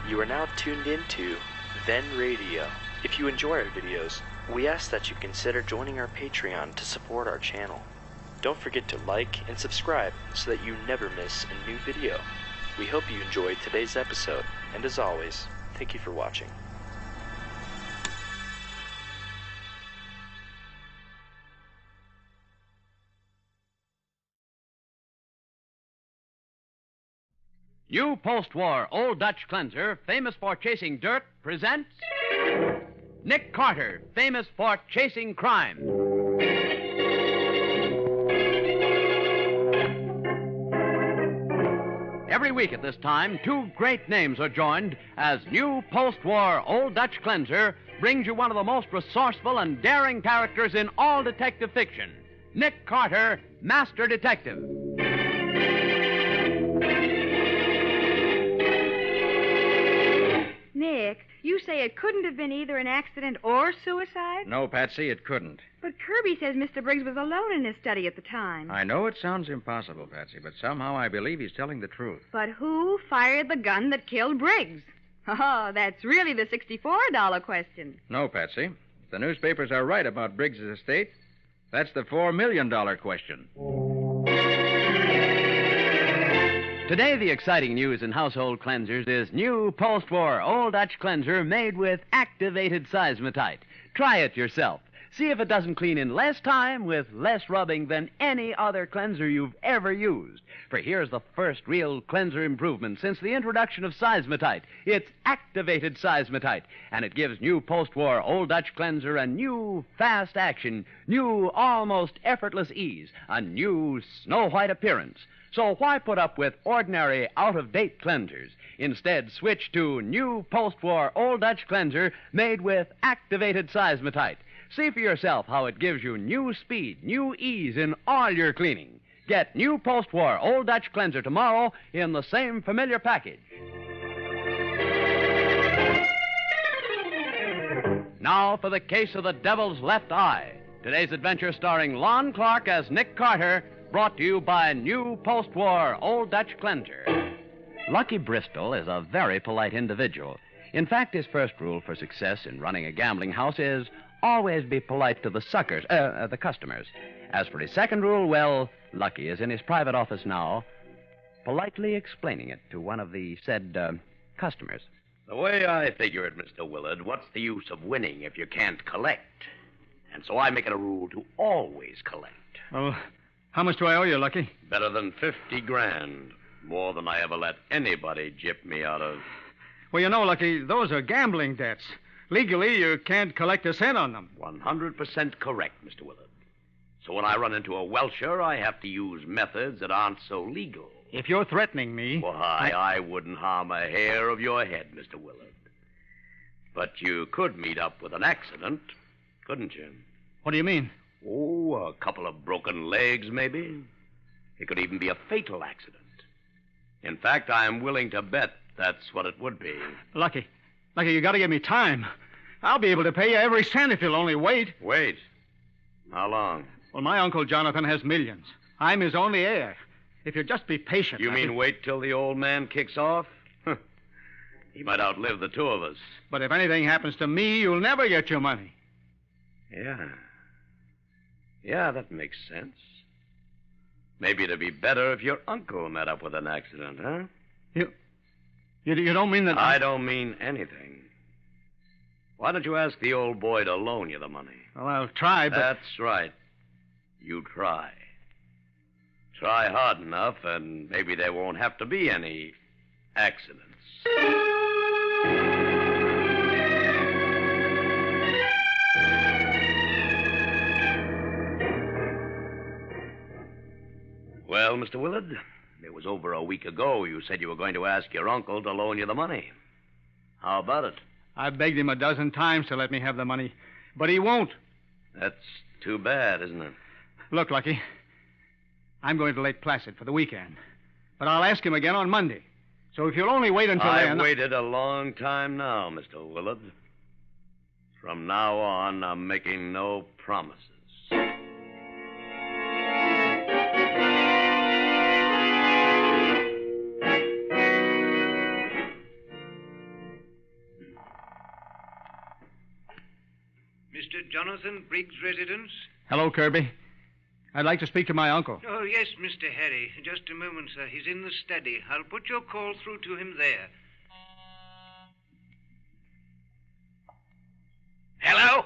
You are now tuned into Then Radio. If you enjoy our videos, we ask that you consider joining our Patreon to support our channel. Don't forget to like and subscribe so that you never miss a new video. We hope you enjoyed today's episode, and as always, thank you for watching. New post-war Old Dutch cleanser, famous for chasing dirt, presents Nick Carter, famous for chasing crime. Every week at this time, two great names are joined as new post-war Old Dutch cleanser brings you one of the most resourceful and daring characters in all detective fiction, Nick Carter, Master Detective. Nick, you say it couldn't have been either an accident or suicide? No, Patsy, it couldn't. But Kirby says Mr. Briggs was alone in his study at the time. I know it sounds impossible, Patsy, but somehow I believe he's telling the truth. But who fired the gun that killed Briggs? Oh, that's really the $64 question. No, Patsy. If the newspapers are right about Briggs' estate, that's the $4 million question. Today, the exciting news in household cleansers is new post-war Old Dutch cleanser made with activated seismotite. Try it yourself. See if it doesn't clean in less time with less rubbing than any other cleanser you've ever used. For here's the first real cleanser improvement since the introduction of seismotite. It's activated seismotite, and it gives new post-war Old Dutch cleanser a new fast action, new almost effortless ease, a new snow-white appearance. So why put up with ordinary, out-of-date cleansers? Instead, switch to new post-war Old Dutch cleanser made with activated seismotite. See for yourself how it gives you new speed, new ease in all your cleaning. Get new post-war Old Dutch cleanser tomorrow in the same familiar package. Now for the case of the Devil's Left Eye. Today's adventure starring Lon Clark as Nick Carter, brought to you by new post-war Old Dutch cleanser. Lucky Bristol is a very polite individual. In fact, his first rule for success in running a gambling house is always be polite to the customers. As for his second rule, well, Lucky is in his private office now, politely explaining it to one of the said customers. The way I figure it, Mr. Willard, what's the use of winning if you can't collect? And so I make it a rule to always collect. Well, how much do I owe you, Lucky? Better than 50 grand. More than I ever let anybody gyp me out of. Well, you know, Lucky, those are gambling debts. Legally, you can't collect a cent on them. 100% correct, Mr. Willard. So when I run into a welcher, I have to use methods that aren't so legal. If you're threatening me... Why, I wouldn't harm a hair of your head, Mr. Willard. But you could meet up with an accident, couldn't you? What do you mean? Oh, a couple of broken legs, maybe. It could even be a fatal accident. In fact, I'm willing to bet that's what it would be. Lucky, you gotta give me time. I'll be able to pay you every cent if you'll only wait. Wait? How long? Well, my Uncle Jonathan has millions. I'm his only heir. If you'll just be patient... You mean wait till the old man kicks off? He might outlive the two of us. But if anything happens to me, you'll never get your money. Yeah, that makes sense. Maybe it'd be better if your uncle met up with an accident, huh? You don't mean that... I don't mean anything. Why don't you ask the old boy to loan you the money? Well, I'll try, but... That's right. You try. Try hard enough, and maybe there won't have to be any accidents. Well, Mr. Willard, it was over a week ago you said you were going to ask your uncle to loan you the money. How about it? I've begged him a dozen times to let me have the money, but he won't. That's too bad, isn't it? Look, Lucky, I'm going to Lake Placid for the weekend, but I'll ask him again on Monday. So if you'll only wait until then... I've waited a long time now, Mr. Willard. From now on, I'm making no promises. Jonathan, Briggs' residence? Hello, Kirby. I'd like to speak to my uncle. Oh, yes, Mr. Harry. Just a moment, sir. He's in the study. I'll put your call through to him there. Hello?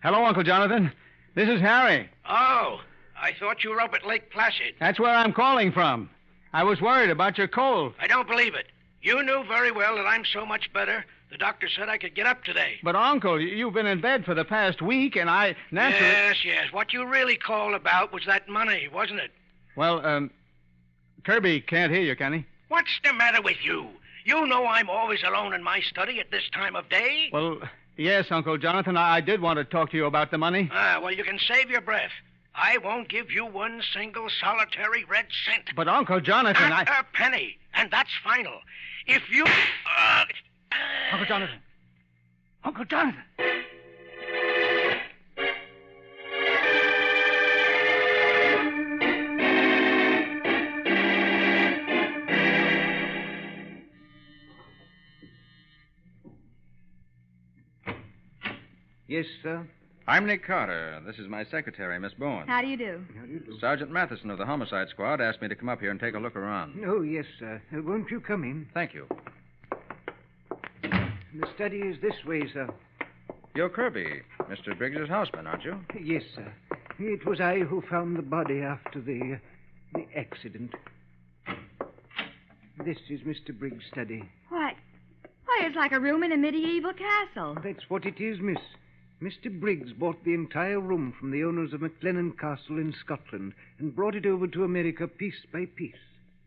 Hello, Uncle Jonathan. This is Harry. Oh, I thought you were up at Lake Placid. That's where I'm calling from. I was worried about your cold. I don't believe it. You knew very well that I'm so much better. The doctor said I could get up today. But, Uncle, you've been in bed for the past week, and I naturally... Yes. What you really called about was that money, wasn't it? Well, Kirby can't hear you, can he? What's the matter with you? You know I'm always alone in my study at this time of day. Well, yes, Uncle Jonathan, I did want to talk to you about the money. Well, you can save your breath. I won't give you one single solitary red cent. But, Uncle Jonathan, A penny, and that's final. If you... Uncle Jonathan. Uncle Jonathan. Yes, sir. I'm Nick Carter. This is my secretary, Miss Bowen. How do you do? Sergeant Matheson of the Homicide Squad asked me to come up here and take a look around. Oh, yes, sir. Won't you come in? Thank you. The study is this way, sir. You're Kirby, Mr. Briggs' houseman, aren't you? Yes, sir. It was I who found the body after the accident. This is Mr. Briggs' study. Why, it's like a room in a medieval castle. That's what it is, miss. Mr. Briggs bought the entire room from the owners of McLennan Castle in Scotland and brought it over to America piece by piece.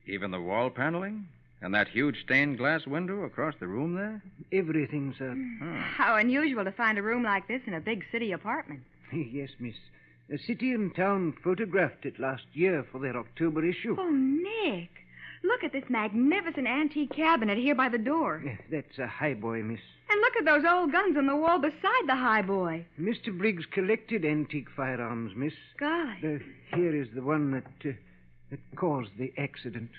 Even the wall paneling? And that huge stained glass window across the room there? Everything, sir. How unusual to find a room like this in a big city apartment. Yes, miss. The City and Town photographed it last year for their October issue. Oh, Nick. Look at this magnificent antique cabinet here by the door. That's a highboy, miss. And look at those old guns on the wall beside the highboy. Mr. Briggs collected antique firearms, miss. God. Here is the one that caused the accident.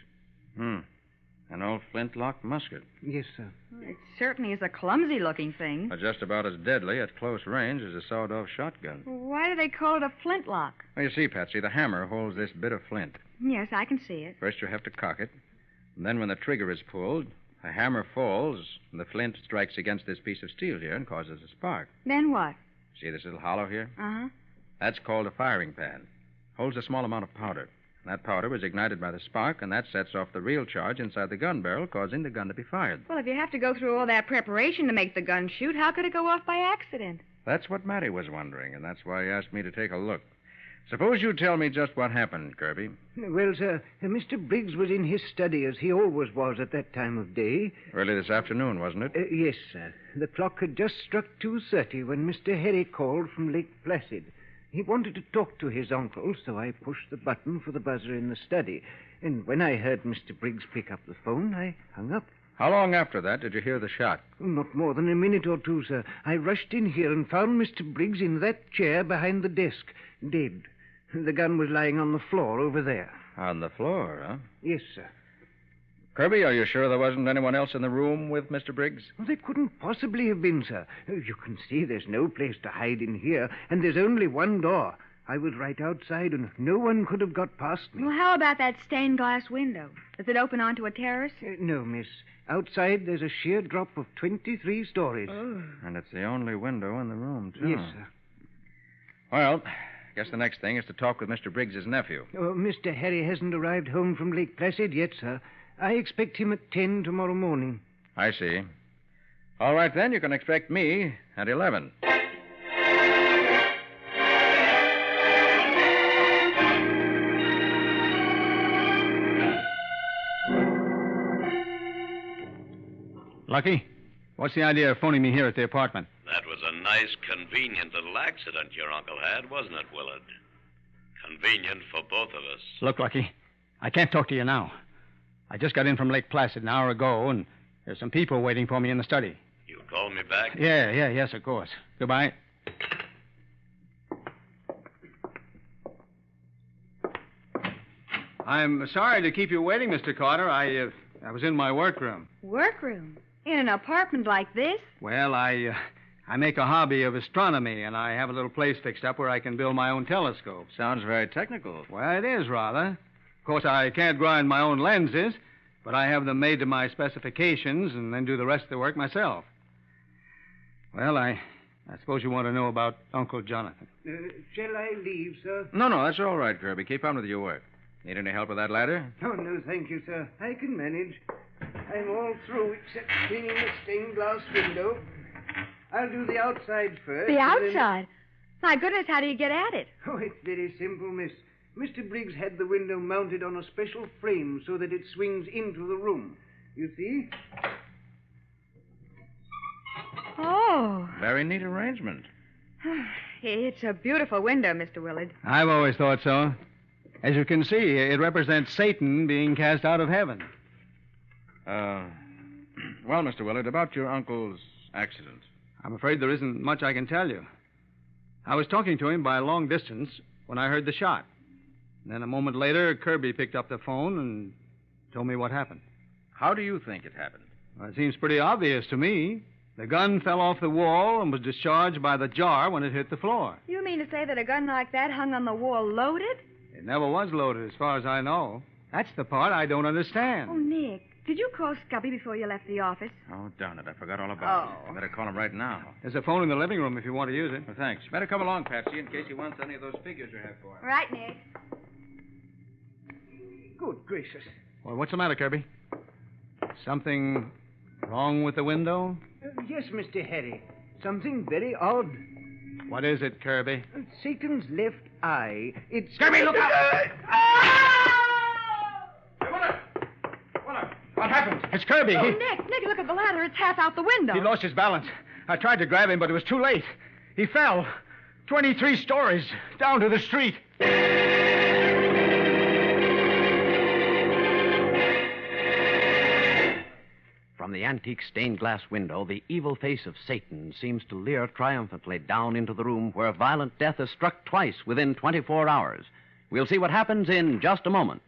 An old flintlock musket. Yes, sir. It certainly is a clumsy-looking thing. Just about as deadly at close range as a sawed-off shotgun. Why do they call it a flintlock? Well, you see, Patsy, the hammer holds this bit of flint. Yes, I can see it. First you have to cock it, and then when the trigger is pulled, the hammer falls, and the flint strikes against this piece of steel here and causes a spark. Then what? See this little hollow here? Uh-huh. That's called a firing pan. Holds a small amount of powder. That powder is ignited by the spark, and that sets off the real charge inside the gun barrel, causing the gun to be fired. Well, if you have to go through all that preparation to make the gun shoot, how could it go off by accident? That's what Matty was wondering, and that's why he asked me to take a look. Suppose you tell me just what happened, Kirby. Well, sir, Mr. Briggs was in his study, as he always was at that time of day. Early this afternoon, wasn't it? Yes, sir. The clock had just struck 2:30 when Mr. Harry called from Lake Placid. He wanted to talk to his uncle, so I pushed the button for the buzzer in the study. And when I heard Mr. Briggs pick up the phone, I hung up. How long after that did you hear the shot? Not more than a minute or two, sir. I rushed in here and found Mr. Briggs in that chair behind the desk, dead. The gun was lying on the floor over there. On the floor, huh? Yes, sir. Kirby, are you sure there wasn't anyone else in the room with Mr. Briggs? Well, there couldn't possibly have been, sir. You can see there's no place to hide in here, and there's only one door. I was right outside, and no one could have got past me. Well, how about that stained glass window? Does it open onto a terrace? No, miss. Outside, there's a sheer drop of 23 stories. Oh. And it's the only window in the room, too. Yes, sir. Well, I guess the next thing is to talk with Mr. Briggs' nephew. Oh, Mr. Harry hasn't arrived home from Lake Placid yet, sir. I expect him at 10 tomorrow morning. I see. All right, then, you can expect me at 11. Lucky, what's the idea of phoning me here at the apartment? That was a nice, convenient little accident your uncle had, wasn't it, Willard? Convenient for both of us. Look, Lucky, I can't talk to you now. I just got in from Lake Placid an hour ago, and there's some people waiting for me in the study. You call me back? Yes, of course. Goodbye. I'm sorry to keep you waiting, Mr. Carter. I was in my workroom. Workroom? In an apartment like this? Well, I I make a hobby of astronomy, and I have a little place fixed up where I can build my own telescope. Sounds very technical. Well, it is, rather. Of course, I can't grind my own lenses, but I have them made to my specifications and then do the rest of the work myself. Well, I suppose you want to know about Uncle Jonathan. Shall I leave, sir? No, that's all right, Kirby. Keep on with your work. Need any help with that ladder? Oh, no, thank you, sir. I can manage. I'm all through except cleaning the stained glass window. I'll do the outside first. The and then- outside? My goodness, how do you get at it? Oh, it's very simple, miss. Mr. Briggs had the window mounted on a special frame so that it swings into the room. You see? Oh, Very neat arrangement. it's a beautiful window, Mr. Willard. I've always thought so. As you can see, it represents Satan being cast out of heaven. Well, Mr. Willard, about your uncle's accident. I'm afraid there isn't much I can tell you. I was talking to him by a long distance when I heard the shot. Then a moment later, Kirby picked up the phone and told me what happened. How do you think it happened? Well, it seems pretty obvious to me. The gun fell off the wall and was discharged by the jar when it hit the floor. You mean to say that a gun like that hung on the wall loaded? It never was loaded, as far as I know. That's the part I don't understand. Oh, Nick, did you call Scubby before you left the office? Oh, darn it. I forgot all about it. Oh. I better call him right now. There's a phone in the living room if you want to use it. Well, thanks. Better come along, Patsy, in case he wants any of those figures you have for him. Right, Nick. Good gracious. Well, what's the matter, Kirby? Something wrong with the window? Yes, Mr. Harry. Something very odd. What is it, Kirby? Satan's left eye. It's... Kirby, look out! What happened? It's Kirby. Oh, Nick, look at the ladder. It's half out the window. He lost his balance. I tried to grab him, but it was too late. He fell. 23 stories down to the street. From the antique stained glass window, the evil face of Satan seems to leer triumphantly down into the room where violent death has struck twice within 24 hours. We'll see what happens in just a moment.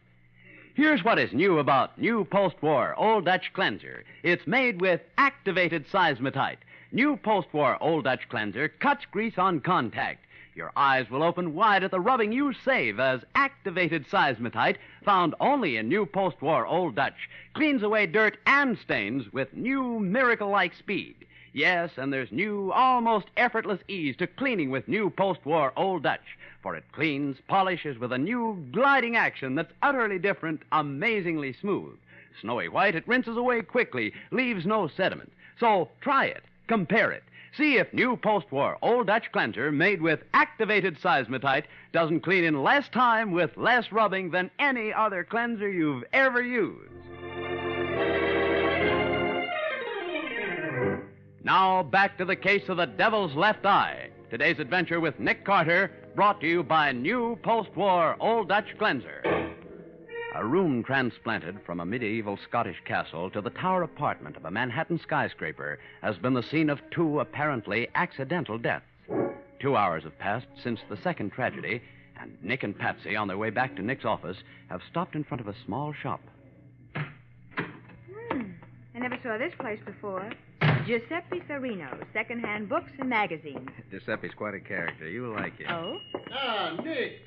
Here's what is new about new post-war Old Dutch Cleanser. It's made with activated seismotite. New post-war Old Dutch Cleanser cuts grease on contact. Your eyes will open wide at the rubbing you save as activated seismotite, found only in new post-war Old Dutch, cleans away dirt and stains with new miracle-like speed. Yes, and there's new, almost effortless ease to cleaning with new post-war Old Dutch, for it cleans, polishes with a new gliding action that's utterly different, amazingly smooth. Snowy white, it rinses away quickly, leaves no sediment. So try it, compare it. See if new post-war Old Dutch Cleanser made with activated seismotite doesn't clean in less time with less rubbing than any other cleanser you've ever used. Now back to the case of the Devil's Left Eye. Today's adventure with Nick Carter, brought to you by new post-war Old Dutch Cleanser. A room transplanted from a medieval Scottish castle to the tower apartment of a Manhattan skyscraper has been the scene of two apparently accidental deaths. 2 hours have passed since the second tragedy, and Nick and Patsy, on their way back to Nick's office, have stopped in front of a small shop. I never saw this place before. Giuseppe Serino, second-hand books and magazines. Giuseppe's quite a character. You'll like him. Oh? Ah, Nick.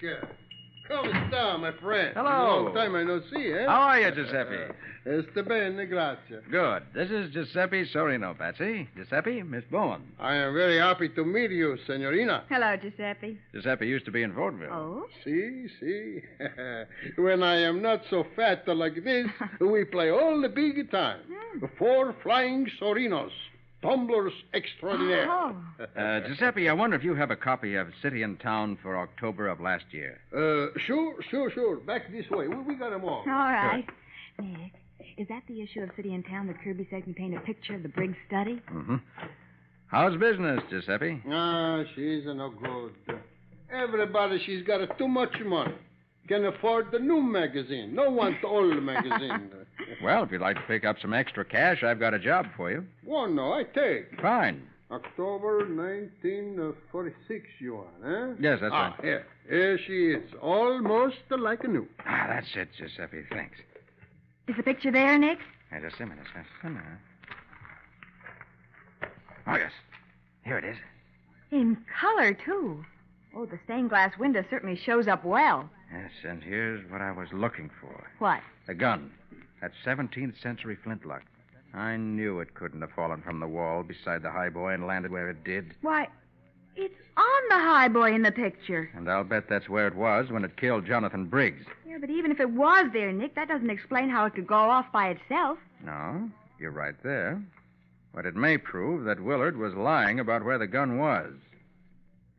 Come sta, my friend. Hello. Long time I no see, eh? How are you, Giuseppe? Sta bene, grazie. Good. This is Giuseppe Sorino, Patsy. Giuseppe, Miss Bowen. I am very happy to meet you, Senorina. Hello, Giuseppe. Giuseppe used to be in vaudeville. Oh? See. When I am not so fat like this, we play all the big time. 4 flying Sorinos. Tumblers extraordinaire. Oh. Giuseppe, I wonder if you have a copy of City and Town for October of last year. Sure. Back this way. We got them all. All right. Nick, is that the issue of City and Town that Kirby said contained a picture of the Briggs study? Mm-hmm. How's business, Giuseppe? Ah, she's no good. Everybody, she's got too much money. Can afford the new magazine. No want the old magazine. Well, if you'd like to pick up some extra cash, I've got a job for you. Oh, no, I take. Fine. October 1946, you want, eh? Yes, that's right. Here she is. Almost like new. Ah, that's it, Giuseppe. Thanks. Is the picture there, Nick? Hey, just a minute. Oh, yes. Here it is. In color, too. Oh, the stained glass window certainly shows up well. Yes, and here's what I was looking for. What? The gun. That 17th century flintlock. I knew it couldn't have fallen from the wall beside the highboy and landed where it did. Why, it's on the highboy in the picture. And I'll bet that's where it was when it killed Jonathan Briggs. Yeah, but even if it was there, Nick, that doesn't explain how it could go off by itself. No, you're right there. But it may prove that Willard was lying about where the gun was.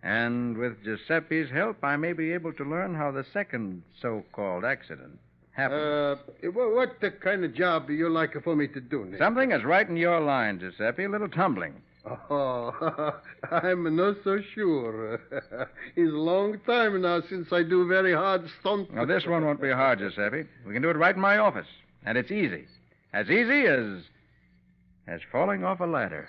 And with Giuseppe's help, I may be able to learn how the second so-called accident happened. What the kind of job do you like for me to do, Nick? Something is right in your line, Giuseppe. A little tumbling. Oh, I'm not so sure. It's a long time now since I do very hard stunts. Now, this one won't be hard, Giuseppe. We can do it right in my office. And it's easy. As easy as falling off a ladder.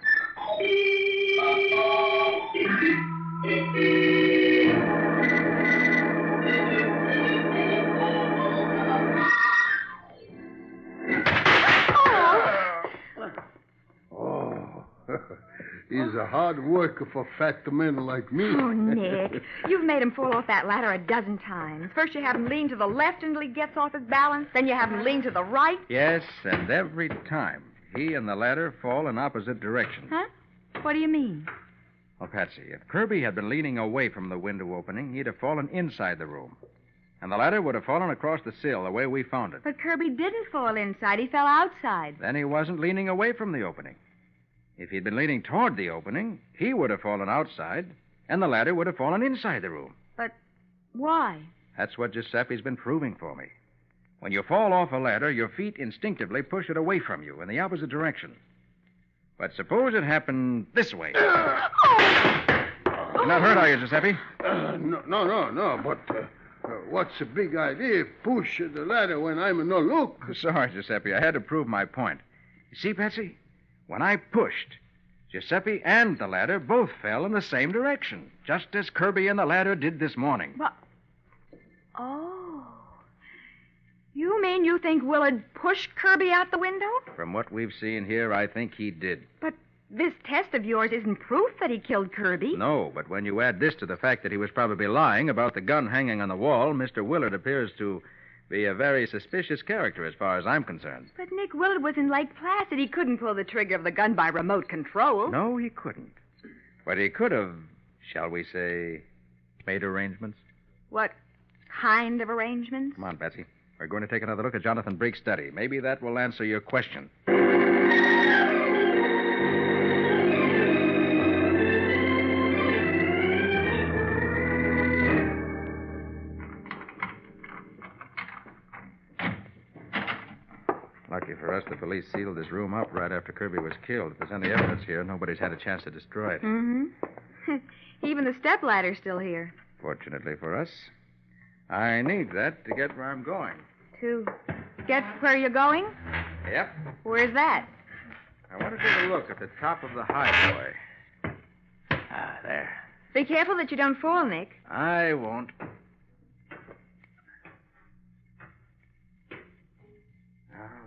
It's a hard work for fat men like me. Oh, Nick, you've made him fall off that ladder a dozen times. First you have him lean to the left until he gets off his balance. Then you have him lean to the right. Yes, and every time he and the ladder fall in opposite directions. Huh? What do you mean? Well, Patsy, if Kirby had been leaning away from the window opening, he'd have fallen inside the room. And the ladder would have fallen across the sill the way we found it. But Kirby didn't fall inside. He fell outside. Then he wasn't leaning away from the opening. If he'd been leaning toward the opening, he would have fallen outside, and the ladder would have fallen inside the room. But why? That's what Giuseppe's been proving for me. When you fall off a ladder, your feet instinctively push it away from you in the opposite direction. But suppose it happened this way. You're not hurt, are you, Giuseppe? No. But what's the big idea? Push the ladder when I'm no look. Sorry, Giuseppe. I had to prove my point. You see, Patsy? When I pushed, Giuseppe and the ladder both fell in the same direction, just as Kirby and the ladder did this morning. What? Oh. You mean you think Willard pushed Kirby out the window? From what we've seen here, I think he did. But this test of yours isn't proof that he killed Kirby. No, but when you add this to the fact that he was probably lying about the gun hanging on the wall, Mr. Willard appears to be a very suspicious character as far as I'm concerned. But Nick Willard was in Lake Placid. He couldn't pull the trigger of the gun by remote control. No, he couldn't. But he could have, shall we say, made arrangements. What kind of arrangements? Come on, Patsy. We're going to take another look at Jonathan Briggs' study. Maybe that will answer your question. Lucky for us, the police sealed this room up right after Kirby was killed. If there's any evidence here, nobody's had a chance to destroy it. Mm-hmm. Even the stepladder's still here. Fortunately for us. I need that to get where I'm going. To get where you're going? Yep. Where's that? I want to take a look at the top of the highboy. There. Be careful that you don't fall, Nick. I won't.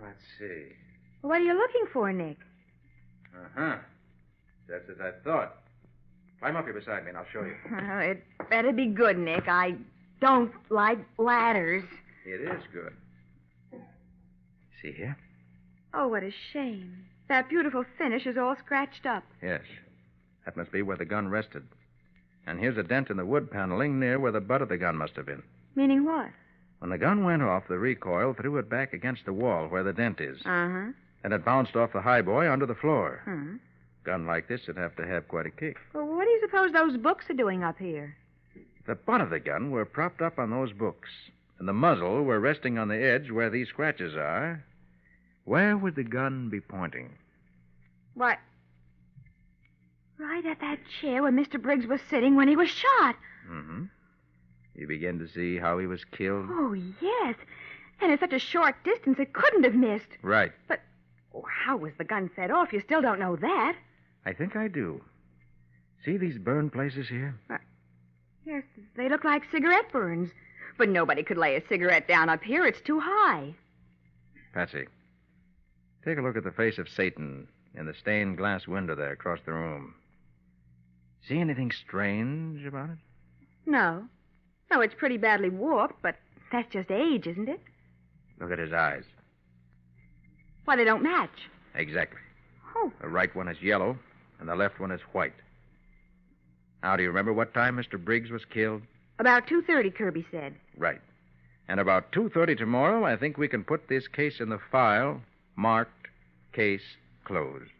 Let's see. What are you looking for, Nick? Uh-huh. Just as I thought. Climb up here beside me and I'll show you. Oh, it better be good, Nick. I don't like ladders. It is good. See here? Oh, what a shame. That beautiful finish is all scratched up. Yes. That must be where the gun rested. And here's a dent in the wood paneling near where the butt of the gun must have been. Meaning what? When the gun went off, the recoil threw it back against the wall where the dent is. Uh-huh. And it bounced off the highboy onto the floor. Hmm. A gun like this would have to have quite a kick. Well, what do you suppose those books are doing up here? The butt of the gun were propped up on those books, and the muzzle were resting on the edge where these scratches are. Where would the gun be pointing? Why, right at that chair where Mr. Briggs was sitting when he was shot. Mm-hmm. You begin to see how he was killed? Oh, yes. And at such a short distance, it couldn't have missed. Right. But how was the gun set off? You still don't know that. I think I do. See these burn places here? Yes, they look like cigarette burns. But nobody could lay a cigarette down up here. It's too high. Patsy, take a look at the face of Satan in the stained glass window there across the room. See anything strange about it? No. No, it's pretty badly warped, but that's just age, isn't it? Look at his eyes. Why, they don't match. Exactly. Oh. The right one is yellow, and the left one is white. Now, do you remember what time Mr. Briggs was killed? About 2:30, Kirby said. Right. And about 2:30 tomorrow, I think we can put this case in the file, marked Case Closed.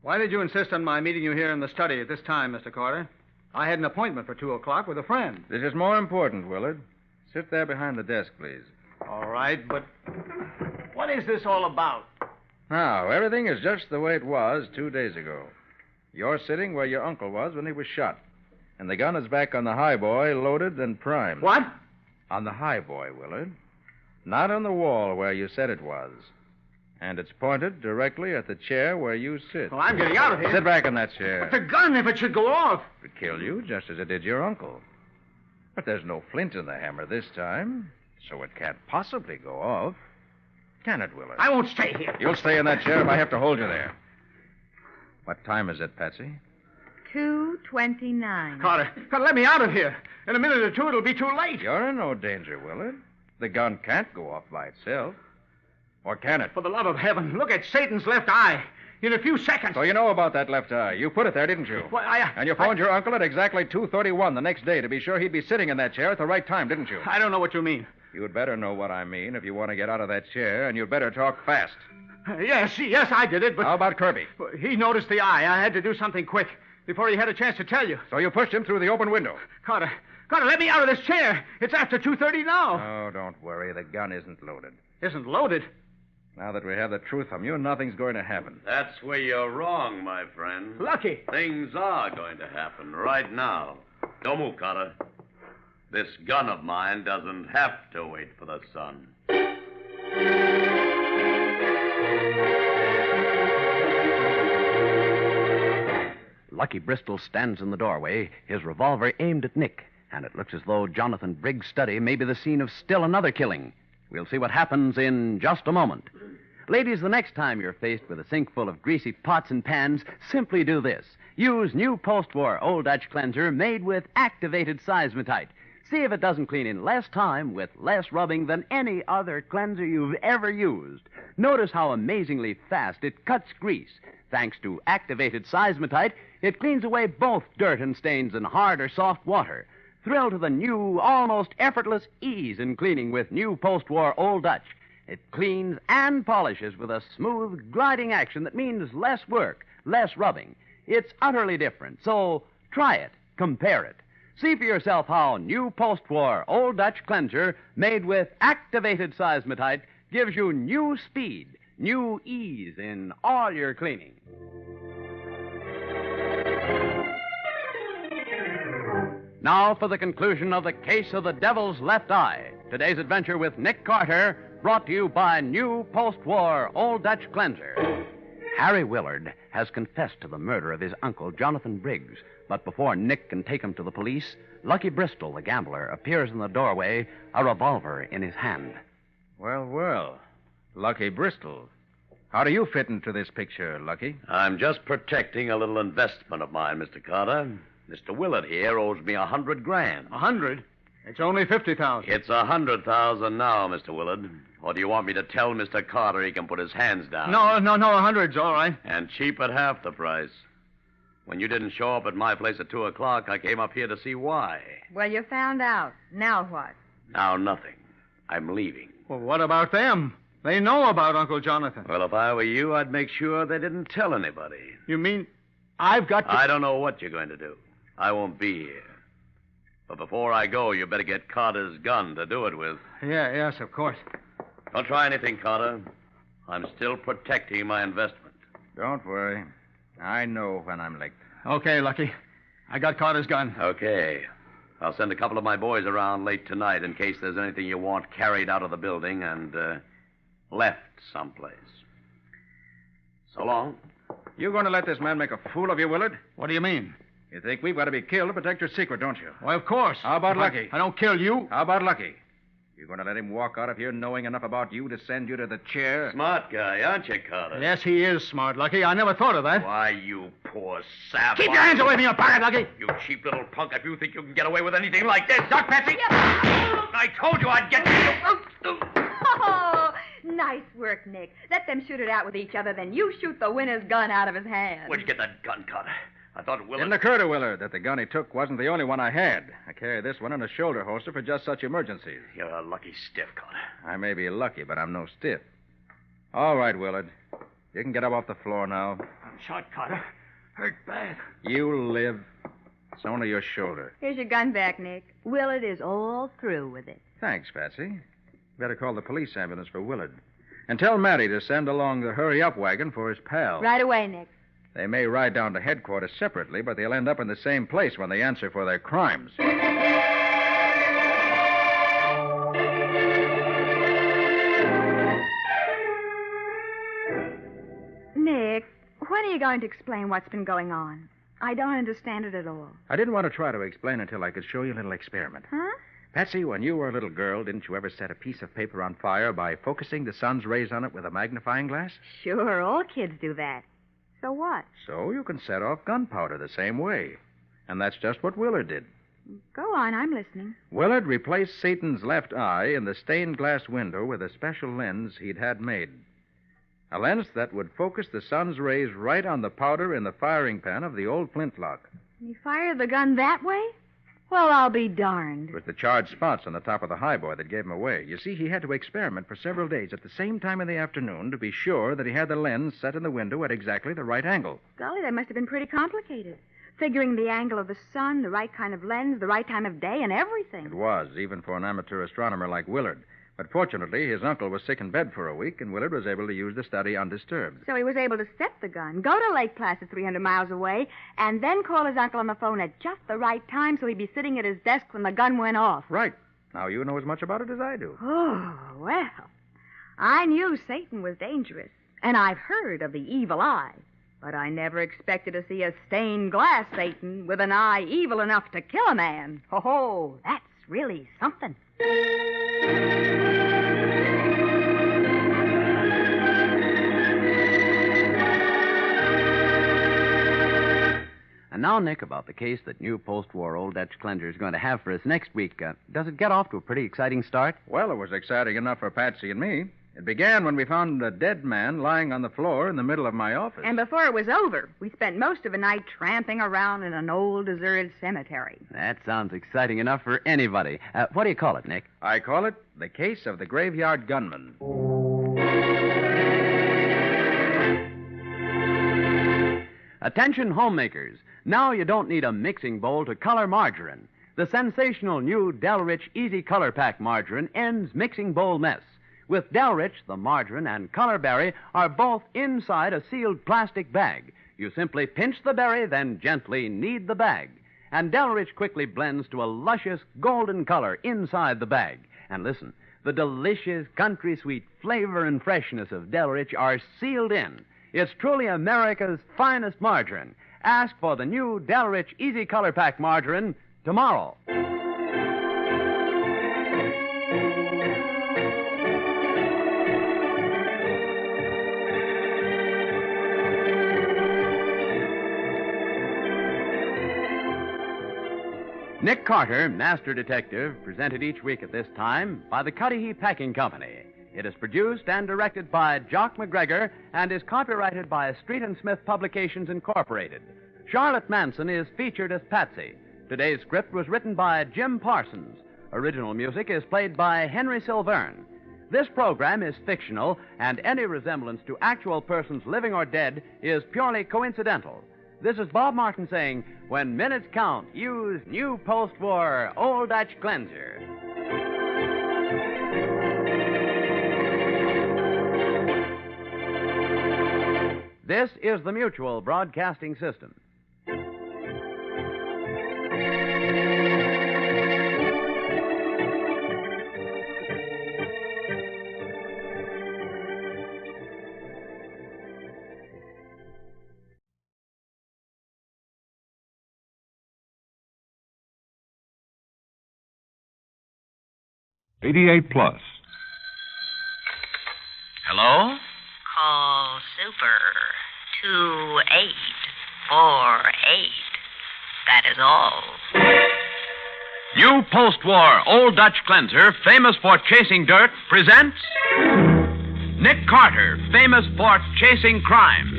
Why did you insist on my meeting you here in the study at this time, Mr. Carter? I had an appointment for 2 o'clock with a friend. This is more important, Willard. Sit there behind the desk, please. All right, but what is this all about? Now, everything is just the way it was 2 days ago. You're sitting where your uncle was when he was shot. And the gun is back on the highboy, loaded and primed. What? On the highboy, Willard. Not on the wall where you said it was. And it's pointed directly at the chair where you sit. Well, I'm getting out of here. Sit back in that chair. But the gun, if it should go off. It would kill you just as it did your uncle. But there's no flint in the hammer this time, so it can't possibly go off. Can it, Willard? I won't stay here. You'll stay in that chair if I have to hold you there. What time is it, Patsy? 2:29. Carter, let me out of here. In a minute or two, it'll be too late. You're in no danger, Willard. The gun can't go off by itself. Or can it? For the love of heaven, look at Satan's left eye. In a few seconds. So you know about that left eye. You put it there, didn't you? Well, And you phoned your uncle at exactly 2:31 the next day to be sure he'd be sitting in that chair at the right time, didn't you? I don't know what you mean. You'd better know what I mean if you want to get out of that chair, and you'd better talk fast. Yes, I did it, but... How about Kirby? He noticed the eye. I had to do something quick before he had a chance to tell you. So you pushed him through the open window? Carter, let me out of this chair. It's after 2:30 now. Oh, don't worry. The gun isn't loaded. Isn't loaded? Now that we have the truth from you, nothing's going to happen. That's where you're wrong, my friend. Lucky. Things are going to happen right now. Don't move, Carter. This gun of mine doesn't have to wait for the sun. Lucky Bristol stands in the doorway, his revolver aimed at Nick, and it looks as though Jonathan Briggs' study may be the scene of still another killing. We'll see what happens in just a moment. Ladies, the next time you're faced with a sink full of greasy pots and pans, simply do this. Use new post-war Old Dutch cleanser made with activated seismotite. See if it doesn't clean in less time with less rubbing than any other cleanser you've ever used. Notice how amazingly fast it cuts grease. Thanks to activated seismotite, it cleans away both dirt and stains in hard or soft water. Thrill to the new, almost effortless ease in cleaning with new post-war Old Dutch. It cleans and polishes with a smooth, gliding action that means less work, less rubbing. It's utterly different, so try it, compare it. See for yourself how new post-war Old Dutch cleanser made with activated seismotite gives you new speed, new ease in all your cleaning. Now for the conclusion of the case of the Devil's Left Eye. Today's adventure with Nick Carter, brought to you by new post-war Old Dutch cleanser. Harry Willard has confessed to the murder of his uncle, Jonathan Briggs. But before Nick can take him to the police, Lucky Bristol, the gambler, appears in the doorway, a revolver in his hand. Well. Lucky Bristol. How do you fit into this picture, Lucky? I'm just protecting a little investment of mine, Mr. Carter. Mr. Willard here owes me $100,000. 100? It's only 50,000. It's 100,000 now, Mr. Willard. Or do you want me to tell Mr. Carter he can put his hands down? No, 100's all right. And cheap at half the price. When you didn't show up at my place at 2 o'clock, I came up here to see why. Well, you found out. Now what? Now nothing. I'm leaving. Well, what about them? They know about Uncle Jonathan. Well, if I were you, I'd make sure they didn't tell anybody. You mean I've got to... I don't know what you're going to do. I won't be here. But before I go, you better get Carter's gun to do it with. Yes, of course. Don't try anything, Carter. I'm still protecting my investment. Don't worry. I know when I'm licked. Okay, Lucky. I got Carter's gun. Okay. I'll send a couple of my boys around late tonight in case there's anything you want carried out of the building and left someplace. So long. You going to let this man make a fool of you, Willard? What do you mean? You think we've got to be killed to protect your secret, don't you? Why, of course. How about Lucky? I don't kill you. How about Lucky? You going to let him walk out of here knowing enough about you to send you to the chair? Smart guy, aren't you, Carter? Yes, he is smart, Lucky. I never thought of that. Why, you poor sap. Keep your hands away from your pocket, Lucky. You cheap little punk, if you think you can get away with anything like this. Doc Patsy! I told you I'd get you. Oh, nice work, Nick. Let them shoot it out with each other, then you shoot the winner's gun out of his hand. Where'd you get that gun, Carter? I thought Willard... Didn't occur to Willard that the gun he took wasn't the only one I had. I carry this one in a shoulder holster for just such emergencies. You're a lucky stiff, Carter. I may be lucky, but I'm no stiff. All right, Willard. You can get up off the floor now. I'm shot, Carter. Hurt bad. You live. It's only your shoulder. Here's your gun back, Nick. Willard is all through with it. Thanks, Patsy. Better call the police ambulance for Willard. And tell Matty to send along the hurry-up wagon for his pal. Right away, Nick. They may ride down to headquarters separately, but they'll end up in the same place when they answer for their crimes. Nick, when are you going to explain what's been going on? I don't understand it at all. I didn't want to try to explain until I could show you a little experiment. Huh? Patsy, when you were a little girl, didn't you ever set a piece of paper on fire by focusing the sun's rays on it with a magnifying glass? Sure, all kids do that. So what? So you can set off gunpowder the same way. And that's just what Willard did. Go on, I'm listening. Willard replaced Satan's left eye in the stained glass window with a special lens he'd had made. A lens that would focus the sun's rays right on the powder in the firing pan of the old flintlock. You fired the gun that way? Well, I'll be darned. It was the charged spots on the top of the highboy that gave him away. You see, he had to experiment for several days at the same time in the afternoon to be sure that he had the lens set in the window at exactly the right angle. Golly, that must have been pretty complicated. Figuring the angle of the sun, the right kind of lens, the right time of day, and everything. It was, even for an amateur astronomer like Willard. But fortunately, his uncle was sick in bed for a week, and Willard was able to use the study undisturbed. So he was able to set the gun, go to Lake Placid 300 miles away, and then call his uncle on the phone at just the right time so he'd be sitting at his desk when the gun went off. Right. Now you know as much about it as I do. Oh, well. I knew Satan was dangerous, and I've heard of the evil eye. But I never expected to see a stained glass Satan with an eye evil enough to kill a man. Oh, that's really something. And now, Nick, about the case that new post-war Old Dutch Cleanser is going to have for us next week. Does it get off to a pretty exciting start? Well, it was exciting enough for Patsy and me. It began when we found a dead man lying on the floor in the middle of my office. And before it was over, we spent most of the night tramping around in an old deserted cemetery. That sounds exciting enough for anybody. What do you call it, Nick? I call it The Case of the Graveyard Gunman. Attention homemakers. Now you don't need a mixing bowl to color margarine. The sensational new Delrich Easy Color Pack margarine ends mixing bowl mess. With Delrich, the margarine and color berry are both inside a sealed plastic bag. You simply pinch the berry, then gently knead the bag. And Delrich quickly blends to a luscious golden color inside the bag. And listen, the delicious country sweet flavor and freshness of Delrich are sealed in. It's truly America's finest margarine. Ask for the new Delrich Easy Color Pack margarine tomorrow. Nick Carter, Master Detective, presented each week at this time by the Cudahy Packing Company. It is produced and directed by Jock McGregor and is copyrighted by Street and Smith Publications, Incorporated. Charlotte Manson is featured as Patsy. Today's script was written by Jim Parsons. Original music is played by Henry Silverne. This program is fictional, and any resemblance to actual persons living or dead is purely coincidental. This is Bob Martin saying, when minutes count, use new post-war Old Dutch Cleanser. This is the Mutual Broadcasting System. 88 Plus. Hello? Call Super 2848. That is all. New post-war Old Dutch cleanser, famous for chasing dirt, presents Nick Carter, famous for chasing crime.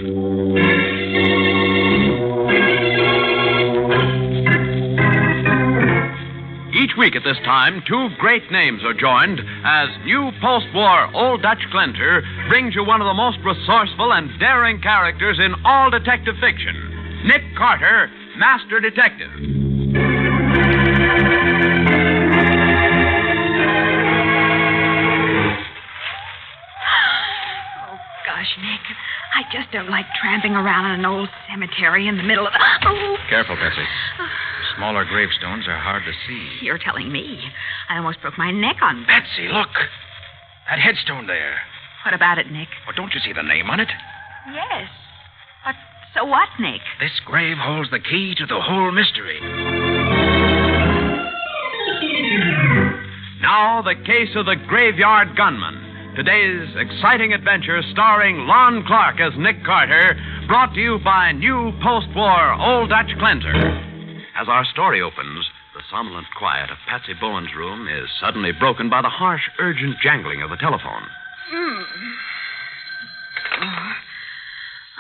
Each week at this time, two great names are joined as new post-war Old Dutch cleanser brings you one of the most resourceful and daring characters in all detective fiction, Nick Carter, Master Detective. Gosh, Nick, I just don't like tramping around in an old cemetery in the middle of the... Oh. Careful, Bessie. Smaller gravestones are hard to see. You're telling me. I almost broke my neck on... Betsy, look. That headstone there. What about it, Nick? Well, don't you see the name on it? Yes. But so what, Nick? This grave holds the key to the whole mystery. Now, the case of the Graveyard Gunman. Today's exciting adventure starring Lon Clark as Nick Carter, brought to you by new post-war Old Dutch cleanser. As our story opens, the somnolent quiet of Patsy Bowen's room is suddenly broken by the harsh, urgent jangling of the telephone.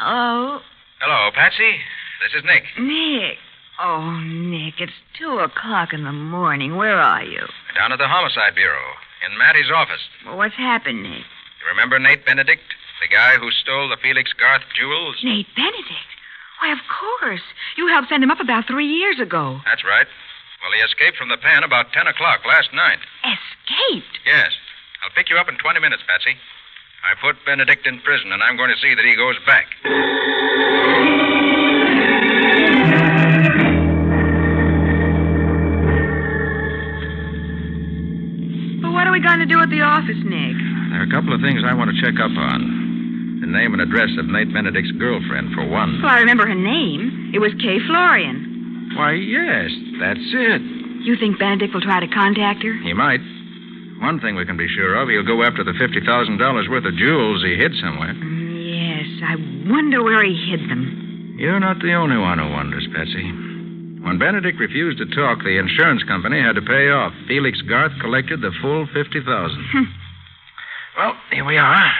Oh. Hello, Patsy. This is Nick. Nick. Oh, Nick, it's 2:00 in the morning. Where are you? Down at the Homicide Bureau, in Mattie's office. Well, what's happened, Nick? You remember Nate Benedict, the guy who stole the Felix Garth jewels? Nate Benedict? Why, of course. You helped send him up about 3 years ago. That's right. Well, he escaped from the pen about 10 o'clock last night. Escaped? Yes. I'll pick you up in 20 minutes, Patsy. I put Benedict in prison, and I'm going to see that he goes back. Well, what are we going to do at the office, Nick? There are a couple of things I want to check up on. The name and address of Nate Benedict's girlfriend, for one. Well, I remember her name. It was Kay Florian. Why, yes, that's it. You think Benedict will try to contact her? He might. One thing we can be sure of, he'll go after the $50,000 worth of jewels he hid somewhere. Yes, I wonder where he hid them. You're not the only one who wonders, Patsy. When Benedict refused to talk, the insurance company had to pay off. Felix Garth collected the full $50,000. Well, here we are.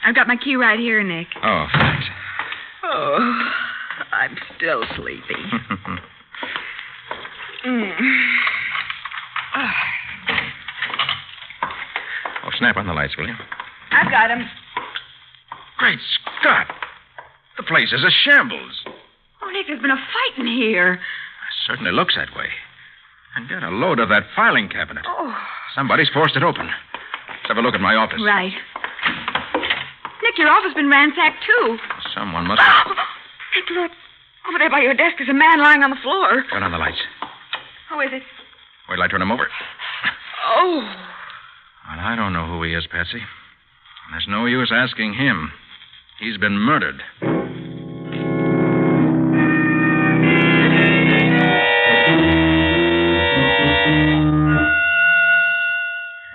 I've got my key right here, Nick. Oh, thanks. Oh, I'm still sleepy. Oh, snap on the lights, will you? I've got him. Great Scott! The place is a shambles. Oh, Nick, there's been a fight in here. It certainly looks that way. And get a load of that filing cabinet. Oh. Somebody's forced it open. Let's have a look at my office. Right. Nick, your office has been ransacked, too. Someone must have... Nick, look. Over there by your desk is a man lying on the floor. Turn on the lights. Who is it? Wait till I turn him over. Oh. Well, I don't know who he is, Patsy. There's no use asking him. He's been murdered.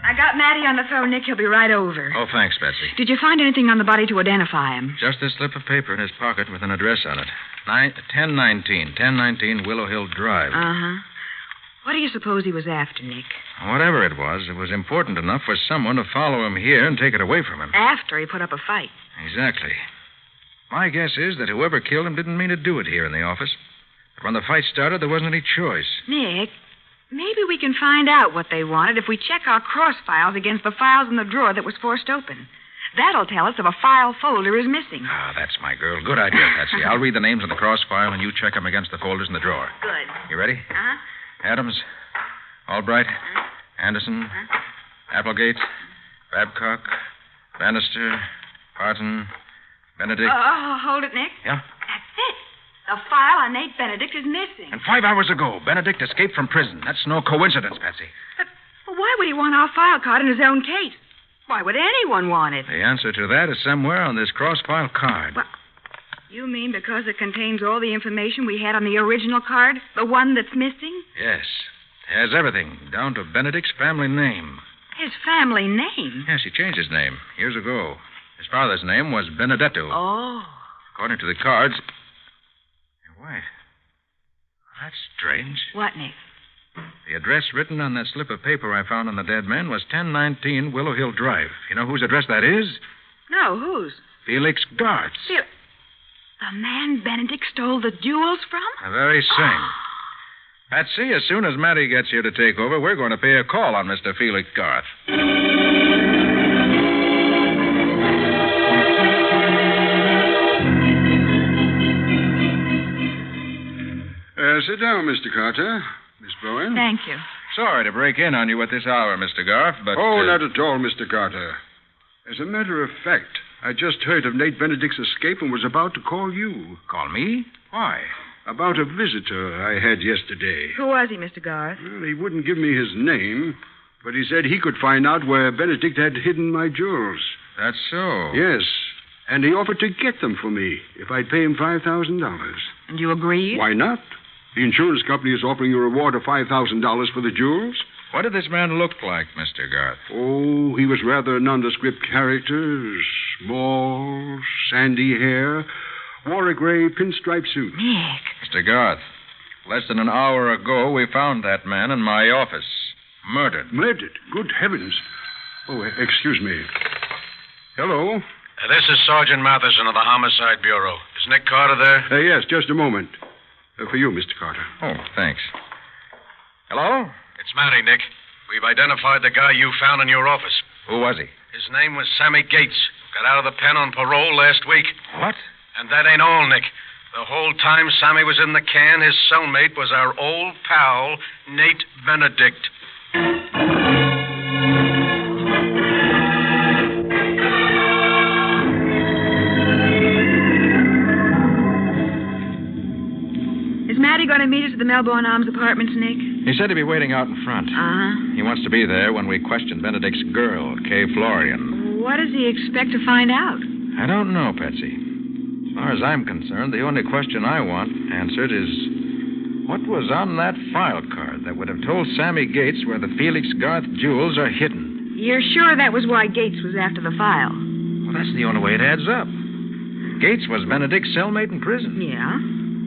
I got Matty on the phone, Nick. He'll be right over. Oh, thanks, Patsy. Did you find anything on the body to identify him? Just this slip of paper in his pocket with an address on it. 1019 Willow Hill Drive. Uh-huh. What do you suppose he was after, Nick? Whatever it was important enough for someone to follow him here and take it away from him. After he put up a fight. Exactly. My guess is that whoever killed him didn't mean to do it here in the office. But when the fight started, there wasn't any choice. Nick, maybe we can find out what they wanted if we check our cross files against the files in the drawer that was forced open. That'll tell us if a file folder is missing. Ah, that's my girl. Good idea, Patsy. I'll read the names on the cross file, and you check them against the folders in the drawer. Good. You ready? Uh-huh. Adams, Albright, Anderson, Applegate, Babcock, Bannister, Barton, Benedict. Oh, hold it, Nick. Yeah? That's it. The file on Nate Benedict is missing. And 5 hours ago, Benedict escaped from prison. That's no coincidence, Patsy. But why would he want our file card in his own case? Why would anyone want it? The answer to that is somewhere on this cross-file card. Well, you mean because it contains all the information we had on the original card? The one that's missing? Yes. It has everything, down to Benedict's family name. His family name? Yes, he changed his name years ago. His father's name was Benedetto. Oh. According to the cards... Hey, wait. That's strange. What, Nick? The address written on that slip of paper I found on the dead man was 1019 Willow Hill Drive. You know whose address that is? No, whose? Felix Garth's. The man Benedict stole the jewels from? The very same. Patsy, as soon as Matty gets here to take over, we're going to pay a call on Mr. Felix Garth. Sit down, Mr. Carter. Miss Bowen. Thank you. Sorry to break in on you at this hour, Mr. Garth, but... Oh, not at all, Mr. Carter. As a matter of fact, I just heard of Nate Benedict's escape and was about to call you. Call me? Why? About a visitor I had yesterday. Who was he, Mr. Garth? Well, he wouldn't give me his name, but he said he could find out where Benedict had hidden my jewels. That's so? Yes, and he offered to get them for me if I'd pay him $5,000. And you agreed? Why not? The insurance company is offering a reward of $5,000 for the jewels. What did this man look like, Mr. Garth? Oh, he was rather a nondescript character. Small, sandy hair. Wore a gray pinstripe suit. Nick. Mr. Garth, less than an hour ago, we found that man in my office. Murdered. Murdered? Good heavens. Oh, excuse me. Hello? This is Sergeant Matheson of the Homicide Bureau. Is Nick Carter there? Yes, just a moment. For you, Mr. Carter. Oh, thanks. Hello? It's Matty, Nick. We've identified the guy you found in your office. Who was he? His name was Sammy Gates. Got out of the pen on parole last week. What? And that ain't all, Nick. The whole time Sammy was in the can, his cellmate was our old pal, Nate Benedict. Is Matty going to meet us at the Melbourne Arms Apartments, Nick? He said he'd be waiting out in front. Uh-huh. He wants to be there when we question Benedict's girl, Kay Florian. What does he expect to find out? I don't know, Patsy. As far as I'm concerned, the only question I want answered is... what was on that file card that would have told Sammy Gates where the Felix Garth jewels are hidden? You're sure that was why Gates was after the file? Well, that's the only way it adds up. Gates was Benedict's cellmate in prison. Yeah?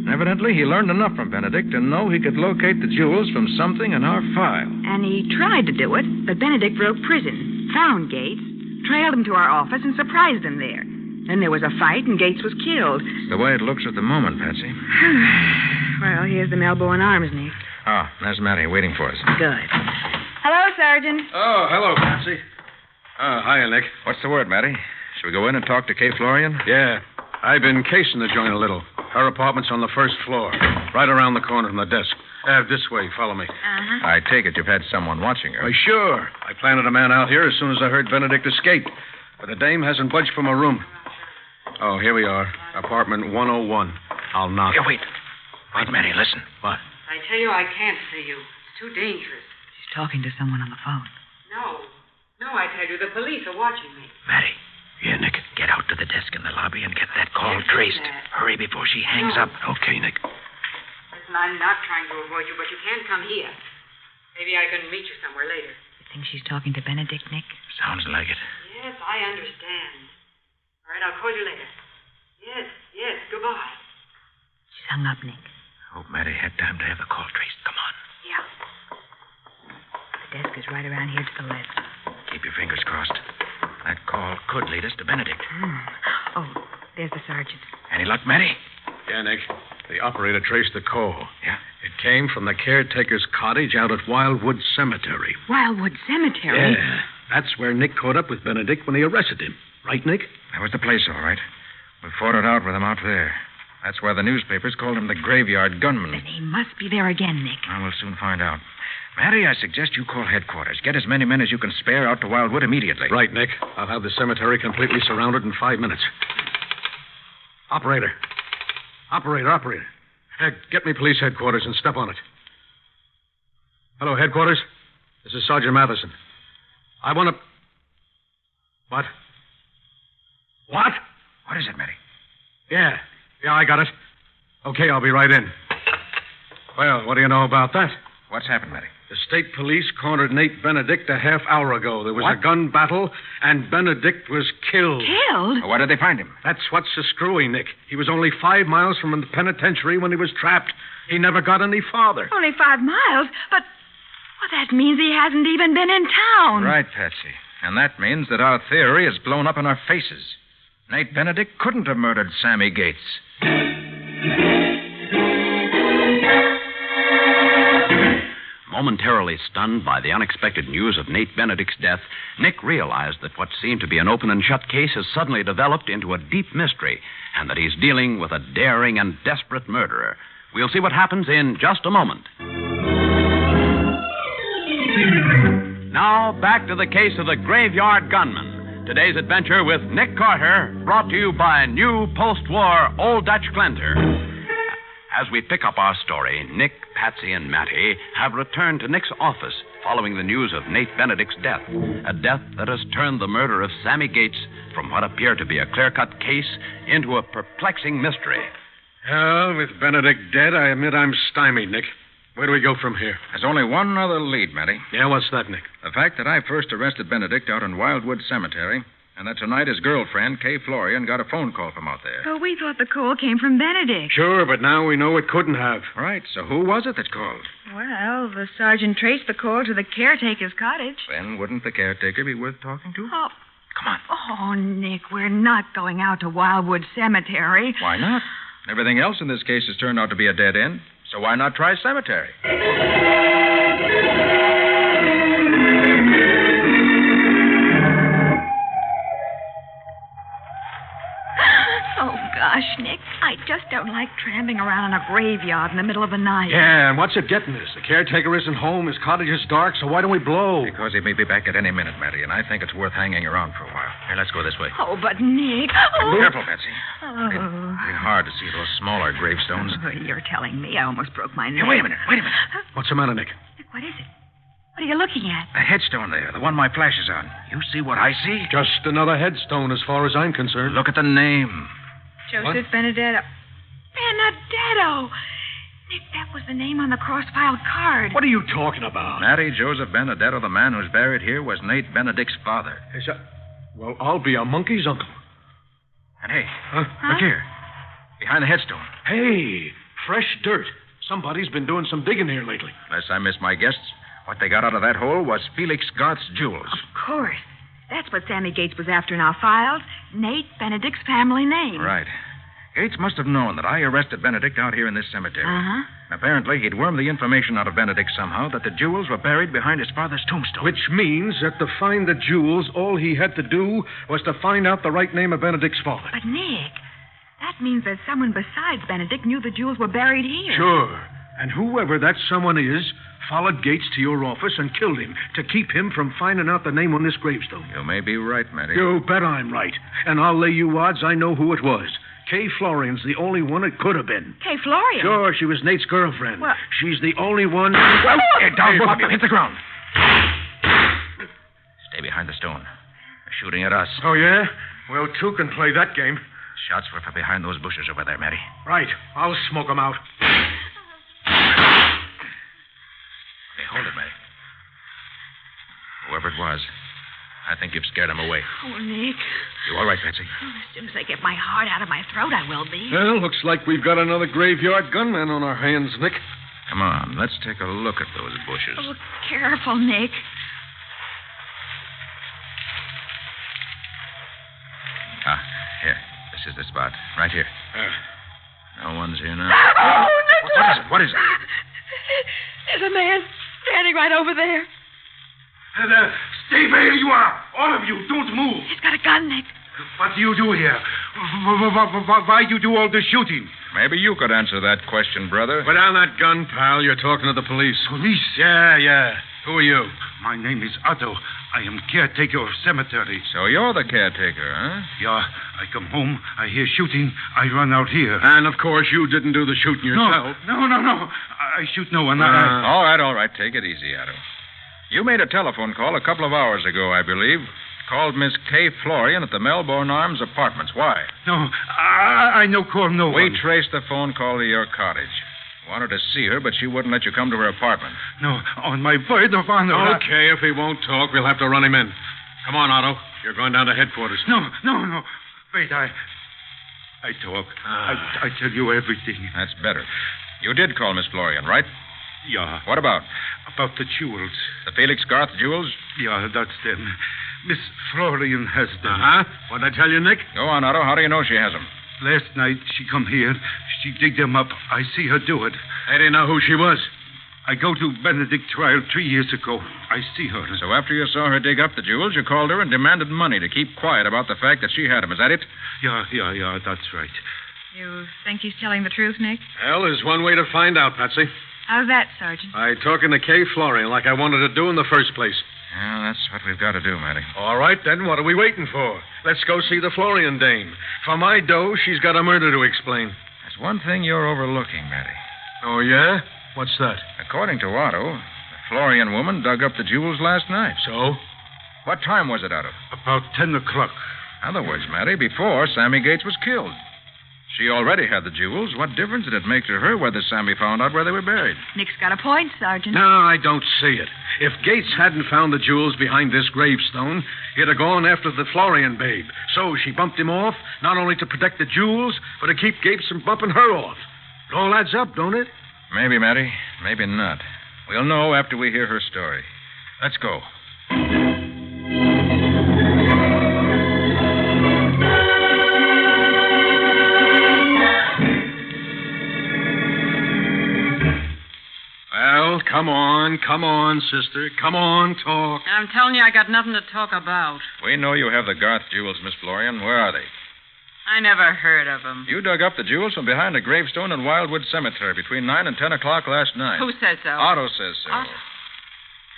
Evidently, he learned enough from Benedict to know he could locate the jewels from something in our file. And he tried to do it, but Benedict broke prison, found Gates, trailed him to our office, and surprised him there. Then there was a fight, and Gates was killed. It's the way it looks at the moment, Patsy. Well, here's the Melbourne Arms, Nick. Oh, there's Matty waiting for us. Good. Hello, Sergeant. Oh, hello, Patsy. Hiya, Nick. What's the word, Matty? Should we go in and talk to Kay Florian? Yeah. I've been casing the joint a little. Her apartment's on the first floor, right around the corner from the desk. This way, follow me. Uh-huh. I take it you've had someone watching her. Why, sure. I planted a man out here as soon as I heard Benedict escape. But the dame hasn't budged from her room. Oh, here we are. Apartment 101. I'll knock. Here, wait. Wait, Matty, listen. What? I tell you, I can't see you. It's too dangerous. She's talking to someone on the phone. No, I tell you, the police are watching me. Matty. Here, Nick. Get out to the desk in the lobby and get that call traced. Hurry before she hangs up. Okay, Nick. Listen, I'm not trying to avoid you, but you can come here. Maybe I can meet you somewhere later. You think she's talking to Benedict, Nick? Sounds like it. Yes, I understand. All right, I'll call you later. Yes, goodbye. She's hung up, Nick. Hope Matty had time to have the call traced. Come on. Yeah. The desk is right around here to the left. Keep your fingers crossed. That call could lead us to Benedict. Oh, there's the sergeant. Any luck, Matty? Yeah, Nick. The operator traced the call. Yeah? It came from the caretaker's cottage out at Wildwood Cemetery. Wildwood Cemetery? Yeah. That's where Nick caught up with Benedict when he arrested him. Right, Nick? That was the place, all right. We fought it out with him out there. That's why the newspapers called him the graveyard gunman. Then he must be there again, Nick. Well, we'll soon find out. Matty, I suggest you call headquarters. Get as many men as you can spare out to Wildwood immediately. Right, Nick. I'll have the cemetery completely surrounded in 5 minutes. Operator. Get me police headquarters and step on it. Hello, headquarters. This is Sergeant Matheson. I want to... What? What is it, Matty? Yeah, I got it. Okay, I'll be right in. Well, what do you know about that? What's happened, Matty? The state police cornered Nate Benedict a half hour ago. There was What? a gun battle, and Benedict was killed. Killed? Where did they find him? That's what's so screwy, Nick. He was only 5 miles from the penitentiary when he was trapped. He never got any farther. Only 5 miles? But that means he hasn't even been in town. Right, Patsy. And that means that our theory is blown up in our faces. Nate Benedict couldn't have murdered Sammy Gates. Momentarily stunned by the unexpected news of Nate Benedict's death, Nick realized that what seemed to be an open and shut case has suddenly developed into a deep mystery, and that he's dealing with a daring and desperate murderer. We'll see what happens in just a moment. Now, back to the case of the Graveyard Gunman. Today's adventure with Nick Carter, brought to you by new post-war Old Dutch Cleanser. As we pick up our story, Nick, Patsy, and Matty have returned to Nick's office following the news of Nate Benedict's death, a death that has turned the murder of Sammy Gates from what appeared to be a clear-cut case into a perplexing mystery. Well, with Benedict dead, I admit I'm stymied, Nick. Where do we go from here? There's only one other lead, Matty. Yeah, what's that, Nick? The fact that I first arrested Benedict out in Wildwood Cemetery, and that tonight his girlfriend, Kay Florian, got a phone call from out there. But we thought the call came from Benedict. Sure, but now we know it couldn't have. Right, so who was it that called? Well, the sergeant traced the call to the caretaker's cottage. Then wouldn't the caretaker be worth talking to? Oh. Come on. Oh, Nick, we're not going out to Wildwood Cemetery. Why not? Everything else in this case has turned out to be a dead end, so why not try cemetery? Oh, gosh, Nick, I just don't like tramping around in a graveyard in the middle of the night. Yeah, and what's it getting us? The caretaker isn't home, his cottage is dark, so why don't we blow? Because he may be back at any minute, Matty, and I think it's worth hanging around for a while. Here, let's go this way. Oh, but Nick... Oh. Careful, Patsy. Oh. It's hard to see those smaller gravestones. Oh, you're telling me I almost broke my neck. Hey, wait a minute. What's the matter, Nick? Nick, what is it? What are you looking at? A headstone there, the one my flash is on. You see what I see? Just another headstone as far as I'm concerned. Look at the name. Joseph Benedetto. Benedetto! Nick, that was the name on the cross-filed card. What are you talking about? Matty Joseph Benedetto, the man who's buried here, was Nate Benedict's father. Well, I'll be a monkey's uncle. And hey, look here. Behind the headstone. Hey, fresh dirt. Somebody's been doing some digging here lately. Unless I missed my guess, what they got out of that hole was Felix Garth's jewels. Of course. That's what Sammy Gates was after in our files. Nate Benedict's family name. Right. Gates must have known that I arrested Benedict out here in this cemetery. Uh-huh. Apparently, he'd wormed the information out of Benedict somehow that the jewels were buried behind his father's tombstone. Which means that to find the jewels, all he had to do was to find out the right name of Benedict's father. But, Nick, that means that someone besides Benedict knew the jewels were buried here. Sure. And whoever that someone is followed Gates to your office and killed him to keep him from finding out the name on this gravestone. You may be right, Matty. You bet I'm right. And I'll lay you odds I know who it was. Kay Florian's the only one it could have been. Kay Florian? Sure, she was Nate's girlfriend. Well... She's the only one... Well, down, both of you. Hit the ground. Stay behind the stone. They're shooting at us. Oh, yeah? Well, two can play that game. Shots were from behind those bushes over there, Matty. Right. I'll smoke them out. Okay, hold it, Matty. Whoever it was, I think you've scared him away. Oh, Nick. You all right, Patsy? Oh, as soon as I get my heart out of my throat, I will be. Well, looks like we've got another graveyard gunman on our hands, Nick. Come on, let's take a look at those bushes. Oh, careful, Nick. Ah, here. This is the spot. Right here. No one's here now. Oh, Nick! What is it? There's a man standing right over there. Stay where you are. All of you, don't move. He's got a gun, Nick. What do you do here? Why you do all the shooting? Maybe you could answer that question, brother. Put down that gun, pal. You're talking to the police. Police? Yeah. Who are you? My name is Otto. I am caretaker of cemetery. So you're the caretaker, huh? Yeah. I come home. I hear shooting. I run out here. And, of course, you didn't do the shooting yourself. No. I shoot no one. All right. Take it easy, Otto. You made a telephone call a couple of hours ago, I believe. Called Miss Kay Florian at the Melbourne Arms Apartments. Why? No, I no call no one. We traced the phone call to your cottage. Wanted to see her, but she wouldn't let you come to her apartment. No, on my word of honor. Okay, if he won't talk, we'll have to run him in. Come on, Otto. You're going down to headquarters. No. Wait, I talk. I tell you everything. That's better. You did call Miss Florian, right? Yeah. What about? About the jewels. The Felix Garth jewels? Yeah, that's them. Miss Florian has them. Uh-huh. What'd I tell you, Nick? Go on, Otto. How do you know she has them? Last night, she come here. She dig them up. I see her do it. I didn't know who she was. I go to Benedict trial 3 years ago. I see her. So after you saw her dig up the jewels, you called her and demanded money to keep quiet about the fact that she had them. Is that it? Yeah, that's right. You think he's telling the truth, Nick? Well, there's one way to find out, Patsy. How's that, Sergeant? By talking to Kay Florian like I wanted to do in the first place. Yeah, that's what we've got to do, Matty. All right, then, what are we waiting for? Let's go see the Florian dame. For my dough, she's got a murder to explain. There's one thing you're overlooking, Matty. Oh, yeah? What's that? According to Otto, the Florian woman dug up the jewels last night. So? What time was it, Otto? About 10 o'clock. In other words, Matty, before Sammy Gates was killed. She already had the jewels. What difference did it make to her whether Sammy found out where they were buried? Nick's got a point, Sergeant. No, I don't see it. If Gates hadn't found the jewels behind this gravestone, he'd have gone after the Florian babe. So she bumped him off, not only to protect the jewels, but to keep Gates from bumping her off. It all adds up, don't it? Maybe, Matty. Maybe not. We'll know after we hear her story. Let's go. Well, come on, sister. Come on, talk. I'm telling you, I got nothing to talk about. We know you have the Garth jewels, Miss Florian. Where are they? I never heard of them. You dug up the jewels from behind a gravestone in Wildwood Cemetery between 9 and 10 o'clock last night. Who says so? Otto says so. Otto?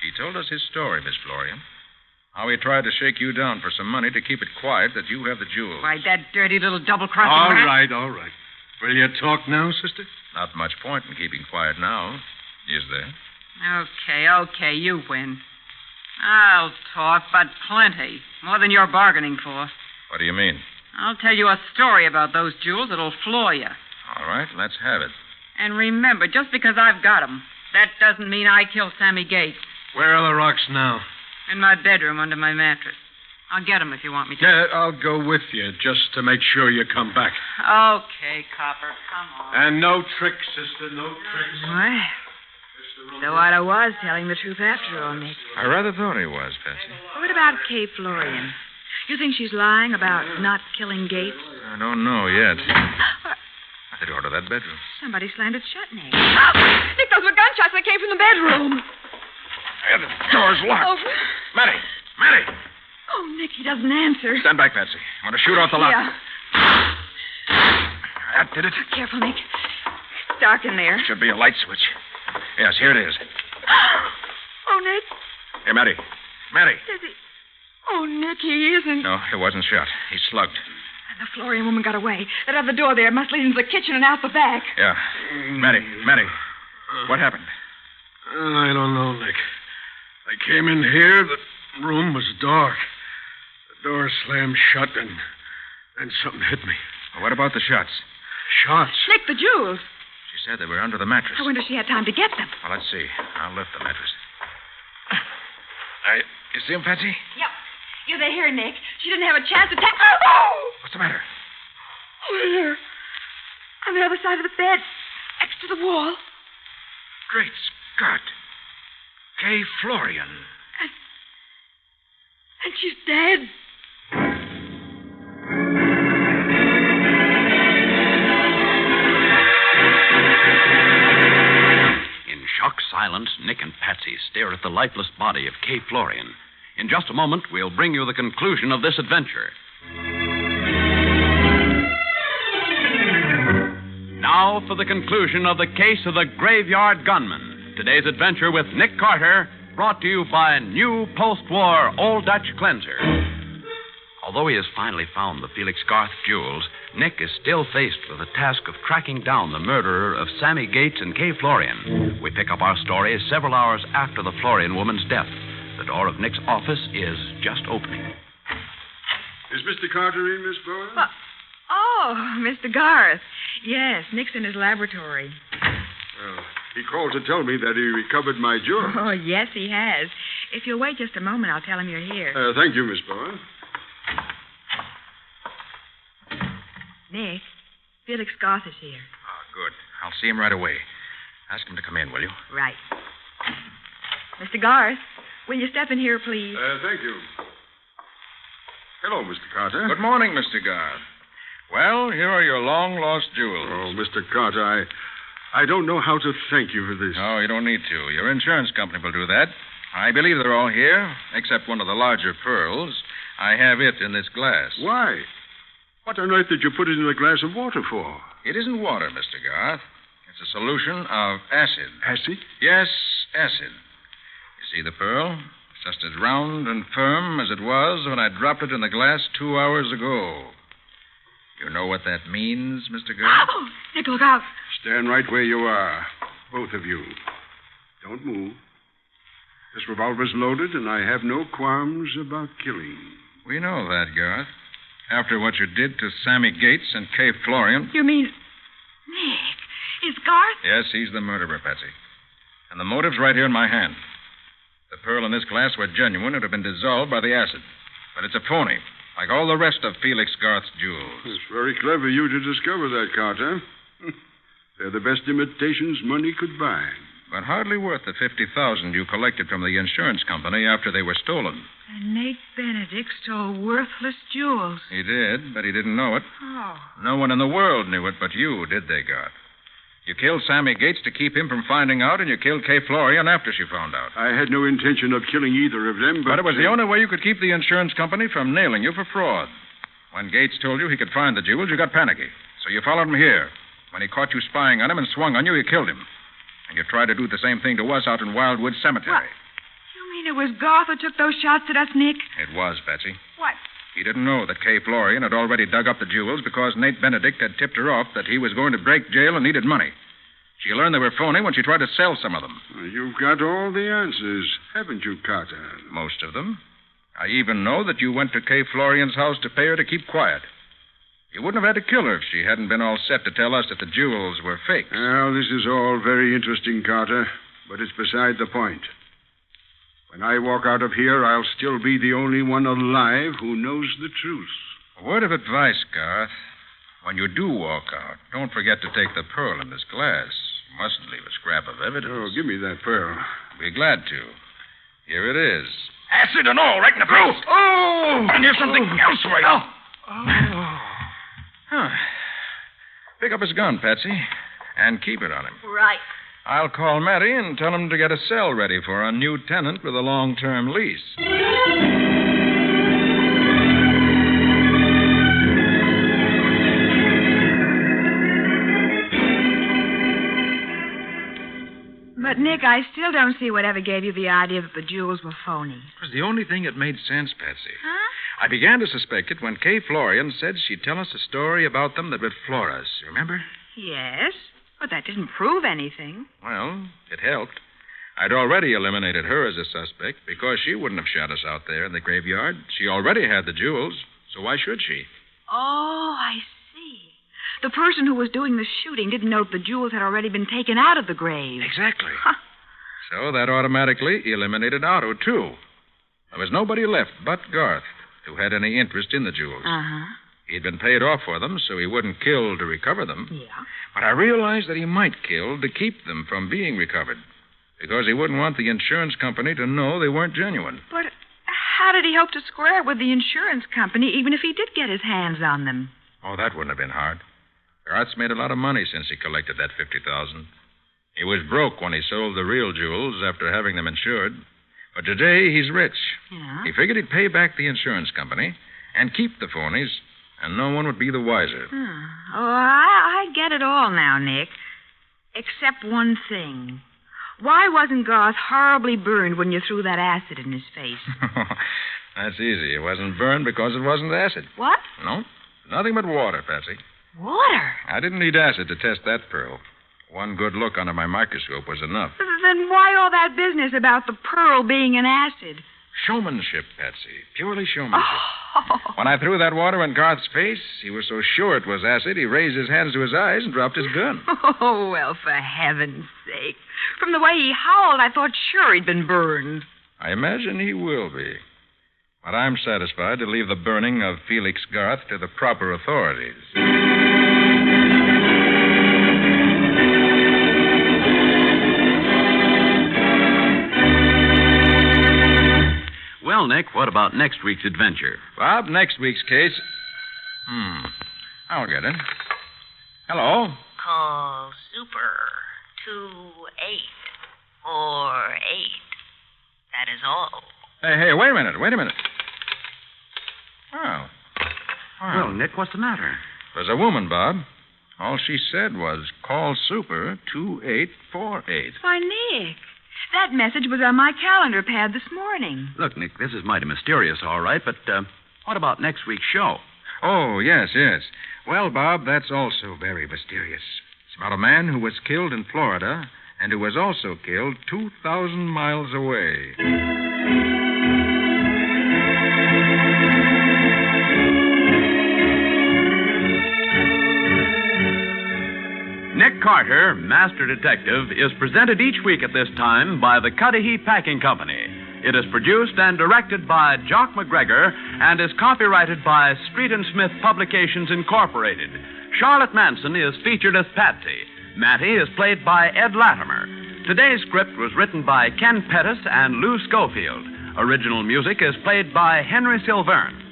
He told us his story, Miss Florian. How he tried to shake you down for some money to keep it quiet that you have the jewels. Why, that dirty little double-crossing rat. All right. Will you talk now, sister? Not much point in keeping quiet now, is there? Okay, you win. I'll talk, but plenty. More than you're bargaining for. What do you mean? I'll tell you a story about those jewels that'll floor you. All right, let's have it. And remember, just because I've got 'em, that doesn't mean I killed Sammy Gates. Where are the rocks now? In my bedroom under my mattress. I'll get 'em if you want me to. Yeah, I'll go with you just to make sure you come back. Okay, Copper, come on. And no tricks, sister, no tricks. Well, so Otto was telling the truth after all, Nick. I rather thought he was, Patsy. What about Kay Florian? You think she's lying about not killing Gates? I don't know yet. The door to that bedroom. Somebody slammed it shut, Nick. Oh, Nick, those were gunshots that came from the bedroom. Yeah, the door's locked. Oh. Matty! Oh, Nick, he doesn't answer. Stand back, Patsy. I'm going to shoot off the lock. Yeah. That did it. Careful, Nick. It's dark in there. Should be a light switch. Yes, here it is. Oh, Nick. Here, Matty. Is he... Oh, Nick, he isn't. No, he wasn't shot. He's slugged. And the Florian woman got away. That other door there must lead into the kitchen and out the back. Yeah. Matty. What happened? I don't know, Nick. I came in here. The room was dark. The door slammed shut, and something hit me. Well, what about the shots? Shots? Nick, the jewels. She said they were under the mattress. I wonder if she had time to get them. Well, let's see. I'll lift the mattress. You see him, Patsy? Yep. Yeah, they're here, Nick. She didn't have a chance to take... Oh! What's the matter? Oh, here. On the other side of the bed. Next to the wall. Great Scott. Kay Florian. And she's dead. In shocked silence, Nick and Patsy stare at the lifeless body of Kay Florian. In just a moment, we'll bring you the conclusion of this adventure. Now for the conclusion of the case of the Graveyard Gunman. Today's adventure with Nick Carter, brought to you by new post-war Old Dutch Cleanser. Although he has finally found the Felix Garth jewels, Nick is still faced with the task of tracking down the murderer of Sammy Gates and Kay Florian. We pick up our story several hours after the Florian woman's death. The door of Nick's office is just opening. Is Mr. Carter in, Miss Florian? Oh, Mr. Garth. Yes, Nick's in his laboratory. He called to tell me that he recovered my jewels. Oh, yes, he has. If you'll wait just a moment, I'll tell him you're here. Thank you, Miss Bowen. Nick, Felix Garth is here. Oh, good. I'll see him right away. Ask him to come in, will you? Right. Mr. Garth, will you step in here, please? Thank you. Hello, Mr. Carter. Good morning, Mr. Garth. Well, here are your long-lost jewels. Oh, Mr. Carter, I don't know how to thank you for this. Oh, you don't need to. Your insurance company will do that. I believe they're all here, except one of the larger pearls. I have it in this glass. Why? What on earth did you put it in a glass of water for? It isn't water, Mr. Garth. It's a solution of acid. Acid? Yes, acid. You see the pearl? It's just as round and firm as it was when I dropped it in the glass 2 hours ago. You know what that means, Mr. Garth? Oh, Nick, look out. Stand right where you are, both of you. Don't move. This revolver's loaded, and I have no qualms about killing. We know that, Garth. After what you did to Sammy Gates and Kay Florian. You mean... Nick, is Garth... Yes, he's the murderer, Patsy. And the motive's right here in my hand. The pearl in this glass were genuine. It would have been dissolved by the acid. But it's a phony, like all the rest of Felix Garth's jewels. It's very clever of you to discover that, Carter. They're the best imitations money could buy. But hardly worth the $50,000 you collected from the insurance company after they were stolen. And Nate Benedict stole worthless jewels. He did, but he didn't know it. Oh. No one in the world knew it but you, did they, Garth? You killed Sammy Gates to keep him from finding out, and you killed Kay Florian after she found out. I had no intention of killing either of them, but... But it was the only way you could keep the insurance company from nailing you for fraud. When Gates told you he could find the jewels, you got panicky. So you followed him here. When he caught you spying on him and swung on you, you killed him. And you tried to do the same thing to us out in Wildwood Cemetery. What? You mean it was Garth who took those shots at us, Nick? It was, Patsy. What? He didn't know that Kay Florian had already dug up the jewels because Nate Benedict had tipped her off that he was going to break jail and needed money. She learned they were phony when she tried to sell some of them. You've got all the answers, haven't you, Carter? Most of them. I even know that you went to Kay Florian's house to pay her to keep quiet. You wouldn't have had to kill her if she hadn't been all set to tell us that the jewels were fakes. Well, this is all very interesting, Carter, but it's beside the point. When I walk out of here, I'll still be the only one alive who knows the truth. A word of advice, Garth. When you do walk out, don't forget to take the pearl in this glass. You mustn't leave a scrap of evidence. Oh, give me that pearl. Be glad to. Here it is. Acid and all, right in the face. Oh! And there's something else right now. Huh. Pick up his gun, Patsy, and keep it on him. Right. I'll call Matty and tell him to get a cell ready for a new tenant with a long-term lease. But, Nick, I still don't see whatever gave you the idea that the jewels were phony. It was the only thing that made sense, Patsy. Huh? I began to suspect it when Kay Florian said she'd tell us a story about them that would floor us. Remember? Yes, but that didn't prove anything. Well, it helped. I'd already eliminated her as a suspect because she wouldn't have shot us out there in the graveyard. She already had the jewels, so why should she? Oh, I see. The person who was doing the shooting didn't know that the jewels had already been taken out of the grave. Exactly. Huh. So that automatically eliminated Otto, too. There was nobody left but Garth who had any interest in the jewels. Uh-huh. He'd been paid off for them, so he wouldn't kill to recover them. Yeah. But I realized that he might kill to keep them from being recovered, because he wouldn't want the insurance company to know they weren't genuine. But how did he hope to square it with the insurance company, even if he did get his hands on them? Oh, that wouldn't have been hard. Garth's made a lot of money since he collected that $50,000. He was broke when he sold the real jewels after having them insured. But today he's rich. Yeah? He figured he'd pay back the insurance company and keep the phonies, and no one would be the wiser. Oh, I get it all now, Nick. Except one thing. Why wasn't Garth horribly burned when you threw that acid in his face? That's easy. It wasn't burned because it wasn't acid. What? No, nothing but water, Patsy. Water? I didn't need acid to test that pearl. One good look under my microscope was enough. Then why all that business about the pearl being an acid? Showmanship, Patsy. Purely showmanship. Oh. When I threw that water in Garth's face, he was so sure it was acid, he raised his hands to his eyes and dropped his gun. Oh, well, for heaven's sake. From the way he howled, I thought sure he'd been burned. I imagine he will be. But I'm satisfied to leave the burning of Felix Garth to the proper authorities. Well, Nick, what about next week's adventure? Bob, next week's case... I'll get it. Hello? Call Super 2848. That is all. Hey, wait a minute. Oh. Well, Nick, what's the matter? There's a woman, Bob. All she said was, call Super 2848. Why, Nick, that message was on my calendar pad this morning. Look, Nick, this is mighty mysterious, all right, but what about next week's show? Oh, yes. Well, Bob, that's also very mysterious. It's about a man who was killed in Florida and who was also killed 2,000 miles away. Nick Carter, Master Detective, is presented each week at this time by the Cudahy Packing Company. It is produced and directed by Jock McGregor and is copyrighted by Street & Smith Publications, Incorporated. Charlotte Manson is featured as Patsy. Mattie is played by Ed Latimer. Today's script was written by Ken Pettis and Lou Schofield. Original music is played by Henry Silverne.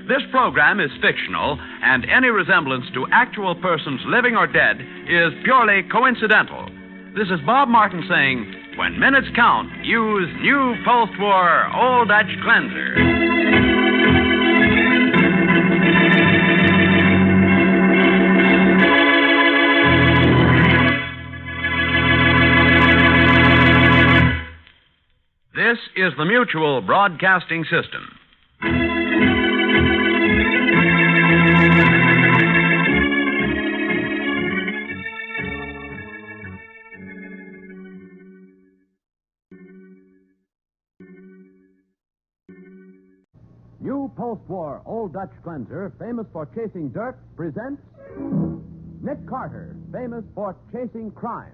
This program is fictional, and any resemblance to actual persons living or dead is purely coincidental. This is Bob Martin saying, when minutes count, use new post-war Old Dutch Cleanser. This is the Mutual Broadcasting System. New post-war Old Dutch Cleanser, famous for chasing dirt, presents Nick Carter, famous for chasing crime.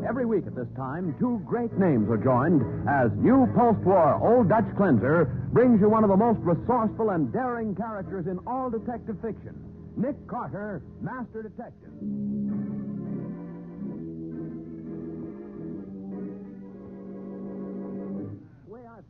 Every week at this time, two great names are joined as new post-war Old Dutch Cleanser brings you one of the most resourceful and daring characters in all detective fiction, Nick Carter, Master Detective.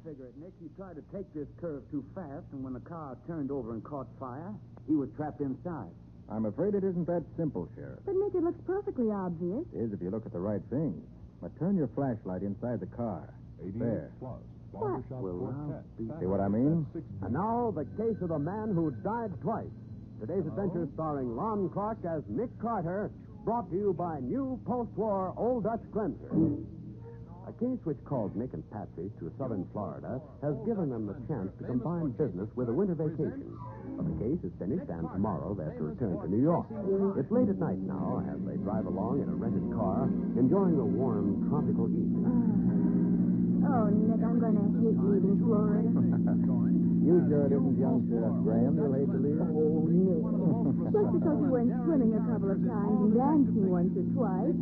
Figure it, Nick. He tried to take this curve too fast, and when the car turned over and caught fire, he was trapped inside. I'm afraid it isn't that simple, Sheriff. But, Nick, it looks perfectly obvious. It is if you look at the right things. But turn your flashlight inside the car. There. What? See what I mean? And now, the case of the man who died twice. Today's adventure starring Lon Clark as Nick Carter, brought to you by new post-war Old Dutch Cleanser. A case which called Nick and Patsy to southern Florida has given them the chance to combine business with a winter vacation. But the case is finished, and tomorrow they're to return to New York. It's late at night now as they drive along in a rented car, enjoying the warm, tropical evening. Oh, Nick, I'm going to hate leaving Florida. You sure it isn't young Sheriff Graham you'll hate to leave? Oh, Nick. Just because you went swimming a couple of times and dancing once or twice.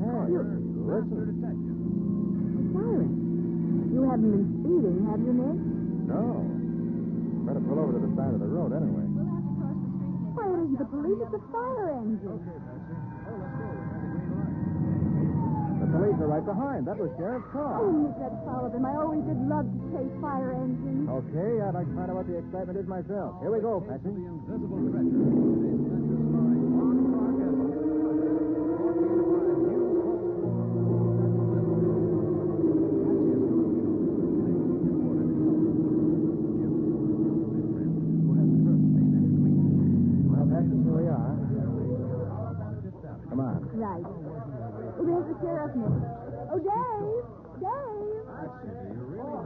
Listen. Siren, you haven't been speeding, have you, Nick? No. Better pull over to the side of the road anyway. Why, it isn't the police, it's the fire engine. The police are right behind. That was Sheriff's car. Oh, Nick, let's follow them. I always did love to chase fire engines. Okay, I'd like to find out what the excitement is myself. Here we go, Patsy. Right. Oh, there's the sheriff, Nick. Oh, Dave! Dave! Patsy, do you really?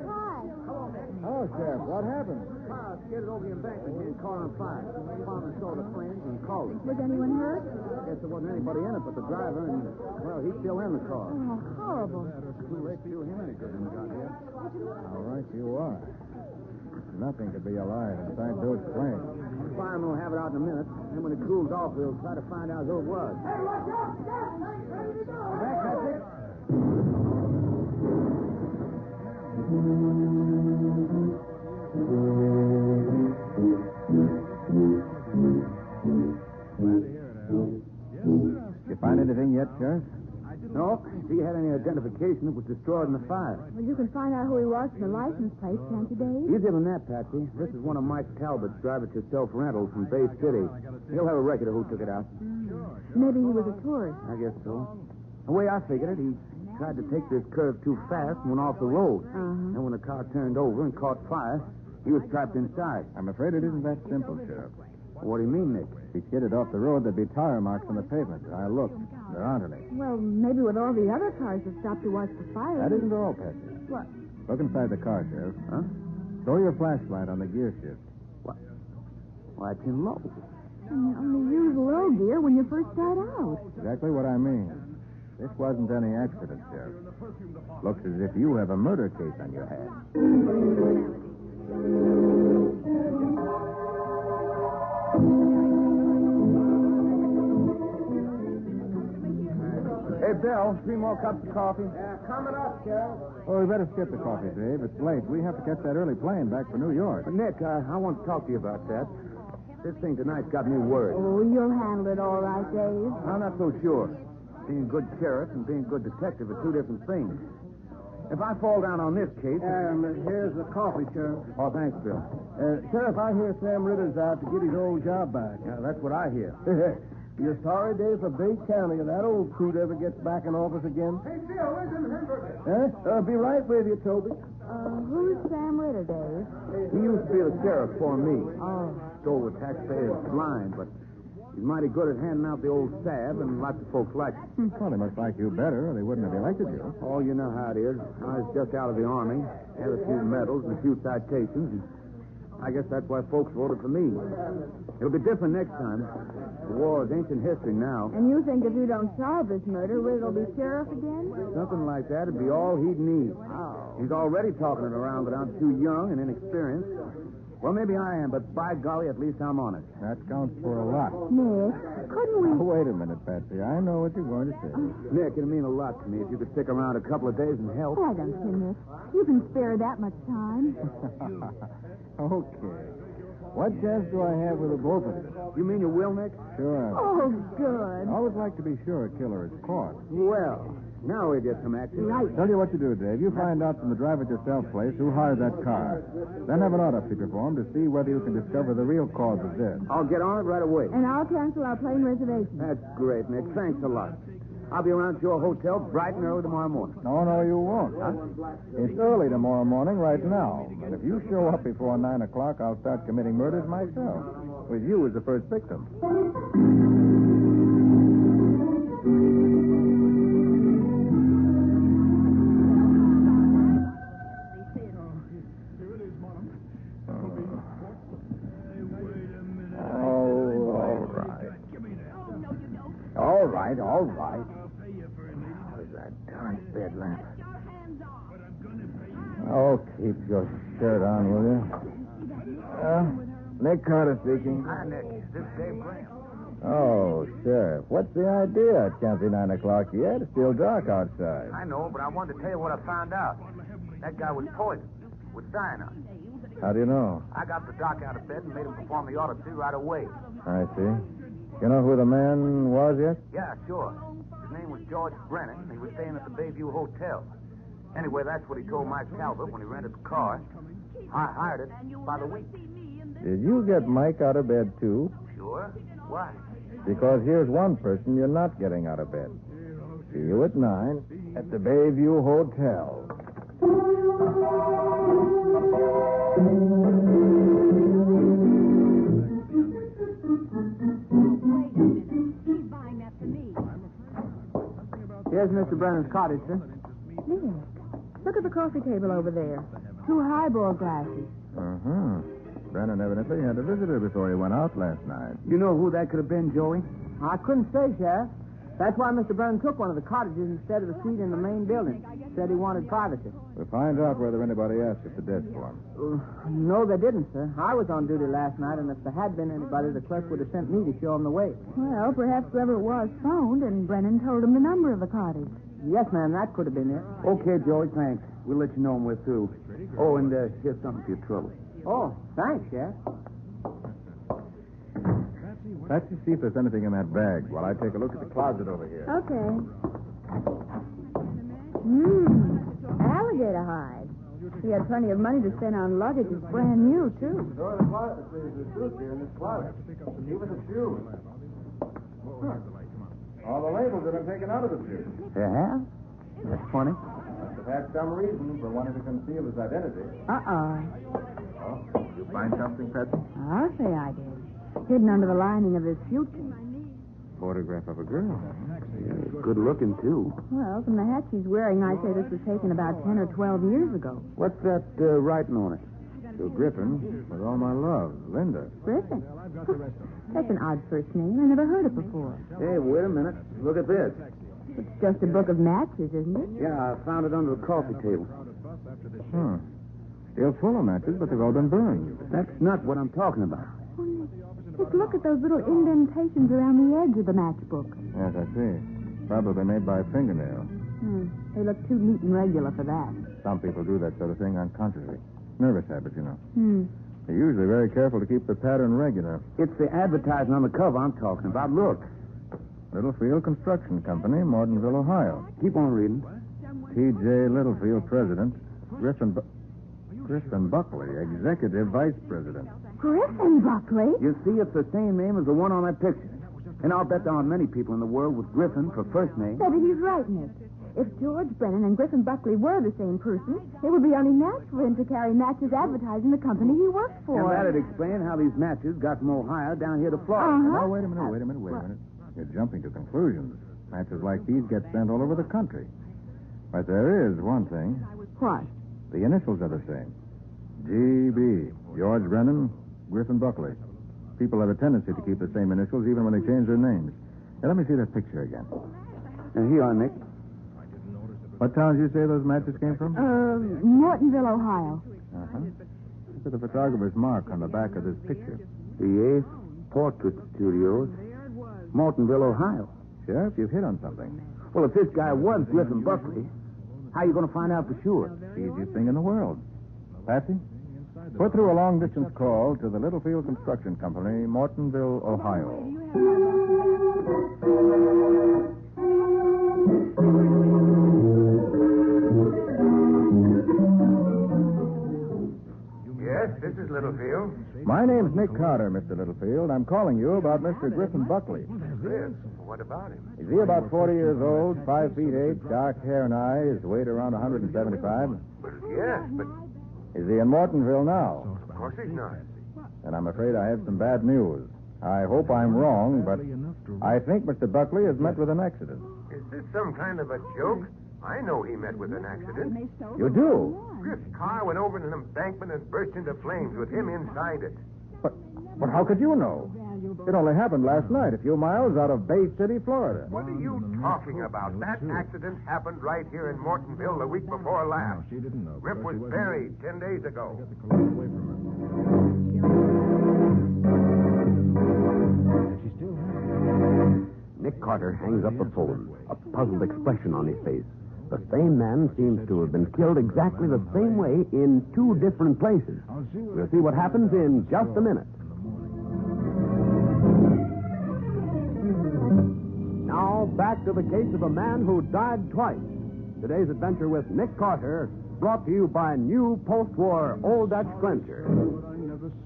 Hi. Oh, Sheriff, what happened? Car skidded over the embankment here and caught on fire. Fireman saw the flames and called it. Was anyone hurt? I guess there wasn't anybody in it but the driver, and, well, he's still in the car. Oh, horrible. Too late to do him any good when we got here. All right, you are. Nothing could be alive inside those flames. The fireman will have it out in a minute. Then when it cools off, we'll try to find out who it was. Hey, watch out! Ready to go! Back, Patrick. You find anything yet, Sheriff? No. If he had any identification, it was destroyed in the fire. Well, you can find out who he was from the license plate, can't you, Dave? You give him that, Patsy. This is one of Mike Talbot's drive-it-yourself rentals from Bay City. He'll have a record of who took it out. Maybe he was a tourist. I guess so. The way I figured it, he tried to take this curve too fast and went off the road. Uh-huh. And when the car turned over and caught fire, he was trapped inside. I'm afraid it isn't that simple, Sheriff. What do you mean, Nick? If he skidded off the road, there'd be tire marks on the pavement. I looked. There aren't any. Well, maybe with all the other cars that stopped to watch the fire. That isn't all, Patsy. What? Look inside the car, Sheriff. Huh? Throw your flashlight on the gear shift. What? Well, it's in low. And you only use low gear when you first start out. Exactly what I mean. This wasn't any accident, Sheriff. Looks as if you have a murder case on your hands. Hey, Bill, 3 more cups of coffee. Coming up, Sheriff. Oh, we better skip the coffee, Dave. It's late. We have to catch that early plane back for New York. But Nick, I want to talk to you about that. This thing tonight's got me worried. Oh, you'll handle it all right, Dave. I'm not so sure. Being a good sheriff and being a good detective are two different things. If I fall down on this case... Here's the coffee, Sheriff. Oh, thanks, Bill. Sheriff, I hear Sam Ritter's out to get his old job back. Yeah, that's what I hear. You're sorry, Dave, for Bay County if that old coot ever gets back in office again? Hey, Bill, where's the hamburger? I'll be right with you, Toby. Who's Sam Ritter, Dave? He used to be the sheriff for me. Oh. Stole the taxpayers blind, but he's mighty good at handing out the old salve, and lots of folks like it. Well, they must like you better, or they wouldn't have elected you. Oh, you know how it is. I was just out of the Army, had a few medals and a few citations, and I guess that's why folks voted for me. It'll be different next time. The war is ancient history now. And you think if you don't solve this murder, Ritter'll be sheriff again? Something like that would be all he'd need. Oh. He's already talking it around, but I'm too young and inexperienced. Well, maybe I am, but by golly, at least I'm honest. That counts for a lot. Nick, couldn't we... Oh, wait a minute, Patsy. I know what you're going to say. Nick, it'd mean a lot to me if you could stick around a couple of days and help. Why don't you, Nick? You can spare that much time. Okay. What chance do I have with the both of you? You mean you will, Nick? Sure. Oh, good. I always like to be sure a killer is caught. Well, now we get some action. Right. Tell you what you do, Dave. You find out from the drive-it-yourself place who hired that car. Then have an autopsy performed to see whether you can discover the real cause of death. I'll get on it right away. And I'll cancel our plane reservation. That's great, Nick. Thanks a lot. I'll be around at your hotel bright and early tomorrow morning. No, you won't. Huh? It's early tomorrow morning right now. And if you show up before 9 o'clock, I'll start committing murders myself. With you as the first victim. All right. Where's that darn bed lamp? Oh, keep your shirt on, will you? Nick Carter speaking. Hi, Nick. This is Dave Graham. Oh, Sheriff. What's the idea? It can't be 9 o'clock yet. It's still dark outside. I know, but I wanted to tell you what I found out. That guy was poisoned with cyanide. How do you know? I got the doc out of bed and made him perform the autopsy right away. I see. You know who the man was yet? Yeah, sure. His name was George Brennan. He was staying at the Bayview Hotel. Anyway, that's what he told Mike Talbot when he rented the car. I hired it by the week. Did you get Mike out of bed, too? Sure. Why? Because here's one person you're not getting out of bed. See you at 9 at the Bayview Hotel. Here's Mr. Brennan's cottage, sir. Nick, look at the coffee table over there. 2 highball glasses. Uh-huh. Brennan evidently had a visitor before he went out last night. You know who that could have been, Joey? I couldn't say, Sheriff. That's why Mr. Brennan took one of the cottages instead of the suite in the main building. Said he wanted privacy. We'll find out whether anybody asked at the desk for him. No, they didn't, sir. I was on duty last night, and if there had been anybody, the clerk would have sent me to show him the way. Well, perhaps whoever it was phoned, and Brennan told him the number of the cottage. Yes, ma'am, that could have been it. Okay, Joey, thanks. We'll let you know when we're through. Oh, and here's something for your trouble. Oh, thanks, Sheriff. Let's see if there's anything in that bag while I take a look at the closet over here. Okay. Alligator hide. He had plenty of money to spend on luggage. It's brand new, too. Door of the closet, please. There's shoes here in this closet. Even the shoes. All the labels have been taken out of the shoes. They have? That's funny. Must have had some reason for wanting to conceal his identity. Uh-oh. Oh, did you find something, Patsy? I'll say I did. Hidden under the lining of his suitcase. Photograph of a girl. Yeah, good looking, too. Well, from the hat she's wearing, I'd say this was taken about 10 or 12 years ago. What's that writing on it? To Griffin, with all my love, Linda. Griffin? That's an odd first name. I never heard it before. Hey, wait a minute. Look at this. It's just a book of matches, isn't it? Yeah, I found it under the coffee table. Still full of matches, but they've all been burned. That's not what I'm talking about. Just look at those little indentations around the edge of the matchbook. Yes, I see. Probably made by a fingernail. They look too neat and regular for that. Some people do that sort of thing unconsciously. Nervous habits, you know. They're usually very careful to keep the pattern regular. It's the advertising on the cover I'm talking about. Look. Littlefield Construction Company, Mortonville, Ohio. Keep on reading. T.J. Littlefield, President. Griffin Buckley, Executive Vice President. Griffin Buckley? You see, it's the same name as the one on that picture. And I'll bet there aren't many people in the world with Griffin for first name. Maybe he's right, Nick. If George Brennan and Griffin Buckley were the same person, it would be only natural for him to carry matches advertising the company he works for. And that'd explain how these matches got from Ohio down here to Florida. Oh, wait a minute. You're jumping to conclusions. Matches like these get sent all over the country. But there is one thing. What? The initials are the same. G.B. George Brennan, Griffin Buckley. People have a tendency to keep the same initials even when they change their names. Now, let me see that picture again. And here you are, Nick. What town did you say those matches came from? Mortonville, Ohio. Uh-huh. Look at the photographer's mark on the back of this picture. The 8th Portrait Studios, Mortonville, Ohio. Sheriff, you've hit on something. Well, if this guy was Griffin Buckley, how are you going to find out for sure? Easiest thing in the world. Patsy, put through a long-distance call to the Littlefield Construction Company, Mortonville, Ohio. Yes, this is Littlefield. My name's Nick Carter, Mr. Littlefield. I'm calling you about Mr. Griffin Buckley. Yes. What about him? Is he about 40 years old, 5 feet 8, dark hair and eyes, weight around 175? Well, yes, but... Is he in Mortonville now? Of course he's not. And I'm afraid I have some bad news. I hope I'm wrong, but I think Mr. Buckley has met with an accident. Is this some kind of a joke? I know he met with an accident. You do? Griff's car went over an embankment and burst into flames with him inside it. But how could you know? It only happened last night, a few miles out of Bay City, Florida. What are you talking about? That accident happened right here in Mortonville the week before last. Griff was buried 10 days ago. Nick Carter hangs up the phone, a puzzled expression on his face. The same man seems to have been killed exactly the same way in 2 different places. We'll see what happens in just a minute. Now, back to the case of a man who died twice. Today's adventure with Nick Carter, brought to you by new post-war Old Dutch Cleanser.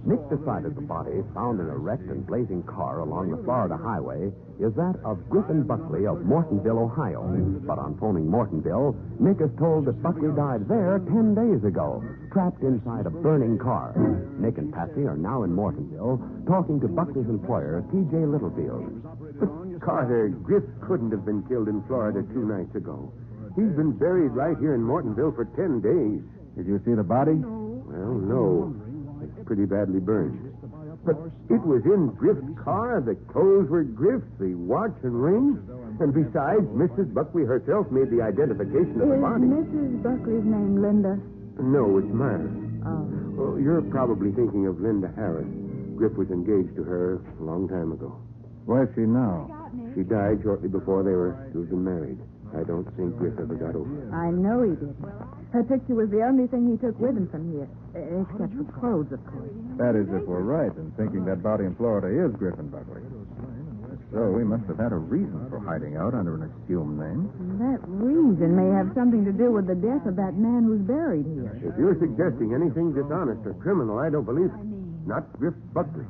Nick decided the body found in a wrecked and blazing car along the Florida highway is that of Griffin Buckley of Mortonville, Ohio. But on phoning Mortonville, Nick is told that Buckley died there 10 days ago, trapped inside a burning car. Nick and Patsy are now in Mortonville, talking to Buckley's employer, T.J. Littlefield. But, Carter, Griff couldn't have been killed in Florida 2 nights ago. He's been buried right here in Mortonville for 10 days. Did you see the body? Well, no. It's pretty badly burned. But it was in Griff's car. The clothes were Griff's, the watch and ring. And besides, Mrs. Buckley herself made the identification of the body. Is Mrs. Buckley's name Linda? No, it's Myra. Oh. Well, you're probably thinking of Linda Harris. Griff was engaged to her a long time ago. Where's she now? She died shortly before they were to have been married. I don't think Griff ever got over it. I know he didn't. Her picture was the only thing he took with him from here, except for clothes, of course. That is, if we're right in thinking that body in Florida is Griffin Buckley. So he must have had a reason for hiding out under an assumed name. And that reason may have something to do with the death of that man who's buried here. If you're suggesting anything dishonest or criminal, I don't believe it. Not Griff Buckley.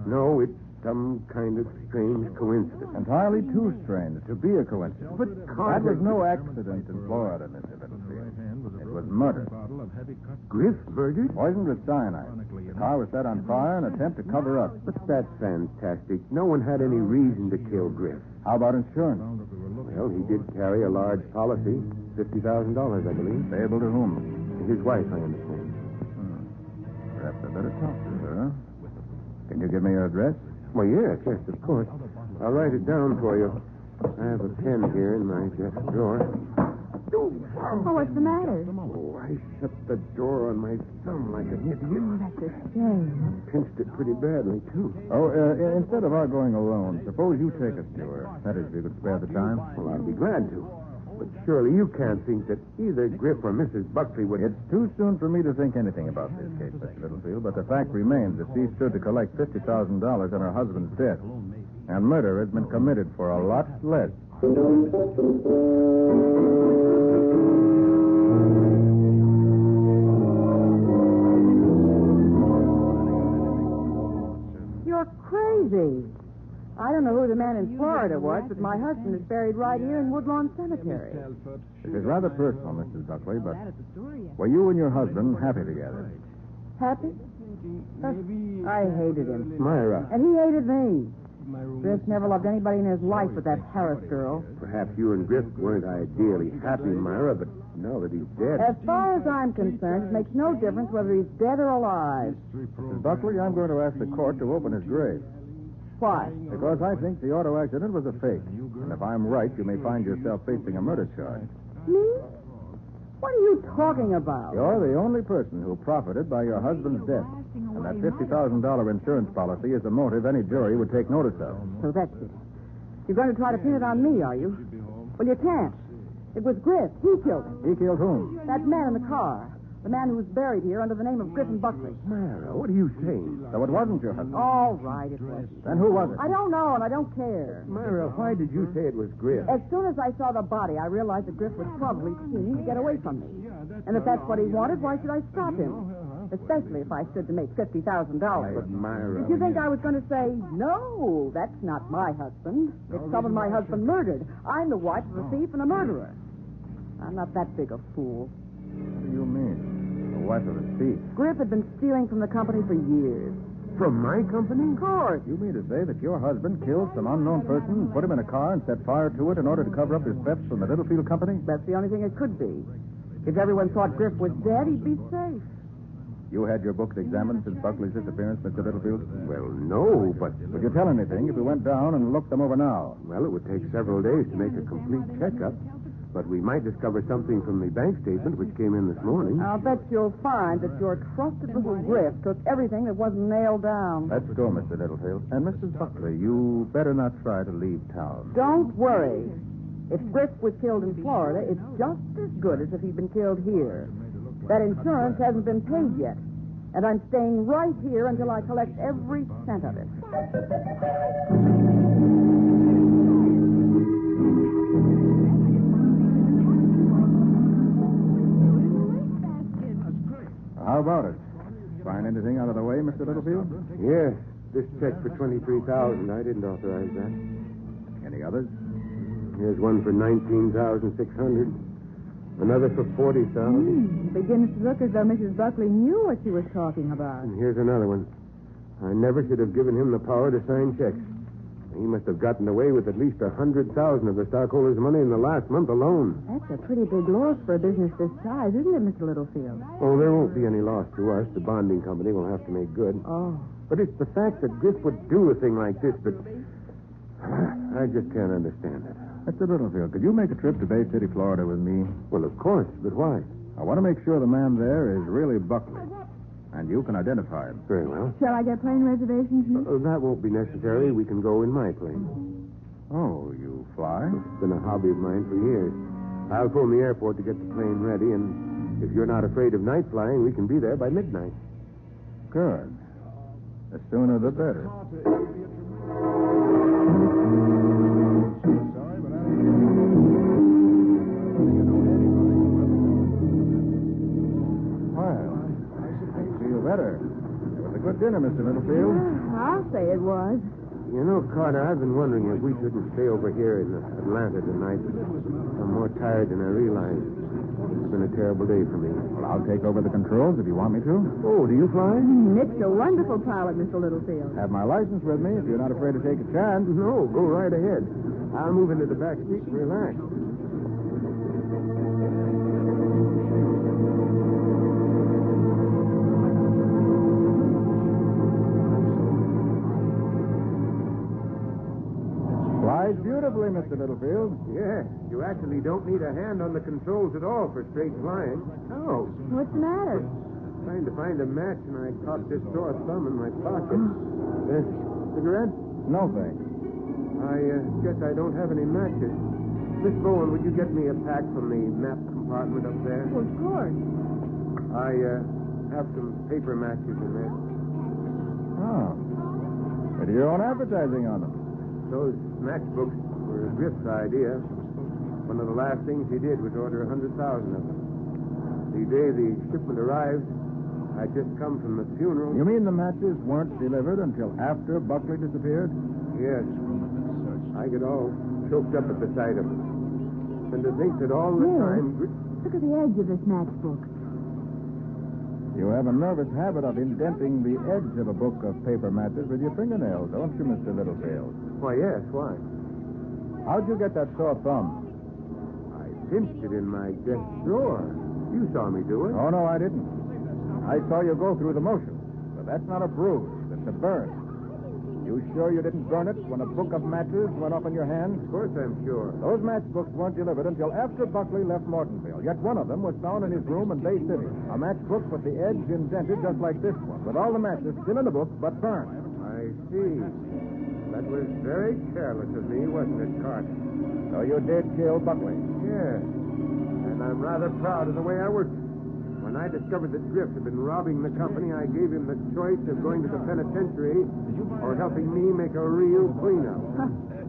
No, it's some kind of strange coincidence. Entirely too strange to be a coincidence. But that was no accident in Florida, Mr. Littlefield. It was murder. Griff murdered? Poisoned with cyanide. The car was set on fire in an attempt to cover up. But that's fantastic. No one had any reason to kill Griff. How about insurance? Well, he did carry a large policy. $50,000, I believe. Payable to whom? His wife, I understand. Perhaps I better talk to her. Can you give me your address? Well, yes, of course. I'll write it down for you. I have a pen here in my desk drawer. Oh, what's the matter? Oh, I shut the door on my thumb like an idiot. Oh, that's a shame. Pinched it pretty badly, too. Oh, instead of our going alone, suppose you take us to her. That is, if you could spare the time. Well, I'd be glad to. But surely you can't think that either Griff or Mrs. Buckley would... It's too soon for me to think anything about this case, Mr. Littlefield, but the fact remains that she stood to collect $50,000 on her husband's death. And murder has been committed for a lot less. You're crazy. I don't know who the man in Florida was, but my husband is buried right here in Woodlawn Cemetery. It is rather personal, Mrs. Buckley, but were you and your husband happy together? Happy? I hated him. Myra. And he hated me. Griff never loved anybody in his life but that Harris girl. Perhaps you and Griff weren't ideally happy, Myra, but now that he's dead... As far as I'm concerned, it makes no difference whether he's dead or alive. Mrs. Buckley, I'm going to ask the court to open his grave. Why? Because I think the auto accident was a fake. And if I'm right, you may find yourself facing a murder charge. Me? What are you talking about? You're the only person who profited by your husband's death. And that $50,000 insurance policy is a motive any jury would take notice of. So that's it. You're going to try to pin it on me, are you? Well, you can't. It was Griff. He killed him. He killed whom? That man in the car. The man who was buried here under the name of Griffin Buckley. Myra, what are you saying? So it wasn't your husband? All right, it wasn't. Then who was it? I don't know, and I don't care. Myra, why did you say it was Griff? As soon as I saw the body, I realized that Griff was probably scheming to get away from me. And if that's what he wanted, why should I stop him? Especially if I stood to make $50,000. But Myra... Did you think I was going to say, no, that's not my husband. It's someone my husband murdered. I'm the wife of a thief and a murderer. I'm not that big a fool. What do you mean? The wife of a thief? Griff had been stealing from the company for years. From my company? Of course. You mean to say that your husband killed some unknown person, put him in a car, and set fire to it in order to cover up his thefts from the Littlefield company? That's the only thing it could be. If everyone thought Griff was dead, he'd be safe. You had your books examined since Buckley's disappearance, Mr. Littlefield? Well, no, but... Would you tell anything if we went down and looked them over now? Well, it would take several days to make a complete checkup. But we might discover something from the bank statement which came in this morning. I'll bet you'll find that your trusted little Griff took everything that wasn't nailed down. Let's go, Mr. Littlefield. And Mrs. Buckley, you better not try to leave town. Don't worry. If Griff was killed in Florida, it's just as good as if he'd been killed here. That insurance hasn't been paid yet. And I'm staying right here until I collect every cent of it. How about it? Find anything out of the way, Mr. Littlefield? Yes. This check for $23,000. I didn't authorize that. Any others? Here's one for $19,600. Another for $40,000. Begins to look as though Mrs. Buckley knew what she was talking about. And here's another one. I never should have given him the power to sign checks. He must have gotten away with at least 100,000 of the stockholders' money in the last month alone. That's a pretty big loss for a business this size, isn't it, Mr. Littlefield? Oh, there won't be any loss to us. The bonding company will have to make good. Oh. But it's the fact that Griff would do a thing like this that... I just can't understand it. Mr. Littlefield, could you make a trip to Bay City, Florida with me? Well, of course, but why? I want to make sure the man there is really Buckley. And you can identify him. Very well. Shall I get plane reservations, Nick? That won't be necessary. We can go in my plane. Oh, you fly? It's been a hobby of mine for years. I'll phone the airport to get the plane ready, and if you're not afraid of night flying, we can be there by midnight. Good. The sooner the better. Better. It was a good dinner, Mr. Littlefield. I'll say it was. You know, Carter, I've been wondering if we shouldn't stay over here in Atlanta tonight. I'm more tired than I realized. It's been a terrible day for me. Well, I'll take over the controls if you want me to. Oh, do you fly? Nick's a wonderful pilot, Mr. Littlefield. Have my license with me if you're not afraid to take a chance. No, go right ahead. I'll move into the back seat and relax. Flies beautifully, Mr. Littlefield. Yeah, you actually don't need a hand on the controls at all for straight flying. Oh. What's the matter? Trying to find a match, and I caught this sore thumb in my pocket. Cigarette? No, thanks. I guess I don't have any matches. Miss Bowen, would you get me a pack from the map compartment up there? Well, of course. I have some paper matches in there. Oh. With your own advertising on them. Those matchbooks were Griff's idea. One of the last things he did was order 100,000 of them. The day the shipment arrived, I'd just come from the funeral. You mean the matches weren't delivered until after Buckley disappeared? Yes. I get all choked up at the sight of them. And to think that all the time... Look at the edge of this matchbook. You have a nervous habit of indenting the edge of a book of paper matches with your fingernails, don't you, Mr. Littlefield? Why, yes. Why? How'd you get that sore thumb? I pinched it in my desk drawer. You saw me do it. Oh, no, I didn't. I saw you go through the motion. But that's not a bruise. It's a burn. You sure you didn't burn it when a book of matches went off in your hand? Of course I'm sure. Those matchbooks weren't delivered until after Buckley left Mortonville. Yet one of them was found in his room in Bay City. A matchbook with the edge indented just like this one, with all the matches still in the book but burned. I see. That was very careless of me, wasn't it, Carter? So you did kill Buckley? Yes. And I'm rather proud of the way I worked. When I discovered that Griff had been robbing the company, I gave him the choice of going to the penitentiary or helping me make a real cleanup.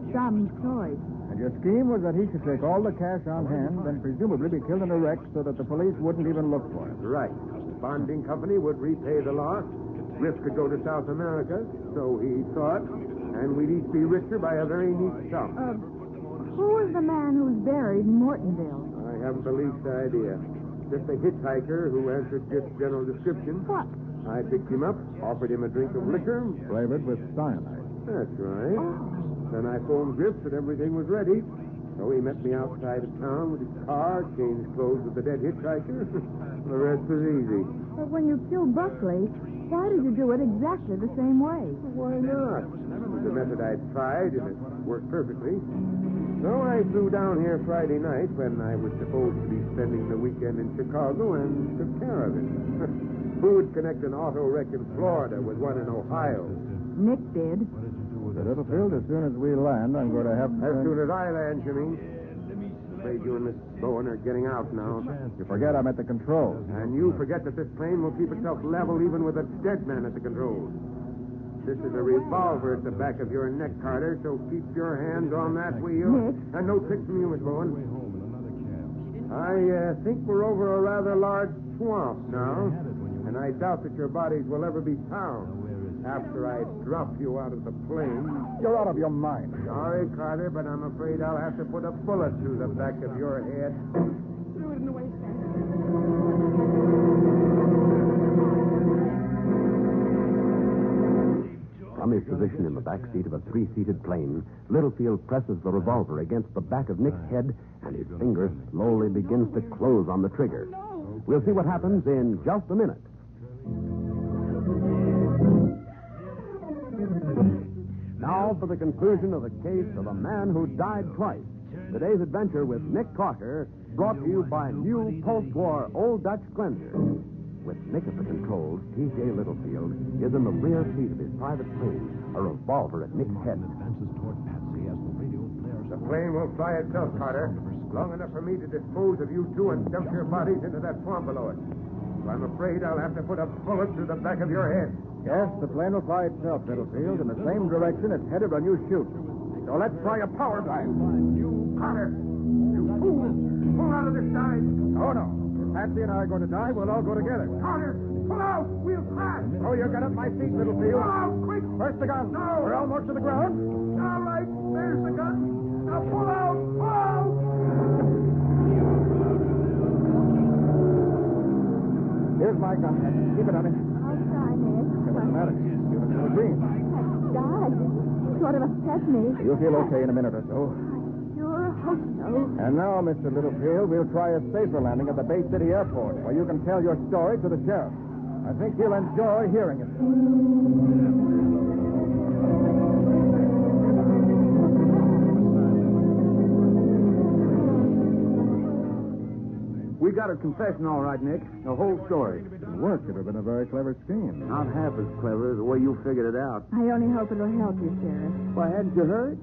Some choice. And your scheme was that he should take all the cash on hand and presumably be killed in a wreck so that the police wouldn't even look for him. Right. The bonding company would repay the loss. Griff could go to South America, so he thought, and we'd each be richer by a very neat sum. Who was the man who's buried in Mortonville? I haven't the least idea. Just a hitchhiker who answered Griff's general description. What? I picked him up, offered him a drink of liquor. Flavored with cyanide. That's right. Oh. Then I phoned Griff that everything was ready. So he met me outside of town with his car, changed clothes with the dead hitchhiker. The rest was easy. But when you killed Buckley, why did you do it exactly the same way? Why not? It was a method I'd tried, and it worked perfectly. So I flew down here Friday night when I was supposed to be spending the weekend in Chicago and took care of it. Who would connect an auto wreck in Florida with one in Ohio? Nick did. Mr. Littlefield, as soon as we land, I'm going to have to... As soon as I land, you mean? Afraid you and Miss Bowen are getting out now. You forget I'm at the controls. And you forget that this plane will keep itself level even with a dead man at the controls. This is a revolver at the back of your neck, Carter, so keep your hands on that wheel. Nick. And no tricks from you, Miss Bowen. I think we're over a rather large swamp now, and I doubt that your bodies will ever be found after I drop you out of the plane. You're out of your mind. Sorry, Carter, but I'm afraid I'll have to put a bullet through the back of your head. Threw it in the waistband. From his position in the back seat of a three-seated plane, Littlefield presses the revolver against the back of Nick's head, and his finger slowly begins to close on the trigger. We'll see what happens in just a minute. Now for the conclusion of the case of a man who died twice. Today's adventure with Nick Carter, brought to you by new post-war Old Dutch Cleanser. With Nick at the controls, T.J. Littlefield is in the rear seat of his private plane, a revolver at Nick's head. The plane will fly itself, Carter, long enough for me to dispose of you two and dump your bodies into that swamp below it. So I'm afraid I'll have to put a bullet through the back of your head. Yes, the plane will fly itself, Littlefield, in the same direction it's headed when you shoot. So let's try a power dive. You, Carter! You fool! Pull out of this dive! Oh, no. Patsy and I are going to die. We'll all go together. Carter! Pull out! We'll crash! Oh, you got up my feet, Littlefield. Pull out, quick! First the gun. No! We're almost to the ground. All right, there's the gun. Now pull out! Pull out! Here's my gun. Keep it on me. I'll try, Nick. What's the matter? You look so green. That died. Sort of upset me. You'll feel okay in a minute or so. Sure hope so. And now, Mr. Littlefield, we'll try a safer landing at the Bay City Airport, where you can tell your story to the sheriff. I think he'll enjoy hearing it. We got a confession, all right, Nick. The whole story. It worked. It would have been a very clever scheme. Not half as clever as the way you figured it out. I only hope it'll help you, Sheriff. Why, hadn't you heard?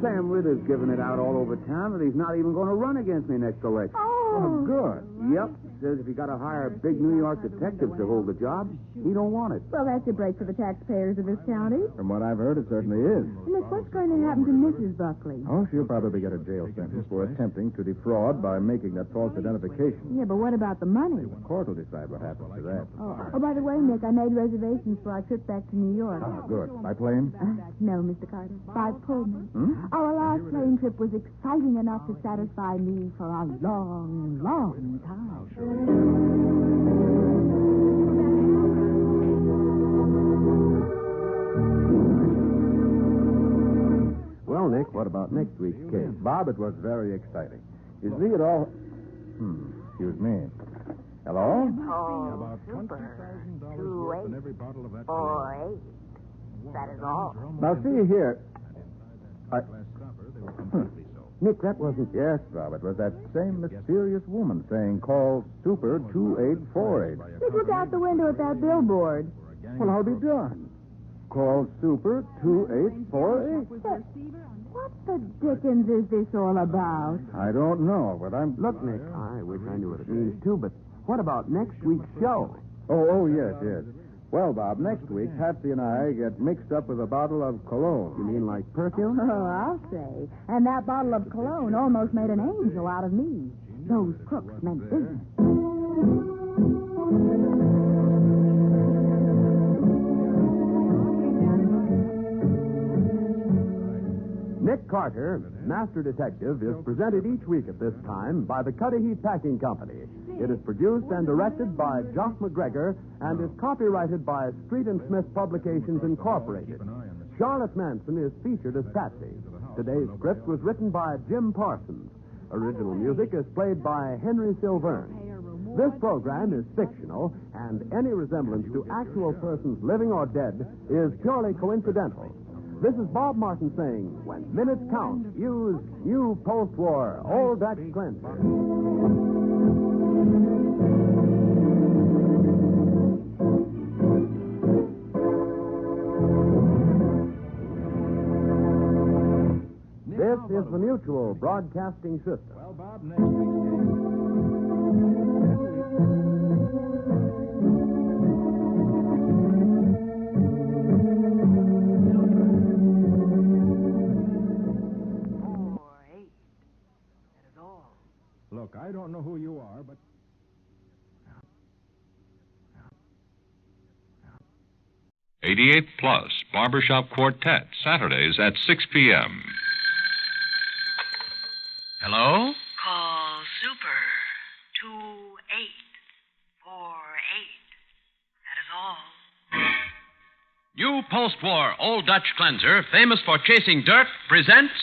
Sam Ritter's giving it out all over town that he's not even going to run against me next election. Oh, good. Yep. Says if he got to hire big New York detectives to hold the job, he don't want it. Well, that's a break for the taxpayers of this county. From what I've heard, it certainly is. Nick, what's going to happen to Mrs. Buckley? Oh, she'll probably get a jail sentence for attempting to defraud by making that false identification. Yeah, but what about the money? The court will decide what happens to that. Oh, by the way, Nick, I made reservations for our trip back to New York. Ah, good. By plane? No, Mr. Carter. By Pullman. Hmm? Our last plane trip was exciting enough to satisfy me for a long, long time. Well, Nick, what about next week's case? Bob, it was very exciting. You see, it all... excuse me. Hello? Oh, super. 2848. That is all. Now, see here. Nick, that wasn't... Yes, Bob, it was that same mysterious woman saying, call Super 2848. Nick, look out the window at that billboard. Well, I'll be done. Call Super 2848. What the dickens is this all about? I don't know, but I'm... Look, Nick, I wish I knew what it means, too, but what about next week's show? Oh, yes. Well, Bob, next week, Patsy and I get mixed up with a bottle of cologne. You mean like perfume? Oh, I'll say. And that bottle of cologne almost made an angel out of me. Those crooks meant business. Nick Carter, Master Detective, is presented each week at this time by the Cudahy Packing Company. It is produced and directed by Jock McGregor and is copyrighted by Street and Smith Publications Incorporated. Charlotte Manson is featured as Patsy. Today's script was written by Jim Parsons. Original music is played by Henry Silverne. This program is fictional, and any resemblance to actual persons living or dead is purely coincidental. This is Bob Martin saying, when minutes count, use new post-war Old Dutch Cleanser. This is the Mutual Broadcasting System. Well, Bob, next week's Look, I don't know who you are, but... 88 Plus Barbershop Quartet, Saturdays at 6 p.m. Hello? Call Super 2848. That is all. New post post-war Old Dutch cleanser, famous for chasing dirt, presents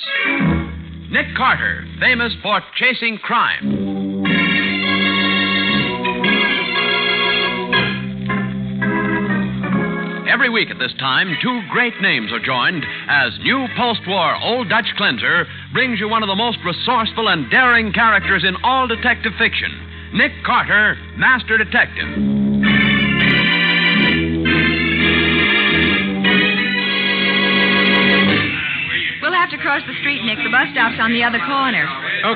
Nick Carter, famous for chasing crime. Every week at this time, two great names are joined as new post-war Old Dutch cleanser brings you one of the most resourceful and daring characters in all detective fiction, Nick Carter, Master Detective. We'll have to cross the street, Nick. The bus stop's on the other corner.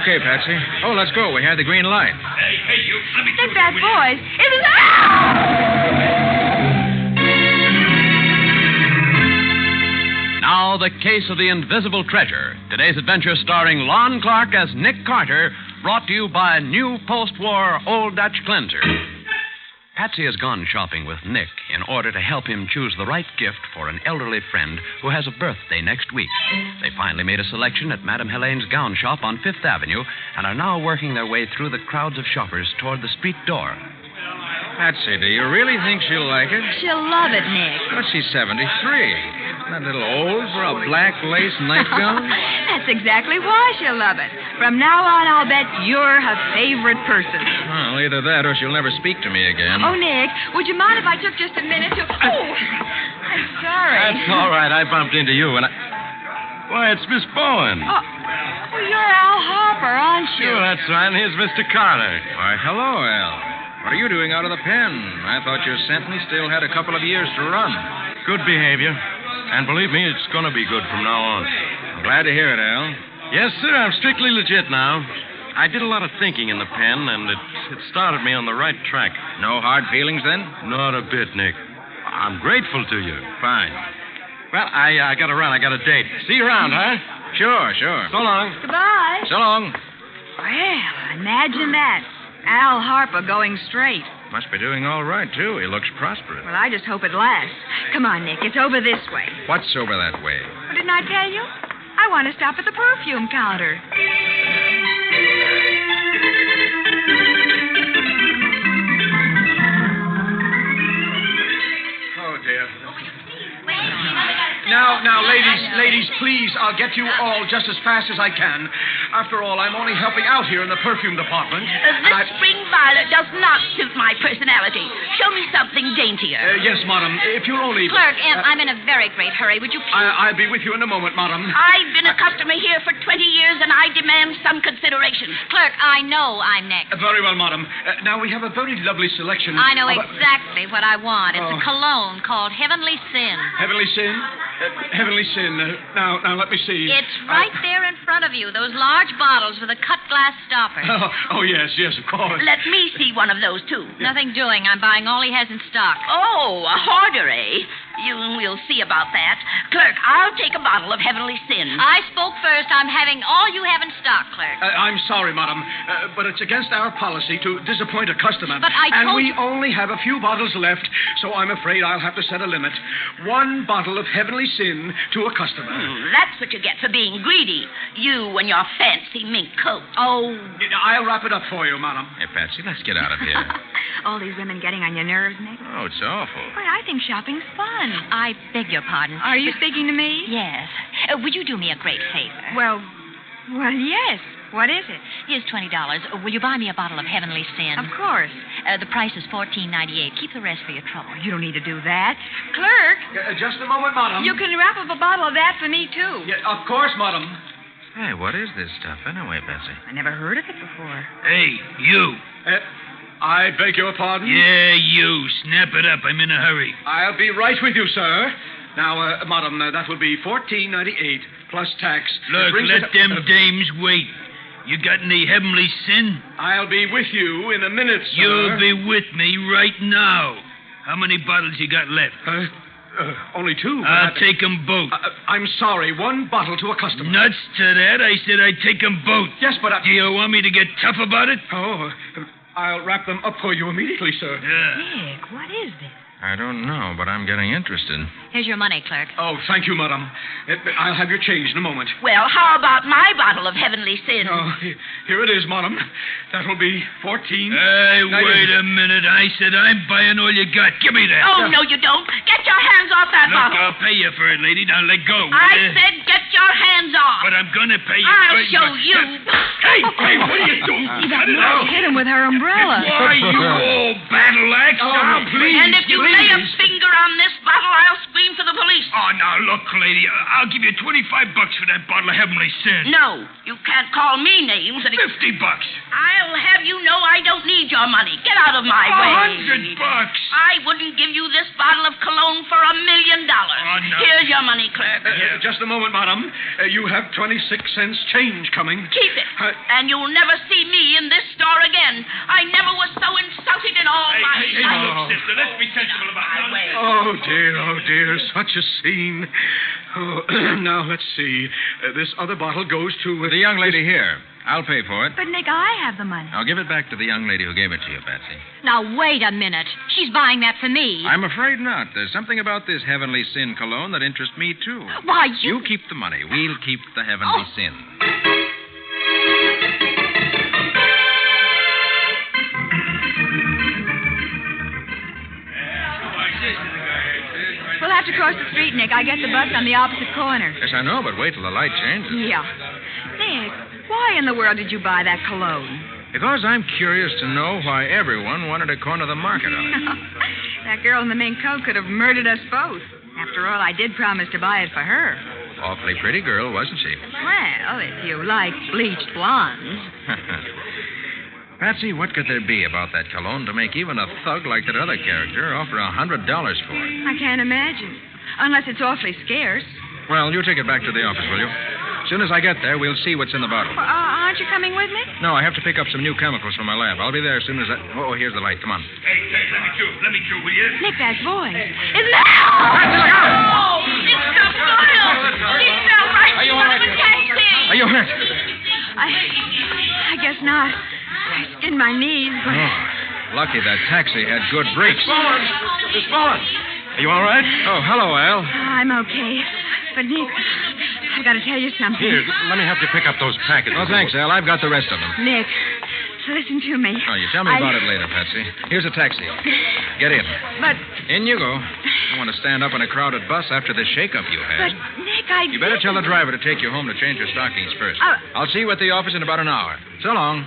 Okay, Patsy. Oh, let's go. We had the green light. Hey, you, let me Nick, that voice. It was... Now, the case of the invisible treasure. Today's adventure starring Lon Clark as Nick Carter, brought to you by new post-war Old Dutch cleanser. Patsy has gone shopping with Nick in order to help him choose the right gift for an elderly friend who has a birthday next week. They finally made a selection at Madame Helene's gown shop on Fifth Avenue and are now working their way through the crowds of shoppers toward the street door. Patsy, do you really think she'll like it? She'll love it, Nick. But she's 73. Isn't that a little old for a black lace nightgown? That's exactly why she'll love it. From now on, I'll bet you're her favorite person. Well, either that or she'll never speak to me again. Oh, Nick, would you mind if I took just a minute to... Oh, I'm sorry. That's all right. I bumped into you, and I... Why, it's Miss Bowen. Oh, well, you're Al Harper, aren't you? Sure, that's right. And here's Mr. Carter. Why, hello, Al. What are you doing out of the pen? I thought your sentence still had a couple of years to run. Good behavior. And believe me, it's going to be good from now on. I'm glad to hear it, Al. Yes, sir. I'm strictly legit now. I did a lot of thinking in the pen, and it started me on the right track. No hard feelings, then? Not a bit, Nick. I'm grateful to you. Fine. Well, I got to run. I got a date. See you around, huh? Sure. So long. Goodbye. So long. Well, imagine that. Al Harper going straight. Must be doing all right, too. He looks prosperous. Well, I just hope it lasts. Come on, Nick. It's over this way. What's over that way? Well, didn't I tell you? I want to stop at the perfume counter. Oh, dear. Now, ladies, please, I'll get you all just as fast as I can. After all, I'm only helping out here in the perfume department. This spring violet does not suit my personality. Show me something daintier. Yes, madam, if you'll only... Clerk, I'm in a very great hurry. Would you please... I'll be with you in a moment, madam. I've been a customer here for 20 years, and I demand some consideration. Clerk, I know I'm next. Very well, madam. Now, we have a very lovely selection. I know exactly what I want. It's Oh. a cologne called Heavenly Sin. Heavenly Sin? Heavenly Sin. Now, let me see. It's right there in front of you, those large bottles with a cut glass stopper. Oh, yes, of course. Let me see one of those, too. Nothing doing. I'm buying all he has in stock. Oh, a hoarder, eh? We'll see about that. Clerk, I'll take a bottle of Heavenly Sin. I spoke first. I'm having all you have in stock, clerk. I'm sorry, madam, but it's against our policy to disappoint a customer. But I And told we you... only have a few bottles left, so I'm afraid I'll have to set a limit. One bottle of Heavenly Sin to a customer. That's what you get for being greedy. You and your fancy mink coat. Oh, I'll wrap it up for you, madam. Hey, Patsy, let's get out of here. All these women getting on your nerves, Nick. Oh, it's awful. Boy, I think shopping's fun. I beg your pardon. Are you speaking to me? Yes. Would you do me a great favor? Well, yes. What is it? Here's $20. Will you buy me a bottle of Heavenly Sin? Of course. The price is $14.98. Keep the rest for your trouble. You don't need to do that. Clerk. Just a moment, madam. You can wrap up a bottle of that for me, too. Yeah, of course, madam. Hey, what is this stuff anyway, Patsy? I never heard of it before. Hey, you. I beg your pardon? Yeah, you. Snap it up. I'm in a hurry. I'll be right with you, sir. Now, madam, that will be $14.98 plus tax. Look, let them dames wait. You got any Heavenly Sin? I'll be with you in a minute, sir. You'll be with me right now. How many bottles you got left? Only two. I'll take them both. I'm sorry, one bottle to a customer. Nuts to that. I said I'd take them both. Yes, but Do you want me to get tough about it? Oh, I'll wrap them up for you immediately, sir. Nick, what is this? I don't know, but I'm getting interested. Here's your money, clerk. Oh, thank you, madam. I'll have your change in a moment. Well, how about my bottle of heavenly sin. Oh, here it is, Madam. That'll be 14. Hey, wait a minute. I said I'm buying all you got. Give me that. Oh, no, you don't. Get your hands off that Look, bottle. I'll pay you for it, lady. Now let go. I said get your hands off. But I'm going to pay you. I'll show you. Hey, what are you doing? Cut it out. Hit him with her umbrella. Why, you old battle axe. Now, please. And if you lay a finger on this bottle, I'll scream for the police. Oh, now, look, lady. I'll give you $25 for that bottle of Heavenly Sin. No, you can't call me names. $50. I'll have you know I don't need your money. Get out of my way. $100. I wouldn't give you this bottle of cologne for $1 million. Oh, no. Here's your money, clerk. Just a moment, Madam. You have 26 cents change coming. Keep it. And you'll never see me in this store again. I never was so insulted in all my life. Hey, look, sister, let's be sensible about it. Oh, dear, such a scene. Oh, now, let's see. This other bottle goes to... The young lady here. I'll pay for it. But, Nick, I have the money. I'll give it back to the young lady who gave it to you, Patsy. Now, wait a minute. She's buying that for me. I'm afraid not. There's something about this Heavenly Sin cologne that interests me, too. Why, You keep the money. We'll keep the Heavenly Sin. We'll have to cross the street, Nick. I get the bus on the opposite corner. Yes, I know, but wait till the light changes. Yeah. Nick, why in the world did you buy that cologne? Because I'm curious to know why everyone wanted to corner the market on it. That girl in the mink coat could have murdered us both. After all, I did promise to buy it for her. Awfully pretty girl, wasn't she? Well, if you like bleached blondes. Patsy, what could there be about that cologne to make even a thug like that other character offer $100 for it? I can't imagine. Unless it's awfully scarce. Well, you take it back to the office, will you? As soon as I get there, we'll see what's in the bottle. Well, aren't you coming with me? No, I have to pick up some new chemicals from my lab. I'll be there as soon as I... Oh, here's the light. Come on. Hey, let me through, will you? Nick, that voice. Isn't that... Oh, it's the bottle. He fell right in front of the taxi. Are you hurt? I guess not. I skinned my knees, but... Oh, lucky that taxi had good brakes. Miss Bowen. Are you all right? Oh, hello, Al. I'm okay. But, Nick, I've got to tell you something. Here, let me help you pick up those packets. Oh, thanks, Al. I've got the rest of them. Nick, listen to me. Oh, you tell me about it later, Patsy. Here's a taxi. Get in. But... In you go. You want to stand up in a crowded bus after the shake-up you had. But, Nick, You better tell the driver to take you home to change your stockings first. I'll see you at the office in about an hour. So long.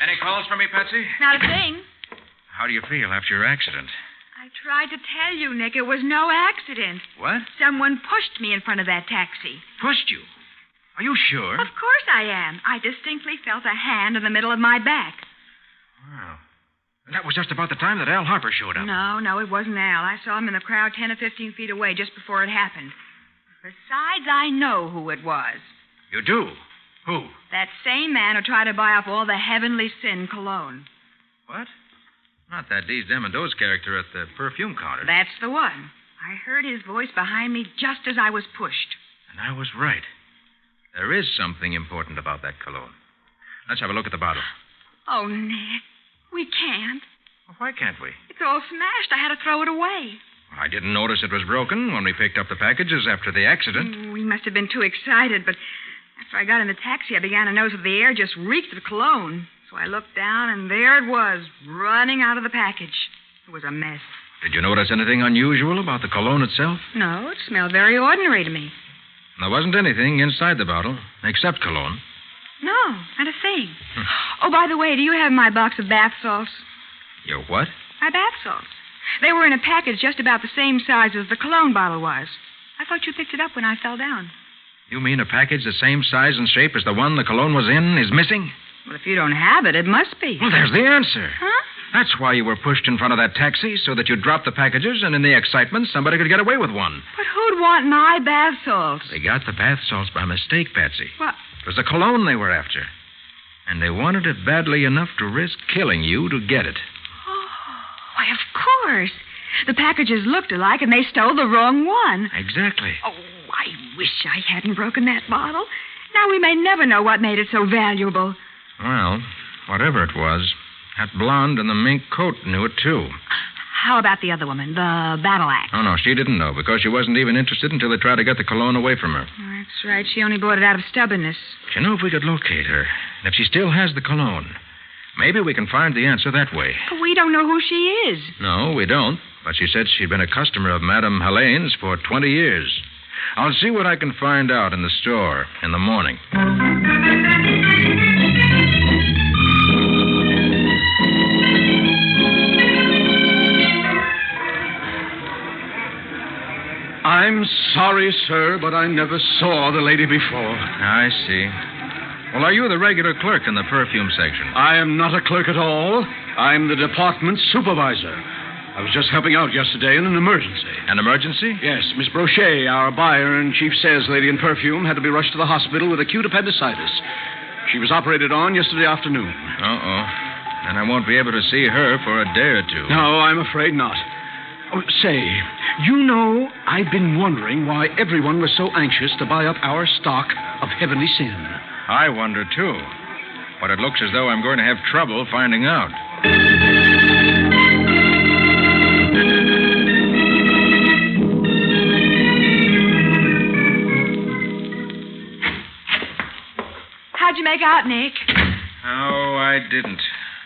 Any calls for me, Patsy? Not a thing. How do you feel after your accident? I tried to tell you, Nick, it was no accident. What? Someone pushed me in front of that taxi. Pushed you? Are you sure? Of course I am. I distinctly felt a hand in the middle of my back. Wow. And that was just about the time that Al Harper showed up. No, it wasn't Al. I saw him in the crowd 10 or 15 feet away just before it happened. Besides, I know who it was. You do? Who? That same man who tried to buy off all the Heavenly Sin cologne. What? Not that Dees Demondo's character at the perfume counter. That's the one. I heard his voice behind me just as I was pushed. And I was right. There is something important about that cologne. Let's have a look at the bottle. Oh, Nick, we can't. Well, why can't we? It's all smashed. I had to throw it away. I didn't notice it was broken when we picked up the packages after the accident. We must have been too excited, but after I got in the taxi, I began to notice that the air just reeked of cologne. So I looked down, and there it was, running out of the package. It was a mess. Did you notice anything unusual about the cologne itself? No, it smelled very ordinary to me. There wasn't anything inside the bottle, except cologne. No, not a thing. Oh, by the way, do you have my box of bath salts? Your what? My bath salts. They were in a package just about the same size as the cologne bottle was. I thought you picked it up when I fell down. You mean a package the same size and shape as the one the cologne was in is missing? Well, if you don't have it, it must be. Well, there's the answer. Huh? That's why you were pushed in front of that taxi, so that you'd drop the packages, and in the excitement, somebody could get away with one. But who'd want my bath salts? They got the bath salts by mistake, Patsy. What? It was the cologne they were after. And they wanted it badly enough to risk killing you to get it. Oh, why, of course. The packages looked alike, and they stole the wrong one. Exactly. Oh, I wish I hadn't broken that bottle. Now we may never know what made it so valuable. Well, whatever it was, That blonde in the mink coat knew it, too. How about the other woman, the battle axe? Oh, no, she didn't know because she wasn't even interested until they tried to get the cologne away from her. That's right. She only bought it out of stubbornness. Do you know if we could locate her? If she still has the cologne, maybe we can find the answer that way. But we don't know who she is. No, we don't. But she said she'd been a customer of Madame Helene's for 20 years. I'll see what I can find out in the store in the morning. I'm sorry, sir, but I never saw the lady before. I see. Well, are you the regular clerk in the perfume section? I am not a clerk at all. I'm the department supervisor. I was just helping out yesterday in an emergency. An emergency? Yes, Miss Brochet, our buyer and chief sales lady in perfume, had to be rushed to the hospital with acute appendicitis. She was operated on yesterday afternoon. Uh-oh. And I won't be able to see her for a day or two. No, I'm afraid not. Oh, say, you know, I've been wondering why everyone was so anxious to buy up our stock of Heavenly Sin. I wonder, too. But it looks as though I'm going to have trouble finding out. How'd you make out, Nick? Oh, I didn't.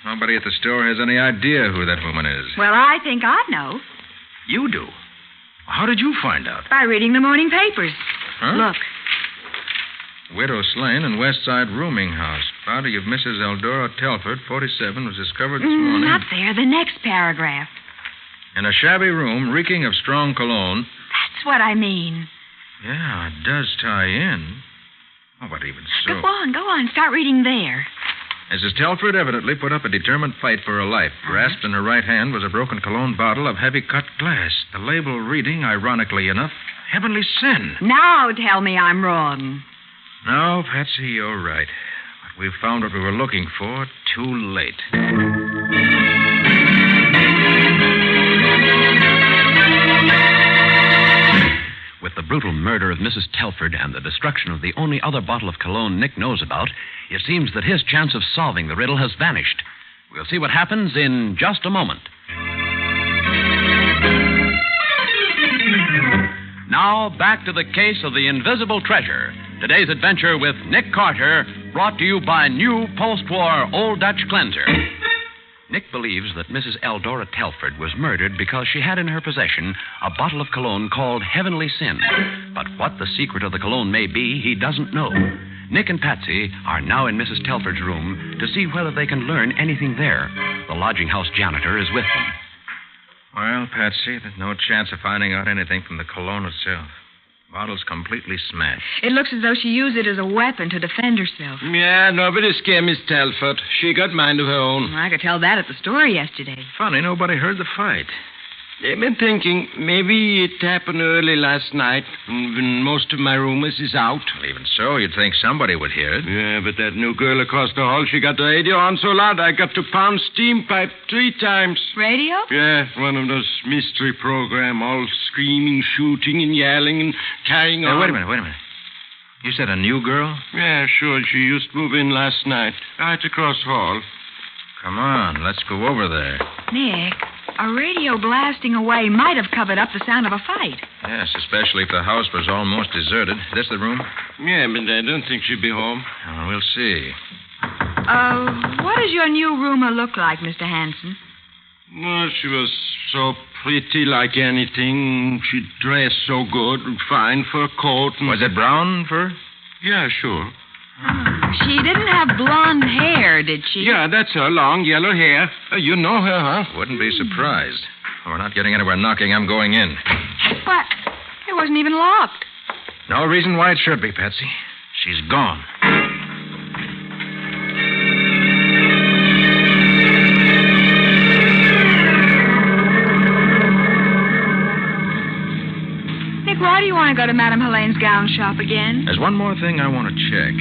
Nobody at the store has any idea who that woman is. Well, I think I know. You do? How did you find out? By reading the morning papers. Huh? Look. Widow slain in West Side rooming house. Body of Mrs. Eldora Telford, 47, was discovered this morning. Not there. The next paragraph. In a shabby room reeking of strong cologne. That's what I mean. Yeah, it does tie in. Oh, but even so. Go on. Start reading there. Mrs. Telford evidently put up a determined fight for her life. Grasped in her right hand was a broken cologne bottle of heavy-cut glass. The label reading, ironically enough, Heavenly Sin. Now tell me I'm wrong. No, Patsy, you're right. But we've found what we were looking for too late. With the brutal murder of Mrs. Telford and the destruction of the only other bottle of cologne Nick knows about, it seems that his chance of solving the riddle has vanished. We'll see what happens in just a moment. Now, back to the case of the invisible treasure. Today's adventure with Nick Carter, brought to you by new post-war Old Dutch Cleanser. Nick believes that Mrs. Eldora Telford was murdered because she had in her possession a bottle of cologne called Heavenly Sin. But what the secret of the cologne may be, he doesn't know. Nick and Patsy are now in Mrs. Telford's room to see whether they can learn anything there. The lodging house janitor is with them. Well, Patsy, there's no chance of finding out anything from the cologne itself. Bottle's completely smashed. It looks as though she used it as a weapon to defend herself. Yeah, nobody scared Miss Telford. She got mind of her own. I could tell that at the store yesterday. Funny, nobody heard the fight. I've been thinking maybe it happened early last night when most of my roomers is out. Well, even so, you'd think somebody would hear it. Yeah, but that new girl across the hall, she got the radio on so loud I got to pound steam pipe 3 times. Radio? Yeah, one of those mystery program, all screaming, shooting, and yelling and carrying on. Wait a minute. You said a new girl? Yeah, sure. She used to move in last night, right across hall. Come on, let's go over there. Nick, a radio blasting away might have covered up the sound of a fight. Yes, especially if the house was almost deserted. This the room? Yeah, but I don't think she'll be home. Oh, we'll see. What does your new roomer look like, Mr. Hanson? Well, she was so pretty like anything. She dressed so good and fine for a coat. And... Was it brown fur? Yeah, sure. She didn't have blonde hair, did she? Yeah, that's her. Long yellow hair. You know her, huh? Wouldn't be surprised. We're not getting anywhere knocking. I'm going in. But it wasn't even locked. No reason why it should be, Patsy. She's gone. Nick, why do you want to go to Madame Helene's gown shop again? There's one more thing I want to check.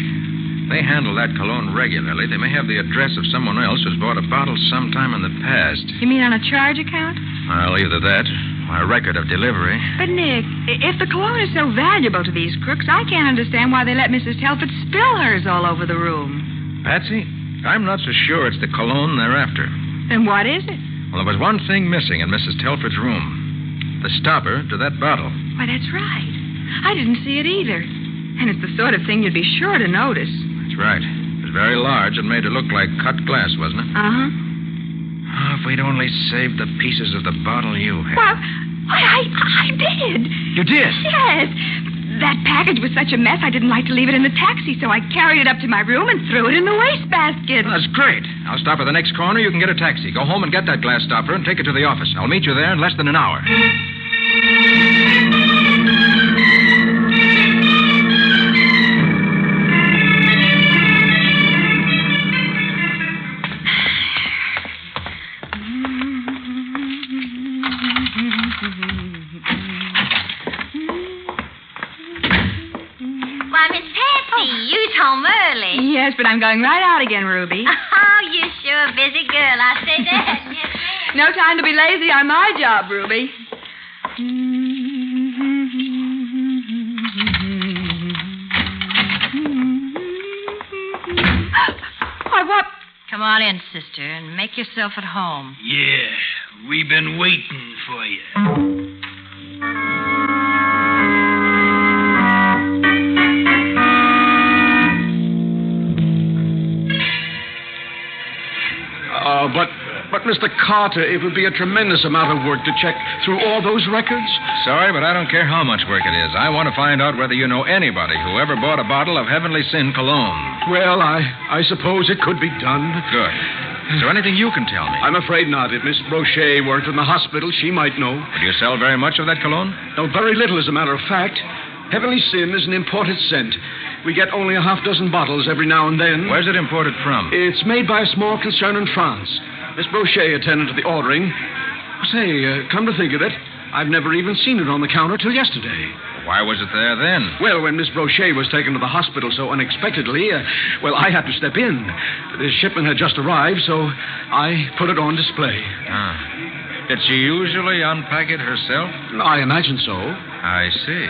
They handle that cologne regularly. They may have the address of someone else who's bought a bottle sometime in the past. You mean on a charge account? Well, either that or a record of delivery. But, Nick, if the cologne is so valuable to these crooks, I can't understand why they let Mrs. Telford spill hers all over the room. Patsy, I'm not so sure it's the cologne they're after. Then what is it? Well, there was one thing missing in Mrs. Telford's room. The stopper to that bottle. Why, that's right. I didn't see it either. And it's the sort of thing you'd be sure to notice. That's right. It was very large and made it look like cut glass, wasn't it? Uh-huh. Oh, if we'd only saved the pieces of the bottle you had. Well, I did. You did? Yes. That package was such a mess, I didn't like to leave it in the taxi, so I carried it up to my room and threw it in the wastebasket. That's great. I'll stop at the next corner. You can get a taxi. Go home and get that glass stopper and take it to the office. I'll meet you there in less than an hour. Yes, but I'm going right out again, Ruby. Oh, you're sure a busy girl. I say that. Yes, no time to be lazy on my job, Ruby. What? Come on in, sister, and make yourself at home. Yeah, we've been waiting for you. But, Mr. Carter, it would be a tremendous amount of work to check through all those records. Sorry, but I don't care how much work it is. I want to find out whether you know anybody who ever bought a bottle of Heavenly Sin cologne. Well, I suppose it could be done. Good. Is there anything you can tell me? I'm afraid not. If Miss Brochet worked in the hospital, she might know. Do you sell very much of that cologne? No, very little, as a matter of fact. Heavenly Sin is an imported scent. We get only a half-dozen bottles every now and then. Where's it imported from? It's made by a small concern in France. Miss Brochet attended to the ordering. Say, come to think of it, I've never even seen it on the counter till yesterday. Why was it there then? Well, when Miss Brochet was taken to the hospital so unexpectedly, I had to step in. The shipment had just arrived, so I put it on display. Ah. Did she usually unpack it herself? I imagine so. I see.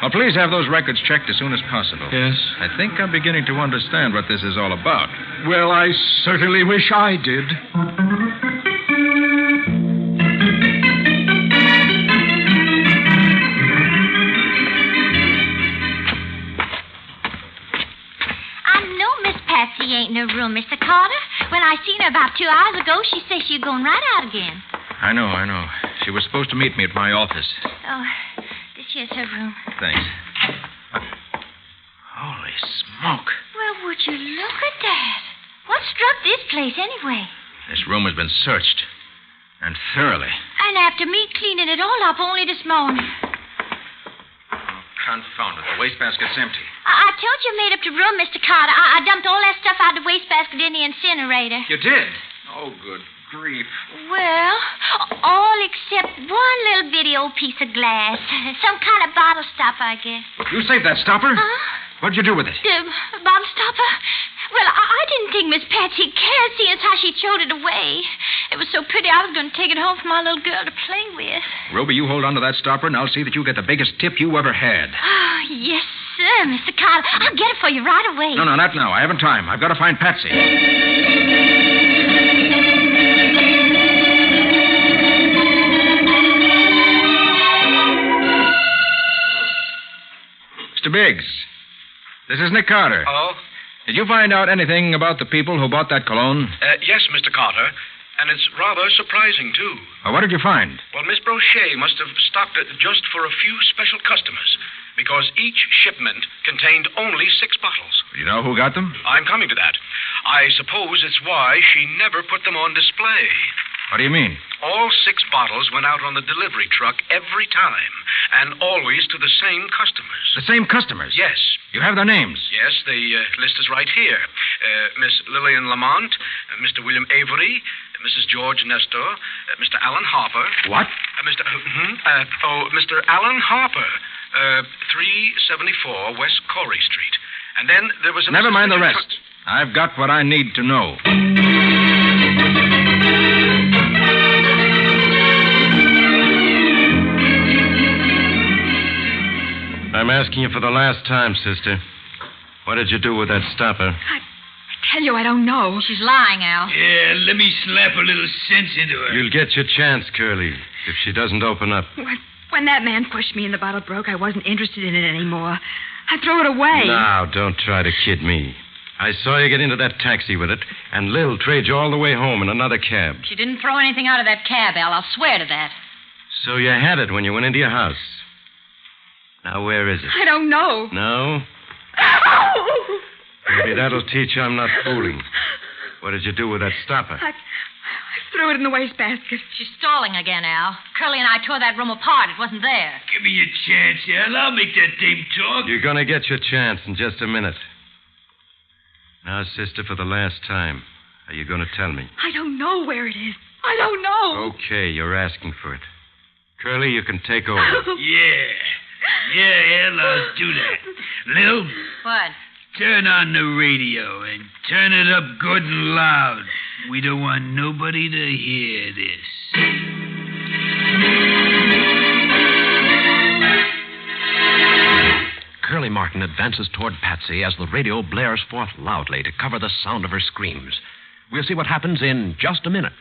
Well, please have those records checked as soon as possible. Yes. I think I'm beginning to understand what this is all about. Well, I certainly wish I did. Patsy ain't in her room, Mr. Carter. When I seen her about 2 hours ago, she said she's going right out again. I know. She was supposed to meet me at my office. Oh, this here's her room. Thanks. Holy smoke. Well, would you look at that? What struck this place, anyway? This room has been searched. And thoroughly. And after me cleaning it all up only this morning. Confound it. The wastebasket's empty. I told you I made up the room, Mr. Carter. I dumped all that stuff out of the wastebasket in the incinerator. You did? Oh, good grief. Well, all except one little bitty old piece of glass. Some kind of bottle stopper, I guess. You saved that stopper? Huh? What'd you do with it? The bottle stopper? Well, I didn't think Miss Patsy cared, seeing as how she throwed it away. It was so pretty, I was going to take it home for my little girl to play with. Ruby, you hold on to that stopper, and I'll see that you get the biggest tip you ever had. Oh, yes, sir, Mr. Carter. I'll get it for you right away. No, not now. I haven't time. I've got to find Patsy. Mr. Biggs, this is Nick Carter. Oh? Did you find out anything about the people who bought that cologne? Yes, Mr. Carter. And it's rather surprising, too. Well, what did you find? Well, Miss Brochet must have stocked it just for a few special customers, because each shipment contained only 6 bottles. Do you know who got them? I'm coming to that. I suppose it's why she never put them on display. What do you mean? All 6 bottles went out on the delivery truck every time, and always to the same customers. The same customers? Yes. You have their names? Yes, the list is right here. Miss Lillian Lamont, Mr. William Avery, Mrs. George Nestor, Mr. Alan Harper. What? Mr. Alan Harper, 374 West Corey Street. And then there was a... Never mind the rest. I've got what I need to know. I'm asking you for the last time, sister. What did you do with that stopper? I tell you, I don't know. She's lying, Al. Yeah, let me slap a little sense into her. You'll get your chance, Curly, if she doesn't open up. When that man pushed me and the bottle broke, I wasn't interested in it anymore. I threw it away. Now, don't try to kid me. I saw you get into that taxi with it, and Lil trailed you all the way home in another cab. She didn't throw anything out of that cab, Al. I'll swear to that. So you had it when you went into your house. Now, where is it? I don't know. No? Maybe that'll teach you I'm not fooling. What did you do with that stopper? I threw it in the wastebasket. She's stalling again, Al. Curly and I tore that room apart. It wasn't there. Give me a chance, Al. I'll make that dame talk. You're going to get your chance in just a minute. Now, sister, for the last time, are you going to tell me? I don't know where it is. I don't know. Okay, you're asking for it. Curly, you can take over. Yeah, Al, I'll do that. Lil? What? Turn on the radio and turn it up good and loud. We don't want nobody to hear this. Curly Martin advances toward Patsy as the radio blares forth loudly to cover the sound of her screams. We'll see what happens in just a minute.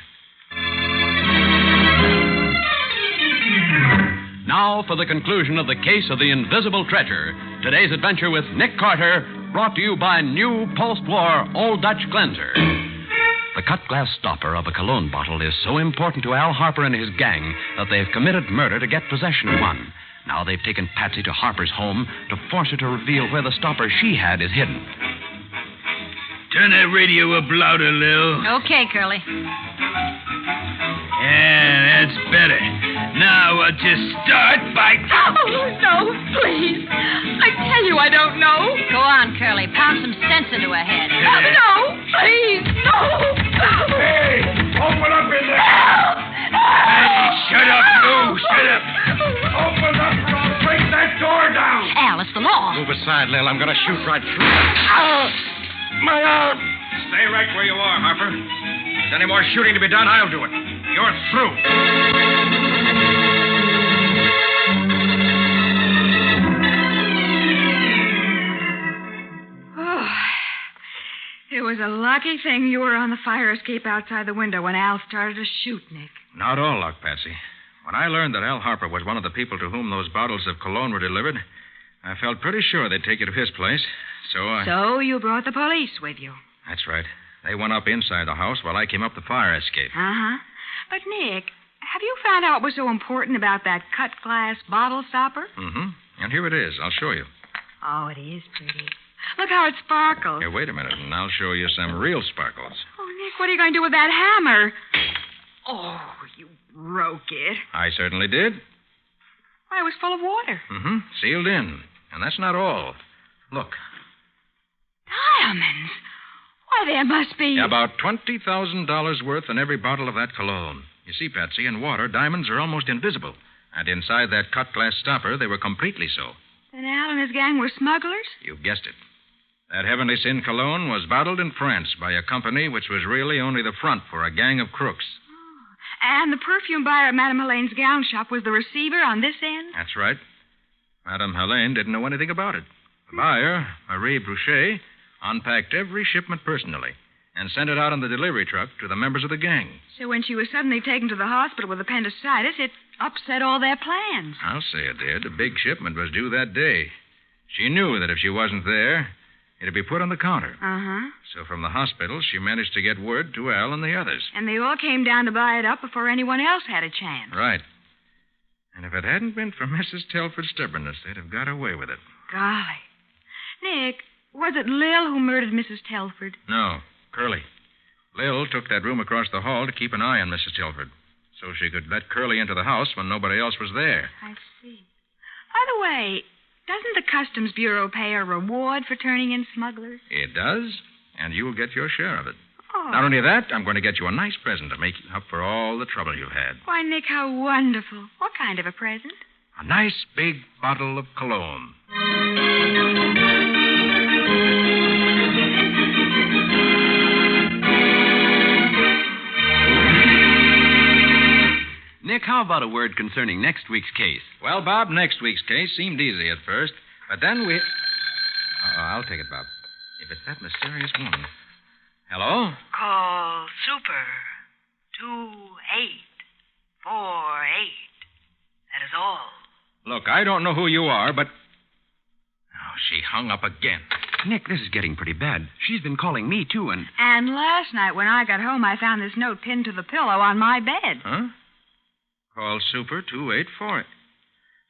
Now for the conclusion of the case of the invisible treasure. Today's adventure with Nick Carter, brought to you by new post-war Old Dutch Cleanser. The cut glass stopper of a cologne bottle is so important to Al Harper and his gang that they've committed murder to get possession of one. Now they've taken Patsy to Harper's home to force her to reveal where the stopper she had is hidden. Turn that radio up louder, Lil. Okay, Curly. Yeah, that's better. Now I'll just start by... Oh, no, please. I tell you I don't know. Go on, Curly. Pound some sense into her head. No, please, no. Hey, open up in there. Hey, shut up, you. Shut up. Open up or I'll break that door down. Al, it's the law. Move aside, Lil. I'm going to shoot right through it. My arm. Stay right where you are, Harper. If there's any more shooting to be done, I'll do it. You're through. Oh, it was a lucky thing you were on the fire escape outside the window when Al started to shoot, Nick. Not all luck, Patsy. When I learned that Al Harper was one of the people to whom those bottles of cologne were delivered, I felt pretty sure they'd take you to his place. So you brought the police with you? That's right. They went up inside the house while I came up the fire escape. Uh-huh. But, Nick, have you found out what was so important about that cut glass bottle stopper? Mm-hmm. And here it is. I'll show you. Oh, it is pretty. Look how it sparkles. Here, wait a minute, and I'll show you some real sparkles. Oh, Nick, what are you going to do with that hammer? Oh, you broke it. I certainly did. Why, it was full of water. Mm-hmm. Sealed in. And that's not all. Look. Diamonds? Why, there must be... About $20,000 worth in every bottle of that cologne. You see, Patsy, in water, diamonds are almost invisible. And inside that cut glass stopper, they were completely so. Then Al and his gang were smugglers? You guessed it. That Heavenly Sin cologne was bottled in France by a company which was really only the front for a gang of crooks. Oh. And the perfume buyer at Madame Helene's gown shop was the receiver on this end? That's right. Madame Helene didn't know anything about it. The buyer, Marie Boucher, unpacked every shipment personally and sent it out on the delivery truck to the members of the gang. So when she was suddenly taken to the hospital with appendicitis, it upset all their plans. I'll say it did. The big shipment was due that day. She knew that if she wasn't there, it'd be put on the counter. Uh-huh. So from the hospital, she managed to get word to Al and the others. And they all came down to buy it up before anyone else had a chance. Right. And if it hadn't been for Mrs. Telford's stubbornness, they'd have got away with it. Golly. Nick, was it Lil who murdered Mrs. Telford? No, Curly. Lil took that room across the hall to keep an eye on Mrs. Telford, so she could let Curly into the house when nobody else was there. I see. By the way, doesn't the Customs Bureau pay a reward for turning in smugglers? It does, and you'll get your share of it. Oh. Not only that, I'm going to get you a nice present to make up for all the trouble you've had. Why, Nick, how wonderful. What kind of a present? A nice big bottle of cologne. Nick, how about a word concerning next week's case? Well, Bob, next week's case seemed easy at first, but then we... I'll take it, Bob. If it's that mysterious woman... Hello? Call Super 2848. That is all. Look, I don't know who you are, but... Oh, she hung up again. Nick, this is getting pretty bad. She's been calling me, too, and... And last night when I got home, I found this note pinned to the pillow on my bed. Huh? Call Super 2848.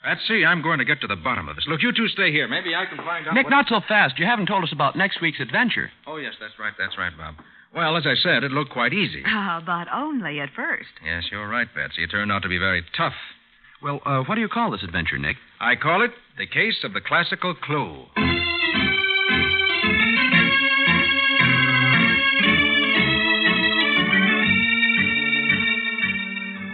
Patsy, I'm going to get to the bottom of this. Look, you two stay here. Maybe I can find out Nick, not so fast. You haven't told us about next week's adventure. Oh, yes, that's right, Bob. Well, as I said, it looked quite easy. But only at first. Yes, you're right, Patsy. It turned out to be very tough. Well, what do you call this adventure, Nick? I call it The Case of the Classical Clue.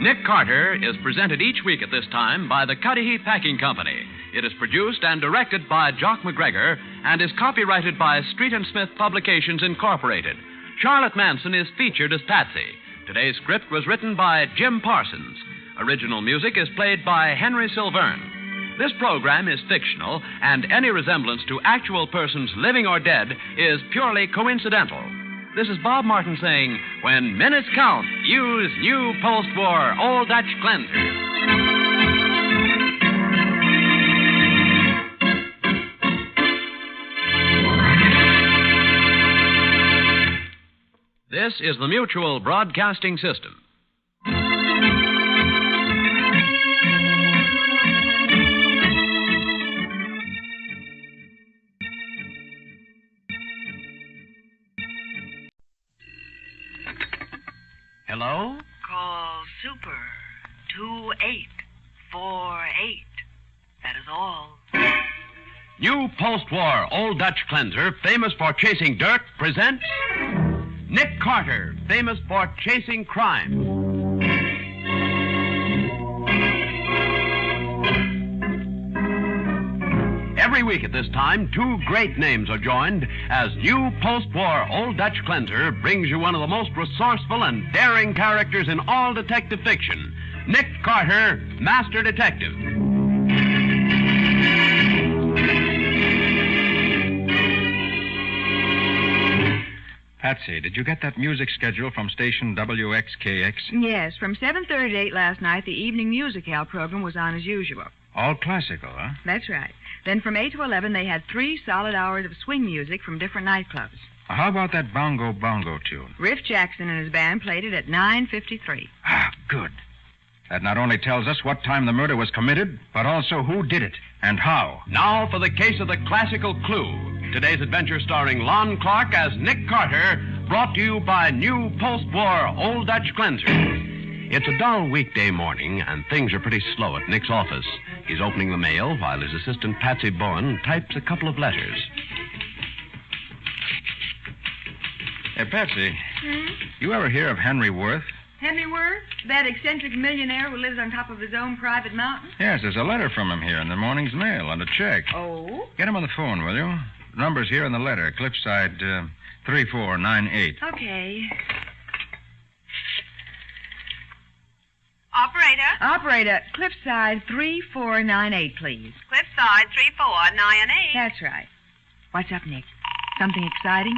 Nick Carter is presented each week at this time by the Cudahy Packing Company. It is produced and directed by Jock McGregor and is copyrighted by Street & Smith Publications, Incorporated. Charlotte Manson is featured as Patsy. Today's script was written by Jim Parsons. Original music is played by Henry Silverne. This program is fictional, and any resemblance to actual persons living or dead is purely coincidental. This is Bob Martin saying, when minutes count, use new post-war Old Dutch cleanser. This is the Mutual Broadcasting System. Hello? Call Super 2848. That is all. New post-war Old Dutch cleanser, famous for chasing dirt, presents Nick Carter, famous for chasing crime. Every week at this time, two great names are joined as new post-war Old Dutch cleanser brings you one of the most resourceful and daring characters in all detective fiction, Nick Carter, Master Detective. Patsy, did you get that music schedule from station WXKX? Yes, from 7:30 to 8 last night, the evening music hall program was on as usual. All classical, huh? That's right. Then from 8 to 11, they had 3 solid hours of swing music from different nightclubs. How about that bongo tune? Riff Jackson and his band played it at 9:53. Ah, good. That not only tells us what time the murder was committed, but also who did it and how. Now for the case of the classical clue. Today's adventure starring Lon Clark as Nick Carter, brought to you by new post-war Old Dutch cleanser. It's a dull weekday morning, and things are pretty slow at Nick's office. He's opening the mail while his assistant, Patsy Bowen, types a couple of letters. Hey, Patsy, you ever hear of Henry Worth? Henry Worth? That eccentric millionaire who lives on top of his own private mountain? Yes, there's a letter from him here in the morning's mail and a check. Oh? Get him on the phone, will you? The number's here in the letter, Cliffside 3498. Okay. Operator, Cliffside 3498, please. Cliffside 3498. That's right. What's up, Nick? Something exciting?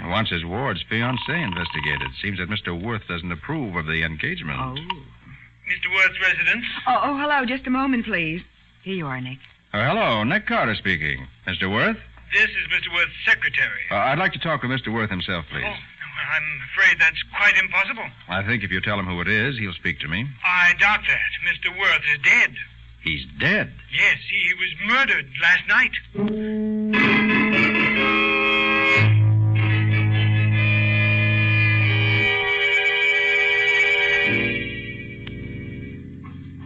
He wants his ward's fiancée investigated. Seems that Mr. Worth doesn't approve of the engagement. Oh. Mr. Worth's residence? Oh, hello. Just a moment, please. Here you are, Nick. Hello, Nick Carter speaking. Mr. Worth? This is Mr. Worth's secretary. I'd like to talk with Mr. Worth himself, please. Oh, I'm afraid that's quite impossible. I think if you tell him who it is, he'll speak to me. I doubt that. Mr. Worth is dead. He's dead? Yes, he was murdered last night.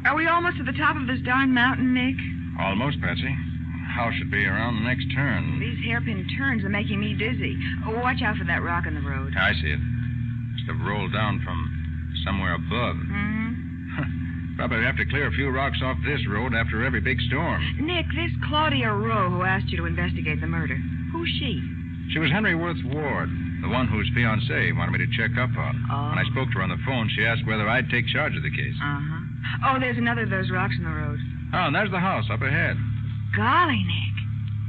Are we almost at the top of this darn mountain, Nick? Almost, Patsy. House should be around the next turn. These hairpin turns are making me dizzy. Oh, watch out for that rock in the road. I see it. Must have rolled down from somewhere above. Mm-hmm. Probably have to clear a few rocks off this road after every big storm. Nick, this Claudia Rowe who asked you to investigate the murder, who's she? She was Henry Worth's ward, the one whose fiancé wanted me to check up on. Oh. When I spoke to her on the phone, she asked whether I'd take charge of the case. Uh-huh. Oh, there's another of those rocks in the road. Oh, and there's the house up ahead. Golly, Nick.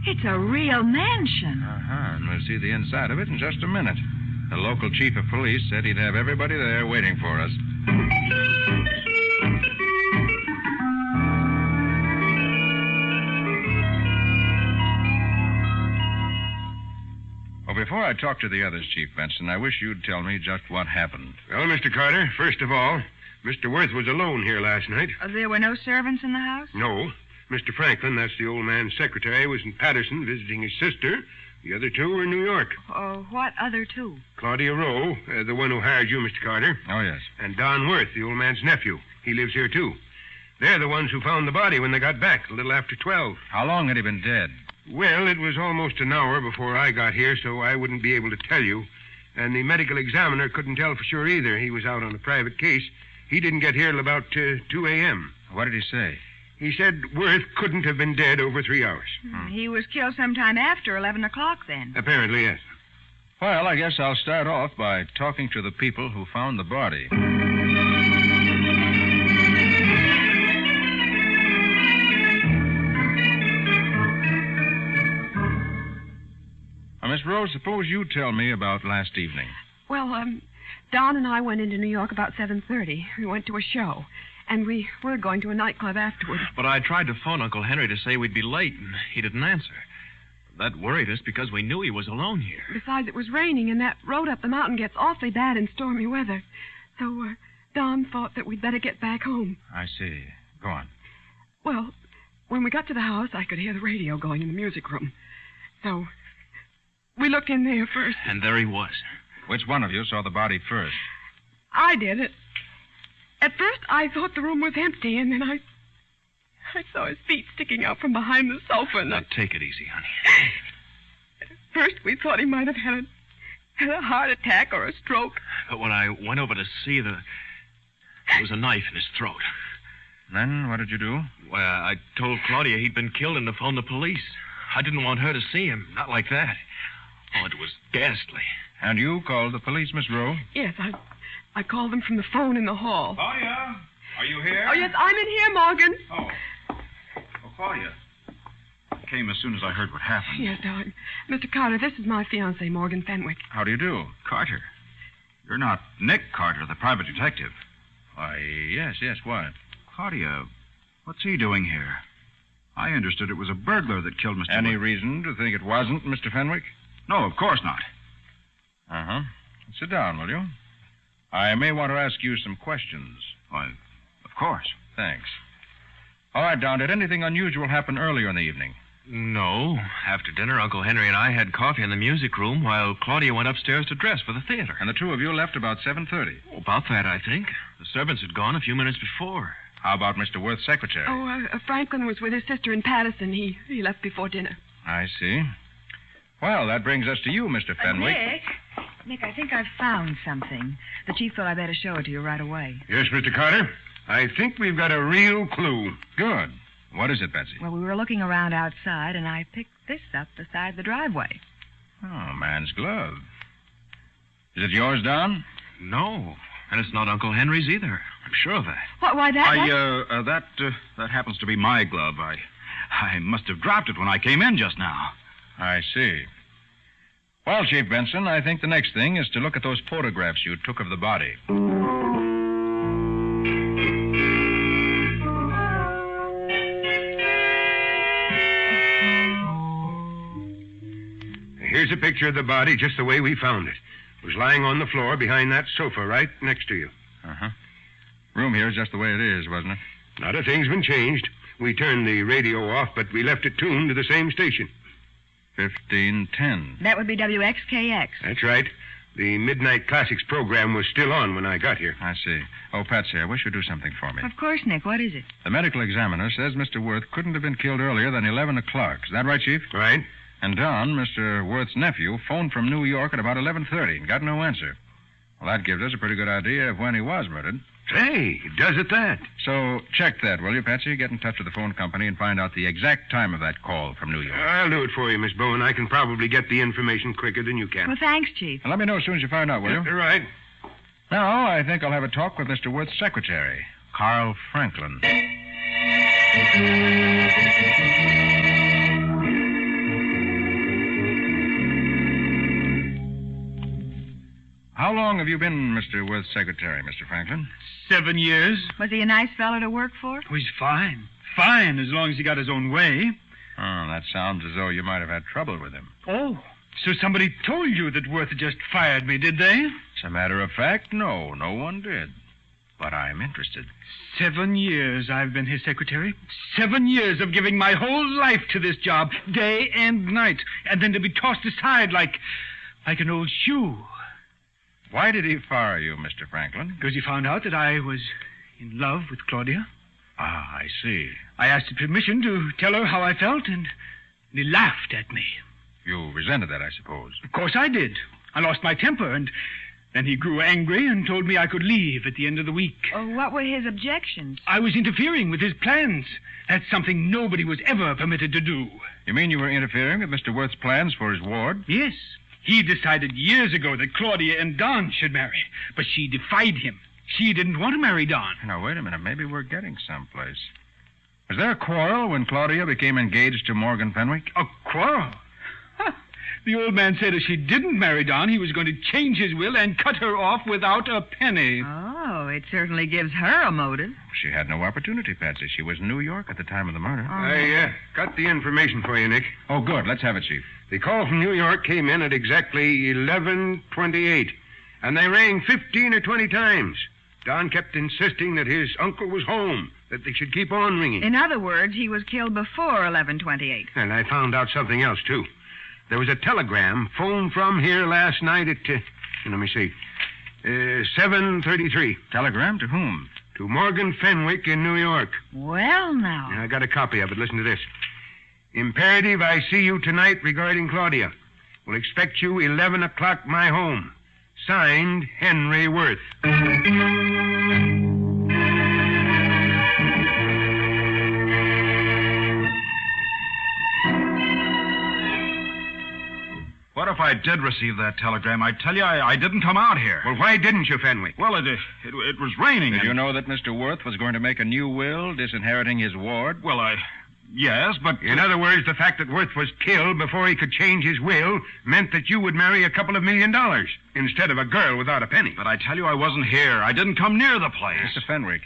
It's a real mansion. Uh-huh, and we'll see the inside of it in just a minute. The local chief of police said he'd have everybody there waiting for us. Well, before I talk to the others, Chief Benson, I wish you'd tell me just what happened. Well, Mr. Carter, first of all, Mr. Worth was alone here last night. There were no servants in the house? No. Mr. Franklin, that's the old man's secretary, was in Patterson visiting his sister. The other two were in New York. Oh, what other two? Claudia Rowe, the one who hired you, Mr. Carter. Oh, yes. And Don Worth, the old man's nephew. He lives here, too. They're the ones who found the body when they got back, a little after 12. How long had he been dead? Well, it was almost an hour before I got here, so I wouldn't be able to tell you. And the medical examiner couldn't tell for sure either. He was out on a private case. He didn't get here till about 2 a.m. What did he say? He said Worth couldn't have been dead over 3 hours. He was killed sometime after 11 o'clock then. Apparently, yes. Well, I guess I'll start off by talking to the people who found the body. Miss Rose, suppose you tell me about last evening. Well, Don and I went into New York about 7:30. We went to a show, and we were going to a nightclub afterward. But I tried to phone Uncle Henry to say we'd be late, and he didn't answer. That worried us because we knew he was alone here. Besides, it was raining, and that road up the mountain gets awfully bad in stormy weather. So, Don thought that we'd better get back home. I see. Go on. Well, when we got to the house, I could hear the radio going in the music room. So, we looked in there first. And there he was. Which one of you saw the body first? I did it. At first, I thought the room was empty, and then I saw his feet sticking out from behind the sofa. And Now, take it easy, honey. At first, we thought he might have had a heart attack or a stroke. But when I went over to see, there was a knife in his throat. Then what did you do? Well, I told Claudia he'd been killed and to phone the police. I didn't want her to see him. Not like that. Oh, it was ghastly. And you called the police, Miss Rowe? Yes, I called them from the phone in the hall. Claudia, are you here? Oh, yes, I'm in here, Morgan. Oh, Claudia. I came as soon as I heard what happened. Yes, darling. Mr. Carter, this is my fiancé, Morgan Fenwick. How do you do? Carter. You're not Nick Carter, the private detective. Why, yes, what? Claudia, what's he doing here? I understood it was a burglar that killed Mr. Any Wood. reason to think it wasn't, Mr. Fenwick? No, of course not. Uh-huh. Sit down, will you? I may want to ask you some questions. Why, of course. Thanks. All right, Don, did anything unusual happen earlier in the evening? No. After dinner, Uncle Henry and I had coffee in the music room while Claudia went upstairs to dress for the theater. And the two of you left about 7:30? About that, I think. The servants had gone a few minutes before. How about Mr. Worth's secretary? Oh, Franklin was with his sister in Patterson. He left before dinner. I see. Well, that brings us to you, Mr. Fenwick. Nick, I think I've found something. The chief thought I better show it to you right away. Yes, Mr. Carter. I think we've got a real clue. Good. What is it, Betsy? Well, we were looking around outside, and I picked this up beside the driveway. Oh, man's glove. Is it yours, Don? No. And it's not Uncle Henry's either. I'm sure of that. Why, that... That happens to be my glove. I must have dropped it when I came in just now. I see. Well, Chief Benson, I think the next thing is to look at those photographs you took of the body. Here's a picture of the body just the way we found it. It was lying on the floor behind that sofa right next to you. Uh-huh. Room here is just the way it is, wasn't it? Not a thing's been changed. We turned the radio off, but we left it tuned to the same station. 1510. That would be WXKX. That's right. The Midnight Classics program was still on when I got here. I see. Oh, Patsy, I wish you'd do something for me. Of course, Nick. What is it? The medical examiner says Mr. Worth couldn't have been killed earlier than 11 o'clock. Is that right, Chief? Right. And Don, Mr. Worth's nephew, phoned from New York at about 11:30 and got no answer. Well, that gives us a pretty good idea of when he was murdered. Say, it does it that. So check that, will you, Patsy? Get in touch with the phone company and find out the exact time of that call from New York. I'll do it for you, Miss Bowen. I can probably get the information quicker than you can. Well, thanks, Chief. And let me know as soon as you find out, will you? All right. Now, I think I'll have a talk with Mr. Worth's secretary, Carl Franklin. How long have you been Mr. Worth's secretary, Mr. Franklin? 7 years. Was he a nice fellow to work for? Oh, he's fine. Fine, as long as he got his own way. Oh, that sounds as though you might have had trouble with him. Oh, so somebody told you that Worth just fired me, did they? As a matter of fact, no one did. But I'm interested. 7 years I've been his secretary. 7 years of giving my whole life to this job, day and night, and then to be tossed aside like an old shoe. Why did he fire you, Mr. Franklin? Because he found out that I was in love with Claudia. Ah, I see. I asked his permission to tell her how I felt, and he laughed at me. You resented that, I suppose. Of course I did. I lost my temper, and then he grew angry and told me I could leave at the end of the week. Oh, what were his objections? I was interfering with his plans. That's something nobody was ever permitted to do. You mean you were interfering with Mr. Worth's plans for his ward? Yes. He decided years ago that Claudia and Don should marry, but she defied him. She didn't want to marry Don. Now, wait a minute. Maybe we're getting someplace. Was there a quarrel when Claudia became engaged to Morgan Fenwick? A quarrel? Huh. The old man said if she didn't marry Don, he was going to change his will and cut her off without a penny. Oh, it certainly gives her a motive. She had no opportunity, Patsy. She was in New York at the time of the murder. I got the information for you, Nick. Oh, good. Let's have it, Chief. The call from New York came in at exactly 11:28, and they rang 15 or 20 times. Don kept insisting that his uncle was home, that they should keep on ringing. In other words, he was killed before 11:28. And I found out something else, too. There was a telegram phoned from here last night at, let me see, 7:33. Telegram to whom? To Morgan Fenwick in New York. Well, now. I got a copy of it. Listen to this. Imperative, I see you tonight regarding Claudia. Will expect you 11 o'clock my home. Signed, Henry Worth. What if I did receive that telegram? I tell you, I didn't come out here. Well, why didn't you, Fenwick? Well, it was raining. Did you know that Mr. Worth was going to make a new will, disinheriting his ward? Well, yes, but... In other words, the fact that Worth was killed before he could change his will meant that you would marry a couple of $1 million instead of a girl without a penny. But I tell you, I wasn't here. I didn't come near the place. Mr. Fenwick,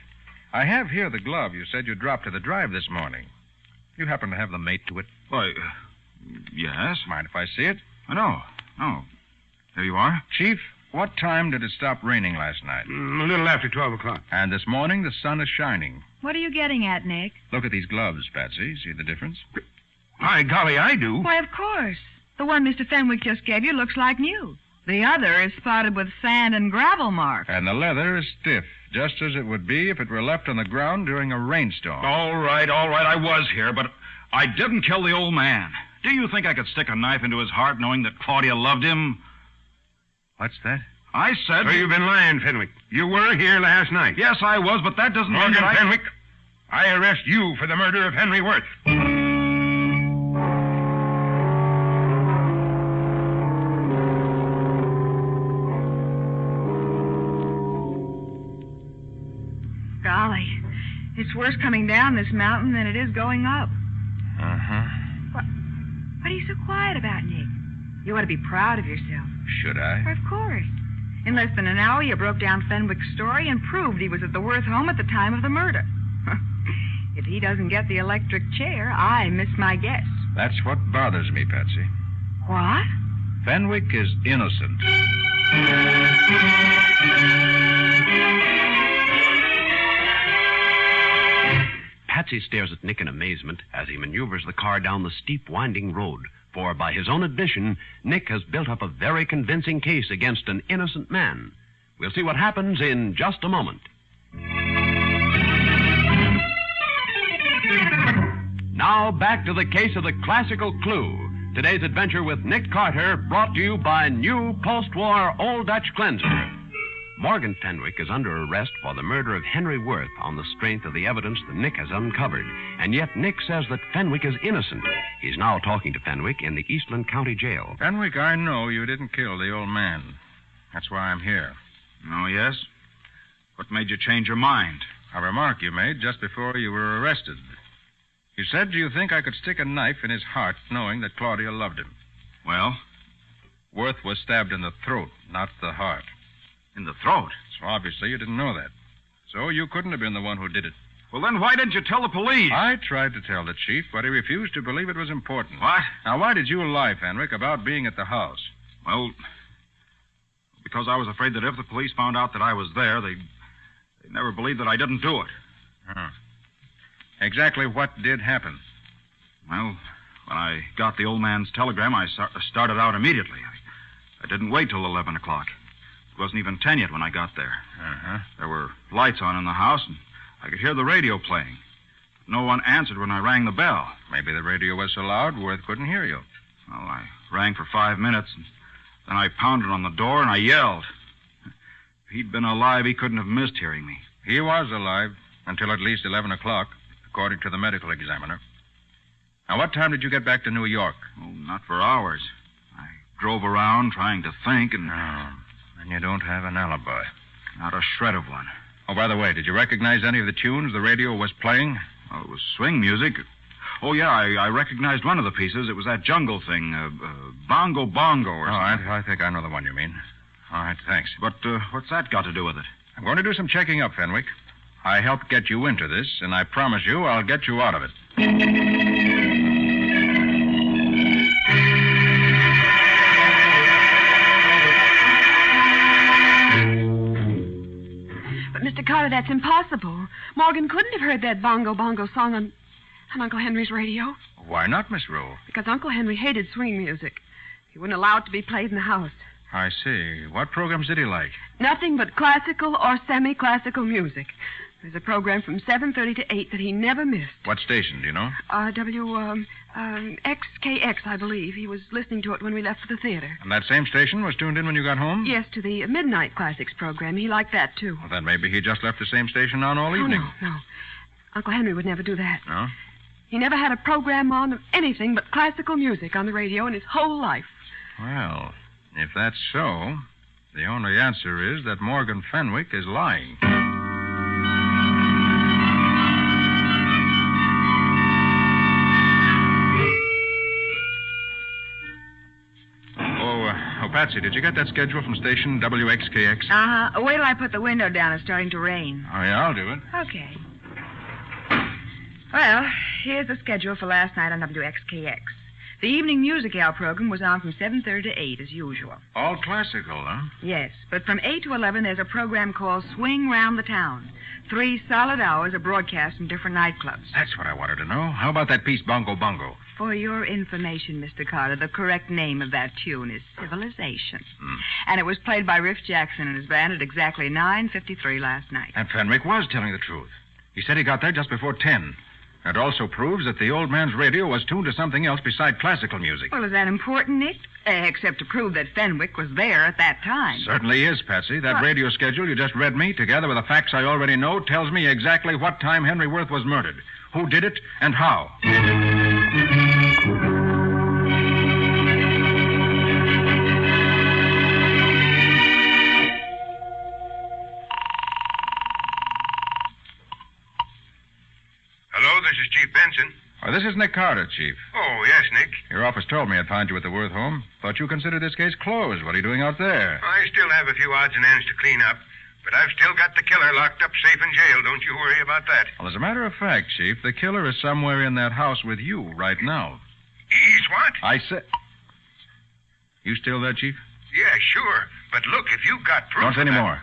I have here the glove you said you dropped to the drive this morning. You happen to have the mate to it? Why, yes. Mind if I see it? No. There you are. Chief, what time did it stop raining last night? A little after 12 o'clock. And this morning, the sun is shining. What are you getting at, Nick? Look at these gloves, Patsy. See the difference? By golly, I do. Why, of course. The one Mr. Fenwick just gave you looks like new. The other is spotted with sand and gravel marks. And the leather is stiff, just as it would be if it were left on the ground during a rainstorm. All right. I was here, but I didn't kill the old man. Do you think I could stick a knife into his heart knowing that Claudia loved him? What's that? I said... So you've been lying, Fenwick. You were here last night. Yes, I was, but that doesn't mean Morgan that Fenwick, I arrest you for the murder of Henry Worth. Golly, it's worse coming down this mountain than it is going up. Uh-huh. What are you so quiet about, Nick? You ought to be proud of yourself. Should I? Of course. In less than an hour, you broke down Fenwick's story and proved he was at the Worth home at the time of the murder. If he doesn't get the electric chair, I miss my guess. That's what bothers me, Patsy. What? Fenwick is innocent. Patsy stares at Nick in amazement as he maneuvers the car down the steep, winding road. For, by his own admission, Nick has built up a very convincing case against an innocent man. We'll see what happens in just a moment. Now, back to the case of the classical clue. Today's adventure with Nick Carter, brought to you by new post-war Old Dutch Cleanser. Morgan Fenwick is under arrest for the murder of Henry Worth on the strength of the evidence that Nick has uncovered. And yet Nick says that Fenwick is innocent. He's now talking to Fenwick in the Eastland County Jail. Fenwick, I know you didn't kill the old man. That's why I'm here. Oh, yes? What made you change your mind? A remark you made just before you were arrested. You said, do you think I could stick a knife in his heart knowing that Claudia loved him? Well? Worth was stabbed in the throat, not the heart. In the throat? So obviously you didn't know that. So you couldn't have been the one who did it. Well, then why didn't you tell the police? I tried to tell the chief, but he refused to believe it was important. What? Now, why did you lie, Fenwick, about being at the house? Well, because I was afraid that if the police found out that I was there, they'd never believe that I didn't do it. Huh. Exactly what did happen? Well, when I got the old man's telegram, I started out immediately. I didn't wait till 11 o'clock. It wasn't even 10 yet when I got there. Uh-huh. There were lights on in the house, and I could hear the radio playing. No one answered when I rang the bell. Maybe the radio was so loud, Worth couldn't hear you. Well, I rang for 5 minutes, and then I pounded on the door, and I yelled. If he'd been alive, he couldn't have missed hearing me. He was alive until at least 11 o'clock, according to the medical examiner. Now, what time did you get back to New York? Oh, not for hours. I drove around trying to think, and... Oh, and you don't have an alibi. Not a shred of one. Oh, by the way, did you recognize any of the tunes the radio was playing? Well, it was swing music. Oh, yeah, I recognized one of the pieces. It was that jungle thing, Bongo Bongo or something. I think I know the one you mean. All right, thanks. But what's that got to do with it? I'm going to do some checking up, Fenwick. I helped get you into this, and I promise you I'll get you out of it. But, Mr. Carter, that's impossible. Morgan couldn't have heard that Bongo Bongo song on Uncle Henry's radio. Why not, Miss Rule? Because Uncle Henry hated swing music. He wouldn't allow it to be played in the house. I see. What programs did he like? Nothing but classical or semi-classical music. There's a program from 7:30 to 8 that he never missed. What station, do you know? XKX, I believe. He was listening to it when we left for the theater. And that same station was tuned in when you got home? Yes, to the Midnight Classics program. He liked that, too. Well, then maybe he just left the same station on all evening. No. Uncle Henry would never do that. No? He never had a program on of anything but classical music on the radio in his whole life. Well, if that's so, the only answer is that Morgan Fenwick is lying. Oh, Patsy, did you get that schedule from station WXKX? Uh-huh. Wait till I put the window down. It's starting to rain. Oh, yeah, I'll do it. Okay. Well, here's the schedule for last night on WXKX. The evening music hour program was on from 7:30 to 8, as usual. All classical, huh? Yes, but from 8 to 11, there's a program called Swing Round the Town. 3 solid hours of broadcast from different nightclubs. That's what I wanted to know. How about that piece, Bongo Bongo? For your information, Mr. Carter, the correct name of that tune is Civilization. And it was played by Riff Jackson and his band at exactly 9:53 last night. And Fenwick was telling the truth. He said he got there just before 10. That also proves that the old man's radio was tuned to something else beside classical music. Well, is that important, Nick? Except to prove that Fenwick was there at that time. Certainly is, Patsy. That radio schedule you just read me, together with the facts I already know, tells me exactly what time Henry Worth was murdered, who did it, and how. This is Chief Benson. This is Nick Carter, Chief. Oh, yes, Nick. Your office told me I'd find you at the Worth home. Thought you considered this case closed. What are you doing out there? I still have a few odds and ends to clean up, but I've still got the killer locked up safe in jail. Don't you worry about that. Well, as a matter of fact, Chief, the killer is somewhere in that house with you right now. He's what? I said... You still there, Chief? Yeah, sure. But look, if you've got proof... Don't say any more.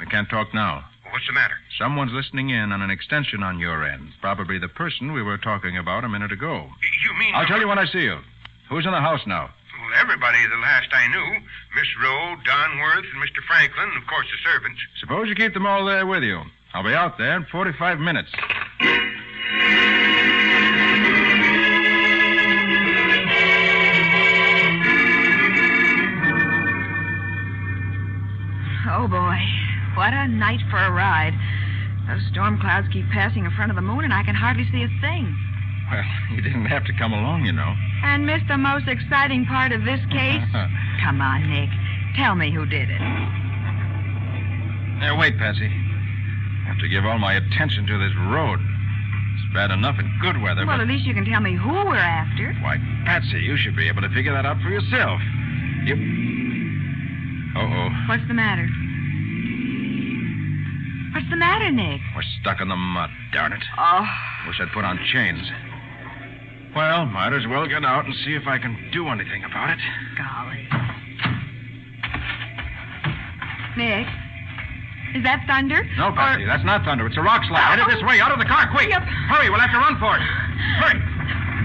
We can't talk now. What's the matter? Someone's listening in on an extension on your end. Probably the person we were talking about a minute ago. You mean... I'll tell you when I see you. Who's in the house now? Well, everybody the last I knew. Miss Rowe, Don Worth, and Mr. Franklin, and of course the servants. Suppose you keep them all there with you. I'll be out there in 45 minutes. Oh, boy. What a night for a ride. Those storm clouds keep passing in front of the moon, and I can hardly see a thing. Well, you didn't have to come along, you know. And missed the most exciting part of this case? Come on, Nick. Tell me who did it. Now, wait, Patsy. I have to give all my attention to this road. It's bad enough in good weather, Well, but... at least you can tell me who we're after. Why, Patsy, you should be able to figure that out for yourself. You... Uh-oh. What's the matter? What's the matter, Nick? We're stuck in the mud, darn it. Oh. Wish I'd put on chains. Well, might as well get out and see if I can do anything about it. Golly. Nick, is that thunder? No, Patsy, that's not thunder. It's a rock slide. Headed this way. Out of the car, quick. Yep. Hurry, we'll have to run for it. Hurry.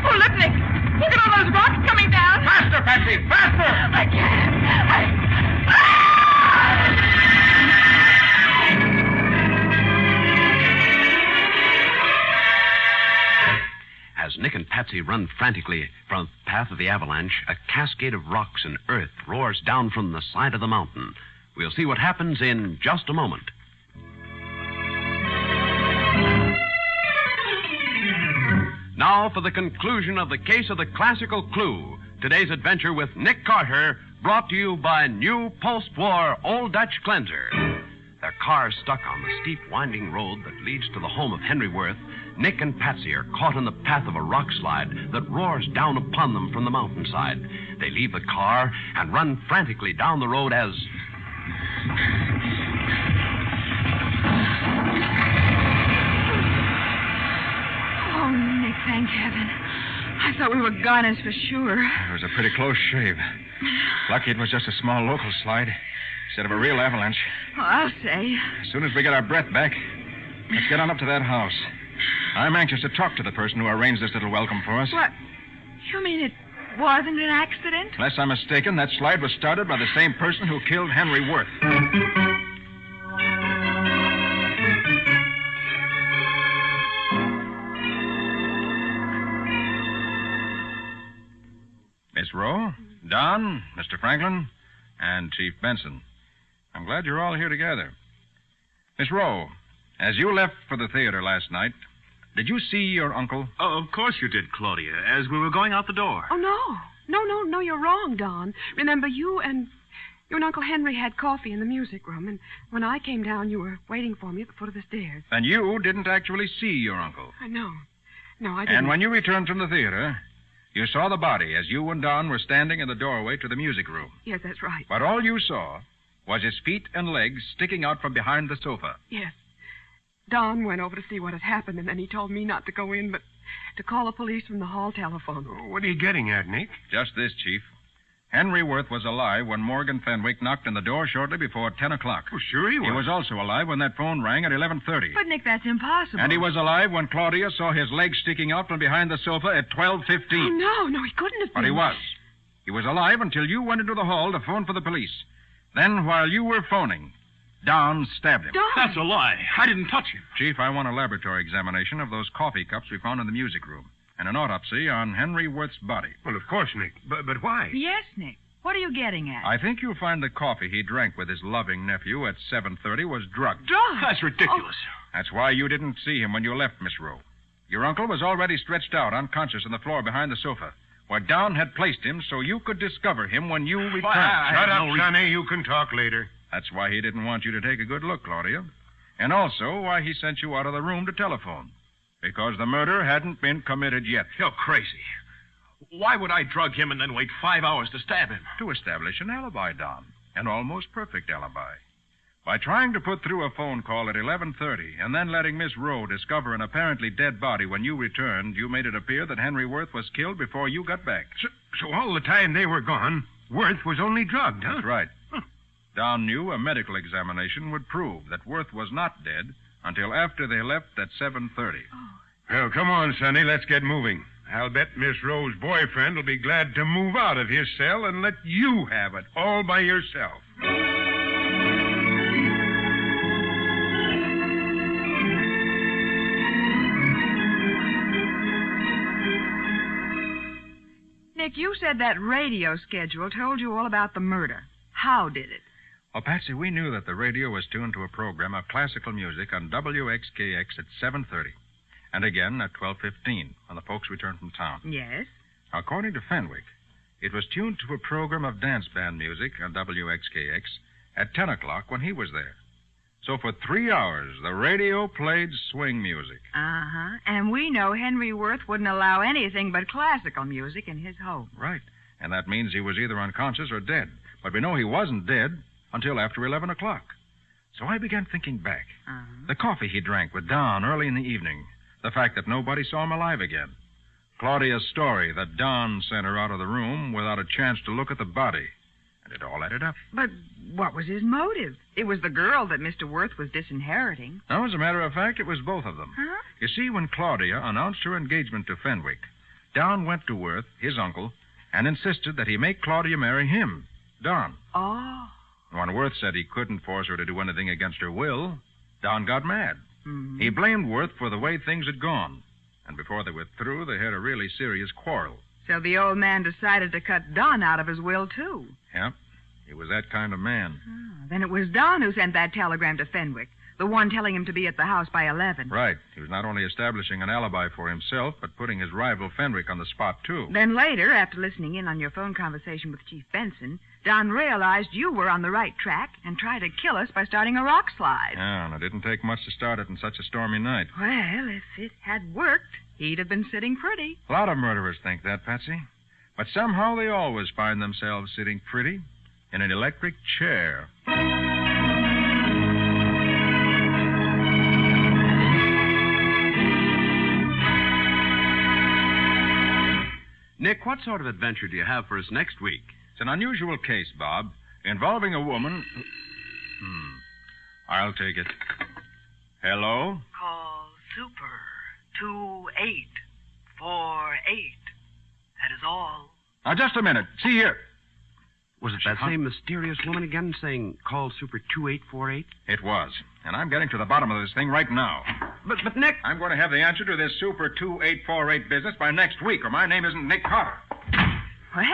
Oh, look, Nick. Look at all those rocks coming down. Faster, Patsy, faster. I can't. As Nick and Patsy run frantically from the path of the avalanche, a cascade of rocks and earth roars down from the side of the mountain. We'll see what happens in just a moment. Now for the conclusion of the case of the classical clue. Today's adventure with Nick Carter, brought to you by new post-war Old Dutch Cleanser. Their car stuck on the steep, winding road that leads to the home of Henry Worth. Nick and Patsy are caught in the path of a rock slide that roars down upon them from the mountainside. They leave the car and run frantically down the road as... Oh, Nick, thank heaven. I thought we were goners for sure. It was a pretty close shave. Lucky it was just a small local slide instead of a real avalanche. Oh, I'll say. As soon as we get our breath back, let's get on up to that house. I'm anxious to talk to the person who arranged this little welcome for us. What? You mean it wasn't an accident? Unless I'm mistaken, that slide was started by the same person who killed Henry Worth. Miss Rowe, Don, Mr. Franklin, and Chief Benson. I'm glad you're all here together. Miss Rowe, as you left for the theater last night, did you see your uncle? Oh, of course you did, Claudia, as we were going out the door. Oh, no, you're wrong, Don. Remember, you and Uncle Henry had coffee in the music room, and when I came down, you were waiting for me at the foot of the stairs. And you didn't actually see your uncle? No, I didn't. And when you returned from the theater, you saw the body as you and Don were standing in the doorway to the music room. Yes, that's right. But all you saw was his feet and legs sticking out from behind the sofa. Yes. Don went over to see what had happened, and then he told me not to go in, but to call the police from the hall telephone. Oh, what are you getting at, Nick? Just this, Chief. Henry Worth was alive when Morgan Fenwick knocked on the door shortly before 10 o'clock. Oh, sure he was. He was also alive when that phone rang at 11:30. But, Nick, that's impossible. And he was alive when Claudia saw his legs sticking out from behind the sofa at 12:15. Oh, no, he couldn't have been. But he was. He was alive until you went into the hall to phone for the police. Then, while you were phoning, Don stabbed him. Don? That's a lie. I didn't touch him. Chief, I want a laboratory examination of those coffee cups we found in the music room and an autopsy on Henry Worth's body. Well, of course, Nick. But why? Yes, Nick. What are you getting at? I think you'll find the coffee he drank with his loving nephew at 7:30 was drugged. Drugged? That's ridiculous. That's why you didn't see him when you left, Miss Rowe. Your uncle was already stretched out, unconscious on the floor behind the sofa, where Don had placed him so you could discover him when you returned. Shut up, Sonny. You can talk later. That's why he didn't want you to take a good look, Claudia. And also why he sent you out of the room to telephone. Because the murder hadn't been committed yet. You're crazy. Why would I drug him and then wait 5 hours to stab him? To establish an alibi, Don. An almost perfect alibi. By trying to put through a phone call at 11:30 and then letting Miss Rowe discover an apparently dead body when you returned, you made it appear that Henry Worth was killed before you got back. So all the time they were gone, Worth was only drugged, huh? That's right. Don knew a medical examination would prove that Worth was not dead until after they left at 7:30. Well, come on, Sonny. Let's get moving. I'll bet Miss Rowe's boyfriend will be glad to move out of his cell and let you have it all by yourself. Nick, you said that radio schedule told you all about the murder. How did it? Well, Patsy, we knew that the radio was tuned to a program of classical music on WXKX at 7:30, and again at 12:15 when the folks returned from town. Yes? According to Fenwick, it was tuned to a program of dance band music on WXKX at 10 o'clock when he was there. So for 3 hours, the radio played swing music. Uh-huh. And we know Henry Worth wouldn't allow anything but classical music in his home. Right. And that means he was either unconscious or dead. But we know he wasn't dead until after 11 o'clock. So I began thinking back. The coffee he drank with Don early in the evening. The fact that nobody saw him alive again. Claudia's story that Don sent her out of the room without a chance to look at the body. And it all added up. But what was his motive? It was the girl that Mr. Worth was disinheriting. No, as a matter of fact, it was both of them. Huh? You see, when Claudia announced her engagement to Fenwick, Don went to Worth, his uncle, and insisted that he make Claudia marry him, Don. Oh. When Worth said he couldn't force her to do anything against her will, Don got mad. He blamed Worth for the way things had gone. And before they were through, they had a really serious quarrel. So the old man decided to cut Don out of his will, too. Yep. He was that kind of man. Then it was Don who sent that telegram to Fenwick, the one telling him to be at the house by 11. Right. He was not only establishing an alibi for himself, but putting his rival Fenwick on the spot, too. Then later, after listening in on your phone conversation with Chief Benson, Don realized you were on the right track and tried to kill us by starting a rock slide. Yeah, and it didn't take much to start it in such a stormy night. Well, if it had worked, he'd have been sitting pretty. A lot of murderers think that, Patsy. But somehow they always find themselves sitting pretty in an electric chair. Nick, what sort of adventure do you have for us next week? It's an unusual case, Bob, involving a woman... I'll take it. Hello? Call Super 2848. That is all. Now, just a minute. See here. Was it That same mysterious woman again saying, call Super 2848? It was. And I'm getting to the bottom of this thing right now. But Nick... I'm going to have the answer to this Super 2848 business by next week, or my name isn't Nick Carter. Well...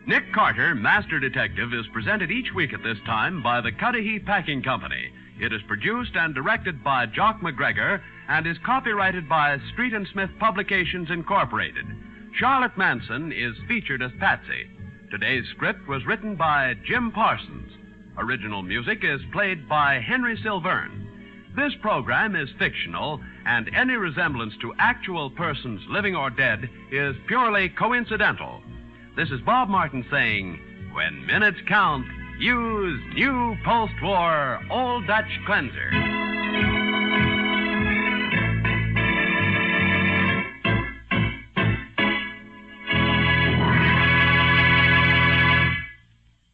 Nick Carter, Master Detective, is presented each week at this time by the Cudahy Packing Company. It is produced and directed by Jock McGregor and is copyrighted by Street and Smith Publications, Incorporated. Charlotte Manson is featured as Patsy. Today's script was written by Jim Parsons. Original music is played by Henry Silverne. This program is fictional, and any resemblance to actual persons, living or dead, is purely coincidental. This is Bob Martin saying, when minutes count, use new post-war Old Dutch Cleanser.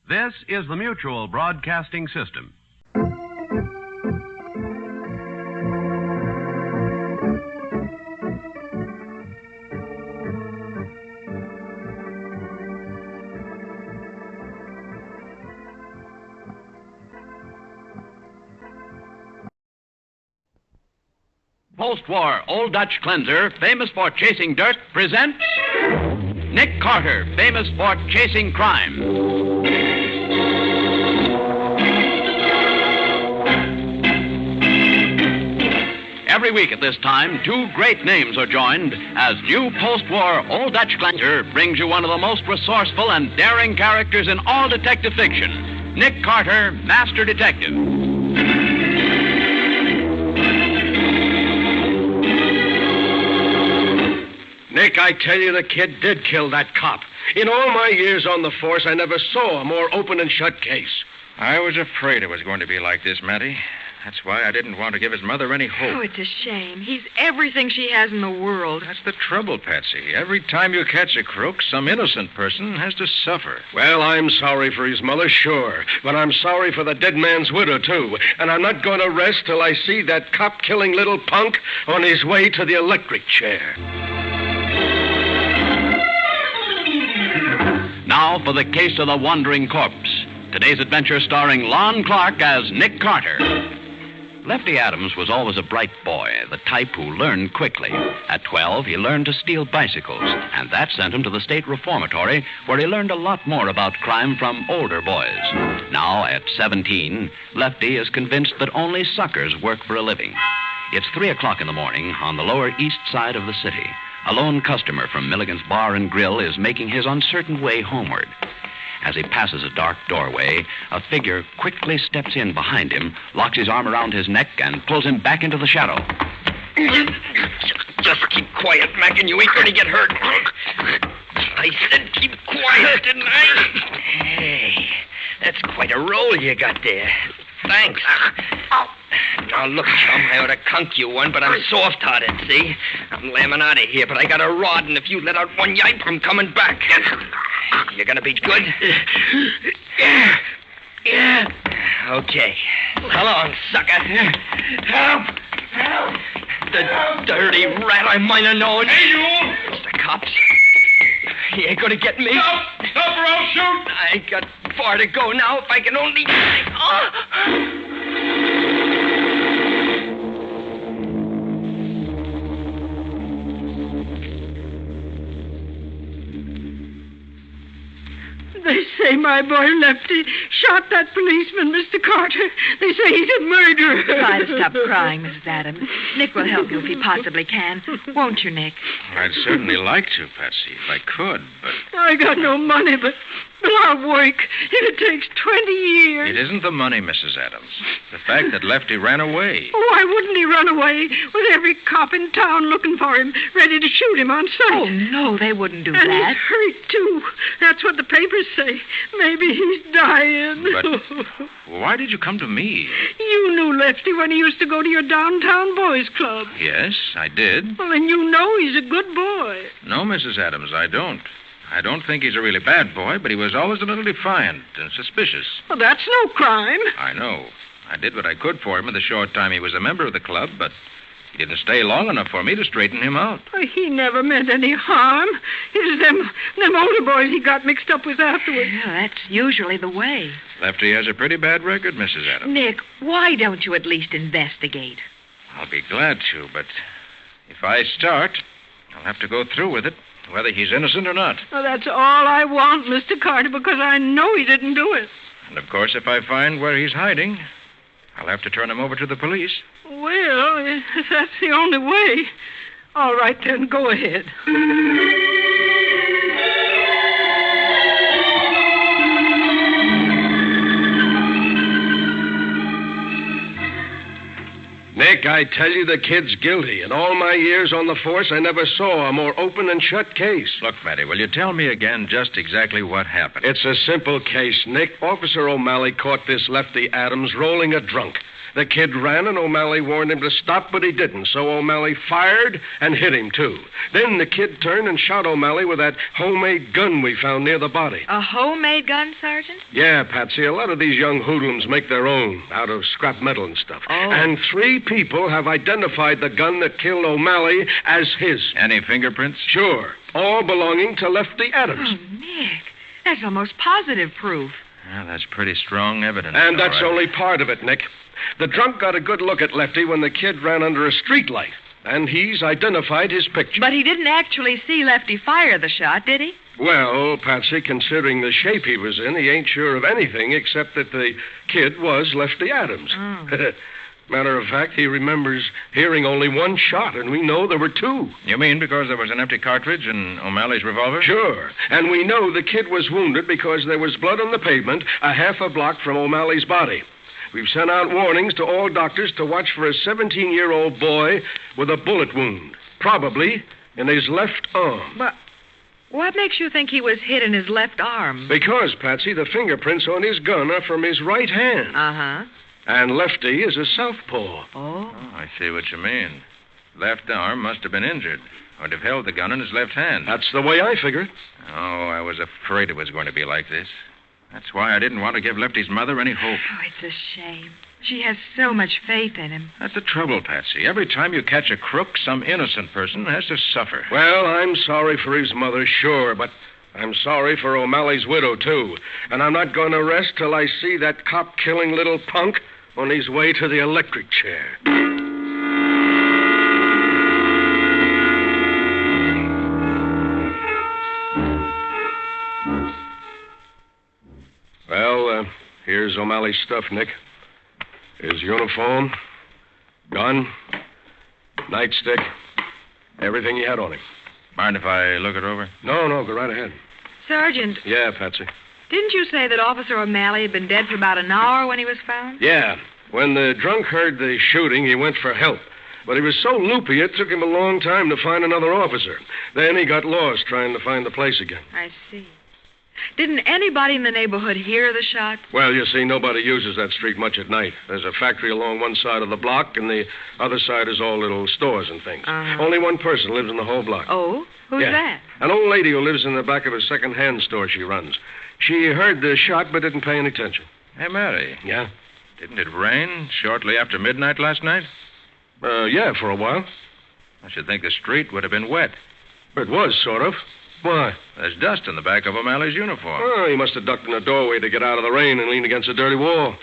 This is the Mutual Broadcasting System. Post-war Old Dutch Cleanser, famous for chasing dirt, presents Nick Carter, famous for chasing crime. Every week at this time, two great names are joined as new post-war Old Dutch Cleanser brings you one of the most resourceful and daring characters in all detective fiction, Nick Carter, Master Detective. Nick, I tell you, the kid did kill that cop. In all my years on the force, I never saw a more open and shut case. I was afraid it was going to be like this, Matty. That's why I didn't want to give his mother any hope. Oh, it's a shame. He's everything she has in the world. That's the trouble, Patsy. Every time you catch a crook, some innocent person has to suffer. Well, I'm sorry for his mother, sure. But I'm sorry for the dead man's widow, too. And I'm not going to rest till I see that cop-killing little punk on his way to the electric chair. Now for the case of the wandering corpse. Today's adventure starring Lon Clark as Nick Carter. Lefty Adams was always a bright boy, the type who learned quickly. At 12, he learned to steal bicycles, and that sent him to the state reformatory, where he learned a lot more about crime from older boys. Now, at 17, Lefty is convinced that only suckers work for a living. It's 3 o'clock in the morning on the lower east side of the city. A lone customer from Milligan's Bar and Grill is making his uncertain way homeward. As he passes a dark doorway, a figure quickly steps in behind him, locks his arm around his neck, and pulls him back into the shadow. Just keep quiet, Mac, and you ain't going to get hurt. I said keep quiet, didn't I? Hey, that's quite a roll you got there. Thanks. Now, look, chum, I ought to conk you one, but I'm soft-hearted, see? I'm lambing out of here, but I got a rod, and if you let out one yipe, I'm coming back. You gonna be good? Yeah. Okay. So long, sucker. Help! The dirty rat I might have known. Hey, you! It's the cops. He ain't gonna get me. Stop or I'll shoot! I ain't got far to go now if I can only... They say my boy Lefty shot that policeman, Mr. Carter. They say he's a murderer. Try to stop crying, Mrs. Adams. Nick will help you if he possibly can. Won't you, Nick? I'd certainly like to, Patsy, if I could, but... I got no money, but I'll work. If it takes 20 years. It isn't the money, Mrs. Adams. The fact that Lefty ran away. Why wouldn't he run away with every cop in town looking for him, ready to shoot him on sight? Oh, no, they wouldn't do and that. He's hurt, too. That's what the papers say. Maybe he's dying. But why did you come to me? You knew Lefty when he used to go to your downtown boys' club. Yes, I did. Well, then you know he's a good boy. No, Mrs. Adams, I don't. I don't think he's a really bad boy, but he was always a little defiant and suspicious. Well, that's no crime. I know. I did what I could for him in the short time he was a member of the club, but he didn't stay long enough for me to straighten him out. He never meant any harm. It was them older boys he got mixed up with afterwards. Yeah, that's usually the way. Lefty has a pretty bad record, Mrs. Adams. Nick, why don't you at least investigate? I'll be glad to, but if I start, I'll have to go through with it, whether he's innocent or not. Well, that's all I want, Mr. Carter, because I know he didn't do it. And, of course, if I find where he's hiding, I'll have to turn him over to the police. Well, if that's the only way. All right, then, go ahead. Nick, I tell you the kid's guilty. In all my years on the force, I never saw a more open and shut case. Look, Matty, will you tell me again just exactly what happened? It's a simple case, Nick. Officer O'Malley caught this Lefty Adams rolling a drunk. The kid ran, and O'Malley warned him to stop, but he didn't. So O'Malley fired and hit him, too. Then the kid turned and shot O'Malley with that homemade gun we found near the body. A homemade gun, Sergeant? Yeah, Patsy. A lot of these young hoodlums make their own out of scrap metal and stuff. Oh. And 3 people have identified the gun that killed O'Malley as his. Any fingerprints? Sure. All belonging to Lefty Adams. Oh, Nick, that's almost positive proof. Well, that's pretty strong evidence. And that's all right. only part of it, Nick. The drunk got a good look at Lefty when the kid ran under a streetlight, and he's identified his picture. But he didn't actually see Lefty fire the shot, did he? Well, Patsy, considering the shape he was in, he ain't sure of anything except that the kid was Lefty Adams. Oh. Matter of fact, he remembers hearing only one shot, and we know there were 2. You mean because there was an empty cartridge in O'Malley's revolver? Sure. And we know the kid was wounded because there was blood on the pavement a half a block from O'Malley's body. We've sent out warnings to all doctors to watch for a 17-year-old boy with a bullet wound, probably in his left arm. But what makes you think he was hit in his left arm? Because, Patsy, the fingerprints on his gun are from his right hand. Uh-huh. And Lefty is a southpaw. Oh, I see what you mean. Left arm must have been injured, or would have held the gun in his left hand. That's the way I figure it. Oh, I was afraid it was going to be like this. That's why I didn't want to give Lefty's mother any hope. Oh, it's a shame. She has so much faith in him. That's the trouble, Patsy. Every time you catch a crook, some innocent person has to suffer. Well, I'm sorry for his mother, sure, but I'm sorry for O'Malley's widow, too. And I'm not going to rest till I see that cop-killing little punk on his way to the electric chair. Well, here's O'Malley's stuff, Nick. His uniform, gun, nightstick, everything he had on him. Mind if I look it over? No, go right ahead. Sergeant. Yeah, Patsy. Didn't you say that Officer O'Malley had been dead for about an hour when he was found? Yeah. When the drunk heard the shooting, he went for help. But he was so loopy, it took him a long time to find another officer. Then he got lost trying to find the place again. I see. Didn't anybody in the neighborhood hear the shots? Well, you see, nobody uses that street much at night. There's a factory along one side of the block, and the other side is all little stores and things. Only one person lives in the whole block. Oh? Who's that? An old lady who lives in the back of a second-hand store she runs. She heard the shot but didn't pay any attention. Hey, Mary. Yeah? Didn't it rain shortly after midnight last night? Yeah, for a while. I should think the street would have been wet. It was, sort of. Why? There's dust in the back of O'Malley's uniform. Oh, he must have ducked in a doorway to get out of the rain and lean against a dirty wall.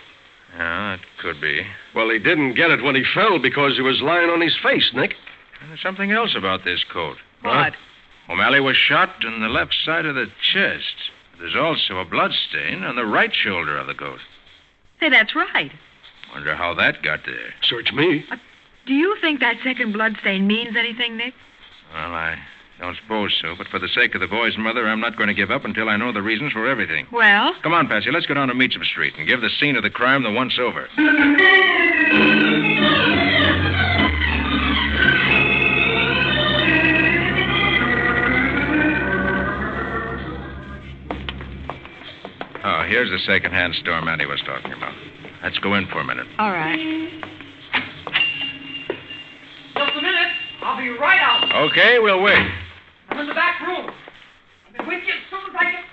Yeah, that could be. Well, he didn't get it when he fell because he was lying on his face, Nick. And there's something else about this coat. What? O'Malley was shot in the left side of the chest. There's also a blood stain on the right shoulder of the coat. Say, that's right. Wonder how that got there. Search me. Do you think that second blood stain means anything, Nick? Well, I don't suppose so, but for the sake of the boy's mother, I'm not going to give up until I know the reasons for everything. Well? Come on, Patsy, let's go down to Meacham Street and give the scene of the crime the once-over. Oh, here's the second-hand store Matty was talking about. Let's go in for a minute. All right. Just a minute. I'll be right out. Okay, we'll wait. I'm in the back room. I'll be with you as soon as I get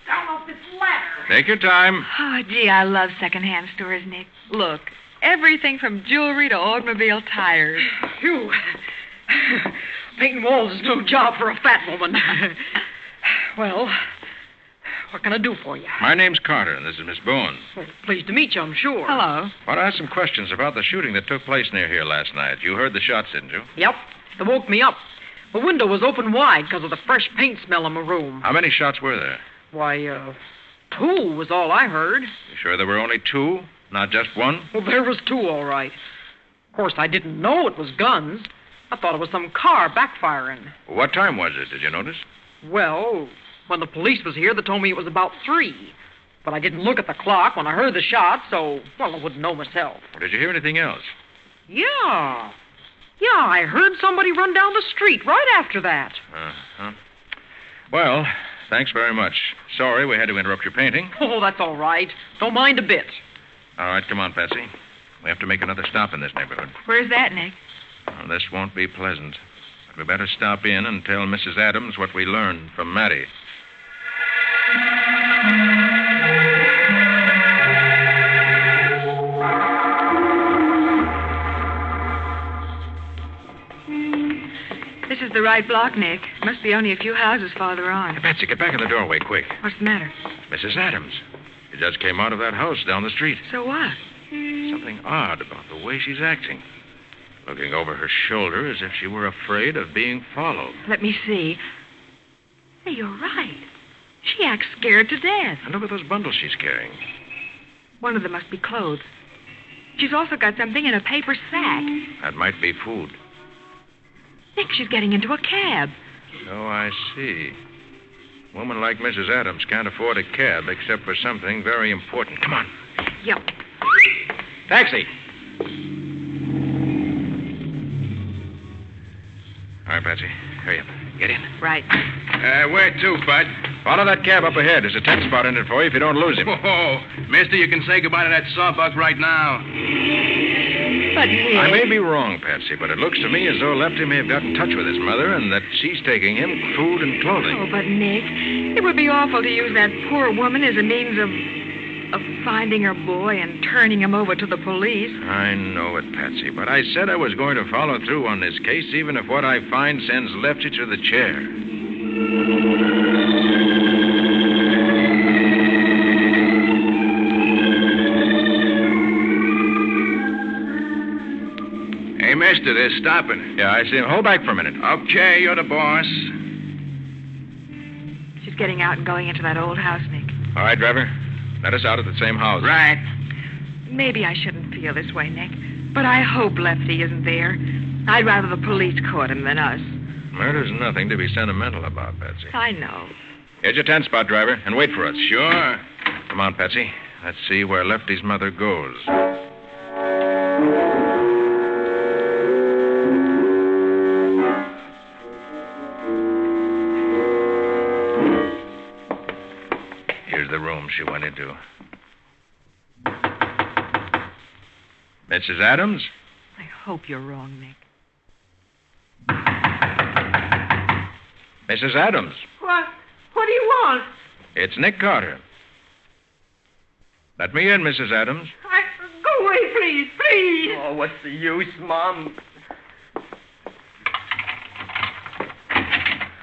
down off this ladder. Take your time. Oh, gee, I love second-hand stores, Nick. Look, everything from jewelry to automobile tires. Phew. Painting walls is no job for a fat woman. Well, what can I do for you? My name's Carter, and this is Miss Boone. Well, pleased to meet you, I'm sure. Hello. I want to ask some questions about the shooting that took place near here last night. You heard the shots, didn't you? Yep. They woke me up. The window was open wide because of the fresh paint smell in my room. How many shots were there? Why, 2 was all I heard. You sure there were only 2, not just 1? Well, there was 2, all right. Of course, I didn't know it was guns. I thought it was some car backfiring. What time was it, did you notice? Well, when the police was here, they told me it was about 3. But I didn't look at the clock when I heard the shot, so, well, I wouldn't know myself. Did you hear anything else? Yeah. Yeah, I heard somebody run down the street right after that. Uh-huh. Well, thanks very much. Sorry we had to interrupt your painting. Oh, that's all right. Don't mind a bit. All right, come on, Patsy. We have to make another stop in this neighborhood. Where's that, Nick? Well, this won't be pleasant. But we better stop in and tell Mrs. Adams what we learned from Matty. This is the right block, Nick. Must be only a few houses farther on. Hey, Patsy, get back in the doorway, quick. What's the matter? Mrs. Adams. She just came out of that house down the street. So what? Something odd about the way she's acting. Looking over her shoulder as if she were afraid of being followed. Let me see. Hey, you're right. She acts scared to death. And look at those bundles she's carrying. One of them must be clothes. She's also got something in a paper sack. That might be food. Nick, she's getting into a cab. Oh, I see. A woman like Mrs. Adams can't afford a cab except for something very important. Come on. Yep. Taxi. All right, Patsy. Hurry up. Get in. Right. Where to, Bud? Follow that cab up ahead. There's a 10 spot in it for you if you don't lose him. Oh, mister, you can say goodbye to that sawbuck right now. But, Nick... I may be wrong, Patsy, but it looks to me as though Lefty may have got in touch with his mother and that she's taking him food and clothing. Oh, but, Nick, it would be awful to use that poor woman as a means of finding her boy and turning him over to the police. I know it, Patsy, but I said I was going to follow through on this case, even if what I find sends Lefty to the chair. Hey, mister, they're stopping. Yeah, I see him. Hold back for a minute. Okay, you're the boss. She's getting out and going into that old house, Nick. All right, driver. Let us out at the same house. Right. Maybe I shouldn't feel this way, Nick, but I hope Lefty isn't there. I'd rather the police caught him than us. Murder's nothing to be sentimental about, Patsy. I know. Here's your 10 spot, driver, and wait for us. Sure. Come on, Patsy. Let's see where Lefty's mother goes. the room she went into. Mrs. Adams? I hope you're wrong, Nick. Mrs. Adams? What do you want? It's Nick Carter. Let me in, Mrs. Adams. Go away, please, please. Oh, what's the use, Mom?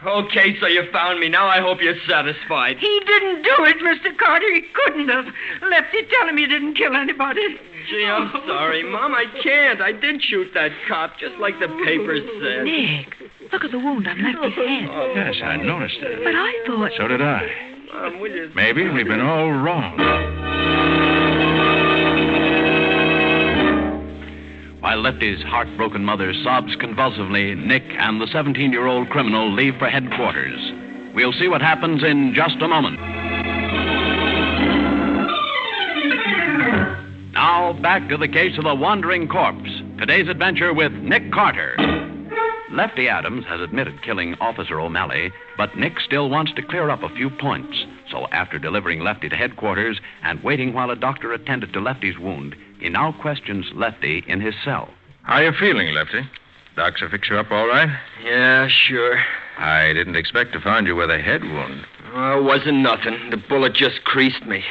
Okay, so you found me. Now I hope you're satisfied. He didn't do it, Mr. Carter. He couldn't have. Lefty, tell him he didn't kill anybody. Gee, I'm sorry, Mom. I can't. I did shoot that cop, just like the papers said. Nick, look at the wound on Lefty's head. Oh, Yes, I noticed it. But I thought... So did I. Mom, will you... Maybe we've been all wrong. While Lefty's heartbroken mother sobs convulsively, Nick and the 17-year-old criminal leave for headquarters. We'll see what happens in just a moment. Now, back to the case of the wandering corpse. Today's adventure with Nick Carter. Lefty Adams has admitted killing Officer O'Malley, but Nick still wants to clear up a few points. So after delivering Lefty to headquarters and waiting while a doctor attended to Lefty's wound, he now questions Lefty in his cell. How you feeling, Lefty? Docs have fixed you up all right? Yeah, sure. I didn't expect to find you with a head wound. Well, it wasn't nothing. The bullet just creased me.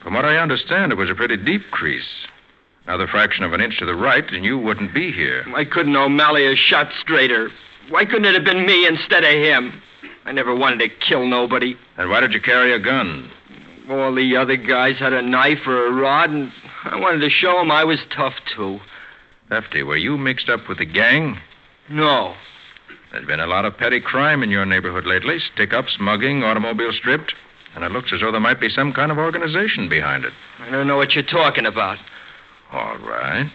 From what I understand, it was a pretty deep crease. Another fraction of an inch to the right, and you wouldn't be here. Why couldn't O'Malley have shot straighter? Why couldn't it have been me instead of him? I never wanted to kill nobody. And why did you carry a gun? All the other guys had a knife or a rod, and I wanted to show them I was tough, too. Lefty, were you mixed up with the gang? No. There's been a lot of petty crime in your neighborhood lately. Stick-ups, mugging, automobile stripped. And it looks as though there might be some kind of organization behind it. I don't know what you're talking about. All right.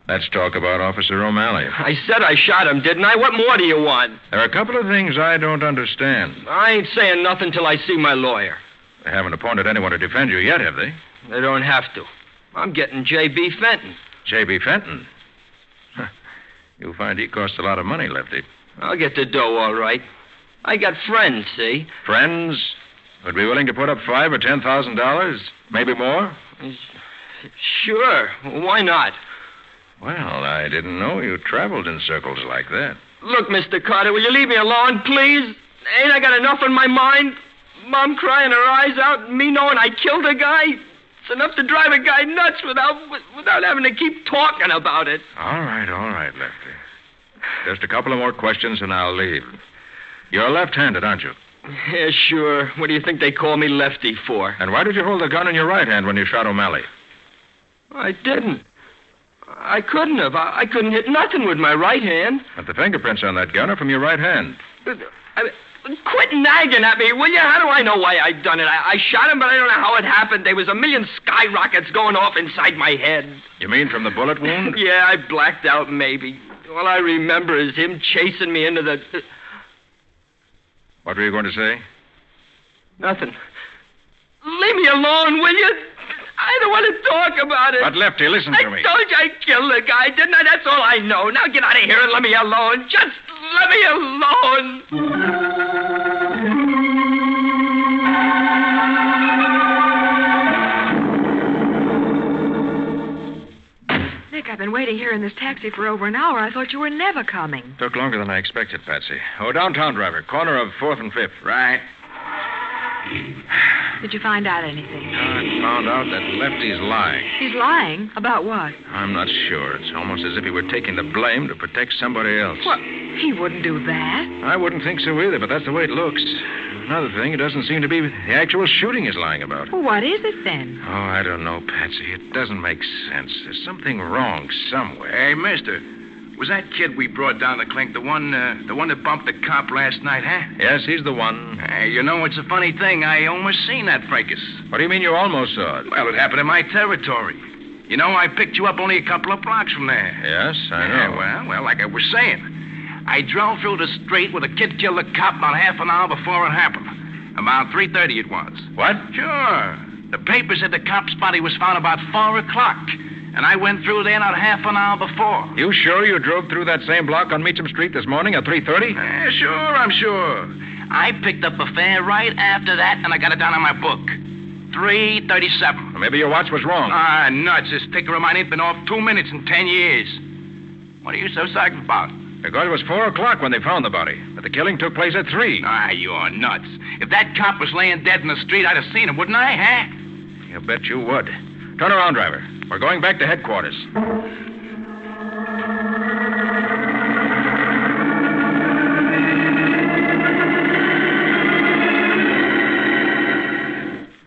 Let's talk about Officer O'Malley. I said I shot him, didn't I? What more do you want? There are a couple of things I don't understand. I ain't saying nothing till I see my lawyer. They haven't appointed anyone to defend you yet, have they? They don't have to. I'm getting J.B. Fenton. J.B. Fenton? You'll find he costs a lot of money, Lefty. I'll get the dough, all right. I got friends, see? Friends? Would be willing to put up $5,000 or $10,000? Maybe more? Sure. Why not? Well, I didn't know you traveled in circles like that. Look, Mr. Carter, will you leave me alone, please? Ain't I got enough on my mind? Mom crying her eyes out and me knowing I killed a guy? It's enough to drive a guy nuts without having to keep talking about it. All right, Lefty. Just a couple of more questions and I'll leave. You're left-handed, aren't you? Yeah, sure. What do you think they call me Lefty for? And why did you hold the gun in your right hand when you shot O'Malley? I didn't. I couldn't have. I couldn't hit nothing with my right hand. But the fingerprints on that gun are from your right hand. Quit nagging at me, will you? How do I know why I done it? I shot him, but I don't know how it happened. There was a million skyrockets going off inside my head. You mean from the bullet wound? Yeah, I blacked out, maybe. All I remember is him chasing me into the... What were you going to say? Nothing. Leave me alone, will you? I don't want to talk about it. But, Lefty, listen to me. I told you I killed the guy, didn't I? That's all I know. Now get out of here and let me alone. Just let me alone. Nick, I've been waiting here in this taxi for over an hour. I thought you were never coming. Took longer than I expected, Patsy. Oh, downtown, driver. Corner of 4th and 5th. Right. Did you find out anything? I found out that Lefty's lying. He's lying? About what? I'm not sure. It's almost as if he were taking the blame to protect somebody else. What? He wouldn't do that. I wouldn't think so either, but that's the way it looks. Another thing, it doesn't seem to be the actual shooting he's lying about. Well, what is it then? Oh, I don't know, Patsy. It doesn't make sense. There's something wrong somewhere. Hey, mister, was that kid we brought down the clink the one that bumped the cop last night, huh? Yes, he's the one. Hey, you know, it's a funny thing. I almost seen that fracas. What do you mean you almost saw it? Well, it happened in my territory. You know, I picked you up only a couple of blocks from there. Yes, I know. Yeah, well, like I was saying, I drove through the street with a kid killed a cop about half an hour before it happened. About 3:30 it was. What? Sure. The paper said the cop's body was found about 4 o'clock. And I went through there not half an hour before. You sure you drove through that same block on Meacham Street this morning at 3:30? Sure, I'm sure. I picked up a fare right after that, and I got it down on my book. 3:37. Well, maybe your watch was wrong. Nuts. This ticker of mine ain't been off 2 minutes in 10 years. What are you so psyched about? Because it was 4 o'clock when they found the body. But the killing took place at 3. You're nuts. If that cop was laying dead in the street, I'd have seen him, wouldn't I, huh? You bet you would. Turn around, driver. We're going back to headquarters.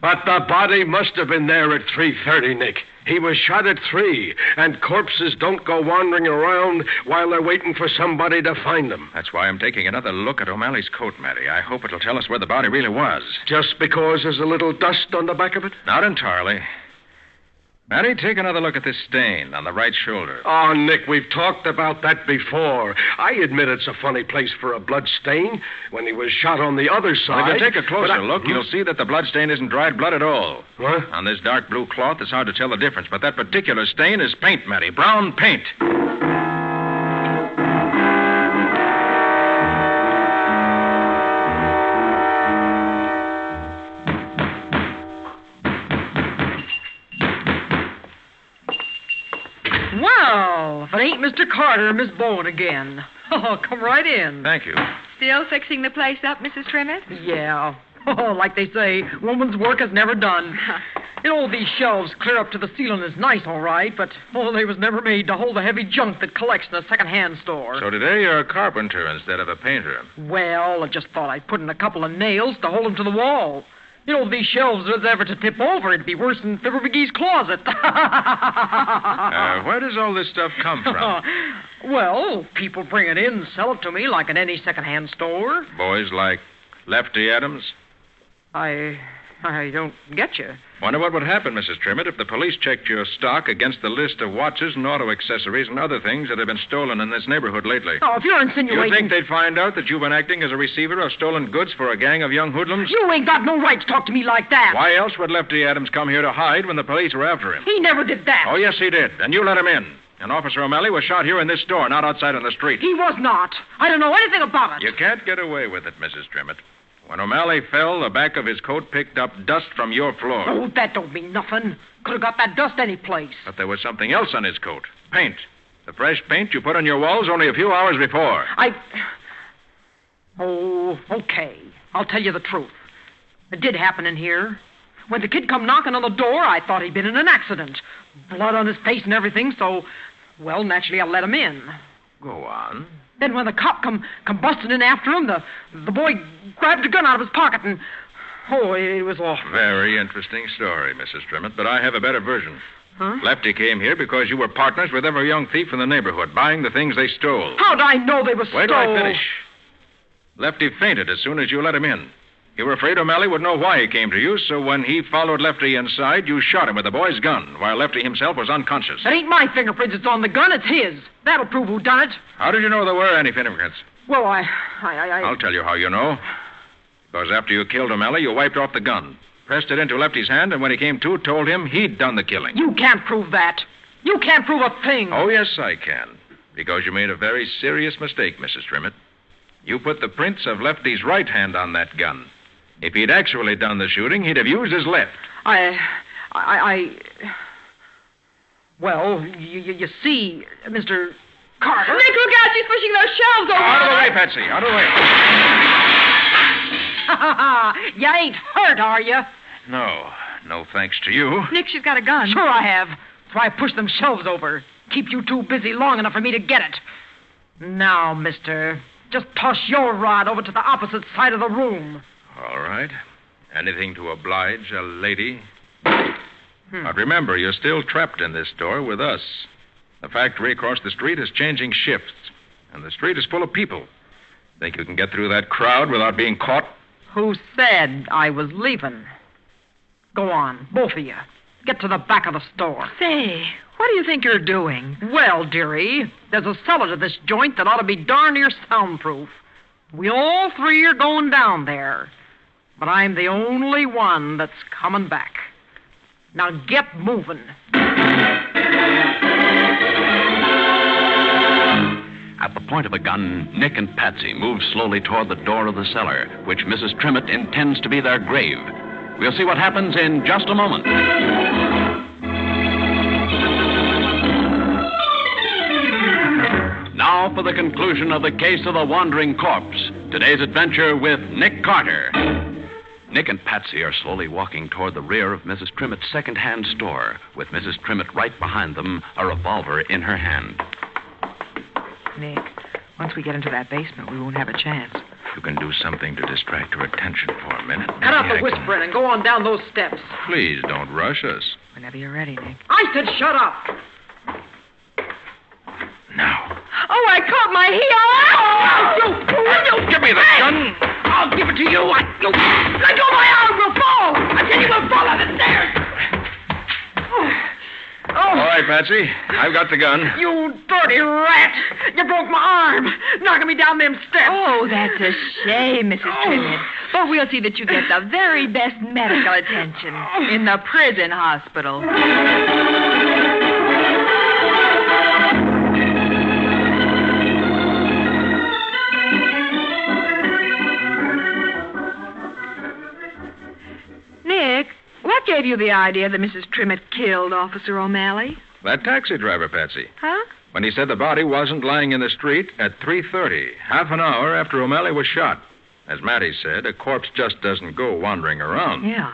But the body must have been there at 3:30, Nick. He was shot at 3, and corpses don't go wandering around while they're waiting for somebody to find them. That's why I'm taking another look at O'Malley's coat, Matty. I hope it'll tell us where the body really was. Just because there's a little dust on the back of it? Not entirely. Matty, take another look at this stain on the right shoulder. Oh, Nick, we've talked about that before. I admit it's a funny place for a blood stain. When he was shot on the other side... Well, if you take a closer look, you'll see that the blood stain isn't dried blood at all. What? On this dark blue cloth, it's hard to tell the difference, but that particular stain is paint, Matty. Brown paint. Well, if it ain't Mr. Carter and Miss Bowen again. Oh, come right in. Thank you. Still fixing the place up, Mrs. Trimmett? Yeah. Oh, like they say, woman's work is never done. These shelves clear up to the ceiling is nice, all right, but, they was never made to hold the heavy junk that collects in a second-hand store. So today you're a carpenter instead of a painter. Well, I just thought I'd put in a couple of nails to hold them to the wall. If these shelves was ever to tip over, it'd be worse than Fibber McGee's closet. Where does all this stuff come from? Well, people bring it in and sell it to me like in any second-hand store. Boys like Lefty Adams? I don't get you. Wonder what would happen, Mrs. Trimmett, if the police checked your stock against the list of watches and auto accessories and other things that have been stolen in this neighborhood lately. Oh, if you're insinuating... You think they'd find out that you've been acting as a receiver of stolen goods for a gang of young hoodlums? You ain't got no right to talk to me like that. Why else would Lefty Adams come here to hide when the police were after him? He never did that. Oh, yes, he did. And you let him in. And Officer O'Malley was shot here in this store, not outside on the street. He was not. I don't know anything about it. You can't get away with it, Mrs. Trimmett. When O'Malley fell, the back of his coat picked up dust from your floor. Oh, that don't mean nothing. Could have got that dust any place. But there was something else on his coat. Paint. The fresh paint you put on your walls only a few hours before. Oh, okay. I'll tell you the truth. It did happen in here. When the kid come knocking on the door, I thought he'd been in an accident. Blood on his face and everything, so... Well, naturally, I let him in. Go on. Then when the cop come busting in after him, the boy grabbed a gun out of his pocket and... Oh, it was awful. Very interesting story, Mrs. Trimmett, but I have a better version. Huh? Lefty came here because you were partners with every young thief in the neighborhood, buying the things they stole. How'd I know they were Wait till I finish. Lefty fainted as soon as you let him in. You were afraid O'Malley would know why he came to you, so when he followed Lefty inside, you shot him with the boy's gun, while Lefty himself was unconscious. It ain't my fingerprints that's on the gun, it's his. That'll prove who done it. How did you know there were any fingerprints? Well, I'll tell you how you know. Because after you killed O'Malley, you wiped off the gun, pressed it into Lefty's hand, and when he came to, told him he'd done the killing. You can't prove that. You can't prove a thing. Oh, yes, I can. Because you made a very serious mistake, Mrs. Trimmett. You put the prints of Lefty's right hand on that gun. If he'd actually done the shooting, he'd have used his left. Well, you see, Mr. Carter... Nick, look out! She's pushing those shelves over. Out of the way, Patsy. Out of the way. You ain't hurt, are you? No. No thanks to you. Nick, she's got a gun. Sure I have. That's why I pushed them shelves over. Keep you two busy long enough for me to get it. Now, mister, just toss your rod over to the opposite side of the room. All right. Anything to oblige a lady. But remember, you're still trapped in this store with us. The factory across the street is changing shifts, and the street is full of people. Think you can get through that crowd without being caught? Who said I was leaving? Go on, both of you. Get to the back of the store. Say, what do you think you're doing? Well, dearie, there's a cellar to this joint that ought to be darn near soundproof. We all three are going down there. But I'm the only one that's coming back. Now get moving. At the point of a gun, Nick and Patsy move slowly toward the door of the cellar, which Mrs. Trimmett intends to be their grave. We'll see what happens in just a moment. Now for the conclusion of the case of the wandering corpse. Today's adventure with Nick Carter. Nick and Patsy are slowly walking toward the rear of Mrs. Trimmett's second-hand store, with Mrs. Trimmett right behind them, a revolver in her hand. Nick, once we get into that basement, we won't have a chance. You can do something to distract her attention for a minute. Cut out the whispering and go on down those steps. Please don't rush us. Whenever you're ready, Nick. I said shut up. Now. Oh, I caught my heel. You give me the gun. I'll give it to you. Let go, my arm will fall. I tell you, we'll fall on the stairs. All right, Patsy. I've got the gun. You dirty rat. You broke my arm, knocking me down them steps. Oh, that's a shame, Mrs. Trimmett. But we'll see that you get the very best medical attention in the prison hospital. Nick, what gave you the idea that Mrs. Trimmett killed Officer O'Malley? That taxi driver, Patsy. Huh? When he said the body wasn't lying in the street at 3:30, half an hour after O'Malley was shot. As Mattie said, a corpse just doesn't go wandering around. Yeah.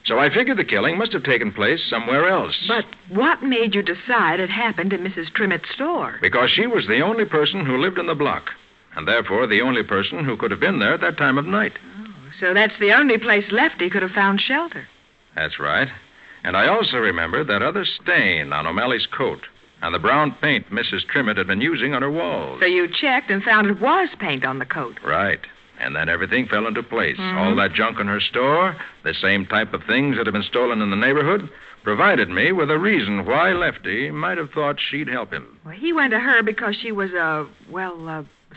So I figured the killing must have taken place somewhere else. But what made you decide it happened in Mrs. Trimmett's store? Because she was the only person who lived in the block, and therefore the only person who could have been there at that time of night. So that's the only place Lefty could have found shelter. That's right. And I also remembered that other stain on O'Malley's coat and the brown paint Mrs. Trimmett had been using on her walls. So you checked and found it was paint on the coat. Right. And then everything fell into place. Mhm. All that junk in her store, the same type of things that had been stolen in the neighborhood, provided me with a reason why Lefty might have thought she'd help him. Well, he went to her because she was a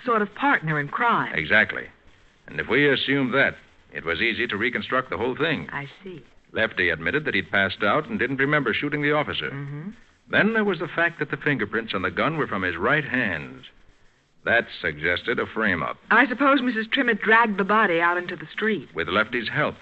sort of partner in crime. Exactly. And if we assumed that, it was easy to reconstruct the whole thing. I see. Lefty admitted that he'd passed out and didn't remember shooting the officer. Mm-hmm. Then there was the fact that the fingerprints on the gun were from his right hand. That suggested a frame-up. I suppose Mrs. Trimmett dragged the body out into the street. With Lefty's help.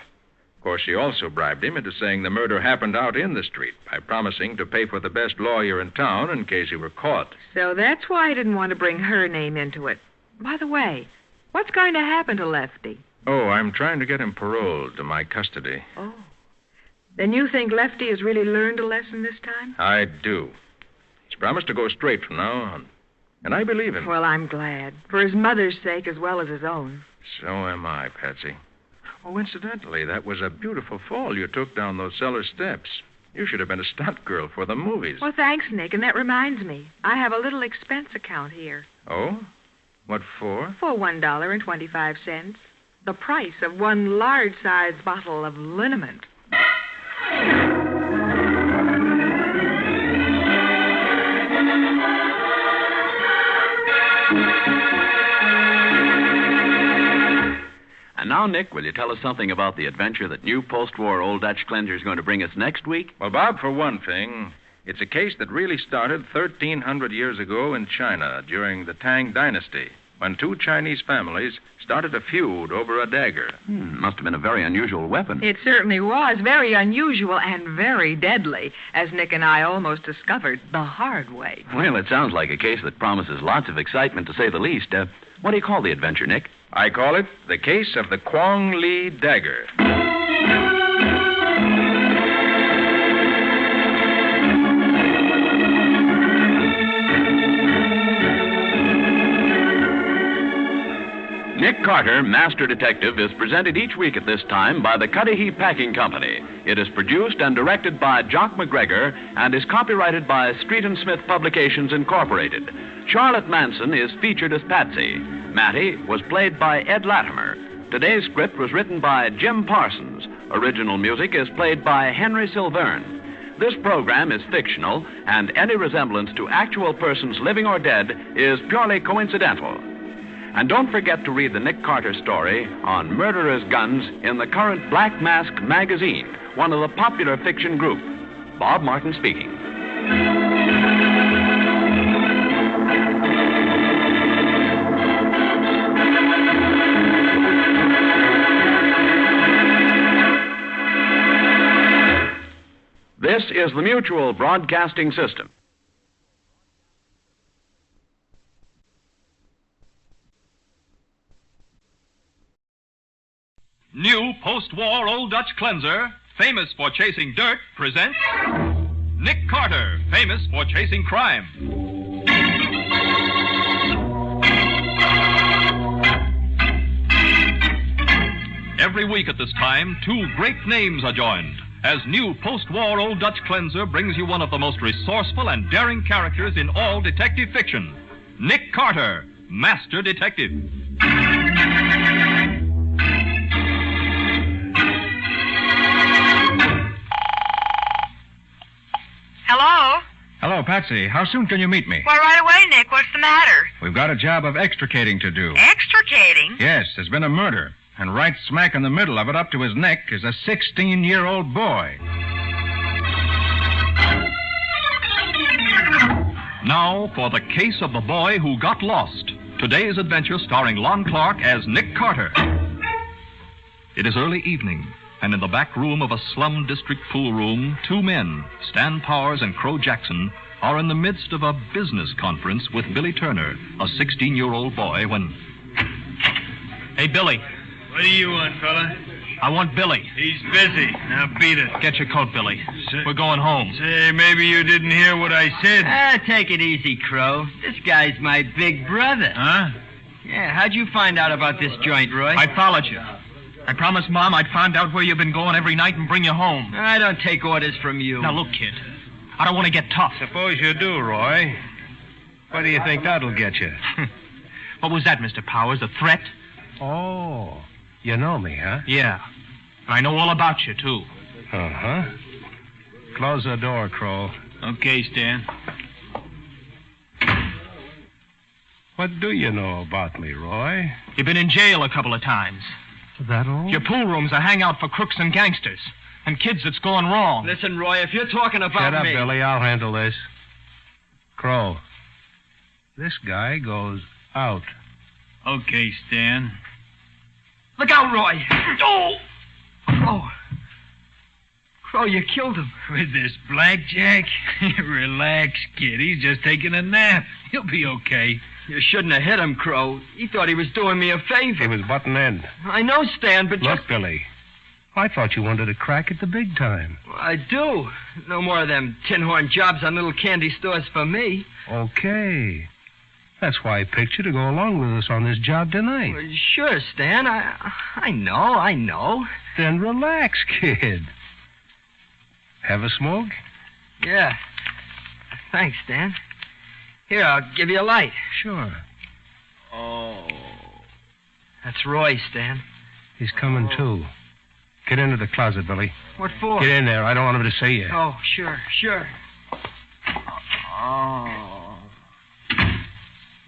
Of course, she also bribed him into saying the murder happened out in the street by promising to pay for the best lawyer in town in case he were caught. So that's why I didn't want to bring her name into it. By the way, what's going to happen to Lefty? Oh, I'm trying to get him paroled to my custody. Oh. Then you think Lefty has really learned a lesson this time? I do. He's promised to go straight from now on. And I believe him. Well, I'm glad. For his mother's sake as well as his own. So am I, Patsy. Oh, incidentally, that was a beautiful fall you took down those cellar steps. You should have been a stunt girl for the movies. Well, thanks, Nick. And that reminds me. I have a little expense account here. Oh? What for? For $1.25. The price of one large-sized bottle of liniment. And now, Nick, will you tell us something about the adventure that new post-war Old Dutch Cleanser is going to bring us next week? Well, Bob, for one thing, it's a case that really started 1,300 years ago in China during the Tang Dynasty, when two Chinese families started a feud over a dagger. Must have been a very unusual weapon. It certainly was very unusual and very deadly, as Nick and I almost discovered the hard way. Well, it sounds like a case that promises lots of excitement, to say the least. What do you call the adventure, Nick? I call it The Case of the Kwong Li Dagger. Nick Carter, Master Detective, is presented each week at this time by the Cudahy Packing Company. It is produced and directed by Jock McGregor and is copyrighted by Street & Smith Publications, Incorporated. Charlotte Manson is featured as Patsy. Mattie was played by Ed Latimer. Today's script was written by Jim Parsons. Original music is played by Henry Silverne. This program is fictional, and any resemblance to actual persons living or dead is purely coincidental. And don't forget to read the Nick Carter story on murderers' guns in the current Black Mask magazine, one of the popular fiction group. Bob Martin speaking. This is the Mutual Broadcasting System. New post-war Old Dutch cleanser, famous for chasing dirt, presents Nick Carter, famous for chasing crime. Every week at this time, two great names are joined as new post-war Old Dutch cleanser brings you one of the most resourceful and daring characters in all detective fiction, Nick Carter, Master Detective. Hello? Hello, Patsy. How soon can you meet me? Why, right away, Nick. What's the matter? We've got a job of extricating to do. Extricating? Yes, there's been a murder. And right smack in the middle of it, up to his neck, is a 16-year-old boy. Now for the case of the boy who got lost. Today's adventure starring Lon Clark as Nick Carter. It is early evening, and in the back room of a slum district pool room, two men, Stan Powers and Crow Jackson, are in the midst of a business conference with Billy Turner, a 16-year-old boy, when... Hey, Billy. What do you want, fella? I want Billy. He's busy. Now beat it. Get your coat, Billy. We're going home. Say, maybe you didn't hear what I said. Take it easy, Crow. This guy's my big brother. Huh? Yeah, how'd you find out about this joint, Roy? I followed you. I promised Mom I'd find out where you've been going every night and bring you home. I don't take orders from you. Now, look, kid. I don't want to get tough. Suppose you do, Roy. What do you think that'll get you? What was that, Mr. Powers? A threat? Oh, you know me, huh? Yeah. I know all about you, too. Uh-huh. Close the door, Crow. Okay, Stan. What do you know about me, Roy? You've been in jail a couple of times. Is that all? Your pool room's a hangout for crooks and gangsters and kids that's going wrong. Listen, Roy, if you're talking about Shut up, me... Billy. I'll handle this. Crow, this guy goes out. Okay, Stan. Look out, Roy! Oh! Oh. Crow, you killed him. With this blackjack? Relax, kid. He's just taking a nap. He'll be okay. You shouldn't have hit him, Crow. He thought he was doing me a favor. He was butting in. I know, Stan, but Look, Billy, I thought you wanted a crack at the big time. I do. No more of them tin horn jobs on little candy stores for me. Okay. That's why I picked you to go along with us on this job tonight. Well, sure, Stan. I know. Then relax, kid. Have a smoke? Yeah. Thanks, Stan. Here, I'll give you a light. Sure. Oh. That's Roy, Stan. He's coming, too. Get into the closet, Billy. What for? Get in there. I don't want him to see you. Oh, sure. Oh.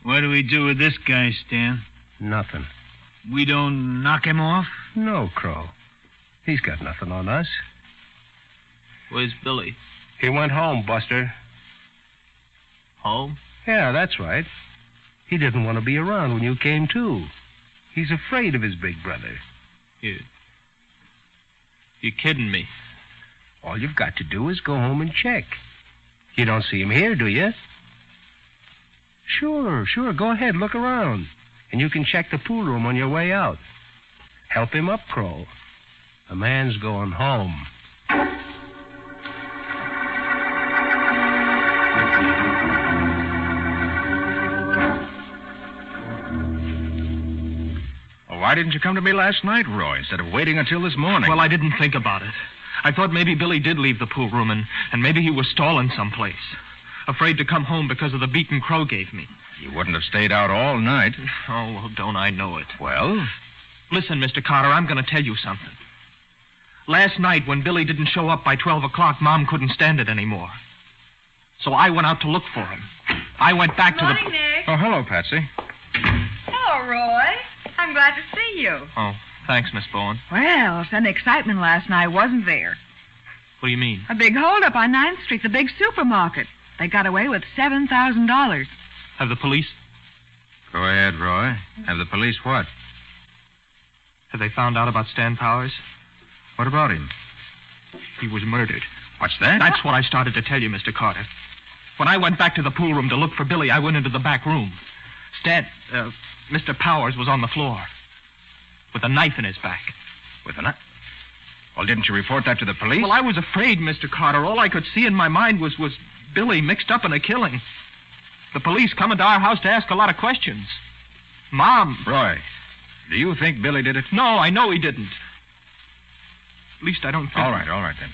What do we do with this guy, Stan? Nothing. We don't knock him off? No, Crow. He's got nothing on us. Where's Billy? He went home, Buster. Home? Yeah, that's right. He didn't want to be around when you came, too. He's afraid of his big brother. You're kidding me. All you've got to do is go home and check. You don't see him here, do you? Sure. Go ahead, look around. And you can check the pool room on your way out. Help him up, Crow. The man's going home. Why didn't you come to me last night, Roy, instead of waiting until this morning? Well, I didn't think about it. I thought maybe Billy did leave the pool room, and maybe he was stalling someplace. Afraid to come home because of the beating Crow gave me. You wouldn't have stayed out all night. Oh, well, don't I know it. Well? Listen, Mr. Carter, I'm going to tell you something. Last night, when Billy didn't show up by 12 o'clock, Mom couldn't stand it anymore. So I went out to look for him. I went back to the... Morning, Nick. Oh, hello, Patsy. Hello, Roy. I'm glad to see you. Oh, thanks, Miss Bowen. Well, some excitement last night, wasn't there? What do you mean? A big holdup on 9th Street, the big supermarket. They got away with $7,000. Have the police? Go ahead, Roy. Have the police what? Have they found out about Stan Powers? What about him? He was murdered. What's that? That's what I started to tell you, Mr. Carter. When I went back to the pool room to look for Billy, I went into the back room. Mr. Powers was on the floor with a knife in his back. With a knife? Well, didn't you report that to the police? Well, I was afraid, Mr. Carter. All I could see in my mind was Billy mixed up in a killing. The police coming to our house to ask a lot of questions. Mom. Roy, do you think Billy did it? No, I know he didn't. At least I don't think... All right then.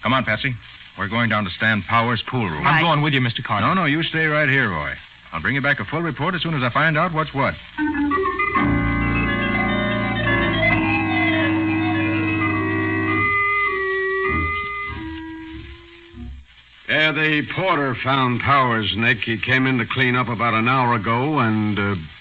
Come on, Patsy. We're going down to Stan Powers' pool room. I'm going with you, Mr. Carter. No, you stay right here, Roy. I'll bring you back a full report as soon as I find out what's what. Yeah, the porter found Powers, Nick. He came in to clean up about an hour ago, and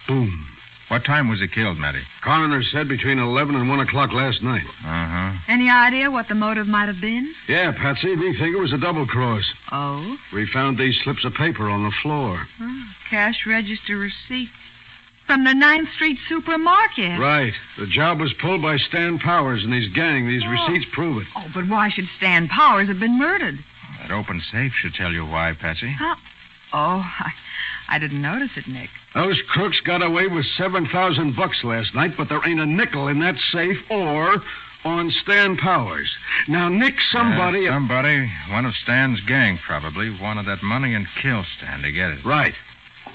boom. What time was he killed, Matty? Coroner said between 11 and 1 o'clock last night. Uh-huh. Any idea what the motive might have been? Yeah, Patsy, we think it was a double cross. Oh? We found these slips of paper on the floor. Oh, cash register receipt. From the 9th Street supermarket. Right. The job was pulled by Stan Powers and his gang. These receipts prove it. Oh, but why should Stan Powers have been murdered? That open safe should tell you why, Patsy. Huh? Oh, I didn't notice it, Nick. Those crooks got away with $7,000 last night, but there ain't a nickel in that safe or on Stan Powers. Now, Nick, somebody... One of Stan's gang probably, wanted that money and killed Stan to get it. Right.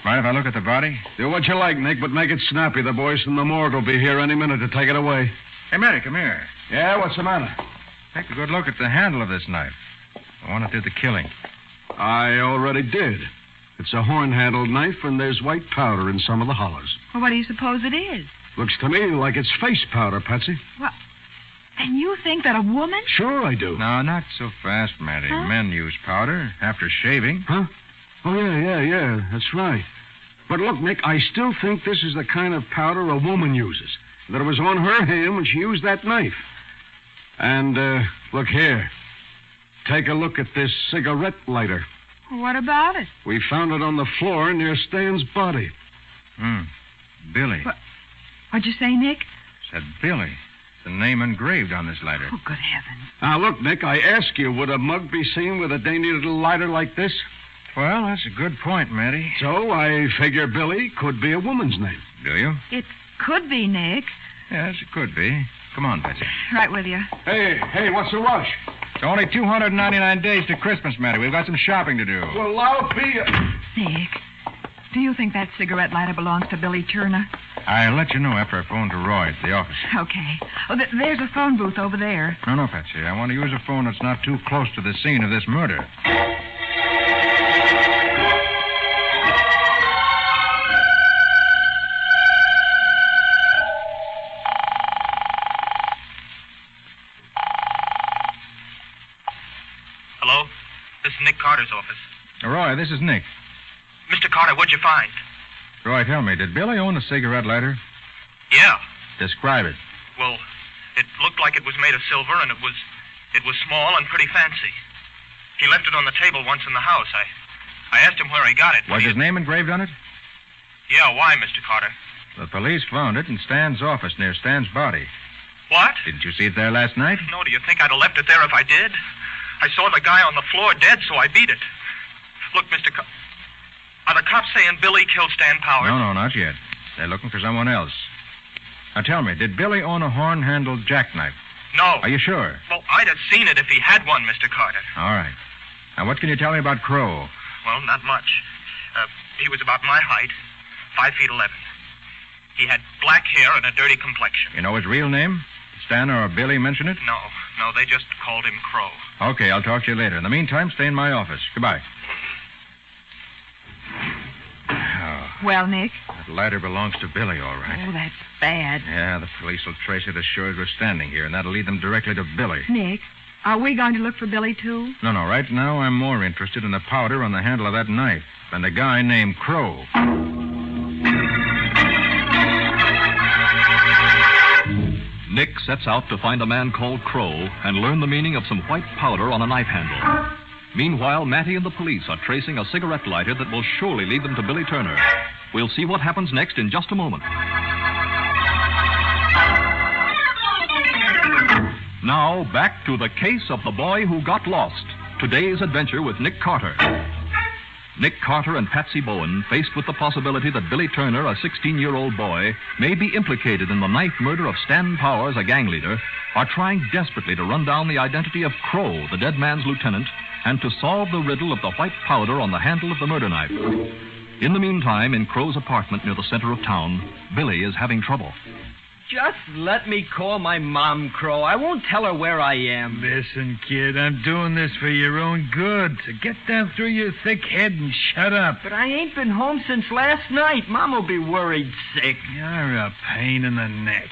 Mind if I look at the body? Do what you like, Nick, but make it snappy. The boys from the morgue will be here any minute to take it away. Hey, Matty, come here. Yeah, what's the matter? Take a good look at the handle of this knife. The one that did the killing. I already did. It's a horn-handled knife, and there's white powder in some of the hollows. Well, what do you suppose it is? Looks to me like it's face powder, Patsy. Well, and you think that a woman? Sure I do. No, not so fast, Matty. Huh? Men use powder after shaving. Huh? Oh, yeah. That's right. But look, Nick, I still think this is the kind of powder a woman uses. That it was on her hand when she used that knife. And, look here. Take a look at this cigarette lighter. What about it? We found it on the floor near Stan's body. Billy. What'd you say, Nick? Said Billy. The name engraved on this lighter. Oh, good heavens. Now, look, Nick, I ask you, would a mug be seen with a dainty little lighter like this? Well, that's a good point, Matty. So I figure Billy could be a woman's name. Do you? It could be, Nick. Yes, it could be. Come on, Patsy. Right with you. Hey, what's the rush? It's only 299 days to Christmas, Matty. We've got some shopping to do. Well, I'll be... Nick, do you think that cigarette lighter belongs to Billy Turner? I'll let you know after I phone to Roy at the office. Okay. Oh, there's a phone booth over there. No, Patsy. I want to use a phone that's not too close to the scene of this murder. Hello? This is Nick Carter's office. Roy, this is Nick. Mr. Carter, what'd you find? Roy, tell me, did Billy own a cigarette lighter? Yeah. Describe it. Well, it looked like it was made of silver, and it was small and pretty fancy. He left it on the table once in the house. I asked him where he got it. Was his name engraved on it? Yeah, why, Mr. Carter? The police found it in Stan's office near Stan's body. What? Didn't you see it there last night? No, do you think I'd have left it there if I did? I saw the guy on the floor dead, so I beat it. Look, Mr. Are the cops saying Billy killed Stan Powers? No, not yet. They're looking for someone else. Now tell me, did Billy own a horn-handled jackknife? No. Are you sure? Well, I'd have seen it if he had one, Mr. Carter. All right. Now, what can you tell me about Crow? Well, not much. He was about my height, 5'11". He had black hair and a dirty complexion. You know his real name? Did Stan or Billy mention it? No, they just called him Crow. Okay, I'll talk to you later. In the meantime, stay in my office. Goodbye. Well, Nick? That lighter belongs to Billy, all right. Oh, that's bad. Yeah, the police will trace it as sure as we're standing here, and that'll lead them directly to Billy. Nick, are we going to look for Billy, too? No, right now I'm more interested in the powder on the handle of that knife than the guy named Crow. Nick sets out to find a man called Crow and learn the meaning of some white powder on a knife handle. Meanwhile, Matty and the police are tracing a cigarette lighter that will surely lead them to Billy Turner. We'll see what happens next in just a moment. Now, back to the case of the boy who got lost. today's adventure with Nick Carter. Nick Carter and Patsy Bowen, faced with the possibility that Billy Turner, a 16-year-old boy, may be implicated in the knife murder of Stan Powers, a gang leader, are trying desperately to run down the identity of Crow, the dead man's lieutenant, and to solve the riddle of the white powder on the handle of the murder knife. In the meantime, in Crow's apartment near the center of town, Billy is having trouble. Just let me call my mom, Crow. I won't tell her where I am. Listen, kid, I'm doing this for your own good. So get down through your thick head and shut up. But I ain't been home since last night. Mom'll be worried sick. You're a pain in the neck.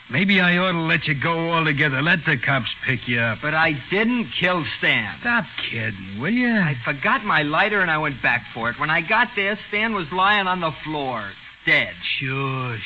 Maybe I ought to let you go altogether. Let the cops pick you up. But I didn't kill Stan. Stop kidding, will you? I forgot my lighter and I went back for it. When I got there, Stan was lying on the floor. Dead. Sure.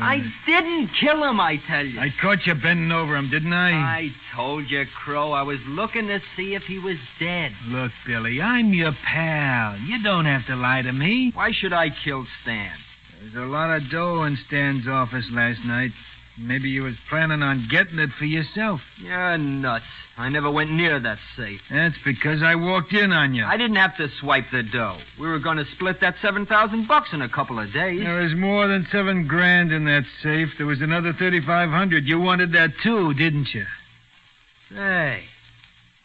I didn't kill him, I tell you. I caught you bending over him, didn't I? I told you, Crow. I was looking to see if he was dead. Look, Billy, I'm your pal. You don't have to lie to me. Why should I kill Stan? There's a lot of dough in Stan's office last night. Maybe you was planning on getting it for yourself. You're nuts. I never went near that safe. That's because I walked in on you. I didn't have to swipe the dough. We were going to split that $7,000 in a couple of days. There was more than $7,000 in that safe. There was another $3,500. You wanted that too, didn't you? Hey,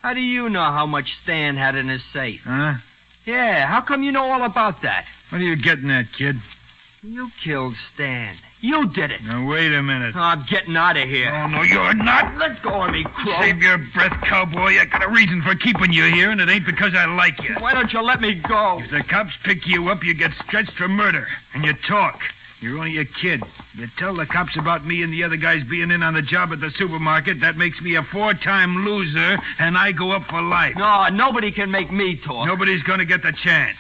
how do you know how much Stan had in his safe? Huh? Yeah, how come you know all about that? What are you getting at, kid? You killed Stan. You did it. Now, wait a minute. Oh, I'm getting out of here. Oh, no, you're not. Let go of me, Crow. Save your breath, cowboy. I got a reason for keeping you here, and it ain't because I like you. Why don't you let me go? If the cops pick you up, you get stretched for murder. And you talk. You're only a kid. You tell the cops about me and the other guys being in on the job at the supermarket. That makes me a 4-time loser, and I go up for life. No, nobody can make me talk. Nobody's going to get the chance.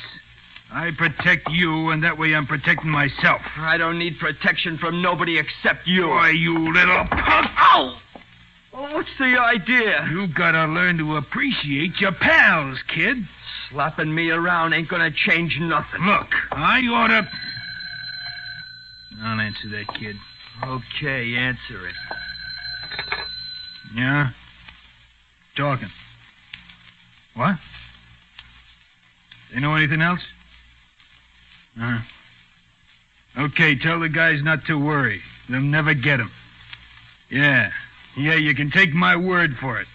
I protect you, and that way I'm protecting myself. I don't need protection from nobody except you. Why, you little punk. Ow! Oh, what's the idea? You gotta learn to appreciate your pals, kid. Slapping me around ain't gonna change nothing. Look, I oughta... I'll answer that, kid. Okay, answer it. Yeah? Talking. What? They know anything else? Okay, tell the guys not to worry. They'll never get him. Yeah, you can take my word for it.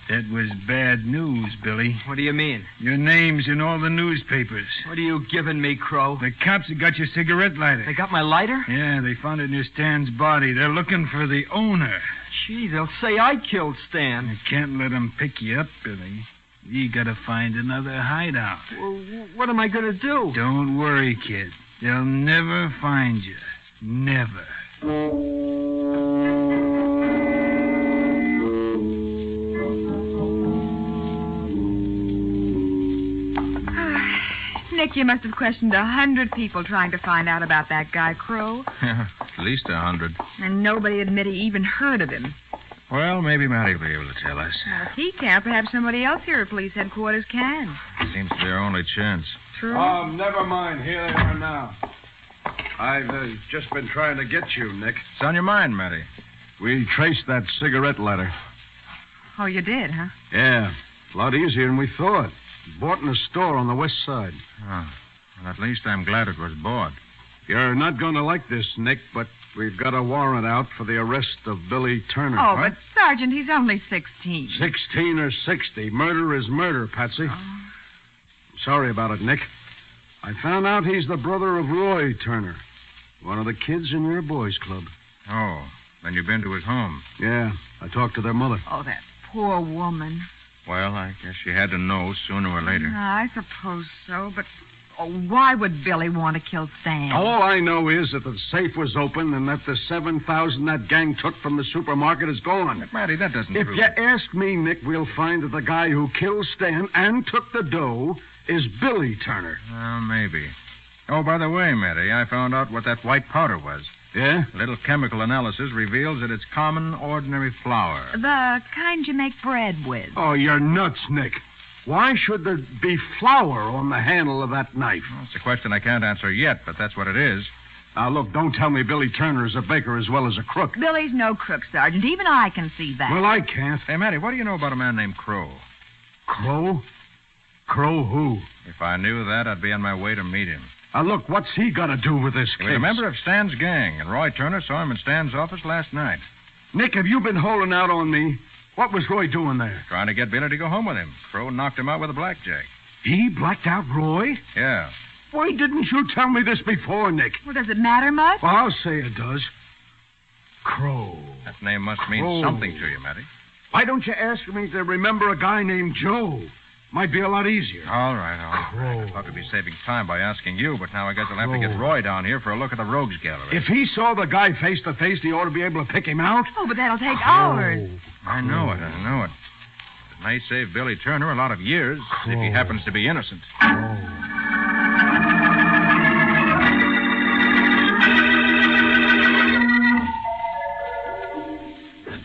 That was bad news, Billy. What do you mean? Your name's in all the newspapers. What are you giving me, Crow? The cops have got your cigarette lighter. They got my lighter? Yeah, they found it near Stan's body. They're looking for the owner. Gee, they'll say I killed Stan. You can't let them pick you up, Billy. You gotta find another hideout. Well, what am I gonna do? Don't worry, kid. They'll never find you. Never. Nick, you must have questioned 100 people trying to find out about that guy, Crow. At least 100. And nobody admitted he even heard of him. Well, maybe Matty will be able to tell us. Well, if he can't, perhaps somebody else here at police headquarters can. Seems to be our only chance. True. Never mind. Here they are now. I've just been trying to get you, Nick. What's on your mind, Matty? We traced that cigarette letter. Oh, you did, huh? Yeah. A lot easier than we thought. Bought in a store on the west side. Oh, well, at least I'm glad it was bought. You're not going to like this, Nick, but we've got a warrant out for the arrest of Billy Turner. Oh, but, Sergeant, he's only 16. 16 or 60. Murder is murder, Patsy. Oh. Sorry about it, Nick. I found out he's the brother of Roy Turner, one of the kids in your boys' club. Oh, then you've been to his home. Yeah, I talked to their mother. Oh, that poor woman. Well, I guess she had to know sooner or later. I suppose so, but why would Billy want to kill Stan? All I know is that the safe was open and that the $7,000 that gang took from the supermarket is gone. But, Matty, that doesn't If prove you it. ask me, Nick, we'll find that the guy who killed Stan and took the dough is Billy Turner. Well, maybe. Oh, by the way, Matty, I found out what that white powder was. Yeah? A little chemical analysis reveals that it's common, ordinary flour. The kind you make bread with. Oh, you're nuts, Nick. Why should there be flour on the handle of that knife? Well, it's a question I can't answer yet, but that's what it is. Now, look, don't tell me Billy Turner is a baker as well as a crook. Billy's no crook, Sergeant. Even I can see that. Well, I can't. Hey, Matty, what do you know about a man named Crow? Crow? Crow who? If I knew that, I'd be on my way to meet him. Now, look, what's he got to do with this He case? was a member of Stan's gang, and Roy Turner saw him in Stan's office last night. Nick, have you been holding out on me? What was Roy doing there? Trying to get Billy to go home with him. Crow knocked him out with a blackjack. He blacked out Roy? Yeah. Why didn't you tell me this before, Nick? Well, does it matter much? Well, I'll say it does. Crow. That name must Crow. mean something to you, Matty. Why don't you ask me to remember a guy named Joe? Might be a lot easier. All right. I thought we'd be saving time by asking you, but now I guess I'll have to get Roy down here for a look at the rogues gallery. If he saw the guy face to face, he ought to be able to pick him out. Oh, but that'll take hours. I know it. It may save Billy Turner a lot of years if he happens to be innocent.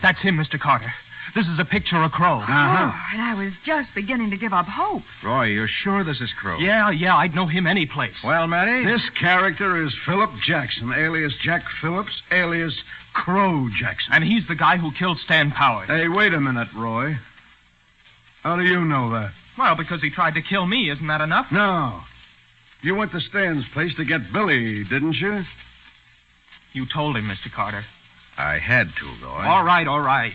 That's him, Mr. Carter. This is a picture of Crow. Oh, and I was just beginning to give up hope. Roy, you're sure this is Crow? Yeah, I'd know him any place. Well, Matty? This character is Philip Jackson, alias Jack Phillips, alias Crow Jackson. And he's the guy who killed Stan Powers. Hey, wait a minute, Roy. How do you know that? Well, because he tried to kill me. Isn't that enough? No. You went to Stan's place to get Billy, didn't you? You told him, Mr. Carter. I had to, Roy. All right.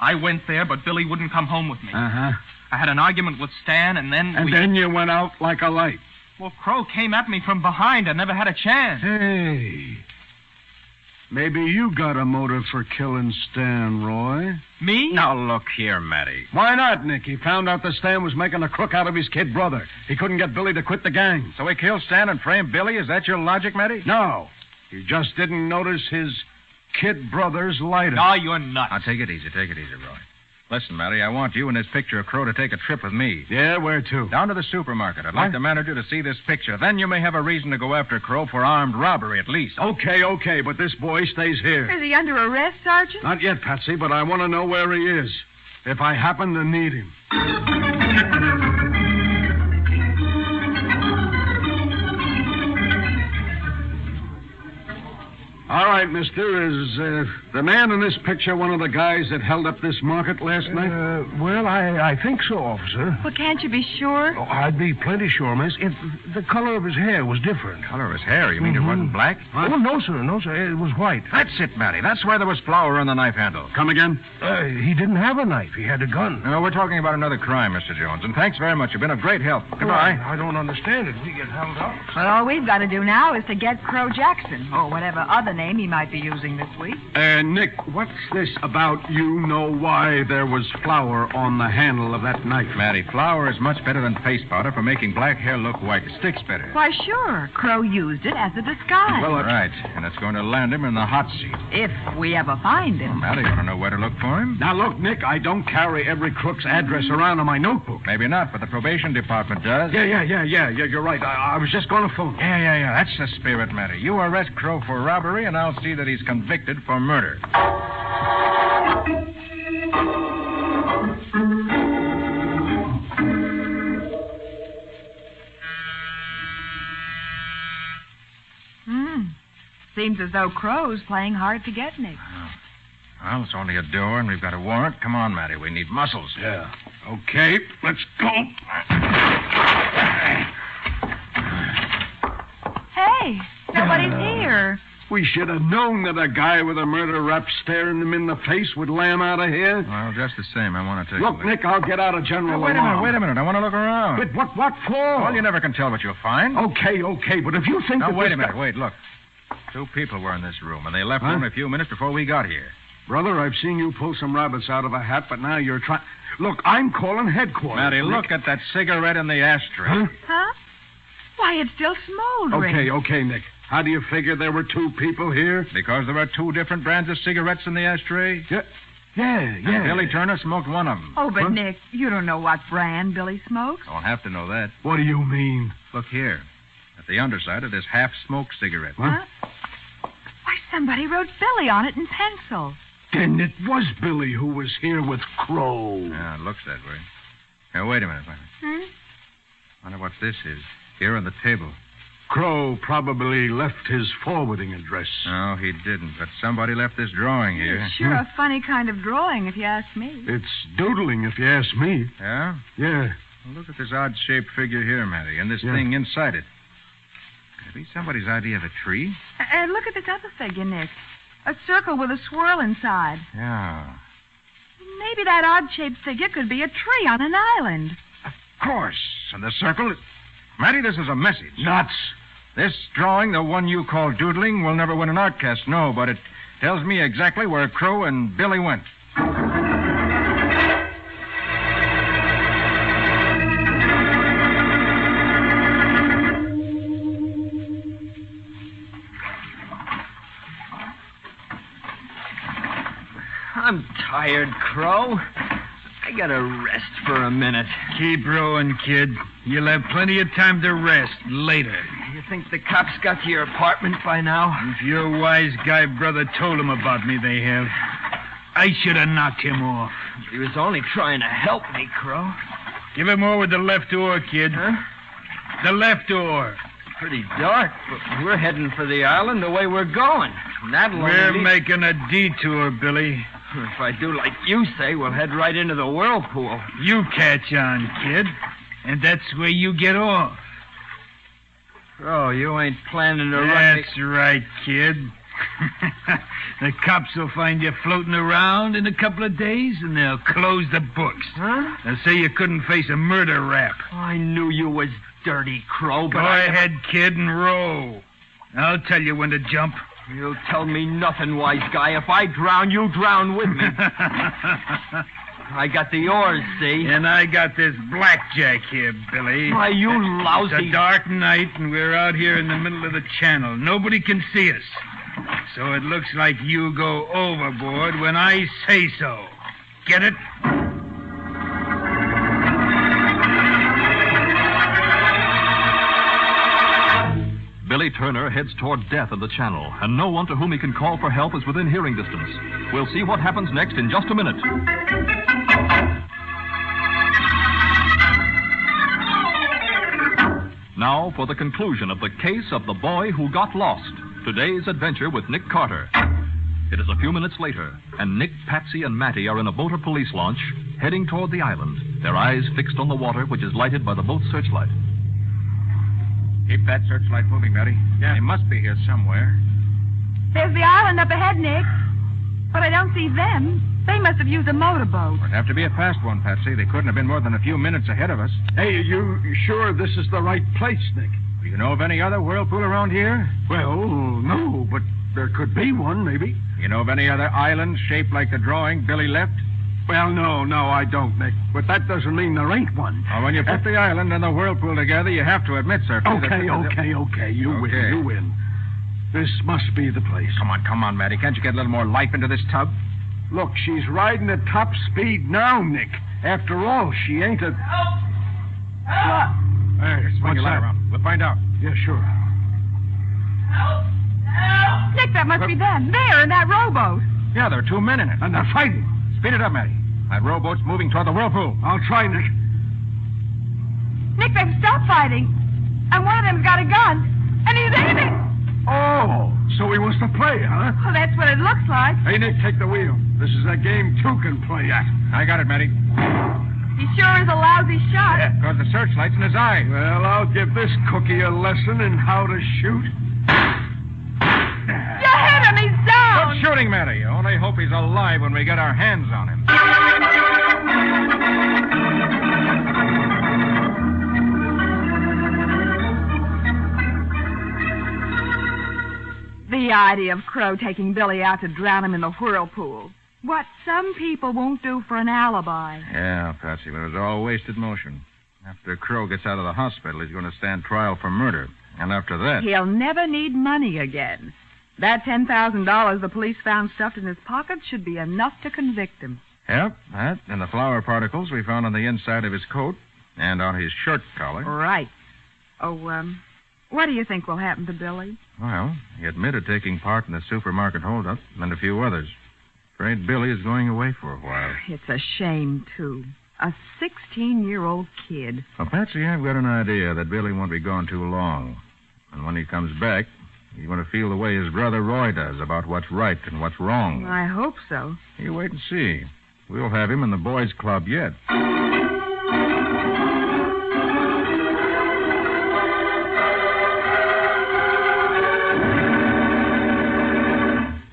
I went there, but Billy wouldn't come home with me. Uh-huh. I had an argument with Stan, and then then you went out like a light. Well, Crow came at me from behind. I never had a chance. Hey. Maybe you got a motive for killing Stan, Roy. Me? Now, look here, Matty. Why not, Nick? He found out that Stan was making a crook out of his kid brother. He couldn't get Billy to quit the gang. So he killed Stan and framed Billy? Is that your logic, Matty? No. He just didn't notice his kid brother's lighter. Oh, you're nuts. Now, take it easy, Roy. Listen, Matty, I want you and this picture of Crow to take a trip with me. Yeah, where to? Down to the supermarket. I'd like the manager to see this picture. Then you may have a reason to go after Crow for armed robbery, at least. Okay, but this boy stays here. Is he under arrest, Sergeant? Not yet, Patsy, but I want to know where he is. If I happen to need him. All right, mister. Is the man in this picture one of the guys that held up this market last night? Well, I think so, officer. Well, can't you be sure? Oh, I'd be plenty sure, miss, if the color of his hair was different. Color of his hair? You mean it wasn't black? Oh, no, sir. It was white. That's it, Matty. That's why there was flour on the knife handle. Come again? He didn't have a knife. He had a gun. No, we're talking about another crime, Mr. Jones. And thanks very much. You've been of great help. Goodbye. I don't understand it. We get held up. Well, all we've got to do now is to get Crow Jackson, or whatever other name he might be using this week. Nick, what's this about you know why there was flour on the handle of that knife? Matty, flour is much better than face powder for making black hair look white. It sticks better. Why, sure. Crow used it as a disguise. Well, right. And it's going to land him in the hot seat. If we ever find him. Well, Matty, want to know where to look for him? Now, look, Nick, I don't carry every crook's address around in my notebook. Maybe not, but the probation department does. Yeah, you're right. I was just going to phone. Yeah. That's the spirit, Matty. You arrest Crow for robbery, and I'll see that he's convicted for murder. Seems as though Crow's playing hard to get, Nick. Well, it's only a door, and we've got a warrant. Come on, Matty. We need muscles. Yeah. Okay, let's go. Hey, nobody's here. We should have known that a guy with a murder rap staring him in the face would lam out of here. Well, just the same, I want to take Look, Nick, I'll get out of general Wait alarm. a minute. I want to look around. But what for? Well, you never can tell what you'll find. Okay, but if you think Now, that wait this a minute. guy- Wait, look. 2 people were in this room, and they left only a few minutes before we got here. Brother, I've seen you pull some rabbits out of a hat, but now you're trying... Look, I'm calling headquarters. Matty, Nick. look at that cigarette in the ashtray. Huh? Why, it's still smoldering. Okay, Nick. How do you figure there were 2 people here? Because there are 2 different brands of cigarettes in the ashtray. Yeah. Billy Turner smoked one of them. Oh, but Nick, you don't know what brand Billy smokes. I don't have to know that. What do you mean? Look here. At the underside of this half-smoked cigarette. Huh? Why, somebody wrote Billy on it in pencil. Then it was Billy who was here with Crow. Yeah, it looks that way. Now, wait a minute. Hmm? Wonder what this is. Here on the table. Crow probably left his forwarding address. No, he didn't, but somebody left this drawing here. It's sure a funny kind of drawing, if you ask me. It's doodling, if you ask me. Yeah? Yeah. Well, look at this odd-shaped figure here, Matty, and this thing inside it. Could it be somebody's idea of a tree? And look at this other figure, Nick. A circle with a swirl inside. Yeah. Maybe that odd-shaped figure could be a tree on an island. Of course. And the circle... Matty, this is a message. Nuts. This drawing, the one you call doodling, will never win an Artcast, no, but it tells me exactly where Crow and Billy went. I'm tired, Crow. I gotta rest for a minute. Keep rowing, kid. You'll have plenty of time to rest later. You think the cops got to your apartment by now? If your wise guy brother told him about me, they have. I should have knocked him off. He was only trying to help me, Crow. Give him more with the left oar, kid. Huh? The left oar. Pretty dark, but we're heading for the island the way we're going. We're making a detour, Billy. If I do like you say, we'll head right into the whirlpool. You catch on, kid. And that's where you get off. Oh, you ain't planning to run me... That's right, kid. The cops will find you floating around in a couple of days, and they'll close the books. Huh? They'll say you couldn't face a murder rap. I knew you was dirty, Crow, but Go ahead, kid, and row. I'll tell you when to jump. You'll tell me nothing, wise guy. If I drown, you drown with me. I got the oars, see? And I got this blackjack here, Billy. Why, you lousy... It's a dark night, and we're out here in the middle of the channel. Nobody can see us. So it looks like you go overboard when I say so. Get it? Billy Turner heads toward death in the channel, and no one to whom he can call for help is within hearing distance. We'll see what happens next in just a minute. Now for the conclusion of the case of the boy who got lost. Today's adventure with Nick Carter. It is a few minutes later, and Nick, Patsy, and Matty are in a motor police launch heading toward the island, their eyes fixed on the water, which is lighted by the boat's searchlight. Keep that searchlight moving, Matty. Yeah. They must be here somewhere. There's the island up ahead, Nick. But I don't see them. They must have used a motorboat. It'd have to be a fast one, Patsy. They couldn't have been more than a few minutes ahead of us. Hey, are you sure this is the right place, Nick? Do you know of any other whirlpool around here? Well, no, but there could be one, maybe. You know of any other island shaped like the drawing Billy left? Well, no, I don't, Nick. But that doesn't mean there ain't one. Well, when you put the island and the whirlpool together, you have to admit, sir. Okay. You win. This must be the place. Come on, Matty. Can't you get a little more life into this tub? Look, she's riding at top speed now, Nick. After all, she ain't a... Help! Hey, swing your light around. We'll find out. Yeah, sure. Help! Nick, that must be them. There, in that rowboat. Yeah, there are two men in it. And they're fighting. Speed it up, Matty. That rowboat's moving toward the whirlpool. I'll try, Nick. Nick, they've stopped fighting. And one of them's got a gun. And he's aiming. Oh, so he wants to play, huh? Well, that's what it looks like. Hey, Nick, take the wheel. This is a game two can play at. I got it, Matty. He sure is a lousy shot. Yeah, because the searchlight's in his eye. Well, I'll give this cookie a lesson in how to shoot. You hit him. He's down. Good shooting, Matty. Only hope he's alive when we get our hands on him. The idea of Crow taking Billy out to drown him in the whirlpool. What some people won't do for an alibi. Yeah, Patsy, but it was all wasted motion. After Crow gets out of the hospital, he's going to stand trial for murder. And after that... He'll never need money again. That $10,000 the police found stuffed in his pocket should be enough to convict him. Yep, that and the flour particles we found on the inside of his coat and on his shirt collar. Right. Oh, what do you think will happen to Billy? Well, he admitted taking part in the supermarket holdup and a few others. Afraid Billy is going away for a while. It's a shame, too. A 16-year-old kid. Well, Patsy, I've got an idea that Billy won't be gone too long. And when he comes back, he's going to feel the way his brother Roy does about what's right and what's wrong. I hope so. You wait and see. We'll have him in the boys' club yet.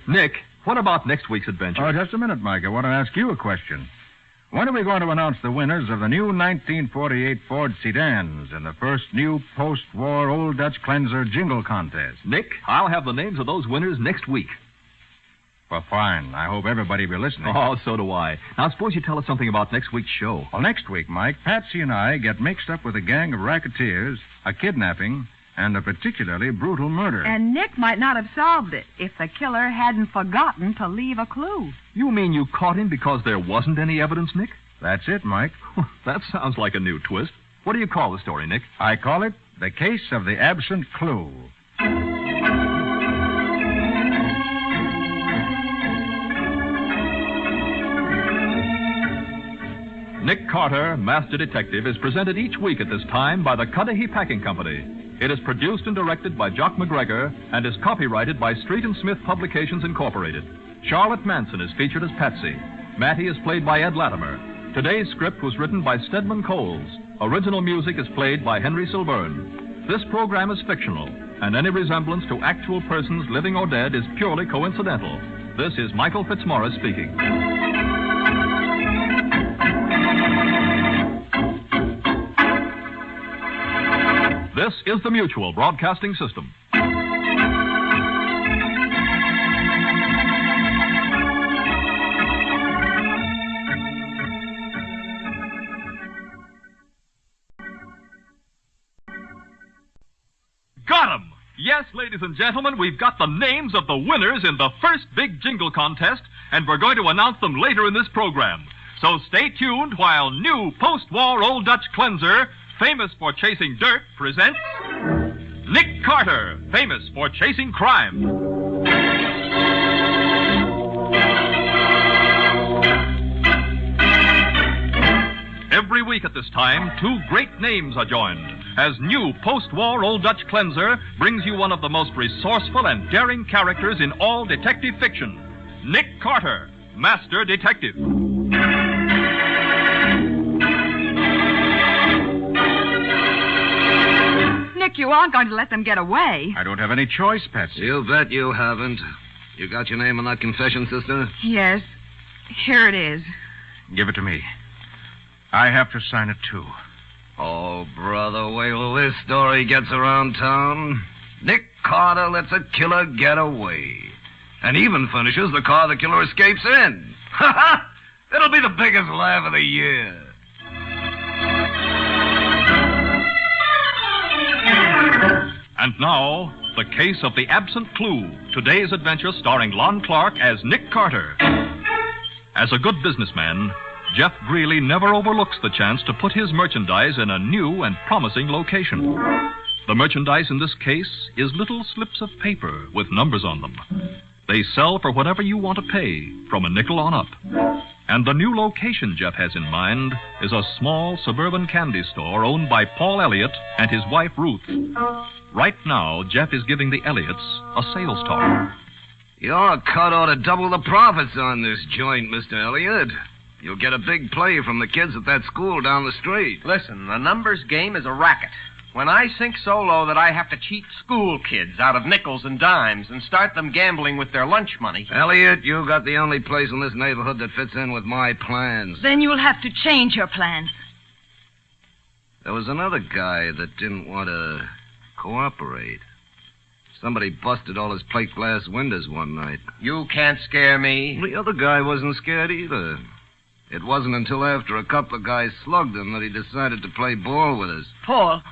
Nick, what about next week's adventure? Oh, just a minute, Mike. I want to ask you a question. When are we going to announce the winners of the new 1948 Ford sedans in the first new post-war Old Dutch Cleanser jingle contest? Nick, I'll have the names of those winners next week. Well, fine. I hope everybody will be listening. Oh, so do I. Now, suppose you tell us something about next week's show. Well, next week, Mike, Patsy and I get mixed up with a gang of racketeers, a kidnapping, and a particularly brutal murder. And Nick might not have solved it if the killer hadn't forgotten to leave a clue. You mean you caught him because there wasn't any evidence, Nick? That's it, Mike. That sounds like a new twist. What do you call the story, Nick? I call it The Case of the Absent Clue. Nick Carter, Master Detective, is presented each week at this time by the Cudahy Packing Company. It is produced and directed by Jock McGregor and is copyrighted by Street and Smith Publications, Incorporated. Charlotte Manson is featured as Patsy. Matty is played by Ed Latimer. Today's script was written by Stedman Coles. Original music is played by Henry Silverne. This program is fictional, and any resemblance to actual persons living or dead is purely coincidental. This is Michael Fitzmaurice speaking. This is the Mutual Broadcasting System. Got 'em! Yes, ladies and gentlemen, we've got the names of the winners in the first big jingle contest, and we're going to announce them later in this program. So stay tuned while new post-war Old Dutch Cleanser, famous for chasing dirt, presents Nick Carter, famous for chasing crime. Every week at this time, two great names are joined as new post-war Old Dutch Cleanser brings you one of the most resourceful and daring characters in all detective fiction, Nick Carter, Master Detective. Nick, you aren't going to let them get away. I don't have any choice, Patsy. You bet you haven't. You got your name on that confession, sister? Yes. Here it is. Give it to me. I have to sign it, too. Oh, brother, wait till this story gets around town. Nick Carter lets a killer get away. And even furnishes the car the killer escapes in. Ha ha! It'll be the biggest laugh of the year. And now, The Case of the Absent Clue. Today's adventure starring Lon Clark as Nick Carter. As a good businessman, Jeff Greeley never overlooks the chance to put his merchandise in a new and promising location. The merchandise in this case is little slips of paper with numbers on them. They sell for whatever you want to pay, from a nickel on up. And the new location Jeff has in mind is a small suburban candy store owned by Paul Elliott and his wife Ruth. Right now, Jeff is giving the Elliots a sales talk. Your cut ought to double the profits on this joint, Mr. Elliott. You'll get a big play from the kids at that school down the street. Listen, the numbers game is a racket. When I sink so low that I have to cheat school kids out of nickels and dimes and start them gambling with their lunch money... Elliott, you got the only place in this neighborhood that fits in with my plans. Then you'll have to change your plans. There was another guy that didn't want to cooperate. Somebody busted all his plate glass windows one night. You can't scare me. The other guy wasn't scared either. It wasn't until after a couple of guys slugged him that he decided to play ball with us. Paul,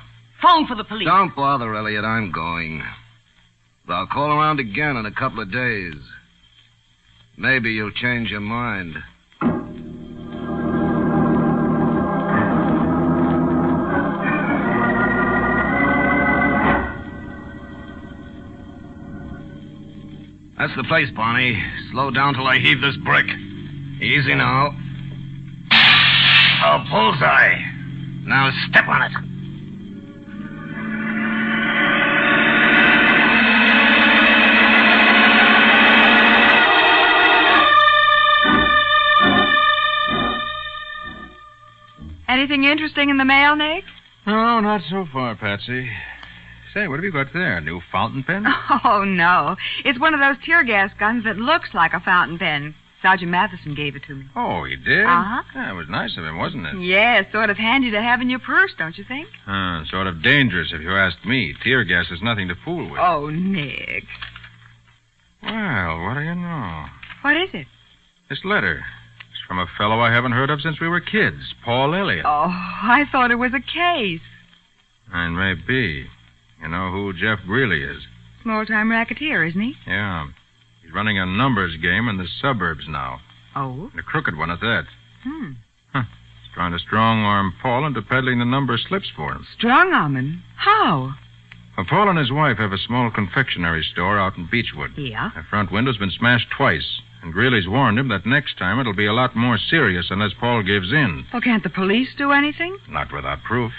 phone for the police. Don't bother, Elliot. I'm going. I'll call around again in a couple of days. Maybe you'll change your mind. That's the place, Barney. Slow down till I heave this brick. Easy now. A bullseye. Now step on it. Anything interesting in the mail, Nick? No, not so far, Patsy. Say, what have you got there? A new fountain pen? Oh, no. It's one of those tear gas guns that looks like a fountain pen. Sergeant Matheson gave it to me. Oh, he did? Uh-huh. Yeah, it was nice of him, wasn't it? Yeah, sort of handy to have in your purse, don't you think? Sort of dangerous, if you ask me. Tear gas is nothing to fool with. Oh, Nick. Well, what do you know? What is it? This letter. It's from a fellow I haven't heard of since we were kids, Paul Elliott. Oh, I thought it was a case. And maybe. You know who Jeff Greeley is? Small-time racketeer, isn't he? Yeah. He's running a numbers game in the suburbs now. Oh? A crooked one at that. Hmm. He's trying to strong-arm Paul into peddling the number slips for him. Strong-arm him? How? Well, Paul and his wife have a small confectionery store out in Beechwood. Yeah? The front window's been smashed twice, and Greeley's warned him that next time it'll be a lot more serious unless Paul gives in. Well, can't the police do anything? Not without proof.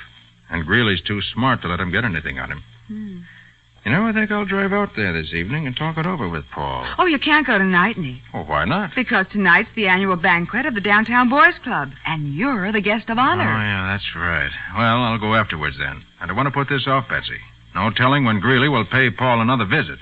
And Greeley's too smart to let him get anything on him. Hmm. You know, I think I'll drive out there this evening and talk it over with Paul. Oh, you can't go tonight, Nick. Oh, why not? Because tonight's the annual banquet of the Downtown Boys Club, and you're the guest of honor. Oh, yeah, that's right. Well, I'll go afterwards then. And I want to put this off, Betsy. No telling when Greeley will pay Paul another visit.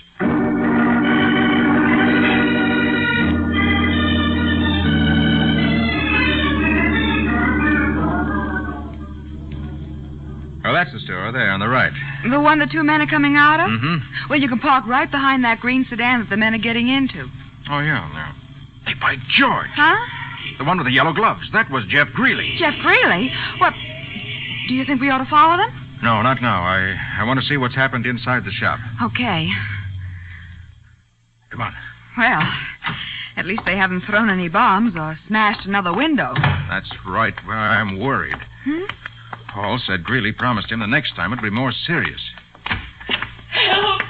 Oh, that's the store there on the right. The one the two men are coming out of? Mm-hmm. Well, you can park right behind that green sedan that the men are getting into. Oh, yeah, no. Hey, by George. Huh? The one with the yellow gloves. That was Jeff Greeley. Jeff Greeley? What? Do you think we ought to follow them? No, not now. I want to see what's happened inside the shop. Okay. Come on. Well, at least they haven't thrown any bombs or smashed another window. That's right. Well, I'm worried. Paul said Greeley promised him the next time it'd be more serious. Help!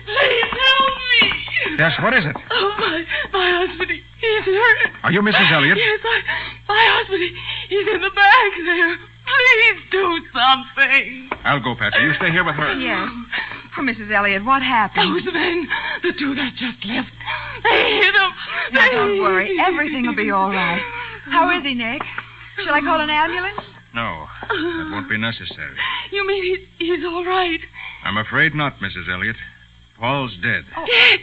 Please help me! Yes, what is it? Oh, my husband, he's hurt. Are you Mrs. Elliott? Yes, my husband, he's in the back there. Please do something. I'll go, Patsy. You stay here with her. Yes. For Mrs. Elliott, what happened? Those men, the two that just left, they hit him. Now, don't worry. Everything will be all right. How is he, Nick? Shall I call an ambulance? No, that won't be necessary. You mean he's all right? I'm afraid not, Mrs. Elliott. Paul's dead. Dead?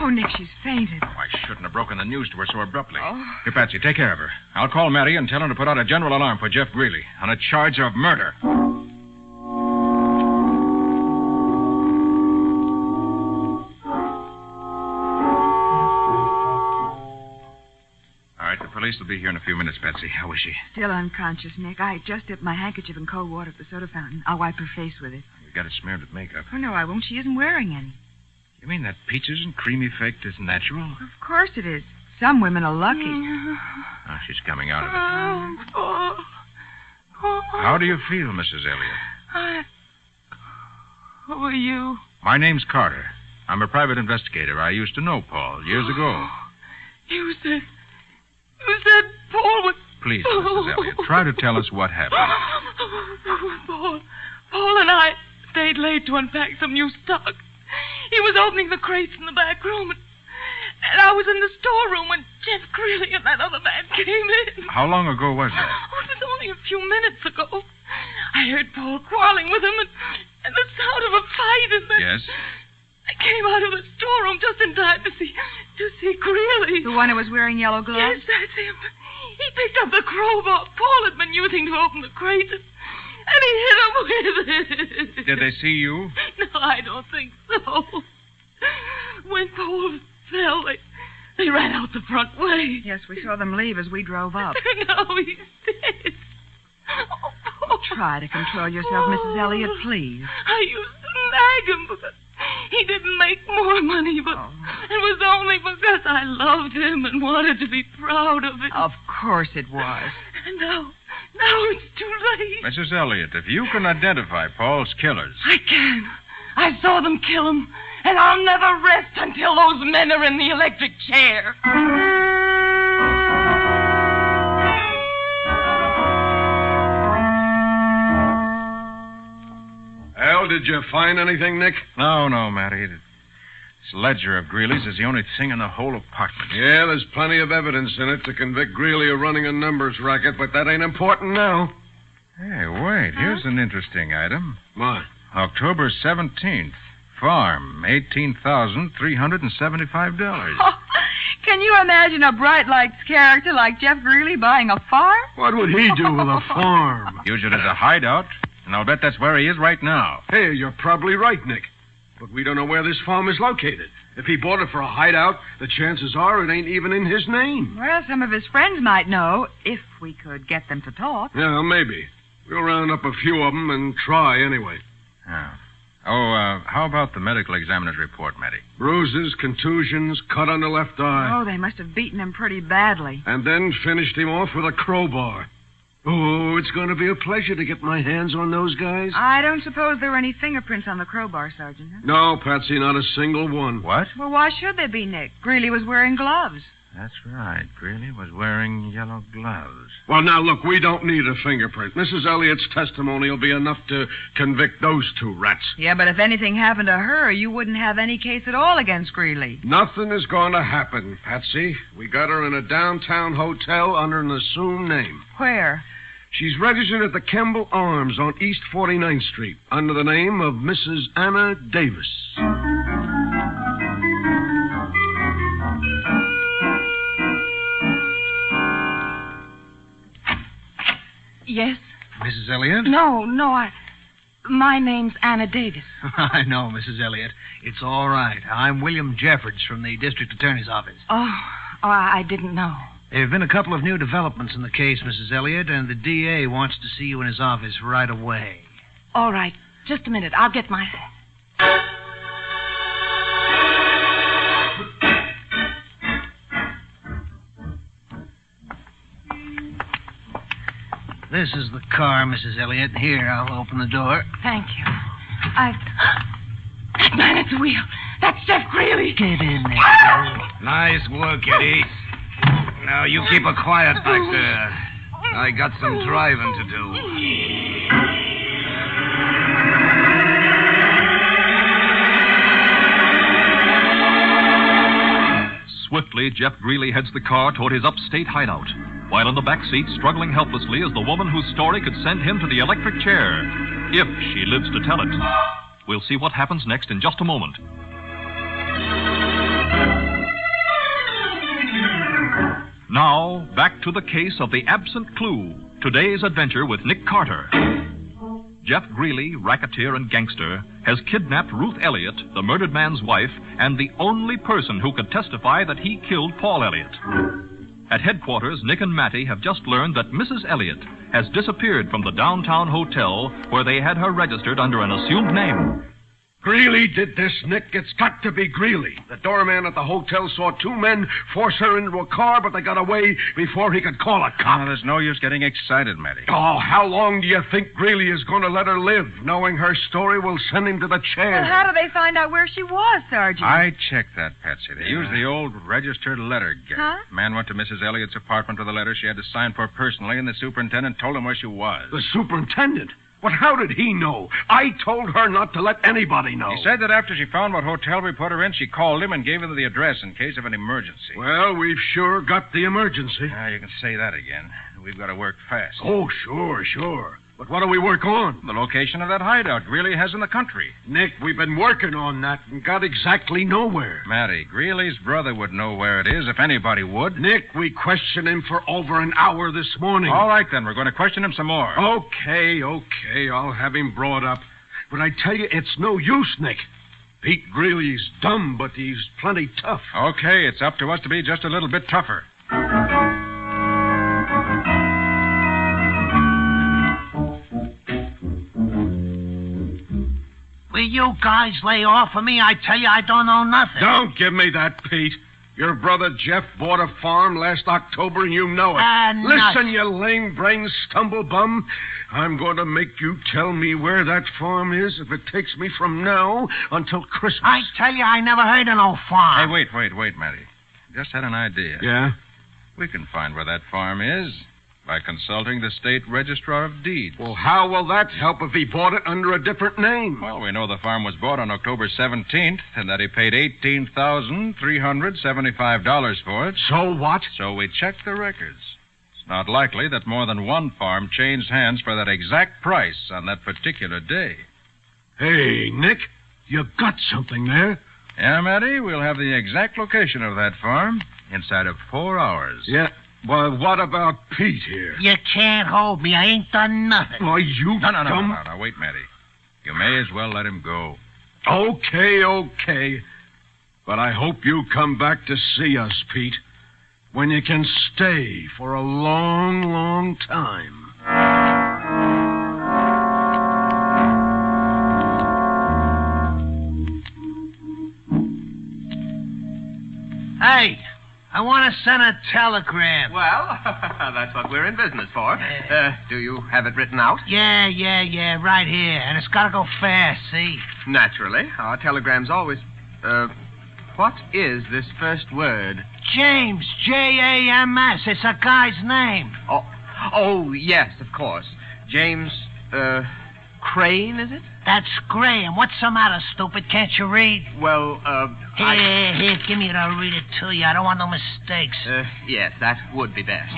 Oh, Nick, she's fainted. Oh, I shouldn't have broken the news to her so abruptly. Here, Patsy, take care of her. I'll call Mary and tell her to put out a general alarm for Jeff Greeley on a charge of murder. All right, the police will be here in a few minutes, Patsy. How is she? Still unconscious, Nick. I just dipped my handkerchief in cold water at the soda fountain. I'll wipe her face with it. You got it smeared with makeup. Oh, no, I won't. She isn't wearing any. You mean that peaches and cream effect is natural? Of course it is. Some women are lucky. Oh, she's coming out of it. How do you feel, Mrs. Elliott? Who are you? My name's Carter. I'm a private investigator. I used to know Paul years ago. You said Paul was... Please, Mrs. Elliott, try to tell us what happened. Paul and I stayed late to unpack some new stock. He was opening the crates in the back room, and I was in the storeroom when Jeff Greeley and that other man came in. How long ago was that? Oh, it was only a few minutes ago. I heard Paul quarreling with him and the sound of a fight, and then... Yes? I came out of the storeroom just in time to see Greeley. The one who was wearing yellow gloves? Yes, that's him. He picked up the crowbar Paul had been using to open the crate, and he hit him with it. Did they see you? No, I don't think so. When Paul fell, they ran out the front way. Yes, we saw them leave as we drove up. Now he's dead. Oh, try to control yourself, Mrs. Elliott, please. I used to nag him because he didn't make more money, but it was only because I loved him and wanted to be proud of him. Of course it was. And now it's too late. Mrs. Elliott, if you can identify Paul's killers... I can. I saw them kill him, and I'll never rest until those men are in the electric chair. Al, did you find anything, Nick? No, Matty. This ledger of Greeley's is the only thing in the whole apartment. Yeah, there's plenty of evidence in it to convict Greeley of running a numbers racket, but that ain't important now. Hey, wait. Here's an interesting item. What? October 17th. Farm, $18,375. Oh, can you imagine a bright lights character like Jeff Greeley buying a farm? What would he do with a farm? Use it as a hideout, and I'll bet that's where he is right now. Hey, you're probably right, Nick. But we don't know where this farm is located. If he bought it for a hideout, the chances are it ain't even in his name. Well, some of his friends might know, if we could get them to talk. Yeah, maybe. We'll round up a few of them and try anyway. Yeah. Oh, how about the medical examiner's report, Matty? Bruises, contusions, cut on the left eye. Oh, they must have beaten him pretty badly. And then finished him off with a crowbar. Oh, it's going to be a pleasure to get my hands on those guys. I don't suppose there were any fingerprints on the crowbar, Sergeant. Huh? No, Patsy, not a single one. What? Well, why should there be, Nick? Greeley was wearing gloves. That's right. Greeley was wearing yellow gloves. Well, now, look, we don't need a fingerprint. Mrs. Elliott's testimony will be enough to convict those two rats. Yeah, but if anything happened to her, you wouldn't have any case at all against Greeley. Nothing is going to happen, Patsy. We got her in a downtown hotel under an assumed name. Where? She's registered at the Kemble Arms on East 49th Street under the name of Mrs. Anna Davis. Yes? Mrs. Elliott? No, my name's Anna Davis. I know, Mrs. Elliott. It's all right. I'm William Jeffords from the district attorney's office. Oh, I didn't know. There have been a couple of new developments in the case, Mrs. Elliott, and the DA wants to see you in his office right away. All right. Just a minute. I'll get my hat. This is the car, Mrs. Elliott. Here, I'll open the door. Thank you. That man at the wheel. That's Jeff Greeley. Get in there. Nice work, Eddie. Now, you keep her quiet back there. I got some driving to do. Swiftly, Jeff Greeley heads the car toward his upstate hideout, while in the back seat, struggling helplessly, is the woman whose story could send him to the electric chair, if she lives to tell it. We'll see what happens next in just a moment. Now, back to the case of the absent clue. Today's adventure with Nick Carter. Jeff Greeley, racketeer and gangster, has kidnapped Ruth Elliott, the murdered man's wife, and the only person who could testify that he killed Paul Elliott. At headquarters, Nick and Matty have just learned that Mrs. Elliott has disappeared from the downtown hotel where they had her registered under an assumed name. Greeley did this, Nick. It's got to be Greeley. The doorman at the hotel saw two men force her into a car, but they got away before he could call a cop. Oh, there's no use getting excited, Matty. Oh, how long do you think Greeley is going to let her live? Knowing her story will send him to the chair. Well, how do they find out where she was, Sergeant? I checked that, Patsy. They used the old registered letter gate. Huh? Man went to Mrs. Elliott's apartment with a letter she had to sign for personally, and the superintendent told him where she was. The superintendent? But how did he know? I told her not to let anybody know. He said that after she found what hotel we put her in, she called him and gave him the address in case of an emergency. Well, we've sure got the emergency. Now, you can say that again. We've got to work fast. Oh, sure. But what do we work on? The location of that hideout Greeley has in the country. Nick, we've been working on that and got exactly nowhere. Matty, Greeley's brother would know where it is if anybody would. Nick, we questioned him for over an hour this morning. All right, then. We're going to question him some more. Okay. I'll have him brought up. But I tell you, it's no use, Nick. Pete Greeley's dumb, but he's plenty tough. Okay, it's up to us to be just a little bit tougher. Will you guys lay off of me? I tell you, I don't know nothing. Don't give me that, Pete. Your brother Jeff bought a farm last October, and you know it. Listen, you lame-brained stumblebum. I'm going to make you tell me where that farm is if it takes me from now until Christmas. I tell you, I never heard of no farm. Hey, wait, Matty. Just had an idea. Yeah? We can find where that farm is. By consulting the state registrar of deeds. Well, how will that help if he bought it under a different name? Well, we know the farm was bought on October 17th and that he paid $18,375 for it. So what? So we checked the records. It's not likely that more than one farm changed hands for that exact price on that particular day. Hey, Nick, you got something there. Yeah, Matty, we'll have the exact location of that farm inside of 4 hours. Yeah. Well, what about Pete here? You can't hold me. I ain't done nothing. Why, you No, dumb... wait, Matty. You may as well let him go. Okay. But I hope you come back to see us, Pete, when you can stay for a long, long time. Hey, I want to send a telegram. Well, that's what we're in business for. Do you have it written out? Yeah, right here. And it's got to go fast, see? Naturally. Our telegrams always... what is this first word? James, Jams. It's a guy's name. Oh, yes, of course. James, Crane, is it? That's Graham. What's the matter, stupid? Can't you read? Well, Here, give me it. I'll read it to you. I don't want no mistakes. Yes, that would be best.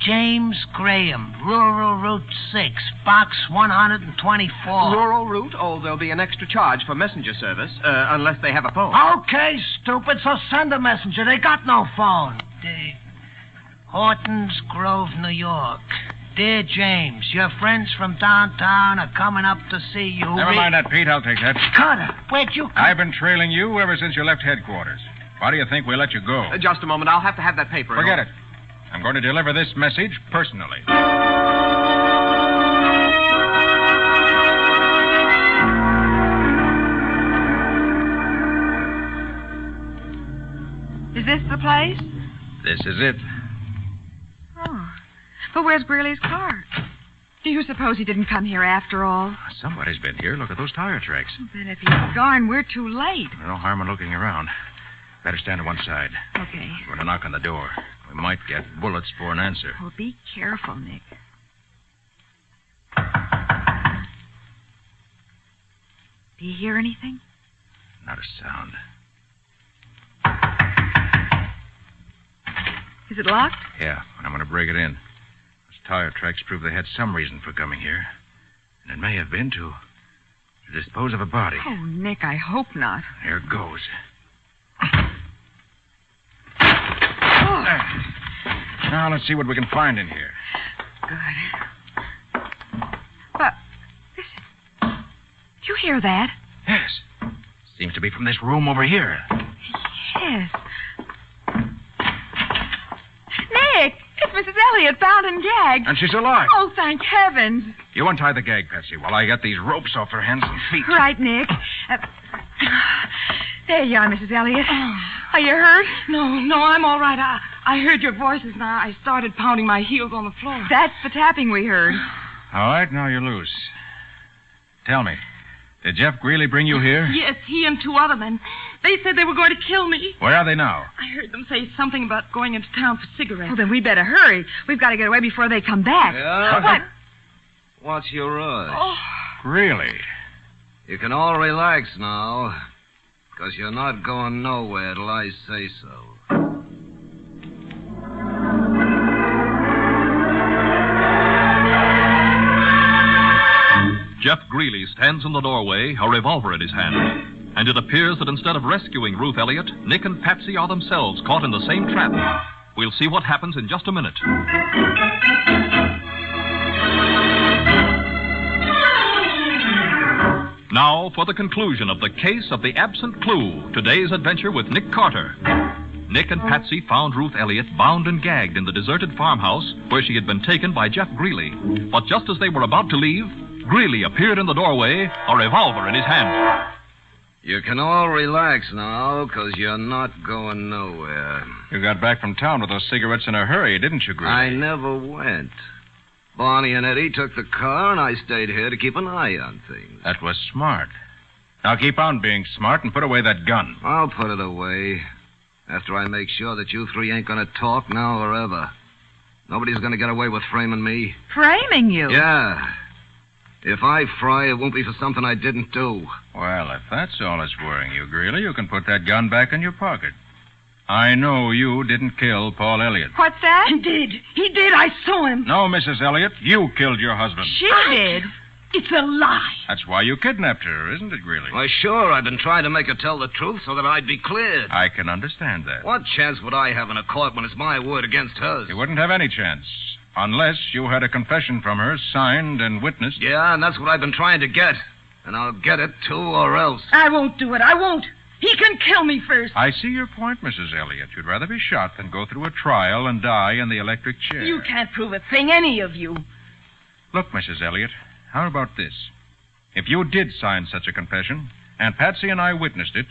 James Graham, Rural Route 6, Box 124. Rural Route? Oh, there'll be an extra charge for messenger service, unless they have a phone. Okay, stupid, so send a messenger. They got no phone. Hortons Grove, New York. Dear James, your friends from downtown are coming up to see you. Never mind that, Pete. I'll take that. Carter, where'd you come? I've been trailing you ever since you left headquarters. Why do you think we let you go? Just a moment. I'll have to have that paper. Forget it. I'm going to deliver this message personally. Is this the place? This is it. Oh. But where's Greeley's car? Do you suppose he didn't come here after all? Somebody's been here. Look at those tire tracks. Then if he's gone, we're too late. No harm in looking around. Better stand to one side. Okay. We're going to knock on the door. We might get bullets for an answer. Well, be careful, Nick. Do you hear anything? Not a sound. Is it locked? Yeah, and I'm going to break it in. Those tire tracks prove they had some reason for coming here. And it may have been to dispose of a body. Oh, Nick, I hope not. Here goes. Oh. Now, let's see what we can find in here. Good. But, listen. Did you hear that? Yes. Seems to be from this room over here. Yes. Nick, it's Mrs. Elliott, bound and gagged. And she's alive. Oh, thank heavens. You untie the gag, Patsy, while I get these ropes off her hands and feet. Right, Nick. There you are, Mrs. Elliott. Are you hurt? No, I'm all right. I heard your voices and I started pounding my heels on the floor. That's the tapping we heard. All right, now you're loose. Tell me, did Jeff Greeley bring you here? Yes, he and two other men. They said they were going to kill me. Where are they now? I heard them say something about going into town for cigarettes. Well, then we'd better hurry. We've got to get away before they come back. Yeah? What? What's your rush? Oh. Really? You can all relax now, because you're not going nowhere till I say so. Jeff Greeley stands in the doorway, a revolver in his hand. And it appears that instead of rescuing Ruth Elliott, Nick and Patsy are themselves caught in the same trap. We'll see what happens in just a minute. Now for the conclusion of the case of the absent clue, today's adventure with Nick Carter. Nick and Patsy found Ruth Elliott bound and gagged in the deserted farmhouse where she had been taken by Jeff Greeley. But just as they were about to leave, Greeley appeared in the doorway, a revolver in his hand. You can all relax now, because you're not going nowhere. You got back from town with those cigarettes in a hurry, didn't you, Greeley? I never went. Barney and Eddie took the car, and I stayed here to keep an eye on things. That was smart. Now keep on being smart and put away that gun. I'll put it away after I make sure that you three ain't going to talk now or ever. Nobody's going to get away with framing me. Framing you? Yeah. If I fry, it won't be for something I didn't do. Well, if that's all that's worrying you, Greeley, you can put that gun back in your pocket. I know you didn't kill Paul Elliott. What's that? He did. He did. I saw him. No, Mrs. Elliott, you killed your husband. She did. It's a lie. That's why you kidnapped her, isn't it, Greeley? Why, sure, I've been trying to make her tell the truth so that I'd be cleared. I can understand that. What chance would I have in a court when it's my word against hers? You wouldn't have any chance. Unless you had a confession from her, signed and witnessed. Yeah, and that's what I've been trying to get. And I'll get it, too, or else. I won't do it. I won't. He can kill me first. I see your point, Mrs. Elliott. You'd rather be shot than go through a trial and die in the electric chair. You can't prove a thing, any of you. Look, Mrs. Elliott, how about this? If you did sign such a confession, and Patsy and I witnessed it,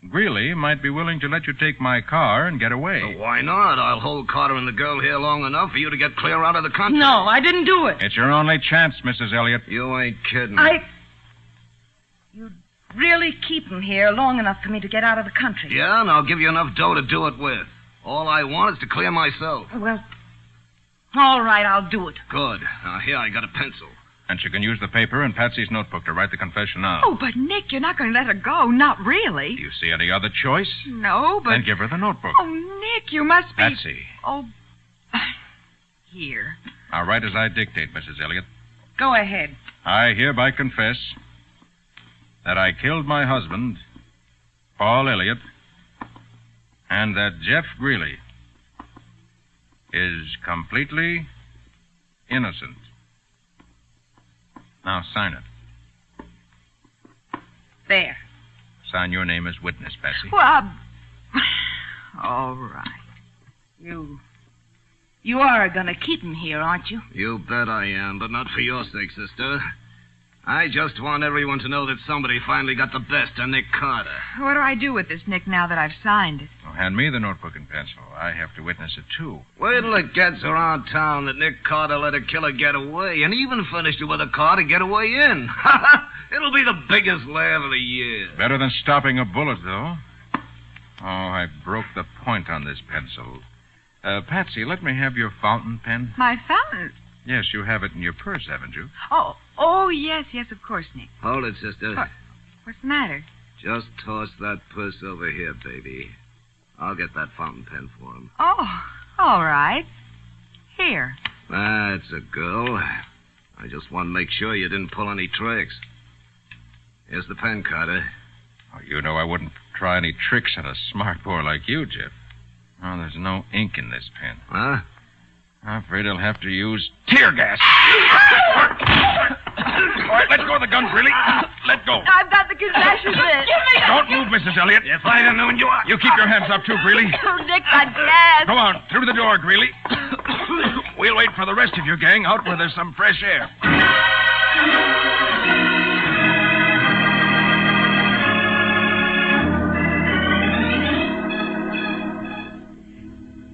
Greeley might be willing to let you take my car and get away. Well, why not? I'll hold Carter and the girl here long enough for you to get clear out of the country. No, I didn't do it. It's your only chance, Mrs. Elliott. You ain't kidding. You'd really keep him here long enough for me to get out of the country. Yeah, and I'll give you enough dough to do it with. All I want is to clear myself. Well, all right, I'll do it. Good. Now, here, I got a pencil. And she can use the paper and Patsy's notebook to write the confession now. Oh, but Nick, you're not going to let her go. Not really. Do you see any other choice? No, but... Then give her the notebook. Oh, Nick, you must be... Patsy. Oh, here. I'll write as I dictate, Mrs. Elliott. Go ahead. I hereby confess that I killed my husband, Paul Elliott, and that Jeff Greeley is completely innocent. Now sign it. There. Sign your name as witness, Patsy. Well, all right. You are going to keep him here, aren't you? You bet I am, but not for your sake, sister. I just want everyone to know that somebody finally got the best of Nick Carter. What do I do with this, Nick, now that I've signed it? Well, hand me the notebook and pencil. I have to witness it, too. Wait till it gets around town that Nick Carter let a killer get away, and even finished it with a car to get away in. It'll be the biggest laugh of the year. Better than stopping a bullet, though. Oh, I broke the point on this pencil. Patsy, let me have your fountain pen. My fountain? Yes, you have it in your purse, haven't you? Oh, yes, of course, Nick. Hold it, sister. What's the matter? Just toss that purse over here, baby. I'll get that fountain pen for him. Oh, all right. Here. That's a go. I just want to make sure you didn't pull any tricks. Here's the pen, Carter. Oh, you know I wouldn't try any tricks on a smart boy like you, Jeff. Oh, there's no ink in this pen. Huh? I'm afraid I'll have to use tear gas. All right, let go of the gun, Greeley. Let go. I've got the confession list. Don't move, Mrs. Elliott. If I'd have known you... You keep your hands up, too, Greeley. Oh, Nick, got gas. Go on, through the door, Greeley. We'll wait for the rest of your gang out where there's some fresh air.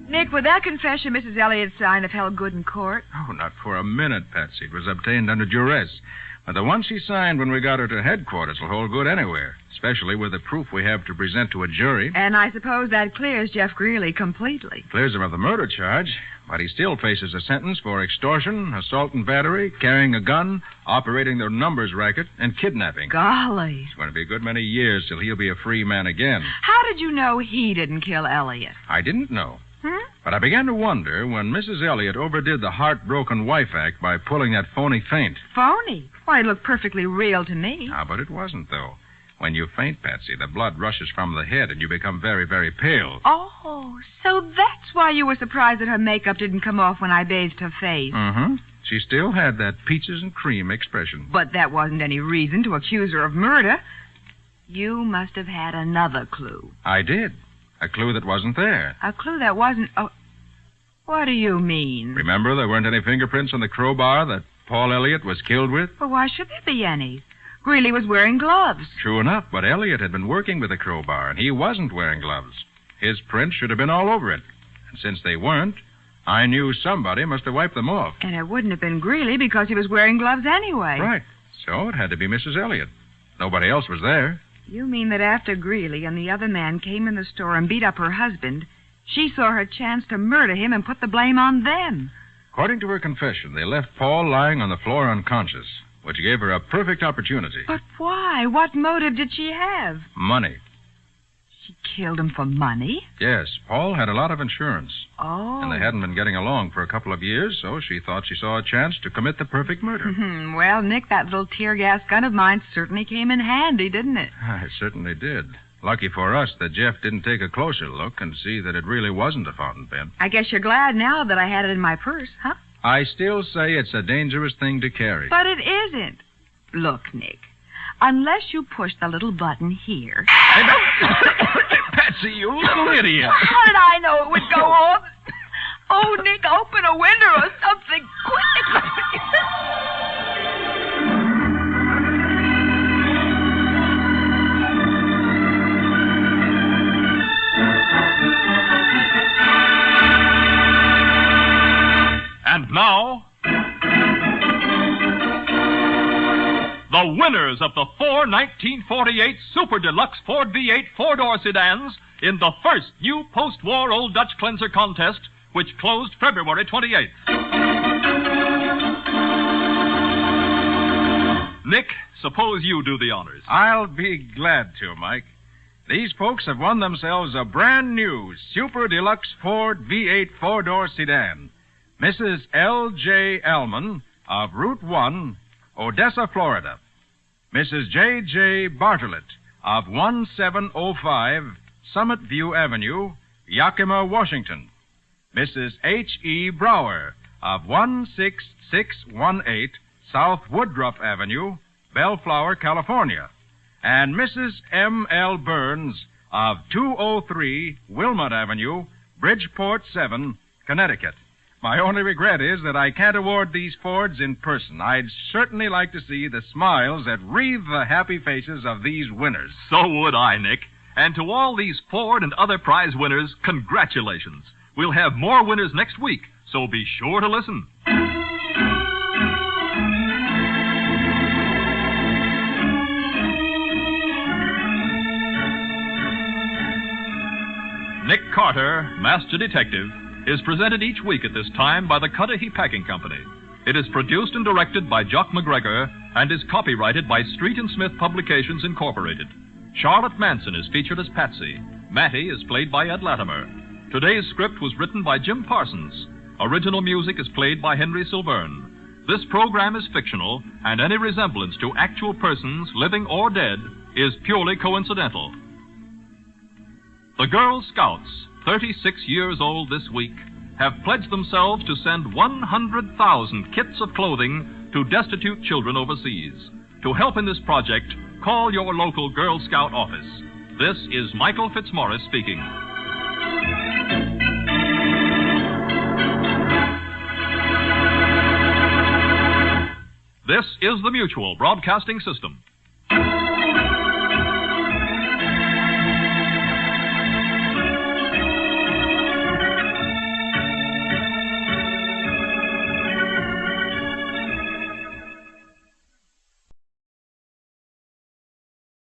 Nick, would that confession Mrs. Elliott signed have held good in court? Oh, not for a minute, Patsy. It was obtained under duress. But the one she signed when we got her to headquarters will hold good anywhere, especially with the proof we have to present to a jury. And I suppose that clears Jeff Greeley completely. Clears him of the murder charge, but he still faces a sentence for extortion, assault and battery, carrying a gun, operating the numbers racket, and kidnapping. Golly. It's going to be a good many years till he'll be a free man again. How did you know he didn't kill Elliott? I didn't know. But I began to wonder when Mrs. Elliott overdid the heartbroken wife act by pulling that phony faint. Phony? Why, it looked perfectly real to me. Ah, but it wasn't, though. When you faint, Patsy, the blood rushes from the head and you become very, very pale. Oh, so that's why you were surprised that her makeup didn't come off when I bathed her face. Mm-hmm. She still had that peaches and cream expression. But that wasn't any reason to accuse her of murder. You must have had another clue. I did. A clue that wasn't there. A clue that wasn't... Oh, what do you mean? Remember, there weren't any fingerprints on the crowbar that Paul Elliott was killed with? Well, why should there be any? Greeley was wearing gloves. True enough, but Elliott had been working with the crowbar, and he wasn't wearing gloves. His prints should have been all over it. And since they weren't, I knew somebody must have wiped them off. And it wouldn't have been Greeley because he was wearing gloves anyway. Right. So it had to be Mrs. Elliott. Nobody else was there. You mean that after Greeley and the other man came in the store and beat up her husband, She saw her chance to murder him and put the blame on them. According to her confession, they left Paul lying on the floor unconscious, which gave her a perfect opportunity. But why? What motive did she have? Money. She killed him for money? Yes, Paul had a lot of insurance. Oh. And they hadn't been getting along for a couple of years, so she thought she saw a chance to commit the perfect murder. Well, Nick, that little tear gas gun of mine certainly came in handy, didn't it? It certainly did. Lucky for us that Jeff didn't take a closer look and see that it really wasn't a fountain pen. I guess you're glad now that I had it in my purse, huh? I still say it's a dangerous thing to carry. But it isn't. Look, Nick, unless you push the little button here... Patsy, you little idiot. How did I know it would go off? Oh, Nick, open a window or something quick. And now, the winners of the 4 1948 Super Deluxe Ford V8 four-door sedans in the first new post-war Old Dutch Cleanser contest, which closed February 28th. Nick, suppose you do the honors. I'll be glad to, Mike. These folks have won themselves a brand new Super Deluxe Ford V8 four-door sedan. Mrs. L.J. Allman of Route 1, Odessa, Florida. Mrs. J.J. Bartlett of 1705 Summit View Avenue, Yakima, Washington. Mrs. H.E. Brower of 16618 South Woodruff Avenue, Bellflower, California. And Mrs. M.L. Burns of 203 Wilmot Avenue, Bridgeport 7, Connecticut. My only regret is that I can't award these Fords in person. I'd certainly like to see the smiles that wreathe the happy faces of these winners. So would I, Nick. And to all these Ford and other prize winners, congratulations. We'll have more winners next week, so be sure to listen. Nick Carter, Master Detective, is presented each week at this time by the Cudahy Packing Company. It is produced and directed by Jock McGregor and is copyrighted by Street and Smith Publications, Incorporated. Charlotte Manson is featured as Patsy. Mattie is played by Ed Latimer. Today's script was written by Jim Parsons. Original music is played by Henry Silverne. This program is fictional, and any resemblance to actual persons, living or dead, is purely coincidental. The Girl Scouts, 36 years old this week, have pledged themselves to send 100,000 kits of clothing to destitute children overseas. To help in this project, call your local Girl Scout office. This is Michael Fitzmaurice speaking. This is the Mutual Broadcasting System.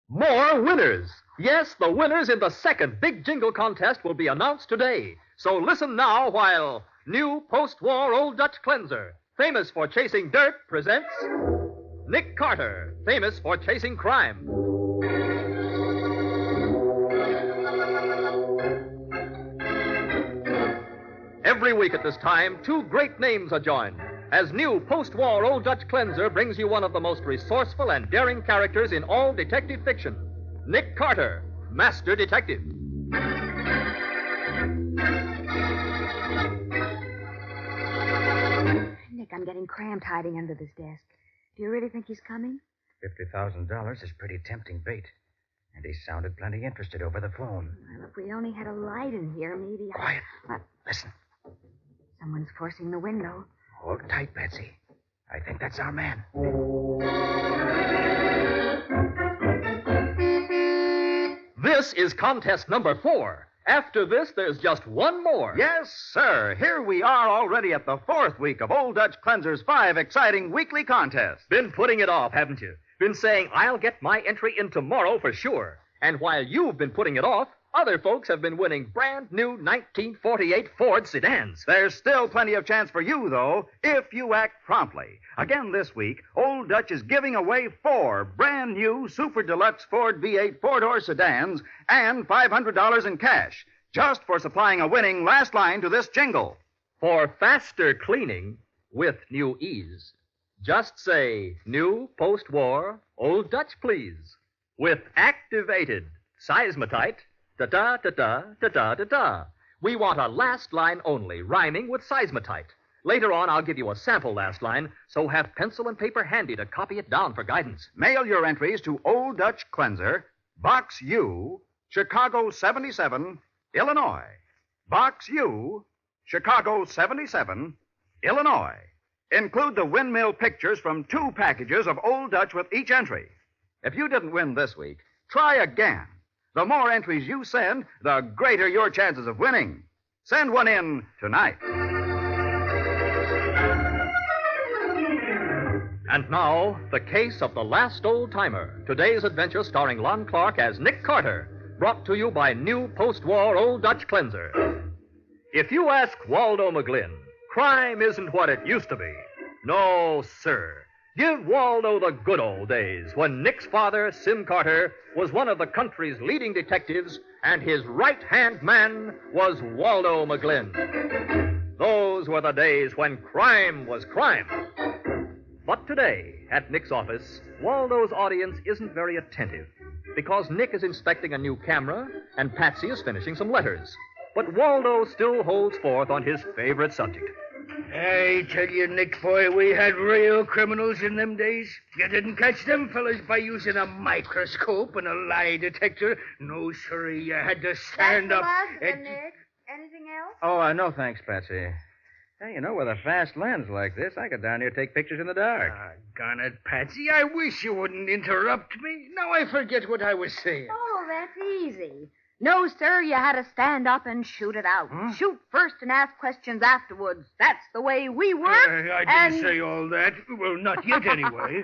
More winners! Yes, the winners in the second big jingle contest will be announced today. So listen now while new post-war Old Dutch Cleanser, famous for chasing dirt, presents Nick Carter, famous for chasing crime. Every week at this time, two great names are joined, as new post-war Old Dutch Cleanser brings you one of the most resourceful and daring characters in all detective fiction, Nick Carter, Master Detective. Nick, I'm getting cramped hiding under this desk. Do you really think he's coming? $50,000 is pretty tempting bait. And he sounded plenty interested over the phone. Well, if we only had a light in here, maybe Quiet. Listen. Someone's forcing the window. Hold tight, Betsy. I think that's our man. This is contest number 4. After this, there's just one more. Yes, sir. Here we are already at the 4th week of Old Dutch Cleanser's 5 exciting weekly contests. Been putting it off, haven't you? Been saying, I'll get my entry in tomorrow for sure. And while you've been putting it off, Other folks have been winning brand new 1948 Ford sedans. There's still plenty of chance for you, though, if you act promptly. Again this week, Old Dutch is giving away 4 brand new Super Deluxe Ford V8 four-door sedans and $500 in cash, just for supplying a winning last line to this jingle. For faster cleaning with new ease, just say, new post-war Old Dutch, please. With activated seismatite, da-da-da-da-da-da-da-da. We want a last line only, rhyming with seismatite. Later on, I'll give you a sample last line, so have pencil and paper handy to copy it down for guidance. Mail your entries to Old Dutch Cleanser, Box U, Chicago 77, Illinois. Box U, Chicago 77, Illinois. Include the windmill pictures from 2 packages of Old Dutch with each entry. If you didn't win this week, try again. The more entries you send, the greater your chances of winning. Send one in tonight. And now, the case of the last old-timer. Today's adventure starring Lon Clark as Nick Carter, brought to you by new post-war Old Dutch Cleanser. If you ask Waldo McGlynn, crime isn't what it used to be. No, sir. Give Waldo the good old days when Nick's father, Sim Carter, was one of the country's leading detectives, and his right-hand man was Waldo McGlynn. Those were the days when crime was crime. But today, at Nick's office, Waldo's audience isn't very attentive because Nick is inspecting a new camera and Patsy is finishing some letters. But Waldo still holds forth on his favorite subject. I tell you, Nick, boy, we had real criminals in them days. You didn't catch them fellas by using a microscope and a lie detector. No, sirree, you had to stand up. Nick. Anything else? Oh, no thanks, Patsy. Hey, you know, with a fast lens like this, I could down here take pictures in the dark. Doggone it, Patsy. I wish you wouldn't interrupt me. Now I forget what I was saying. Oh, that's easy. No, sir, you had to stand up and shoot it out. Huh? Shoot first and ask questions afterwards. That's the way we work. I didn't say all that. Well, not yet, anyway.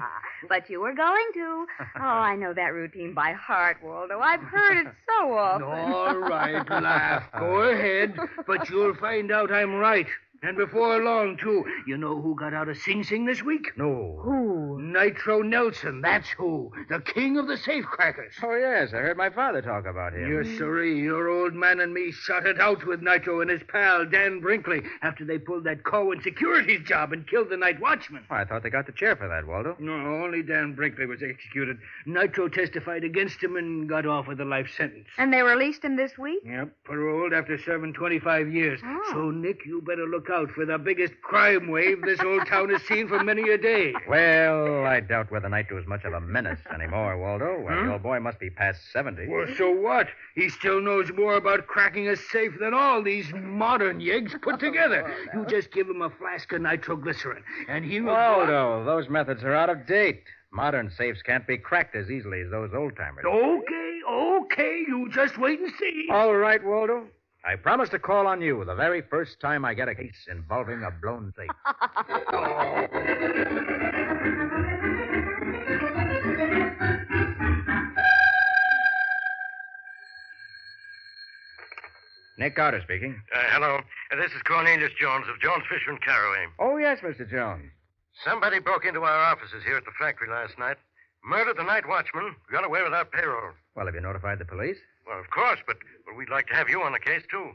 But you were going to. Oh, I know that routine by heart, Waldo. I've heard it so often. All right, laugh. Go ahead. But you'll find out I'm right. And before long, too. You know who got out of Sing Sing this week? No. Who? Nitro Nelson, that's who. The king of the safecrackers. Oh, yes, I heard my father talk about him. Yes, sirree. Your old man and me shot it out with Nitro and his pal, Dan Brinkley, after they pulled that Cohen Securities job and killed the night watchman. Oh, I thought they got the chair for that, Waldo. No, only Dan Brinkley was executed. Nitro testified against him and got off with a life sentence. And they released him this week? Yep, paroled after serving 25 years. Oh. So, Nick, you better look out for the biggest crime wave this old town has seen for many a day. Well, I doubt whether Nitro is much of a menace anymore, Waldo. Well, the old boy must be past 70. Well, so what? He still knows more about cracking a safe than all these modern yigs put together. You just give him a flask of nitroglycerin, and he will... Waldo, those methods are out of date. Modern safes can't be cracked as easily as those old-timers. Okay, you just wait and see. All right, Waldo. I promise to call on you the very first time I get a case involving a blown safe. Nick Carter speaking. Hello. This is Cornelius Jones of Jones Fisher and Caraway. Oh, yes, Mr. Jones. Somebody broke into our offices here at the factory last night, murdered the night watchman, got away with our payroll. Well, have you notified the police? Well, of course, but we'd like to have you on the case, too.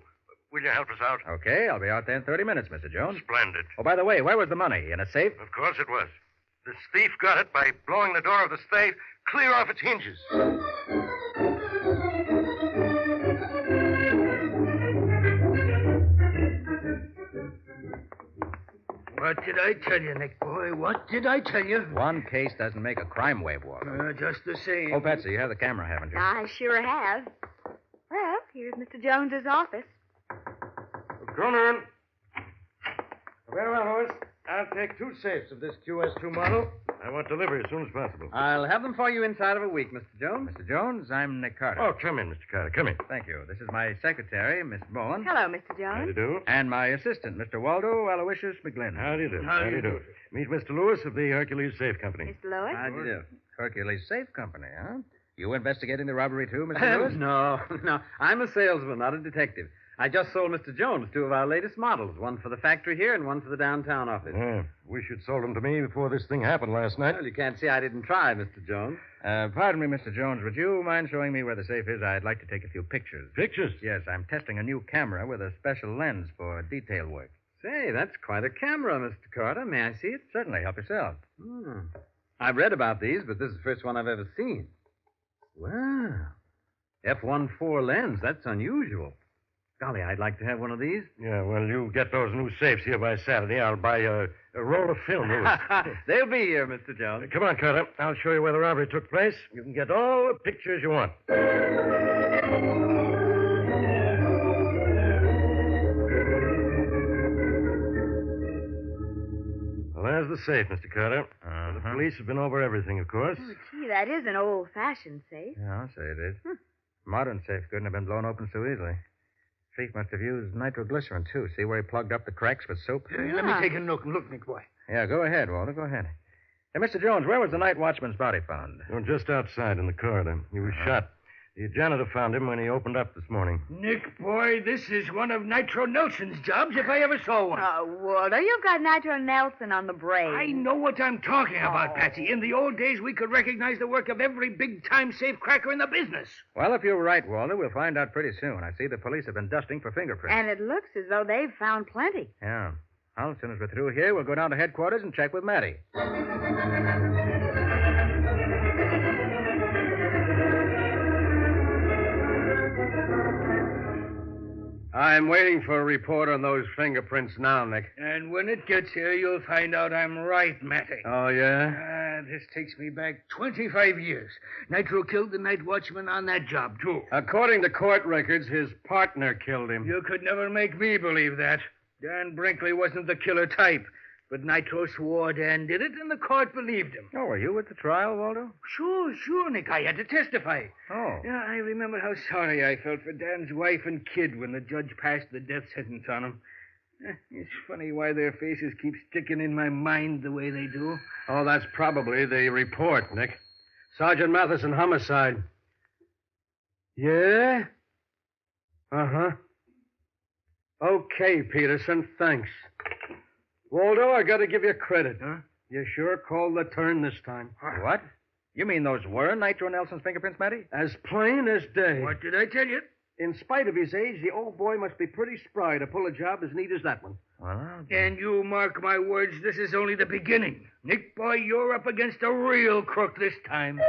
Will you help us out? Okay, I'll be out there in 30 minutes, Mr. Jones. Splendid. Oh, by the way, where was the money? In a safe? Of course it was. This thief got it by blowing the door of the safe clear off its hinges. What did I tell you, Nick, boy? What did I tell you? One case doesn't make a crime wave, Waldo. Just the same. Oh, Patsy, you have the camera, haven't you? I sure have. Well, here's Mr. Jones's office. Going on. Very well, Louis. I'll take 2 safes of this QS2 model. I want delivery as soon as possible. I'll have them for you inside of a week, Mr. Jones. Mr. Jones, I'm Nick Carter. Oh, come in, Mr. Carter. Come in. Thank you. This is my secretary, Miss Bowen. Hello, Mr. Jones. How do you do? And my assistant, Mr. Waldo Aloysius McGlynn. How do you do? How do you do? Meet Mr. Lewis of the Hercules Safe Company. Mr. Lewis? How do you do? Hercules Safe Company, huh? You investigating the robbery, too, Mr. Lewis? No. I'm a salesman, not a detective. I just sold Mr. Jones two of our latest models, one for the factory here and one for the downtown office. Yeah, wish you'd sold them to me before this thing happened last night. Well, you can't see I didn't try, Mr. Jones. Pardon me, Mr. Jones. Would you mind showing me where the safe is? I'd like to take a few pictures. Pictures? Yes, I'm testing a new camera with a special lens for detail work. Say, that's quite a camera, Mr. Carter. May I see it? Certainly. Help yourself. I've read about these, but this is the first one I've ever seen. Wow. F14 lens. That's unusual. Golly, I'd like to have one of these. Yeah, well, you get those new safes here by Saturday. I'll buy a roll of film. They'll be here, Mr. Jones. Come on, Carter. I'll show you where the robbery took place. You can get all the pictures you want. Well, there's the safe, Mr. Carter. The police have been over everything, of course. Oh, gee, that is an old-fashioned safe. Yeah, I'll say it is. Modern safe couldn't have been blown open so easily. Thief must have used nitroglycerin, too. See where he plugged up the cracks with soap? Let me take a look, Nick boy. Yeah, go ahead, Walter. Go ahead. Hey, Mr. Jones, where was the night watchman's body found? Oh, just outside in the corridor. He was shot. The janitor found him when he opened up this morning. Nick boy, this is one of Nitro Nelson's jobs if I ever saw one. Oh, Walter, you've got Nitro Nelson on the brain. I know what I'm talking about, Patsy. In the old days, we could recognize the work of every big-time safe cracker in the business. Well, if you're right, Walter, we'll find out pretty soon. I see the police have been dusting for fingerprints. And it looks as though they've found plenty. Yeah. Well, as soon as we're through here, we'll go down to headquarters and check with Matty. I'm waiting for a report on those fingerprints now, Nick. And when it gets here, you'll find out I'm right, Matty. Oh, yeah? This takes me back 25 years. Nitro killed the night watchman on that job, too. According to court records, his partner killed him. You could never make me believe that. Dan Brinkley wasn't the killer type. But Nitro swore Dan did it, and the court believed him. Oh, were you at the trial, Waldo? Sure, Nick. I had to testify. Oh. Yeah, I remember how sorry I felt for Dan's wife and kid when the judge passed the death sentence on him. It's funny why their faces keep sticking in my mind the way they do. Oh, that's probably the report, Nick. Sergeant Matheson, homicide. Yeah? Uh-huh. Okay, Peterson, thanks. Waldo, I gotta give you credit. Huh? You sure called the turn this time. What? You mean those were Nitro Nelson's fingerprints, Matty? As plain as day. What did I tell you? In spite of his age, the old boy must be pretty spry to pull a job as neat as that one. Well, and you mark my words, this is only the beginning. Nick, boy, you're up against a real crook this time.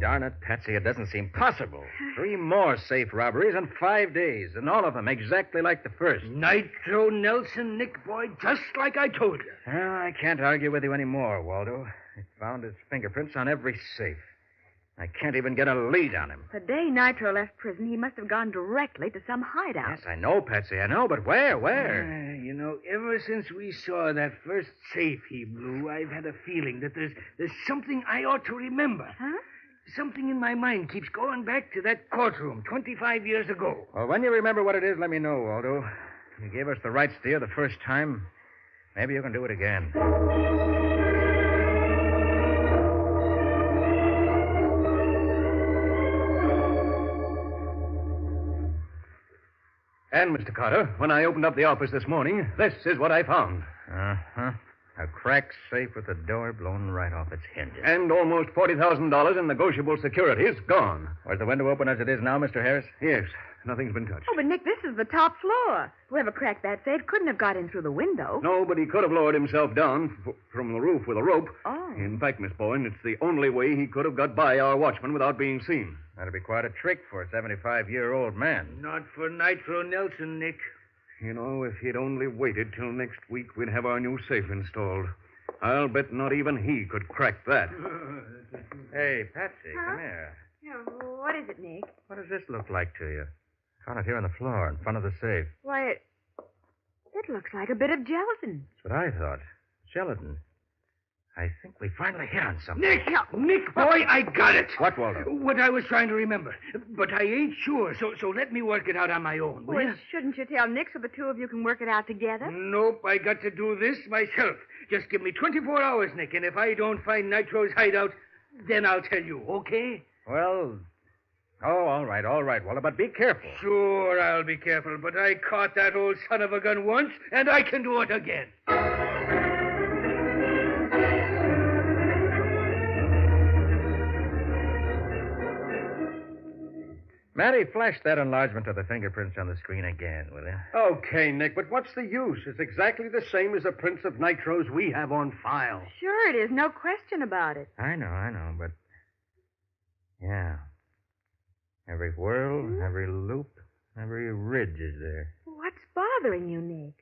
Darn it, Patsy, it doesn't seem possible. 3 more safe robberies in 5 days, and all of them exactly like the first. Nitro Nelson, Nick boy, just like I told you. Well, I can't argue with you anymore, Waldo. It found his fingerprints on every safe. I can't even get a lead on him. The day Nitro left prison, he must have gone directly to some hideout. Yes, I know, Patsy, I know, but where? Ever since we saw that first safe he blew, I've had a feeling that there's something I ought to remember. Huh? Something in my mind keeps going back to that courtroom 25 years ago. Well, when you remember what it is, let me know, Waldo. You gave us the right steer the first time. Maybe you can do it again. And, Mr. Carter, when I opened up the office this morning, this is what I found. Uh-huh. A cracked safe with the door blown right off its hinges. And almost $40,000 in negotiable securities gone. Was the window open as it is now, Mr. Harris? Yes. Nothing's been touched. Oh, but Nick, this is the top floor. Whoever cracked that safe couldn't have got in through the window. No, but he could have lowered himself down from the roof with a rope. Oh. In fact, Miss Boyne, it's the only way he could have got by our watchman without being seen. That'd be quite a trick for a 75-year-old man. Not for Nitro Nelson, Nick. You know, if he'd only waited till next week, we'd have our new safe installed. I'll bet not even he could crack that. Hey, Patsy, come here. Yeah, what is it, Nick? What does this look like to you? Found it here on the floor in front of the safe. Why, it looks like a bit of gelatin. That's what I thought. Gelatin. I think we finally hit on something. Nick, boy, I got it. What, Waldo? What I was trying to remember. But I ain't sure, so let me work it out on my own, will Well, you? shouldn't you tell Nick so the two of you can work it out together? Nope, I got to do this myself. Just give me 24 hours, Nick, and if I don't find Nitro's hideout, then I'll tell you, okay? Well, all right, Waldo, but be careful. Sure, I'll be careful, but I caught that old son of a gun once, and I can do it again. Matty, flash that enlargement of the fingerprints on the screen again, will you? Okay, Nick, but what's the use? It's exactly the same as the prints of Nitros we have on file. Sure it is. No question about it. I know, but... Yeah. Every whirl, every loop, every ridge is there. What's bothering you, Nick?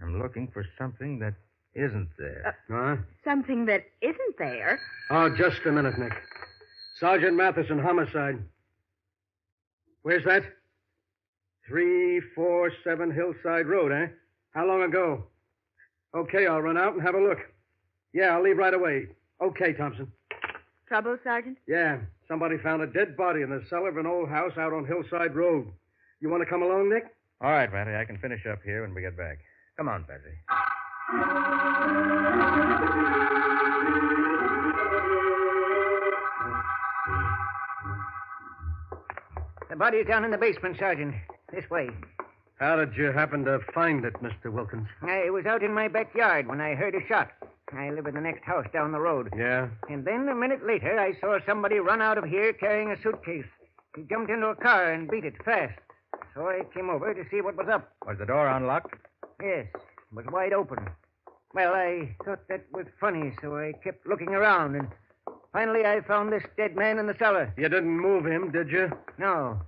I'm looking for something that isn't there. Huh? Something that isn't there. Oh, just a minute, Nick. Sergeant Matheson, homicide. Where's that? 347 Hillside Road, eh? How long ago? Okay, I'll run out and have a look. Yeah, I'll leave right away. Okay, Thompson. Trouble, Sergeant? Yeah, somebody found a dead body in the cellar of an old house out on Hillside Road. You want to come along, Nick? All right, Matty, I can finish up here when we get back. Come on, Patsy. The body's down in the basement, Sergeant. This way. How did you happen to find it, Mr. Wilkins? I was out in my backyard when I heard a shot. I live in the next house down the road. Yeah? And then a minute later, I saw somebody run out of here carrying a suitcase. He jumped into a car and beat it fast. So I came over to see what was up. Was the door unlocked? Yes, it was wide open. Well, I thought that was funny, so I kept looking around, and finally I found this dead man in the cellar. You didn't move him, did you? No.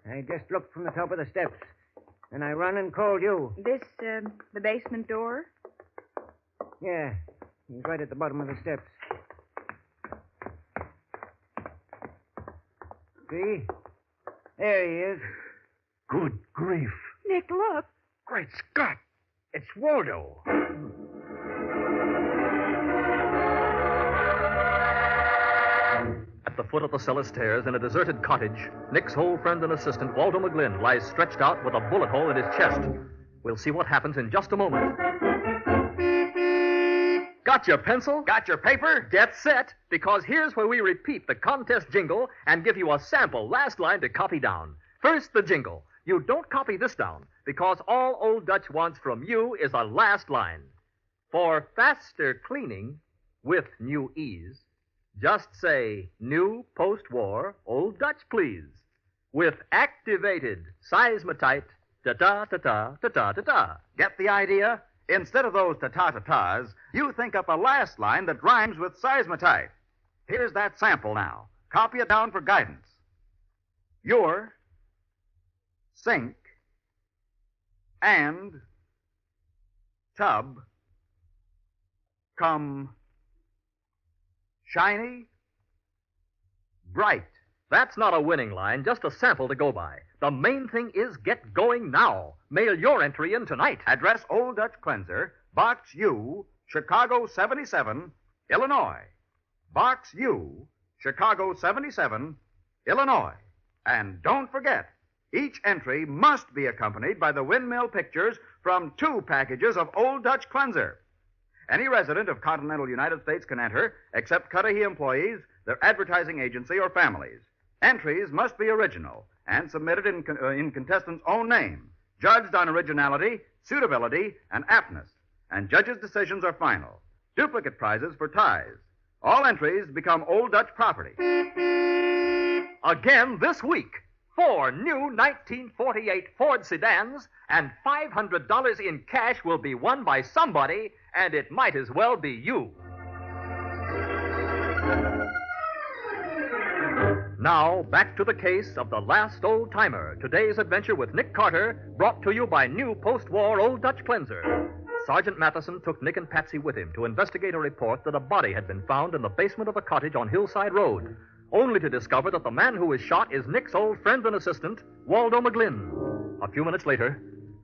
I just looked from the top of the steps. Then I run and called you. This, the basement door? Yeah. He's right at the bottom of the steps. See? There he is. Good grief. Nick, look. Great Scott! It's Waldo. At the foot of the cellar stairs in a deserted cottage, Nick's old friend and assistant, Waldo McGlynn, lies stretched out with a bullet hole in his chest. We'll see what happens in just a moment. Got your pencil? Got your paper? Get set, because here's where we repeat the contest jingle and give you a sample last line to copy down. First, the jingle. You don't copy this down, because all Old Dutch wants from you is a last line. For faster cleaning with new ease, just say, new post-war Old Dutch, please. With activated seismatite, ta-ta-ta-ta-ta-ta-ta-ta. Get the idea? Instead of those ta-ta-ta-tas, you think up a last line that rhymes with seismatite. Here's that sample now. Copy it down for guidance. Your sink and tub come shiny, bright. That's not a winning line, just a sample to go by. The main thing is get going now. Mail your entry in tonight. Address Old Dutch Cleanser, Box U, Chicago 77, Illinois. Box U, Chicago 77, Illinois. And don't forget, each entry must be accompanied by the windmill pictures from 2 packages of Old Dutch Cleanser. Any resident of continental United States can enter, except Cudahy employees, their advertising agency, or families. Entries must be original and submitted in contestant's own name, judged on originality, suitability, and aptness. And judges' decisions are final. Duplicate prizes for ties. All entries become Old Dutch property. Again this week, 4 new 1948 Ford sedans and $500 in cash will be won by somebody, and it might as well be you. Now, back to the case of the last old-timer. Today's adventure with Nick Carter, brought to you by new post-war Old Dutch Cleanser. Sergeant Matheson took Nick and Patsy with him to investigate a report that a body had been found in the basement of a cottage on Hillside Road, only to discover that the man who was shot is Nick's old friend and assistant, Waldo McGlynn. A few minutes later...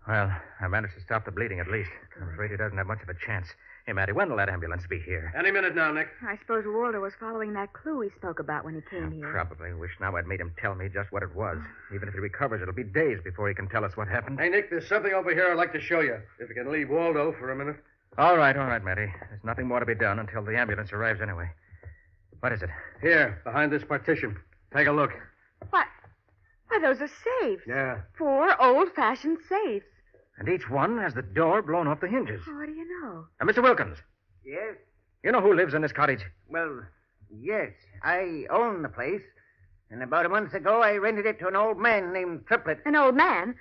Well, I managed to stop the bleeding at least. I'm afraid he doesn't have much of a chance. Hey, Matty, when will that ambulance be here? Any minute now, Nick. I suppose Walter was following that clue he spoke about when he came here. Probably. Wish now I'd made him tell me just what it was. Even if he recovers, it'll be days before he can tell us what happened. Hey, Nick, there's something over here I'd like to show you. If you can leave Waldo for a minute. All right, Matty. There's nothing more to be done until the ambulance arrives anyway. What is it? Here, behind this partition. Take a look. What? Why, those are safes. Yeah. 4 old-fashioned safes. And each one has the door blown off the hinges. Oh, what do you know? Mr. Wilkins, Yes? you know who lives in this cottage? Well, yes. I own the place. And about a month ago, I rented it to an old man named Triplet. An old man?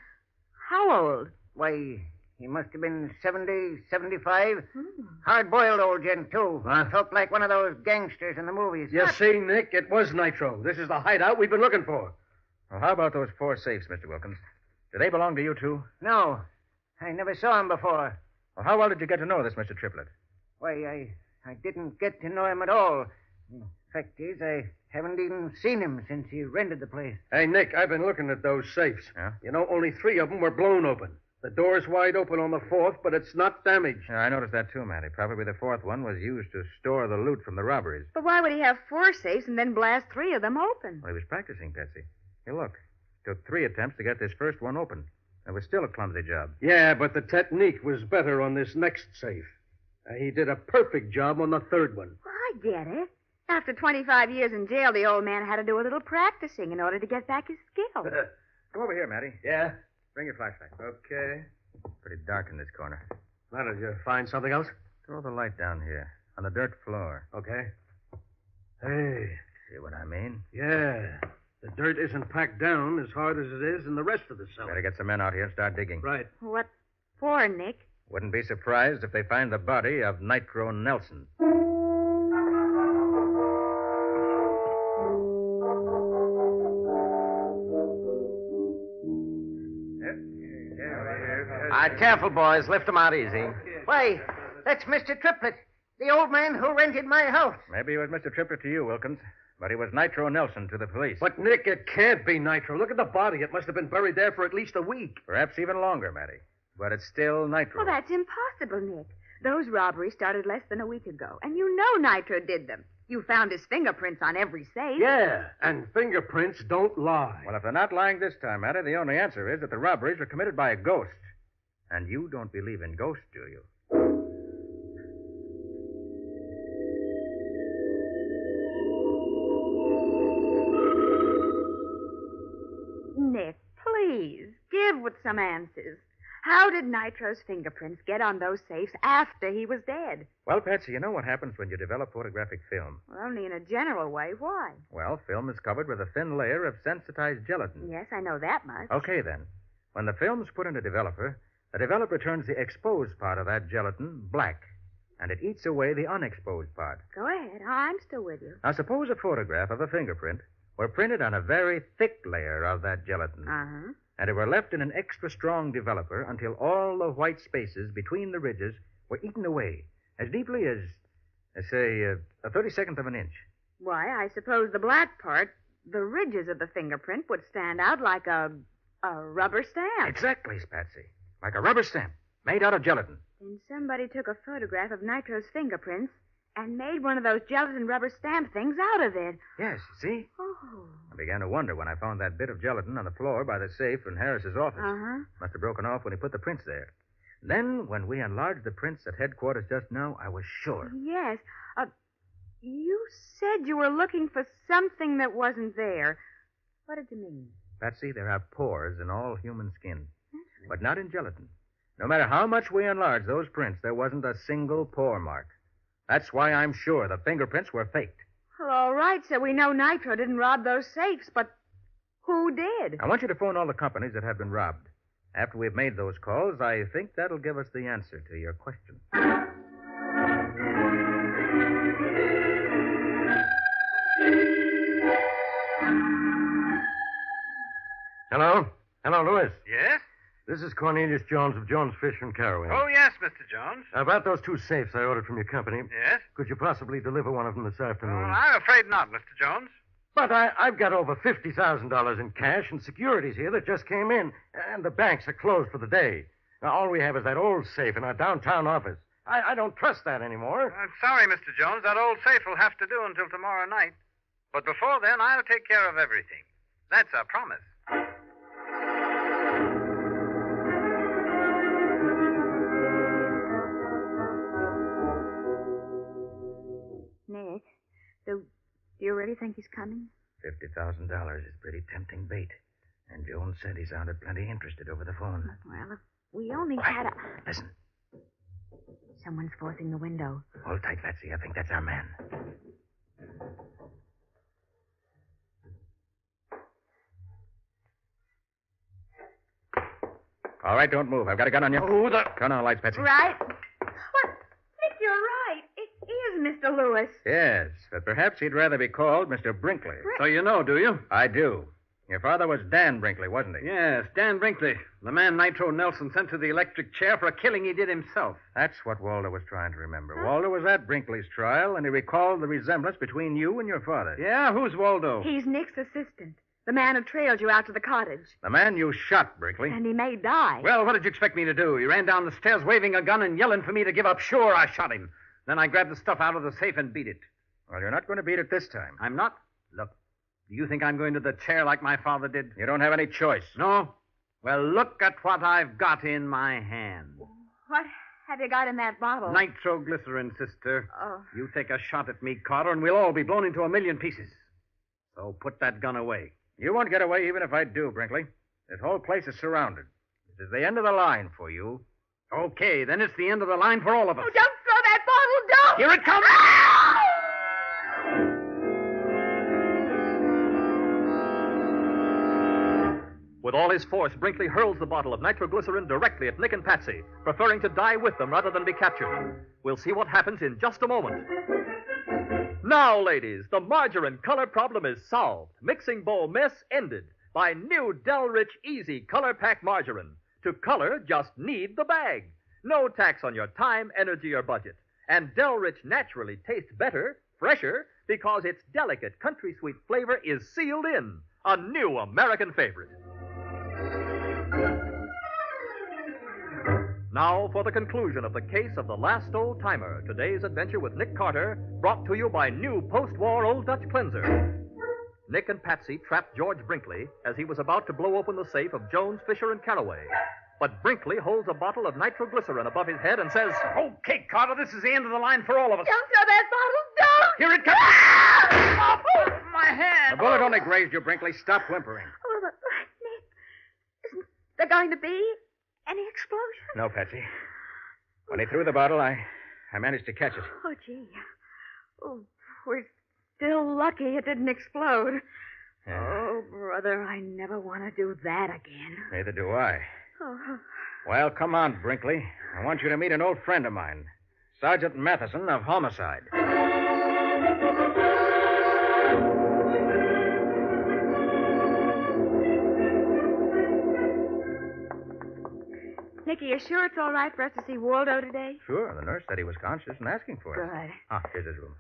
How old? Why, he must have been 70, 75. Hard-boiled old gent, too. Talked like one of those gangsters in the movies. You see, Nick, it was Nitro. This is the hideout we've been looking for. Well, how about those 4 safes, Mr. Wilkins? Do they belong to you, too? No. I never saw him before. Well, how well did you get to know this Mr. Triplet? Why, I didn't get to know him at all. Fact is, I haven't even seen him since he rented the place. Hey, Nick, I've been looking at those safes. Yeah? You know, only 3 of them were blown open. The door's wide open on the 4th, but it's not damaged. Yeah, I noticed that, too, Matty. Probably the 4th one was used to store the loot from the robberies. But why would he have 4 safes and then blast 3 of them open? Well, he was practicing, Patsy. Hey, look. Took 3 attempts to get this first one open. It was still a clumsy job. Yeah, but the technique was better on this next safe. He did a perfect job on the 3rd one. Well, I get it. After 25 years in jail, the old man had to do a little practicing in order to get back his skill. Come over here, Matty. Yeah? Bring your flashlight. Okay. Pretty dark in this corner. Now, did you find something else? Throw the light down here, on the dirt floor. Okay. Hey. See what I mean? Yeah. The dirt isn't packed down as hard as it is in the rest of the cellar. Better get some men out here and start digging. Right. What for, Nick? Wouldn't be surprised if they find the body of Nitro Nelson. Careful, boys. Lift them out easy. Why, that's Mr. Triplet, the old man who rented my house. Maybe he was Mr. Triplet to you, Wilkins, but he was Nitro Nelson to the police. But, Nick, it can't be Nitro. Look at the body. It must have been buried there for at least a week. Perhaps even longer, Matty. But it's still Nitro. Well, that's impossible, Nick. Those robberies started less than a week ago, and you know Nitro did them. You found his fingerprints on every safe. Yeah, and fingerprints don't lie. Well, if they're not lying this time, Matty, the only answer is that the robberies were committed by a ghost. And you don't believe in ghosts, do you? Nick, please, give with some answers. How did Nitro's fingerprints get on those safes after he was dead? Well, Patsy, you know what happens when you develop photographic film? Well, only in a general way. Why? Well, film is covered with a thin layer of sensitized gelatin. Yes, I know that much. Okay, then. When the film's put in a developer, the developer turns the exposed part of that gelatin black, and it eats away the unexposed part. Go ahead. I'm still with you. Now, suppose a photograph of a fingerprint were printed on a very thick layer of that gelatin. Uh-huh. And it were left in an extra strong developer until all the white spaces between the ridges were eaten away as deeply as say, a 32nd of an inch. Why, I suppose the black part, the ridges of the fingerprint, would stand out like a rubber stamp. Exactly, Patsy. Like a rubber stamp made out of gelatin. Then somebody took a photograph of Nitro's fingerprints and made one of those gelatin rubber stamp things out of it. Yes, see? Oh. I began to wonder when I found that bit of gelatin on the floor by the safe in Harris's office. Uh-huh. Must have broken off when he put the prints there. Then, when we enlarged the prints at headquarters just now, I was sure. Yes. You said you were looking for something that wasn't there. What did you mean? Patsy, there are pores in all human skin, but not in gelatin. No matter how much we enlarged those prints, there wasn't a single pore mark. That's why I'm sure the fingerprints were faked. Well, all right, so we know Nitro didn't rob those safes, but who did? I want you to phone all the companies that have been robbed. After we've made those calls, I think that'll give us the answer to your question. Hello? Hello, Louis. Yes? This is Cornelius Jones of Jones Fish and Carraway. Oh, yes, Mr. Jones. About those 2 safes I ordered from your company. Yes? Could you possibly deliver one of them this afternoon? I'm afraid not, Mr. Jones. But I've got over $50,000 in cash and securities here that just came in, and the banks are closed for the day. Now, all we have is that old safe in our downtown office. I don't trust that anymore. I'm sorry, Mr. Jones. That old safe will have to do until tomorrow night. But before then, I'll take care of everything. That's a promise. Nick, do you really think he's coming? $50,000 is pretty tempting bait. And Jones said he sounded plenty interested over the phone. Well, if we only had a... Listen. Someone's forcing the window. Hold tight, Patsy. I think that's our man. All right, don't move. I've got a gun on you. Oh, Turn on the lights, Patsy. Right? What? Nick, you're right. It is Mr. Lewis. Yes, but perhaps he'd rather be called Mr. Brinkley. So you know, do you? I do. Your father was Dan Brinkley, wasn't he? Yes, Dan Brinkley. The man Nitro Nelson sent to the electric chair for a killing he did himself. That's what Walter was trying to remember. Walter was at Brinkley's trial, and he recalled the resemblance between you and your father. Yeah? Who's Waldo? He's Nick's assistant. The man who trailed you out to the cottage. The man you shot, Brinkley. And he may die. Well, what did you expect me to do? He ran down the stairs waving a gun and yelling for me to give up. Sure, I shot him. Then I grabbed the stuff out of the safe and beat it. Well, you're not going to beat it this time. I'm not? Look, do you think I'm going to the chair like my father did? You don't have any choice. No? Well, look at what I've got in my hand. What have you got in that bottle? Nitroglycerin, sister. Oh. You take a shot at me, Carter, and we'll all be blown into a million pieces. So put that gun away. You won't get away even if I do, Brinkley. This whole place is surrounded. This is the end of the line for you. Okay, then it's the end of the line for all of us. Oh, don't throw that bottle, don't! Here it comes! With all his force, Brinkley hurls the bottle of nitroglycerin directly at Nick and Patsy, preferring to die with them rather than be captured. We'll see what happens in just a moment. Now, ladies, the margarine color problem is solved. Mixing bowl mess ended by new Del-Rich Easy Color Pack Margarine. To color, just need the bag. No tax on your time, energy, or budget. And Del-Rich naturally tastes better, fresher, because its delicate country sweet flavor is sealed in. A new American favorite. Now for the conclusion of the case of the last old timer. Today's adventure with Nick Carter, brought to you by new post-war Old Dutch Cleanser. Nick and Patsy trapped George Brinkley as he was about to blow open the safe of Jones, Fisher, and Calloway. But Brinkley holds a bottle of nitroglycerin above his head and says, Okay, Carter, this is the end of the line for all of us. Don't throw that bottle, don't! Here it comes! Oh, my hand! The bullet only grazed you, Brinkley. Stop whimpering. Oh, but, Nick, isn't there going to be any explosion? No, Patsy. When he threw the bottle, I managed to catch it. Oh, gee. Oh, we're still lucky it didn't explode. Yeah. Oh, brother, I never want to do that again. Neither do I. Oh. Well, come on, Brinkley. I want you to meet an old friend of mine, Sergeant Matheson of Homicide. Nicky, you sure it's all right for us to see Waldo today? Sure. The nurse said he was conscious and asking for us. Good. Ah, here's his room.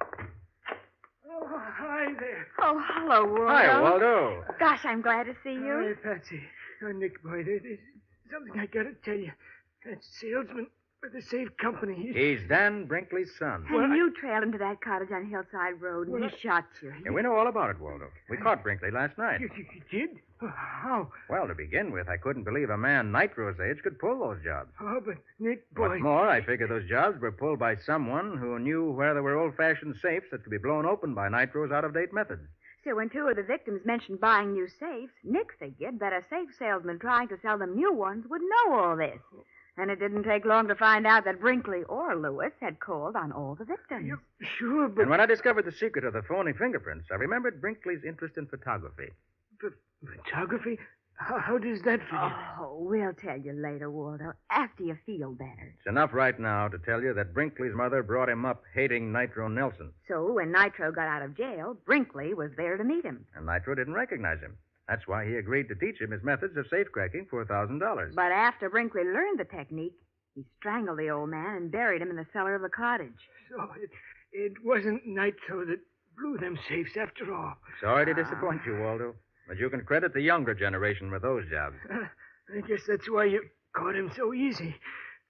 Oh, hi there. Oh, hello, Waldo. Hi, Waldo. Gosh, I'm glad to see you. Hi, Patsy. Oh, Nick, boy, there's something I gotta tell you. That salesman for the safe company. He's Dan Brinkley's son. And you trailed him to that cottage on Hillside Road, and he shot you. Yeah, we know all about it, Waldo. We caught Brinkley last night. You did? Oh, how? Well, to begin with, I couldn't believe a man Nitro's age could pull those jobs. Oh, but Nick, boy. What's more, I figured those jobs were pulled by someone who knew where there were old-fashioned safes that could be blown open by Nitro's out-of-date methods. So when two of the victims mentioned buying new safes, Nick figured that a safe salesman trying to sell them new ones would know all this. And it didn't take long to find out that Brinkley or Lewis had called on all the victims. Sure, but... And when I discovered the secret of the phony fingerprints, I remembered Brinkley's interest in photography. Photography? How does that fit in? Oh, we'll tell you later, Waldo, after you feel better. It's enough right now to tell you that Brinkley's mother brought him up hating Nitro Nelson. So when Nitro got out of jail, Brinkley was there to meet him. And Nitro didn't recognize him. That's why he agreed to teach him his methods of safecracking for $1,000. But after Brinkley learned the technique, he strangled the old man and buried him in the cellar of the cottage. So it wasn't Nitro that blew them safes after all. Sorry to disappoint you, Waldo. But you can credit the younger generation with those jobs. I guess that's why you caught him so easy.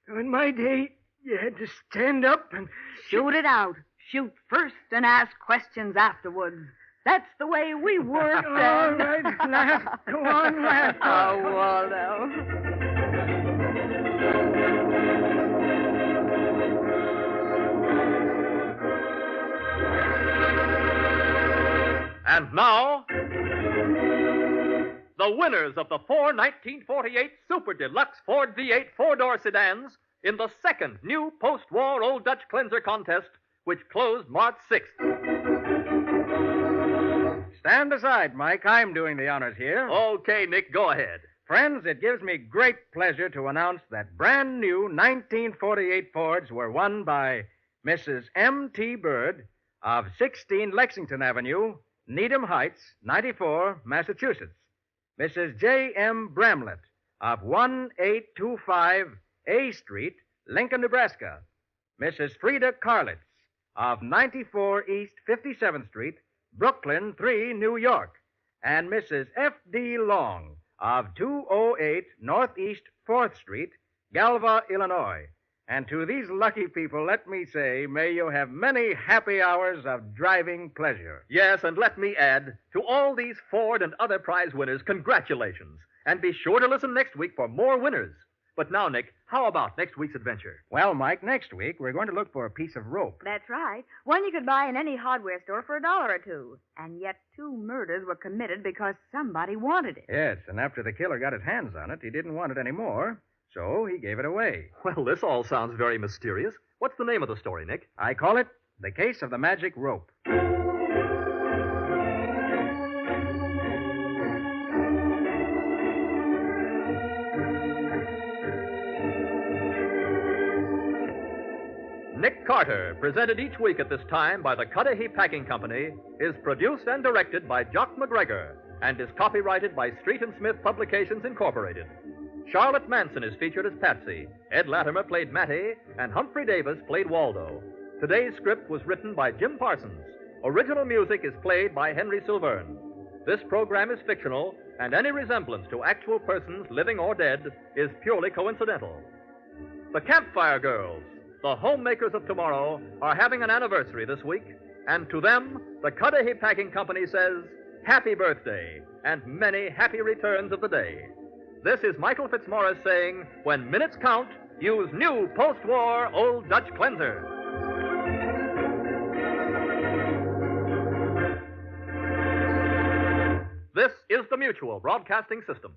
In my day, You had to stand up and... Shoot it out. Shoot first and ask questions afterwards. That's the way we work. All right, laugh. Go on, laugh. Oh, Waldo. And now, the winners of the 1948 Super Deluxe Ford V8 four-door sedans in the second new post-war Old Dutch Cleanser contest, which closed March 6th. Stand aside, Mike. I'm doing the honors here. Okay, Nick, go ahead. Friends, it gives me great pleasure to announce that brand new 1948 Fords were won by Mrs. M.T. Bird of 16 Lexington Avenue, Needham Heights, 94, Massachusetts. Mrs. J.M. Bramlett of 1825 A Street, Lincoln, Nebraska. Mrs. Frida Karlitz of 94 East 57th Street, Brooklyn 3, New York. And Mrs. F.D. Long of 208 Northeast 4th Street, Galva, Illinois. And to these lucky people, let me say, may you have many happy hours of driving pleasure. Yes, and let me add, to all these Ford and other prize winners, congratulations. And be sure to listen next week for more winners. But now, Nick, how about next week's adventure? Well, Mike, next week we're going to look for a piece of rope. That's right. One you could buy in any hardware store for $1 or $2. And yet 2 murders were committed because somebody wanted it. Yes, and after the killer got his hands on it, he didn't want it anymore, so he gave it away. Well, this all sounds very mysterious. What's the name of the story, Nick? I call it The Case of the Magic Rope. Nick Carter, presented each week at this time by the Cudahy Packing Company, is produced and directed by Jock McGregor and is copyrighted by Street and Smith Publications, Incorporated. Charlotte Manson is featured as Patsy, Ed Latimer played Matty, and Humphrey Davis played Waldo. Today's script was written by Jim Parsons. Original music is played by Henry Silverne. This program is fictional, and any resemblance to actual persons, living or dead, is purely coincidental. The Campfire Girls, the homemakers of tomorrow, are having an anniversary this week, and to them, the Cudahy Packing Company says, happy birthday, and many happy returns of the day. This is Michael Fitzmaurice saying, when minutes count, use new post-war Old Dutch Cleanser. This is the Mutual Broadcasting System.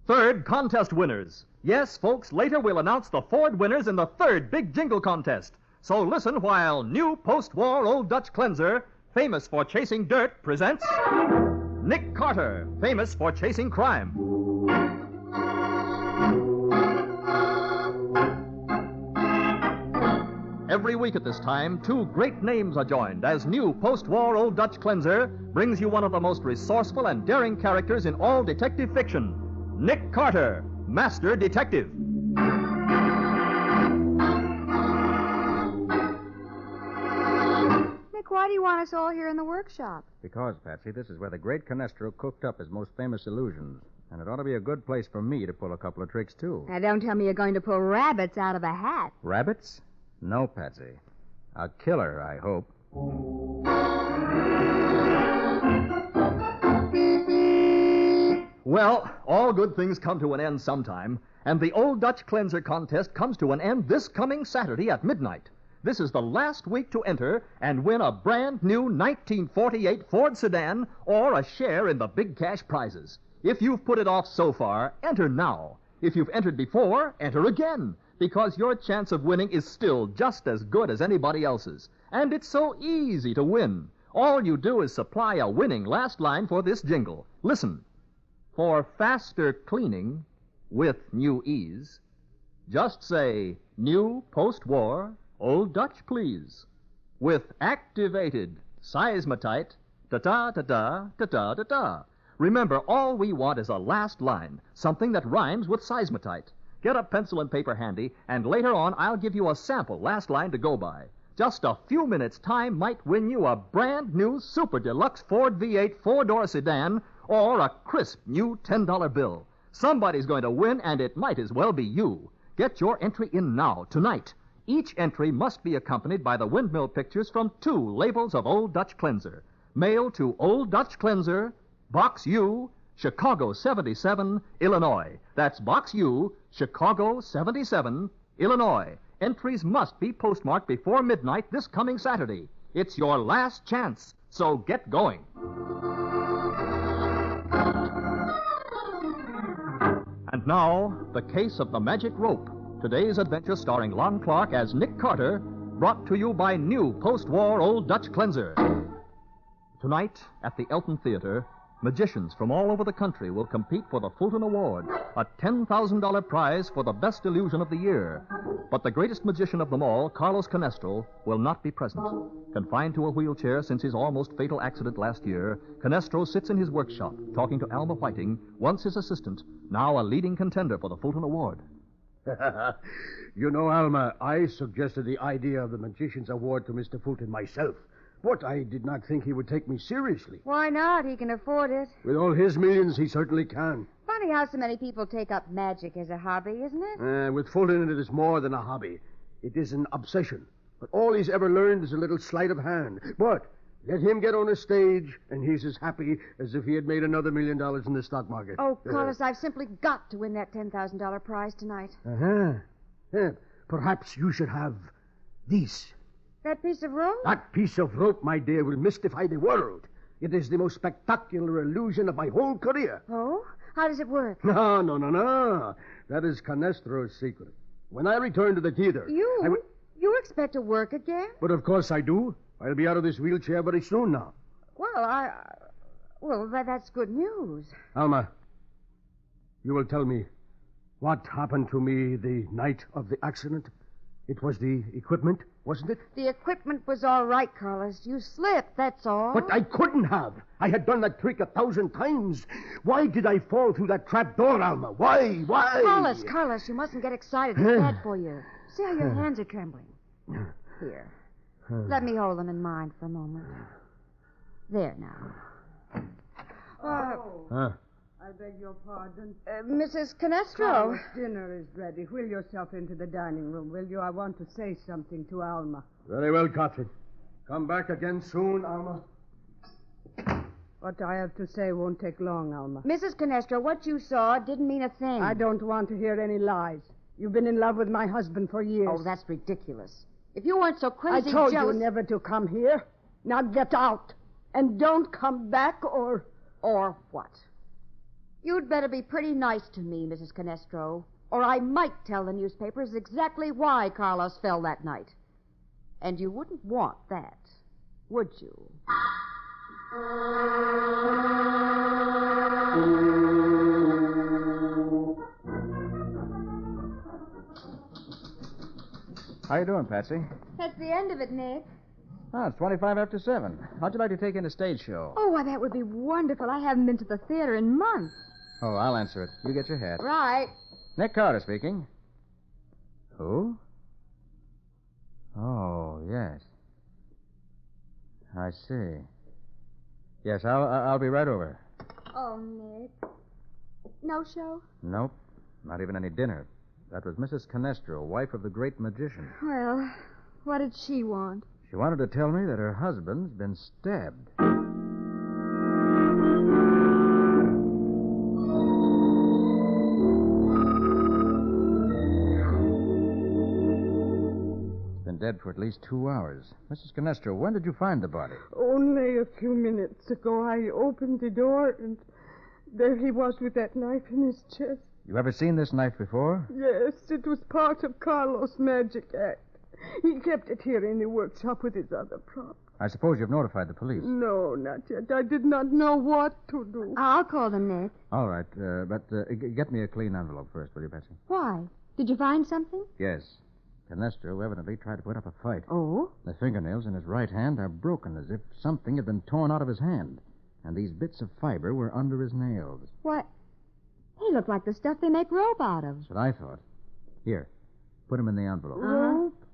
Third contest winners. Yes, folks, later we'll announce the Ford winners in the third big jingle contest. So listen while new post-war Old Dutch Cleanser, famous for chasing dirt, presents Nick Carter, famous for chasing crime. Every week at this time, 2 great names are joined as new post-war Old Dutch Cleanser brings you one of the most resourceful and daring characters in all detective fiction, Nick Carter, Master Detective. Nick, why do you want us all here in the workshop? Because, Patsy, this is where the great Canestro cooked up his most famous illusions. And it ought to be a good place for me to pull a couple of tricks, too. Now, don't tell me you're going to pull rabbits out of a hat. Rabbits? No, Patsy. A killer, I hope. Well, all good things come to an end sometime, and the Old Dutch Cleanser contest comes to an end this coming Saturday at midnight. This is the last week to enter and win a brand new 1948 Ford sedan or a share in the big cash prizes. If you've put it off so far, enter now. If you've entered before, enter again, because your chance of winning is still just as good as anybody else's. And it's so easy to win. All you do is supply a winning last line for this jingle. Listen. For faster cleaning with new ease, just say, new post-war Old Dutch, please. With activated seismatite, ta-ta-ta-ta, ta-ta-ta-ta. Remember, all we want is a last line, something that rhymes with seismotite. Get a pencil and paper handy, and later on I'll give you a sample last line to go by. Just a few minutes' time might win you a brand new super deluxe Ford V8 four-door sedan or a crisp new $10 bill. Somebody's going to win, and it might as well be you. Get your entry in now, tonight. Each entry must be accompanied by the windmill pictures from 2 labels of Old Dutch Cleanser. Mail to Old Dutch Cleanser, Box U, Chicago 77, Illinois. That's Box U, Chicago 77, Illinois. Entries must be postmarked before midnight this coming Saturday. It's your last chance, so get going. And now, the case of the magic rope. Today's adventure starring Lon Clark as Nick Carter, brought to you by new post-war Old Dutch Cleanser. Tonight, at the Elton Theater, magicians from all over the country will compete for the Fulton Award, a $10,000 prize for the best illusion of the year. But the greatest magician of them all, Carlos Canestro, will not be present. Confined to a wheelchair since his almost fatal accident last year, Canestro sits in his workshop talking to Alma Whiting, once his assistant, now a leading contender for the Fulton Award. You know, Alma, I suggested the idea of the Magician's Award to Mr. Fulton myself. But I did not think he would take me seriously. Why not? He can afford it. With all his millions, he certainly can. Funny how so many people take up magic as a hobby, isn't it? With Fulton, it is more than a hobby. It is an obsession. But all he's ever learned is a little sleight of hand. But let him get on a stage, and he's as happy as if he had made another $1 million in the stock market. Oh, Carlos, I've simply got to win that $10,000 prize tonight. Perhaps you should have this. That piece of rope? That piece of rope, my dear, will mystify the world. It is the most spectacular illusion of my whole career. Oh? How does it work? No. That is Canestro's secret. When I return to the theater... You expect to work again? But of course I do. I'll be out of this wheelchair very soon now. Well, that's good news. Alma, you will tell me what happened to me the night of the accident. It was the equipment, wasn't it? The equipment was all right, Carlos. You slipped, that's all. But I couldn't have. I had done that trick 1,000 times. Why did I fall through that trap door, Alma? Why? Carlos, you mustn't get excited. It's bad for you. See how your hands are trembling. Here. Let me hold them in mine for a moment. There now. I beg your pardon. Mrs. Canestro. Carlos, dinner is ready. Wheel yourself into the dining room, will you? I want to say something to Alma. Very well, Catherine. Come back again soon, Alma. What I have to say won't take long, Alma. Mrs. Canestro, what you saw didn't mean a thing. I don't want to hear any lies. You've been in love with my husband for years. Oh, that's ridiculous. If you weren't so crazy I told jealous... you never to come here. Now get out. And don't come back or... Or what? You'd better be pretty nice to me, Mrs. Canestro, or I might tell the newspapers exactly why Carlos fell that night. And you wouldn't want that, would you? How you doing, Patsy? That's the end of it, Nick. Oh, it's 25 after 7. How'd you like to take in a stage show? Oh, why, that would be wonderful. I haven't been to the theater in months. Oh, I'll answer it. You get your hat. Right. Nick Carter speaking. Who? Oh, yes. I see. Yes, I'll be right over. Oh, Nick. No show? Nope. Not even any dinner. That was Mrs. Canestro, wife of the great magician. Well, what did she want? She wanted to tell me that her husband's been stabbed. He's been dead for at least 2 hours. Mrs. Canestro, when did you find the body? Only a few minutes ago. I opened the door, and there he was with that knife in his chest. You ever seen this knife before? Yes, it was part of Carlos' magic act. He kept it here in the workshop with his other props. I suppose you've notified the police. No, not yet. I did not know what to do. I'll call them, Nick. All right, but get me a clean envelope first, will you, Patsy? Why? Did you find something? Yes. Canestro evidently tried to put up a fight. Oh? The fingernails in his right hand are broken as if something had been torn out of his hand. And these bits of fiber were under his nails. What? They look like the stuff they make rope out of. That's what I thought. Here, put them in the envelope. Rope?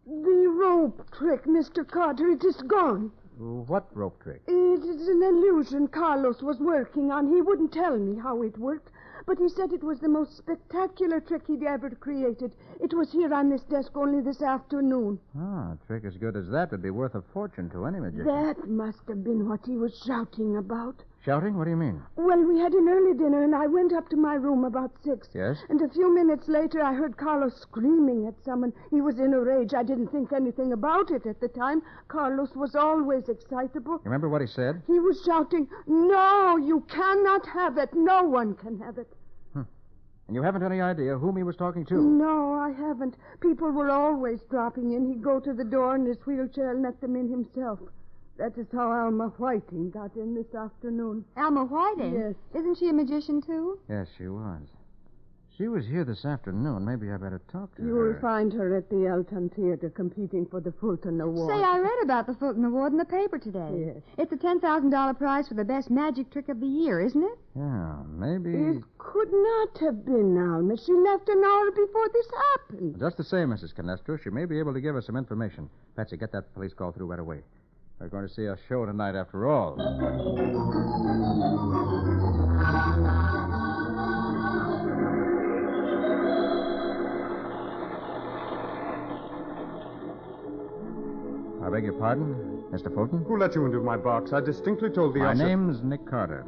The rope trick, Mr. Carter. It is gone. What rope trick? It is an illusion Carlos was working on. He wouldn't tell me how it worked, but he said it was the most spectacular trick he'd ever created. It was here on this desk only this afternoon. A trick as good as that would be worth a fortune to any magician. That must have been what he was shouting about. Shouting? What do you mean? Well, we had an early dinner, and I went up to my room about 6. Yes? And a few minutes later, I heard Carlos screaming at someone. He was in a rage. I didn't think anything about it at the time. Carlos was always excitable. You remember what he said? He was shouting, "No, you cannot have it. No one can have it." And you haven't any idea whom he was talking to? No, I haven't. People were always dropping in. He'd go to the door in his wheelchair and let them in himself. That is how Alma Whiting got in this afternoon. Alma Whiting? Yes. Isn't she a magician, too? Yes, she was. She was here this afternoon. Maybe I better talk to You her. will find her at the Elton Theater competing for the Fulton Award. Say, I read about the Fulton Award in the paper today. Yes. It's a $10,000 prize for the best magic trick of the year, isn't it? Yeah, maybe... It could not have been Alma. She left an hour before this happened. Just the same, Mrs. Canestro, she may be able to give us some information. Patsy, get that police call through right away. We're going to see a show tonight after all. I beg your pardon, Mr. Fulton? Who let you into my box? I distinctly told the My usher... name's Nick Carter.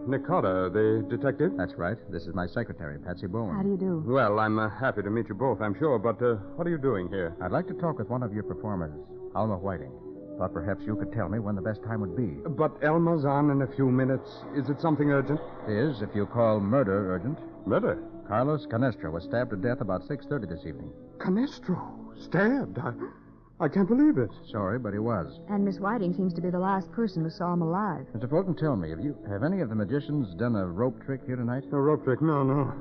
Nick Carter, the detective? That's right. This is my secretary, Patsy Bowen. How do you do? Well, I'm happy to meet you both, I'm sure, but what are you doing here? I'd like to talk with one of your performers, Alma Whiting. Thought perhaps you could tell me when the best time would be. But Elma's on in a few minutes. Is it something urgent? It is, if you call murder urgent. Murder? Carlos Canestro was stabbed to death about 6:30 this evening. Canestro? Stabbed? I can't believe it. Sorry, but he was. And Miss Whiting seems to be the last person who saw him alive. Mr. Fulton, tell me, have any of the magicians done a rope trick here tonight? A rope trick? No.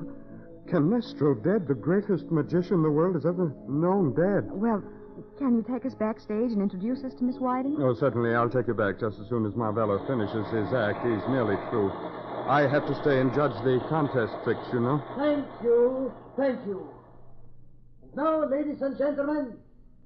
Canestro dead, the greatest magician the world has ever known, dead. Well, can you take us backstage and introduce us to Miss Whiting? Oh, certainly. I'll take you back just as soon as Marvello finishes his act. He's nearly through. I have to stay and judge the contest tricks, you know. Thank you. Thank you. And now, ladies and gentlemen,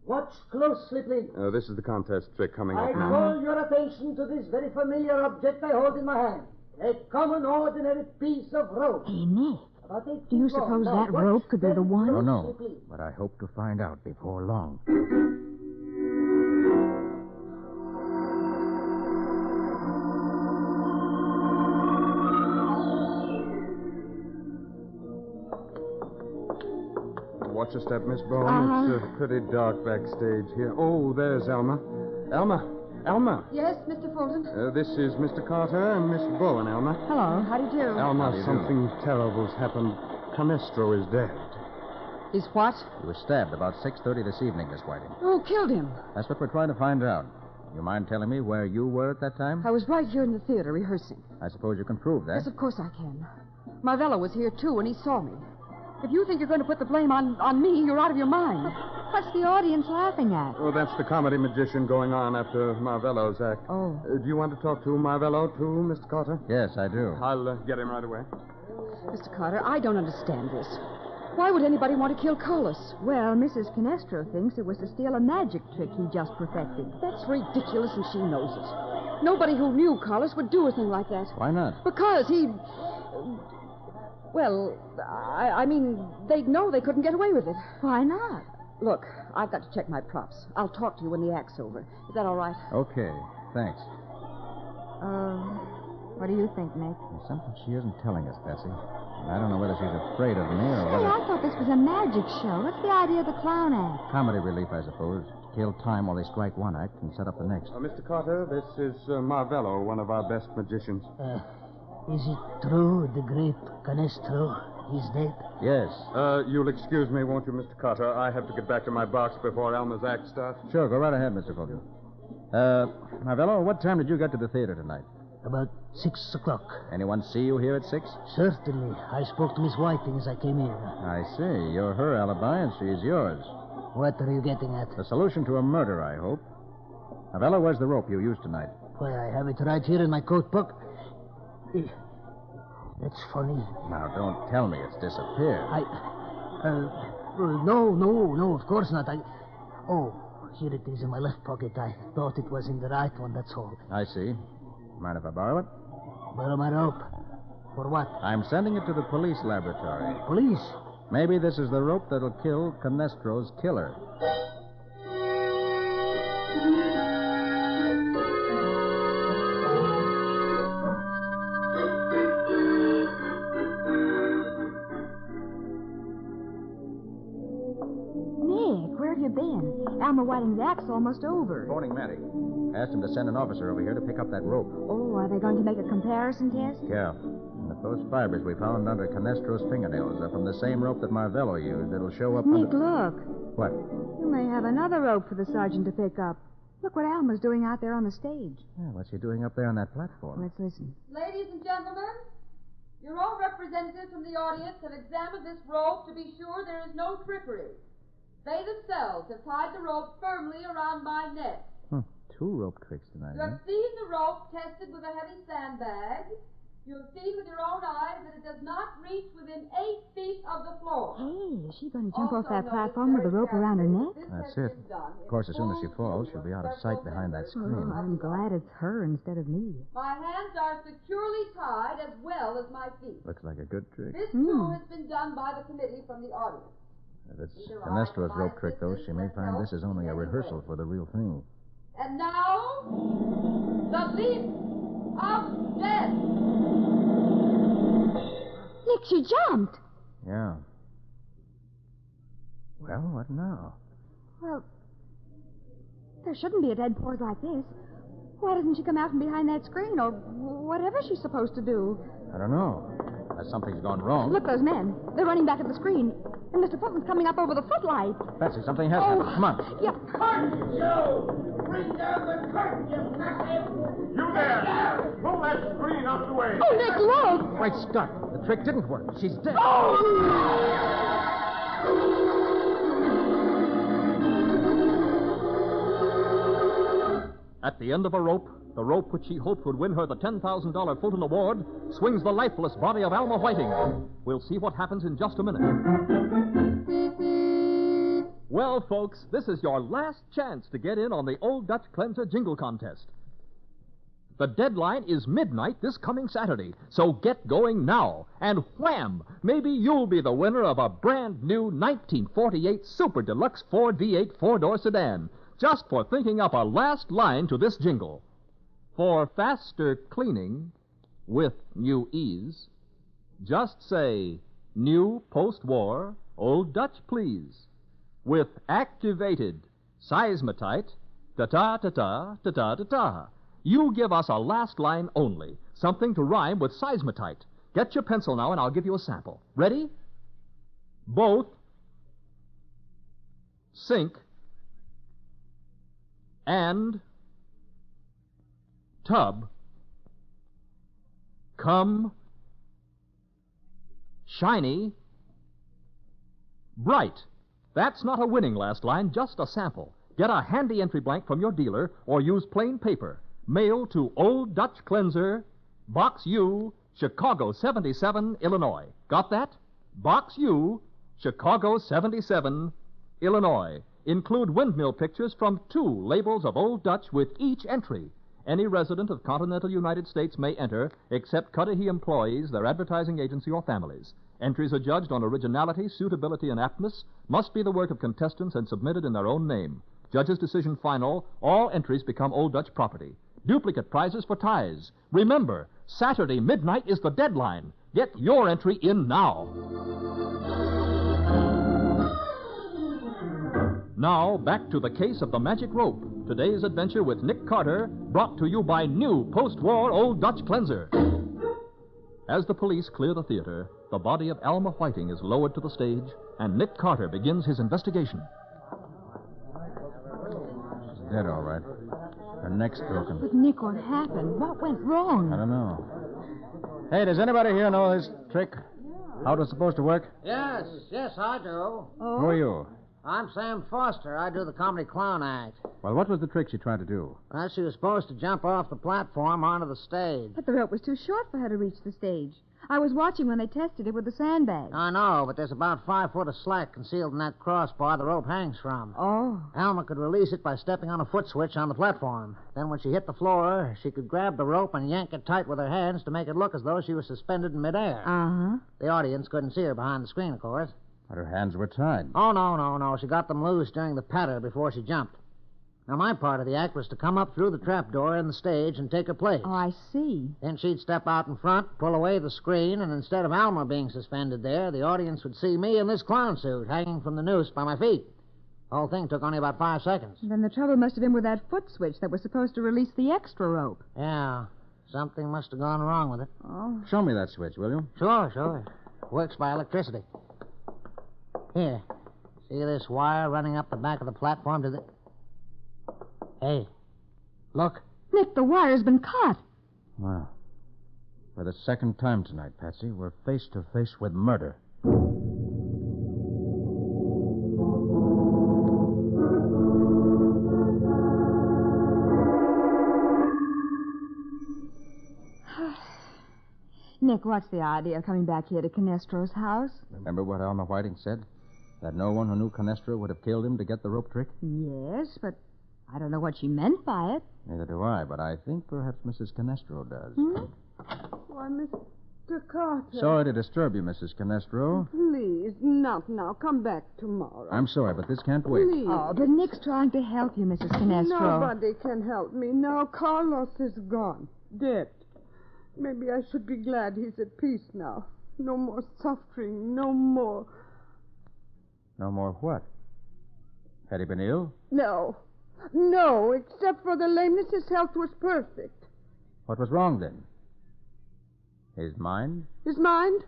watch closely, please. This is the contest trick coming I up now. call your attention to this very familiar object I hold in my hand. A common, ordinary piece of rope. Hey, Nick. About 8 Do you feet long. suppose Now, that watch rope could be the very one? Oh, no. closely, please. But I hope to find out before long. Watch your step, Miss Bowen. It's pretty dark backstage here. Oh, there's Alma. Alma. Yes, Mr. Fulton? This is Mr. Carter and Miss Bowen, Alma. Hello. How do you do? Alma, something terrible's happened. Canestro is dead. He's what? He was stabbed about 6:30 this evening, Miss Whiting. Who killed him? That's what we're trying to find out. You mind telling me where you were at that time? I was right here in the theater rehearsing. I suppose you can prove that. Yes, of course I can. Marvello was here, too, and he saw me. If you think you're going to put the blame on me, you're out of your mind. What's the audience laughing at? Oh, that's the comedy magician going on after Marvello's act. Oh. Do you want to talk to Marvello, too, Mr. Carter? Yes, I do. I'll get him right away. Mr. Carter, I don't understand this. Why would anybody want to kill Carlos? Well, Mrs. Canestro thinks it was to steal a magic trick he just perfected. That's ridiculous, and she knows it. Nobody who knew Carlos would do a thing like that. Why not? Because he... Well, I mean, they'd know they couldn't get away with it. Why not? Look, I've got to check my props. I'll talk to you when the act's over. Is that all right? Okay, thanks. What do you think, Nick? There's something she isn't telling us, Betsy. And I don't know whether she's afraid of me or Hey, whether... I thought this was a magic show. What's the idea of the clown act? Comedy relief, I suppose. Kill time while they strike one act and set up the next. Mr. Carter, this is Marvello, one of our best magicians. Is it true the great Canestro is dead? Yes. You'll excuse me, won't you, Mr. Carter? I have to get back to my box before Alma's act starts. Sure, go right ahead, Mr. Fulton. Marvello, what time did you get to the theater tonight? About 6 o'clock. Anyone see you here at 6? Certainly. I spoke to Miss Whiting as I came in. I see. You're her alibi and she's yours. What are you getting at? The solution to a murder, I hope. Marvello, where's the rope you used tonight? Why, I have it right here in my coat book. That's funny. Now, don't tell me it's disappeared. No, of course not. Oh, here it is in my left pocket. I thought it was in the right one, that's all. I see. Mind if I borrow it? Borrow my rope. For what? I'm sending it to the police laboratory. Police? Maybe this is the rope that'll kill Canestro's killer. Alma Whiting's act's almost over. Phoning Matty. Asked him to send an officer over here to pick up that rope. Oh, are they going to make a comparison test? Yeah. And if those fibers we found under Canestro's fingernails are from the same rope that Marvello used, it'll show up... Nick, look. What? You may have another rope for the sergeant to pick up. Look what Alma's doing out there on the stage. Yeah, what's she doing up there on that platform? Let's listen. Ladies and gentlemen, your own representatives from the audience have examined this rope to be sure there is no trickery. They themselves have tied the rope firmly around my neck. Two rope tricks tonight, You have seen the rope tested with a heavy sandbag. You have seen with your own eyes that it does not reach within 8 feet of the floor. Hey, is she going to jump off that platform with the rope around her neck? That's it. Of course, as soon as she falls, she'll be out of sight behind that screen. Oh, I'm glad it's her instead of me. My hands are securely tied as well as my feet. Looks like a good trick. This, too, has been done by the committee from the audience. If it's Canestro's rope trick, though, she may find this is only a rehearsal for the real thing. And now, the leap of death. Nick, she jumped. Yeah. Well, what now? Well, there shouldn't be a dead pause like this. Why doesn't she come out from behind that screen or whatever she's supposed to do? I don't know. Unless something's gone wrong. Look, those men. They're running back at the screen. And Mr. Fulton's coming up over the footlights. Betsy, something has happened. Come on. Yeah. Curtain, you! Bring down the curtain, you nuthead! You there! Pull that screen out of the way! Oh, Nick, look! Great Scott. The trick didn't work. She's dead. At the end of a rope, the rope which she hoped would win her the $10,000 Fulton Award, swings the lifeless body of Alma Whiting. We'll see what happens in just a minute. Well, folks, this is your last chance to get in on the Old Dutch Cleanser Jingle Contest. The deadline is midnight this coming Saturday, so get going now. And wham! Maybe you'll be the winner of a brand new 1948 Super Deluxe Ford V8 four-door sedan, just for thinking up a last line to this jingle. For faster cleaning with new ease, just say, new post-war Old Dutch, please. With activated seismatite, ta-ta-ta-ta, ta-ta-ta-ta. You give us a last line only, something to rhyme with seismatite. Get your pencil now and I'll give you a sample. Ready? Both sink and tub come shiny bright. That's not a winning last line, just a sample. Get a handy entry blank from your dealer or use plain paper. Mail to Old Dutch Cleanser, Box U, Chicago 77, Illinois. Got that? Box U, Chicago 77, Illinois. Include windmill pictures from 2 labels of Old Dutch with each entry. Any resident of continental United States may enter, except Cudahy employees, their advertising agency, or families. Entries are judged on originality, suitability, and aptness, must be the work of contestants and submitted in their own name. Judge's decision final, all entries become Old Dutch property. Duplicate prizes for ties. Remember, Saturday midnight is the deadline. Get your entry in now. Now, back to the case of the magic rope. Today's adventure with Nick Carter, brought to you by new post-war Old Dutch Cleanser. As the police clear the theater, the body of Alma Whiting is lowered to the stage, and Nick Carter begins his investigation. She's dead, all right. Her neck's broken. But, Nick, what happened? What went wrong? I don't know. Hey, does anybody here know this trick? How it was supposed to work? Yes, I do. Oh? Who are you? I'm Sam Foster. I do the comedy clown act. Well, what was the trick she tried to do? Well, she was supposed to jump off the platform onto the stage. But the rope was too short for her to reach the stage. I was watching when they tested it with the sandbag. I know, but there's about 5 foot of slack concealed in that crossbar the rope hangs from. Oh. Alma could release it by stepping on a foot switch on the platform. Then when she hit the floor, she could grab the rope and yank it tight with her hands to make it look as though she was suspended in midair. Uh-huh. The audience couldn't see her behind the screen, of course. But her hands were tied. Oh, no. She got them loose during the patter before she jumped. Now, my part of the act was to come up through the trapdoor in the stage and take her place. Oh, I see. Then she'd step out in front, pull away the screen, and instead of Alma being suspended there, the audience would see me in this clown suit hanging from the noose by my feet. The whole thing took only about 5 seconds. Then the trouble must have been with that foot switch that was supposed to release the extra rope. Yeah, something must have gone wrong with it. Oh. Show me that switch, will you? Sure. Works by electricity. Here, see this wire running up the back of the platform to the... Hey, look. Nick, the wire's been cut. Well, for the second time tonight, Patsy, we're face to face with murder. Nick, what's the idea of coming back here to Canestro's house? Remember what Alma Whiting said? That no one who knew Canestro would have killed him to get the rope trick? Yes, but I don't know what she meant by it. Neither do I, but I think perhaps Mrs. Canestro does. Why, Mr. Carter. Sorry to disturb you, Mrs. Canestro. Please, not now. Come back tomorrow. I'm sorry, but this can't wait. Please. Oh, but Nick's trying to help you, Mrs. Canestro. Nobody can help me now. Carlos is gone. Dead. Maybe I should be glad he's at peace now. No more suffering. No more. No more what? Had he been ill? No, except for the lameness, his health was perfect. What was wrong then? His mind? His mind?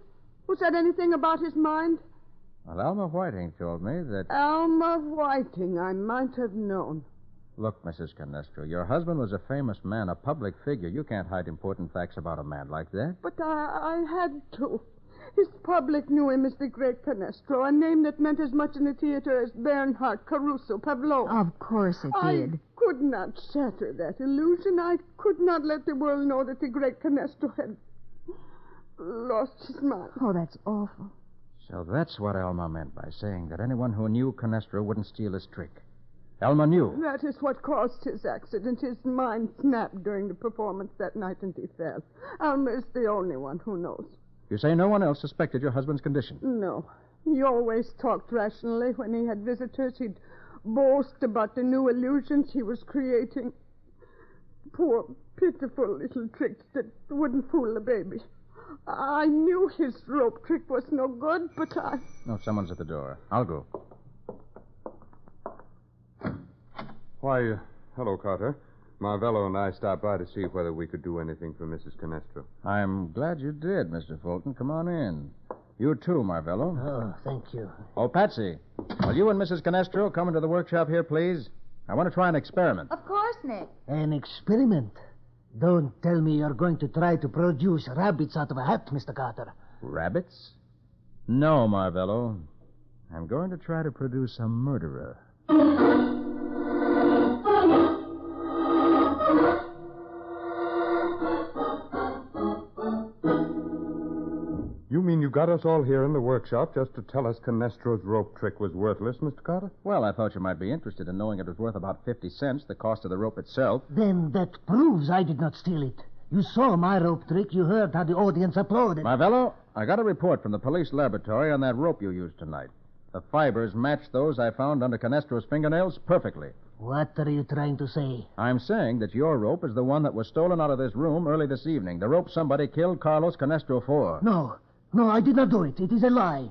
Who said anything about his mind? Well, Alma Whiting told me that... Alma Whiting, I might have known. Look, Mrs. Canestro, your husband was a famous man, a public figure. You can't hide important facts about a man like that. But I had to. His public knew him as the great Canestro, a name that meant as much in the theater as Bernhardt, Caruso, Pavlov. Of course it did. I could not shatter that illusion. I could not let the world know that the great Canestro had lost his mind. Oh, that's awful. So that's what Alma meant by saying that anyone who knew Canestro wouldn't steal his trick. Alma knew. That is what caused his accident. His mind snapped during the performance that night and he fell. Alma is the only one who knows. You say no one else suspected your husband's condition? No. He always talked rationally. When he had visitors, he'd boast about the new illusions he was creating. Poor, pitiful little tricks that wouldn't fool a baby. I knew his rope trick was no good, but I... No, someone's at the door. I'll go. Why, hello, Carter. Marvello and I stopped by to see whether we could do anything for Mrs. Canestro. I'm glad you did, Mr. Fulton. Come on in. You too, Marvello. Oh, thank you. Oh, Patsy, will you and Mrs. Canestro come into the workshop here, please? I want to try an experiment. Of course, Nick. An experiment? Don't tell me you're going to try to produce rabbits out of a hat, Mr. Carter. Rabbits? No, Marvello. I'm going to try to produce a murderer. You mean you got us all here in the workshop just to tell us Canestro's rope trick was worthless, Mr. Carter? Well, I thought you might be interested in knowing it was worth about 50 cents, the cost of the rope itself. Then that proves I did not steal it. You saw my rope trick. You heard how the audience applauded. Marvello, I got a report from the police laboratory on that rope you used tonight. The fibers matched those I found under Canestro's fingernails perfectly. What are you trying to say? I'm saying that your rope is the one that was stolen out of this room early this evening. The rope somebody killed Carlos Canestro for. No, I did not do it. It is a lie.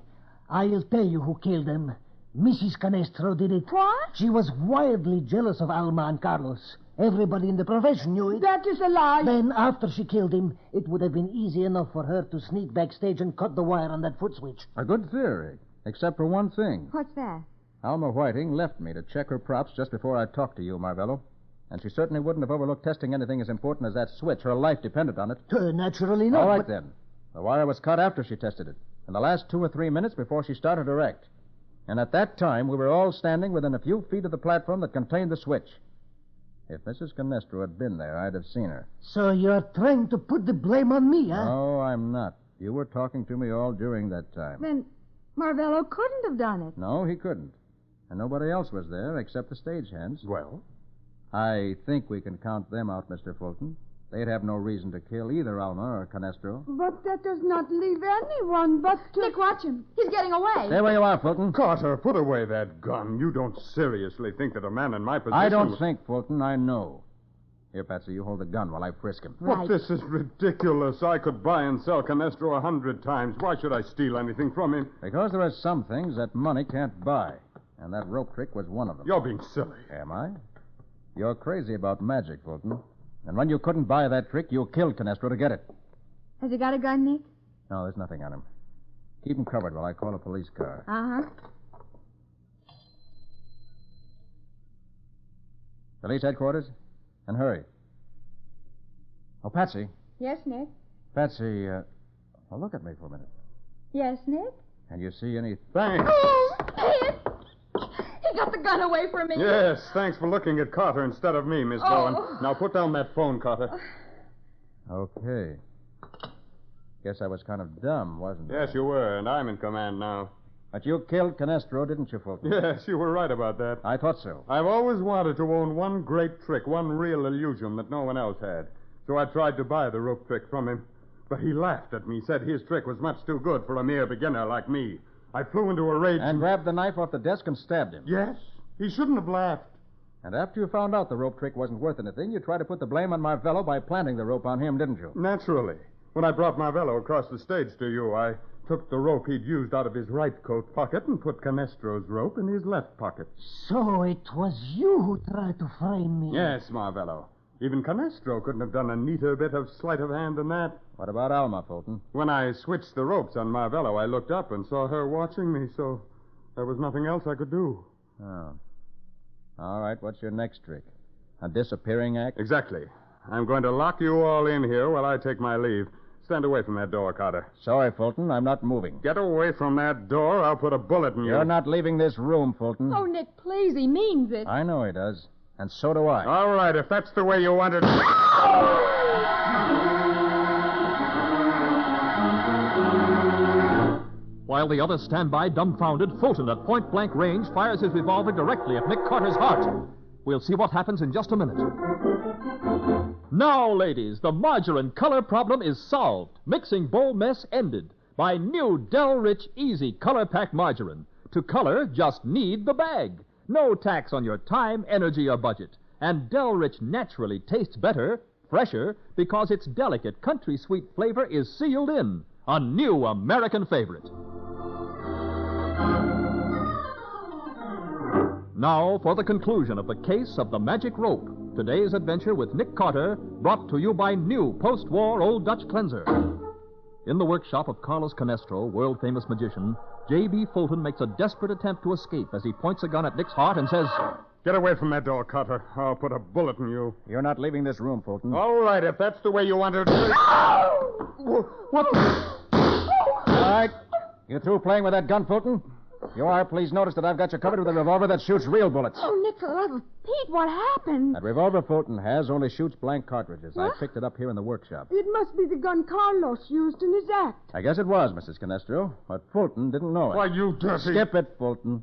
I'll tell you who killed them. Mrs. Canestro did it. What? She was wildly jealous of Alma and Carlos. Everybody in the profession knew it. That is a lie. Then, after she killed him, it would have been easy enough for her to sneak backstage and cut the wire on that foot switch. A good theory, except for one thing. What's that? Alma Whiting left me to check her props just before I talked to you, Marvello. And she certainly wouldn't have overlooked testing anything as important as that switch. Her life depended on it. Naturally not. All right, then. The wire was cut after she tested it, in the last 2 or 3 minutes before she started her act. And at that time, we were all standing within a few feet of the platform that contained the switch. If Mrs. Canestro had been there, I'd have seen her. So you're trying to put the blame on me, huh? No, I'm not. You were talking to me all during that time. Then Marvello couldn't have done it. No, he couldn't. And nobody else was there except the stagehands. Well? I think we can count them out, Mr. Fulton. They'd have no reason to kill either Alma or Canestro. But that does not leave anyone but to... Nick, watch him. He's getting away. Stay where you are, Fulton. Carter, put away that gun. You don't seriously think that a man in my position... I don't think, Fulton. I know. Here, Patsy, you hold the gun while I frisk him. But this is ridiculous. I could buy and sell Canestro 100 times. Why should I steal anything from him? Because there are some things that money can't buy. And that rope trick was one of them. You're being silly. Am I? You're crazy about magic, Fulton. And when you couldn't buy that trick, you killed Canestro to get it. Has he got a gun, Nick? No, there's nothing on him. Keep him covered while I call a police car. Uh-huh. Police headquarters? And hurry. Oh, Patsy. Yes, Nick? Patsy, look at me for a minute. Yes, Nick? Can you see any... Thanks. Oh, Nick! He got the gun away from me. Yes, thanks for looking at Carter instead of me, Miss Bowen. Now put down that phone, Carter. Okay. Guess I was kind of dumb, wasn't I? Yes, you were, and I'm in command now. But you killed Canestro, didn't you, Fulton? Yes, you were right about that. I thought so. I've always wanted to own one great trick, one real illusion that no one else had. So I tried to buy the rope trick from him. But he laughed at me, said his trick was much too good for a mere beginner like me. I flew into a rage... And grabbed the knife off the desk and stabbed him. Yes, he shouldn't have laughed. And after you found out the rope trick wasn't worth anything, you tried to put the blame on Marvello by planting the rope on him, didn't you? Naturally. When I brought Marvello across the stage to you, I took the rope he'd used out of his right coat pocket and put Canestro's rope in his left pocket. So it was you who tried to frame me. Yes, Marvello. Even Canestro couldn't have done a neater bit of sleight of hand than that. What about Alma, Fulton? When I switched the ropes on Marvello, I looked up and saw her watching me, so there was nothing else I could do. Oh. All right, what's your next trick? A disappearing act? Exactly. I'm going to lock you all in here while I take my leave. Stand away from that door, Carter. Sorry, Fulton, I'm not moving. Get away from that door, I'll put a bullet in you. You're not leaving this room, Fulton. Oh, Nick, please, he means it. I know he does. And so do I. All right, if that's the way you want it. While the others stand by dumbfounded, Fulton at point-blank range fires his revolver directly at Nick Carter's heart. We'll see what happens in just a minute. Now, ladies, the margarine color problem is solved. Mixing bowl mess ended by new Del Rich Easy Color Pack Margarine. To color, just knead the bag. No tax on your time, energy, or budget. And Del Rich naturally tastes better, fresher, because its delicate country sweet flavor is sealed in. A new American favorite. Now for the conclusion of the case of the magic rope. Today's adventure with Nick Carter, brought to you by new post-war Old Dutch Cleanser. In the workshop of Carlos Canestro, world-famous magician, J.B. Fulton makes a desperate attempt to escape as he points a gun at Nick's heart and says... Get away from that door, Carter. I'll put a bullet in you. You're not leaving this room, Fulton. All right, if that's the way you want it. What the... All right. You through playing with that gun, Fulton? You are. Please notice that I've got you covered with a revolver that shoots real bullets. Oh, Nick, for the love of Pete, what happened? That revolver Fulton has only shoots blank cartridges. Huh? I picked it up here in the workshop. It must be the gun Carlos used in his act. I guess it was, Mrs. Canestro, but Fulton didn't know it. Why, you dirty... Skip it, Fulton.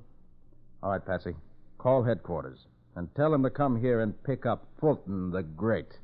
All right, Patsy. Call headquarters and tell them to come here and pick up Fulton the Great.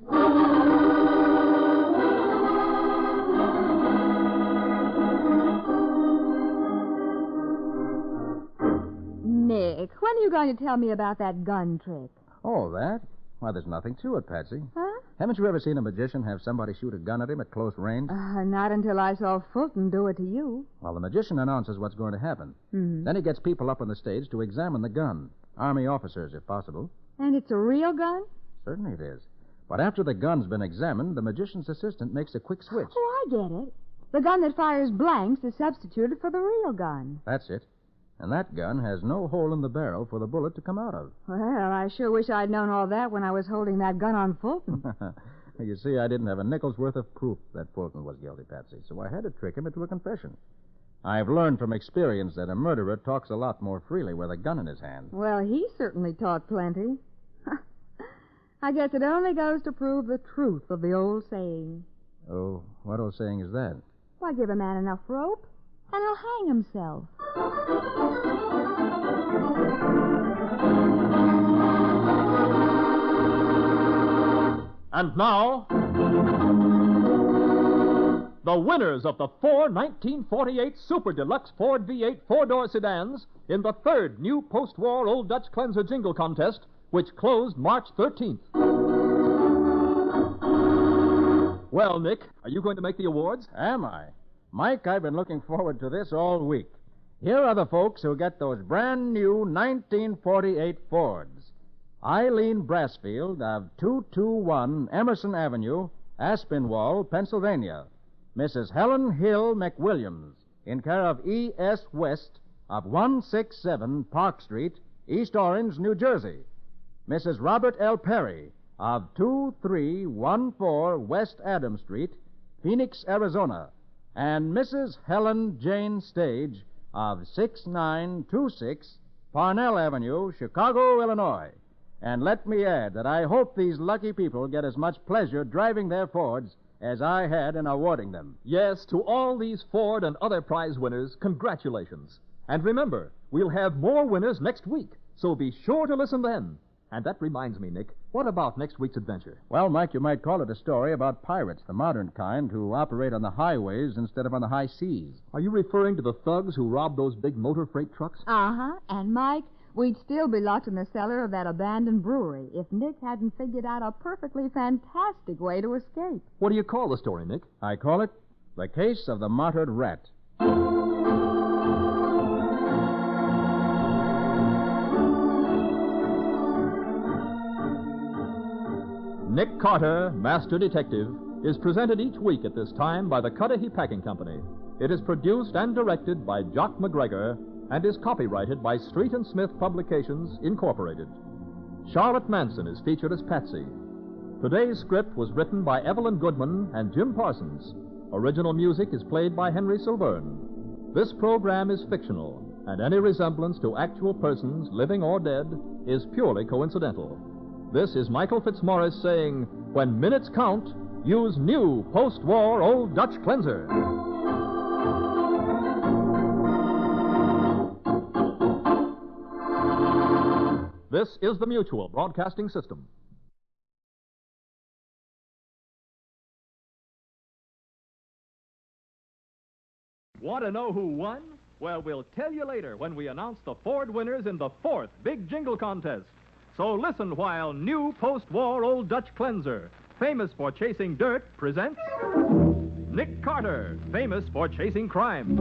Nick, when are you going to tell me about that gun trick? Oh, that? Why, there's nothing to it, Patsy. Huh? Haven't you ever seen a magician have somebody shoot a gun at him at close range? Not until I saw Fulton do it to you. Well, the magician announces what's going to happen. Mm-hmm. Then he gets people up on the stage to examine the gun. Army officers, if possible. And it's a real gun? Certainly it is. But after the gun's been examined, the magician's assistant makes a quick switch. Oh, I get it. The gun that fires blanks is substituted for the real gun. That's it. And that gun has no hole in the barrel for the bullet to come out of. Well, I sure wish I'd known all that when I was holding that gun on Fulton. You see, I didn't have a nickel's worth of proof that Fulton was guilty, Patsy, so I had to trick him into a confession. I've learned from experience that a murderer talks a lot more freely with a gun in his hand. Well, he certainly talked plenty. I guess it only goes to prove the truth of the old saying. Oh, what old saying is that? Why, give a man enough rope, and he'll hang himself. And now, the winners of the 1948 Super Deluxe Ford V8 four-door sedans in the third new post-war Old Dutch Cleanser Jingle Contest, which closed March 13th. Well, Nick, are you going to make the awards? Am I? Mike, I've been looking forward to this all week. Here are the folks who get those brand new 1948 Fords. Eileen Brassfield of 221 Emerson Avenue, Aspinwall, Pennsylvania. Mrs. Helen Hill McWilliams, in care of E.S. West of 167 Park Street, East Orange, New Jersey. Mrs. Robert L. Perry of 2314 West Adams Street, Phoenix, Arizona. And Mrs. Helen Jane Stage of 6926 Parnell Avenue, Chicago, Illinois. And let me add that I hope these lucky people get as much pleasure driving their Fords as I had in awarding them. Yes, to all these Ford and other prize winners, congratulations. And remember, we'll have more winners next week, so be sure to listen then. And that reminds me, Nick, what about next week's adventure? Well, Mike, you might call it a story about pirates, the modern kind, who operate on the highways instead of on the high seas. Are you referring to the thugs who robbed those big motor freight trucks? Uh-huh. And, Mike, we'd still be locked in the cellar of that abandoned brewery if Nick hadn't figured out a perfectly fantastic way to escape. What do you call the story, Nick? I call it The Case of the Martyred Rat. Nick Carter, Master Detective, is presented each week at this time by the Cudahy Packing Company. It is produced and directed by Jock McGregor and is copyrighted by Street and Smith Publications, Incorporated. Charlotte Manson is featured as Patsy. Today's script was written by Evelyn Goodman and Jim Parsons. Original music is played by Henry Silverne. This program is fictional, and any resemblance to actual persons, living or dead, is purely coincidental. This is Michael Fitzmaurice saying, when minutes count, use new post-war Old Dutch Cleanser. This is the Mutual Broadcasting System. Want to know who won? Well, we'll tell you later when we announce the Ford winners in the fourth Big Jingle Contest. So listen while new post-war Old Dutch Cleanser, famous for chasing dirt, presents Nick Carter, famous for chasing crime.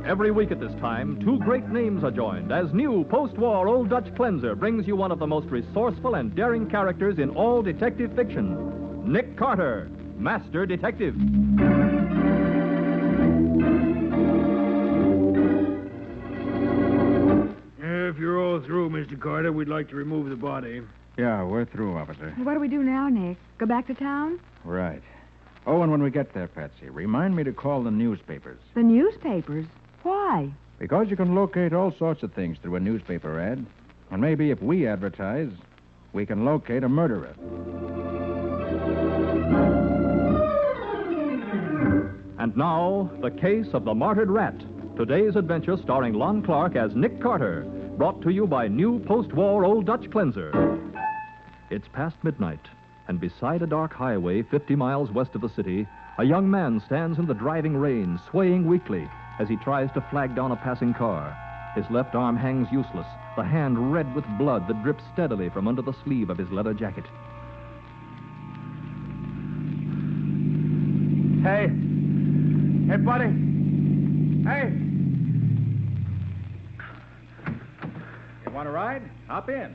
Every week at this time, two great names are joined as new post-war Old Dutch Cleanser brings you one of the most resourceful and daring characters in all detective fiction, Nick Carter, Master Detective. If you're all through, Mr. Carter, we'd like to remove the body. Yeah, we're through, officer. What do we do now, Nick? Go back to town? Right. Oh, and when we get there, Patsy, remind me to call the newspapers. The newspapers? Why? Because you can locate all sorts of things through a newspaper ad. And maybe if we advertise, we can locate a murderer. And now, the case of the Martyred Rat. Today's adventure starring Lon Clark as Nick Carter, brought to you by new post-war Old Dutch Cleanser. It's past midnight, and beside a dark highway 50 miles west of the city, a young man stands in the driving rain, swaying weakly as he tries to flag down a passing car. His left arm hangs useless, the hand red with blood that drips steadily from under the sleeve of his leather jacket. Hey. Hey, buddy. Hey. You want a ride? Hop in.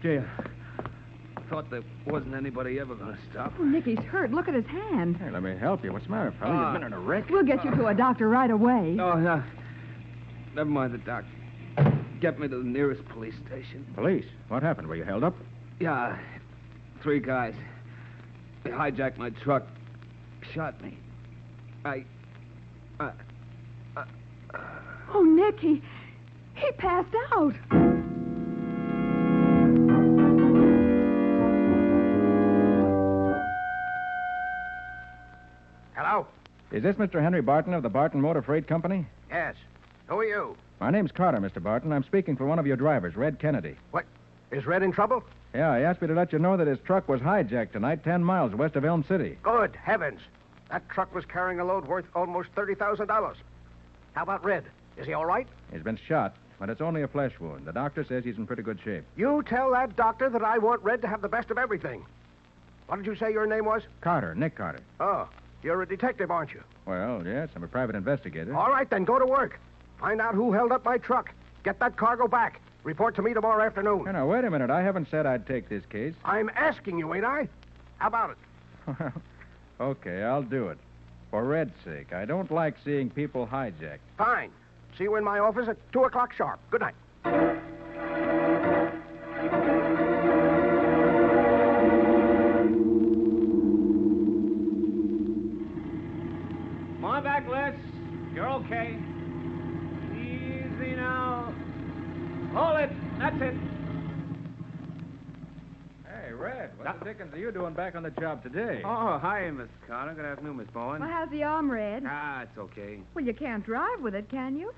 Gee, I thought there wasn't anybody ever going to stop. Oh, Nicky's hurt. Look at his hand. Hey, let me help you. What's the matter, fella? You've been in a wreck? We'll get you to a doctor right away. Oh, no. Never mind the doctor. Get me to the nearest police station. Police? What happened? Were you held up? Yeah, 3 guys. They hijacked my truck. Shot me. Oh, Nick, he passed out. Hello? Is this Mr. Henry Barton of the Barton Motor Freight Company? Yes. Who are you? My name's Carter, Mr. Barton. I'm speaking for one of your drivers, Red Kennedy. What? Is Red in trouble? Yeah, he asked me to let you know that his truck was hijacked tonight 10 miles west of Elm City. Good heavens. That truck was carrying a load worth almost $30,000. How about Red? Is he all right? He's been shot, but it's only a flesh wound. The doctor says he's in pretty good shape. You tell that doctor that I want Red to have the best of everything. What did you say your name was? Carter, Nick Carter. Oh, you're a detective, aren't you? Well, yes, I'm a private investigator. All right, then, go to work. Find out who held up my truck. Get that cargo back. Report to me tomorrow afternoon. Now, wait a minute. I haven't said I'd take this case. I'm asking you, ain't I? How about it? Well, okay, I'll do it. For Red's sake. I don't like seeing people hijacked. Fine. See you in my office at 2 o'clock sharp. Good night. Come on back, Les. You're okay. Easy now. Hold it. That's it. Hey, Red, what the dickens are you doing back on the job today? Oh, hi, Miss Carter. Good afternoon, Miss Bowen. Well, how's the arm, Red? It's okay. Well, you can't drive with it, can you?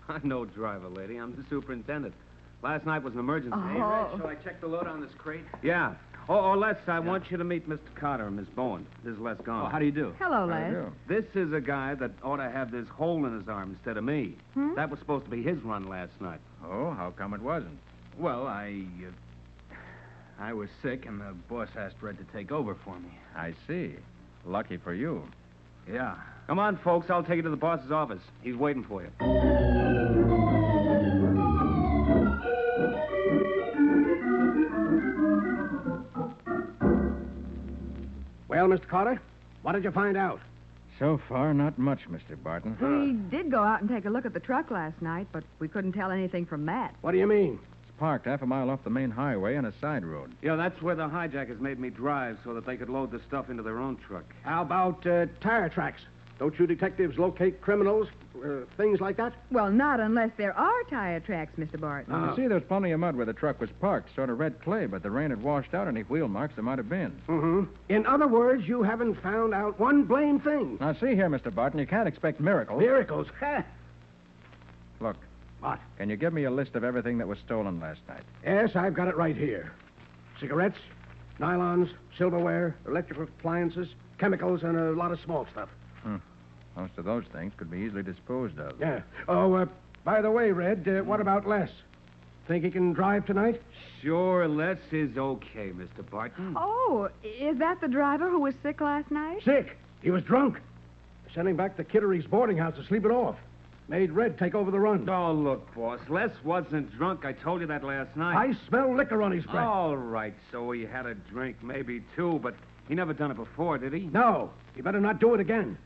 I'm no driver, lady. I'm the superintendent. Last night was an emergency. Oh. Hey, Red, shall I check the load on this crate? Yeah. Oh, Les, I want you to meet Mr. Carter and Miss Bowen. This is Les Gone. Oh, how do you do? Hello, Les. This is a guy that ought to have this hole in his arm instead of me. That was supposed to be his run last night. Oh, how come it wasn't? Well, I was sick, and the boss asked Red to take over for me. I see. Lucky for you. Yeah. Come on, folks. I'll take you to the boss's office. He's waiting for you. Well, Mr. Carter, what did you find out? So far, not much, Mr. Barton. We did go out and take a look at the truck last night, but we couldn't tell anything from that. What do you mean? It's parked half a mile off the main highway on a side road. Yeah, that's where the hijackers made me drive so that they could load the stuff into their own truck. How about tire tracks? Don't you detectives locate criminals, things like that? Well, not unless there are tire tracks, Mr. Barton. You see, there's plenty of mud where the truck was parked, sort of red clay, but the rain had washed out any wheel marks there might have been. Mm-hmm. In other words, you haven't found out one blame thing. Now, see here, Mr. Barton, you can't expect miracles. Miracles? Ha! Look. What? Can you give me a list of everything that was stolen last night? Yes, I've got it right here. Cigarettes, nylons, silverware, electrical appliances, chemicals, and a lot of small stuff. Most of those things could be easily disposed of. Yeah. Oh, by the way, Red, what about Les? Think he can drive tonight? Sure, Les is okay, Mr. Barton. Oh, is that the driver who was sick last night? Sick? He was drunk. Sent him back to Kittery's boarding house to sleep it off. Made Red take over the run. Oh, look, boss, Les wasn't drunk. I told you that last night. I smell liquor on his breath. All right, so he had a drink, maybe two, but he never done it before, did he? No. He better not do it again.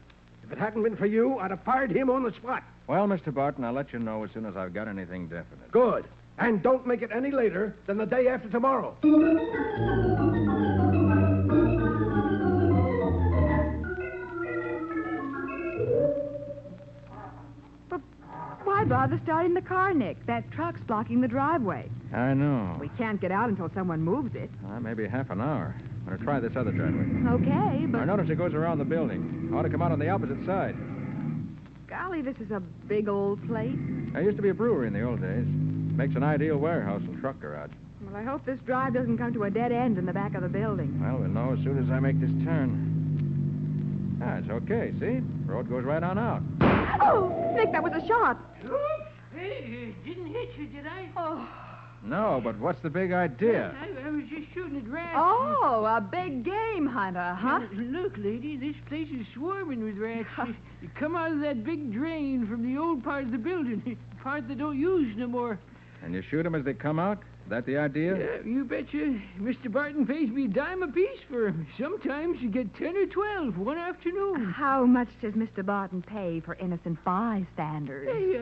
If it hadn't been for you, I'd have fired him on the spot. Well, Mr. Barton, I'll let you know as soon as I've got anything definite. Good. And don't make it any later than the day after tomorrow. But why bother starting the car, Nick? That truck's blocking the driveway. I know. We can't get out until someone moves it. Maybe half an hour. I'm going to try this other driveway. Okay, but... I notice it goes around the building. Ought to come out on the opposite side. Golly, this is a big old place. There used to be a brewery in the old days. Makes an ideal warehouse and truck garage. Well, I hope this drive doesn't come to a dead end in the back of the building. Well, we'll know as soon as I make this turn. It's okay, see? Road goes right on out. Oh, Nick, that was a shot. Oops. Hey, didn't hit you, did I? Oh. No, but what's the big idea? I was just shooting at rats. Oh, a big game hunter, huh? Look, lady, this place is swarming with rats. You come out of that big drain from the old part of the building, the part they don't use no more. And you shoot them as they come out? that the idea? Yeah, you betcha. Mr. Barton pays me a dime apiece for 'em. Sometimes you get 10 or 12 one afternoon. How much does Mr. Barton pay for innocent bystanders? Hey,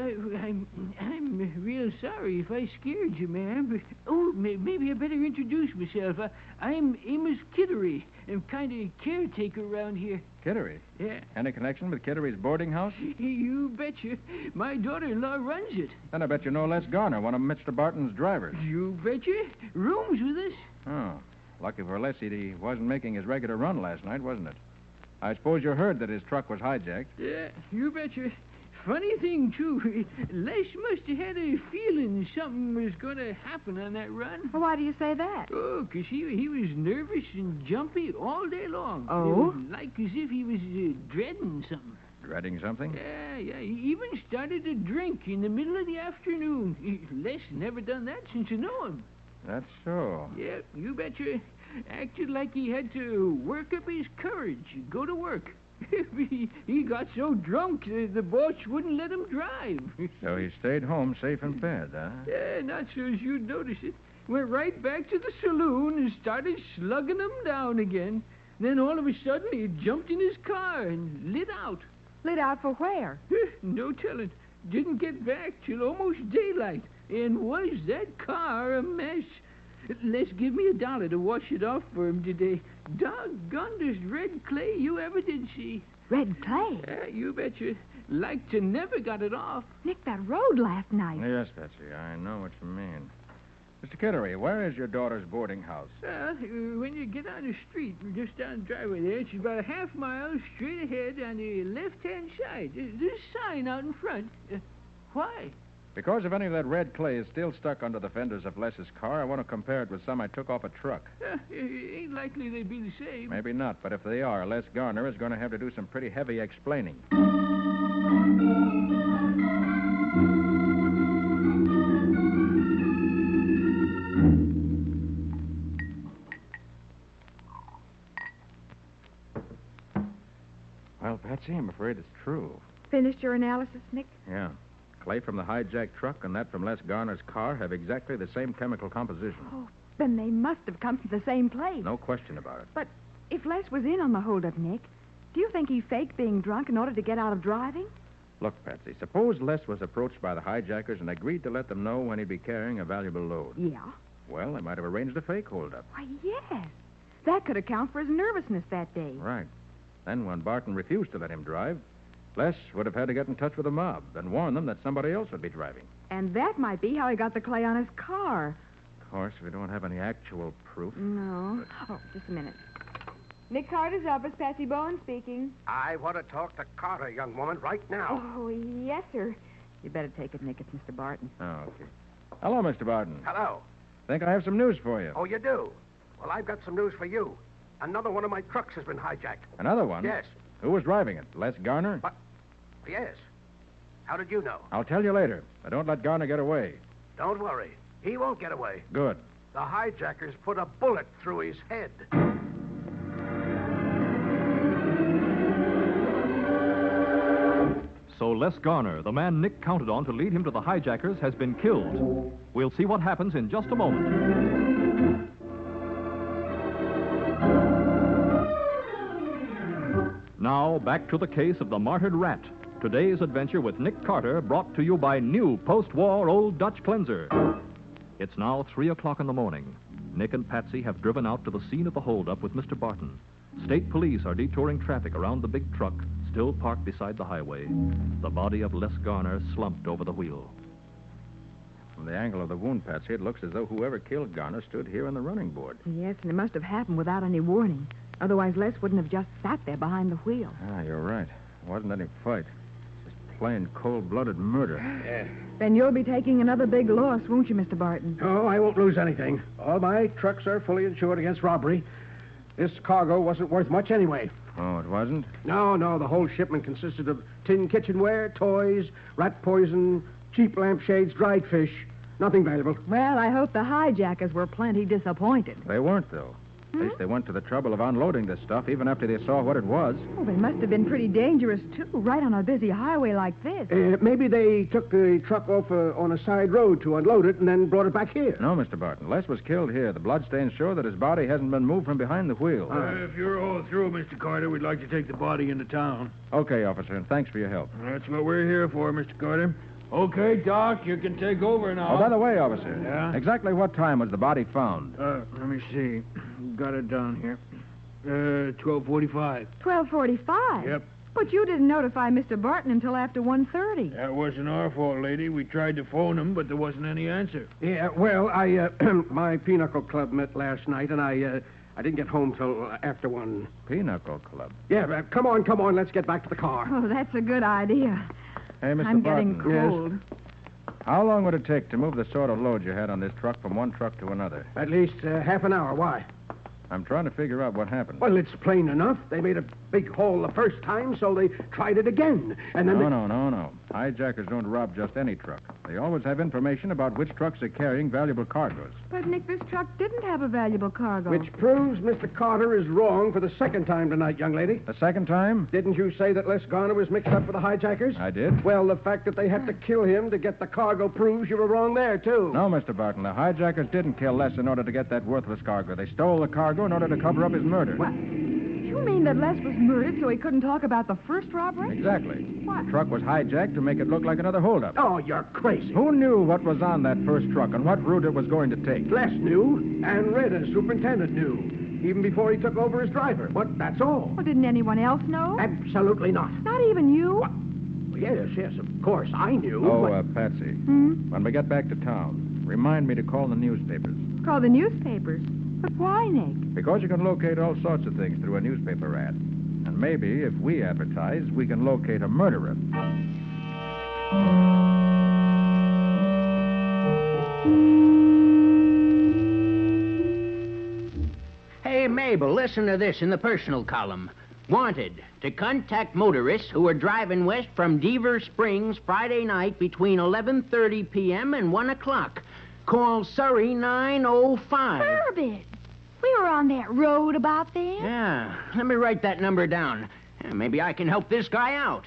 I'm real sorry if I scared you, ma'am. But, maybe I better introduce myself. I'm Amos Kittery. I'm kind of caretaker around here. Kittery? Yeah. Any connection with Kittery's boarding house? You betcha. My daughter-in-law runs it. Then I bet you know Les Garner, one of Mr. Barton's drivers. You betcha. Rooms with us. Oh. Lucky for Les, he wasn't making his regular run last night, wasn't it? I suppose you heard that his truck was hijacked. Yeah, you betcha. Funny thing, too. Les must have had a feeling something was going to happen on that run. Well, why do you say that? Oh, 'cause he was nervous and jumpy all day long. Oh? Like as if he was dreading something. Dreading something? Yeah. He even started to drink in the middle of the afternoon. Les never done that since I know him. That's so. Yeah, you betcha. Acted like he had to work up his courage and go to work. He got so drunk the boss wouldn't let him drive. So he stayed home safe in bed, huh? Yeah, not so as you'd notice it. Went right back to the saloon and started slugging them down again. Then all of a sudden he jumped in his car and lit out. Lit out for where? No telling. Didn't get back till almost daylight. And was that car a mess? Les give me $1 to wash it off for him today. Doggonedest red clay you ever did see. Red clay? You betcha. Like to never got it off. Nick, that road last night. Yes, Betsy, I know what you mean. Mr. Kittery, where is your daughter's boarding house? When you get on the street, just down the driveway there, it's about a half mile straight ahead on the left-hand side. There's a sign out in front. Why? Because if any of that red clay is still stuck under the fenders of Les's car, I want to compare it with some I took off a truck. Ain't likely they'd be the same. Maybe not, but if they are, Les Garner is going to have to do some pretty heavy explaining. Well, Patsy, I'm afraid it's true. Finished your analysis, Nick? Yeah. Clay from the hijacked truck and that from Les Garner's car have exactly the same chemical composition. Oh, then they must have come from the same place. No question about it. But if Les was in on the holdup, Nick, do you think he faked being drunk in order to get out of driving? Look, Patsy, suppose Les was approached by the hijackers and agreed to let them know when he'd be carrying a valuable load. Yeah? Well, they might have arranged a fake holdup. Why, yes. That could account for his nervousness that day. Right. Then when Barton refused to let him drive, Les would have had to get in touch with the mob and warn them that somebody else would be driving. And that might be how he got the clay on his car. Of course, we don't have any actual proof. No. Oh, just a minute. Nick Carter's office, Patsy Bowen speaking. I want to talk to Carter, young woman, right now. Oh, yes, sir. You better take it, Nick. It's Mr. Barton. Oh, okay. Hello, Mr. Barton. Hello. Think I have some news for you. Oh, you do? Well, I've got some news for you. Another one of my trucks has been hijacked. Another one? Yes. Who was driving it? Les Garner? But, yes. How did you know? I'll tell you later. But don't let Garner get away. Don't worry. He won't get away. Good. The hijackers put a bullet through his head. So Les Garner, the man Nick counted on to lead him to the hijackers, has been killed. We'll see what happens in just a moment. Now, back to the case of the Martyred Rat. Today's adventure with Nick Carter, brought to you by new post-war Old Dutch Cleanser. It's now 3 o'clock in the morning. Nick and Patsy have driven out to the scene of the holdup with Mr. Barton. State police are detouring traffic around the big truck, still parked beside the highway. The body of Les Garner slumped over the wheel. From the angle of the wound, Patsy, it looks as though whoever killed Garner stood here on the running board. Yes, and it must have happened without any warning. Otherwise, Les wouldn't have just sat there behind the wheel. Ah, you're right. It wasn't any fight. Just plain cold-blooded murder. Yeah. Then you'll be taking another big loss, won't you, Mr. Barton? Oh, I won't lose anything. All my trucks are fully insured against robbery. This cargo wasn't worth much anyway. Oh, it wasn't? No. The whole shipment consisted of tin kitchenware, toys, rat poison, cheap lampshades, dried fish. Nothing valuable. Well, I hope the hijackers were plenty disappointed. They weren't, though. At least they went to the trouble of unloading this stuff even after they saw what it was. Oh, they must have been pretty dangerous, too, right on a busy highway like this. Maybe they took the truck off on a side road to unload it and then brought it back here. No, Mr. Barton. Les was killed here. The bloodstains show that his body hasn't been moved from behind the wheel. If you're all through, Mr. Carter, we'd like to take the body into town. Okay, officer, and thanks for your help. That's what we're here for, Mr. Carter. Okay, Doc, you can take over now. Oh, by the way, officer. Yeah? Exactly what time was the body found? Let me see. Got it down here. 12:45. 12:45? Yep. But you didn't notify Mr. Barton until after 1:30. That wasn't our fault, lady. We tried to phone him, but there wasn't any answer. Yeah, well, my pinochle club met last night, and I didn't get home till after 1. Pinochle Club? Yeah, come on, let's get back to the car. Oh, that's a good idea. Hey, Mr. I'm Barton. getting cold. How long would it take to move the sort of load you had on this truck from one truck to another? At least half an hour. Why? I'm trying to figure out what happened. Well, it's plain enough. They made a big haul the first time, so they tried it again. And then No. Hijackers don't rob just any truck. They always have information about which trucks are carrying valuable cargoes. But, Nick, this truck didn't have a valuable cargo. Which proves Mr. Carter is wrong for the second time tonight, young lady. The second time? Didn't you say that Les Garner was mixed up with the hijackers? I did. Well, the fact that they had to kill him to get the cargo proves you were wrong there, too. No, Mr. Barton. The hijackers didn't kill Les in order to get that worthless cargo. They stole the cargo in order to cover up his murder. What? You mean that Les was murdered so he couldn't talk about the first robbery? Exactly. What? The truck was hijacked to make it look like another holdup. Oh, you're crazy. Who knew what was on that first truck and what route it was going to take? Les knew, and Red, as superintendent, knew. Even before he took over as driver. But that's all. Well, didn't anyone else know? Absolutely not. Not even you? What? Well, yes, of course, I knew. Oh, Patsy. When we get back to town, remind me to call the newspapers. Call the newspapers? But why, Nick? Because you can locate all sorts of things through a newspaper ad. And maybe if we advertise, we can locate a murderer. Hey, Mabel, listen to this in the personal column. Wanted to contact motorists who are driving west from Deaver Springs Friday night between 11:30 p.m. and 1 o'clock. Call Surrey 905. Herbert, we were on that road about then. Yeah, let me write that number down. Maybe I can help this guy out.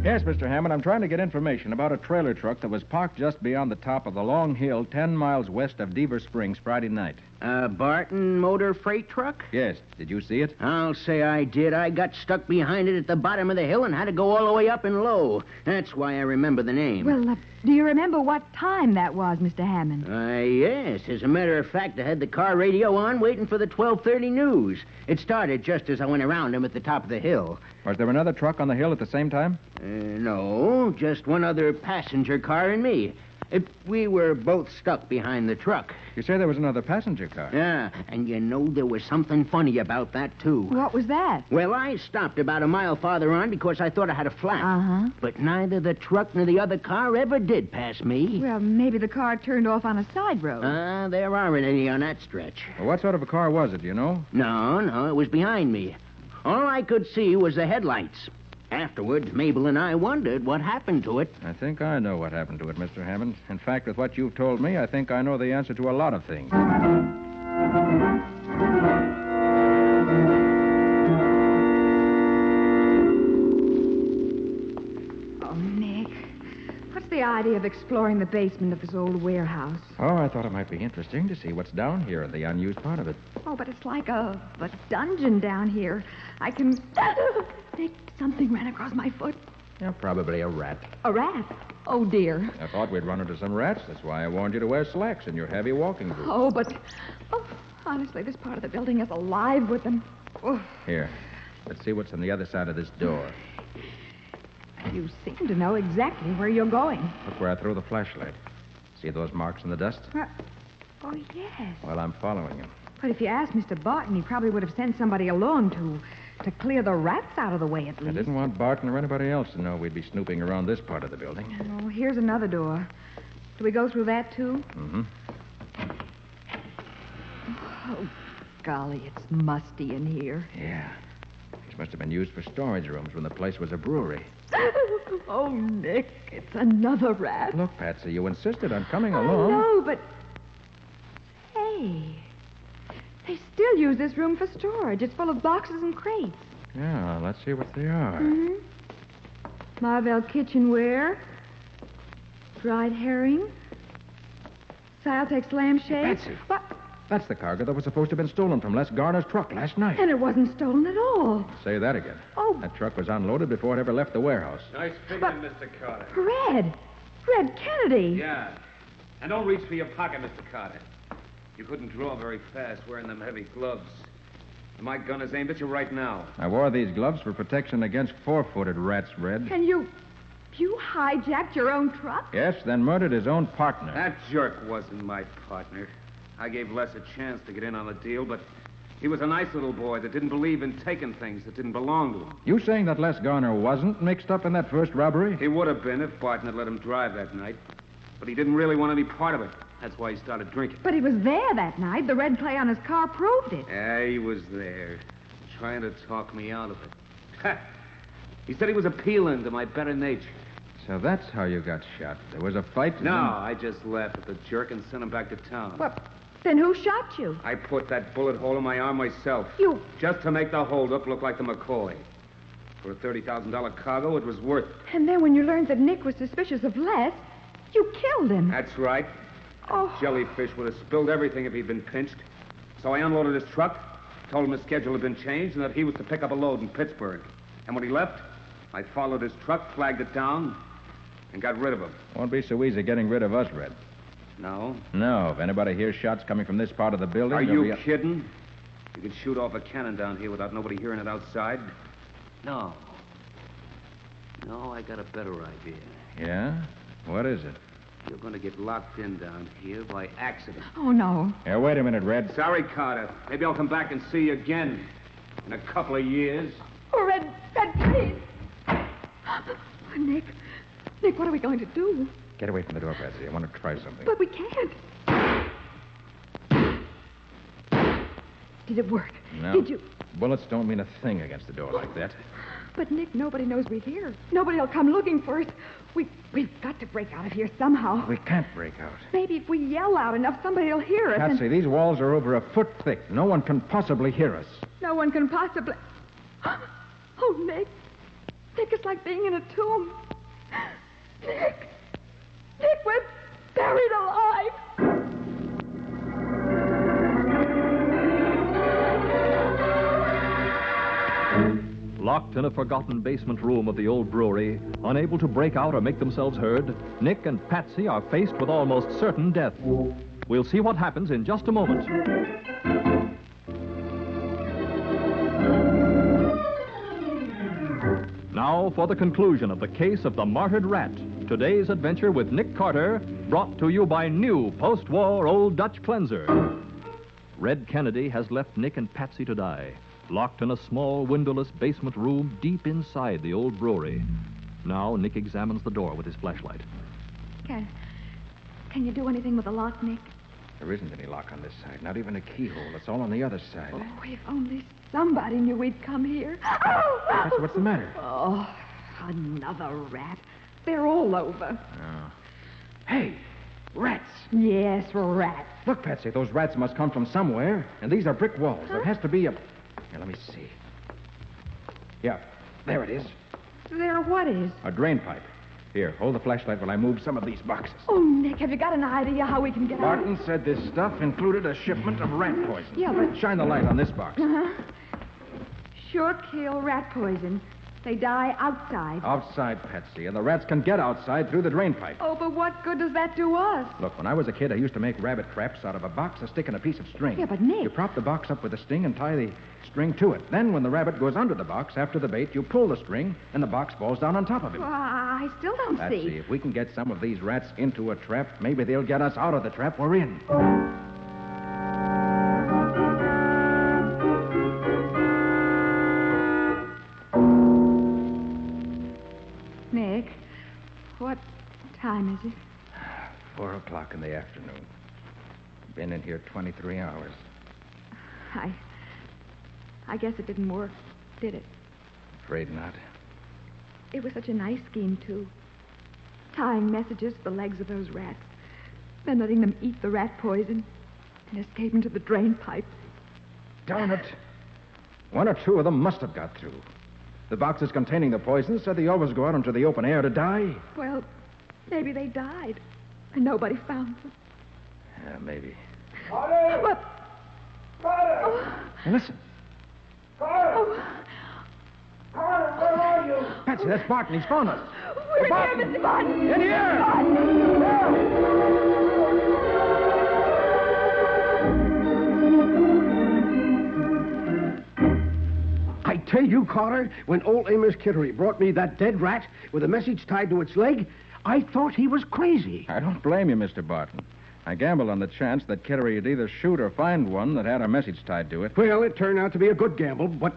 Yes, Mr. Hammond, I'm trying to get information about a trailer truck that was parked just beyond the top of the long hill 10 miles west of Deaver Springs Friday night. Barton motor freight truck? Yes. Did you see it? I'll say I did. I got stuck behind it at the bottom of the hill and had to go all the way up and low. That's why I remember the name. Well, do you remember what time that was, Mr. Hammond? Yes. As a matter of fact, I had the car radio on waiting for the 12:30 news. It started just as I went around him at the top of the hill. Was there another truck on the hill at the same time? No, just one other passenger car and me. We were both stuck behind the truck. You say there was another passenger car? Yeah, and you know there was something funny about that, too. What was that? Well, I stopped about a mile farther on because I thought I had a flat. Uh-huh. But neither the truck nor the other car ever did pass me. Well, maybe the car turned off on a side road. There aren't any on that stretch. Well, what sort of a car was it, do you know? No, it was behind me. All I could see was the headlights. Afterwards, Mabel and I wondered what happened to it. I think I know what happened to it, Mr. Hammond. In fact, with what you've told me, I think I know the answer to a lot of things. Oh, Nick. What's the idea of exploring the basement of this old warehouse? Oh, I thought it might be interesting to see what's down here in the unused part of it. Oh, but it's like a dungeon down here. I can... Nick, something ran across my foot. Yeah, probably a rat. A rat? Oh, dear. I thought we'd run into some rats. That's why I warned you to wear slacks in your heavy walking boots. Oh, but... Oh, honestly, this part of the building is alive with them. Oh. Here, let's see what's on the other side of this door. You seem to know exactly where you're going. Look where I threw the flashlight. See those marks in the dust? Oh, yes. Well, I'm following him. But if you asked Mr. Barton, he probably would have sent somebody along to clear the rats out of the way, at least. I didn't want Barton or anybody else to know we'd be snooping around this part of the building. Oh, here's another door. Do we go through that, too? Mm-hmm. Oh, golly, it's musty in here. Yeah. These must have been used for storage rooms when the place was a brewery. Oh, Nick, it's another rat. Look, Patsy, you insisted on coming I along. know, but... Hey, they still use this room for storage. It's full of boxes and crates. Yeah, let's see what they are. Mm-hmm. Marvell kitchenware, dried herring, Saltex lampshades. Patsy. What? That's the cargo that was supposed to have been stolen from Les Garner's truck last night. And it wasn't stolen at all. Say that again. Oh. That truck was unloaded before it ever left the warehouse. Nice picking, Mr. Carter. Red Kennedy. Yeah. And don't reach for your pocket, Mr. Carter. You couldn't draw very fast wearing them heavy gloves. And my gun is aimed at you right now. I wore these gloves for protection against four-footed rats, Red. And you hijacked your own truck? Yes, then murdered his own partner. That jerk wasn't my partner. I gave Les a chance to get in on the deal, but he was a nice little boy that didn't believe in taking things that didn't belong to him. You saying that Les Garner wasn't mixed up in that first robbery? He would have been if Barton had let him drive that night. But he didn't really want any part of it. That's why he started drinking. But he was there that night. The red clay on his car proved it. Yeah, he was there, trying to talk me out of it. He said he was appealing to my better nature. So that's how you got shot. There was a fight? No, I just laughed at the jerk and sent him back to town. What? Then who shot you? I put that bullet hole in my arm myself. You... Just to make the holdup look like the McCoy. For a $30,000 cargo, it was worth it. And then when you learned that Nick was suspicious of Les, you killed him. That's right. Oh. That jellyfish would have spilled everything if he'd been pinched. So I unloaded his truck, told him his schedule had been changed, and that he was to pick up a load in Pittsburgh. And when he left, I followed his truck, flagged it down, and got rid of him. Won't be so easy getting rid of us, Red. No? No. If anybody hears shots coming from this part of the building... Are you kidding? You could shoot off a cannon down here without nobody hearing it outside? No. No, I got a better idea. Yeah? What is it? You're going to get locked in down here by accident. Oh, no. Yeah, wait a minute, Red. Sorry, Carter. Maybe I'll come back and see you again. In a couple of years. Oh, Red, please. Nick, what are we going to do? Get away from the door, Patsy. I want to try something. But we can't. Did it work? No. Did you... Bullets don't mean a thing against a door like that. But, Nick, nobody knows we're here. Nobody will come looking for us. We've got to break out of here somehow. We can't break out. Maybe if we yell loud enough, somebody will hear us. Patsy, these walls are over a foot thick. No one can possibly hear us. No one can possibly... Oh, Nick. Nick, it's like being in a tomb. Nick, we're buried alive. Locked in a forgotten basement room of the old brewery, unable to break out or make themselves heard, Nick and Patsy are faced with almost certain death. We'll see what happens in just a moment. Now for the conclusion of the case of the Martyred Rat. Today's adventure with Nick Carter, brought to you by new post-war Old Dutch Cleanser. Red Kennedy has left Nick and Patsy to die, locked in a small, windowless basement room deep inside the old brewery. Now Nick examines the door with his flashlight. Can you do anything with the lock, Nick? There isn't any lock on this side, not even a keyhole. It's all on the other side. Oh, if only somebody knew we'd come here. Patsy, what's the matter? Oh, another rat. They're all over. Oh. Hey, rats. Yes, rats. Look, Patsy, those rats must come from somewhere, and these are brick walls. There has to be a... Here, let me see. Yeah, there it is. There what is? A drain pipe. Here, hold the flashlight while I move some of these boxes. Oh, Nick, have you got an idea how we can get out? Barton said this stuff included a shipment of rat poison. Yeah, but... Shine the light on this box. Uh-huh. Sure kill rat poison. They die outside. Outside, Patsy, and the rats can get outside through the drain pipe. Oh, but what good does that do us? Look, when I was a kid, I used to make rabbit traps out of a box, a stick, and a piece of string. Yeah, but Nick... You prop the box up with a sting and tie the string to it. Then, when the rabbit goes under the box after the bait, you pull the string, and the box falls down on top of him. Well, I still don't Patsy, see. If we can get some of these rats into a trap, maybe they'll get us out of the trap we're in. Nick, what time is it? 4 o'clock in the afternoon. Been in here 23 hours. I guess it didn't work, did it? Afraid not. It was such a nice scheme, too. Tying messages to the legs of those rats, then letting them eat the rat poison and escape into the drain pipe. Darn it. One or two of them must have got through. The boxes containing the poison said they always go out into the open air to die. Well, maybe they died, and nobody found them. Yeah, maybe. Carter! But... Carter! Oh. Hey, listen. Carter! Oh. Carter, where are you? Patsy, that's Barton. He's found us. We're here, Mr. Barton. In here! I tell you, Carter, when old Amos Kittery brought me that dead rat with a message tied to its leg, I thought he was crazy. I don't blame you, Mr. Barton. I gambled on the chance that Kittery would either shoot or find one that had a message tied to it. Well, it turned out to be a good gamble, but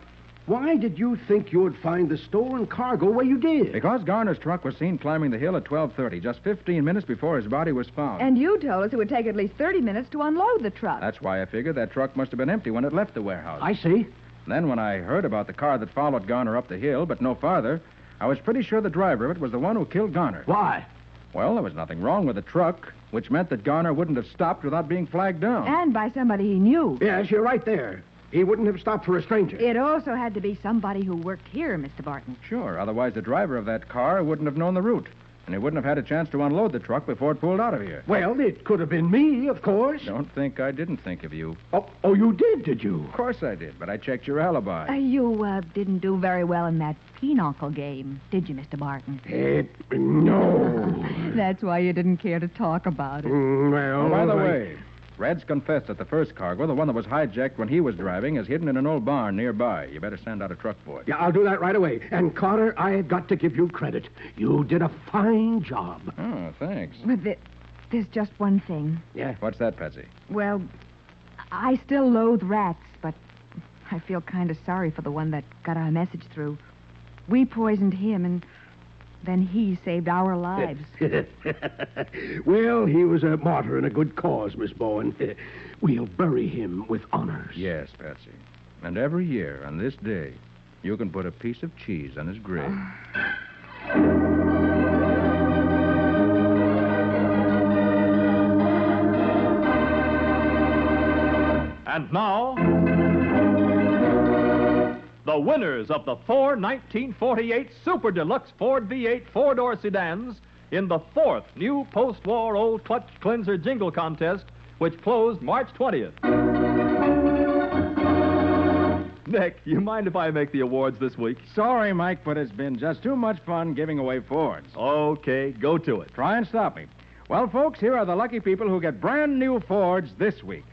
why did you think you would find the stolen cargo where you did? Because Garner's truck was seen climbing the hill at 12:30, just 15 minutes before his body was found. And you told us it would take at least 30 minutes to unload the truck. That's why I figured that truck must have been empty when it left the warehouse. I see. Then when I heard about the car that followed Garner up the hill, but no farther, I was pretty sure the driver of it was the one who killed Garner. Why? Well, there was nothing wrong with the truck, which meant that Garner wouldn't have stopped without being flagged down. And by somebody he knew. Yes, you're right there. He wouldn't have stopped for a stranger. It also had to be somebody who worked here, Mr. Barton. Sure, otherwise the driver of that car wouldn't have known the route, and he wouldn't have had a chance to unload the truck before it pulled out of here. Well, it could have been me, of course. Don't think I didn't think of you. Oh, you did you? Of course I did, but I checked your alibi. You didn't do very well in that pinochle game, did you, Mr. Barton? No. That's why you didn't care to talk about it. Well, Oh, by the way, Red's confessed that the first cargo, the one that was hijacked when he was driving, is hidden in an old barn nearby. You better send out a truck for it. Yeah, I'll do that right away. And, Carter, I've got to give you credit. You did a fine job. Oh, thanks. But there's just one thing. Yeah? What's that, Patsy? Well, I still loathe rats, but I feel kind of sorry for the one that got our message through. We poisoned him, and then he saved our lives. Well, he was a martyr in a good cause, Miss Bowen. We'll bury him with honors. Yes, Patsy. And every year on this day, you can put a piece of cheese on his grave. And now, the winners of the 4 1948 Super Deluxe Ford V8 four-door sedans in the 4th new post-war Old Clutch Cleanser Jingle Contest, which closed March 20th. Nick, you mind if I make the awards this week? Sorry, Mike, but it's been just too much fun giving away Fords. Okay, go to it. Try and stop me. Well, folks, here are the lucky people who get brand new Fords this week.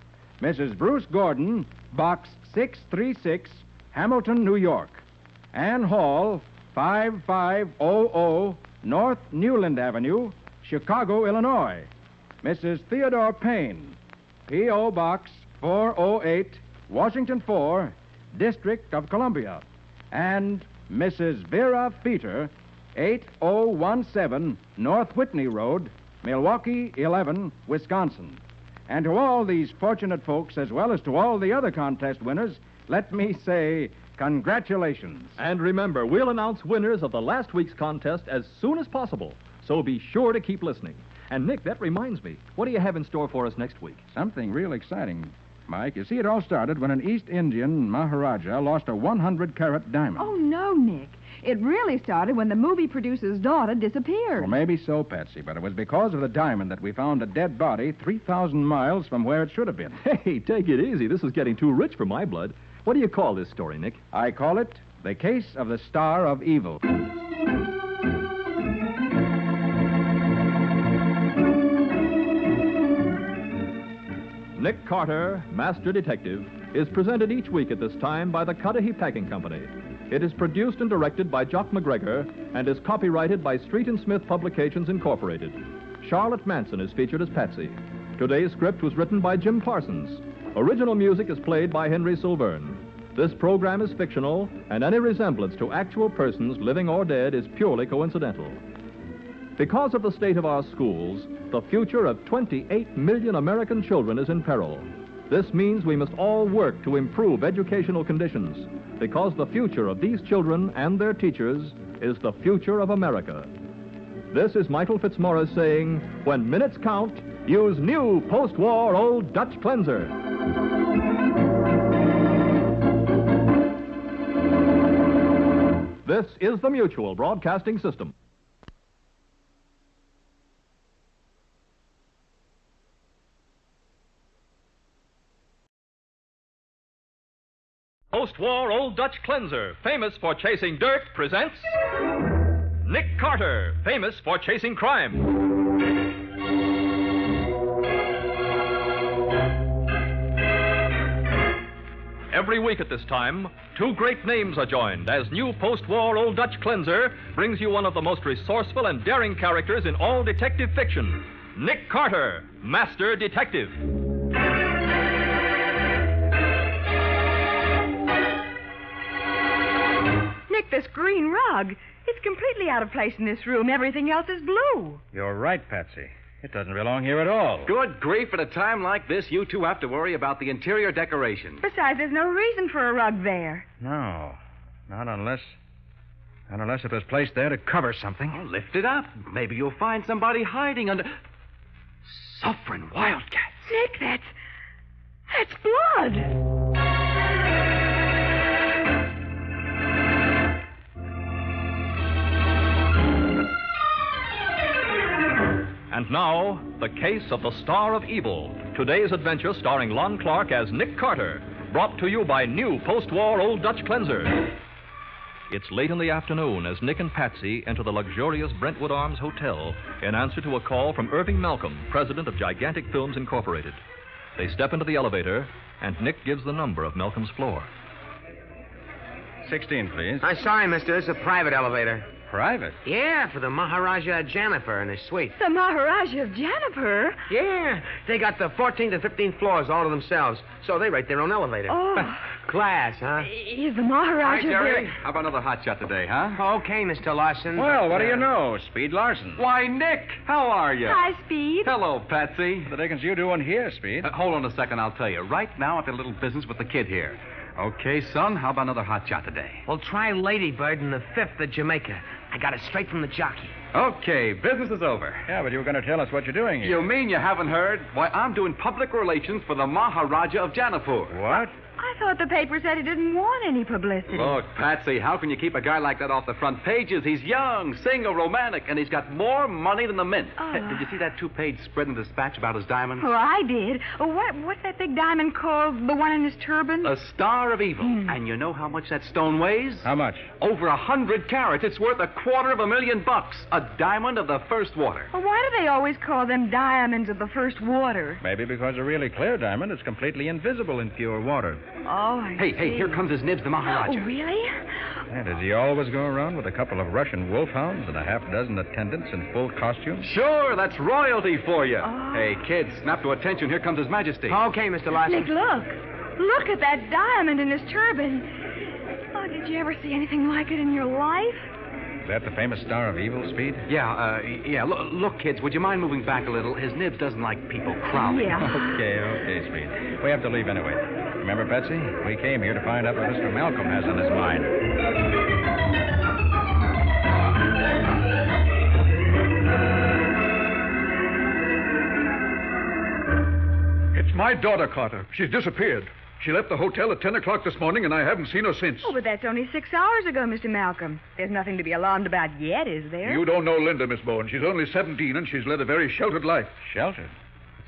Mrs. Bruce Gordon, Box 636, Hamilton, New York. Ann Hall, 5500 North Newland Avenue, Chicago, Illinois. Mrs. Theodore Payne, P.O. Box 408, Washington 4, District of Columbia. And Mrs. Vera Feeter, 8017 North Whitney Road, Milwaukee 11, Wisconsin. And to all these fortunate folks, as well as to all the other contest winners, let me say congratulations. And remember, we'll announce winners of the last week's contest as soon as possible, so be sure to keep listening. And, Nick, that reminds me, what do you have in store for us next week? Something real exciting, Mike. You see, it all started when an East Indian Maharaja lost a 100-carat diamond. Oh, no, Nick. It really started when the movie producer's daughter disappeared. Well, maybe so, Patsy, but it was because of the diamond that we found a dead body 3,000 miles from where it should have been. Hey, take it easy. This is getting too rich for my blood. What do you call this story, Nick? I call it The Case of the Star of Evil. Nick Carter, Master Detective, is presented each week at this time by the Cudahy Packing Company. It is produced and directed by Jock McGregor and is copyrighted by Street and Smith Publications, Incorporated. Charlotte Manson is featured as Patsy. Today's script was written by Jim Parsons. Original music is played by Henry Silverne. This program is fictional, and any resemblance to actual persons, living or dead, is purely coincidental. Because of the state of our schools, the future of 28 million American children is in peril. This means we must all work to improve educational conditions, because the future of these children and their teachers is the future of America. This is Michael Fitzmaurice saying, when minutes count, use new post-war Old Dutch Cleanser. This is the Mutual Broadcasting System. Post-war Old Dutch Cleanser, famous for chasing dirt, presents Nick Carter, famous for chasing crime. Every week at this time, two great names are joined as new post-war Old Dutch Cleanser brings you one of the most resourceful and daring characters in all detective fiction, Nick Carter, Master Detective. Nick, this green rug. It's completely out of place in this room. Everything else is blue. You're right, Patsy. It doesn't belong here at all. Good grief, at a time like this, you two have to worry about the interior decoration. Besides, there's no reason for a rug there. No. Not unless it was placed there to cover something. Oh, lift it up. Maybe you'll find somebody hiding under... Suffering wildcats. Nick, that's blood. And now, the case of the Star of Evil. Today's adventure starring Lon Clark as Nick Carter. Brought to you by new post-war Old Dutch Cleanser. It's late in the afternoon as Nick and Patsy enter the luxurious Brentwood Arms Hotel in answer to a call from Irving Malcolm, president of Gigantic Films Incorporated. They step into the elevator, and Nick gives the number of Malcolm's floor. 16, please. I'm sorry, mister. This is a private elevator. Private? Yeah, for the Maharaja Janiper and his suite. The Maharaja of Janiper? Yeah. They got the 14th and 15th floors all to themselves, so they rate their own elevator. Oh. Class, huh? Is the Maharaja Hi, Jerry. there? How about another hot shot today, huh? Okay, Mr. Larson. Well, what do you know? Speed Larson. Why, Nick, how are you? Hi, Speed. Hello, Patsy. What the dickens you doing here, Speed? Hold on a second, I'll tell you. Right now, I've got a little business with the kid here. Okay, son, how about another hot shot today? Well, try Ladybird in the 5th at Jamaica. I got it straight from the jockey. Okay, business is over. Yeah, but you were going to tell us what you're doing here. You mean you haven't heard? Why, I'm doing public relations for the Maharaja of Janapur. What? I thought the paper said he didn't want any publicity. Look, Patsy, how can you keep a guy like that off the front pages? He's young, single, romantic, and he's got more money than the mint. Did you see that 2-page spread in the dispatch about his diamonds? Oh, I did. Oh, what's that big diamond called? The one in his turban? A Star of Evil. And you know how much that stone weighs? How much? Over 100 carats. It's worth $250,000. A diamond of the first water. Well, why do they always call them diamonds of the first water? Maybe because a really clear diamond is completely invisible in pure water. Oh, Hey, here comes his nibs, the Maharaja. Oh, really? And does he always go around with a couple of Russian wolfhounds and a half-dozen attendants in full costume? Sure, that's royalty for you. Oh. Hey, kids, snap to attention. Here comes His Majesty. Okay, Mr. Larson. Nick, look. Look at that diamond in his turban. Oh, did you ever see anything like it in your life? Is that the famous Star of Evil, Speed? Yeah. Look, kids, would you mind moving back a little? His nibs doesn't like people crowding. Yeah. Okay, Speed. We have to leave anyway. Remember, Patsy? We came here to find out what Mr. Malcolm has on his mind. It's my daughter, Carter. She's disappeared. She left the hotel at 10 o'clock this morning, and I haven't seen her since. Oh, but that's only 6 hours ago, Mr. Malcolm. There's nothing to be alarmed about yet, is there? You don't know Linda, Miss Bowen. She's only 17, and she's led a very sheltered life. Sheltered?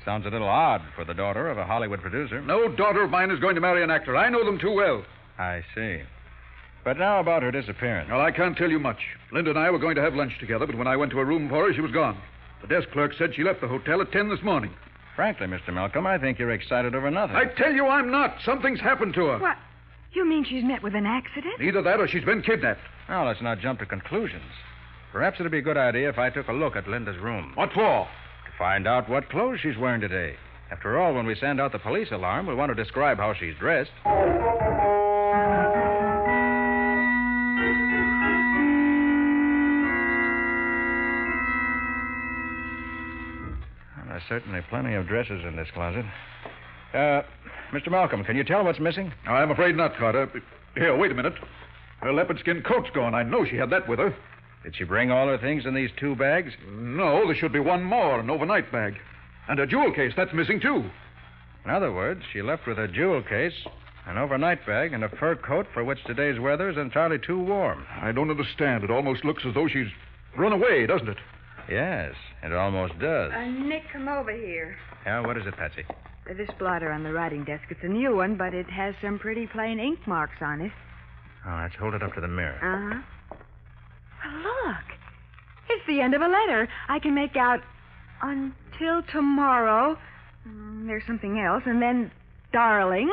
Sounds a little odd for the daughter of a Hollywood producer. No daughter of mine is going to marry an actor. I know them too well. I see. But now about her disappearance. Well, I can't tell you much. Linda and I were going to have lunch together, but when I went to her room for her, she was gone. The desk clerk said she left the hotel at 10 this morning. Frankly, Mr. Malcolm, I think you're excited over nothing. I tell you I'm not. Something's happened to her. What? You mean she's met with an accident? Either that or she's been kidnapped. Now, let's not jump to conclusions. Perhaps it'd be a good idea if I took a look at Linda's room. What for? To find out what clothes she's wearing today. After all, when we send out the police alarm, we'll want to describe how she's dressed. There's certainly plenty of dresses in this closet. Mr. Malcolm, can you tell what's missing? I'm afraid not, Carter. Here, wait a minute. Her leopard skin coat's gone. I know she had that with her. Did she bring all her things in these 2 bags? No, there should be one more, an overnight bag. And her jewel case, that's missing, too. In other words, she left with her jewel case, an overnight bag, and a fur coat for which today's weather is entirely too warm. I don't understand. It almost looks as though she's run away, doesn't it? Yes, it almost does. Nick, come over here. Yeah, what is it, Patsy? This blotter on the writing desk. It's a new one, but it has some pretty plain ink marks on it. Oh, let's hold it up to the mirror. Uh-huh. Well, look. It's the end of a letter. I can make out until tomorrow. There's something else, and then darling,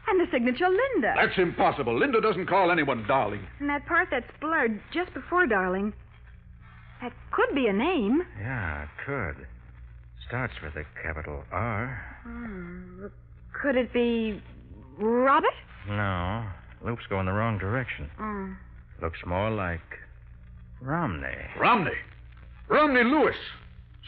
and the signature Linda. That's impossible. Linda doesn't call anyone darling. And that part that's blurred just before darling. That could be a name. Yeah, it could. Starts with a capital R. Could it be Robert? No. Loops go in the wrong direction. Looks more like Romney. Romney? Romney Lewis.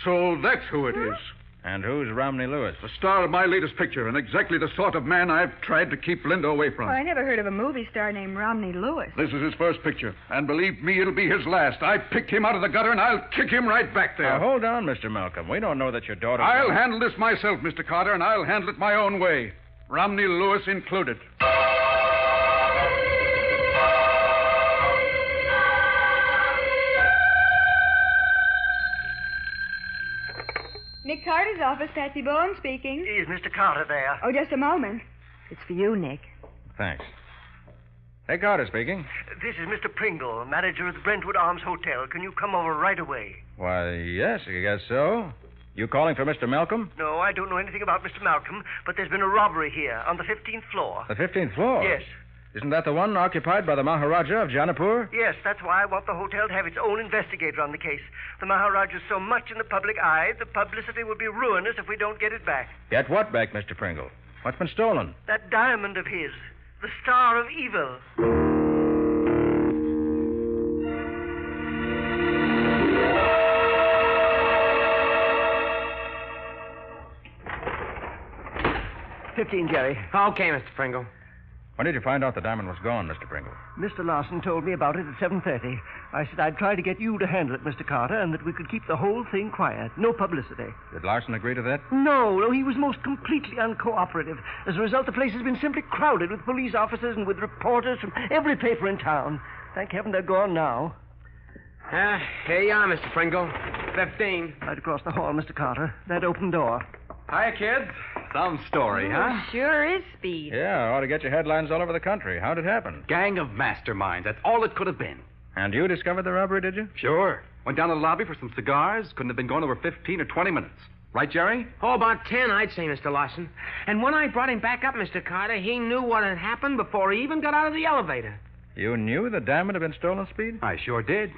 So that's who it is. And who's Romney Lewis? The star of my latest picture, and exactly the sort of man I've tried to keep Linda away from. Well, I never heard of a movie star named Romney Lewis. This is his first picture, and believe me, it'll be his last. I picked him out of the gutter, and I'll kick him right back there. Now, hold on, Mr. Malcolm. We don't know that your daughter... I'll handle this myself, Mr. Carter, and I'll handle it my own way. Romney Lewis included. Nick Carter's office, Patsy Bowen speaking. Is Mr. Carter there? Oh, just a moment. It's for you, Nick. Thanks. Hey, Carter speaking. This is Mr. Pringle, manager of the Brentwood Arms Hotel. Can you come over right away? Why, yes, I guess so. You calling for Mr. Malcolm? No, I don't know anything about Mr. Malcolm, but there's been a robbery here on the 15th floor. The 15th floor? Yes. Isn't that the one occupied by the Maharaja of Janapur? Yes, that's why I want the hotel to have its own investigator on the case. The Maharaja's so much in the public eye, the publicity will be ruinous if we don't get it back. Get what back, Mr. Pringle? What's been stolen? That diamond of his, the Star of Evil. $15, Jerry. Okay, Mr. Pringle. When did you find out the diamond was gone, Mr. Pringle? Mr. Larson told me about it at 7:30. I said I'd try to get you to handle it, Mr. Carter, and that we could keep the whole thing quiet. No publicity. Did Larson agree to that? No, he was most completely uncooperative. As a result, the place has been simply crowded with police officers and with reporters from every paper in town. Thank heaven they're gone now. Here you are, Mr. Pringle. 15. Right across the hall, Mr. Carter. That open door. Hiya, kids. Some story, huh? Sure is Speed. Yeah, ought to get your headlines all over the country. How'd it happen? Gang of masterminds. That's all it could have been. And you discovered the robbery, did you? Sure. Went down to the lobby for some cigars. Couldn't have been gone over 15 or 20 minutes. Right, Jerry? Oh, about 10, I'd say, Mr. Larson. And when I brought him back up, Mr. Carter, he knew what had happened before he even got out of the elevator. You knew the diamond had been stolen, Speed? I sure did.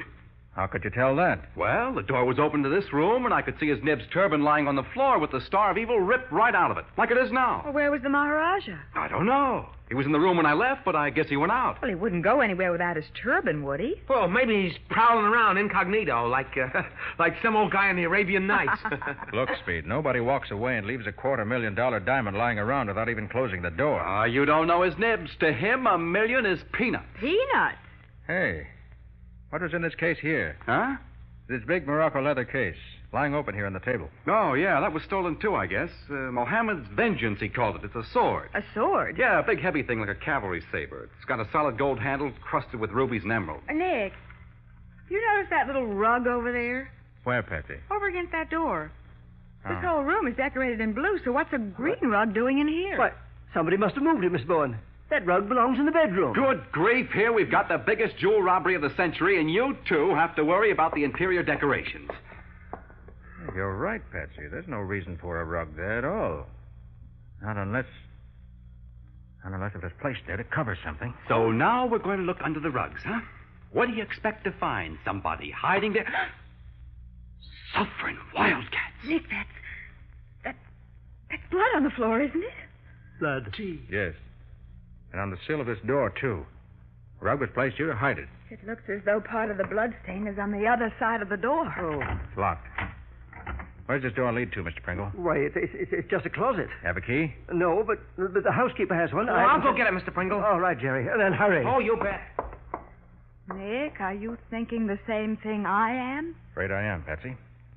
How could you tell that? Well, the door was open to this room, and I could see his nib's turban lying on the floor with the Star of Evil ripped right out of it, like it is now. Well, where was the Maharaja? I don't know. He was in the room when I left, but I guess he went out. Well, he wouldn't go anywhere without his turban, would he? Well, maybe he's prowling around incognito, like some old guy in the Arabian Nights. Look, Speed, nobody walks away and leaves a $250,000 diamond lying around without even closing the door. You don't know his nibs. To him, $1 million is peanuts. Peanuts? Hey, what was in this case here? Huh? This big Morocco leather case, lying open here on the table. Oh, yeah, that was stolen too, I guess. Mohammed's Vengeance, he called it. It's a sword. A sword? Yeah, a big heavy thing like a cavalry saber. It's got a solid gold handle crusted with rubies and emeralds. Nick, you notice that little rug over there? Where, Patsy? Over against that door. This Oh. whole room is decorated in blue, so what's a green rug doing in here? What? Somebody must have moved it, Miss Bowen. That rug belongs in the bedroom. Good grief, here we've got the biggest jewel robbery of the century, and you two have to worry about the interior decorations. You're right, Patsy. There's no reason for a rug there at all. Not unless it was placed there to cover something. So now we're going to look under the rugs, huh? What do you expect to find? Somebody hiding there? Suffering wildcats. Nick, that's blood on the floor, isn't it? Blood. Gee. Yes. And on the sill of this door, too. The rug was placed here to hide it. It looks as though part of the blood stain is on the other side of the door. Oh. It's locked. Where's this door lead to, Mr. Pringle? Why, it's just a closet. Have a key? No, but the housekeeper has one. Well, I'll go get it, Mr. Pringle. All right, Jerry. Then hurry. Oh, you bet. Nick, are you thinking the same thing I am? Afraid I am, Patsy.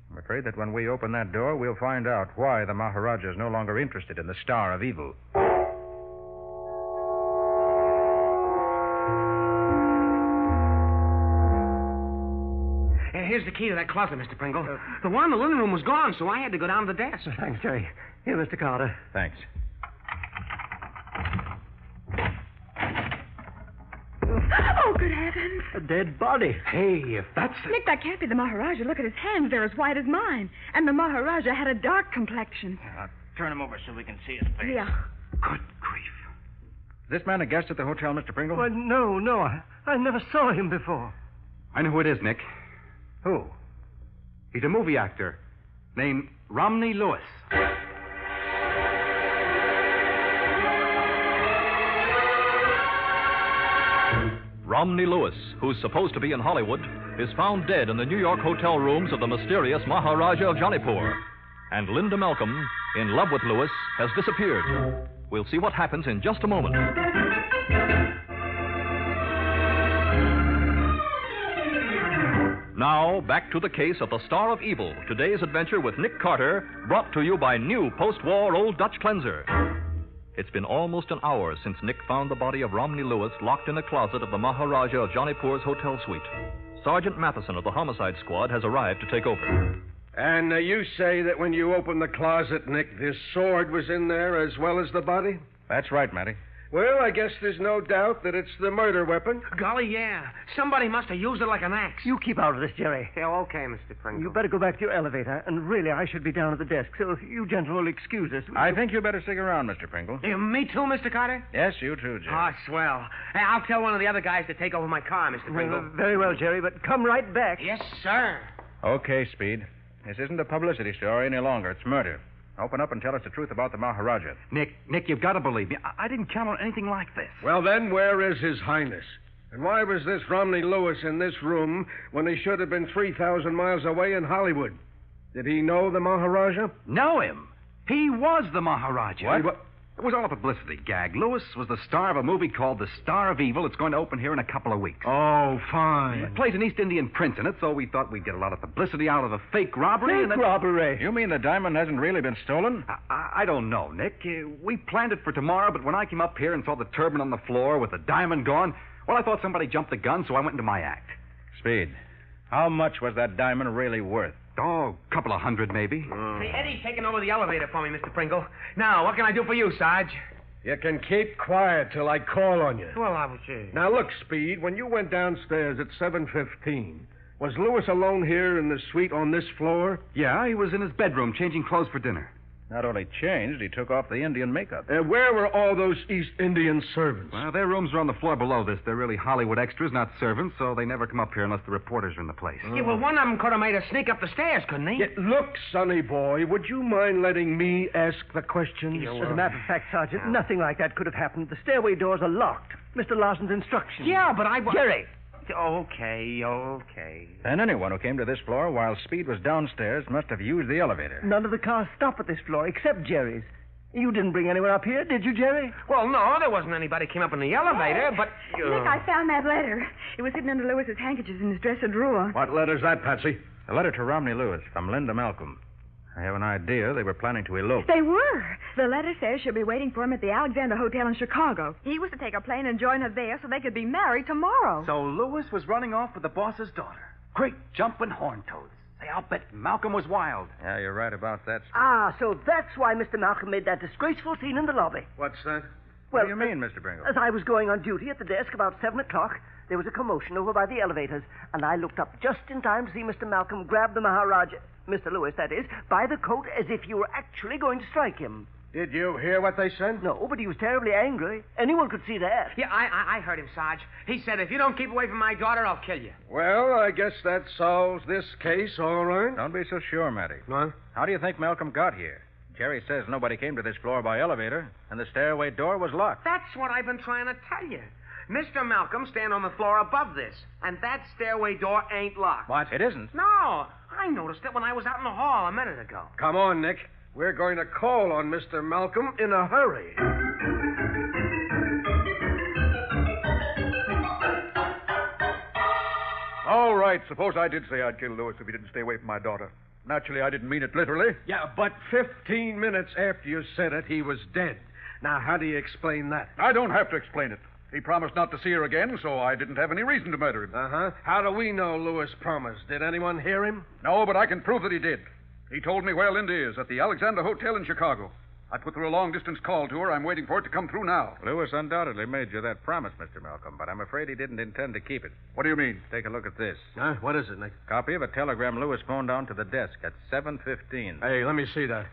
I'm afraid that when we open that door, we'll find out why the Maharaja is no longer interested in the Star of Evil. Here's the key to that closet, Mr. Pringle. The one in the living room was gone, so I had to go down to the desk. Thanks, Jerry. Here, Mr. Carter. Thanks. Oh, good heavens. A dead body. Hey, if that's... Nick, that can't be the Maharaja. Look at his hands. They're as white as mine. And the Maharaja had a dark complexion. Turn him over so we can see his face. Yeah. Good grief. Is this man a guest at the hotel, Mr. Pringle? Why, no. I never saw him before. I know who it is, Nick. Who? He's a movie actor named Romney Lewis. Romney Lewis, who's supposed to be in Hollywood, is found dead in the New York hotel rooms of the mysterious Maharaja of Jaunipur. And Linda Malcolm, in love with Lewis, has disappeared. We'll see what happens in just a moment. Now, back to the case of the Star of Evil. Today's adventure with Nick Carter, brought to you by new post-war Old Dutch Cleanser. It's been almost an hour since Nick found the body of Romney Lewis locked in a closet of the Maharaja of Jaunipur's hotel suite. Sergeant Matheson of the Homicide Squad has arrived to take over. And you say that when you opened the closet, Nick, this sword was in there as well as the body? That's right, Matty. Well, I guess there's no doubt that it's the murder weapon. Golly, yeah. Somebody must have used it like an axe. You keep out of this, Jerry. Yeah, okay, Mr. Pringle. You better go back to your elevator. And really, I should be down at the desk. So if you gentlemen will excuse us. I think you better stick around, Mr. Pringle. Me too, Mr. Carter? Yes, you too, Jerry. Oh, swell. Hey, I'll tell one of the other guys to take over my car, Mr. Pringle. Very well, Jerry, but come right back. Yes, sir. Okay, Speed. This isn't a publicity story any longer. It's murder. Open up and tell us the truth about the Maharaja. Nick, you've got to believe me. I didn't count on anything like this. Well, then, where is His Highness? And why was this Romney Lewis in this room when he should have been 3,000 miles away in Hollywood? Did he know the Maharaja? Know him? He was the Maharaja. What? It was all a publicity gag. Lewis was the star of a movie called The Star of Evil. It's going to open here in a couple of weeks. Oh, fine. It plays an East Indian prince in it, so we thought we'd get a lot of publicity out of a fake robbery. Fake robbery? You mean the diamond hasn't really been stolen? I don't know, Nick. We planned it for tomorrow, but when I came up here and saw the turban on the floor with the diamond gone, well, I thought somebody jumped the gun, so I went into my act. Speed, how much was that diamond really worth? Oh, a couple of hundred, maybe. Hey, Eddie's taking over the elevator for me, Mr. Pringle. Now, what can I do for you, Sarge? You can keep quiet till I call on you. Well, I was... Now, look, Speed, when you went downstairs at 7:15, was Lewis alone here in the suite on this floor? Yeah, he was in his bedroom changing clothes for dinner. Not only changed, he took off the Indian makeup. Where were all those East Indian servants? Well, their rooms are on the floor below this. They're really Hollywood extras, not servants, so they never come up here unless the reporters are in the place. Yeah, well, one of them could have made a sneak up the stairs, couldn't he? Yeah, look, sonny boy, would you mind letting me ask the questions? As a matter of fact, Sergeant, nothing like that could have happened. The stairway doors are locked. Mr. Larson's instructions. Yeah, but I... Jerry! Okay. And anyone who came to this floor while Speed was downstairs must have used the elevator. None of the cars stop at this floor except Jerry's. You didn't bring anyone up here, did you, Jerry? Well, no, there wasn't anybody came up in the elevator, but... Nick, I found that letter. It was hidden under Lewis's handkerchiefs in his dresser drawer. What letter's that, Patsy? A letter to Romney Lewis from Linda Malcolm. I have an idea they were planning to elope. They were. The letter says she'll be waiting for him at the Alexander Hotel in Chicago. He was to take a plane and join her there so they could be married tomorrow. So Lewis was running off with the boss's daughter. Great jumping horn toads. Say, I'll bet Malcolm was wild. Yeah, you're right about that. So that's why Mr. Malcolm made that disgraceful scene in the lobby. What's that? Well, what do you mean, Mr. Pringle? As I was going on duty at the desk about 7 o'clock, there was a commotion over by the elevators, and I looked up just in time to see Mr. Malcolm grab the Maharaja, Mr. Lewis, that is, by the coat as if he were actually going to strike him. Did you hear what they said? No, but he was terribly angry. Anyone could see that. Yeah, I heard him, Sarge. He said, if you don't keep away from my daughter, I'll kill you. Well, I guess that solves this case, all right. Don't be so sure, Matty. What? How do you think Malcolm got here? Jerry says nobody came to this floor by elevator, and the stairway door was locked. That's what I've been trying to tell you. Mr. Malcolm stand on the floor above this, and that stairway door ain't locked. What? It isn't? No, I noticed it when I was out in the hall a minute ago. Come on, Nick. We're going to call on Mr. Malcolm in a hurry. right. Suppose I did say I'd kill Lewis if he didn't stay away from my daughter. Naturally, I didn't mean it literally. Yeah, but 15 minutes after you said it, he was dead. Now, how do you explain that? I don't have to explain it. He promised not to see her again, so I didn't have any reason to murder him. Uh-huh. How do we know Lewis promised? Did anyone hear him? No, but I can prove that he did. He told me where Linda is, at the Alexander Hotel in Chicago. I put through a long-distance call to her. I'm waiting for it to come through now. Lewis undoubtedly made you that promise, Mr. Malcolm, but I'm afraid he didn't intend to keep it. What do you mean? Take a look at this. Huh? What is it, Nick? Copy of a telegram Lewis phoned down to the desk at 7:15. Hey, let me see that.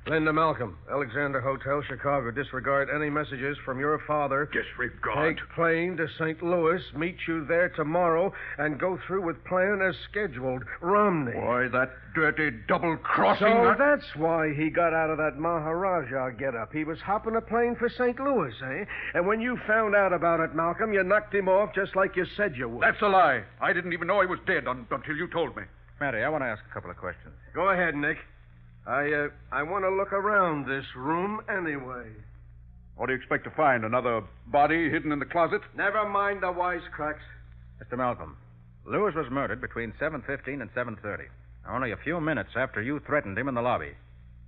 Linda Malcolm, Alexander Hotel, Chicago. Disregard any messages from your father. Disregard? Take plane to St. Louis, meet you there tomorrow, and go through with plan as scheduled. Romney. Why, that dirty double-crossing... So that's why he got out of that Maharaja get-up. He was hopping a plane for St. Louis, eh? And when you found out about it, Malcolm, you knocked him off just like you said you would. That's a lie. I didn't even know he was dead until you told me. Matty, I want to ask a couple of questions. Go ahead, Nick. I want to look around this room anyway. What do you expect to find? Another body hidden in the closet? Never mind the wisecracks. Mr. Malcolm, Lewis was murdered between 7:15 and 7:30. Only a few minutes after you threatened him in the lobby.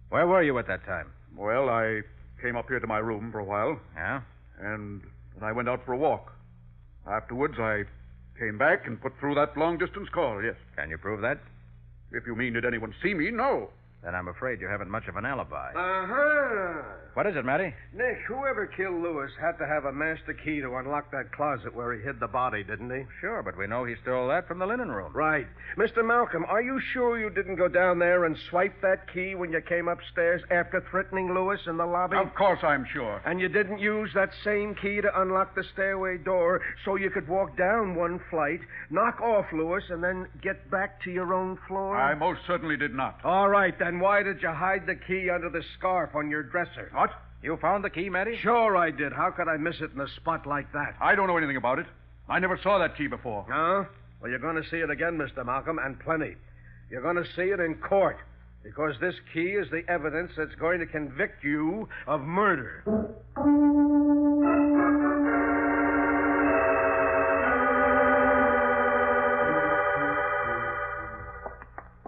Where were you at that time? Well, I came up here to my room for a while. Yeah? And I went out for a walk. Afterwards, I came back and put through that long-distance call, yes. Can you prove that? If you mean, did anyone see me? No. Then I'm afraid you haven't much of an alibi. Uh-huh. What is it, Matty? Nick, whoever killed Lewis had to have a master key to unlock that closet where he hid the body, didn't he? Sure, but we know he stole that from the linen room. Right. Mr. Malcolm, are you sure you didn't go down there and swipe that key when you came upstairs after threatening Lewis in the lobby? Of course I'm sure. And you didn't use that same key to unlock the stairway door so you could walk down one flight, knock off Lewis, and then get back to your own floor? I most certainly did not. All right, then why did you hide the key under the scarf on your dresser? What? You found the key, Matty? Sure I did. How could I miss it in a spot like that? I don't know anything about it. I never saw that key before. Huh? Well, you're going to see it again, Mr. Malcolm, and plenty. You're going to see it in court, because this key is the evidence that's going to convict you of murder.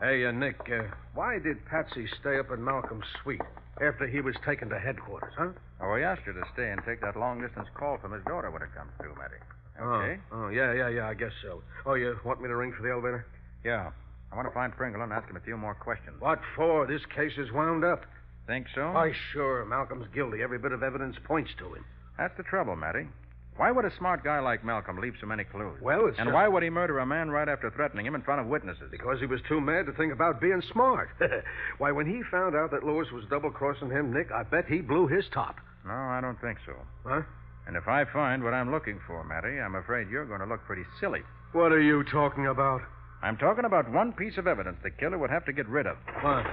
Hey, Nick, why did Patsy stay up in Malcolm's suite after he was taken to headquarters, huh? Oh, we asked her to stay and take that long-distance call from his daughter when it comes through, Matty. Okay? Oh, yeah, I guess so. Oh, you want me to ring for the elevator? Yeah. I want to find Pringle and ask him a few more questions. What for? This case is wound up. Think so? Why, sure. Malcolm's guilty. Every bit of evidence points to him. That's the trouble, Matty. Why would a smart guy like Malcolm leave so many clues? Well, it's... And why would he murder a man right after threatening him in front of witnesses? Because he was too mad to think about being smart. Why, when he found out that Lewis was double-crossing him, Nick, I bet he blew his top. No, I don't think so. Huh? And if I find what I'm looking for, Matty, I'm afraid you're going to look pretty silly. What are you talking about? I'm talking about one piece of evidence the killer would have to get rid of. What?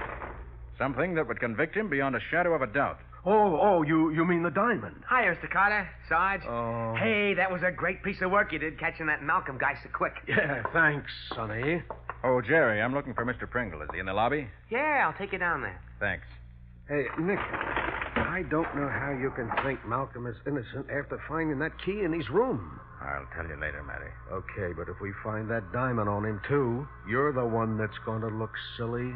Something that would convict him beyond a shadow of a doubt. Oh, you mean the diamond? Hi, Mr. Carter. Sarge. Oh. Hey, that was a great piece of work you did catching that Malcolm guy so quick. Yeah, thanks, Sonny. Oh, Jerry, I'm looking for Mr. Pringle. Is he in the lobby? Yeah, I'll take you down there. Thanks. Hey, Nick, I don't know how you can think Malcolm is innocent after finding that key in his room. I'll tell you later, Matty. Okay, but if we find that diamond on him, too, you're the one that's going to look silly.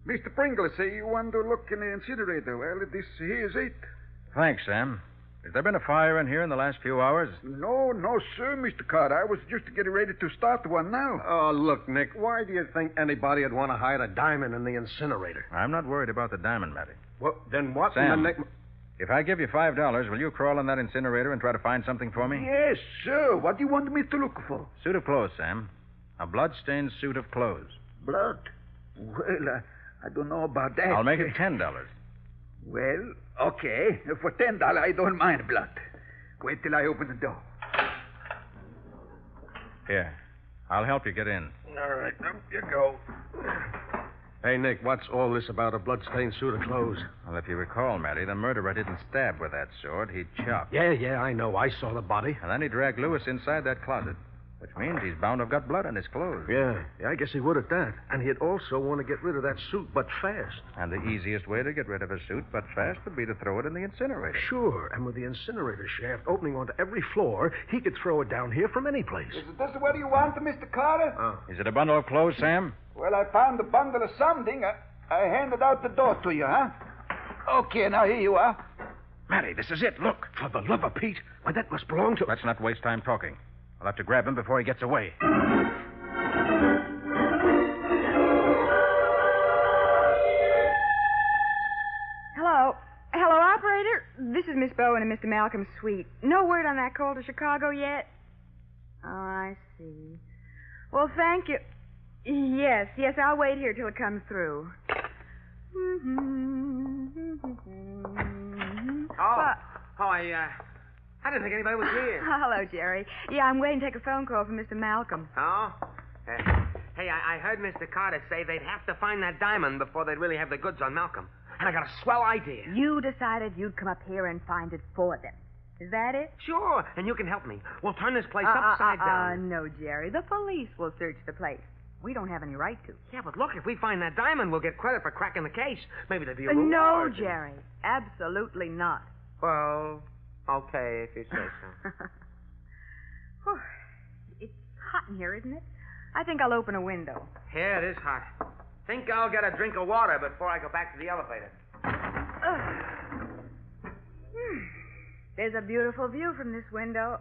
Mr. Pringle say you want to look in the incinerator. Well, this here is it. Thanks, Sam. Has there been a fire in here in the last few hours? No, sir, Mr. Carter. I was just getting ready to start one now. Oh, look, Nick, why do you think anybody would want to hide a diamond in the incinerator? I'm not worried about the diamond, Matty. Well, then what Sam, in the name... If I give you $5, will you crawl in that incinerator and try to find something for me? Yes, sir. What do you want me to look for? Suit of clothes, Sam. A blood-stained suit of clothes. Blood? Well, I don't know about that. I'll make it $10. Well, okay. For $10, I don't mind blood. Wait till I open the door. Here. I'll help you get in. All right, up you go. Hey, Nick, what's all this about a blood-stained suit of clothes? Well, if you recall, Matty, the murderer didn't stab with that sword. He chopped. Yeah, I know. I saw the body. And then he dragged Lewis inside that closet. Which means he's bound to have got blood on his clothes. Yeah, I guess he would at that. And he'd also want to get rid of that suit, but fast. And the easiest way to get rid of a suit, but fast, would be to throw it in the incinerator. Sure, and with the incinerator shaft opening onto every floor, he could throw it down here from any place. Is it this the way you want it, Mr. Carter? Is it a bundle of clothes, Sam? Well, I found a bundle of something. I handed out the door to you, huh? Okay, now here you are. Matty, this is it. Look, for the love of Pete. Why, that must belong to... Let's not waste time talking. I'll have to grab him before he gets away. Hello, operator. This is Miss Bowen and Mr. Malcolm's suite. No word on that call to Chicago yet? Oh, I see. Well, thank you. Yes, I'll wait here till it comes through. I didn't think anybody was here. Hello, Jerry. Yeah, I'm waiting to take a phone call from Mr. Malcolm. Oh? Hey, I heard Mr. Carter say they'd have to find that diamond before they'd really have the goods on Malcolm. And I got a swell idea. You decided you'd come up here and find it for them. Is that it? Sure, and you can help me. We'll turn this place upside down. No, Jerry. The police will search the place. We don't have any right to. Yeah, but look, if we find that diamond, we'll get credit for cracking the case. Maybe there'll be a reward. No, Jerry. Absolutely not. Well, okay, if you say so. It's hot in here, isn't it? I think I'll open a window. Yeah, it is hot. Think I'll get a drink of water before I go back to the elevator. There's a beautiful view from this window.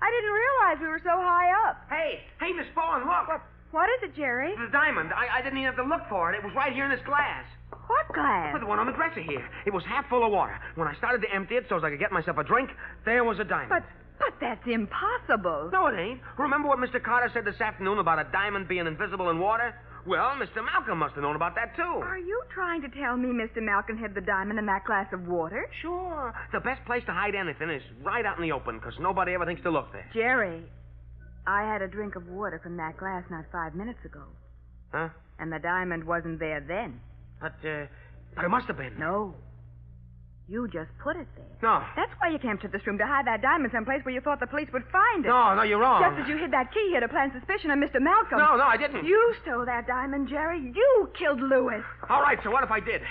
I didn't realize we were so high up. Hey, Miss Bowen, look. What is it, Jerry? The diamond. I didn't even have to look for it. It was right here in this glass. What glass? The one on the dresser here. It was half full of water. When I started to empty it so as I could get myself a drink, there was a diamond. But that's impossible. No, it ain't. Remember what Mr. Carter said this afternoon about a diamond being invisible in water? Well, Mr. Malcolm must have known about that, too. Are you trying to tell me Mr. Malcolm hid the diamond in that glass of water? Sure. The best place to hide anything is right out in the open, because nobody ever thinks to look there. Jerry, I had a drink of water from that glass not 5 minutes ago. Huh? And the diamond wasn't there then. But it must have been. No. You just put it there. No. That's why you came to this room, to hide that diamond someplace where you thought the police would find it. No, you're wrong. Just as you hid that key here to plant suspicion on Mr. Malcolm. No, I didn't. You stole that diamond, Jerry. You killed Lewis. All right, so what if I did?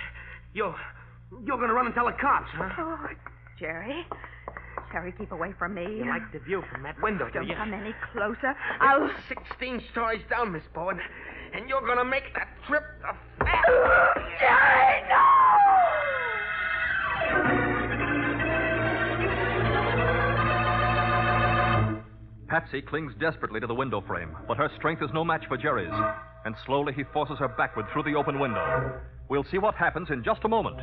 You're going to run and tell the cops, huh? Oh, Jerry, keep away from me. You like the view from that window, Don't do you? come any closer. I'll 16 stories down, Miss Bowen, and you're going to make that trip a fast... Jerry, no! Patsy clings desperately to the window frame, but her strength is no match for Jerry's, and slowly he forces her backward through the open window. We'll see what happens in just a moment.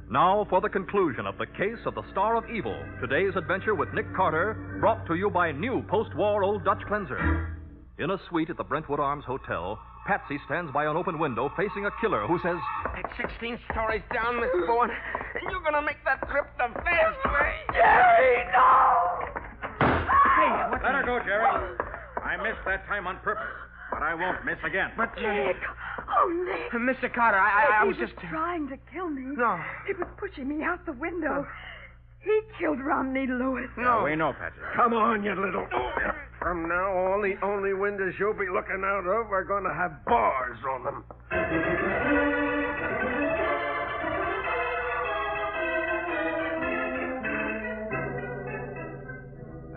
Now for the conclusion of the case of the Star of Evil. Today's adventure with Nick Carter, brought to you by new post-war Old Dutch Cleanser. In a suite at the Brentwood Arms Hotel, Patsy stands by an open window facing a killer who says, It's 16 stories down, Miss Bowen, and you're going to make that trip the fast way. Jerry, no! Hey, Let her go, Jerry. I missed that time on purpose, but I won't miss again. But, Nick. Oh, Nick. Mr. Carter, I was He just... trying to kill me. No. He was pushing me out the window. He killed Romney Lewis. No, we know, Patsy. Come on, you little... From now on, the only windows you'll be looking out of are going to have bars on them.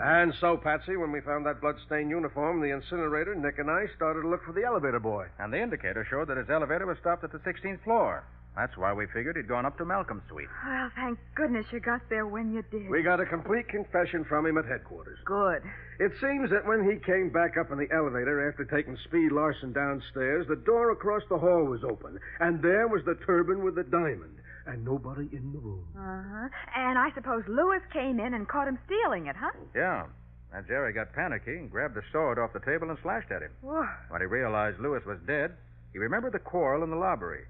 And so, Patsy, when we found that blood-stained uniform in the incinerator, Nick and I started to look for the elevator boy. And the indicator showed that his elevator was stopped at the 16th floor. That's why we figured he'd gone up to Malcolm's suite. Well, thank goodness you got there when you did. We got a complete confession from him at headquarters. Good. It seems that when he came back up in the elevator after taking Speed Larson downstairs, the door across the hall was open, and there was the turban with the diamond, and nobody in the room. Uh-huh. And I suppose Lewis came in and caught him stealing it, huh? Yeah. And Jerry got panicky and grabbed the sword off the table and slashed at him. Whoa. When he realized Lewis was dead, he remembered the quarrel in the lobby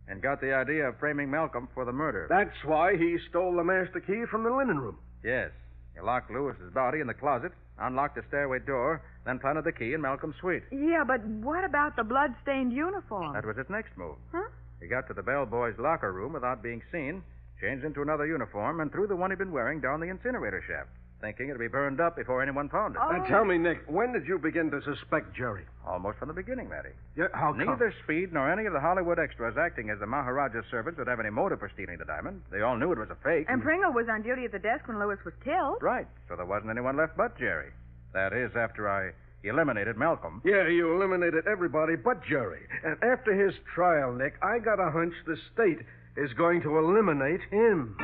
and got the idea of framing Malcolm for the murder. That's why he stole the master key from the linen room. Yes. He locked Lewis's body in the closet, unlocked the stairway door, then planted the key in Malcolm's suite. Yeah, but what about the blood-stained uniform? That was his next move. Huh? He got to the bellboy's locker room without being seen, changed into another uniform, and threw the one he'd been wearing down the incinerator shaft, thinking it'd be burned up before anyone found it. Now tell me, Nick, when did you begin to suspect Jerry? Almost from the beginning, Matty. Yeah, how come? Neither Speed nor any of the Hollywood extras acting as the Maharaja's servants would have any motive for stealing the diamond. They all knew it was a fake. And Pringle was on duty at the desk when Lewis was killed. Right, so there wasn't anyone left but Jerry. That is, after I eliminated Malcolm. Yeah, you eliminated everybody but Jerry. And after his trial, Nick, I got a hunch the state is going to eliminate him.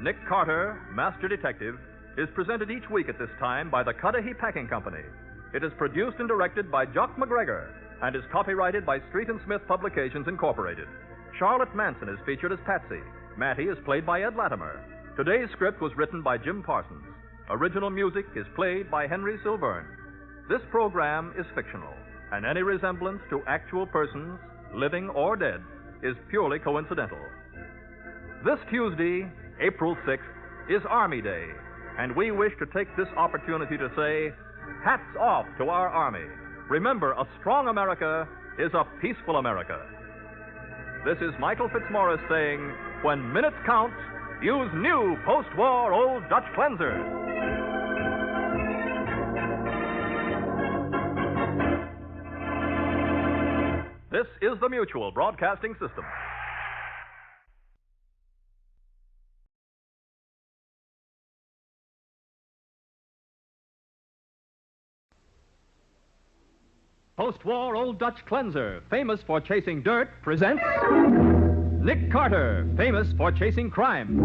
Nick Carter, Master Detective, is presented each week at this time by the Cudahy Packing Company. It is produced and directed by Jock McGregor and is copyrighted by Street and Smith Publications, Incorporated. Charlotte Manson is featured as Patsy. Matty is played by Ed Latimer. Today's script was written by Jim Parsons. Original music is played by Henry Silverne. This program is fictional, and any resemblance to actual persons, living or dead, is purely coincidental. This Tuesday, April 6th, is Army Day, and we wish to take this opportunity to say, hats off to our Army. Remember, a strong America is a peaceful America. This is Michael Fitzmaurice saying, when minutes count, use new post-war Old Dutch Cleanser. This is the Mutual Broadcasting System. Post-war Old Dutch Cleanser, famous for chasing dirt, presents Nick Carter, famous for chasing crime.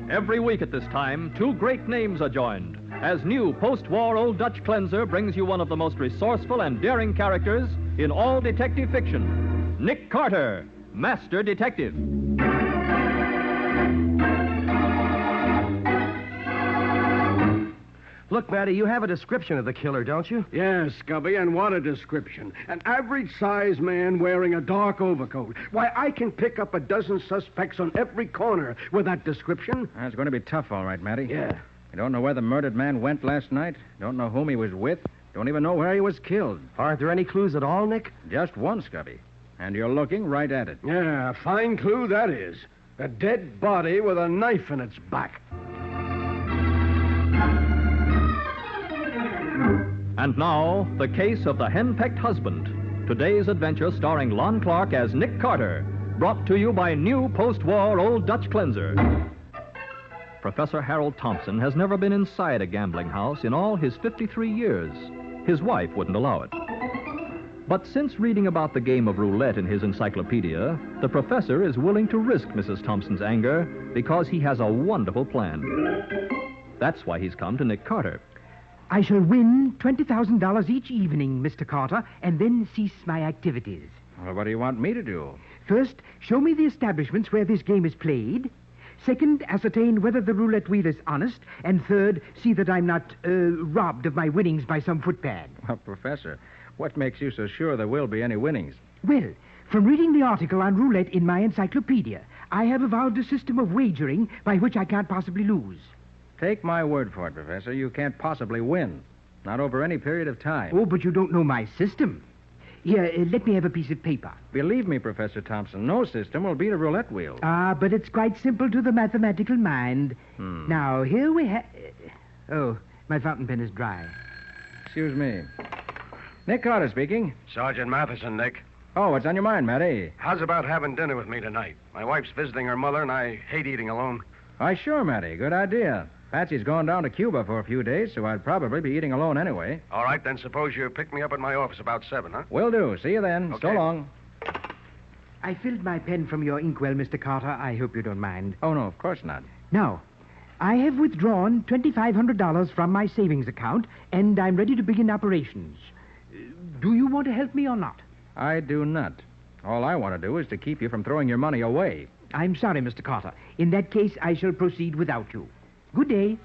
Every week at this time, two great names are joined, as new post-war Old Dutch Cleanser brings you one of the most resourceful and daring characters in all detective fiction, Nick Carter, Master Detective. Look, Matty, you have a description of the killer, don't you? Yes, Scubby, and what a description. An average-sized man wearing a dark overcoat. Why, I can pick up a dozen suspects on every corner with that description. That's going to be tough, all right, Matty. Yeah. I don't know where the murdered man went last night. Don't know whom he was with. Don't even know where he was killed. Aren't there any clues at all, Nick? Just one, Scubby. And you're looking right at it. Yeah, fine clue that is. A dead body with a knife in its back. And now, the case of the Henpecked husband. Today's adventure starring Lon Clark as Nick Carter, brought to you by new post-war Old Dutch Cleanser. Professor Harold Thompson has never been inside a gambling house in all his 53 years. His wife wouldn't allow it. But since reading about the game of roulette in his encyclopedia, the professor is willing to risk Mrs. Thompson's anger because he has a wonderful plan. That's why he's come to Nick Carter. I shall win $20,000 each evening, Mr. Carter, and then cease my activities. Well, what do you want me to do? First, show me the establishments where this game is played. Second, ascertain whether the roulette wheel is honest. And third, see that I'm not robbed of my winnings by some footpad. Well, Professor, what makes you so sure there will be any winnings? Well, from reading the article on roulette in my encyclopedia, I have evolved a system of wagering by which I can't possibly lose. Take my word for it, Professor. You can't possibly win. Not over any period of time. Oh, but you don't know my system. Here, let me have a piece of paper. Believe me, Professor Thompson, no system will beat a roulette wheel. Ah, but it's quite simple to the mathematical mind. Now, here we have... Oh, my fountain pen is dry. Excuse me. Nick Carter speaking. Sergeant Matheson, Nick. Oh, what's on your mind, Matty? How's about having dinner with me tonight? My wife's visiting her mother, and I hate eating alone. Why, sure, Matty. Good idea. Patsy's gone down to Cuba for a few days, so I'd probably be eating alone anyway. All right, then suppose you pick me up at my office about 7, huh? Will do. See you then. Okay. So long. I filled my pen from your inkwell, Mr. Carter. I hope you don't mind. Oh, no, of course not. Now, I have withdrawn $2,500 from my savings account, and I'm ready to begin operations. Do you want to help me or not? I do not. All I want to do is to keep you from throwing your money away. I'm sorry, Mr. Carter. In that case, I shall proceed without you. Good day.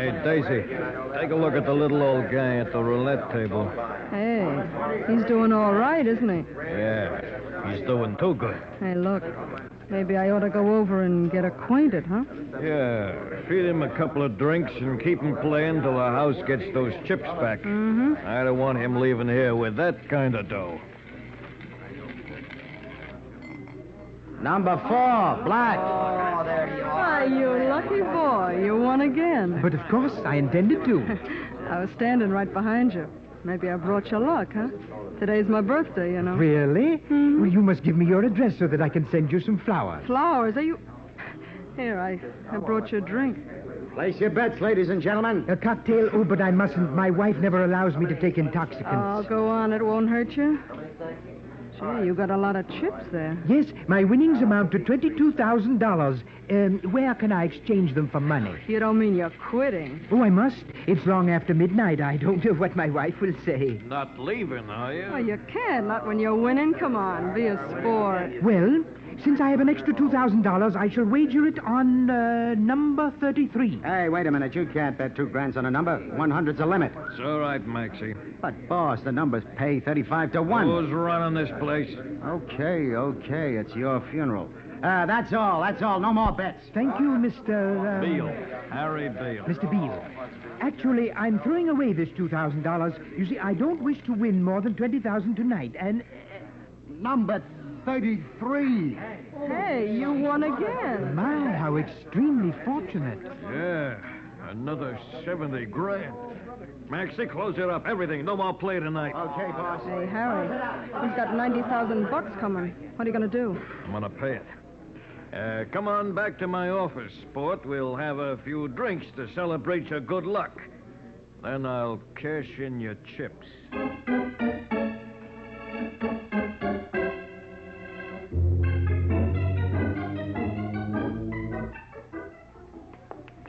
Hey, Daisy, take a look at the little old guy at the roulette table. Hey, he's doing all right, isn't he? Yeah, he's doing too good. Hey, look, maybe I ought to go over and get acquainted, huh? Yeah, feed him a couple of drinks and keep him playing till the house gets those chips back. Mm-hmm. I don't want him leaving here with that kind of dough. Number 4, black. Oh, there you are. Why, you lucky boy. You won again. But of course, I intended to. I was standing right behind you. Maybe I brought you luck, huh? Today's my birthday, you know. Really? Mm-hmm. Well, you must give me your address so that I can send you some flowers. Flowers? Are you... Here, I brought you a drink. Place your bets, ladies and gentlemen. A cocktail? Oh, but I mustn't. My wife never allows me to take intoxicants. Oh, go on. It won't hurt you. Gee, you got a lot of chips there. Yes, my winnings amount to $22,000. Where can I exchange them for money? You don't mean you're quitting? Oh, I must. It's long after midnight. I don't know what my wife will say. Not leaving, are you? Oh, you can't. Not when you're winning. Come on, be a sport. Well, since I have an extra $2,000, I shall wager it on number 33. Hey, wait a minute. You can't bet $2,000 on a number. 100's a limit. It's all right, Maxie. But, boss, the numbers pay 35 to 1. Who's running this place? Okay. It's your funeral. That's all. No more bets. Thank you, Mr. Beale. Harry Beale. Mr. Beale. Actually, I'm throwing away this $2,000. You see, I don't wish to win more than $20,000 tonight, and... Number 33. Hey, you won again. My, how extremely fortunate. Yeah, another 70 grand. Maxie, close it up. Everything. No more play tonight. Okay, boss. Hey, Harry, we've got $90,000 coming. What are you going to do? I'm going to pay it. Come on back to my office, sport. We'll have a few drinks to celebrate your good luck. Then I'll cash in your chips.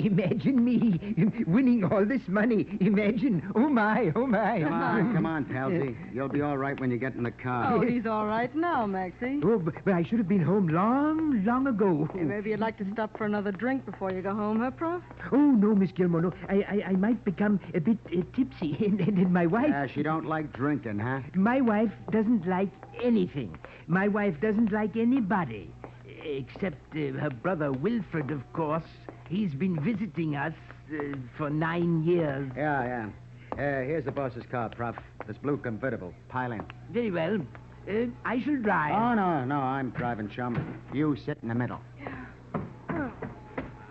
Imagine me winning all this money. Imagine. Oh, my. Come on, Palsy. You'll be all right when you get in the car. Oh, he's all right now, Maxie. Oh, but I should have been home long ago. Hey, maybe you'd like to stop for another drink before you go home, huh, Prof? Oh, no, Miss Gilmore, no. I might become a bit tipsy. And my wife... she don't like drinking, huh? My wife doesn't like anything. My wife doesn't like anybody. Except her brother Wilfred, of course. He's been visiting us for 9 years. Yeah. Here's the boss's car, Prof. This blue convertible. Pile in. Very well. I shall drive. Oh, no, I'm driving, chum. You sit in the middle. Oh,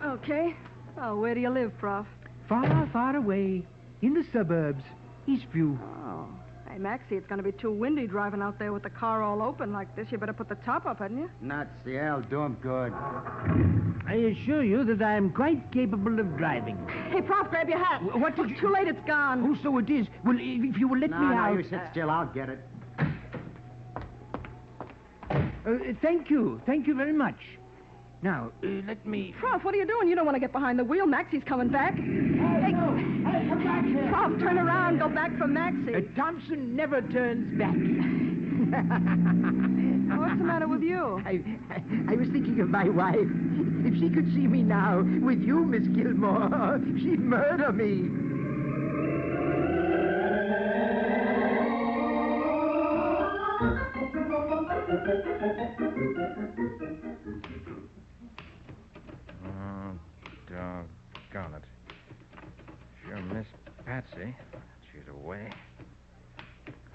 okay. Oh, where do you live, Prof? Far away. In the suburbs. Eastview. Oh. Hey, Maxie, it's going to be too windy driving out there with the car all open like this. You better put the top up, hadn't you? Nuts. Yeah, I'll do 'em good. I assure you that I'm quite capable of driving. Hey, Prof, grab your hat. What did you... Too late, it's gone. Oh, so it is. Well, if you will let me out... No, you sit still. I'll get it. Thank you. Thank you very much. Now, let me... Prof, what are you doing? You don't want to get behind the wheel. Maxie's coming back. Hey, come back here. Prof, turn around. Go back for Maxie. Thompson never turns back. What's the matter with you? I was thinking of my wife. If she could see me now with you, Miss Gilmore, she'd murder me. Doggone it. Sure miss Patsy. She's away.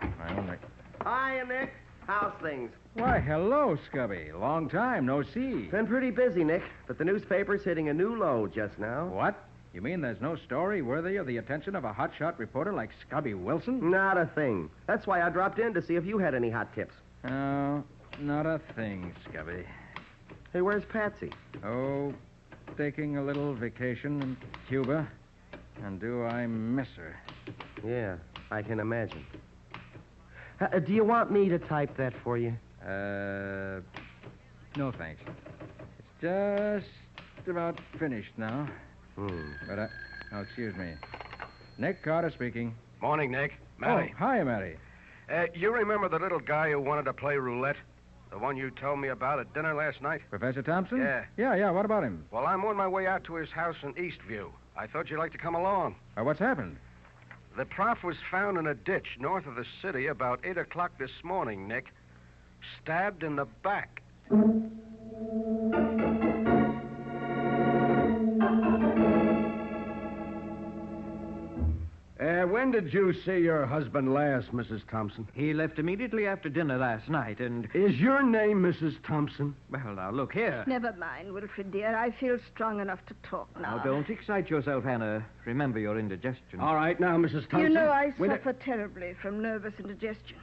I only... Hiya, Nick. How's things? Why, hello, Scubby. Long time, no see. Been pretty busy, Nick, but the newspaper's hitting a new low just now. What? You mean there's no story worthy of the attention of a hotshot reporter like Scubby Wilson? Not a thing. That's why I dropped in to see if you had any hot tips. No, not a thing, Scubby. Hey, where's Patsy? Oh, taking a little vacation in Cuba. And do I miss her? Yeah, I can imagine. Do you want me to type that for you? No, thanks. It's just about finished now. But, oh, excuse me. Nick Carter speaking. Morning, Nick. Matty. Oh, hi, Matty. You remember the little guy who wanted to play roulette? The one you told me about at dinner last night? Professor Thompson? Yeah. Yeah, what about him? Well, I'm on my way out to his house in Eastview. I thought you'd like to come along. What's happened? The prof was found in a ditch north of the city about 8 o'clock this morning, Nick. Stabbed in the back. When did you see your husband last, Mrs. Thompson? He left immediately after dinner last night, and... Is your name Mrs. Thompson? Well, now, look here. Never mind, Wilfred, dear. I feel strong enough to talk now. Now, don't excite yourself, Hannah. Remember your indigestion. All right, now, Mrs. Thompson. You know, I suffer terribly from nervous indigestion.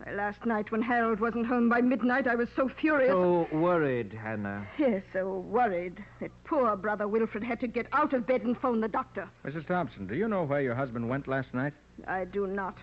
Why, last night when Harold wasn't home by midnight, I was so furious. So worried, Hannah. Yes, so worried that poor brother Wilfred had to get out of bed and phone the doctor. Mrs. Thompson, do you know where your husband went last night? I do not.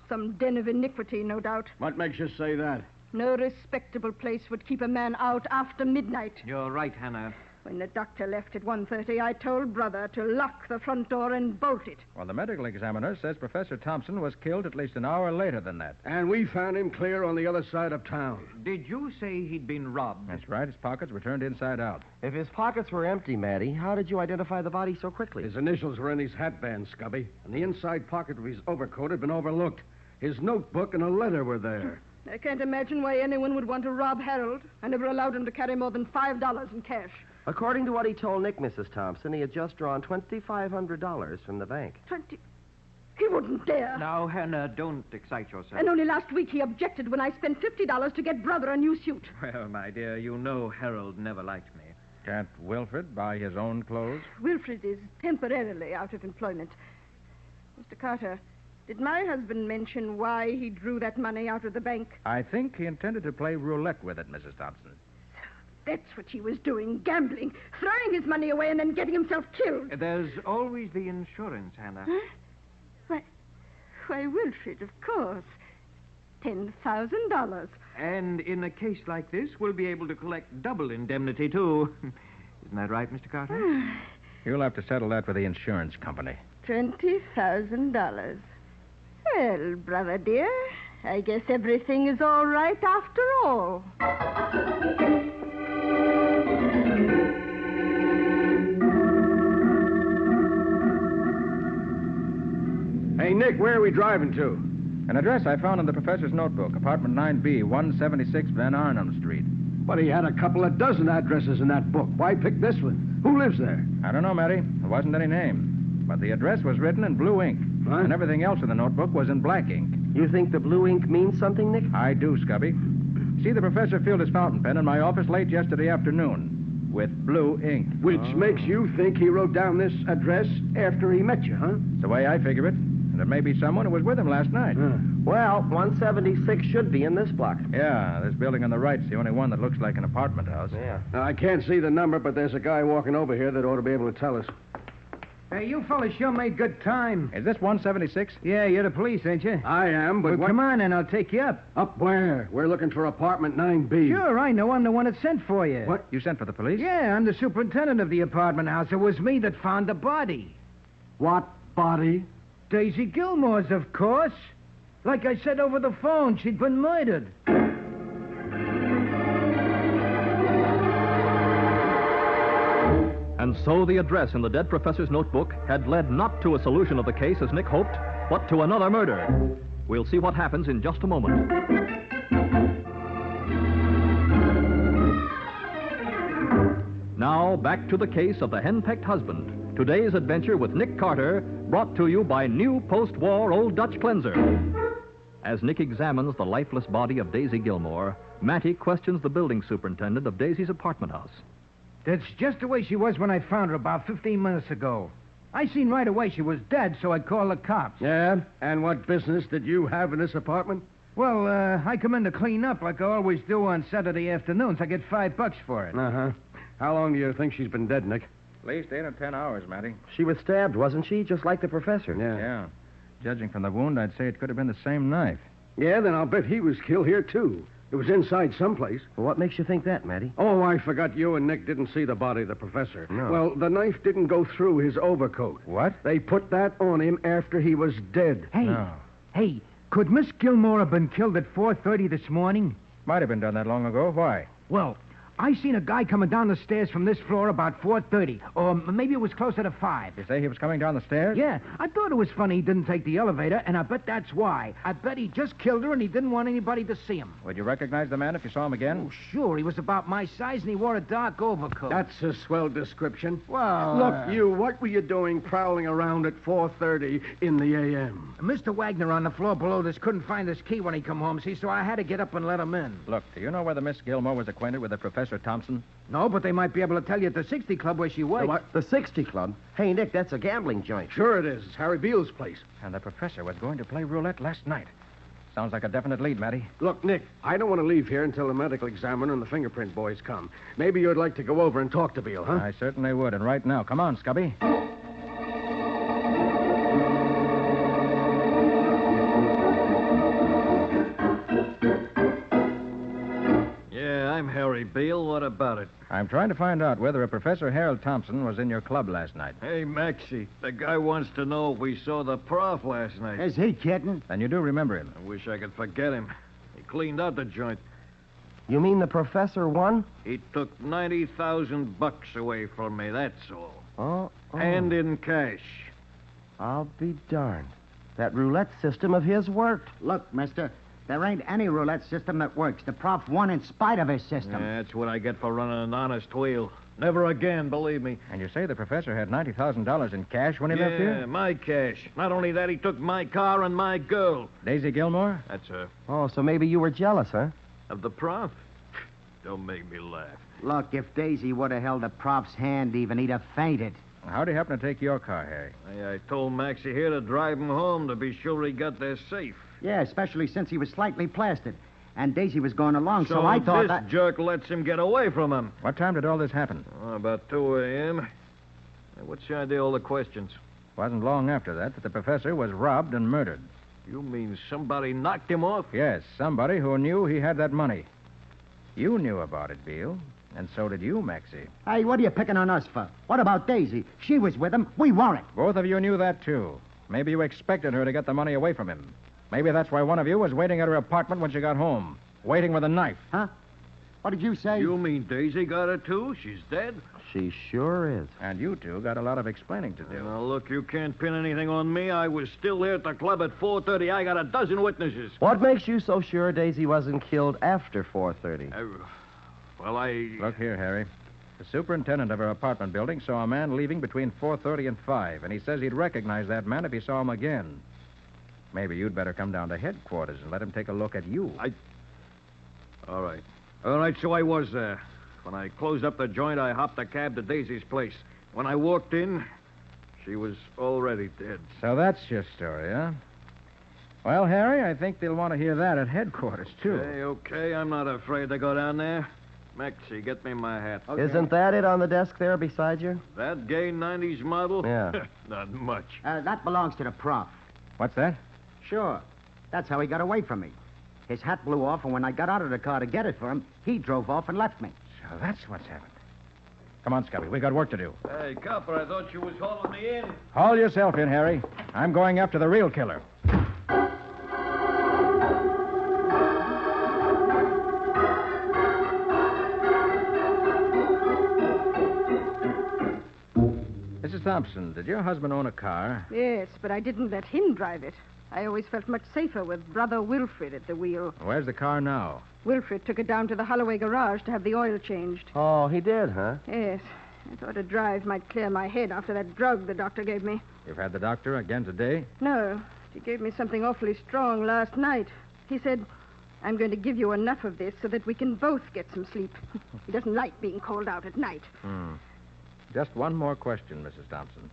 Some den of iniquity, no doubt. What makes you say that? No respectable place would keep a man out after midnight. You're right, Hannah. When the doctor left at 1:30, I told Brother to lock the front door and bolt it. Well, the medical examiner says Professor Thompson was killed at least an hour later than that. And we found him clear on the other side of town. Did you say he'd been robbed? That's right. His pockets were turned inside out. If his pockets were empty, Matty, how did you identify the body so quickly? His initials were in his hatband, Scubby, and the inside pocket of his overcoat had been overlooked. His notebook and a letter were there. I can't imagine why anyone would want to rob Harold. I never allowed him to carry more than $5 in cash. According to what he told Nick, Mrs. Thompson, he had just drawn $2,500 from the bank. 20? He wouldn't dare. Now, Hannah, don't excite yourself. And only last week he objected when I spent $50 to get Brother a new suit. Well, my dear, you know Harold never liked me. Can't Wilfred buy his own clothes? Wilfred is temporarily out of employment. Mr. Carter, did my husband mention why he drew that money out of the bank? I think he intended to play roulette with it, Mrs. Thompson. That's what he was doing, gambling, throwing his money away and then getting himself killed. There's always the insurance, Hannah. Huh? Why, Wilfred, of course. $10,000. And in a case like this, we'll be able to collect double indemnity, too. Isn't that right, Mr. Carter? You'll have to settle that with the insurance company. $20,000. Well, brother dear, I guess everything is all right after all. Hey, Nick, where are we driving to? An address I found in the professor's notebook, apartment 9B, 176 Van Arnhem Street. But he had a couple of dozen addresses in that book. Why pick this one? Who lives there? I don't know, Matty. There wasn't any name. But the address was written in blue ink. Huh? And everything else in the notebook was in black ink. You think the blue ink means something, Nick? I do, Scubby. See, the professor filled his fountain pen in my office late yesterday afternoon with blue ink. Which makes you think he wrote down this address after he met you, huh? It's the way I figure it. And it may be someone who was with him last night. Well, 176 should be in this block. Yeah, this building on the right's the only one that looks like an apartment house. Yeah. Now, I can't see the number, but there's a guy walking over here that ought to be able to tell us. Hey, you fellas sure made good time. Is this 176? Yeah, you're the police, ain't you? I am, but Well, come on, and I'll take you up. Up where? We're looking for apartment 9B. Sure, I know. I'm the one that sent for you. What? You sent for the police? Yeah, I'm the superintendent of the apartment house. It was me that found the body. What body? Daisy Gilmore's, of course. Like I said over the phone, she'd been murdered. And so the address in the dead professor's notebook had led not to a solution of the case as Nick hoped, but to another murder. We'll see what happens in just a moment. Now, back to the case of the henpecked husband. Today's adventure with Nick Carter, brought to you by new post-war Old Dutch Cleanser. As Nick examines the lifeless body of Daisy Gilmore, Matty questions the building superintendent of Daisy's apartment house. That's just the way she was when I found her about 15 minutes ago. I seen right away she was dead, so I called the cops. Yeah? And what business did you have in this apartment? Well, I come in to clean up like I always do on Saturday afternoons. I get $5 for it. Uh-huh. How long do you think she's been dead, Nick? At least 8 or 10 hours, Matty. She was stabbed, wasn't she? Just like the professor. Yeah. Judging from the wound, I'd say it could have been the same knife. Yeah, then I'll bet he was killed here, too. It was inside someplace. Well, what makes you think that, Matty? Oh, I forgot you and Nick didn't see the body of the professor. No. Well, the knife didn't go through his overcoat. What? They put that on him after he was dead. Hey, could Miss Gilmore have been killed at 4:30 this morning? Might have been done that long ago. Why? Well, I seen a guy coming down the stairs from this floor about 4:30, or maybe it was closer to 5. You say he was coming down the stairs? Yeah, I thought it was funny he didn't take the elevator, and I bet that's why. I bet he just killed her and he didn't want anybody to see him. Would you recognize the man if you saw him again? Oh, sure. He was about my size and he wore a dark overcoat. That's a swell description. Well, Look, what were you doing prowling around at 4:30 in the a.m.? Mr. Wagner on the floor below this couldn't find his key when he come home, see, so I had to get up and let him in. Look, do you know whether Miss Gilmore was acquainted with the Professor Thompson? No, but they might be able to tell you at the 60 Club where she works. What? The 60 Club? Hey, Nick, that's a gambling joint. Sure it is. It's Harry Beale's place. And the professor was going to play roulette last night. Sounds like a definite lead, Matty. Look, Nick, I don't want to leave here until the medical examiner and the fingerprint boys come. Maybe you'd like to go over and talk to Beale, huh? I certainly would, and right now. Come on, Scubby. I'm Harry Beale. What about it? I'm trying to find out whether a Professor Harold Thompson was in your club last night. Hey, Maxie, the guy wants to know if we saw the prof last night. Is he kidding? Then you do remember him. I wish I could forget him. He cleaned out the joint. You mean the professor won? He took $90,000 away from me, that's all. Oh. And in cash. I'll be darned. That roulette system of his worked. Look, mister, there ain't any roulette system that works. The prof won in spite of his system. Yeah, that's what I get for running an honest wheel. Never again, believe me. And you say the professor had $90,000 in cash when he left here? Yeah, my cash. Not only that, he took my car and my girl. Daisy Gilmore? That's her. Oh, so maybe you were jealous, huh? Of the prof? Don't make me laugh. Look, if Daisy would have held the prof's hand even, he'd have fainted. How'd he happen to take your car, Harry? I told Maxie here to drive him home to be sure he got there safe. Yeah, especially since he was slightly plastered. And Daisy was going along, so I thought this jerk lets him get away from him. What time did all this happen? About 2 a.m. What's the idea of all the questions? Wasn't long after that the professor was robbed and murdered. You mean somebody knocked him off? Yes, somebody who knew he had that money. You knew about it, Beale. And so did you, Maxie. Hey, what are you picking on us for? What about Daisy? She was with him. We weren't. Both of you knew that, too. Maybe you expected her to get the money away from him. Maybe that's why one of you was waiting at her apartment when she got home. Waiting with a knife. Huh? What did you say? You mean Daisy got her, too? She's dead? She sure is. And you two got a lot of explaining to do. Now, look, you can't pin anything on me. I was still here at the club at 4:30. I got a dozen witnesses. What makes you so sure Daisy wasn't killed after 4:30? Look here, Harry. The superintendent of our apartment building saw a man leaving between 4:30 and 5, and he says he'd recognize that man if he saw him again. Maybe you'd better come down to headquarters and let him take a look at you. All right. All right, so I was there. When I closed up the joint, I hopped a cab to Daisy's place. When I walked in, she was already dead. So that's your story, huh? Well, Harry, I think they'll want to hear that at headquarters, too. Okay. I'm not afraid to go down there. Maxie, get me my hat. Okay. Isn't that it on the desk there beside you? That gay 90s model? Yeah. Not much. That belongs to the prof. What's that? Sure. That's how he got away from me. His hat blew off, and when I got out of the car to get it for him, he drove off and left me. So that's what's happened. Come on, Scubby. We got work to do. Hey, copper, I thought you was hauling me in. Haul yourself in, Harry. I'm going after the real killer. Mrs. Thompson, did your husband own a car? Yes, but I didn't let him drive it. I always felt much safer with Brother Wilfred at the wheel. Where's the car now? Wilfred took it down to the Holloway garage to have the oil changed. Oh, he did, huh? Yes. I thought a drive might clear my head after that drug the doctor gave me. You've had the doctor again today? No. He gave me something awfully strong last night. He said, I'm going to give you enough of this so that we can both get some sleep. He doesn't like being called out at night. Just one more question, Mrs. Thompson.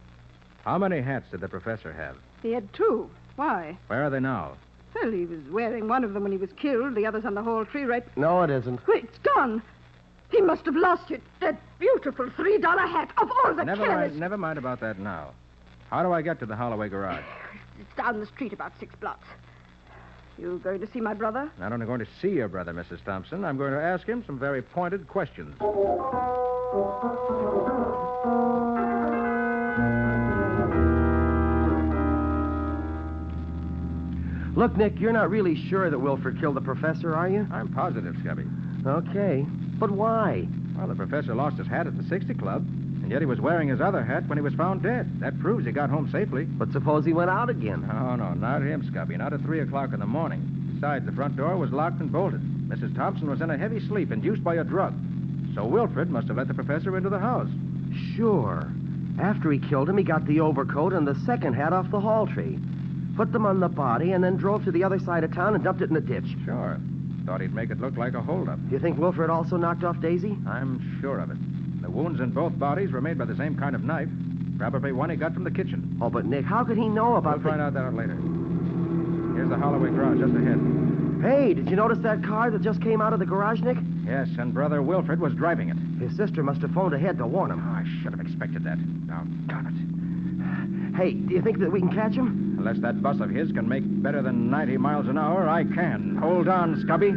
How many hats did the professor have? He had 2. Why? Where are they now? Well, he was wearing one of them when he was killed. The other's on the hall tree right... No, it isn't. Wait, it's gone. He must have lost it. That beautiful $3 hat of all the careless... Never mind about that now. How do I get to the Holloway garage? It's down the street about 6 blocks. You going to see my brother? Not only going to see your brother, Mrs. Thompson, I'm going to ask him some very pointed questions. Look, Nick, you're not really sure that Wilfred killed the professor, are you? I'm positive, Scubby. Okay. But why? Well, the professor lost his hat at the 60 Club, and yet he was wearing his other hat when he was found dead. That proves he got home safely. But suppose he went out again? No, not him, Scubby. Not at 3 o'clock in the morning. Besides, the front door was locked and bolted. Mrs. Thompson was in a heavy sleep induced by a drug. So Wilfred must have let the professor into the house. Sure. After he killed him, he got the overcoat and the second hat off the hall tree, put them on the body, and then drove to the other side of town and dumped it in the ditch. Sure. Thought he'd make it look like a holdup. Do you think Wilfred also knocked off Daisy? I'm sure of it. The wounds in both bodies were made by the same kind of knife. Probably one he got from the kitchen. Oh, but Nick, how could he know about We'll find out that later. Here's the Holloway garage just ahead. Hey, did you notice that car that just came out of the garage, Nick? Yes, and Brother Wilfred was driving it. His sister must have phoned ahead to warn him. Oh, I should have expected that. Doggone it. Hey, do you think that we can catch him? Unless that bus of his can make better than 90 miles an hour, I can. Hold on, Scubby.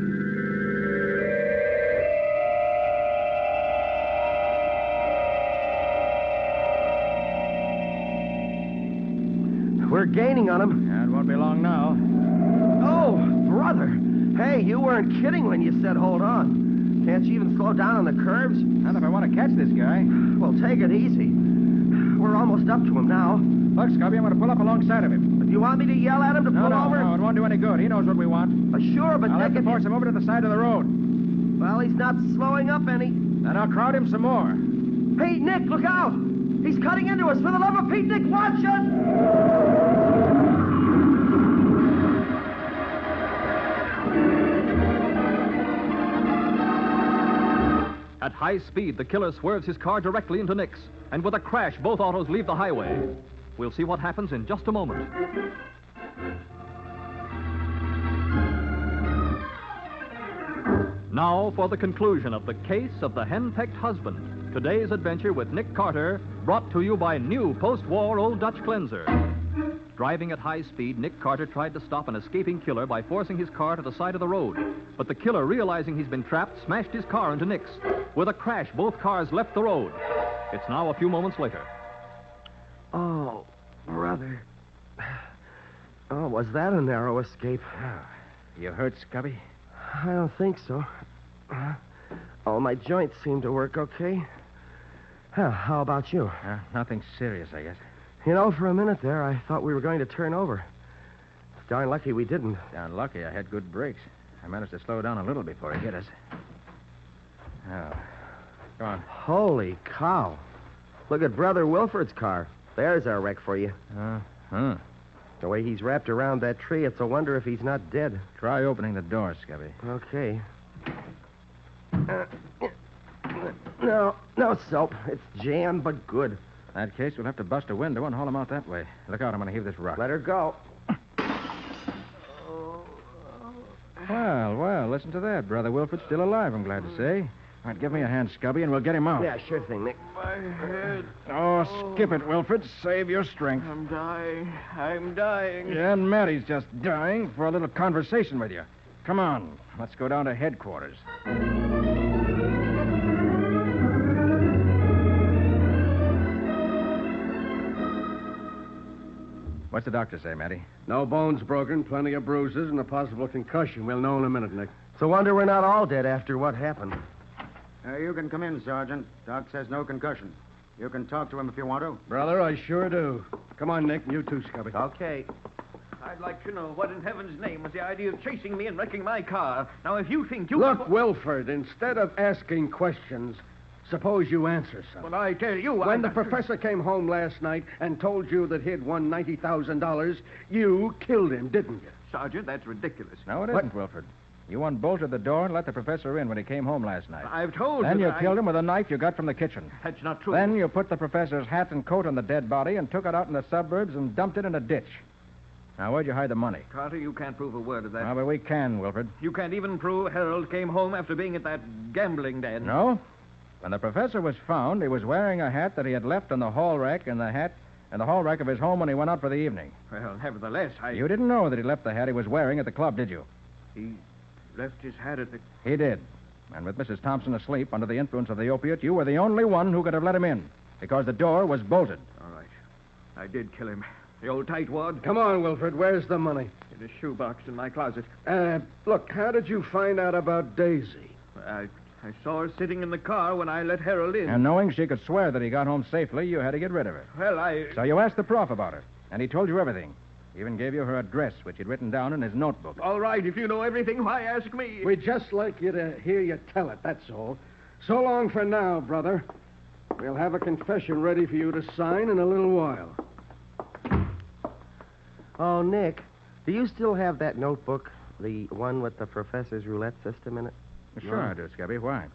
We're gaining on him. Yeah, it won't be long now. Oh, brother. Hey, you weren't kidding when you said hold on. Can't you even slow down on the curves? Not if I want to catch this guy. Well, take it easy. We're almost up to him now. Look, Scubby, I'm going to pull up alongside of him. Do you want me to yell at him to pull over? No, it won't do any good. He knows what we want. Sure, but I'll have Nick, to force him over to the side of the road. Well, he's not slowing up any. Then I'll crowd him some more. Hey, Nick, look out! He's cutting into us. For the love of Pete, Nick, watch it! At high speed, the killer swerves his car directly into Nick's, and with a crash, both autos leave the highway. We'll see what happens in just a moment. Now for the conclusion of the case of the henpecked husband. Today's adventure with Nick Carter, brought to you by new post-war Old Dutch Cleanser. Driving at high speed, Nick Carter tried to stop an escaping killer by forcing his car to the side of the road. But the killer, realizing he's been trapped, smashed his car into Nick's. With a crash, both cars left the road. It's now a few moments later. Oh, brother. Oh, was that a narrow escape? You hurt, Scubby? I don't think so. All my joints seem to work okay. How about you? Nothing serious, I guess. You know, for a minute there, I thought we were going to turn over. It's darn lucky we didn't. Darn lucky I had good brakes. I managed to slow down a little before he hit us. Oh. Come on. Holy cow. Look at Brother Wilfred's car. There's our wreck for you. The way he's wrapped around that tree, it's a wonder if he's not dead. Try opening the door, Scubby. Okay. No soap. It's jammed, but good. In that case, we'll have to bust a window and haul him out that way. Look out, I'm going to heave this rock. Let her go. Well, listen to that. Brother Wilfred's still alive, I'm glad to say. All right, give me a hand, Scubby, and we'll get him out. Yeah, sure thing, Nick. My head. Oh, skip it, Wilfred. Save your strength. I'm dying. Yeah, and Mattie's just dying for a little conversation with you. Come on, let's go down to headquarters. What's the doctor say, Matty? No bones broken, plenty of bruises, and a possible concussion. We'll know in a minute, Nick. It's a wonder we're not all dead after what happened. You can come in, Sergeant. Doc says no concussion. You can talk to him if you want to. Brother, I sure do. Come on, Nick. You too, Scubby. Okay. I'd like to know what in heaven's name was the idea of chasing me and wrecking my car. Now, if you think you... Look, Wilfred, instead of asking questions, suppose you answer some. Well, I tell you... When the professor came home last night and told you that he'd won $90,000, you killed him, didn't you? Sergeant, that's ridiculous. No, it isn't, Wilfred. You unbolted the door and let the professor in when he came home last night. I've told Then you... you killed him with a knife you got from the kitchen. That's not true. Then you put the professor's hat and coat on the dead body and took it out in the suburbs and dumped it in a ditch. Now, where'd you hide the money? Carter, you can't prove a word of that. No, but we can, Wilfred. You can't even prove Harold came home after being at that gambling den. No? When the professor was found, he was wearing a hat that he had left in the hall rack of his home when he went out for the evening. Well, nevertheless, You didn't know that he left the hat he was wearing at the club, did you? He left his hat at the... He did. And with Mrs. Thompson asleep under the influence of the opiate, you were the only one who could have let him in, because the door was bolted. All right. I did kill him. The old tightwad. Come on, Wilfred. Where's the money? In a shoebox in my closet. Look, how did you find out about Daisy? I saw her sitting in the car when I let Harold in. And knowing she could swear that he got home safely, you had to get rid of her. Well, So you asked the prof about her, and he told you everything. He even gave you her address, which he'd written down in his notebook. All right, if you know everything, why ask me? We'd just like you to hear you tell it, that's all. So long for now, brother. We'll have a confession ready for you to sign in a little while. Oh, Nick, do you still have that notebook, the one with the professor's roulette system in it? Sure I do, Scubby. Why?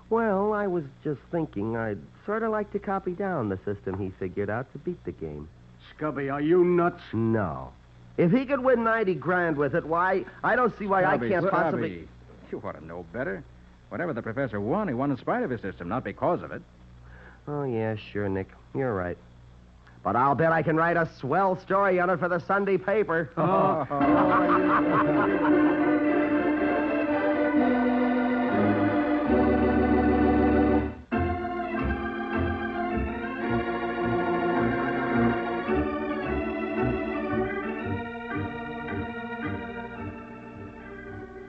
Well, I was just thinking I'd sort of like to copy down the system he figured out to beat the game. Scubby, are you nuts? No. If he could win 90 grand with it, why, I don't see why Scubby, I can't possibly... Scubby, you ought to know better. Whatever the professor won, he won in spite of his system, not because of it. Oh, yeah, sure, Nick. You're right. But I'll bet I can write a swell story on it for the Sunday paper.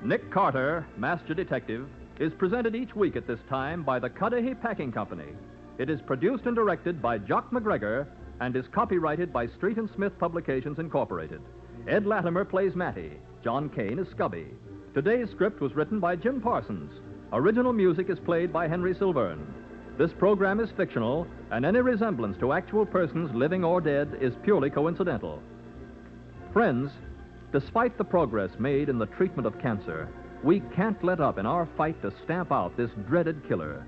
Nick Carter, Master Detective, is presented each week at this time by the Cudahy Packing Company. It is produced and directed by Jock McGregor and is copyrighted by Street and Smith Publications, Incorporated. Ed Latimer plays Matty. John Kane is Scubby. Today's script was written by Jim Parsons. Original music is played by Henry Silverne. This program is fictional, and any resemblance to actual persons, living or dead, is purely coincidental. Friends, despite the progress made in the treatment of cancer, we can't let up in our fight to stamp out this dreaded killer.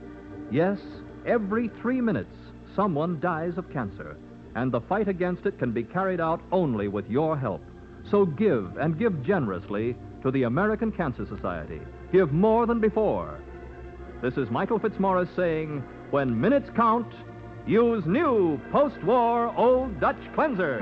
Yes, every 3 minutes, someone dies of cancer, and the fight against it can be carried out only with your help. So give, and give generously, to the American Cancer Society. Give more than before. This is Michael Fitzmaurice saying, when minutes count, use new post-war Old Dutch Cleanser.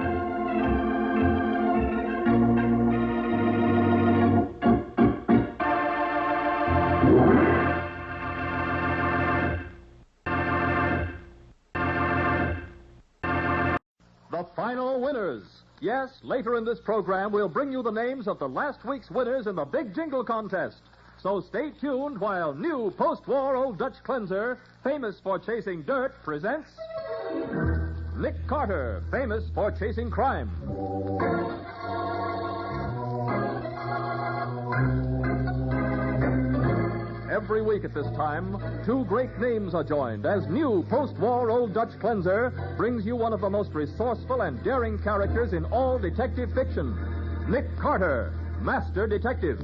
The final winners. Yes, later in this program, we'll bring you the names of the last week's winners in the Big Jingle Contest. So stay tuned while new post-war Old Dutch Cleanser, famous for chasing dirt, presents Nick Carter, famous for chasing crime. Every week at this time, two great names are joined as new post-war Old Dutch Cleanser brings you one of the most resourceful and daring characters in all detective fiction, Nick Carter, Master Detective.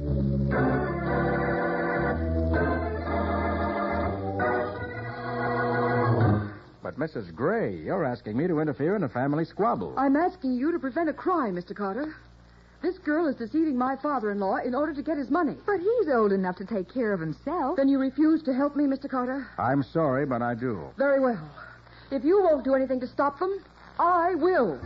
But, Mrs. Gray, you're asking me to interfere in a family squabble. I'm asking you to prevent a crime, Mr. Carter. This girl is deceiving my father-in-law in order to get his money. But he's old enough to take care of himself. Then you refuse to help me, Mr. Carter? I'm sorry, but I do. Very well. If you won't do anything to stop them, I will.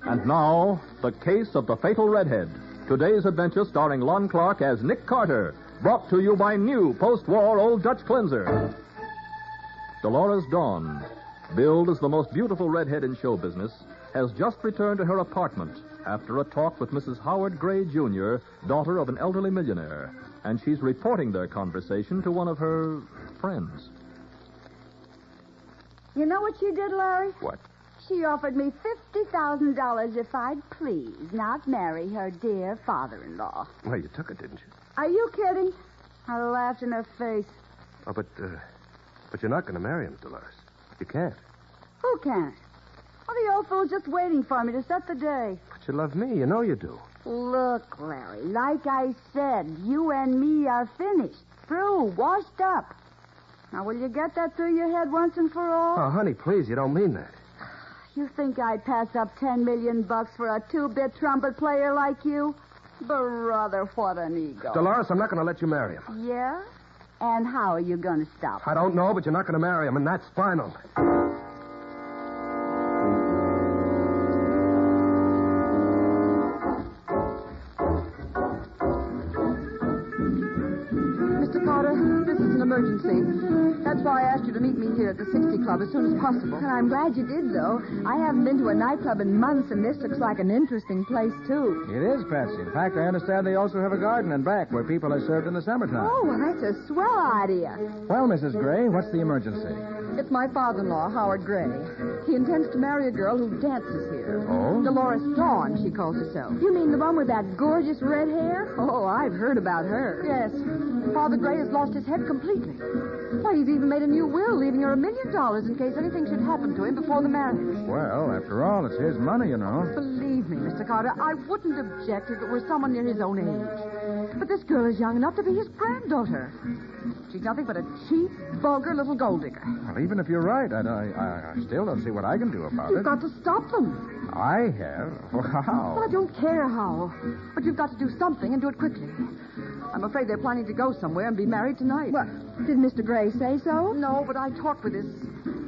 And now, the case of the fatal Redhead. Today's adventure starring Lon Clark as Nick Carter, brought to you by new post-war Old Dutch Cleanser. Dolores Dawn, billed as the most beautiful redhead in show business, has just returned to her apartment after a talk with Mrs. Howard Gray, Jr., daughter of an elderly millionaire. And she's reporting their conversation to one of her friends. You know what she did, Larry? What? She offered me $50,000 if I'd please not marry her dear father-in-law. Well, you took it, didn't you? Are you kidding? I laughed in her face. Oh, but you're not going to marry him, Dolores. You can't. Who can't? Well, the old fool's just waiting for me to set the day. But you love me. You know you do. Look, Larry, like I said, you and me are finished. Through, washed up. Now, will you get that through your head once and for all? Oh, honey, please, you don't mean that. You think I'd pass up $10 million for a two-bit trumpet player like you? Brother, what an ego. Dolores, I'm not going to let you marry him. Yeah? And how are you going to stop I don't know, but you're not going to marry him, and that's final. Mr. Carter, this is an emergency. That's why I asked you to meet me here at the 60 Club as soon as possible. And I'm glad you did, though. I haven't been to a nightclub in months, and this looks like an interesting place, too. It is, Patsy. In fact, I understand they also have a garden in back where people are served in the summertime. Oh, well, that's a swell idea. Well, Mrs. Gray, what's the emergency? It's my father-in-law, Howard Gray. He intends to marry a girl who dances here. Oh? Dolores Dawn, she calls herself. You mean the one with that gorgeous red hair? Oh, I've heard about her. Yes. Father Gray has lost his head completely. Why, he's even made a new will, leaving her $1 million in case anything should happen to him before the marriage. Well, after all, it's his money, you know. Believe me, Mr. Carter, I wouldn't object if it were someone near his own age. But this girl is young enough to be his granddaughter. She's nothing but a cheap, vulgar little gold digger. Well, even if you're right, I still don't see what I can do about You've it. got to stop them. I have? How? Well, I don't care how. But you've got to do something and do it quickly. I'm afraid they're planning to go somewhere and be married tonight. What? Did Mr. Gray say so? No, but I talked with this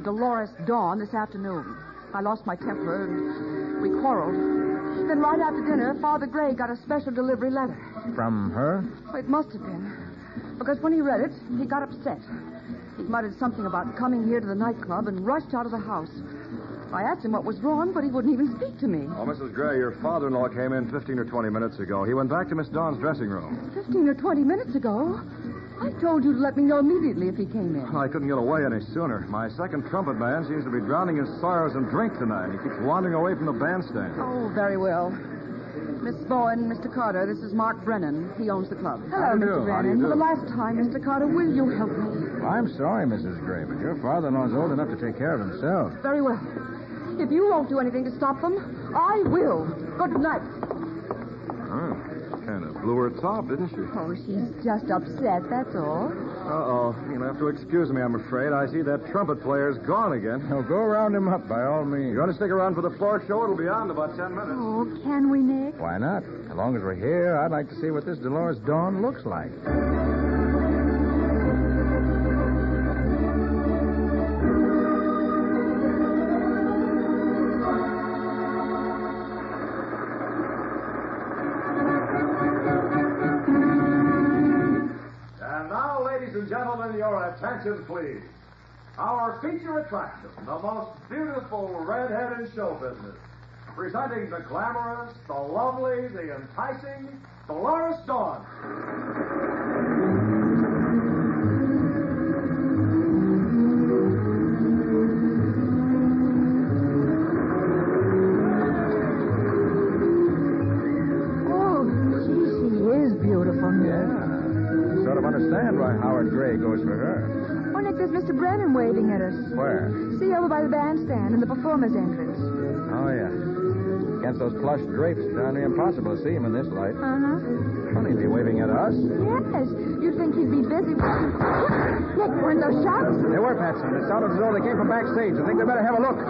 Dolores Dawn this afternoon. I lost my temper and we quarreled. Then right after dinner, Father Gray got a special delivery letter. From her? Well, it must have been. Because when he read it, he got upset. He muttered something about coming here to the nightclub and rushed out of the house. I asked him what was wrong, but he wouldn't even speak to me. Oh, Mrs. Gray, your father-in-law came in 15 or 20 minutes ago. He went back to Miss Dawn's dressing room. 15 or 20 minutes ago? I told you to let me know immediately if he came in. I couldn't get away any sooner. My second trumpet man seems to be drowning his sorrows in drink tonight. He keeps wandering away from the bandstand. Oh, very well. Miss Bowen, Mr. Carter, this is Mark Brennan. He owns the club. How do you do? Mr. Brennan. For the last time, Mr. Carter, will you help me? Well, I'm sorry, Mrs. Gray, but your father-in-law's old enough to take care of himself. Very well. If you won't do anything to stop them, I will. Good night. Oh, kind of blew her top, didn't she? Oh, she's just upset, that's all. Uh-oh. You'll have to excuse me, I'm afraid. I see that trumpet player's gone again. Oh, go round him up, by all means. You want to stick around for the floor show? It'll be on in about 10 minutes. Oh, can we, Nick? Why not? As long as we're here, I'd like to see what this Dolores Dawn looks like. Gentlemen, your attention, please. Our feature attraction, the most beautiful redhead in show business, presenting the glamorous, the lovely, the enticing Dolores Dawn. Oh, gee, she is beautiful, Nick. Yeah. Sort of understand why Howard Gray goes for her. Oh, Nick, there's Mr. Brennan waving at us. Where? See, over by the bandstand in the performer's entrance. Oh, yeah. Against those plush drapes, it's nearly impossible to see him in this light. Uh-huh. Funny, be waving at us. Yes. You'd think he'd be busy. Nick, weren't those shots? They were, Patsy. It sounded as though they came from backstage. I think they better have a look.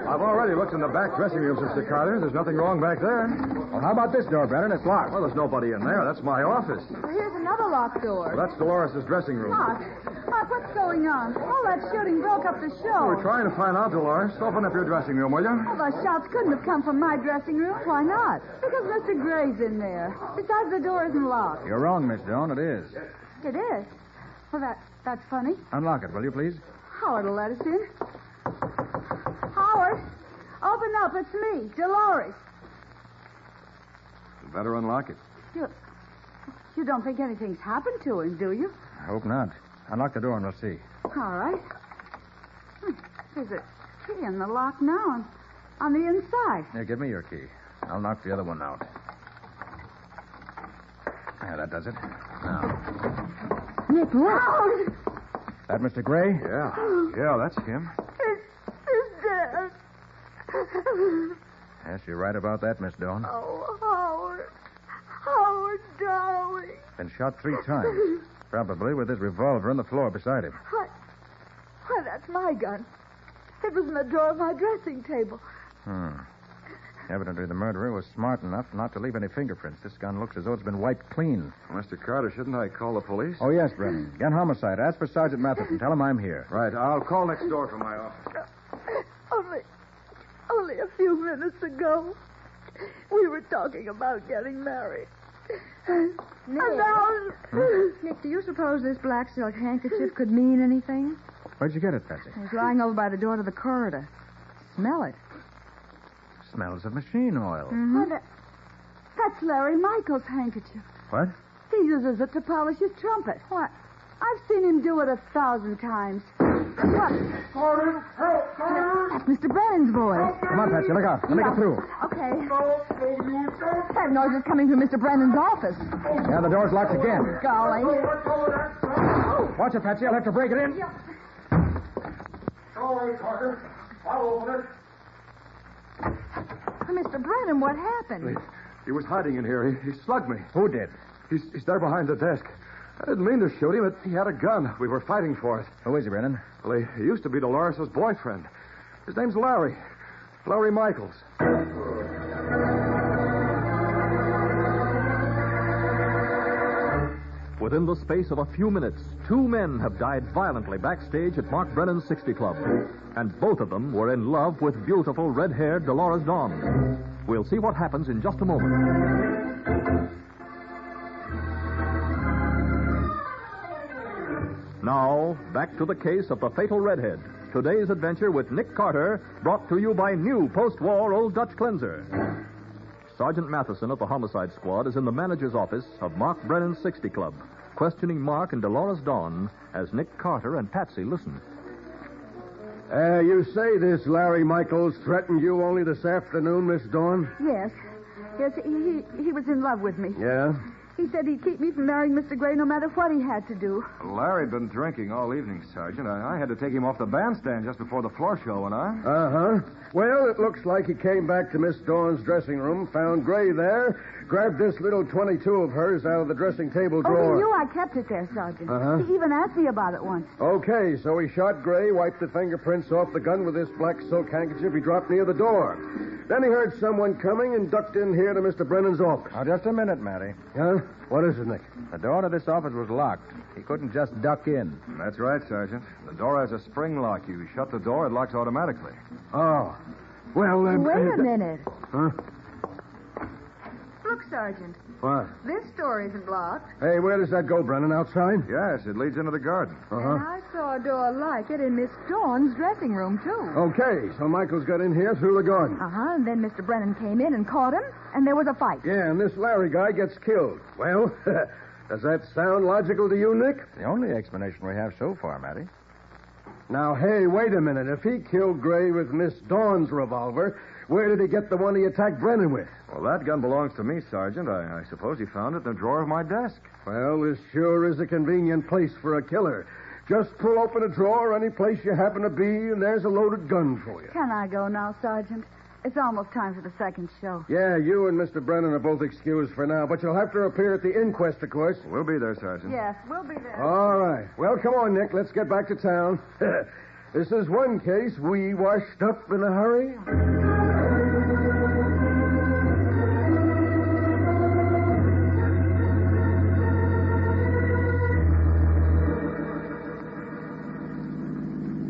I've already looked in the back dressing rooms, Mr. Carter. There's nothing wrong back there. Well, how about this door, Brennan? It's locked. Well, there's nobody in there. That's my office. Well, here's another locked door. Well, that's Dolores' dressing room. Mark, what's going on? All that shooting broke up the show. We're trying to find out, Dolores. Open up your dressing room, will you? Well, those shots couldn't have come from my dressing room. Why not? Because Mr. Gray's in there. Besides, the door isn't locked. You're wrong, Miss Dawn. It is. It is? Well, that's funny. Unlock it, will you, please? Howard will let us in. Howard, open up. It's me, Dolores. You better unlock it. You don't think anything's happened to him, do you? I hope not. Unlock the door and we'll see. All right. There's a key in the lock now on the inside. Here, give me your key. I'll knock the other one out. Yeah, that does it. Now. Nick, look! That Mr. Gray? Yeah, that's him. He's dead. Yes, you're right about that, Miss Dawn. Oh, Howard. Howard, darling. Been shot 3 times. Probably with his revolver on the floor beside him. Why, that's my gun. It was in the drawer of my dressing table. Evidently, the murderer was smart enough not to leave any fingerprints. This gun looks as though it's been wiped clean. Mr. Carter, shouldn't I call the police? Oh, yes, Brennan. Gun homicide. Ask for Sergeant Matheson. Tell him I'm here. Right. I'll call next door from my office. minutes ago. We were talking about getting married. Nick. And now... Nick, do you suppose this black silk handkerchief could mean anything? Where'd you get it, Patsy? It was lying over by the door to the corridor. Smell it. Smells of machine oil. Mm-hmm. Well, that's Larry Michaels' handkerchief. What? He uses it to polish his trumpet. What? I've seen him do it 1,000 times. What? Carter, help, Carter! That's Mr. Brennan's voice. Come on, Patsy, look out. Let me get through. Okay. That noise is coming from Mr. Brennan's office. Yeah, the door's locked again. Golly. Watch it, Patsy. I'll have to break it in. All right, Carter. I'll open it. Mr. Brennan, what happened? He was hiding in here. He slugged me. Who did? He's there behind the desk. I didn't mean to shoot him, but he had a gun. We were fighting for it. Who is he, Brennan? Well, he used to be Dolores' boyfriend. His name's Larry. Larry Michaels. Within the space of a few minutes, 2 men have died violently backstage at Mark Brennan's 60 Club. And both of them were in love with beautiful red-haired Dolores Dawn. We'll see what happens in just a moment. Now, back to the case of the fatal Redhead. Today's adventure with Nick Carter, brought to you by new post-war Old Dutch Cleanser. Sergeant Matheson of the Homicide Squad is in the manager's office of Mark Brennan's 60 Club, questioning Mark and Dolores Dawn as Nick Carter and Patsy listen. You say this Larry Michaels threatened you only this afternoon, Miss Dawn? Yes. Yes, he was in love with me. Yeah? He said he'd keep me from marrying Mr. Gray no matter what he had to do. Larry'd been drinking all evening, Sergeant. I had to take him off the bandstand just before the floor show, and I... Uh-huh. Well, it looks like he came back to Miss Dawn's dressing room, found Gray there, grabbed this little .22 of hers out of the dressing table drawer. Oh, he knew I kept it there, Sergeant. Uh-huh. He even asked me about it once. Okay, so he shot Gray, wiped the fingerprints off the gun with this black silk handkerchief he dropped near the door. Then he heard someone coming and ducked in here to Mr. Brennan's office. Now, just a minute, Matty. Huh? What is it, Nick? The door to this office was locked. He couldn't just duck in. That's right, Sergeant. The door has a spring lock. You shut the door, it locks automatically. Oh. Well, then... Wait a minute. Huh? Look, Sergeant. What? This door isn't locked. Hey, where does that go, Brennan? Outside? Yes, it leads into the garden. And I saw a door like it in Miss Dawn's dressing room, too. Okay, so Michael's got in here through the garden. Uh-huh, and then Mr. Brennan came in and caught him, and there was a fight. Yeah, and this Larry guy gets killed. Well, does that sound logical to you, Nick? The only explanation we have so far, Matty. Now, hey, wait a minute. If he killed Gray with Miss Dawn's revolver, where did he get the one he attacked Brennan with? Well, that gun belongs to me, Sergeant. I suppose he found it in the drawer of my desk. Well, this sure is a convenient place for a killer. Just pull open a drawer any place you happen to be, and there's a loaded gun for you. Can I go now, Sergeant? It's almost time for the second show. Yeah, you and Mr. Brennan are both excused for now, but you'll have to appear at the inquest, of course. We'll be there, Sergeant. Yes, we'll be there. All right. Well, come on, Nick. Let's get back to town. This is one case we washed up in a hurry.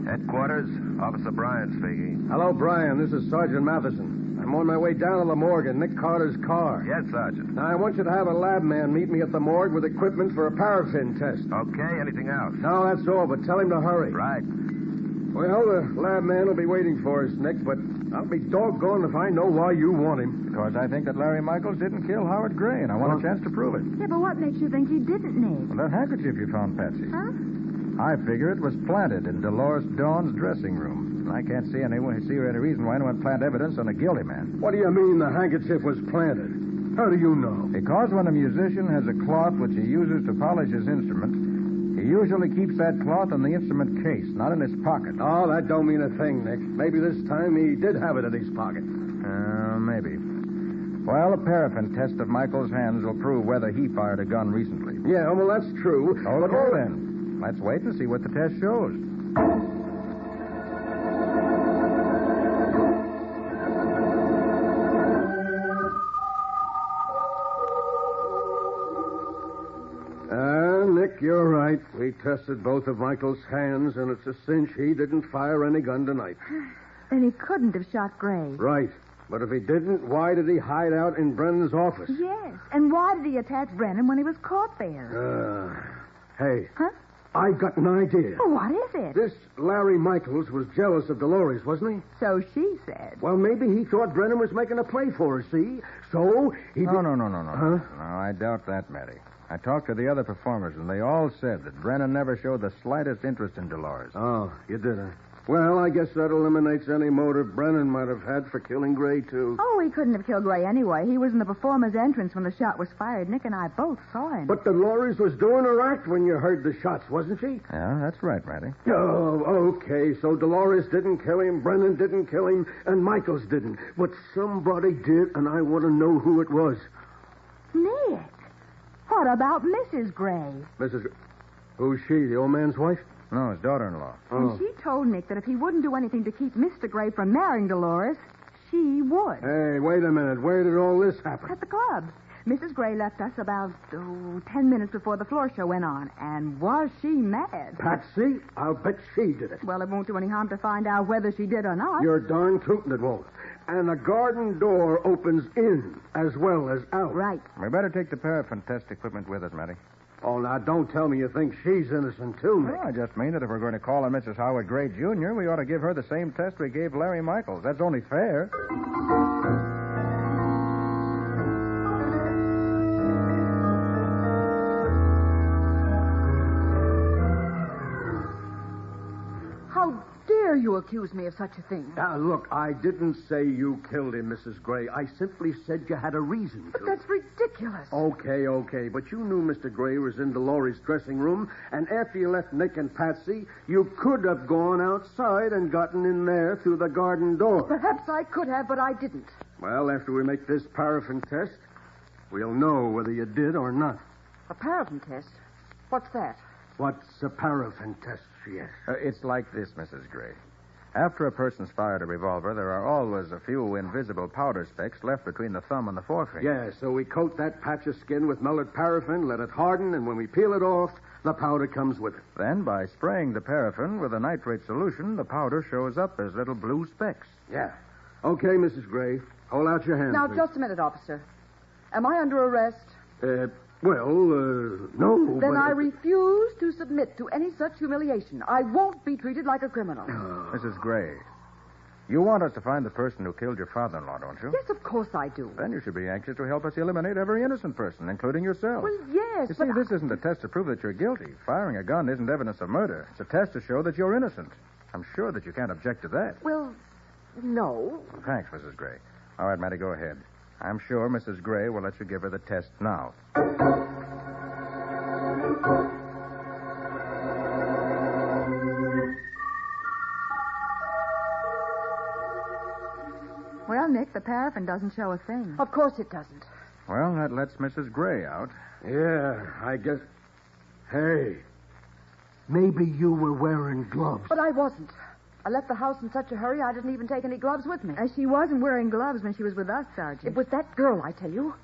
Headquarters, Officer Brian speaking. Hello, Brian. This is Sergeant Matheson. I'm on my way down to the morgue in Nick Carter's car. Yes, Sergeant. Now, I want you to have a lab man meet me at the morgue with equipment for a paraffin test. Okay, anything else? No, that's all, but tell him to hurry. Right. Well, the lab man will be waiting for us, Nick, but I'll be doggone if I know why you want him. Because I think that Larry Michaels didn't kill Howard Gray, and I want a chance to prove it. Yeah, but what makes you think he didn't, Nick? Well, that handkerchief you found, Patsy. Huh? I figure it was planted in Dolores Dawn's dressing room. I can't see any reason why anyone would plant evidence on a guilty man. What do you mean the handkerchief was planted? How do you know? Because when a musician has a cloth which he uses to polish his instrument, he usually keeps that cloth in the instrument case, not in his pocket. Oh, that don't mean a thing, Nick. Maybe this time he did have it in his pocket. Maybe. Well, a paraffin test of Michael's hands will prove whether he fired a gun recently. Yeah, well, that's true. Oh, look here, then. Let's wait and see what the test shows. Nick, you're right. We tested both of Michael's hands, and it's a cinch he didn't fire any gun tonight. Then he couldn't have shot Gray. Right. But if he didn't, why did he hide out in Brennan's office? Yes. And why did he attack Brennan when he was caught there? Hey. Huh? I got an idea. Oh, what is it? This Larry Michaels was jealous of Dolores, wasn't he? So she said. Well, maybe he thought Brennan was making a play for her, see? So he... No. Huh? No, I doubt that, Matty. I talked to the other performers, and they all said that Brennan never showed the slightest interest in Dolores. Oh, you did, huh? Well, I guess that eliminates any motive Brennan might have had for killing Gray, too. Oh, he couldn't have killed Gray anyway. He was in the performer's entrance when the shot was fired. Nick and I both saw him. But Dolores was doing her act when you heard the shots, wasn't she? Yeah, that's right, Matty. Oh, okay. So Dolores didn't kill him, Brennan didn't kill him, and Michaels didn't. But somebody did, and I want to know who it was. Nick, what about Mrs. Gray? Who's she, the old man's wife? No, his daughter-in-law. And she told Nick that if he wouldn't do anything to keep Mr. Gray from marrying Dolores, she would. Hey, wait a minute. Where did all this happen? At the club. Mrs. Gray left us about 10 minutes before the floor show went on. And was she mad? Patsy? I'll bet she did it. Well, it won't do any harm to find out whether she did or not. You're darn tootin' it won't. And the garden door opens in as well as out. Right. We better take the paraffin test equipment with us, Matty. Oh, now, don't tell me you think she's innocent, too, Nick. Well, I just mean that if we're going to call on Mrs. Howard Gray, Jr., we ought to give her the same test we gave Larry Michaels. That's only fair. How dare you accuse me of such a thing? Now, look, I didn't say you killed him, Mrs. Gray. I simply said you had a reason to. But that's ridiculous. Okay. But you knew Mr. Gray was in Dolores' dressing room, and after you left Nick and Patsy, you could have gone outside and gotten in there through the garden door. Perhaps I could have, but I didn't. Well, after we make this paraffin test, we'll know whether you did or not. A paraffin test? What's that? What's a paraffin test, she asked? It's like this, Mrs. Gray. After a person's fired a revolver, there are always a few invisible powder specks left between the thumb and the forefinger. Yeah, so we coat that patch of skin with melted paraffin, let it harden, and when we peel it off, the powder comes with it. Then, by spraying the paraffin with a nitrate solution, the powder shows up as little blue specks. Yeah. Okay, Mrs. Gray. Hold out your hand, Now, please. just a minute, officer. Am I under arrest? No. Then but I refuse to submit to any such humiliation. I won't be treated like a criminal. Mrs. Gray, you want us to find the person who killed your father-in-law, don't you? Yes, of course I do. Then you should be anxious to help us eliminate every innocent person, including yourself. Well, yes, You but see, this isn't a test to prove that you're guilty. Firing a gun isn't evidence of murder. It's a test to show that you're innocent. I'm sure that you can't object to that. Well, no. Thanks, Mrs. Gray. All right, Matty, go ahead. I'm sure Mrs. Gray will let you give her the test now. Well, Nick, the paraffin doesn't show a thing. Of course it doesn't. Well, that lets Mrs. Gray out. Yeah, I guess. Hey, maybe you were wearing gloves. But I wasn't. I left the house in such a hurry I didn't even take any gloves with me. She wasn't wearing gloves when she was with us, Sergeant. It was that girl, I tell you.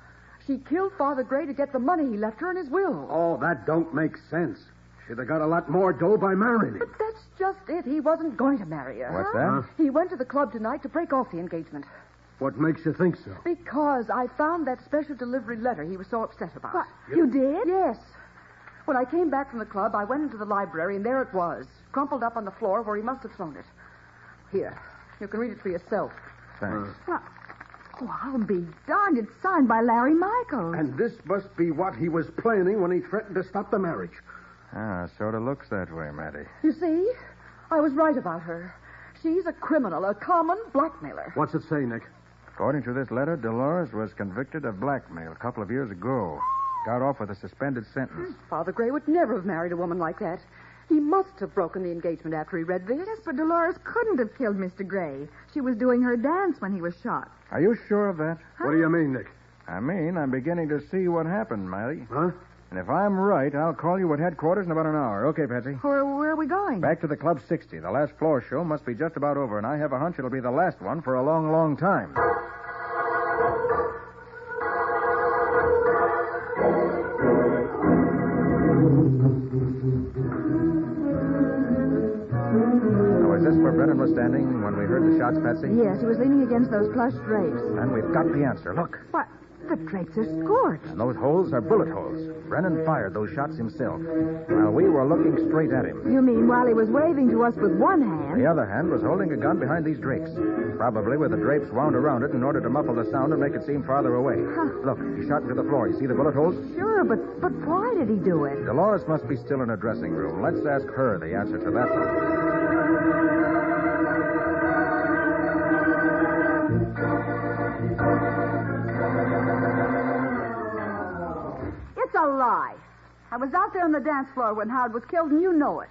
She killed Father Gray to get the money he left her in his will. Oh, that don't make sense. She'd have got a lot more dough by marrying him. But that's just it. He wasn't going to marry her. What's that? He went to the club tonight to break off the engagement. What makes you think so? Because I found that special delivery letter he was so upset about. What? You did? Yes. When I came back from the club, I went into the library, and there it was, crumpled up on the floor where he must have thrown it. Here, you can read it for yourself. Thanks. Well, I'll be darned. It's signed by Larry Michaels. And this must be what he was planning when he threatened to stop the marriage. Sort of looks that way, Matty. You see? I was right about her. She's a criminal, a common blackmailer. What's it say, Nick? According to this letter, Dolores was convicted of blackmail a couple of years ago. Got off with a suspended sentence. Father Gray would never have married a woman like that. He must have broken the engagement after he read this. Yes, but Dolores couldn't have killed Mr. Gray. She was doing her dance when he was shot. Are you sure of that? Huh? What do you mean, Nick? I mean, I'm beginning to see what happened, Matty. Huh? And if I'm right, I'll call you at headquarters in about an hour. Okay, Patsy? Where are we going? Back to the Club 60. The last floor show must be just about over, and I have a hunch it'll be the last one for a long, long time. this where Brennan was standing when we heard the shots, Patsy? Yes, he was leaning against those plush drapes. Then we've got the answer. Look. What? The drapes are scorched. And those holes are bullet holes. Brennan fired those shots himself while we were looking straight at him. You mean while he was waving to us with one hand? The other hand was holding a gun behind these drapes, probably with the drapes wound around it in order to muffle the sound and make it seem farther away. Look, he shot into the floor. You see the bullet holes? Sure, but why did he do it? Dolores must be still in her dressing room. Let's ask her the answer to that one. It's a lie. I was out there on the dance floor when Howard was killed, and you know it.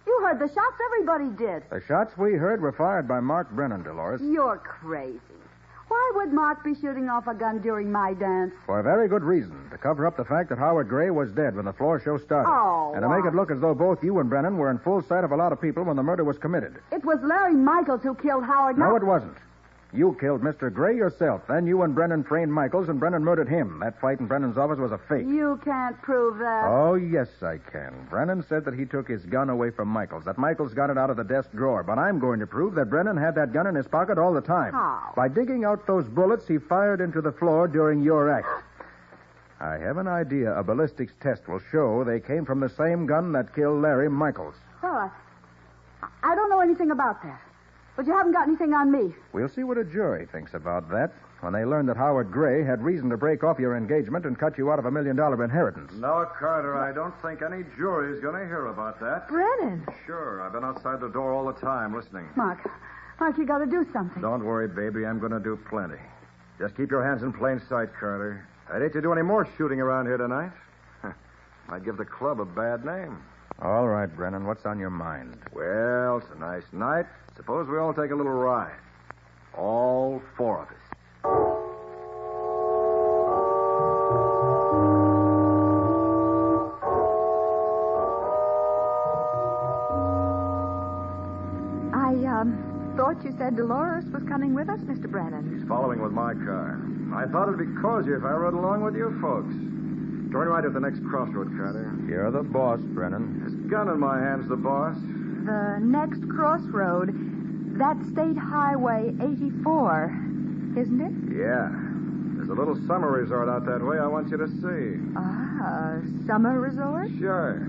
You heard the shots. Everybody did. The shots we heard were fired by Mark Brennan, Dolores. You're crazy. Why would Mark be shooting off a gun during my dance? For a very good reason. To cover up the fact that Howard Gray was dead when the floor show started. Oh, and to make it look as though both you and Brennan were in full sight of a lot of people when the murder was committed. It was Larry Michaels who killed Howard. No, it wasn't. You killed Mr. Gray yourself. Then you and Brennan framed Michaels, and Brennan murdered him. That fight in Brennan's office was a fake. You can't prove that. Oh, yes, I can. Brennan said that he took his gun away from Michaels, that Michaels got it out of the desk drawer. But I'm going to prove that Brennan had that gun in his pocket all the time. How? By digging out those bullets he fired into the floor during your act. I have an idea a ballistics test will show they came from the same gun that killed Larry Michaels. Well, I don't know anything about that. But you haven't got anything on me. We'll see what a jury thinks about that when they learn that Howard Gray had reason to break off your engagement and cut you out of $1 million inheritance. No, Carter, I don't think any jury's going to hear about that. Brennan. Sure, I've been outside the door all the time listening. Mark, you got to do something. Don't worry, baby. I'm going to do plenty. Just keep your hands in plain sight, Carter. I'd hate to do any more shooting around here tonight. Might give the club a bad name. All right, Brennan, what's on your mind? Well, it's a nice night. Suppose we all take a little ride. All four of us. I thought you said Dolores was coming with us, Mr. Brennan. He's following with my car. I thought it'd be cozier if I rode along with you folks. Turn right at the next crossroad, Carter. You're the boss, Brennan. This gun in my hand's the boss. The next crossroad, that's State Highway 84, isn't it? Yeah. There's a little summer resort out that way I want you to see. Ah, summer resort? Sure.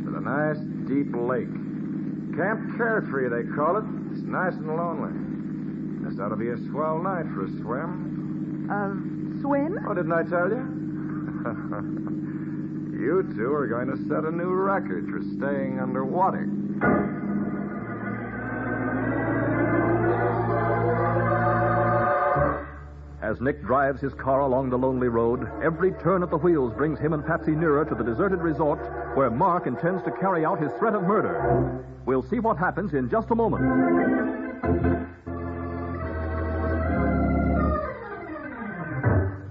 With a nice, deep lake. Camp Carefree, they call it. It's nice and lonely. This ought to be a swell night for a swim. Swim? Oh, didn't I tell you? You two are going to set a new record for staying underwater. As Nick drives his car along the lonely road, every turn of the wheels brings him and Patsy nearer to the deserted resort where Mark intends to carry out his threat of murder. We'll see what happens in just a moment.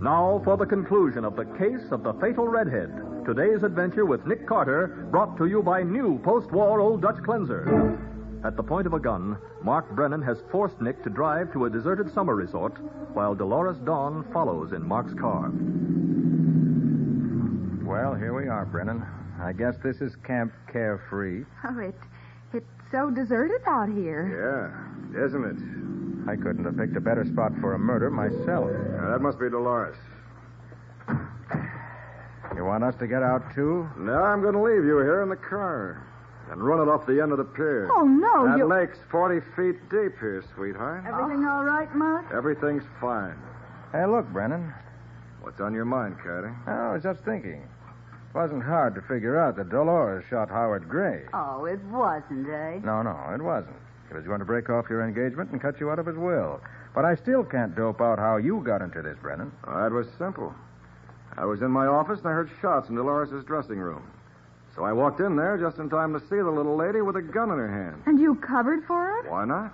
Now for the conclusion of the case of the fatal Redhead. Today's adventure with Nick Carter, brought to you by new post-war Old Dutch Cleanser. At the point of a gun, Mark Brennan has forced Nick to drive to a deserted summer resort, while Dolores Dawn follows in Mark's car. Well, here we are, Brennan. I guess this is Camp Carefree. Oh, it's so deserted out here. Yeah, isn't it? I couldn't have picked a better spot for a murder myself. Yeah, that must be Dolores. You want us to get out, too? No, I'm going to leave you here in the car and run it off the end of the pier. Oh, no, That lake's 40 feet deep here, sweetheart. Everything all right, Mark? Everything's fine. Hey, look, Brennan. What's on your mind, Carter? I was just thinking. It wasn't hard to figure out that Dolores shot Howard Gray. Oh, it wasn't, eh? No, it wasn't. He was going to break off your engagement and cut you out of his will. But I still can't dope out how you got into this, Brennan. Oh, it was simple. I was in my office and I heard shots in Dolores' dressing room. So I walked in there just in time to see the little lady with a gun in her hand. And you covered for it? Why not?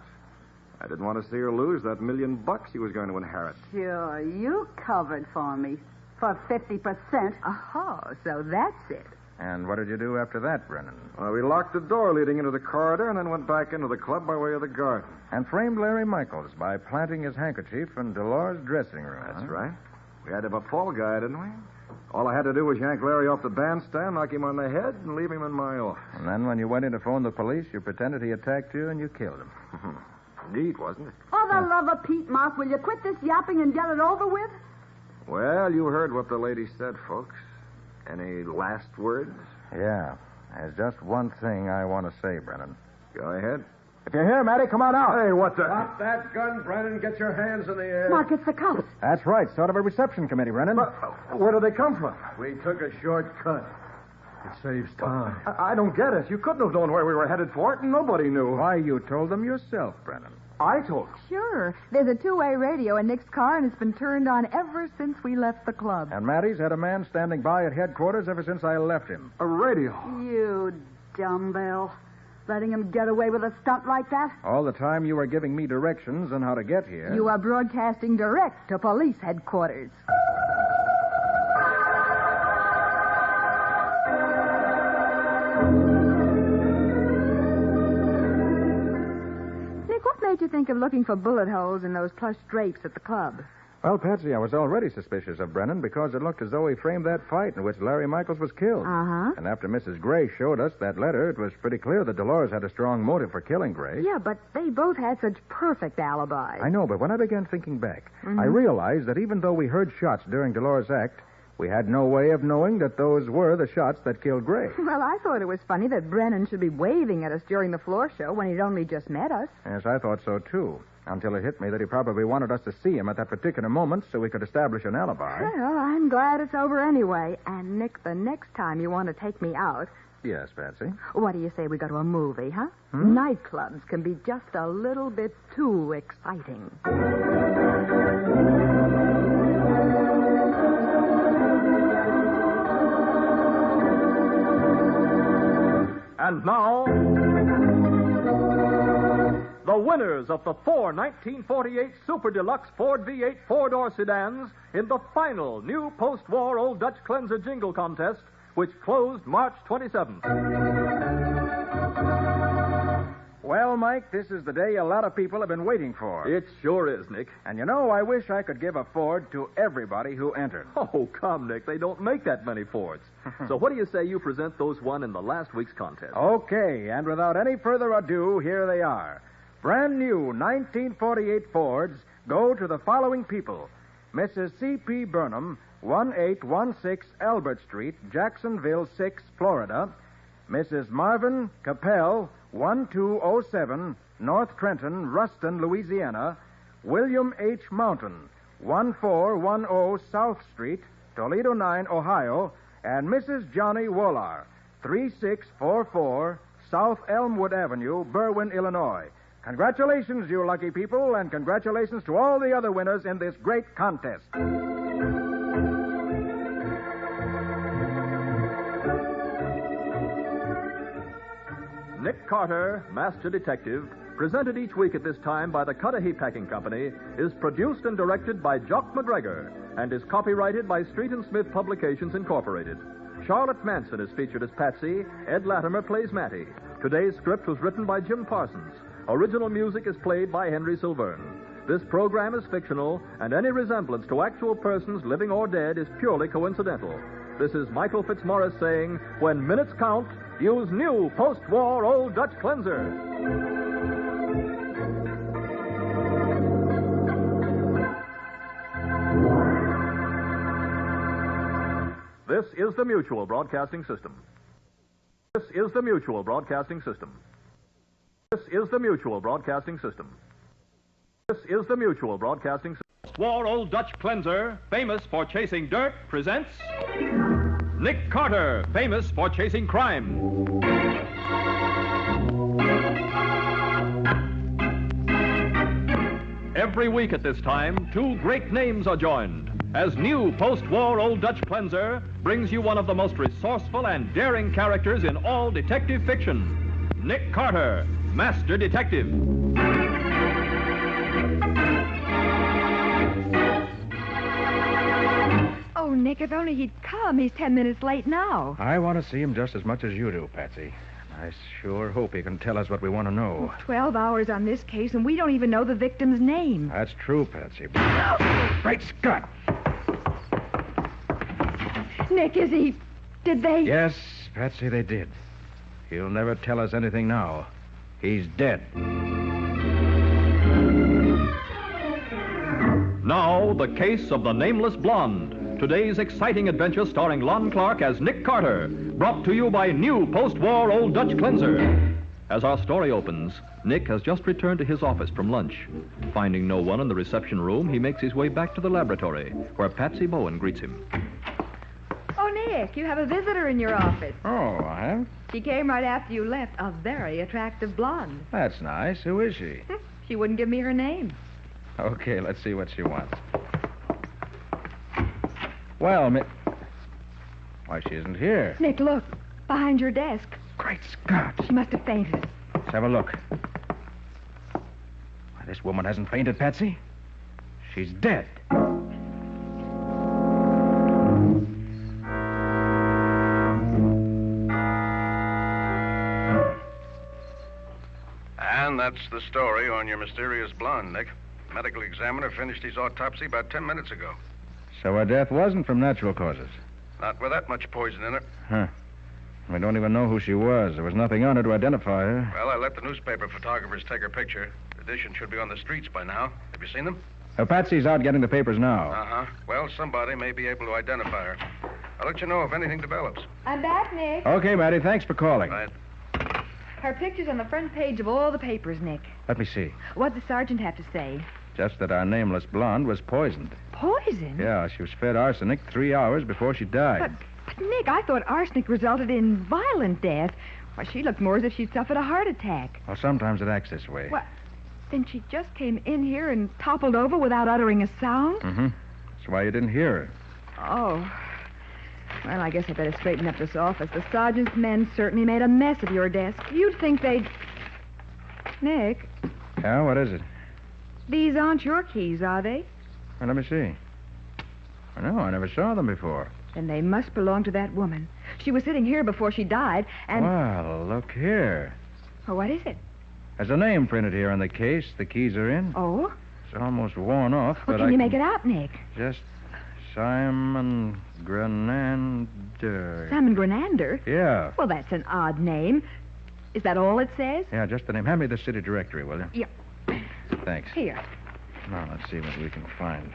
I didn't want to see her lose that $1 million she was going to inherit. Sure, you covered for me. For 50%. Oh, so that's it. And what did you do after that, Brennan? Well, we locked the door leading into the corridor and then went back into the club by way of the garden. And framed Larry Michaels by planting his handkerchief in Dolores' dressing room. That's right. We had to have a fall guy, didn't we? All I had to do was yank Larry off the bandstand, knock him on the head, and leave him in my office. And then when you went in to phone the police, you pretended he attacked you and you killed him. Neat, wasn't it? For the love of Pete, Mark, will you quit this yapping and get it over with? Well, you heard what the lady said, folks. Any last words? Yeah. There's just one thing I want to say, Brennan. Go ahead. If you're here, Matty, come on out. Hey, what the... Drop that gun, Brennan. Get your hands in the air. Mark, it's the cops. That's right. Sort of a reception committee, Brennan. But where do they come from? We took a shortcut. It saves time. I don't get it. You couldn't have known where we were headed for it, and nobody knew. Why, you told them yourself, Brennan. I told them. Sure. There's a two-way radio in Nick's car, and it's been turned on ever since we left the club. And Matty's had a man standing by at headquarters ever since I left him. A radio? You dumbbell. Letting him get away with a stunt like that? All the time you were giving me directions on how to get here. You are broadcasting direct to police headquarters. Nick, what made you think of looking for bullet holes in those plush drapes at the club? Well, Patsy, I was already suspicious of Brennan because it looked as though he framed that fight in which Larry Michaels was killed. Uh-huh. And after Mrs. Gray showed us that letter, it was pretty clear that Dolores had a strong motive for killing Gray. Yeah, but they both had such perfect alibis. I know, but when I began thinking back, Mhm. I realized that even though we heard shots during Dolores' act, we had no way of knowing that those were the shots that killed Gray. Well, I thought it was funny that Brennan should be waving at us during the floor show when he'd only just met us. Yes, I thought so, too. Until it hit me that he probably wanted us to see him at that particular moment so we could establish an alibi. Well, I'm glad it's over anyway. And, Nick, the next time you want to take me out, Yes, Patsy. what do you say we go to a movie, huh? Nightclubs can be just a little bit too exciting. And now, the winners of the four 1948 Super Deluxe Ford V8 four-door sedans in the final new post-war Old Dutch Cleanser Jingle Contest, which closed March 27th. Well, Mike, this is the day a lot of people have been waiting for. It sure is, Nick. And you know, I wish I could give a Ford to everybody who entered. Oh, come, Nick. They don't make that many Fords. So what do you say you present those won in the last week's contest? Okay, and without any further ado, here they are. Brand new 1948 Fords go to the following people. Mrs. C.P. Burnham, 1816 Albert Street, Jacksonville 6, Florida. Mrs. Marvin Capel, 1207 North Trenton, Ruston, Louisiana. William H. Mountain, 1410 South Street, Toledo 9, Ohio. And Mrs. Johnny Wollar, 3644 South Elmwood Avenue, Berwyn, Illinois. Congratulations, you lucky people, and congratulations to all the other winners in this great contest. Nick Carter, Master Detective, presented each week at this time by the Cudahy Packing Company, is produced and directed by Jock McGregor and is copyrighted by Street and Smith Publications, Incorporated. Charlotte Manson is featured as Patsy. Ed Latimer plays Matty. Today's script was written by Jim Parsons. Original music is played by Henry Silverne. This program is fictional, and any resemblance to actual persons, living or dead, is purely coincidental. This is Michael Fitzmaurice saying, when minutes count, use new post-war Old Dutch Cleanser. This is the Mutual Broadcasting System. This is the Mutual Broadcasting System. This is the Mutual Broadcasting System. This is the Mutual Broadcasting System. Post-war Old Dutch Cleanser, famous for chasing dirt, presents Nick Carter, famous for chasing crime. Every week at this time, two great names are joined as new post-war Old Dutch Cleanser brings you one of the most resourceful and daring characters in all detective fiction, Nick Carter, Master Detective. Oh, Nick, if only he'd come. He's 10 minutes late now. I want to see him just as much as you do, Patsy. I sure hope he can tell us what we want to know. 12 hours on this case, and we don't even know the victim's name. That's true, Patsy. Great Scott! Nick, is he... Did they... Yes, Patsy, they did. He'll never tell us anything now. He's dead. Now, the case of the Nameless Blonde. Today's exciting adventure starring Lon Clark as Nick Carter. Brought to you by new post-war Old Dutch Cleanser. As our story opens, Nick has just returned to his office from lunch. Finding no one in the reception room, he makes his way back to the laboratory, where Patsy Bowen greets him. Oh, Nick, you have a visitor in your office. Oh, I have? She came right after you left. A very attractive blonde. That's nice. Who is she? She wouldn't give me her name. Okay, let's see what she wants. Well, why, she isn't here. Nick, look. Behind your desk. Great Scott. She must have fainted. Let's have a look. Why, this woman hasn't fainted, Patsy. She's dead. And that's the story on your mysterious blonde, Nick. Medical examiner finished his autopsy about 10 minutes ago. So her death wasn't from natural causes? Not with that much poison in her. Huh. We don't even know who she was. There was nothing on her to identify her. Well, I let the newspaper photographers take her picture. The edition should be on the streets by now. Have you seen them? Patsy's out getting the papers now. Uh-huh. Well, somebody may be able to identify her. I'll let you know if anything develops. I'm back, Nick. Okay, Matty, thanks for calling. Right. Her picture's on the front page of all the papers, Nick. Let me see. What'd the sergeant have to say? Just that our nameless blonde was poisoned. Poison? Yeah, she was fed arsenic 3 hours before she died. But, Nick, I thought arsenic resulted in violent death. Why, she looked more as if she'd suffered a heart attack. Well, sometimes it acts this way. What? Then she just came in here and toppled over without uttering a sound? Mm-hmm. That's why you didn't hear her. Oh. Well, I guess I better straighten up this office. The sergeant's men certainly made a mess of your desk. You'd think they'd... Nick, Yeah, what is it? these aren't your keys, are they? Well, let me see. No, I never saw them before. Then they must belong to that woman. She was sitting here before she died, and... Well, look here. Oh, what is it? There's a name printed here on the case the keys are in. Oh? It's almost worn off, Well, but can you make it out, Nick? Just Simon Grenander. Simon Grenander? Yeah. Well, that's an odd name. Is that all it says? Yeah, just the name. Hand me the city directory, will you? Yeah. Thanks. Here. Now, let's see what we can find.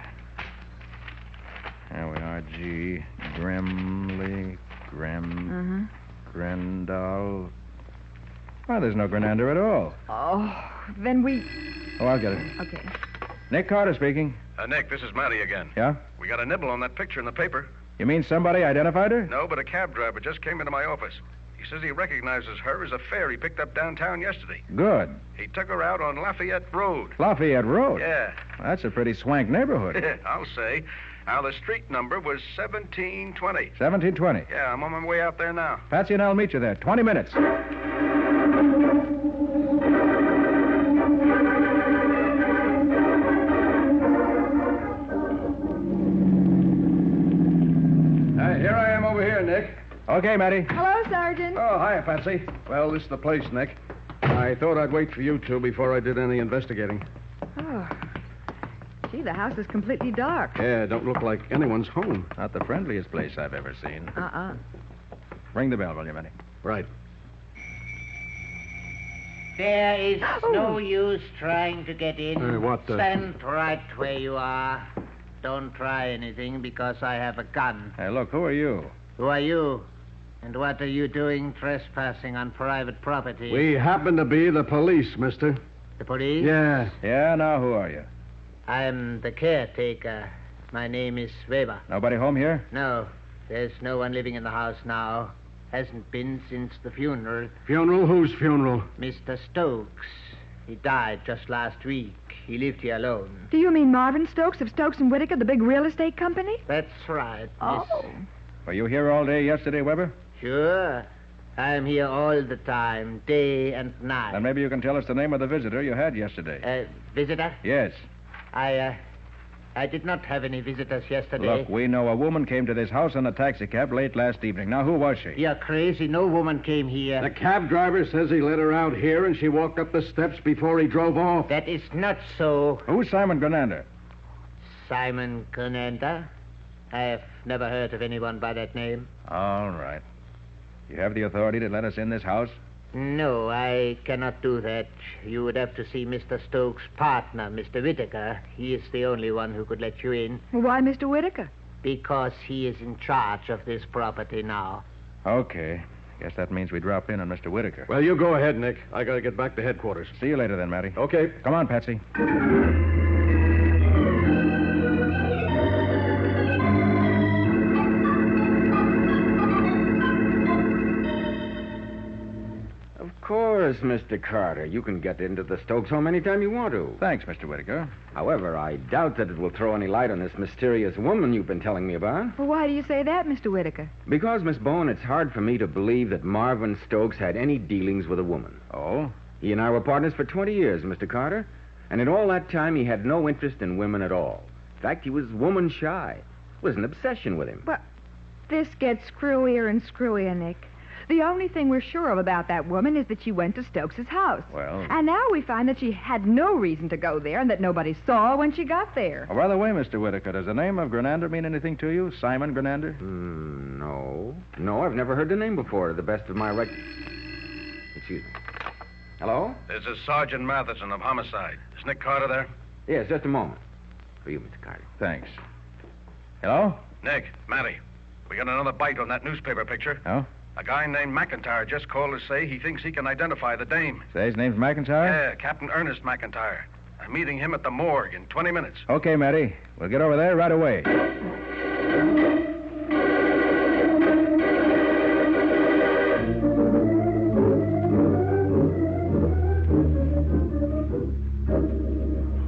There we are. G. Grimley. Grendal. Well, there's no Grenander at all. Oh, then we... Oh, I'll get it. Okay. Nick Carter speaking. Nick, this is Matty again. Yeah? We got a nibble on that picture in the paper. You mean somebody identified her? No, but a cab driver just came into my office. He says he recognizes her as a fare he picked up downtown yesterday. Good. He took her out on Lafayette Road. Lafayette Road? Yeah. That's a pretty swank neighborhood. I'll say. Now, the street number was 1720. 1720. Yeah, I'm on my way out there now. Patsy and I'll meet you there. 20 minutes. Here I am over here, Nick. Okay, Matty. Hello, Sergeant. Oh, hiya, Patsy. Well, this is the place, Nick. I thought I'd wait for you two before I did any investigating. Oh. Gee, the house is completely dark. Yeah, don't look like anyone's home. Not the friendliest place I've ever seen. Uh-uh. Ring the bell, will you, Matty? Right. There is no use trying to get in. What the... Stand right where you are. Don't try anything because I have a gun. Hey, look, who are you? Who are you? And what are you doing trespassing on private property? We happen to be the police, mister. The police? Yeah. Yeah, now who are you? I'm the caretaker. My name is Weber. Nobody home here? No. There's no one living in the house now. Hasn't been since the funeral. Funeral? Whose funeral? Mr. Stokes. He died just last week. He lived here alone. Do you mean Marvin Stokes of Stokes and Whitaker, the big real estate company? That's right, Oh. miss. Were you here all day yesterday, Weber? Sure. I'm here all the time, day and night. Then maybe you can tell us the name of the visitor you had yesterday. Visitor? Yes. I did not have any visitors yesterday. Look, we know a woman came to this house in a taxicab late last evening. Now, who was she? You're crazy. No woman came here. The cab driver says he let her out here and she walked up the steps before he drove off. That is not so. Who's Simon Grenander? Simon Grenander? I've never heard of anyone by that name. All right. You have the authority to let us in this house? No, I cannot do that. You would have to see Mr. Stokes' partner, Mr. Whitaker. He is the only one who could let you in. Why Mr. Whitaker? Because he is in charge of this property now. Okay. Guess that means we drop in on Mr. Whitaker. Well, you go ahead, Nick. I gotta get back to headquarters. See you later then, Matty. Okay. Come on, Patsy. Of course, Mr. Carter. You can get into the Stokes home anytime you want to. Thanks, Mr. Whitaker. However, I doubt that it will throw any light on this mysterious woman you've been telling me about. Well, why do you say that, Mr. Whitaker? Because, Miss Bowen, it's hard for me to believe that Marvin Stokes had any dealings with a woman. Oh? He and I were partners for 20 years, Mr. Carter. And in all that time, he had no interest in women at all. In fact, he was woman shy. It was an obsession with him. Well, this gets screwier and screwier, Nick. The only thing we're sure of about that woman is that she went to Stokes' house. Well... And now we find that she had no reason to go there and that nobody saw her when she got there. Oh, by the way, Mr. Whitaker, does the name of Grenander mean anything to you? Simon Grenander? No. No, I've never heard the name before, to the best of my Excuse me. Hello? This is Sergeant Matheson of Homicide. Is Nick Carter there? Yes, just a moment. For you, Mr. Carter. Thanks. Hello? Nick, Matty, we got another bite on that newspaper picture. Oh? A guy named McIntyre just called to say he thinks he can identify the dame. Say his name's McIntyre? Yeah, Captain Ernest McIntyre. I'm meeting him at the morgue in 20 minutes. Okay, Matty. We'll get over there right away.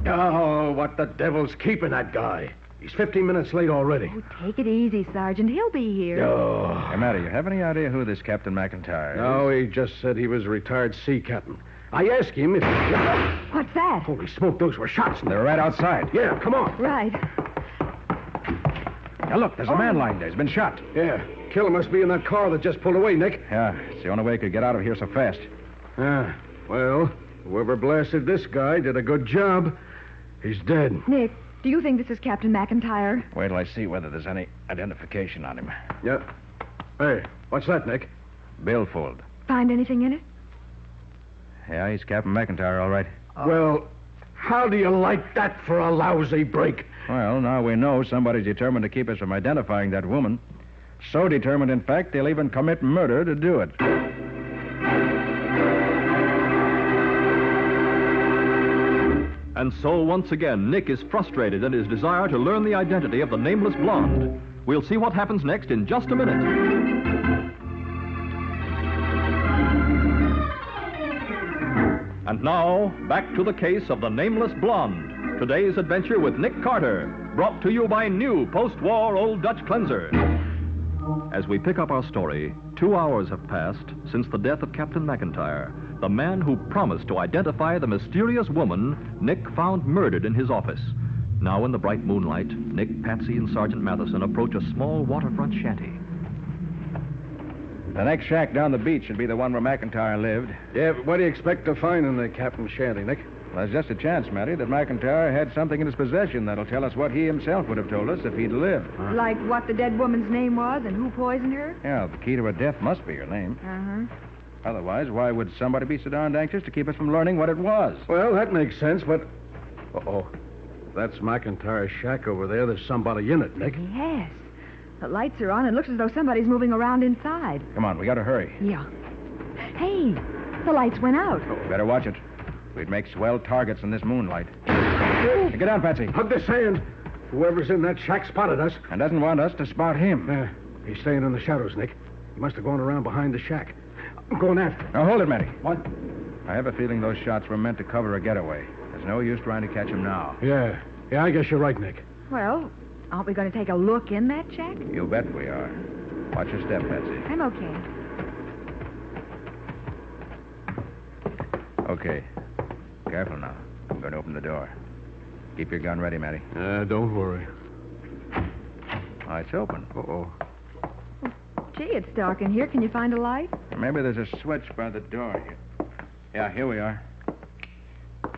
Oh, what the devil's keeping that guy? He's 15 minutes late already. Oh, take it easy, Sergeant. He'll be here. Oh. Hey, Matty, you have any idea who this Captain McIntyre is? No, he just said he was a retired sea captain. I asked him if he... What's that? Holy smoke, those were shots. They're right outside. Yeah, come on. Right. Now, look, there's a man lying there. He's been shot. Yeah, killer must be in that car that just pulled away, Nick. Yeah, it's the only way he could get out of here so fast. Yeah, well, whoever blasted this guy did a good job. He's dead. Nick, do you think this is Captain McIntyre? Wait till I see whether there's any identification on him. Yeah. Hey, what's that, Nick? Billfold. Find anything in it? Yeah, he's Captain McIntyre, all right. Well, how do you like that for a lousy break? Well, now we know somebody's determined to keep us from identifying that woman. So determined, in fact, they'll even commit murder to do it. And so, once again, Nick is frustrated in his desire to learn the identity of the nameless blonde. We'll see what happens next in just a minute. And now, back to the case of the nameless blonde. Today's adventure with Nick Carter, brought to you by new post-war Old Dutch Cleanser. As we pick up our story, 2 hours have passed since the death of Captain McIntyre, the man who promised to identify the mysterious woman Nick found murdered in his office. Now, in the bright moonlight, Nick, Patsy, and Sergeant Matheson approach a small waterfront shanty. The next shack down the beach should be the one where McIntyre lived. Yeah, but what do you expect to find in the captain's shanty, Nick? Well, there's just a chance, Matty, that McIntyre had something in his possession that'll tell us what he himself would have told us if he'd lived. Like what the dead woman's name was and who poisoned her? Yeah, the key to her death must be her name. Uh-huh. Otherwise, why would somebody be so darned anxious to keep us from learning what it was? Well, that makes sense, but... Uh-oh. That's McIntyre's shack over there. There's somebody in it, Nick. Yes. The lights are on. It looks as though somebody's moving around inside. Come on, we gotta hurry. Yeah. Hey, the lights went out. Better watch it. We'd make swell targets in this moonlight. Hey, get down, Patsy. Hug this hand. Whoever's in that shack spotted us. And doesn't want us to spot him. He's staying in the shadows, Nick. He must have gone around behind the shack. I'm going after him. Now, hold it, Matty. What? I have a feeling those shots were meant to cover a getaway. There's no use trying to catch him now. Yeah, I guess you're right, Nick. Well, aren't we going to take a look in that shack? You bet we are. Watch your step, Patsy. I'm okay. Okay. Careful now. I'm going to open the door. Keep your gun ready, Matty. Don't worry. Oh, it's open. Uh-oh. Gee, it's dark in here. Can you find a light? Maybe there's a switch by the door here. Yeah, here we are.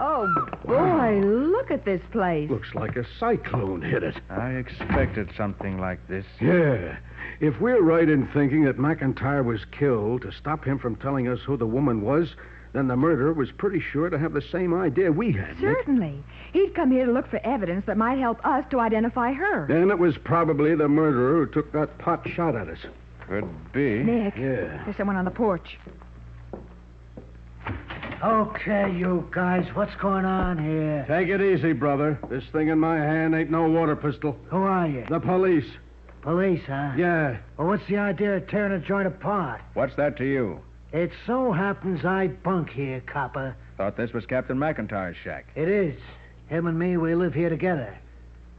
Oh, boy, look at this place. Looks like a cyclone hit it. I expected something like this. Yeah. If we're right in thinking that McIntyre was killed to stop him from telling us who the woman was, then the murderer was pretty sure to have the same idea we had. Certainly. He'd come here to look for evidence that might help us to identify her. Then it was probably the murderer who took that pot shot at us. Could be. Nick, Yeah. there's someone on the porch. Okay, you guys, what's going on here? Take it easy, brother. This thing in my hand ain't no water pistol. Who are you? The police. Police, huh? Yeah. Well, what's the idea of tearing a joint apart? What's that to you? It so happens I bunk here, copper. Thought this was Captain McIntyre's shack. It is. Him and me, we live here together.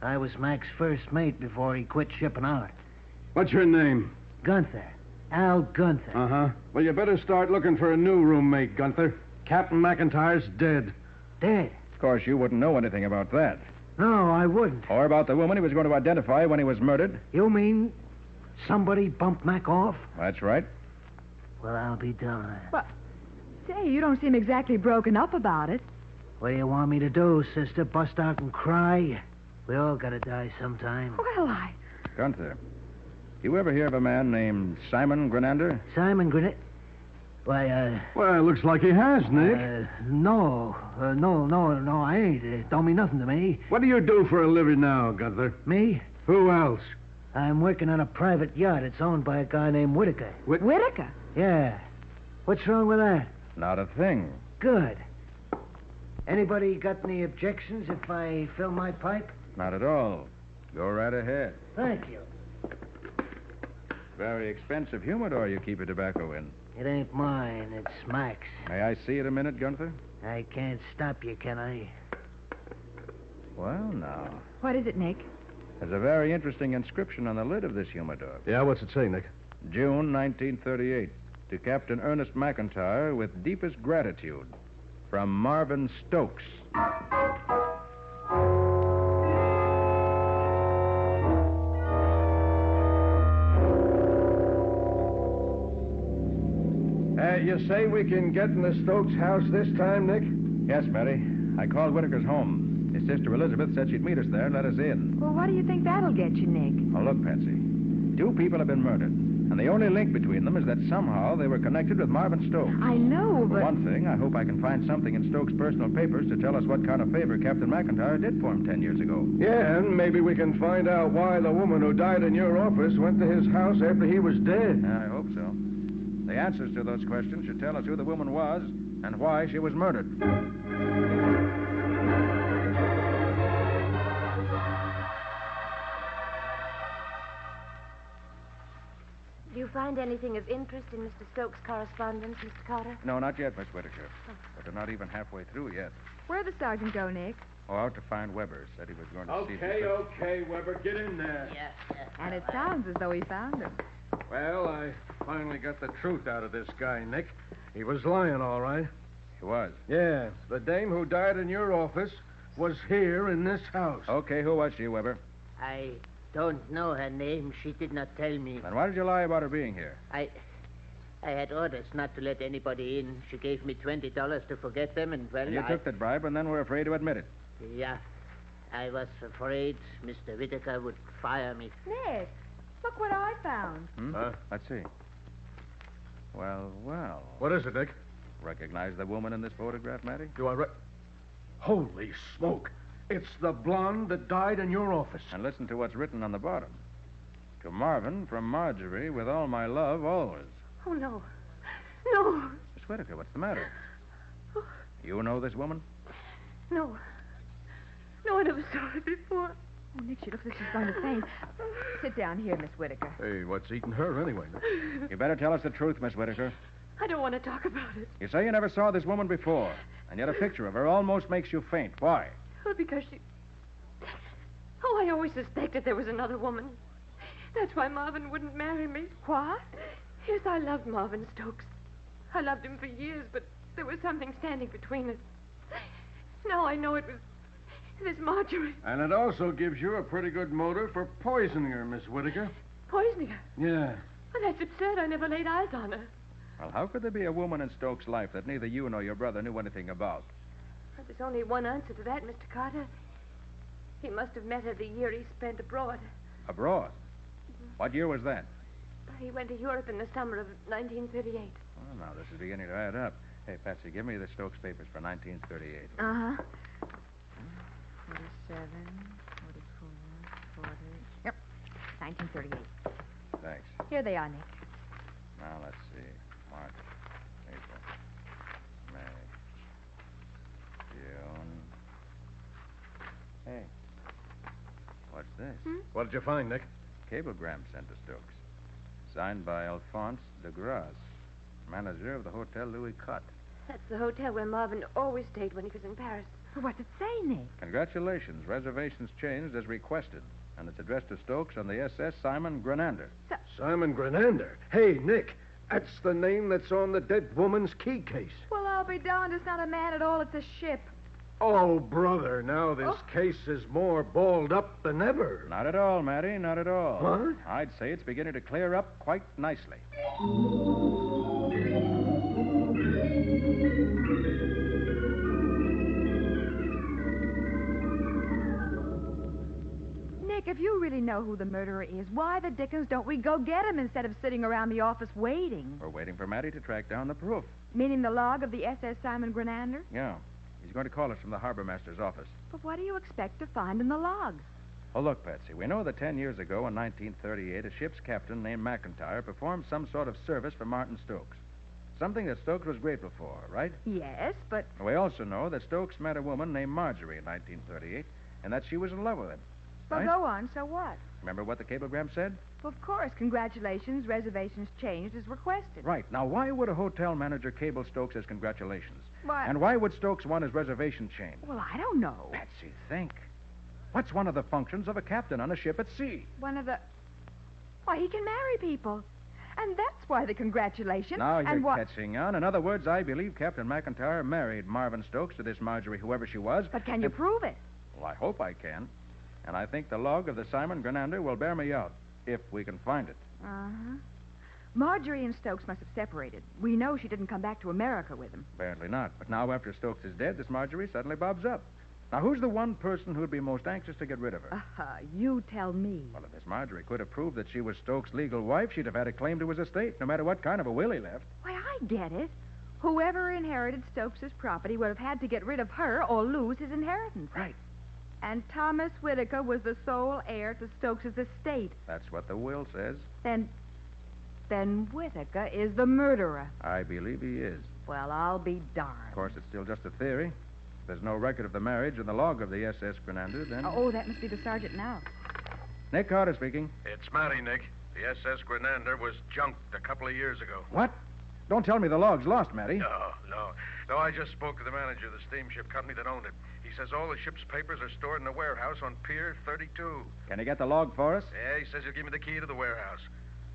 I was Mac's first mate before he quit shipping out. What's your name? Gunther. Al Gunther. Uh-huh. Well, you better start looking for a new roommate, Gunther. Captain McIntyre's dead. Dead? Of course, you wouldn't know anything about that. No, I wouldn't. Or about the woman he was going to identify when he was murdered. You mean somebody bumped Mac off? That's right. Well, I'll be darned. But, say, you don't seem exactly broken up about it. What do you want me to do, sister? Bust out and cry? We all gotta die sometime. Well, Gunther, you ever hear of a man named Simon Grenander? Simon Grenander? Why, Well, it looks like he has, Nick. No, I ain't. It don't mean nothing to me. What do you do for a living now, Gunther? Me? Who else? I'm working on a private yacht. It's owned by a guy named Whitaker. Whitaker? Yeah. What's wrong with that? Not a thing. Good. Anybody got any objections if I fill my pipe? Not at all. Go right ahead. Thank you. Very expensive humidor you keep your tobacco in. It ain't mine. It's Mac's. May I see it a minute, Gunther? I can't stop you, can I? Well, now. What is it, Nick? There's a very interesting inscription on the lid of this humidor. Yeah, what's it say, Nick? June 1938. To Captain Ernest McIntyre with deepest gratitude. From Marvin Stokes. You say we can get in the Stokes house this time, Nick? Yes, Mary. I called Whitaker's home. His sister Elizabeth said she'd meet us there and let us in. Well, what do you think that'll get you, Nick? Oh, look, Patsy. 2 people have been murdered. And the only link between them is that somehow they were connected with Marvin Stokes. I know, but... For one thing, I hope I can find something in Stokes' personal papers to tell us what kind of favor Captain McIntyre did for him 10 years ago. Yeah, and maybe we can find out why the woman who died in your office went to his house after he was dead. I hope so. The answers to those questions should tell us who the woman was and why she was murdered. Do you find anything of interest in Mr. Stokes' correspondence, Mr. Carter? No, not yet, Miss Whitaker. But they're not even halfway through yet. Where'd the sergeant go, Nick? Oh, out to find Weber. Said he was going to see... Okay, Weber, get in there. And it sounds as though he found him. Well, I finally got the truth out of this guy, Nick. He was lying, all right. He was? Yeah, the dame who died in your office was here in this house. Okay, who was she, Weber? I don't know her name. She did not tell me. Then why did you lie about her being here? I had orders not to let anybody in. She gave me $20 to forget them, and, well, You took that bribe and then were afraid to admit it. Yeah. I was afraid Mr. Whitaker would fire me. Nick, look what I found. Let's see. Well. What is it, Nick? Recognize the woman in this photograph, Matty? Do I Holy smoke. It's the blonde that died in your office. And listen to what's written on the bottom. To Marvin from Marjorie, with all my love, always. Oh, no. No. Miss Whitaker, what's the matter? You know this woman? No. No, I never saw her before. Oh, Nick, she looks like she's going to faint. Sit down here, Miss Whitaker. Hey, what's eating her anyway? You better tell us the truth, Miss Whitaker. I don't want to talk about it. You say you never saw this woman before, and yet a picture of her almost makes you faint. Why? Well, because she... Oh, I always suspected there was another woman. That's why Marvin wouldn't marry me. What? Yes, I loved Marvin Stokes. I loved him for years, but there was something standing between us. Now I know it was this Marjorie. And it also gives you a pretty good motive for poisoning her, Miss Whitaker. Poisoning her? Yeah. Well, that's absurd. I never laid eyes on her. Well, how could there be a woman in Stokes' life that neither you nor your brother knew anything about? There's only one answer to that, Mr. Carter. He must have met her the year he spent abroad. Abroad? What year was that? He went to Europe in the summer of 1938. Well, now, this is beginning to add up. Hey, Patsy, give me the Stokes papers for 1938. Uh-huh. 47, 44, 40. Yep. 1938. Thanks. Here they are, Nick. Now, let's see. March, April, May, June. Hey. What's this? What did you find, Nick? Cablegram sent to Stokes. Signed by Alphonse de Grasse, manager of the Hotel Louis Cotte. That's the hotel where Marvin always stayed when he was in Paris. What's it say, Nick? Congratulations. Reservations changed as requested. And it's addressed to Stokes on the SS Simon Grenander. Simon Grenander? Hey, Nick, that's the name that's on the dead woman's key case. Well, I'll be darned. It's not a man at all. It's a ship. Oh, brother, now this case is more balled up than ever. Not at all, Matty, not at all. What? I'd say it's beginning to clear up quite nicely. Nick, if you really know who the murderer is, why the dickens don't we go get him instead of sitting around the office waiting? We're waiting for Matty to track down the proof. Meaning the log of the SS Simon Grenander? Yeah. He's going to call us from the harbor master's office. But what do you expect to find in the log? Well, look, Patsy, we know that 10 years ago in 1938, a ship's captain named McIntyre performed some sort of service for Martin Stokes. Something that Stokes was grateful for, right? Yes, but... We also know that Stokes met a woman named Marjorie in 1938, and that she was in love with him. Well, right? go on, so what? Remember what the cablegram said? Well, of course, congratulations, reservations changed as requested. Right. Now, why would a hotel manager cable Stokes as congratulations? Why? And why would Stokes want his reservation changed? Well, I don't know. Patsy, think. What's one of the functions of a captain on a ship at sea? One of the... Why, he can marry people. And that's why the congratulations. Now you're and catching on. In other words, I believe Captain McIntyre married Marvin Stokes to this Marjorie, whoever she was. But can you prove it? Well, I hope I can. And I think the log of the Simon Grenander will bear me out, if we can find it. Uh-huh. Marjorie and Stokes must have separated. We know she didn't come back to America with him. Apparently not. But now, after Stokes is dead, this Marjorie suddenly bobs up. Now, who's the one person who'd be most anxious to get rid of her? You tell me. Well, if this Marjorie could have proved that she was Stokes' legal wife, she'd have had a claim to his estate, no matter what kind of a will he left. Why, I get it. Whoever inherited Stokes' property would have had to get rid of her or lose his inheritance. Right. And Thomas Whitaker was the sole heir to Stokes' estate. That's what the will says. Then Whitaker is the murderer. I believe he is. Well, I'll be darned. Of course, it's still just a theory. If there's no record of the marriage in the log of the SS Grenander, then... Oh, that must be the sergeant now. Nick Carter speaking. It's Matty, Nick. The SS Grenander was junked a couple of years ago. What? Don't tell me the log's lost, Matty. No, I just spoke to the manager of the steamship company that owned it. He says all the ship's papers are stored in the warehouse on Pier 32. Can you get the log for us? Yeah, he says he'll give me the key to the warehouse.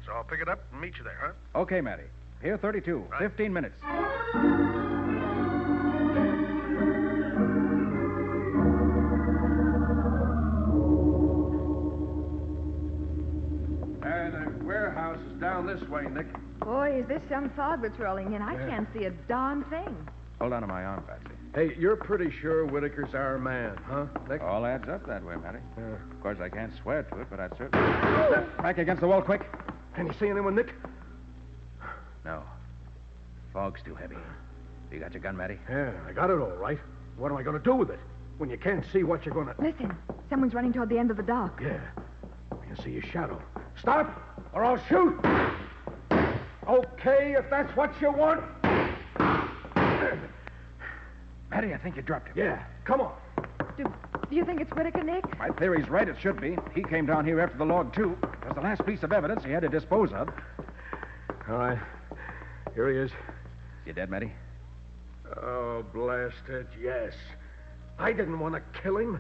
So I'll pick it up and meet you there, huh? Okay, Matty. Pier 32. Right. 15 minutes. The warehouse is down this way, Nick. Boy, is this some fog that's rolling in. I Yeah. can't see a darn thing. Hold on to my arm, Patsy. Hey, you're pretty sure Whitaker's our man, huh, Nick? All adds up that way, Matty. Of course, I can't swear to it, but I'd certainly... Back against the wall, quick. Can you see anyone, Nick? No. Fog's too heavy. You got your gun, Matty? Yeah, I got it all right. What am I going to do with it? When you can't see what you're going to... Listen, someone's running toward the end of the dock. Yeah. I can see your shadow. Stop, or I'll shoot. Okay, if that's what you want. Matty, I think you dropped him. Yeah, come on. Do you think it's Whitaker, Nick? My theory's right, it should be. He came down here after the log, too. It was the last piece of evidence he had to dispose of. All right. Here he is. You dead, Matty? Oh, blast it, yes. I didn't want to kill him.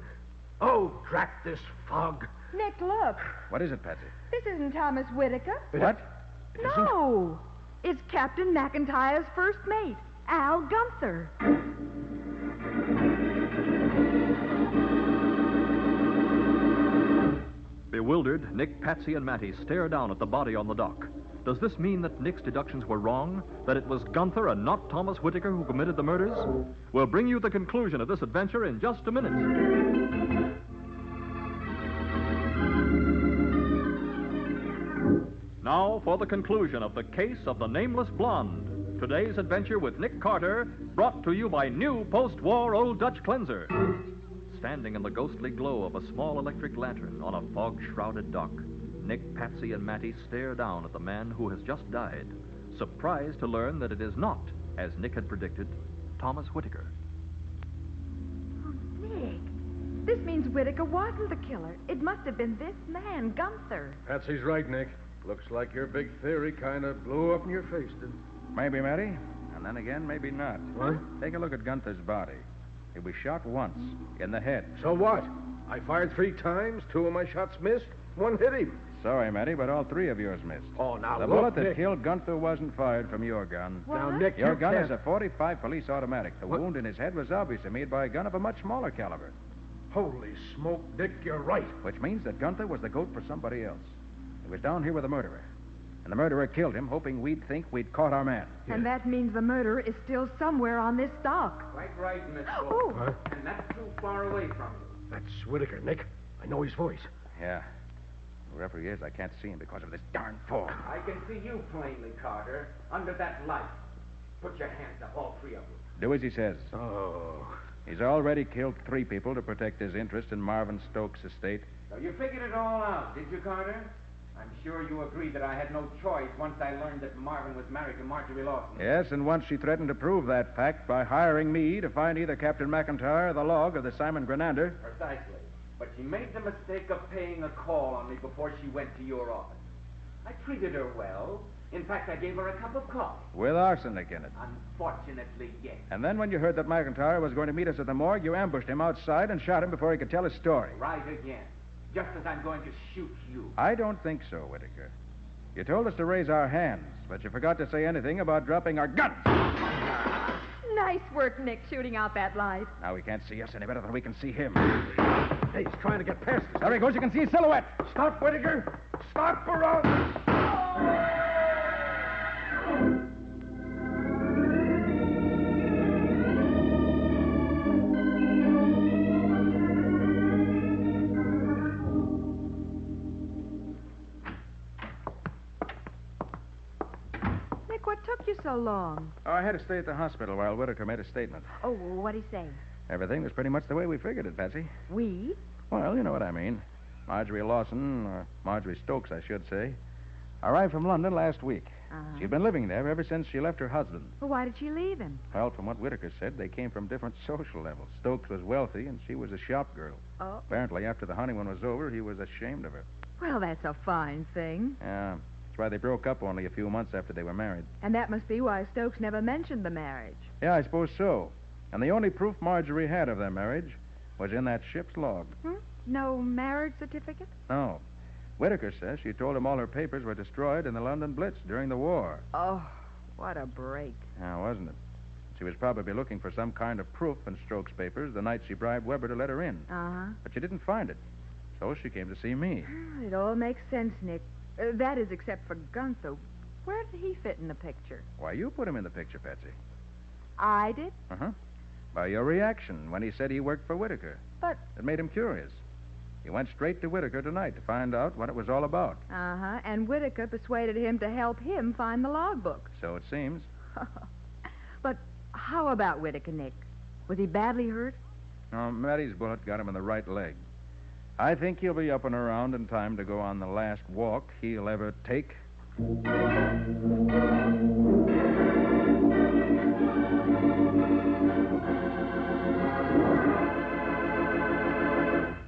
Oh, drat this fog. Nick, look. What is it, Patsy? This isn't Thomas Whitaker. What? No. It's Captain McIntyre's first mate, Al Gunther. Bewildered, Nick, Patsy, and Matty stare down at the body on the dock. Does this mean that Nick's deductions were wrong? That it was Gunther and not Thomas Whitaker who committed the murders? We'll bring you the conclusion of this adventure in just a minute. Now for the conclusion of the case of the Nameless Blonde. Today's adventure with Nick Carter, brought to you by new post-war Old Dutch Cleanser. Standing in the ghostly glow of a small electric lantern on a fog-shrouded dock, Nick, Patsy, and Mattie stare down at the man who has just died, surprised to learn that it is not, as Nick had predicted, Thomas Whitaker. Nick, this means Whitaker wasn't the killer. It must have been this man, Gunther. Patsy's right, Nick. Looks like your big theory kind of blew up in your face, didn't it? Maybe, Matty. And then again, maybe not. What? Take a look at Gunther's body. He was shot once, in the head. So what? I fired 3 times, 2 of my shots missed, 1 hit him. Sorry, Matty, but all 3 of yours missed. Oh, now The look, bullet that Nick. killed Gunther wasn't fired from your gun. What? Now, Nick, Your you gun can't... is a .45 police automatic. The wound in his head was obviously made by a gun of a much smaller caliber. Holy smoke, Nick, you're right. Which means that Gunther was the goat for somebody else. He was down here with the murderer. And the murderer killed him, hoping we'd think we'd caught our man. And that means the murderer is still somewhere on this dock. Quite right, Miss Oh. Huh? And that's too far away from you. That's Whitaker, Nick. I know his voice. Yeah. Wherever he is, I can't see him because of this darn fog. I can see you plainly, Carter, under that light. Put your hands up, all 3 of you. Do as he says. Oh. He's already killed 3 people to protect his interest in Marvin Stokes' estate. So you figured it all out, did you, Carter? I'm sure you agree that I had no choice once I learned that Marvin was married to Marjorie Lawson. Yes, and once she threatened to prove that fact by hiring me to find either Captain McIntyre or the log of the Simon Grenander. Precisely. But she made the mistake of paying a call on me before she went to your office. I treated her well. In fact, I gave her a cup of coffee. With arsenic in it. Unfortunately, yes. And then when you heard that McIntyre was going to meet us at the morgue, you ambushed him outside and shot him before he could tell his story. Right again. Just as I'm going to shoot you. I don't think so, Whitaker. You told us to raise our hands, but you forgot to say anything about dropping our guns. Nice work, Nick, shooting out that light. Now he can't see us any better than we can see him. Hey, he's trying to get past us. There he goes. You can see his silhouette. Stop, Whitaker. Stop for us. Nick, what took you so long? Oh, I had to stay at the hospital while Whitaker made a statement. Oh, what'd he say? Everything was pretty much the way we figured it, Patsy. We? Well, you know what I mean. Marjorie Lawson, or Marjorie Stokes, I should say, arrived from London last week. Uh-huh. She'd been living there ever since she left her husband. Well, why did she leave him? Well, from what Whitaker said, they came from different social levels. Stokes was wealthy, and she was a shop girl. Oh. Apparently, after the honeymoon was over, he was ashamed of her. Well, that's a fine thing. Yeah, that's why they broke up only a few months after they were married. And that must be why Stokes never mentioned the marriage. Yeah, I suppose so. And the only proof Marjorie had of their marriage was in that ship's log. No marriage certificate? No. Whitaker says she told him all her papers were destroyed in the London Blitz during the war. Oh, what a break. Yeah, wasn't it? She was probably looking for some kind of proof in Stokes' papers the night she bribed Weber to let her in. Uh-huh. But she didn't find it. So she came to see me. It all makes sense, Nick. That is, except for Gunther. Where did he fit in the picture? Why, you put him in the picture, Patsy. I did? Uh-huh. By your reaction when he said he worked for Whitaker. But... It made him curious. He went straight to Whitaker tonight to find out what it was all about. Uh-huh. And Whitaker persuaded him to help him find the logbook. So it seems. But how about Whitaker, Nick? Was he badly hurt? No, Mattie's bullet got him in the right leg. I think he'll be up and around in time to go on the last walk he'll ever take.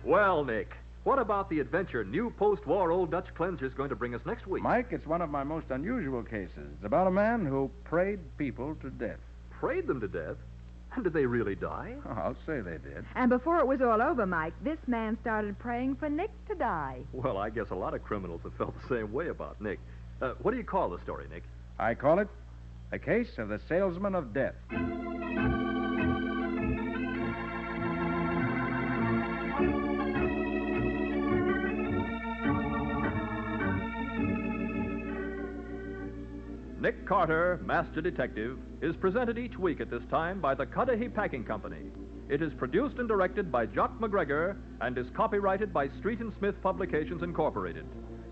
Well, Nick, what about the adventure new post-war Old Dutch Cleanser's going to bring us next week? Mike, it's one of my most unusual cases. It's about a man who prayed people to death. Prayed them to death? And did they really die? Oh, I'll say they did. And before it was all over, Mike, this man started praying for Nick to die. Well, I guess a lot of criminals have felt the same way about Nick. What do you call the story, Nick? I call it The Case of the Salesman of Death. Nick Carter, Master Detective, is presented each week at this time by the Cudahy Packing Company. It is produced and directed by Jock McGregor and is copyrighted by Street and Smith Publications, Incorporated.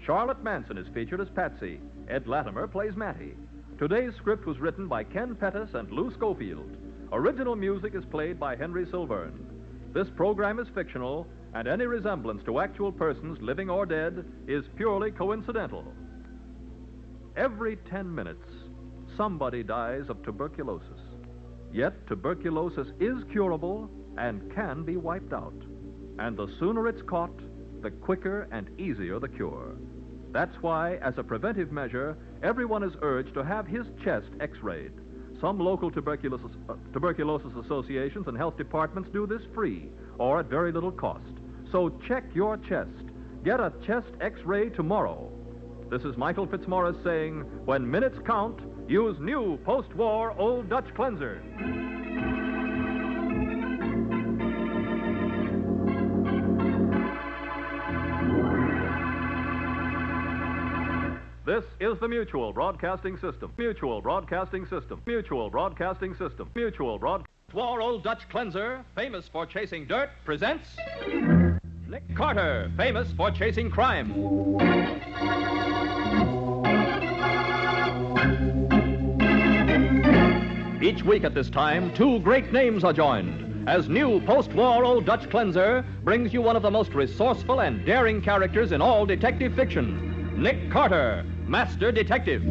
Charlotte Manson is featured as Patsy. Ed Latimer plays Matty. Today's script was written by Ken Pettis and Lou Schofield. Original music is played by Henry Silverne. This program is fictional, and any resemblance to actual persons, living or dead, is purely coincidental. Every 10 minutes, somebody dies of tuberculosis. Yet tuberculosis is curable and can be wiped out. And the sooner it's caught, the quicker and easier the cure. That's why, as a preventive measure, everyone is urged to have his chest x-rayed. Some local tuberculosis associations and health departments do this free or at very little cost. So check your chest. Get a chest x-ray tomorrow. This is Michael Fitzmaurice saying, when minutes count, use new post-war Old Dutch Cleanser. This is the Mutual Broadcasting System. Mutual Broadcasting System. Mutual Broadcasting System. Mutual Broad... War Old Dutch Cleanser, famous for chasing dirt, presents... Nick Carter, famous for chasing crime. Each week at this time, two great names are joined, as new post-war Old Dutch Cleanser brings you one of the most resourceful and daring characters in all detective fiction, Nick Carter, Master Detective.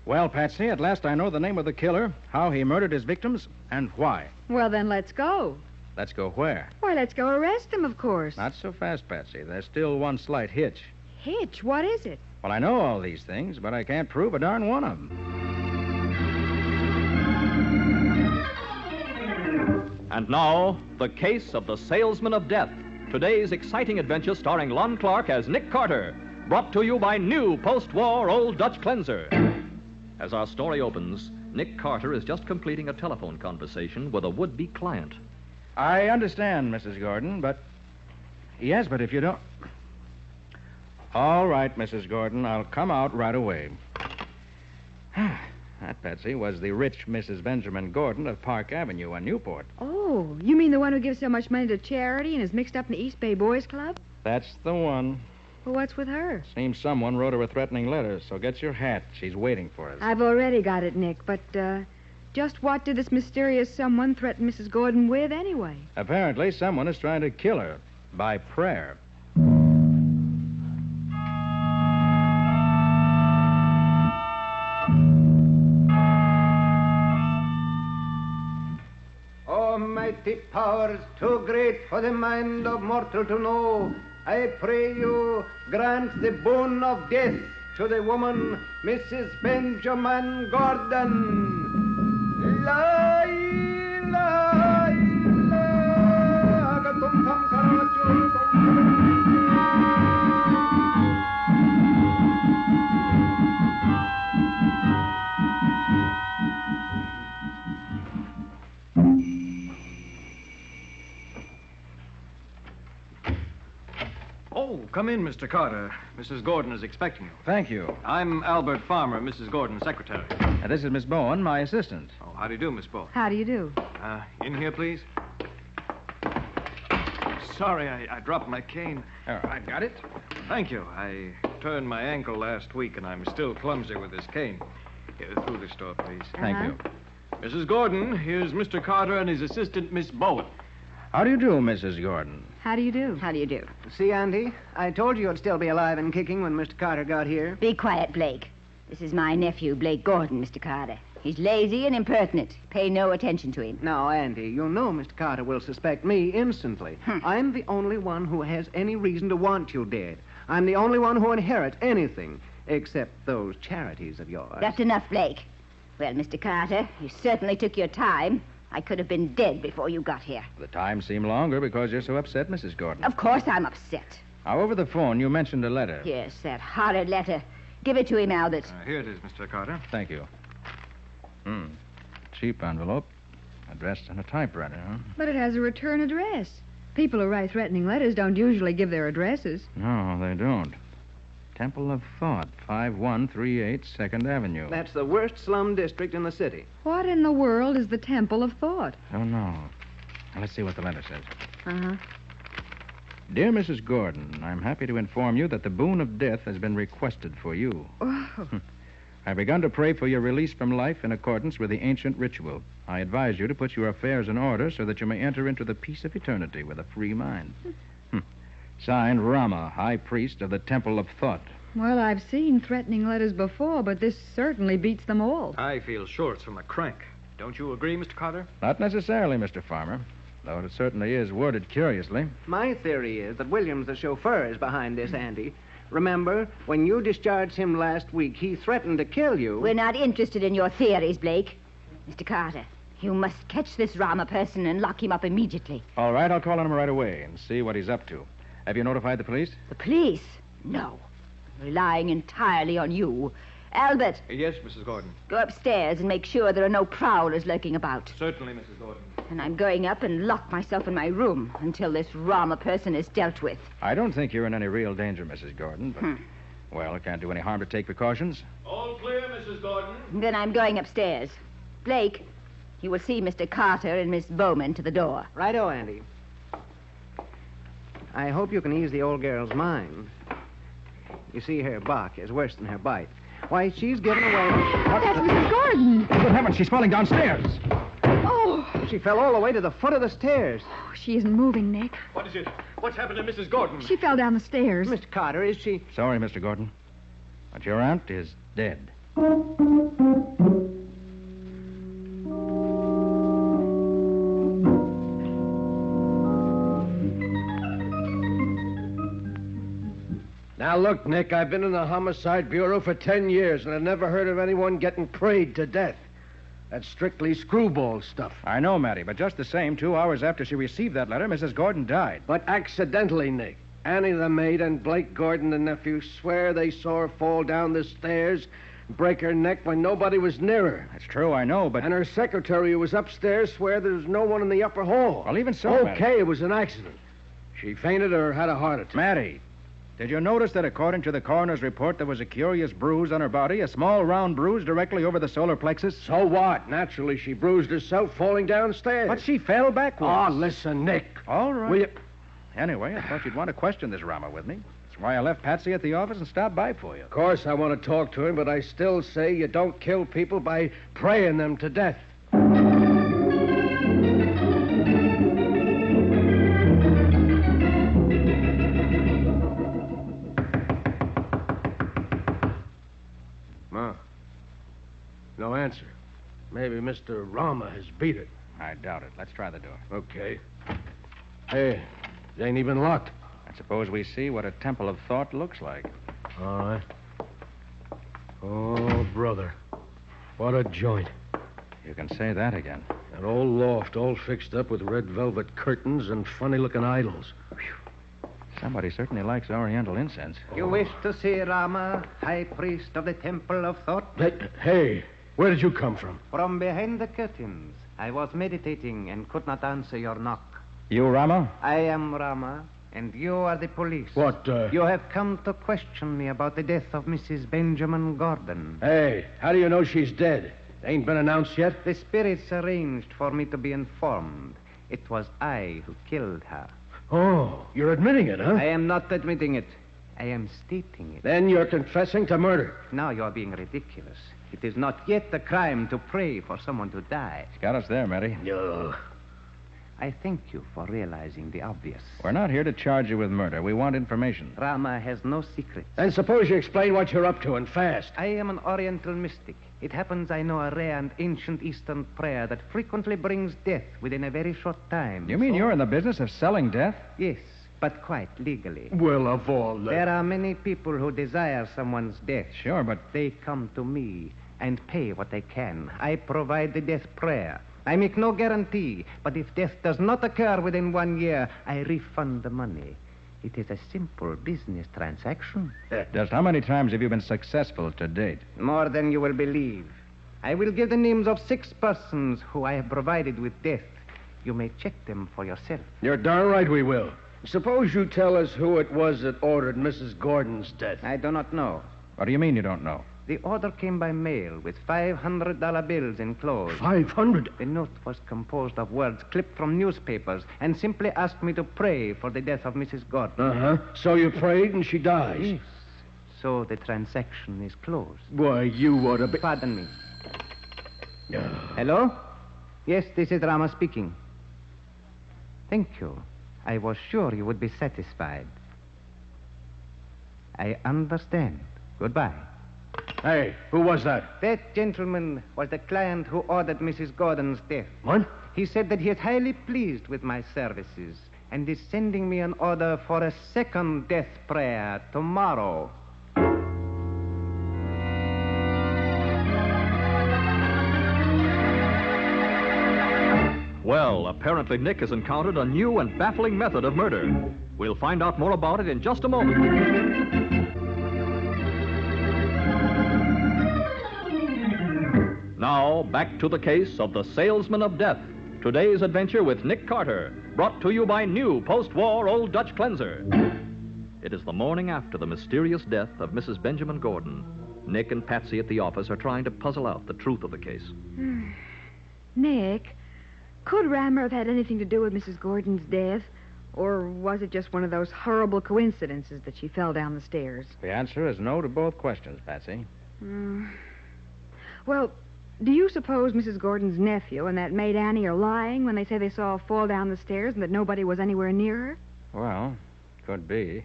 Well, Patsy, at last I know the name of the killer, how he murdered his victims, and why. Well, then let's go. Let's go where? Why, let's go arrest him, of course. Not so fast, Patsy. There's still one slight hitch. Hitch? What is it? Well, I know all these things, but I can't prove a darn one of them. And now, the case of the Salesman of Death. Today's exciting adventure starring Lon Clark as Nick Carter, brought to you by new post-war Old Dutch Cleanser. As our story opens, Nick Carter is just completing a telephone conversation with a would-be client. I understand, Mrs. Gordon, but... Yes, but if you don't... All right, Mrs. Gordon, I'll come out right away. That, Patsy, was the rich Mrs. Benjamin Gordon of Park Avenue in Newport. Oh, you mean the one who gives so much money to charity and is mixed up in the East Bay Boys Club? That's the one. Well, what's with her? Seems someone wrote her a threatening letter, so get your hat. She's waiting for us. I've already got it, Nick, but, just what did this mysterious someone threaten Mrs. Gordon with, anyway? Apparently, someone is trying to kill her by prayer. Almighty powers too great for the mind of mortal to know, I pray you grant the boon of death to the woman, Mrs. Benjamin Gordon. La, la, la, tum tum karachu, Oh, come in, Mr. Carter. Mrs. Gordon is expecting you. Thank you. I'm Albert Farmer, Mrs. Gordon's secretary. This is Miss Bowen, my assistant. Oh, how do you do, Miss Bowen? How do you do? In here, please. Sorry, I dropped my cane. Oh, I got it. Thank you. I turned my ankle last week, and I'm still clumsy with this cane. Here, through the store, please. Thank you. Mrs. Gordon, here's Mr. Carter and his assistant, Miss Bowen. How do you do, Mrs. Gordon? How do you do? How do you do? See, Andy, I told you you'd still be alive and kicking when Mr. Carter got here. Be quiet, Blake. This is my nephew, Blake Gordon, Mr. Carter. He's lazy and impertinent. Pay no attention to him. Now, Andy, you know Mr. Carter will suspect me instantly. I'm the only one who has any reason to want you dead. I'm the only one who inherits anything, except those charities of yours. That's enough, Blake. Well, Mr. Carter, you certainly took your time. I could have been dead before you got here. The time seemed longer because you're so upset, Mrs. Gordon. Of course I'm upset. Now, over the phone, you mentioned a letter. Yes, that horrid letter. Give it to him, Albert. Here it is, Mr. Carter. Thank you. Cheap envelope. Addressed on a typewriter, huh? But it has a return address. People who write threatening letters don't usually give their addresses. No, they don't. Temple of Thought, 5138 2nd Avenue. That's the worst slum district in the city. What in the world is the Temple of Thought? Oh, no. Now, let's see what the letter says. Uh-huh. Dear Mrs. Gordon, I'm happy to inform you that the boon of death has been requested for you. Oh. I've begun to pray for your release from life in accordance with the ancient ritual. I advise you to put your affairs in order so that you may enter into the peace of eternity with a free mind. Signed, Rama, High Priest of the Temple of Thought. Well, I've seen threatening letters before, but this certainly beats them all. I feel sure it's from the crank. Don't you agree, Mr. Carter? Not necessarily, Mr. Farmer, though it certainly is worded curiously. My theory is that Williams, the chauffeur, is behind this, Andy. Remember, when you discharged him last week, he threatened to kill you. We're not interested in your theories, Blake. Mr. Carter, you must catch this Rama person and lock him up immediately. All right, I'll call on him right away and see what he's up to. Have you notified the police? The police? No. Relying entirely on you. Albert. Yes, Mrs. Gordon. Go upstairs and make sure there are no prowlers lurking about. Certainly, Mrs. Gordon. And I'm going up and lock myself in my room until this Rama person is dealt with. I don't think you're in any real danger, Mrs. Gordon, but... Well, it can't do any harm to take precautions. All clear, Mrs. Gordon. Then I'm going upstairs. Blake, you will see Mr. Carter and Miss Bowman to the door. Righto, Andy. I hope you can ease the old girl's mind. You see, her bark is worse than her bite. Why, she's given away... That's Mrs. Gordon. Good heavens, she's falling downstairs. Oh. She fell all the way to the foot of the stairs. Oh, she isn't moving, Nick. What is it? What's happened to Mrs. Gordon? She fell down the stairs. Mr. Carter, is she... Sorry, Mr. Gordon, but your aunt is dead. Now, look, Nick, I've been in the Homicide Bureau for 10 years, and I've never heard of anyone getting prayed to death. That's strictly screwball stuff. I know, Matty, but just the same, 2 hours after she received that letter, Mrs. Gordon died. But accidentally, Nick. Annie the maid and Blake Gordon, the nephew, swear they saw her fall down the stairs, break her neck when nobody was near her. That's true, I know, but... And her secretary, who was upstairs, swear there was no one in the upper hall. Well, even so, Okay, Matty. it was an accident. She fainted or had a heart attack. Matty, did you notice that according to the coroner's report, there was a curious bruise on her body, a small round bruise directly over the solar plexus? So what? Naturally, she bruised herself falling downstairs. But she fell backwards. Oh, listen, Nick. All right. Will you... Anyway, I thought you'd want to question this Rama with me. That's why I left Patsy at the office and stopped by for you. Of course I want to talk to him, but I still say you don't kill people by praying them to death. No answer. Maybe Mr. Rama has beat it. I doubt it. Let's try the door. Okay. Hey, it ain't even locked. I suppose we see what a Temple of Thought looks like. All right. Oh, brother. What a joint. You can say that again. That old loft all fixed up with red velvet curtains and funny-looking idols. Somebody certainly likes Oriental incense. You wish to see Rama, High Priest of the Temple of Thought? Hey, where did you come from? From behind the curtains. I was meditating and could not answer your knock. You, Rama? I am Rama, and you are the police. What, You have come to question me about the death of Mrs. Benjamin Gordon. Hey, how do you know she's dead? Ain't been announced yet? The spirits arranged for me to be informed. It was I who killed her. Oh, you're admitting it, huh? I am not admitting it. I am stating it. Then you're confessing to murder. Now you're being ridiculous. It is not yet a crime to pray for someone to die. It's got us there, Matty. No. I thank you for realizing the obvious. We're not here to charge you with murder. We want information. Rama has no secrets. Then suppose you explain what you're up to, and fast. I am an Oriental mystic. It happens I know a rare and ancient Eastern prayer that frequently brings death within a very short time. You mean you're in the business of selling death? Yes, but quite legally. Well, of all the... There are many people who desire someone's death. Sure, but... They come to me and pay what they can. I provide the death prayer. I make no guarantee, but if death does not occur within 1 year, I refund the money. It is a simple business transaction. Just how many times have you been successful to date? More than you will believe. I will give the names of 6 persons who I have provided with death. You may check them for yourself. You're darn right we will. Suppose you tell us who it was that ordered Mrs. Gordon's death. I do not know. What do you mean you don't know? The order came by mail with $500 bills enclosed. 500? The note was composed of words clipped from newspapers and simply asked me to pray for the death of Mrs. Gordon. Uh-huh. So you prayed and she dies? Yes. So the transaction is closed. Why, you ought to be... Pardon me. Hello? Yes, this is Rama speaking. Thank you. I was sure you would be satisfied. I understand. Goodbye. Hey, who was that? That gentleman was the client who ordered Mrs. Gordon's death. What? He said that he is highly pleased with my services and is sending me an order for a second death prayer tomorrow. Well, apparently Nick has encountered a new and baffling method of murder. We'll find out more about it in just a moment. Now, back to the case of the Salesman of Death. Today's adventure with Nick Carter, brought to you by new post-war Old Dutch Cleanser. It is the morning after the mysterious death of Mrs. Benjamin Gordon. Nick and Patsy at the office are trying to puzzle out the truth of the case. Nick, could Rammer have had anything to do with Mrs. Gordon's death? Or was it just one of those horrible coincidences that she fell down the stairs? The answer is no to both questions, Patsy. Well, do you suppose Mrs. Gordon's nephew and that maid Annie are lying when they say they saw her fall down the stairs and that nobody was anywhere near her? Well, could be.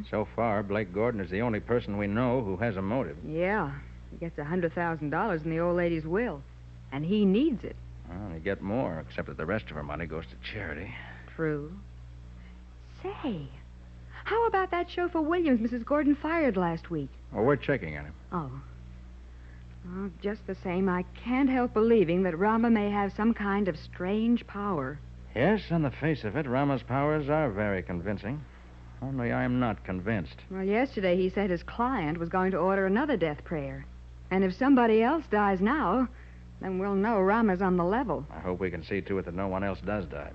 So far, Blake Gordon is the only person we know who has a motive. Yeah. He gets $100,000 in the old lady's will. And he needs it. Well, he'd get more, except that the rest of her money goes to charity. True. Say, how about that chauffeur Williams Mrs. Gordon fired last week? Well, we're checking on him. Oh. Well, just the same, I can't help believing that Rama may have some kind of strange power. Yes, on the face of it, Rama's powers are very convincing. Only I'm not convinced. Well, yesterday he said his client was going to order another death prayer. And if somebody else dies now, then we'll know Rama's on the level. I hope we can see to it that no one else does die.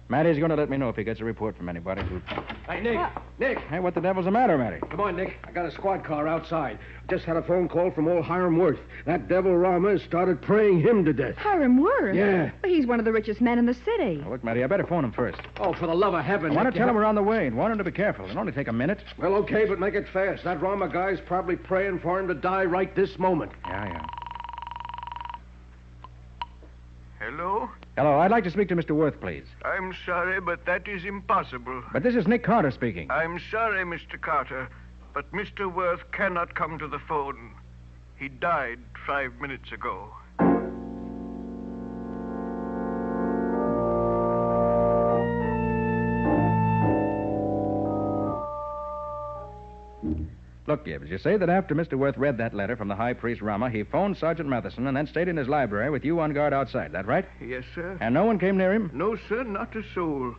Matty's going to let me know if he gets a report from anybody who... Hey, Nick! Nick! Hey, what the devil's the matter, Matty? Come on, Nick. I got a squad car outside. Just had a phone call from old Hiram Worth. That devil Rama has started praying him to death. Hiram Worth? Yeah. Well, he's one of the richest men in the city. Now, look, Matty, I better phone him first. Oh, for the love of heaven, I want Nick, to tell him we're on the way and warn him to be careful. It'll only take a minute. Well, okay, but make it fast. That Rama guy's probably praying for him to die right this moment. Yeah. Hello? Hello, I'd like to speak to Mr. Worth, please. I'm sorry, but that is impossible. But this is Nick Carter speaking. I'm sorry, Mr. Carter, but Mr. Worth cannot come to the phone. He died 5 minutes ago. Look, Gibbs, you say that after Mr. Worth read that letter from the high priest Rama, he phoned Sergeant Matheson and then stayed in his library with you on guard outside. Is that right? Yes, sir. And no one came near him? No, sir, not a soul.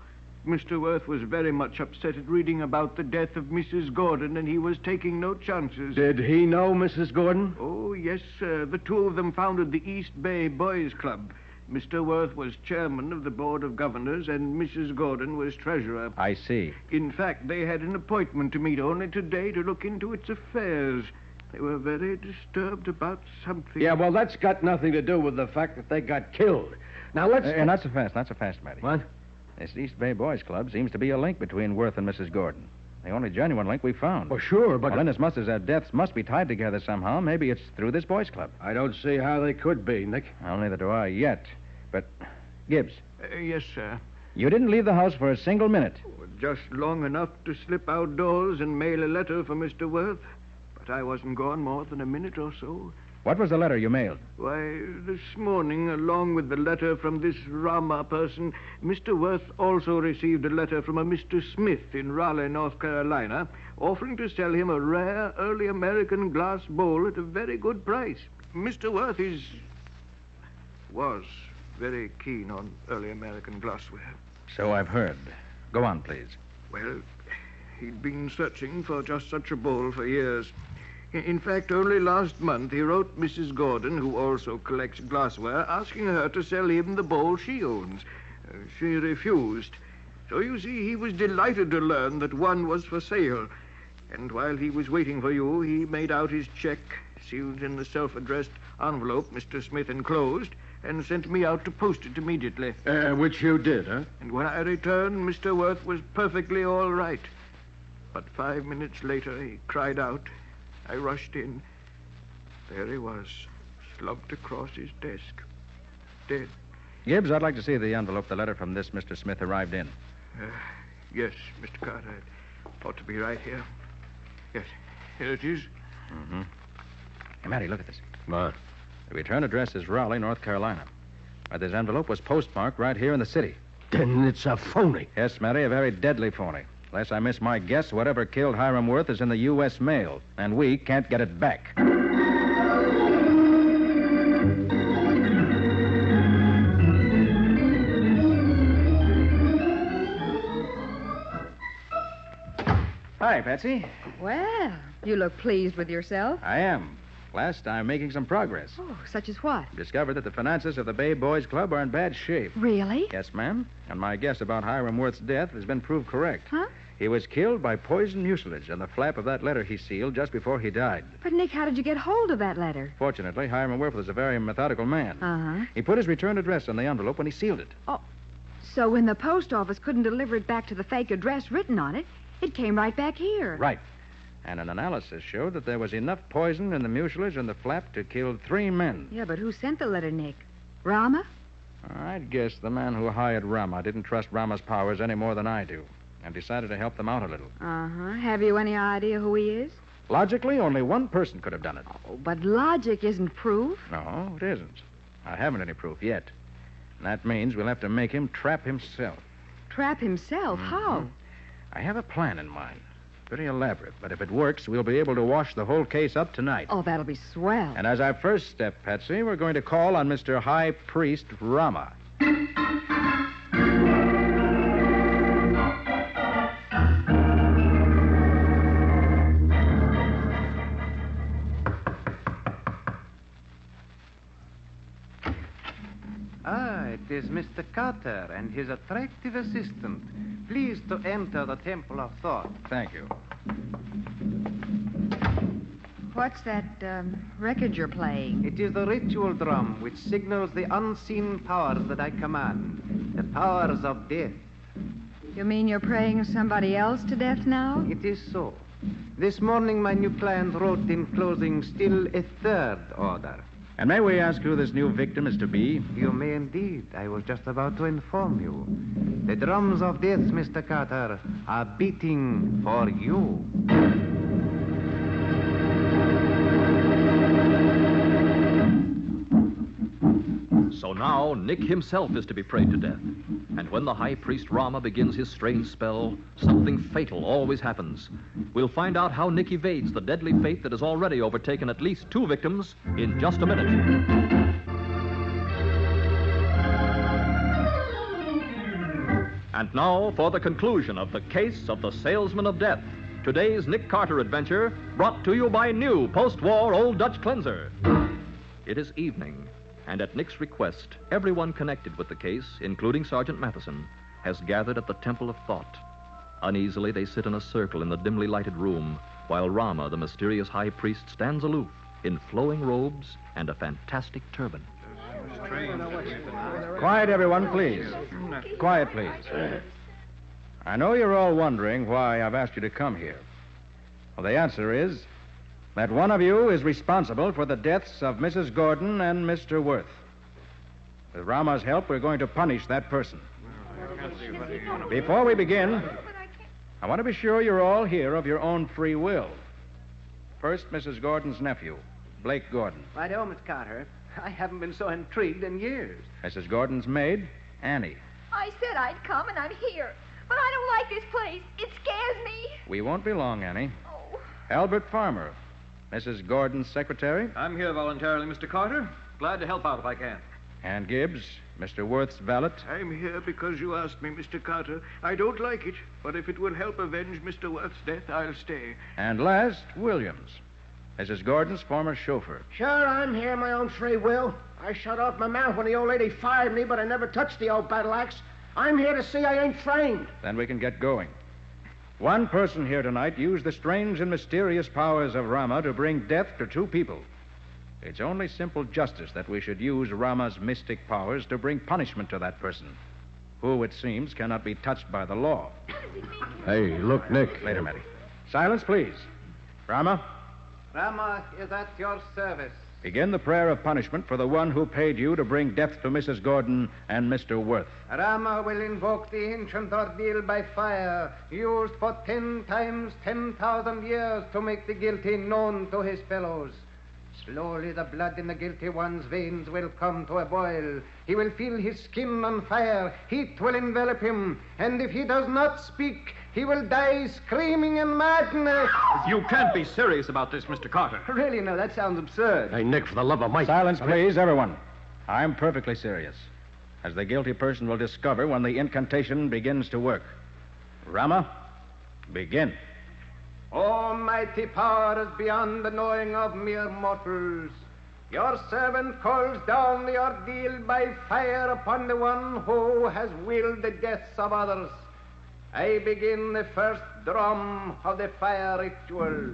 Mr. Worth was very much upset at reading about the death of Mrs. Gordon, and he was taking no chances. Did he know Mrs. Gordon? Oh, yes, sir. The two of them founded the East Bay Boys Club. Mr. Worth was chairman of the Board of Governors, and Mrs. Gordon was treasurer. I see. In fact, they had an appointment to meet only today to look into its affairs. They were very disturbed about something. Yeah, well, that's got nothing to do with the fact that they got killed. Now, let's... Not so fast, Matty. What? This East Bay Boys Club seems to be a link between Worth and Mrs. Gordon. The only genuine link we found. Well, sure, but... Well, inasmuch as their deaths must be tied together somehow, maybe it's through this boys' club. I don't see how they could be, Nick. Well, neither do I yet. But, Gibbs. Yes, sir. You didn't leave the house for a single minute. Just long enough to slip outdoors and mail a letter for Mr. Worth. But I wasn't gone more than a minute or so. What was the letter you mailed? Why, this morning, along with the letter from this Rama person, Mr. Worth also received a letter from a Mr. Smith in Raleigh, North Carolina, offering to sell him a rare early American glass bowl at a very good price. Mr. Worth was very keen on early American glassware. So I've heard. Go on, please. Well, he'd been searching for just such a bowl for years. In fact, only last month he wrote Mrs. Gordon, who also collects glassware, asking her to sell him the bowl she owns. She refused. So you see, he was delighted to learn that one was for sale. And while he was waiting for you, he made out his check, sealed in the self-addressed envelope Mr. Smith enclosed, and sent me out to post it immediately. Which you did, huh? And when I returned, Mr. Worth was perfectly all right. But 5 minutes later, he cried out. I rushed in. There he was, slumped across his desk, dead. Gibbs, I'd like to see the envelope the letter from this Mr. Smith arrived in. Yes, Mr. Carter. It ought to be right here. Yes, here it is. Mm-hmm. Hey, Matty, look at this. What? The return address is Raleigh, North Carolina. But this envelope was postmarked right here in the city. Then it's a phony. Yes, Matty, a very deadly phony. Unless I miss my guess, whatever killed Hiram Worth is in the U.S. mail, and we can't get it back. Hi, Patsy. Well, you look pleased with yourself. I am. Last time making some progress. Oh, such as what? Discovered that the finances of the Bay Boys Club are in bad shape. Really? Yes, ma'am. And my guess about Hiram Worth's death has been proved correct. Huh? He was killed by poison mucilage on the flap of that letter he sealed just before he died. But, Nick, how did you get hold of that letter? Fortunately, Hiram Worth was a very methodical man. Uh-huh. He put his return address on the envelope when he sealed it. Oh, so when the post office couldn't deliver it back to the fake address written on it, it came right back here. Right. And an analysis showed that there was enough poison in the mucilage and the flap to kill 3 men. Yeah, but who sent the letter, Nick? Rama? I'd guess the man who hired Rama didn't trust Rama's powers any more than I do, and decided to help them out a little. Uh-huh. Have you any idea who he is? Logically, only one person could have done it. Oh, but logic isn't proof. No, it isn't. I haven't any proof yet. And that means we'll have to make him trap himself. Trap himself? How? I have a plan in mind. Pretty elaborate, but if it works, we'll be able to wash the whole case up tonight. Oh, that'll be swell. And as our first step, Patsy, we're going to call on Mr. High Priest Rama. It is Mr. Carter and his attractive assistant. Pleased to enter the Temple of Thought. Thank you. What's that record you're playing? It is the ritual drum which signals the unseen powers that I command, the powers of death. You mean you're praying somebody else to death now? It is so. This morning, my new client wrote in closing still a third order. And may we ask who this new victim is to be? You may indeed. I was just about to inform you. The drums of death, Mr. Carter, are beating for you. So now Nick himself is to be prayed to death. And when the high priest Rama begins his strange spell, something fatal always happens. We'll find out how Nick evades the deadly fate that has already overtaken at least 2 victims in just a minute. And now for the conclusion of the case of the Salesman of Death. Today's Nick Carter adventure, brought to you by new post-war Old Dutch Cleanser. It is evening. And at Nick's request, everyone connected with the case, including Sergeant Matheson, has gathered at the Temple of Thought. Uneasily, they sit in a circle in the dimly lighted room, while Rama, the mysterious high priest, stands aloof in flowing robes and a fantastic turban. Quiet, everyone, please. Quiet, please. I know you're all wondering why I've asked you to come here. Well, the answer is that one of you is responsible for the deaths of Mrs. Gordon and Mr. Worth. With Rama's help, we're going to punish that person. Before we begin, I want to be sure you're all here of your own free will. First, Mrs. Gordon's nephew, Blake Gordon. Righto, Miss Carter. I haven't been so intrigued in years. Mrs. Gordon's maid, Annie. I said I'd come, and I'm here. But I don't like this place. It scares me. We won't be long, Annie. Albert Farmer, Mrs. Gordon's secretary. I'm here voluntarily, Mr. Carter. Glad to help out if I can. And Gibbs, Mr. Worth's valet. I'm here because you asked me, Mr. Carter. I don't like it, but if it will help avenge Mr. Worth's death, I'll stay. And last, Williams, Mrs. Gordon's former chauffeur. Sure, I'm here, my own free will. I shut off my mouth when the old lady fired me, but I never touched the old battle axe. I'm here to see I ain't framed. Then we can get going. One person here tonight used the strange and mysterious powers of Rama to bring death to two people. It's only simple justice that we should use Rama's mystic powers to bring punishment to that person, who, it seems, cannot be touched by the law. Hey, look, Nick. Later, Matty. Silence, please. Rama, Rama is at your service. begin the prayer of punishment for the one who paid you to bring death to Mrs. Gordon and Mr. Worth. Rama will invoke the ancient ordeal by fire, used for 10 times 10,000 years to make the guilty known to his fellows. Slowly the blood in the guilty one's veins will come to a boil. He will feel his skin on fire. Heat will envelop him. And if he does not speak, he will die screaming in madness. You can't be serious about this, Mr. Carter. Really, no, that sounds absurd. Hey, Nick, for the love of Mike. Silence, please, everyone. I'm perfectly serious, as the guilty person will discover when the incantation begins to work. Rama, begin. Almighty powers beyond the knowing of mere mortals, your servant calls down the ordeal by fire upon the one who has willed the deaths of others. I begin the first drum of the fire ritual.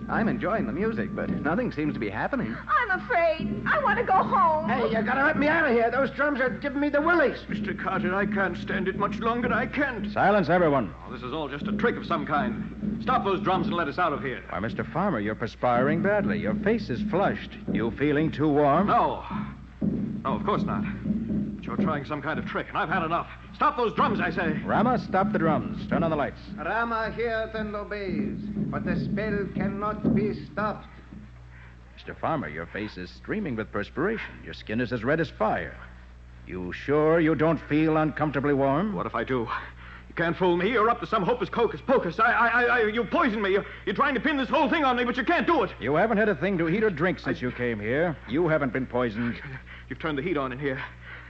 I'm enjoying the music, but nothing seems to be happening. I'm afraid. I want to go home. Hey, you gotta let me out of here. Those drums are giving me the willies. Mr. Carter, I can't stand it much longer. I can't. Silence, everyone. Oh, this is all just a trick of some kind. Stop those drums and let us out of here. Why, Mr. Farmer, you're perspiring badly. Your face is flushed. You feeling too warm? No. No, of course not. But you're trying some kind of trick, and I've had enough. Stop those drums, I say. Rama, stop the drums. Turn on the lights. Rama hears and obeys, but the spell cannot be stopped. Mr. Farmer, your face is streaming with perspiration. Your skin is as red as fire. You sure you don't feel uncomfortably warm? What if I do? You can't fool me. You're up to some hocus pocus. You poisoned me. You're trying to pin this whole thing on me, but you can't do it. You haven't had a thing to eat or drink since you came here. You haven't been poisoned. You've turned the heat on in here.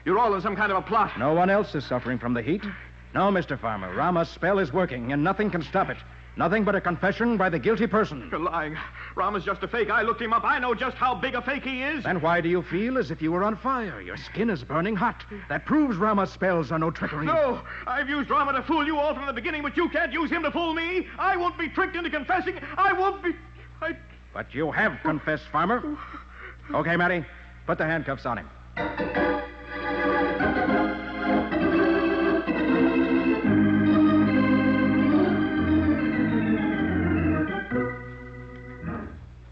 You're all in some kind of a plot. No one else is suffering from the heat. No, Mr. Farmer. Rama's spell is working, and nothing can stop it. Nothing but a confession by the guilty person. You're lying. Rama's just a fake. I looked him up. I know just how big a fake he is. Then why do you feel as if you were on fire? Your skin is burning hot. That proves Rama's spells are no trickery. No, I've used Rama to fool you all from the beginning, but you can't use him to fool me. I won't be tricked into confessing. I won't be... But you have confessed, Farmer. Okay, Matty, put the handcuffs on him.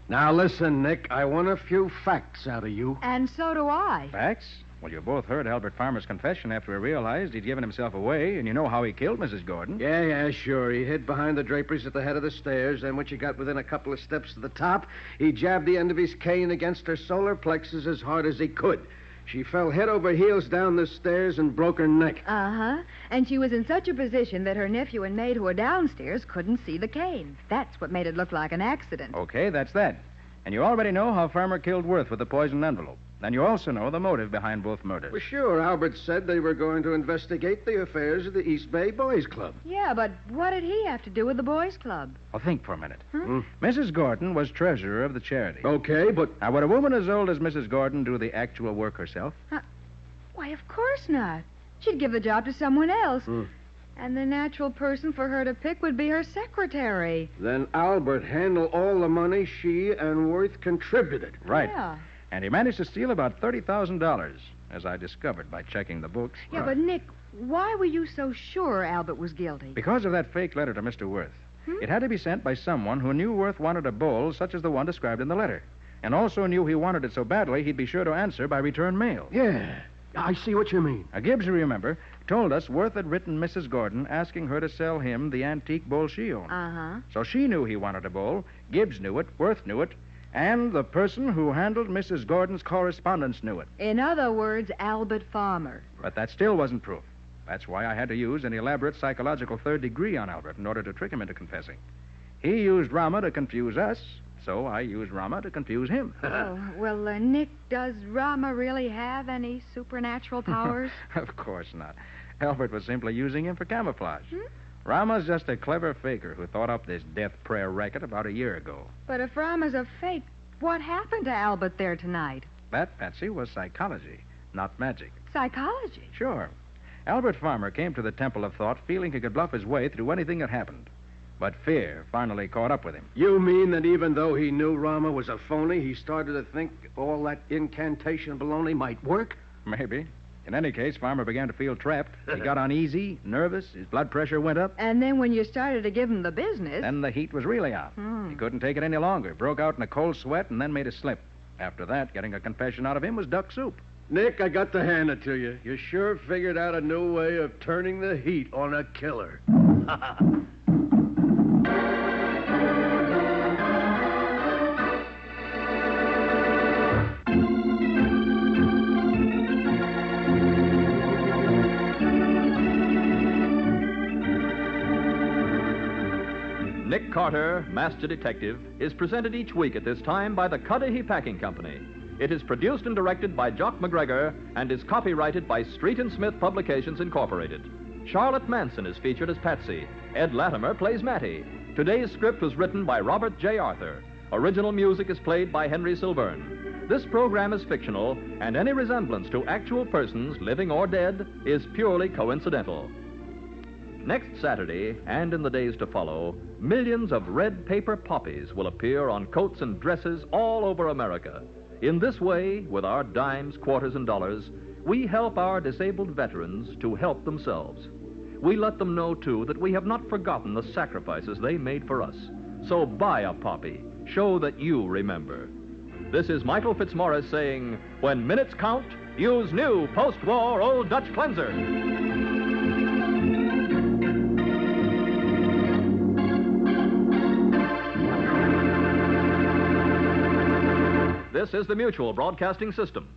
Now listen, Nick, I want a few facts out of you. And so do I. Facts? Well, you both heard Albert Farmer's confession after he realized he'd given himself away, and you know how he killed Mrs. Gordon. Yeah, sure. He hid behind the draperies at the head of the stairs, and when she got within a couple of steps to the top, he jabbed the end of his cane against her solar plexus as hard as he could. She fell head over heels down the stairs and broke her neck. Uh-huh. And she was in such a position that her nephew and maid who were downstairs couldn't see the cane. That's what made it look like an accident. Okay, that's that. And you already know how Farmer killed Worth with the poisoned envelope. And you also know the motive behind both murders. Well, sure. Albert said they were going to investigate the affairs of the East Bay Boys Club. Yeah, but what did he have to do with the boys' club? Well, think for a minute. Mrs. Gordon was treasurer of the charity. Okay, but... Now, would a woman as old as Mrs. Gordon do the actual work herself? Why, of course not. She'd give the job to someone else. And the natural person for her to pick would be her secretary. Then Albert handled all the money she and Worth contributed. Right. Yeah. And he managed to steal about $30,000, as I discovered by checking the books. Yeah, but Nick, why were you so sure Albert was guilty? Because of that fake letter to Mr. Worth. It had to be sent by someone who knew Worth wanted a bowl such as the one described in the letter, and also knew he wanted it so badly he'd be sure to answer by return mail. Yeah, I see what you mean. Gibbs, you remember, told us Worth had written Mrs. Gordon asking her to sell him the antique bowl she owned. Uh-huh. So she knew he wanted a bowl, Gibbs knew it, Worth knew it, and the person who handled Mrs. Gordon's correspondence knew it. In other words, Albert Farmer. But that still wasn't proof. That's why I had to use an elaborate psychological third degree on Albert in order to trick him into confessing. He used Rama to confuse us, So I used Rama to confuse him. Well, Nick, does Rama really have any supernatural powers? Of course not. Albert was simply using him for camouflage. Rama's just a clever faker who thought up this death prayer racket about a year ago. But if Rama's a fake, what happened to Albert there tonight? That, Patsy, was psychology, not magic. Psychology? Sure. Albert Farmer came to the Temple of Thought feeling he could bluff his way through anything that happened. But fear finally caught up with him. You mean that even though he knew Rama was a phony, he started to think all that incantation baloney might work? Maybe. In any case, Farmer began to feel trapped. He got uneasy, nervous, his blood pressure went up. And then when you started to give him the business... Then the heat was really on. He couldn't take it any longer. Broke out in a cold sweat and then made a slip. After that, getting a confession out of him was duck soup. Nick, I got to hand it to you. You sure figured out a new way of turning the heat on a killer. Nick Carter, Master Detective, is presented each week at this time by the Cudahy Packing Company. It is produced and directed by Jock McGregor and is copyrighted by Street & Smith Publications, Incorporated. Charlotte Manson is featured as Patsy. Ed Latimer plays Matty. Today's script was written by Robert J. Arthur. Original music is played by Henry Silverne. This program is fictional, and any resemblance to actual persons, living or dead, is purely coincidental. Next Saturday, and in the days to follow, millions of red paper poppies will appear on coats and dresses all over America. In this way, with our dimes, quarters, and dollars, we help our disabled veterans to help themselves. We let them know, too, that we have not forgotten the sacrifices they made for us. So buy a poppy. Show that you remember. This is Michael Fitzmaurice saying, when minutes count, use new post-war Old Dutch Cleanser. This is the Mutual Broadcasting System.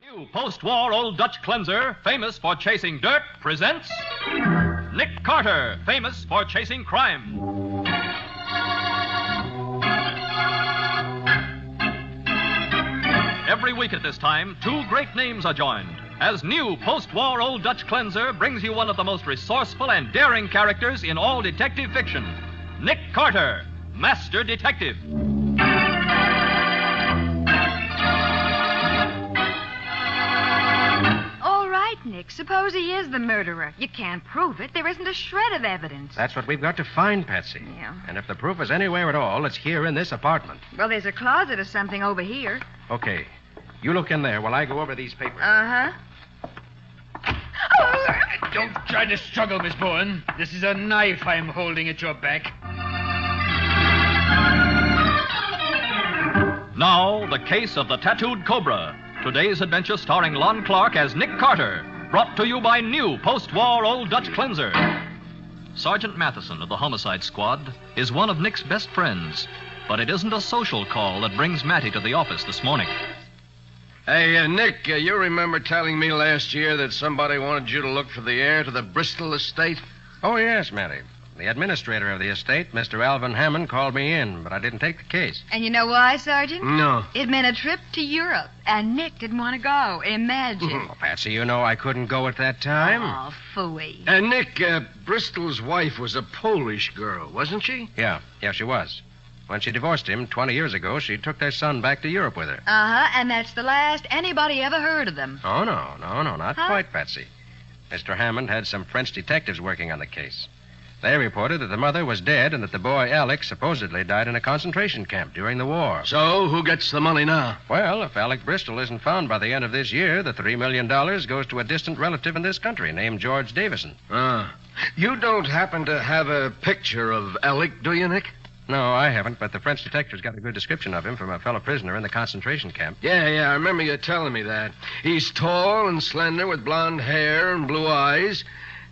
New post-war Old Dutch Cleanser, famous for chasing dirt, presents Nick Carter, famous for chasing crime. Every week at this time, two great names are joined as new post-war Old Dutch Cleanser brings you one of the most resourceful and daring characters in all detective fiction, Nick Carter, Master Detective. All right, Nick, suppose he is the murderer. You can't prove it. There isn't a shred of evidence. That's what we've got to find, Patsy. Yeah. And if the proof is anywhere at all, it's here in this apartment. Well, there's a closet or something over here. Okay. You look in there while I go over these papers. Uh-huh. Don't try to struggle, Miss Bowen. This is a knife I'm holding at your back. Now, the case of the tattooed Cobra. Today's adventure starring Lon Clark as Nick Carter. Brought to you by new post-war Old Dutch Cleanser. Sergeant Matheson of the Homicide Squad is one of Nick's best friends. But it isn't a social call that brings Matty to the office this morning. Hey, Nick, you remember telling me last year that somebody wanted you to look for the heir to the Bristol estate? Oh, yes, Matty. The administrator of the estate, Mr. Alvin Hammond, called me in, but I didn't take the case. And you know why, Sergeant? No. It meant a trip to Europe, and Nick didn't want to go. Imagine. Oh, Patsy, you know I couldn't go at that time. Oh, phooey. And Nick, Bristol's wife was a Polish girl, wasn't she? Yeah, she was. When she divorced him 20 years ago, she took their son back to Europe with her. Uh-huh, and that's the last anybody ever heard of them. Oh, no, not quite, Patsy. Mr. Hammond had some French detectives working on the case. They reported that the mother was dead and that the boy, Alex, supposedly died in a concentration camp during the war. So, who gets the money now? Well, if Alec Bristol isn't found by the end of this year, the $3 million goes to a distant relative in this country named George Davison. You don't happen to have a picture of Alec, do you, Nick? No, I haven't, but the French detectives got a good description of him from a fellow prisoner in the concentration camp. Yeah, I remember you telling me that. He's tall and slender with blonde hair and blue eyes,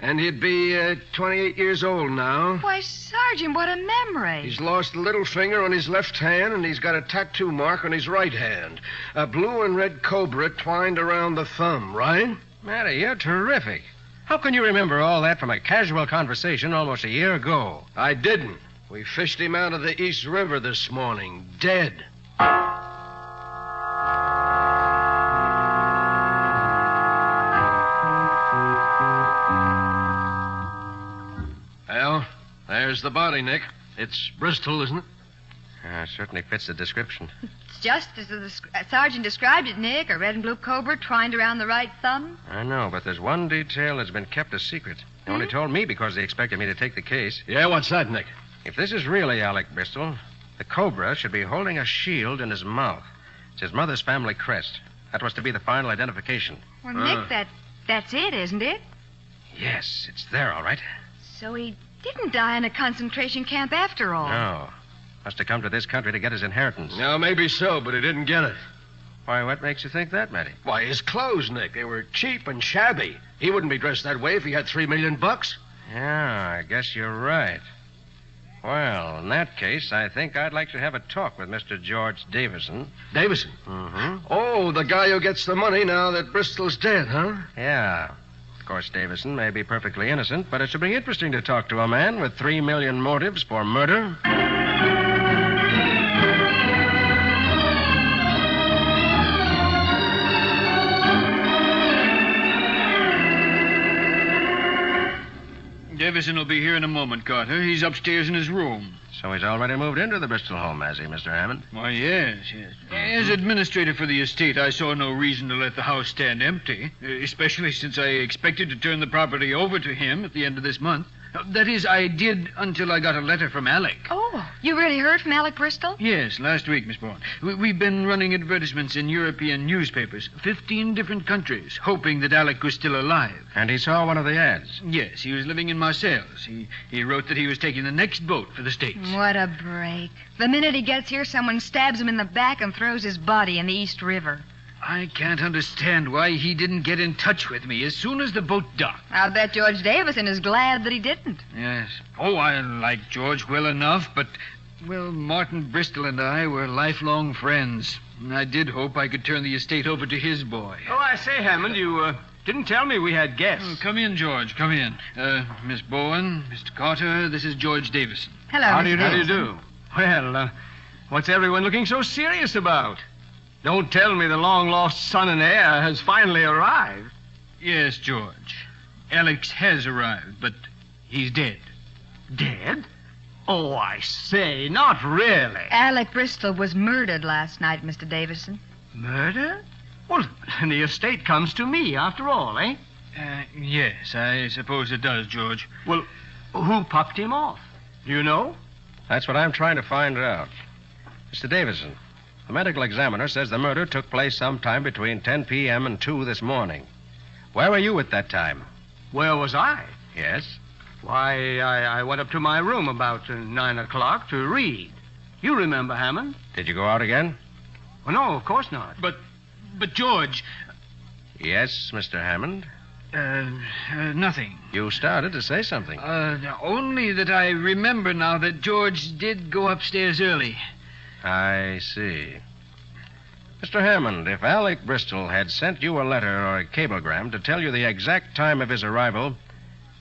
And he'd be 28 years old now. Why, Sergeant, what a memory. He's lost a little finger on his left hand, and he's got a tattoo mark on his right hand. A blue and red cobra twined around the thumb, right? Matty, you're terrific. How can you remember all that from a casual conversation almost a year ago? I didn't. We fished him out of the East River this morning, dead. Well, there's the body, Nick. It's Bristol, isn't it? Certainly fits the description. It's just as the sergeant described it, Nick. A red and blue cobra twined around the right thumb. I know, but there's one detail that's been kept a secret. They only told me because they expected me to take the case. Yeah, what's that, Nick? If this is really Alec Bristol, the cobra should be holding a shield in his mouth. It's his mother's family crest. That was to be the final identification. Well, Nick, that's it, isn't it? Yes, it's there, all right. So he didn't die in a concentration camp after all. No. Must have come to this country to get his inheritance. No, maybe so, but he didn't get it. Why, what makes you think that, Matty? Why, his clothes, Nick. They were cheap and shabby. He wouldn't be dressed that way if he had $3 million. Yeah, I guess you're right. Well, in that case, I think I'd like to have a talk with Mr. George Davison. Davison? Mm-hmm. Oh, the guy who gets the money now that Bristol's dead, huh? Yeah. Of course, Davison may be perfectly innocent, but it should be interesting to talk to a man with 3 million motives for murder. Davison will be here in a moment, Carter. He's upstairs in his room. So he's already moved into the Bristol home, has he, Mr. Hammond? Why, yes. As administrator for the estate, I saw no reason to let the house stand empty, especially since I expected to turn the property over to him at the end of this month. That is, I did until I got a letter from Alec. Oh, you really heard from Alec Bristol? Yes, last week, Miss Bourne. We've been running advertisements in European newspapers, 15 different countries, hoping that Alec was still alive. And he saw one of the ads? Yes, he was living in Marseilles. He wrote that he was taking the next boat for the States. What a break. The minute he gets here, someone stabs him in the back and throws his body in the East River. I can't understand why he didn't get in touch with me as soon as the boat docked. I'll bet George Davison is glad that he didn't. Yes. Oh, I like George well enough, but, well, Martin Bristol and I were lifelong friends. And I did hope I could turn the estate over to his boy. Oh, I say, Hammond, you didn't tell me we had guests. Oh, come in, George. Come in. Miss Bowen, Mr. Carter, this is George Davison. Hello, How Mr. do you do? Davison. How do you do? Well, what's everyone looking so serious about? Don't tell me the long-lost son and heir has finally arrived. Yes, George. Alex has arrived, but he's dead. Dead? Oh, I say, not really. Alec Bristol was murdered last night, Mr. Davison. Murder? Well, then the estate comes to me, after all, eh? Yes, I suppose it does, George. Well, who popped him off? Do you know? That's what I'm trying to find out. Mr. Davison, the medical examiner says the murder took place sometime between 10 p.m. and 2 this morning. Where were you at that time? Where was I? Yes? Why, I went up to my room about 9 o'clock to read. You remember, Hammond? Did you go out again? Well, no, of course not. But George... Yes, Mr. Hammond? Nothing. You started to say something. Only that I remember now that George did go upstairs early. I see. Mr. Hammond, if Alec Bristol had sent you a letter or a cablegram to tell you the exact time of his arrival,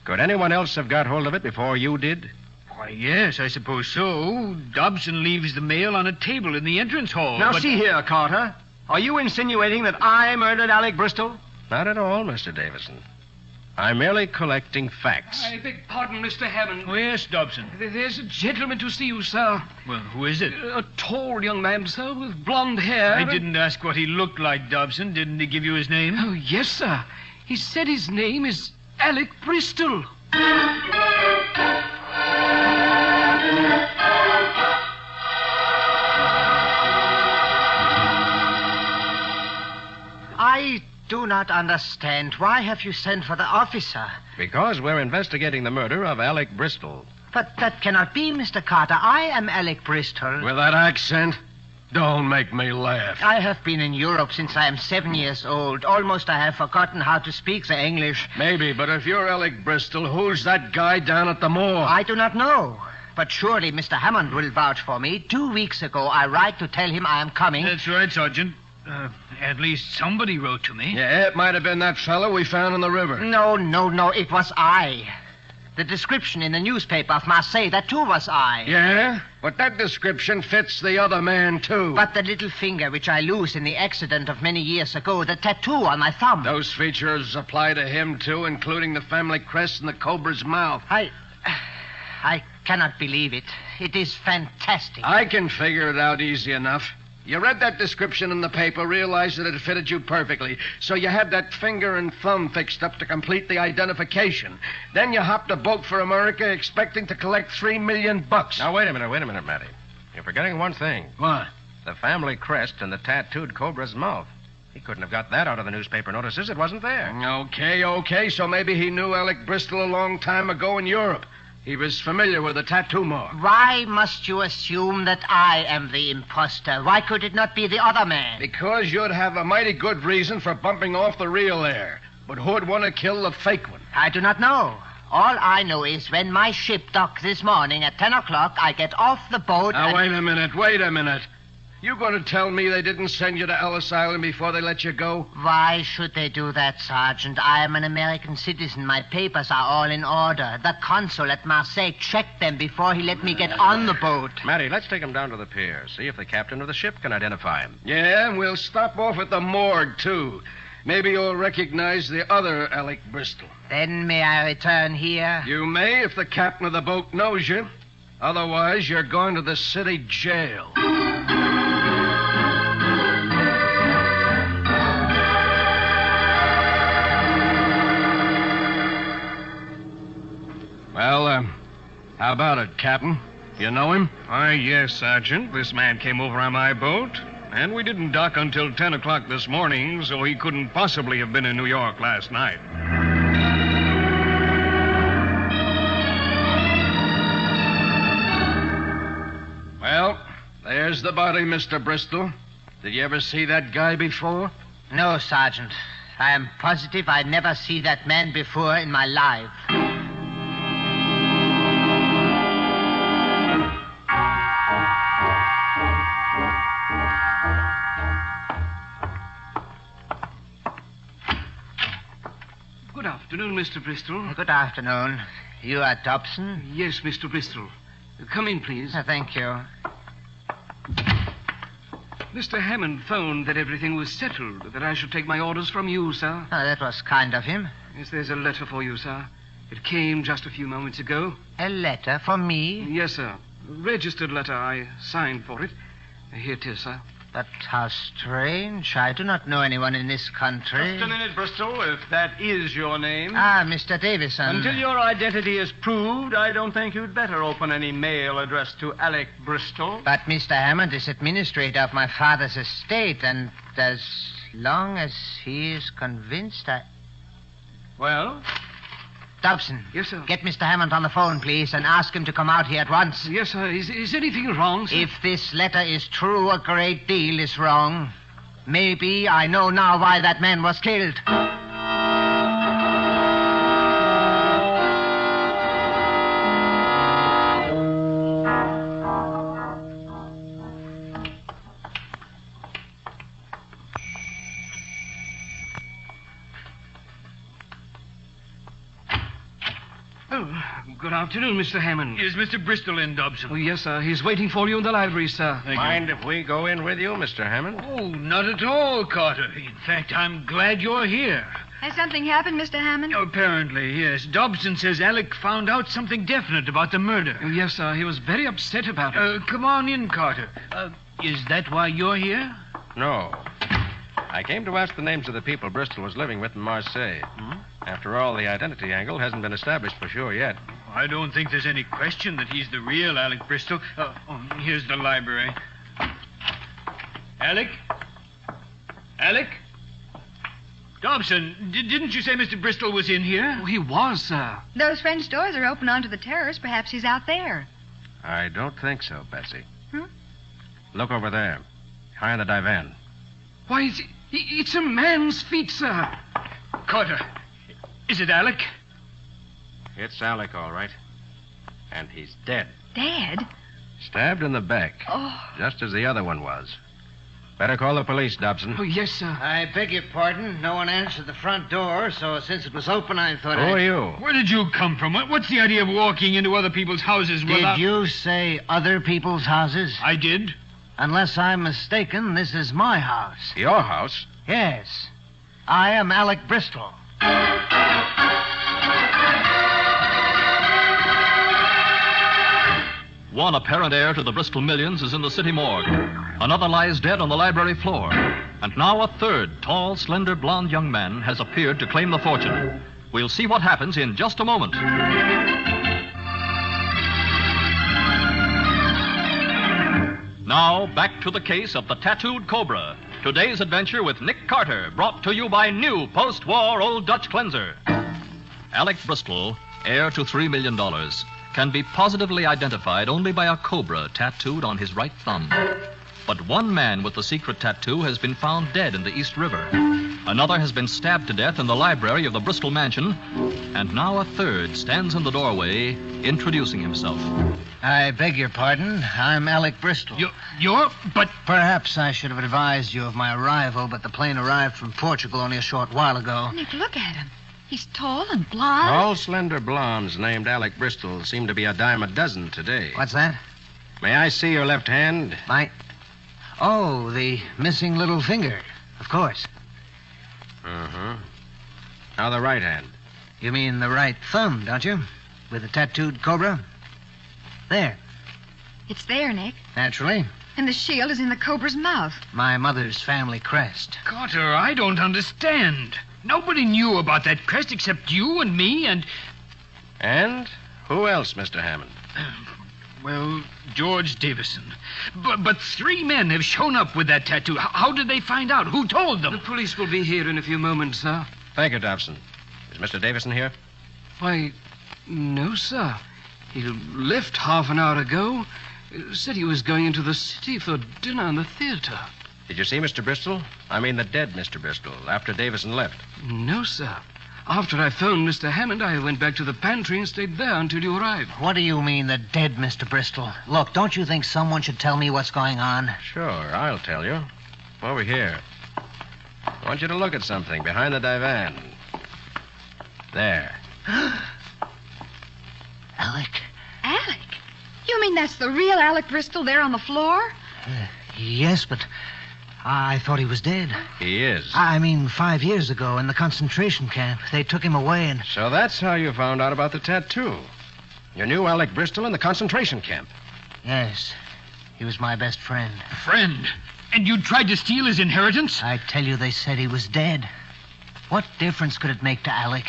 could anyone else have got hold of it before you did? Why, yes, I suppose so. Dobson leaves the mail on a table in the entrance hall. Now, see here, Carter. Are you insinuating that I murdered Alec Bristol? Not at all, Mr. Davison. I'm merely collecting facts. I beg pardon, Mr. Hammond. Oh, yes, Dobson. There's a gentleman to see you, sir. Well, who is it? A tall young man, sir, with blonde hair. I didn't ask what he looked like, Dobson. Didn't he give you his name? Oh, yes, sir. He said his name is Alec Bristol. I do not understand. Why have you sent for the officer? Because we're investigating the murder of Alec Bristol. But that cannot be, Mr. Carter. I am Alec Bristol. With that accent? Don't make me laugh. I have been in Europe since I am 7 years old. Almost I have forgotten how to speak the English. Maybe, but if you're Alec Bristol, who's that guy down at the morgue? I do not know. But surely Mr. Hammond will vouch for me. 2 weeks ago, I write to tell him I am coming. That's right, Sergeant. At least somebody wrote to me. Yeah, it might have been that fellow we found in the river. No, it was I. The description in the newspaper of Marseille, that too was I. Yeah? But that description fits the other man, too. But the little finger which I lose in the accident of many years ago, the tattoo on my thumb. Those features apply to him, too, including the family crest and the cobra's mouth. I cannot believe it. It is fantastic. I can figure it out easy enough. You read that description in the paper, realized that it fitted you perfectly, so you had that finger and thumb fixed up to complete the identification. Then you hopped a boat for America expecting to collect $3 million. Now, wait a minute, Matty. You're forgetting one thing. What? The family crest and the tattooed cobra's mouth. He couldn't have got that out of the newspaper notices. It wasn't there. Okay, so maybe he knew Alec Bristol a long time ago in Europe. He was familiar with the tattoo mark. Why must you assume that I am the imposter? Why could it not be the other man? Because you'd have a mighty good reason for bumping off the real heir. But who'd want to kill the fake one? I do not know. All I know is when my ship docked this morning at 10 o'clock, I get off the boat Now, wait a minute. You going to tell me they didn't send you to Ellis Island before they let you go? Why should they do that, Sergeant? I am an American citizen. My papers are all in order. The consul at Marseille checked them before he let me get on the boat. Matty, let's take him down to the pier. See if the captain of the ship can identify him. Yeah, and we'll stop off at the morgue, too. Maybe you'll recognize the other Alec Bristol. Then may I return here? You may if the captain of the boat knows you. Otherwise, you're going to the city jail. Well, how about it, Captain? You know him? Why, yes, Sergeant. This man came over on my boat, and we didn't dock until 10 o'clock this morning, so he couldn't possibly have been in New York last night. Well, there's the body, Mr. Bristol. Did you ever see that guy before? No, Sergeant. I am positive I never see that man before in my life. Good afternoon, Mr. Bristol. Good afternoon. You are Dobson? Yes, Mr. Bristol. Come in, please. Thank you. Mr. Hammond phoned that everything was settled, that I should take my orders from you, sir. Oh, that was kind of him. Yes, there's a letter for you, sir. It came just a few moments ago. A letter for me? Yes, sir. A registered letter. I signed for it. Here it is, sir. But how strange. I do not know anyone in this country. Just a minute, Bristol, if that is your name. Ah, Mr. Davison. Until your identity is proved, I don't think you'd better open any mail addressed to Alec Bristol. But Mr. Hammond is administrator of my father's estate, and as long as he is convinced, Well? Dobson. Yes, sir. Get Mr. Hammond on the phone, please, and ask him to come out here at once. Yes, sir. Is anything wrong, sir? If this letter is true, a great deal is wrong. Maybe I know now why that man was killed. Good afternoon, Mr. Hammond. Is Mr. Bristol in, Dobson? Oh, yes, sir. He's waiting for you in the library, sir. Mind if we go in with you, Mr. Hammond? Oh, not at all, Carter. In fact, I'm glad you're here. Has something happened, Mr. Hammond? Apparently, yes. Dobson says Alec found out something definite about the murder. Oh, yes, sir. He was very upset about it. Come on in, Carter. Is that why you're here? No. I came to ask the names of the people Bristol was living with in Marseille. After all, the identity angle hasn't been established for sure yet. I don't think there's any question that he's the real Alec Bristol. Here's the library. Alec? Alec? Dobson, didn't you say Mr. Bristol was in here? Oh, he was, sir. Those French doors are open onto the terrace. Perhaps he's out there. I don't think so, Betsy. Hmm? Look over there. behind the divan. Why, it's a man's feet, sir. Carter, is it Alec? It's Alec, all right. And he's dead. Dead? Stabbed in the back. Oh. Just as the other one was. Better call the police, Dobson. Oh, yes, sir. I beg your pardon. No one answered the front door, so since it was open, I thought Who are you? Where did you come from? What's the idea of walking into other people's houses without... Did you say other people's houses? I did. Unless I'm mistaken, this is my house. Your house? Yes. I am Alec Bristol. One apparent heir to the Bristol millions is in the city morgue. Another lies dead on the library floor. And now a third, tall, slender, blond young man has appeared to claim the fortune. We'll see what happens in just a moment. Now, back to the case of the tattooed Cobra. Today's adventure with Nick Carter, brought to you by new post-war Old Dutch Cleanser. Alec Bristol, heir to $3 million, can be positively identified only by a cobra tattooed on his right thumb. But one man with the secret tattoo has been found dead in the East River. Another has been stabbed to death in the library of the Bristol mansion. And now a third stands in the doorway, introducing himself. I beg your pardon. I'm Alec Bristol. But... Perhaps I should have advised you of my arrival, but the plane arrived from Portugal only a short while ago. Nick, look at him. He's tall and blond. All slender blondes named Alec Bristol seem to be a dime a dozen today. What's that? May I see your left hand? Oh, the missing little finger. Of course. Uh-huh. Now the right hand. You mean the right thumb, don't you? With the tattooed cobra? There. It's there, Nick. Naturally. And the shield is in the cobra's mouth. My mother's family crest. Carter, I don't understand. Nobody knew about that crest except you and me and... And? Who else, Mr. Hammond? Well, George Davison. But 3 men have shown up with that tattoo. How did they find out? Who told them? The police will be here in a few moments, sir. Thank you, Dobson. Is Mr. Davison here? Why, no, sir. He left half an hour ago. Said he was going into the city for dinner in the theater. Did you see Mr. Bristol? I mean the dead Mr. Bristol, after Davison left. No, sir. After I phoned Mr. Hammond, I went back to the pantry and stayed there until you arrived. What do you mean, the dead Mr. Bristol? Look, don't you think someone should tell me what's going on? Sure, I'll tell you. Over here. I want you to look at something behind the divan. There. Alec? Alec? You mean that's the real Alec Bristol there on the floor? Yes, but I thought he was dead. He is. I mean, 5 years ago in the concentration camp. They took him away and... So that's how you found out about the tattoo. You knew Alec Bristol in the concentration camp. Yes. He was my best friend. Friend? And you tried to steal his inheritance? I tell you, they said he was dead. What difference could it make to Alec?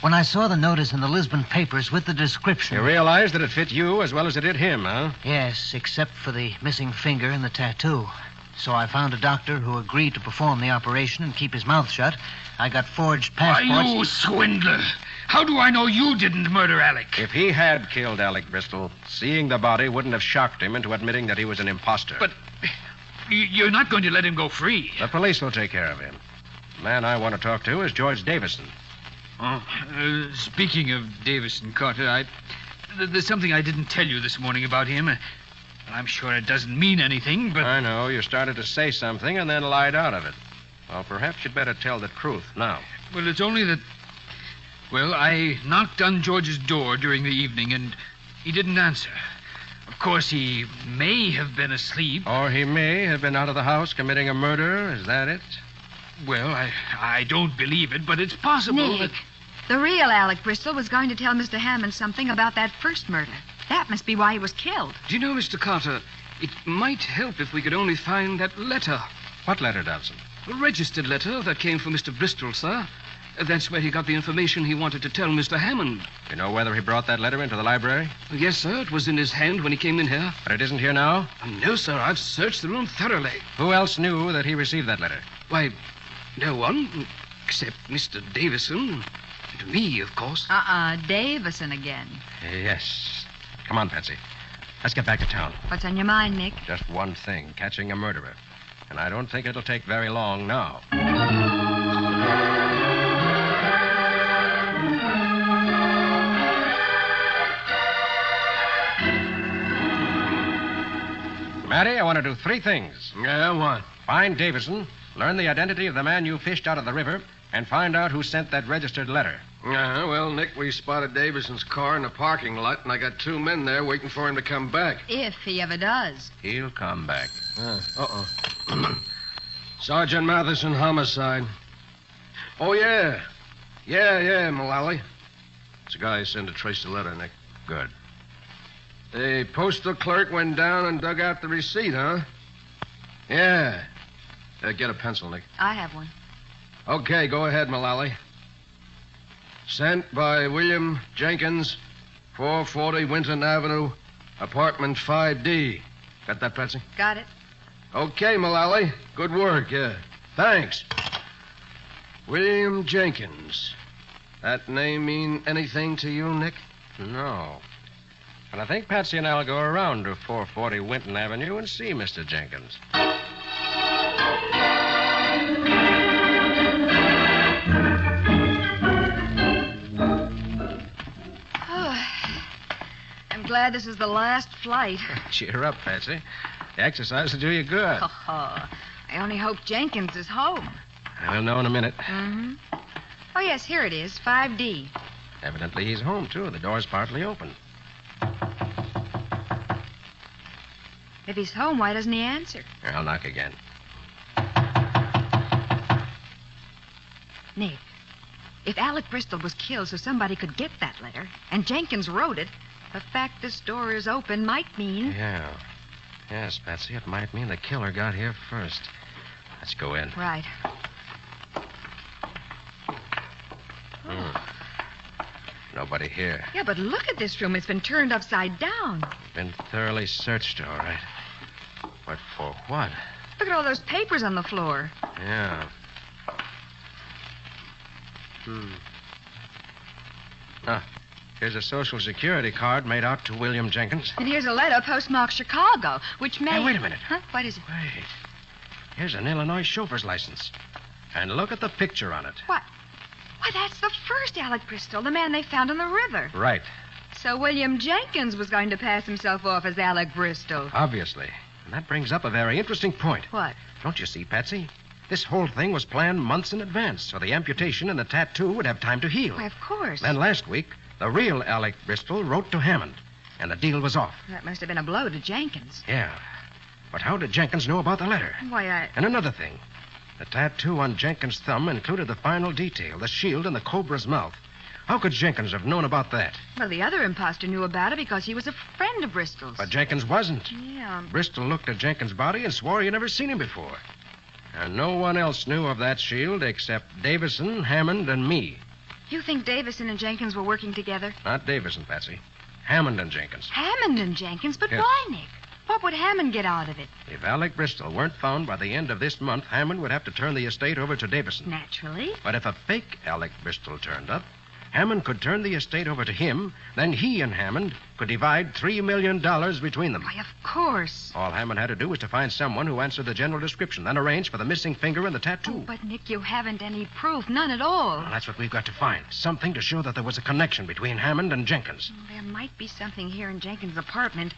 When I saw the notice in the Lisbon papers with the description... You realized that it fit you as well as it did him, huh? Yes, except for the missing finger and the tattoo. So I found a doctor who agreed to perform the operation and keep his mouth shut. I got forged passports... Why, you swindler! How do I know you didn't murder Alec? If he had killed Alec Bristol, seeing the body wouldn't have shocked him into admitting that he was an imposter. But you're not going to let him go free. The police will take care of him. The man I want to talk to is George Davison. Speaking of Davison, Carter, there's something I didn't tell you this morning about him. I'm sure it doesn't mean anything, but... I know. You started to say something and then lied out of it. Well, perhaps you'd better tell the truth now. Well, it's only that... Well, I knocked on George's door during the evening, and he didn't answer. Of course, he may have been asleep. Or he may have been out of the house committing a murder. Is that it? Well, I don't believe it, but it's possible Nick, that... the real Alec Bristol was going to tell Mr. Hammond something about that first murder. That must be why he was killed. Do you know, Mr. Carter, it might help if we could only find that letter. What letter, Dobson? A registered letter that came from Mr. Bristol, sir. That's where he got the information he wanted to tell Mr. Hammond. You know whether he brought that letter into the library? Yes, sir. It was in his hand when he came in here. But it isn't here now? No, sir. I've searched the room thoroughly. Who else knew that he received that letter? Why, no one, except Mr. Davison. And me, of course. Davison again. Yes. Come on, Patsy. Let's get back to town. What's on your mind, Nick? Just one thing, catching a murderer. And I don't think it'll take very long now. Matty, I want to do 3 things. Yeah, what? Find Davison, learn the identity of the man you fished out of the river, and find out who sent that registered letter. Well, Nick, we spotted Davison's car in the parking lot, and I got 2 men there waiting for him to come back. If he ever does. He'll come back. Uh-oh. Sergeant Matheson, homicide. Oh, yeah. Yeah, Mullally. It's a guy who sent to trace the letter, Nick. Good. The postal clerk went down and dug out the receipt, huh? Yeah. Get a pencil, Nick. I have one. Okay, go ahead, Mullally. Sent by William Jenkins, 440 Winton Avenue, apartment 5D. Got that, Patsy? Got it. Okay, Mullally. Good work, yeah. Thanks. William Jenkins. That name mean anything to you, Nick? No. But I think Patsy and I'll go around to 440 Winton Avenue and see Mr. Jenkins. I'm glad this is the last flight. Cheer up, Patsy. The exercise will do you good. I only hope Jenkins is home. We'll know in a minute. Mm-hmm. Oh, yes, here it is, 5D. Evidently he's home, too. The door's partly open. If he's home, why doesn't he answer? I'll knock again. Nick, if Alec Bristol was killed so somebody could get that letter, and Jenkins wrote it, the fact this door is open might mean... Yeah. Yes, Patsy, it might mean the killer got here first. Let's go in. Right. Nobody here. Yeah, but look at this room. It's been turned upside down. Been thoroughly searched, all right. But for what? Look at all those papers on the floor. Yeah. Here's a Social Security card made out to William Jenkins. And here's a letter postmarked Chicago, which may... Hey, wait a minute. Huh? What is it? Wait. Here's an Illinois chauffeur's license. And look at the picture on it. What? Why, that's the first Alec Bristol, the man they found in the river. Right. So William Jenkins was going to pass himself off as Alec Bristol. Obviously. And that brings up a very interesting point. What? Don't you see, Patsy? This whole thing was planned months in advance, so the amputation and the tattoo would have time to heal. Why, of course. Then last week, the real Alec Bristol wrote to Hammond, and the deal was off. That must have been a blow to Jenkins. Yeah. But how did Jenkins know about the letter? Why, And another thing. The tattoo on Jenkins' thumb included the final detail, the shield and the Cobra's mouth. How could Jenkins have known about that? Well, the other imposter knew about it because he was a friend of Bristol's. But Jenkins wasn't. Yeah. Bristol looked at Jenkins' body and swore he had never seen him before. And no one else knew of that shield except Davison, Hammond, and me. You think Davison and Jenkins were working together? Not Davison, Patsy. Hammond and Jenkins. Hammond and Jenkins? But Yes. why, Nick? What would Hammond get out of it? If Alec Bristol weren't found by the end of this month, Hammond would have to turn the estate over to Davison. Naturally. But if a fake Alec Bristol turned up, Hammond could turn the estate over to him, then he and Hammond could divide $3 million between them. Why, of course. All Hammond had to do was to find someone who answered the general description, then arrange for the missing finger and the tattoo. Oh, but, Nick, you haven't any proof. None at all. Well, that's what we've got to find. Something to show that there was a connection between Hammond and Jenkins. There might be something here in Jenkins' apartment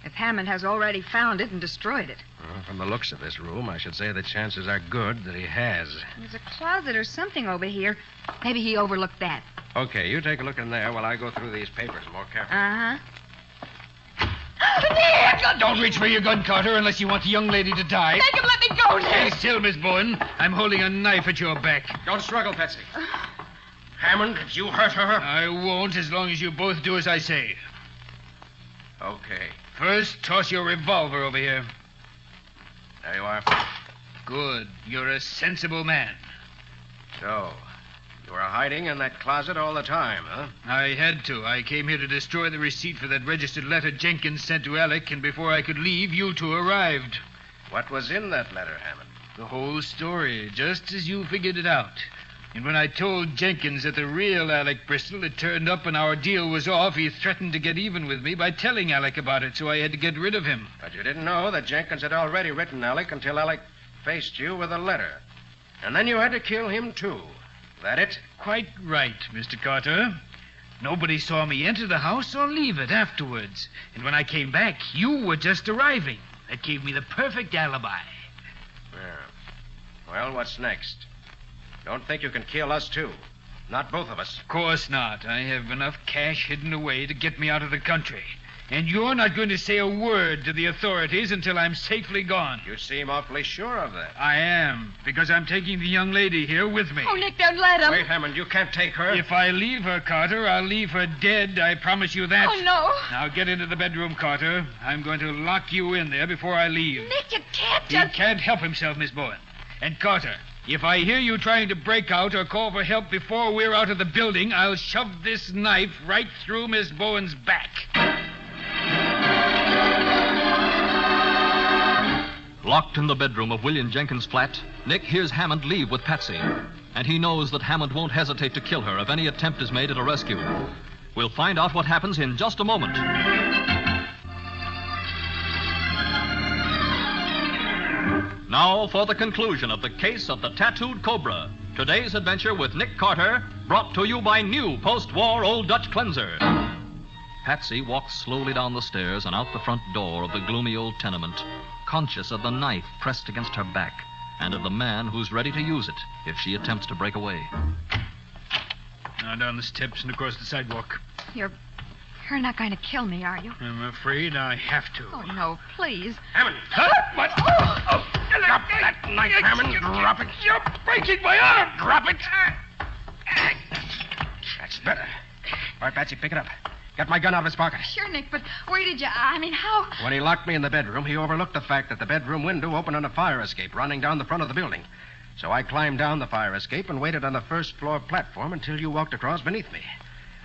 if Hammond has already found it and destroyed it. Well, from the looks of this room, I should say the chances are good that he has. There's a closet or something over here. Maybe he overlooked that. Okay, you take a look in there while I go through these papers more carefully. Uh-huh. Nick! Don't reach for your gun, Carter, unless you want the young lady to die. Make him let me go, Nick! Stay still, Miss Bowen. I'm holding a knife at your back. Don't struggle, Patsy. Hammond, if you hurt her... I won't as long as you both do as I say. Okay. First, toss your revolver over here. There you are. Good. You're a sensible man. So, you were hiding in that closet all the time, huh? I had to. I came here to destroy the receipt for that registered letter Jenkins sent to Alec, and before I could leave, you two arrived. What was in that letter, Hammond? The whole story, just as you figured it out. And when I told Jenkins that the real Alec Bristol had turned up and our deal was off, he threatened to get even with me by telling Alec about it, so I had to get rid of him. But you didn't know that Jenkins had already written Alec until Alec... faced you with a letter. And then you had to kill him, too. That it? Quite right, Mr. Carter. Nobody saw me enter the house or leave it afterwards. And when I came back, you were just arriving. That gave me the perfect alibi. Yeah. Well, what's next? Don't think you can kill us, too. Not both of us. Of course not. I have enough cash hidden away to get me out of the country. And you're not going to say a word to the authorities until I'm safely gone. You seem awfully sure of that. I am, because I'm taking the young lady here with me. Oh, Nick, don't let him. Wait, Hammond, you can't take her. If I leave her, Carter, I'll leave her dead. I promise you that. Oh, no. Now get into the bedroom, Carter. I'm going to lock you in there before I leave. Nick, you can't He can't help himself, Miss Bowen. And Carter, if I hear you trying to break out or call for help before we're out of the building, I'll shove this knife right through Miss Bowen's back. Locked in the bedroom of William Jenkins' flat, Nick hears Hammond leave with Patsy. And he knows that Hammond won't hesitate to kill her if any attempt is made at a rescue. We'll find out what happens in just a moment. Now for the conclusion of the case of the tattooed Cobra. Today's adventure with Nick Carter, brought to you by new post-war Old Dutch Cleanser. Patsy walks slowly down the stairs and out the front door of the gloomy old tenement, conscious of the knife pressed against her back and of the man who's ready to use it if she attempts to break away. Now down the steps and across the sidewalk. You're not going to kill me, are you? I'm afraid I have to. Oh, no, please. Hammond! What? Oh, drop that knife, Hammond. Drop it. You're breaking my arm. Drop it. That's better. All right, Patsy, pick it up. Got my gun out of his pocket. Sure, Nick, but where did you... how... When he locked me in the bedroom, he overlooked the fact that the bedroom window opened on a fire escape running down the front of the building. So I climbed down the fire escape and waited on the first floor platform until you walked across beneath me.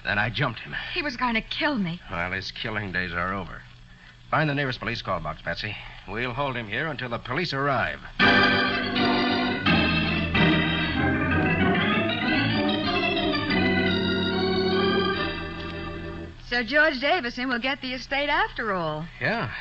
Then I jumped him. He was going to kill me. Well, his killing days are over. Find the nearest police call box, Patsy. We'll hold him here until the police arrive. So George Davison will get the estate after all. Yeah.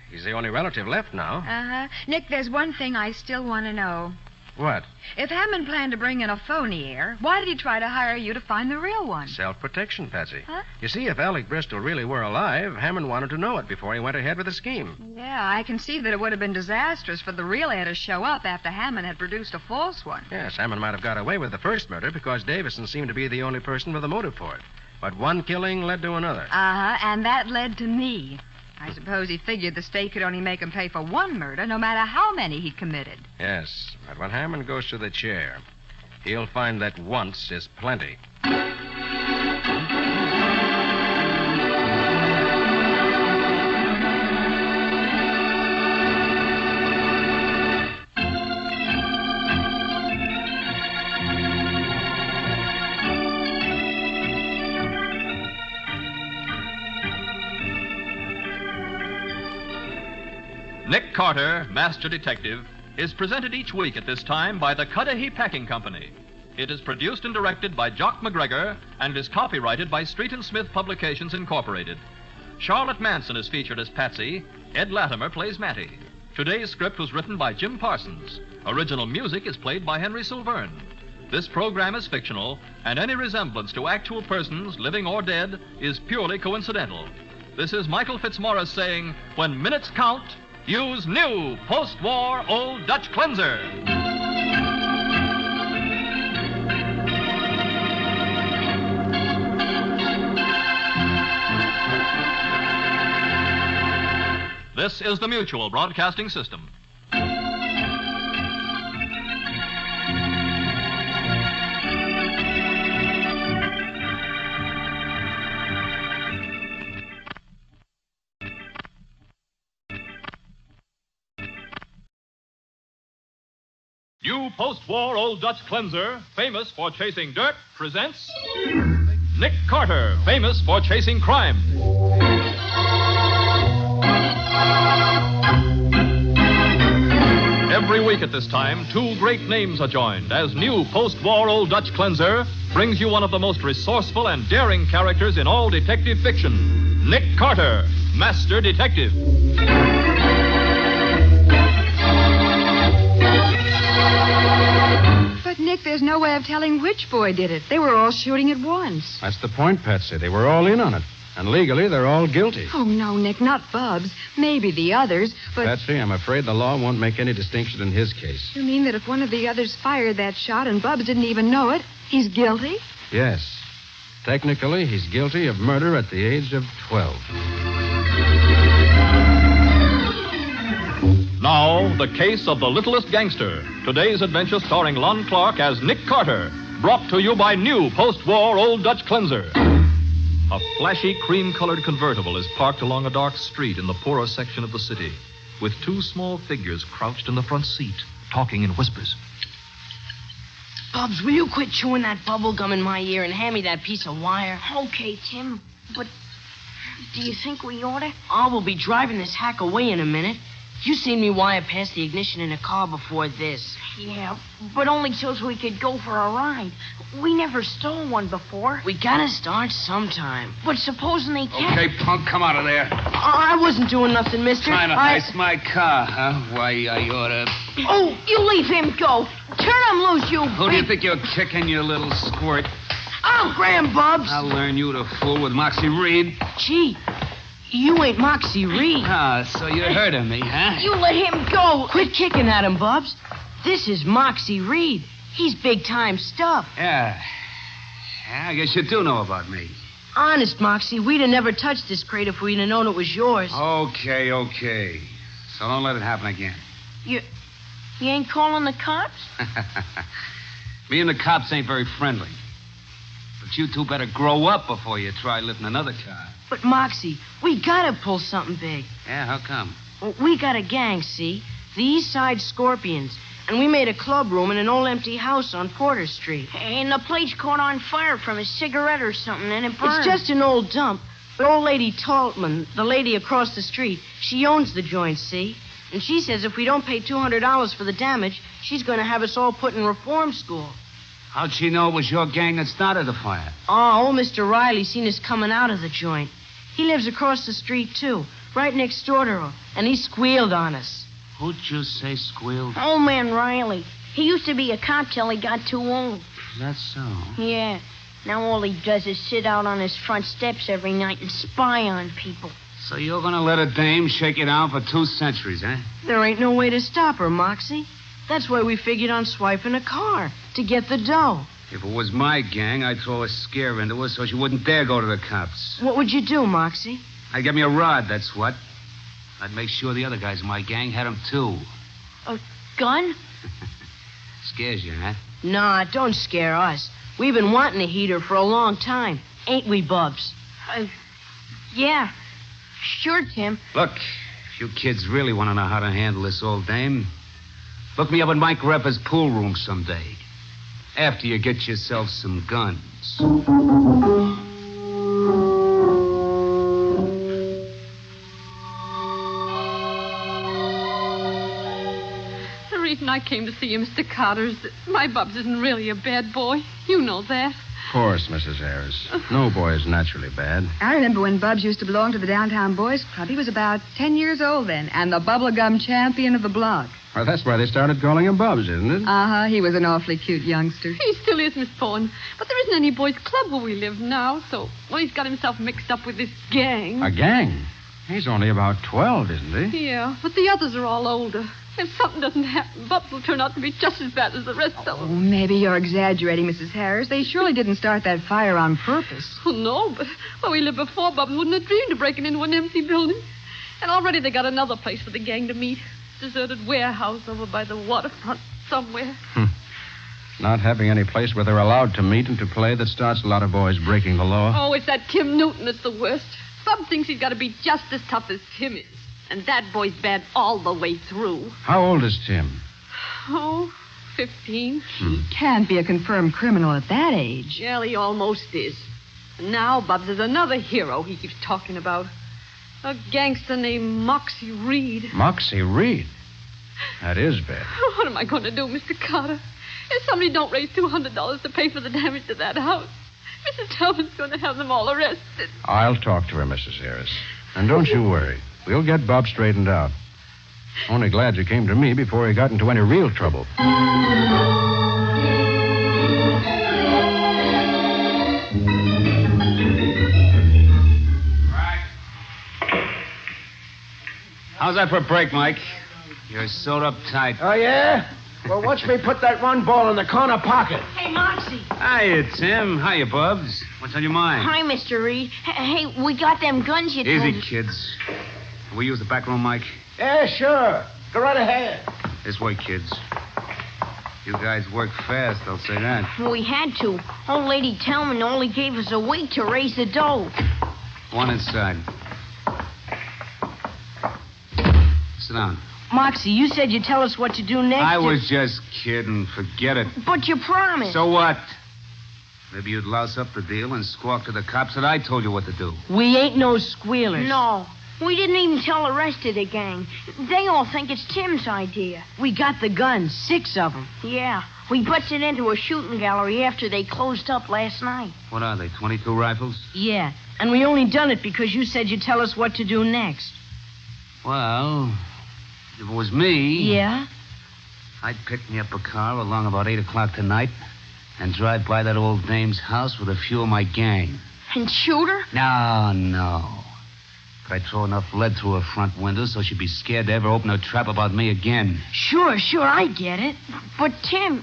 He's the only relative left now. Uh-huh. Nick, there's one thing I still want to know. What? If Hammond planned to bring in a phony heir, why did he try to hire you to find the real one? Self-protection, Patsy. Huh? You see, if Alec Bristol really were alive, Hammond wanted to know it before he went ahead with the scheme. Yeah, I can see that it would have been disastrous for the real heir to show up after Hammond had produced a false one. Yes, Hammond might have got away with the first murder because Davison seemed to be the only person with a motive for it. But one killing led to another. Uh-huh, and that led to me. I suppose he figured the state could only make him pay for one murder, no matter how many he committed. Yes, but when Hammond goes to the chair, he'll find that once is plenty. Nick Carter, Master Detective, is presented each week at this time by the Cudahy Packing Company. It is produced and directed by Jock McGregor and is copyrighted by Street and Smith Publications, Incorporated. Charlotte Manson is featured as Patsy. Ed Latimer plays Matty. Today's script was written by Jim Parsons. Original music is played by Henry Silverne. This program is fictional, and any resemblance to actual persons, living or dead, is purely coincidental. This is Michael Fitzmaurice saying, when minutes count, use new post-war Old Dutch Cleanser. This is the Mutual Broadcasting System. New post-war Old Dutch Cleanser, famous for chasing dirt, presents Nick Carter, famous for chasing crime. Every week at this time, two great names are joined as new post-war Old Dutch Cleanser brings you one of the most resourceful and daring characters in all detective fiction, Nick Carter, Master Detective. Nick, there's no way of telling which boy did it. They were all shooting at once. That's the point, Patsy. They were all in on it. And legally, they're all guilty. Oh, no, Nick, not Bubs. Maybe the others, but... Patsy, I'm afraid the law won't make any distinction in his case. You mean that if one of the others fired that shot and Bubs didn't even know it, he's guilty? Yes. Technically, he's guilty of murder at the age of 12. Now, the case of the Littlest Gangster. Today's adventure starring Lon Clark as Nick Carter. Brought to you by new post-war Old Dutch Cleanser. A flashy cream-colored convertible is parked along a dark street in the poorer section of the city, with two small figures crouched in the front seat, talking in whispers. Bubs, will you quit chewing that bubble gum in my ear and hand me that piece of wire? Okay, Tim, but do you think we ought to? I will be driving this hack away in a minute. You seen me wire past the ignition in a car before this. Yeah, but only so we could go for a ride. We never stole one before. We gotta start sometime. But supposing they can't... Okay, punk, come out of there. I wasn't doing nothing, mister. Trying to heist my car, huh? Why, I oughta... Oh, you leave him go. Turn him loose, you... Who do you think you're kicking, you little squirt? I'll grab Bubs. I'll learn you to fool with Moxie Reed. Gee, you ain't Moxie Reed. Ah, so you heard of me, huh? You let him go. Quit kicking at him, Bubs. This is Moxie Reed. He's big-time stuff. Yeah, I guess you do know about me. Honest, Moxie, we'd have never touched this crate if we'd have known it was yours. Okay. So don't let it happen again. You ain't calling the cops? Me and the cops ain't very friendly. But you two better grow up before you try lifting another car. But, Moxie, we gotta pull something big. Yeah, how come? Well, we got a gang, see? The East Side Scorpions. And we made a club room in an old empty house on Porter Street. And the place caught on fire from a cigarette or something, and it burned. It's just an old dump. But old lady Taltman, the lady across the street, she owns the joint, see? And she says if we don't pay $200 for the damage, she's going to have us all put in reform school. How'd she know it was your gang that started the fire? Oh, old Mr. Riley seen us coming out of the joint. He lives across the street, too, right next door to her, and he squealed on us. Who'd you say squealed? Old man Riley. He used to be a cop till he got too old. That's so? Yeah. Now all he does is sit out on his front steps every night and spy on people. So you're gonna let a dame shake you down for 2 centuries, eh? There ain't no way to stop her, Moxie. That's why we figured on swiping a car, to get the dough. If it was my gang, I'd throw a scare into her so she wouldn't dare go to the cops. What would you do, Moxie? I'd get me a rod, that's what. I'd make sure the other guys in my gang had them, too. A gun? Scares you, huh? Nah, don't scare us. We've been wanting a heater for a long time. Ain't we, Bubs? Yeah. Sure, Tim. Look, if you kids really want to know how to handle this old dame, look me up in Mike Reppa's pool room someday. After you get yourself some guns. The reason I came to see you, Mr. Carter, is that my Bubs isn't really a bad boy. You know that. Of course, Mrs. Harris. No boy is naturally bad. I remember when Bubs used to belong to the Downtown Boys Club. He was about 10 years old then, and the bubblegum champion of the block. Well, that's why they started calling him Bubs, isn't it? Uh-huh. He was an awfully cute youngster. He still is, Miss Bourne. But there isn't any boys' club where we live now, so, well, he's got himself mixed up with this gang. A gang? He's only about 12, isn't he? Yeah, but the others are all older. If something doesn't happen, Bubs will turn out to be just as bad as the rest of them. Oh, maybe you're exaggerating, Mrs. Harris. They surely didn't start that fire on purpose. Oh, no, but where we lived before, Bubs wouldn't have dreamed of breaking into an empty building. And already they got another place for the gang to meet. Deserted warehouse over by the waterfront somewhere. Not having any place where they're allowed to meet and to play, that starts a lot of boys breaking the law. Oh, it's that Tim Newton that's the worst. Bub thinks he's got to be just as tough as Tim is. And that boy's bad all the way through. How old is Tim? Oh, 15. He can't be a confirmed criminal at that age. Well, he almost is. And now Bubs is another hero he keeps talking about. A gangster named Moxie Reed. Moxie Reed? That is bad. What am I going to do, Mr. Carter? If somebody don't raise $200 to pay for the damage to that house, Mrs. Tubman's going to have them all arrested. I'll talk to her, Mrs. Harris. And don't you worry. We'll get Bob straightened out. Only glad you came to me before he got into any real trouble. How's that for a break, Mike? You're sewed up tight. Oh, yeah? Well, watch me put that one ball in the corner pocket. Hey, Moxie. Hiya, Tim. Hiya, Bubs. What's on your mind? Hi, Mr. Reed. Hey, we got them guns you told Easy, us. kids. Can we use the back room, Mike? Yeah, sure. Go right ahead. This way, kids. You guys work fast, I'll say that. We had to. Old Lady Tellman only gave us a week to raise the dough. One inside. Sit down. Moxie, you said you'd tell us what to do next. I was just kidding. Forget it. But you promised. So what? Maybe you'd louse up the deal and squawk to the cops that I told you what to do. We ain't no squealers. No. We didn't even tell the rest of the gang. They all think it's Tim's idea. We got the guns, 6 of them. Yeah. We busted into a shooting gallery after they closed up last night. What are they, 22 rifles? Yeah. And we only done it because you said you'd tell us what to do next. Well, if it was me... Yeah? I'd pick me up a car along about 8 o'clock tonight and drive by that old dame's house with a few of my gang. And shoot her? No. But I'd throw enough lead through her front window so she'd be scared to ever open her trap about me again. Sure, I get it. But, Tim,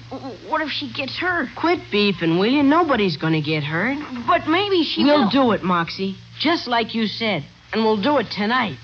what if she gets hurt? Quit beefing, will you? Nobody's going to get hurt. But maybe she will. We'll do it, Moxie. Just like you said. And we'll do it tonight.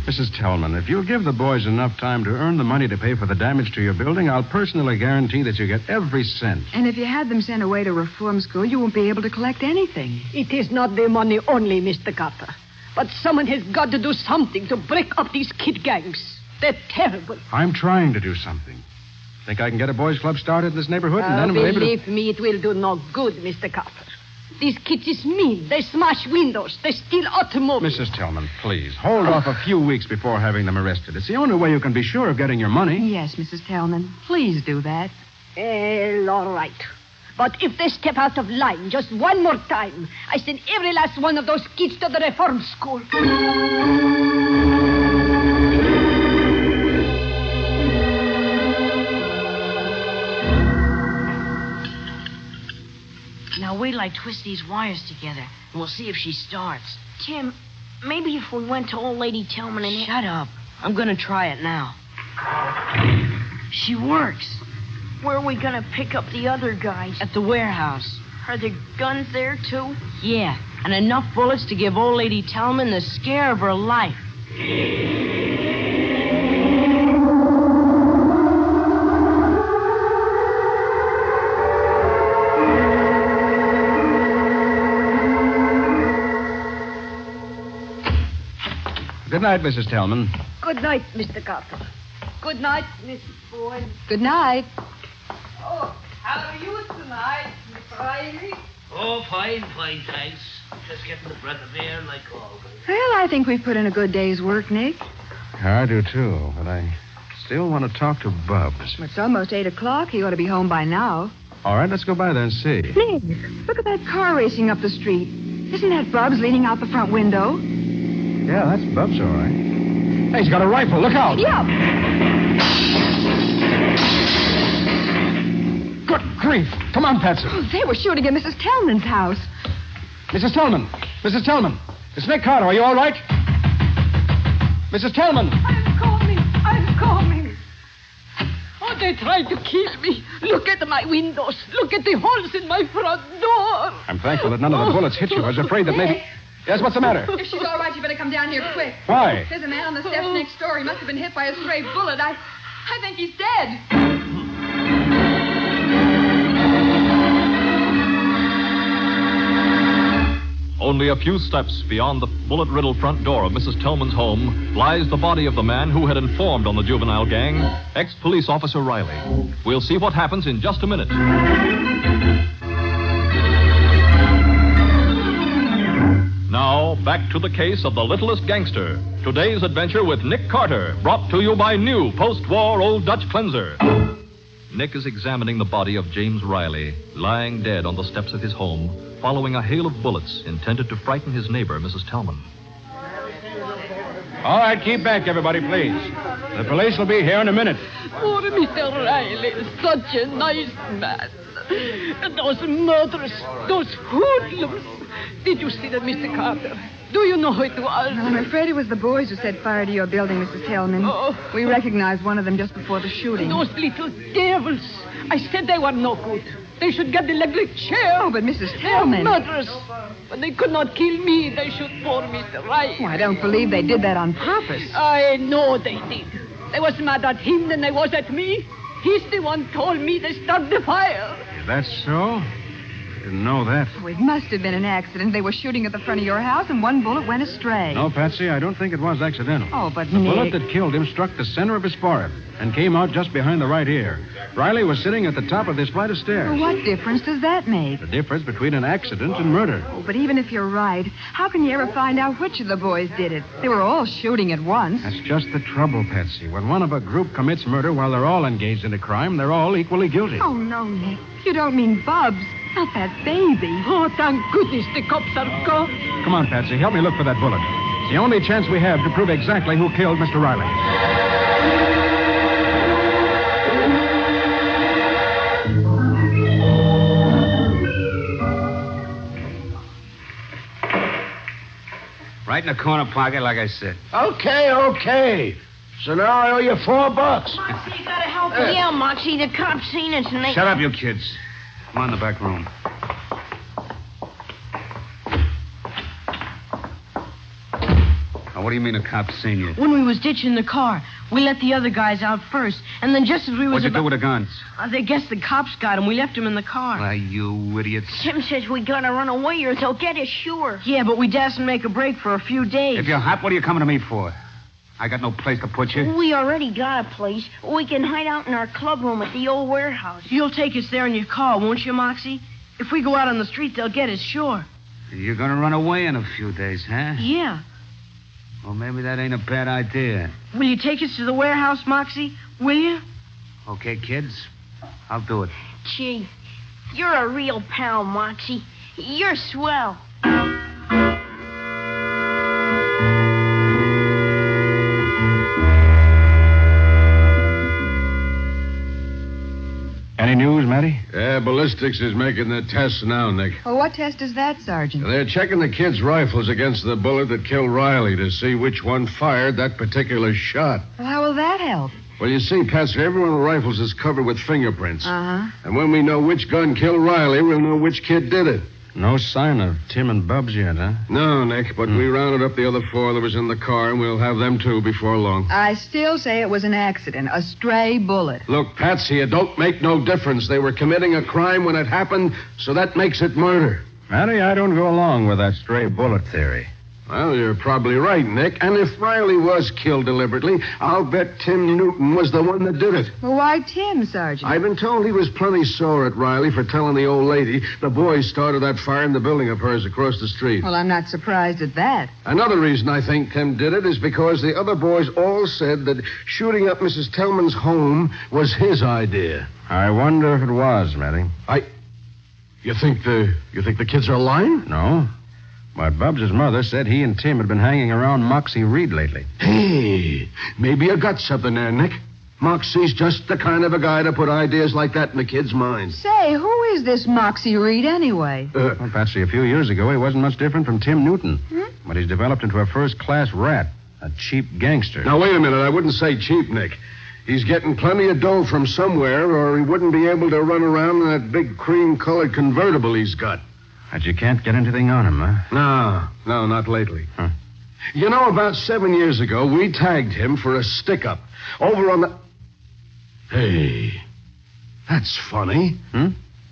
Mrs. Tellman, if you'll give the boys enough time to earn the money to pay for the damage to your building, I'll personally guarantee that you get every cent. And if you had them sent away to reform school, you won't be able to collect anything. It is not the money only, Mr. Carter. But someone has got to do something to break up these kid gangs. They're terrible. I'm trying to do something. Think I can get a boys' club started in this neighborhood and then we'll be able to... Believe me, it will do no good, Mr. Carter. These kids is mean. They smash windows. They steal automobiles. Mrs. Tellman, please, hold off a few weeks before having them arrested. It's the only way you can be sure of getting your money. Yes, Mrs. Tellman. Please do that. Well, all right. But if they step out of line just one more time, I send every last one of those kids to the reform school. Now wait till I twist these wires together, and we'll see if she starts. Tim, maybe if we went to old Lady Tellman and... Shut up. I'm going to try it now. She works. Where are we going to pick up the other guys? At the warehouse. Are there guns there, too? Yeah, and enough bullets to give old Lady Tellman the scare of her life. Good night, Mrs. Tellman. Good night, Mr. Carter. Good night, Mrs. Boyd. Good night. Oh, how are you tonight, Miss Riley? Oh, fine, thanks. Just getting the breath of air like always. Well, I think we've put in a good day's work, Nick. I do, too, but I still want to talk to Bubs. It's almost 8 o'clock. He ought to be home by now. All right, let's go by there and see. Nick, look at that car racing up the street. Isn't that Bubs leaning out the front window? Yeah, that's Bubs, all right. Hey, he's got a rifle. Look out. Yeah. Good grief. Come on, Patsy. Oh, they were shooting at Mrs. Tellman's house. Mrs. Tellman. Mrs. Tellman. It's Nick Carter. Are you all right? Mrs. Tellman. I'm coming. Oh, they tried to kill me. Look at my windows. Look at the holes in my front door. I'm thankful that none of the bullets hit you. I was afraid that maybe... Yes, what's the matter? If she's all right, you better come down here quick. Why? There's a man on the steps next door. He must have been hit by a stray bullet. I think he's dead. Only a few steps beyond the bullet-riddled front door of Mrs. Tellman's home lies the body of the man who had informed on the juvenile gang, ex-police officer Riley. We'll see what happens in just a minute. Now, back to the case of the Littlest Gangster. Today's adventure with Nick Carter, brought to you by new post-war Old Dutch Cleanser. Nick is examining the body of James Riley, lying dead on the steps of his home, following a hail of bullets intended to frighten his neighbor, Mrs. Tellman. All right, keep back, everybody, please. The police will be here in a minute. Poor Mr. Riley, such a nice man. And those murderers, those hoodlums. Did you see them, Mr. Carter? Do you know who it was? I'm afraid it was the boys who set fire to your building, Mrs. Tillman. Oh. We recognized one of them just before the shooting. Those little devils. I said they were no good. They should get the electric chair. Oh, but Mrs. Tillman. They're murderers. When they could not kill me, they should poor Mr. Riley. Oh, I don't believe they did that on purpose. I know they did. They was mad at him than they was at me. He's the one told me they started the fire. Is that so? Didn't know that. Oh, it must have been an accident. They were shooting at the front of your house, and one bullet went astray. No, Patsy, I don't think it was accidental. Oh, but The bullet Nick... that killed him struck the center of his forehead and came out just behind the right ear. Riley was sitting at the top of this flight of stairs. Well, what difference does that make? The difference between an accident and murder. Oh, but even if you're right, how can you ever find out which of the boys did it? They were all shooting at once. That's just the trouble, Patsy. When one of a group commits murder while they're all engaged in a crime, they're all equally guilty. Oh, no, Nick. You don't mean Bubs. Not that baby. Oh, thank goodness the cops are gone. Come on, Patsy. Help me look for that bullet. It's the only chance we have to prove exactly who killed Mr. Riley. Right in the corner pocket, like I said. Okay. So now I owe you $4. Moxie, you gotta help me out, Moxie. The cops seen us and they... Shut up, you kids. Come on, the back room. Now, what do you mean the cops seen you? When we was ditching the car, we let the other guys out first. And then just as we was What'd you do with the guns? They guessed the cops got them. We left them in the car. Why, you idiots. Tim says we gotta run away or they'll get us, sure. Yeah, but we dasn't make a break for a few days. If you're hot, what are you coming to me for? I got no place to put you. We already got a place. We can hide out in our club room at the old warehouse. You'll take us there in your car, won't you, Moxie? If we go out on the street, they'll get us, sure. You're gonna run away in a few days, huh? Yeah. Well, maybe that ain't a bad idea. Will you take us to the warehouse, Moxie? Will you? Okay, kids. I'll do it. Gee, you're a real pal, Moxie. You're swell. Any news, Matty? Yeah, ballistics is making the tests now, Nick. Well, what test is that, Sergeant? They're checking the kids' rifles against the bullet that killed Riley to see which one fired that particular shot. Well, how will that help? Well, you see, Patsy, every one of the rifles is covered with fingerprints. Uh-huh. And when we know which gun killed Riley, we'll know which kid did it. No sign of Tim and Bubs yet, huh? No, Nick, but we rounded up the other 4 that was in the car, and we'll have them, too, before long. I still say it was an accident, a stray bullet. Look, Patsy, it don't make no difference. They were committing a crime when it happened, so that makes it murder. Matty, I don't go along with that stray bullet theory. Well, you're probably right, Nick. And if Riley was killed deliberately, I'll bet Tim Newton was the one that did it. Well, why Tim, Sergeant? I've been told he was plenty sore at Riley for telling the old lady the boys started that fire in the building of hers across the street. Well, I'm not surprised at that. Another reason I think Tim did it is because the other boys all said that shooting up Mrs. Tillman's home was his idea. I wonder if it was, Matty. You think the kids are lying? No. But Bubs' mother said he and Tim had been hanging around Moxie Reed lately. Hey, maybe you got something there, Nick. Moxie's just the kind of a guy to put ideas like that in the kid's mind. Say, who is this Moxie Reed anyway? Well, Patsy, a few years ago, he wasn't much different from Tim Newton. Hmm? But he's developed into a first-class rat, a cheap gangster. Now, wait a minute. I wouldn't say cheap, Nick. He's getting plenty of dough from somewhere, or he wouldn't be able to run around in that big cream-colored convertible he's got. But you can't get anything on him, huh? No, not lately. Huh. You know, about 7 years ago, we tagged him for a stick-up over on the... Hey, that's funny.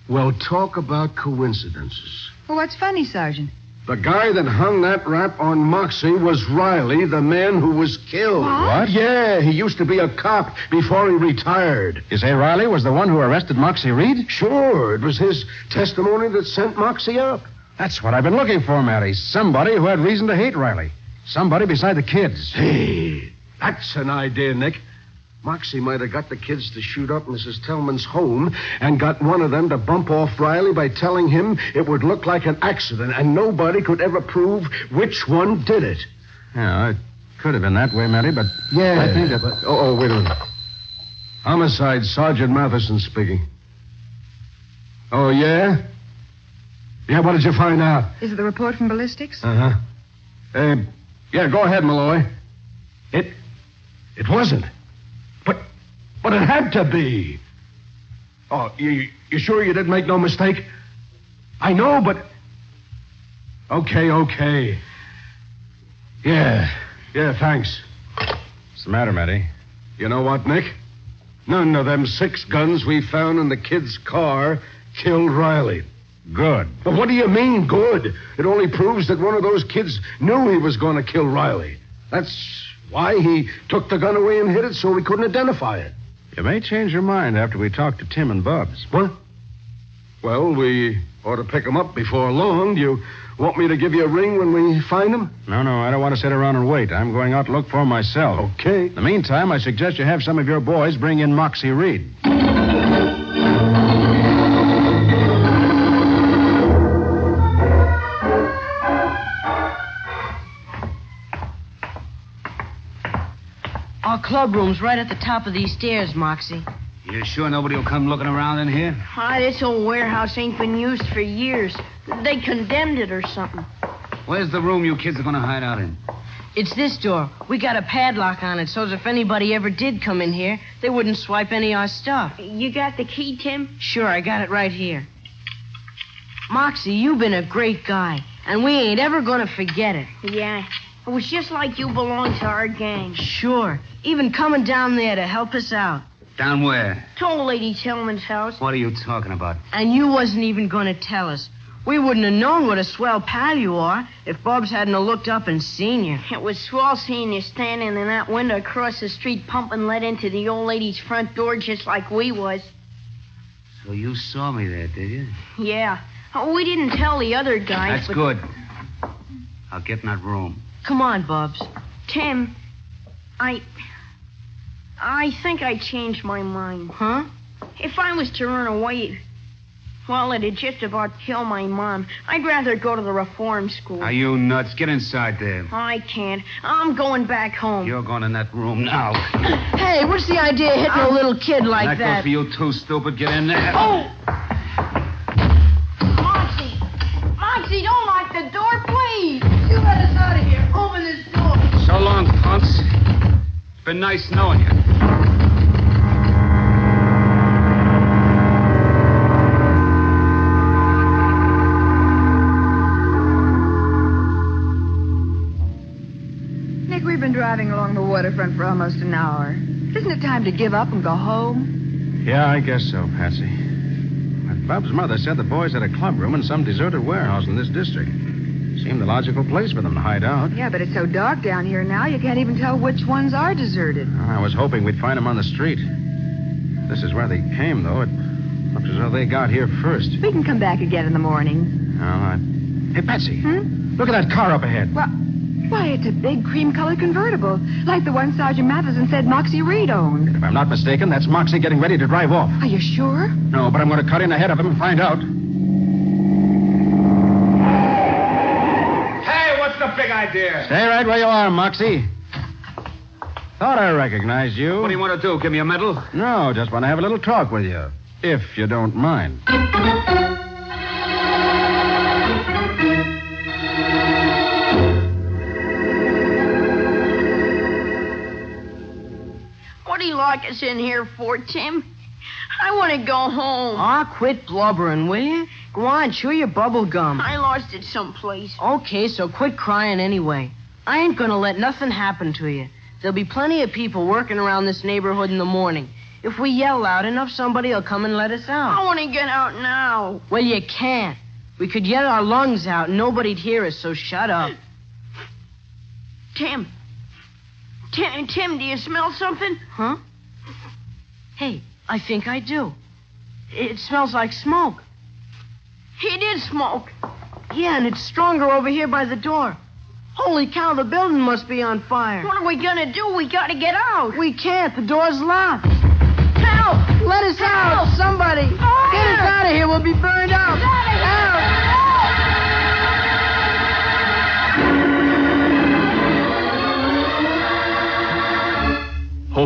Well, talk about coincidences. Well, what's funny, Sergeant? The guy that hung that rap on Moxie was Riley, the man who was killed. What? Yeah, he used to be a cop before he retired. You say Riley was the one who arrested Moxie Reed? Sure, it was his testimony that sent Moxie up. That's what I've been looking for, Matty. Somebody who had reason to hate Riley. Somebody beside the kids. Hey, that's an idea, Nick. Moxie might have got the kids to shoot up Mrs. Tillman's home and got one of them to bump off Riley by telling him it would look like an accident and nobody could ever prove which one did it. Yeah, Could have been that way, Matty, but Yeah. I think that... Wait a minute. Homicide, Sergeant Matheson speaking. Oh, yeah? Yeah, what did you find out? Is it the report from ballistics? Uh-huh. Yeah, go ahead, Malloy. It wasn't. But it had to be. Oh, you sure you didn't make no mistake? I know, but... Okay. Yeah, thanks. What's the matter, Matty? You know what, Nick? None of them 6 guns we found in the kid's car killed Riley. Good. But what do you mean, good? It only proves that one of those kids knew he was going to kill Riley. That's why he took the gun away and hid it so we couldn't identify it. You may change your mind after we talk to Tim and Bubs. What? Well, we ought to pick them up before long. Do you want me to give you a ring when we find them? No, I don't want to sit around and wait. I'm going out to look for 'em myself. Okay. In the meantime, I suggest you have some of your boys bring in Moxie Reed. Our club room's right at the top of these stairs, Moxie. You sure nobody will come looking around in here? This old warehouse ain't been used for years. They condemned it or something. Where's the room you kids are going to hide out in? It's this door. We got a padlock on it, so if anybody ever did come in here, they wouldn't swipe any of our stuff. You got the key, Tim? Sure, I got it right here. Moxie, you've been a great guy, and we ain't ever gonna forget it. Yeah. It was just like you belonged to our gang. Sure. Even coming down there to help us out. Down where? To old Lady Tillman's house. What are you talking about? And you wasn't even gonna tell us. We wouldn't have known what a swell pal you are if Bubs hadn't have looked up and seen you. It was swell seeing you standing in that window across the street pumping lead into the old lady's front door just like we was. So you saw me there, did you? Yeah. We didn't tell the other guys. That's good. I'll get in that room. Come on, Bubs. Tim, I think I changed my mind. Huh? If I was to run away, well, it'd just about kill my mom. I'd rather go to the reform school. Are you nuts? Get inside there. I can't. I'm going back home. You're going in that room now. Hey, what's the idea of hitting a little kid like that? That goes for you too, stupid. Get in there. Oh! Moxie, don't lock the door, please. You let us out of here. Open this door. So long, punks. It's been nice knowing you. Nick, we've been driving along the waterfront for almost an hour. Isn't it time to give up and go home? Yeah, I guess so, Patsy. But Bub's mother said the boys had a club room in some deserted warehouse in this district. Seemed the logical place for them to hide out. Yeah, but it's so dark down here now, you can't even tell which ones are deserted. I was hoping we'd find them on the street. This is where they came, though. It looks as though they got here first. We can come back again in the morning. Hey, Patsy. Look at that car up ahead. Why, it's a big cream-colored convertible, like the one Sergeant Matheson said Moxie Reed owned. If I'm not mistaken, that's Moxie getting ready to drive off. Are you sure? No, but I'm going to cut in ahead of him and find out. Hey, what's the big idea? Stay right where you are, Moxie. Thought I recognized you. What do you want to do? Give me a medal? No, just want to have a little talk with you, if you don't mind. What do you lock us in here for, Tim? I want to go home. Quit blubbering, will you? Go on, chew your bubble gum. I lost it someplace. Okay, so quit crying anyway. I ain't gonna let nothing happen to you. There'll be plenty of people working around this neighborhood in the morning. If we yell loud enough, somebody will come and let us out. I want to get out now. Well, you can't. We could yell our lungs out and nobody'd hear us, so shut up. Tim, do you smell something? Huh? Hey, I think I do. It smells like smoke. It is smoke. Yeah, and it's stronger over here by the door. Holy cow, the building must be on fire. What are we gonna do? We gotta get out. We can't. The door's locked. Help! Let us out! Somebody! Fire! Get us out of here. We'll be burned up. Help!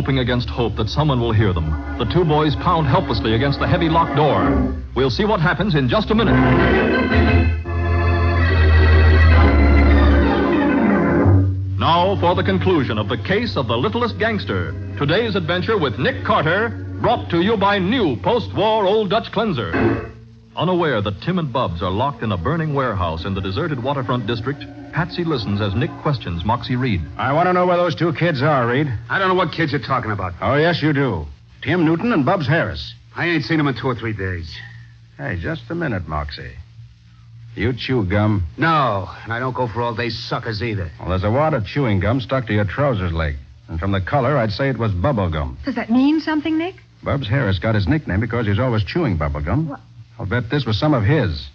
hoping against hope that someone will hear them. The two boys pound helplessly against the heavy locked door. We'll see what happens in just a minute. Now for the conclusion of the case of the Littlest Gangster. Today's adventure with Nick Carter, brought to you by new post-war Old Dutch Cleanser. Unaware that Tim and Bubs are locked in a burning warehouse in the deserted waterfront district, Patsy listens as Nick questions Moxie Reed. I want to know where those two kids are, Reed. I don't know what kids you're talking about. Oh, yes, you do. Tim Newton and Bubs Harris. I ain't seen them in 2 or 3 days. Hey, just a minute, Moxie. You chew gum? No, and I don't go for all-day suckers either. Well, there's a wad of chewing gum stuck to your trousers leg. And from the color, I'd say it was bubble gum. Does that mean something, Nick? Bubs Harris got his nickname because he's always chewing bubble gum. What? I'll bet this was some of his.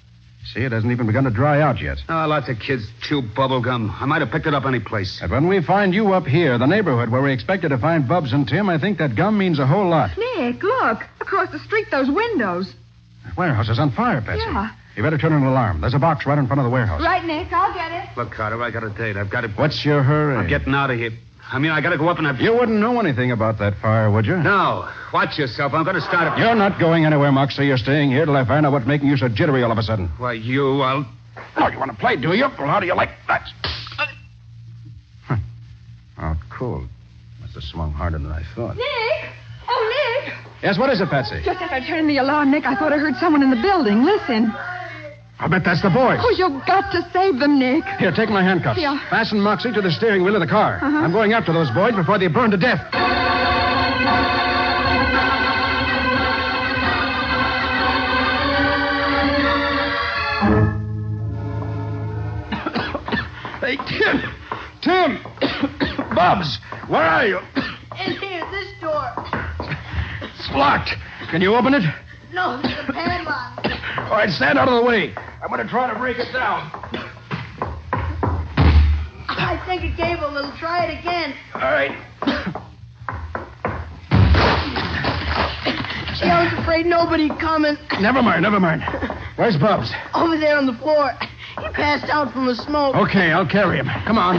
See, it hasn't even begun to dry out yet. Oh, lots of kids chew bubble gum. I might have picked it up any place. But when we find you up here, the neighborhood where we expected to find Bubs and Tim, I think that gum means a whole lot. Nick, look. Across the street, those windows. The warehouse is on fire, Patsy. Yeah. You better turn an alarm. There's a box right in front of the warehouse. Right, Nick. I'll get it. Look, Carter, I got a date. I've got to... What's your hurry? I'm getting out of here. I got to go up and... You wouldn't know anything about that fire, would you? No. Watch yourself. I'm going to start a... You're not going anywhere, Moxie. You're staying here till I find out what's making you so jittery all of a sudden. Why, Oh, you want to play, do you? Well, how do you like that? Out cold. Must have swung harder than I thought. Nick! Oh, Nick! Yes, what is it, Patsy? Just as I turned the alarm, Nick, I thought I heard someone in the building. Listen. I bet that's the boys. Oh, you've got to save them, Nick. Here, take my handcuffs. Yeah. Fasten Moxie to the steering wheel of the car. Uh-huh. I'm going after those boys before they burn to death. Hey, Tim! Tim! Bubs, where are you? In here, this door. It's locked. Can you open it? No, it's a padlock. All right, stand out of the way. I'm going to try to break it down. I think it gave a little. Try it again. All right. Gee, I was afraid nobody'd come in. Never mind. Where's Bubs? Over there on the floor. He passed out from the smoke. Okay, I'll carry him. Come on.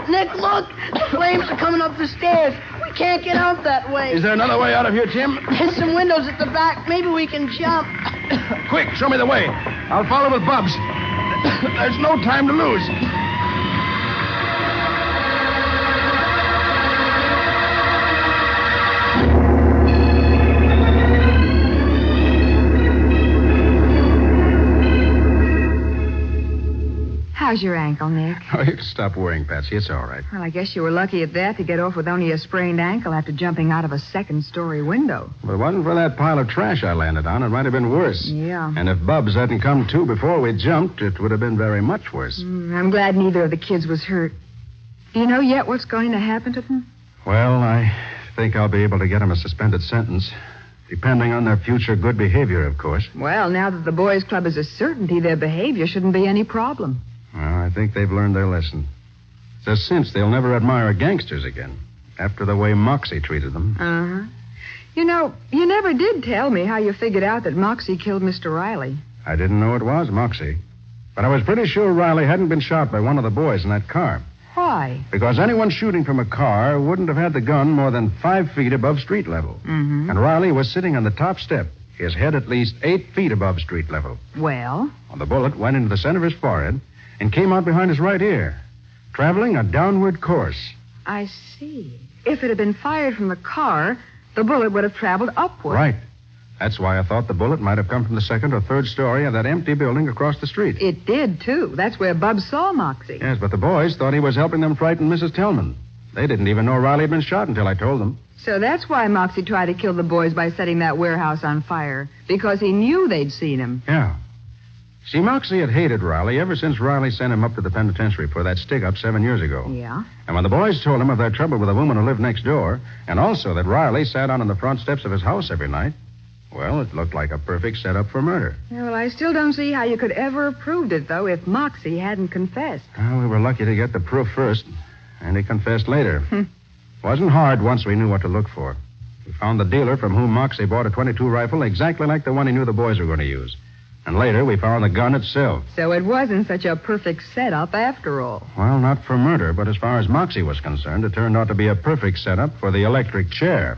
Nick, look. The flames are coming up the stairs. We can't get out that way. Is there another way out of here, Tim? There's some windows at the back. Maybe we can jump. Quick, show me the way. I'll follow with Bubs. There's no time to lose. How's your ankle, Nick? Oh, you can stop worrying, Patsy. It's all right. Well, I guess you were lucky at that to get off with only a sprained ankle after jumping out of a second-story window. But if it wasn't for that pile of trash I landed on, it might have been worse. Yeah. And if Bubs hadn't come to before we jumped, it would have been very much worse. I'm glad neither of the kids was hurt. Do you know yet what's going to happen to them? Well, I think I'll be able to get them a suspended sentence, depending on their future good behavior, of course. Well, now that the boys' club is a certainty, their behavior shouldn't be any problem. Well, I think they've learned their lesson. It's a cinch they'll never admire gangsters again, after the way Moxie treated them. Uh-huh. You know, you never did tell me how you figured out that Moxie killed Mr. Riley. I didn't know it was Moxie. But I was pretty sure Riley hadn't been shot by one of the boys in that car. Why? Because anyone shooting from a car wouldn't have had the gun more than 5 feet above street level. Mm-hmm. And Riley was sitting on the top step, his head at least 8 feet above street level. Well? The bullet went into the center of his forehead and came out behind his right ear, traveling a downward course. I see. If it had been fired from the car, the bullet would have traveled upward. Right. That's why I thought the bullet might have come from the second or third story of that empty building across the street. It did, too. That's where Bubs saw Moxie. Yes, but the boys thought he was helping them frighten Mrs. Tillman. They didn't even know Riley had been shot until I told them. So that's why Moxie tried to kill the boys by setting that warehouse on fire, because he knew they'd seen him. Yeah. See, Moxie had hated Riley ever since Riley sent him up to the penitentiary for that stick-up 7 years ago. Yeah? And when the boys told him of their trouble with a woman who lived next door, and also that Riley sat on the front steps of his house every night, well, it looked like a perfect setup for murder. Yeah, well, I still don't see how you could ever have proved it, though, if Moxie hadn't confessed. Well, we were lucky to get the proof first, and he confessed later. Wasn't hard once we knew what to look for. We found the dealer from whom Moxie bought a .22 rifle exactly like the one he knew the boys were going to use. And later, we found the gun itself. So it wasn't such a perfect setup after all. Well, not for murder, but as far as Moxie was concerned, it turned out to be a perfect setup for the electric chair.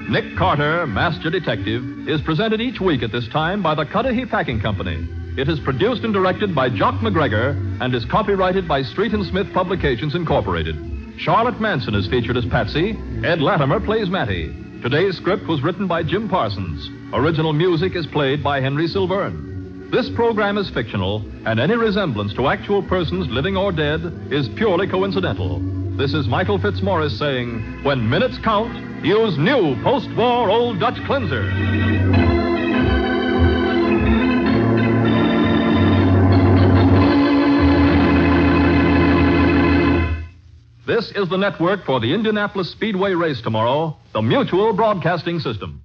Nick Carter, Master Detective, is presented each week at this time by the Cudahy Packing Company. It is produced and directed by Jock McGregor and is copyrighted by Street and Smith Publications, Incorporated. Charlotte Manson is featured as Patsy. Ed Latimer plays Matty. Today's script was written by Jim Parsons. Original music is played by Henry Silverne. This program is fictional, and any resemblance to actual persons, living or dead, is purely coincidental. This is Michael Fitzmaurice saying, when minutes count, use new post-war Old Dutch Cleanser. This is the network for the Indianapolis Speedway race tomorrow, the Mutual Broadcasting System.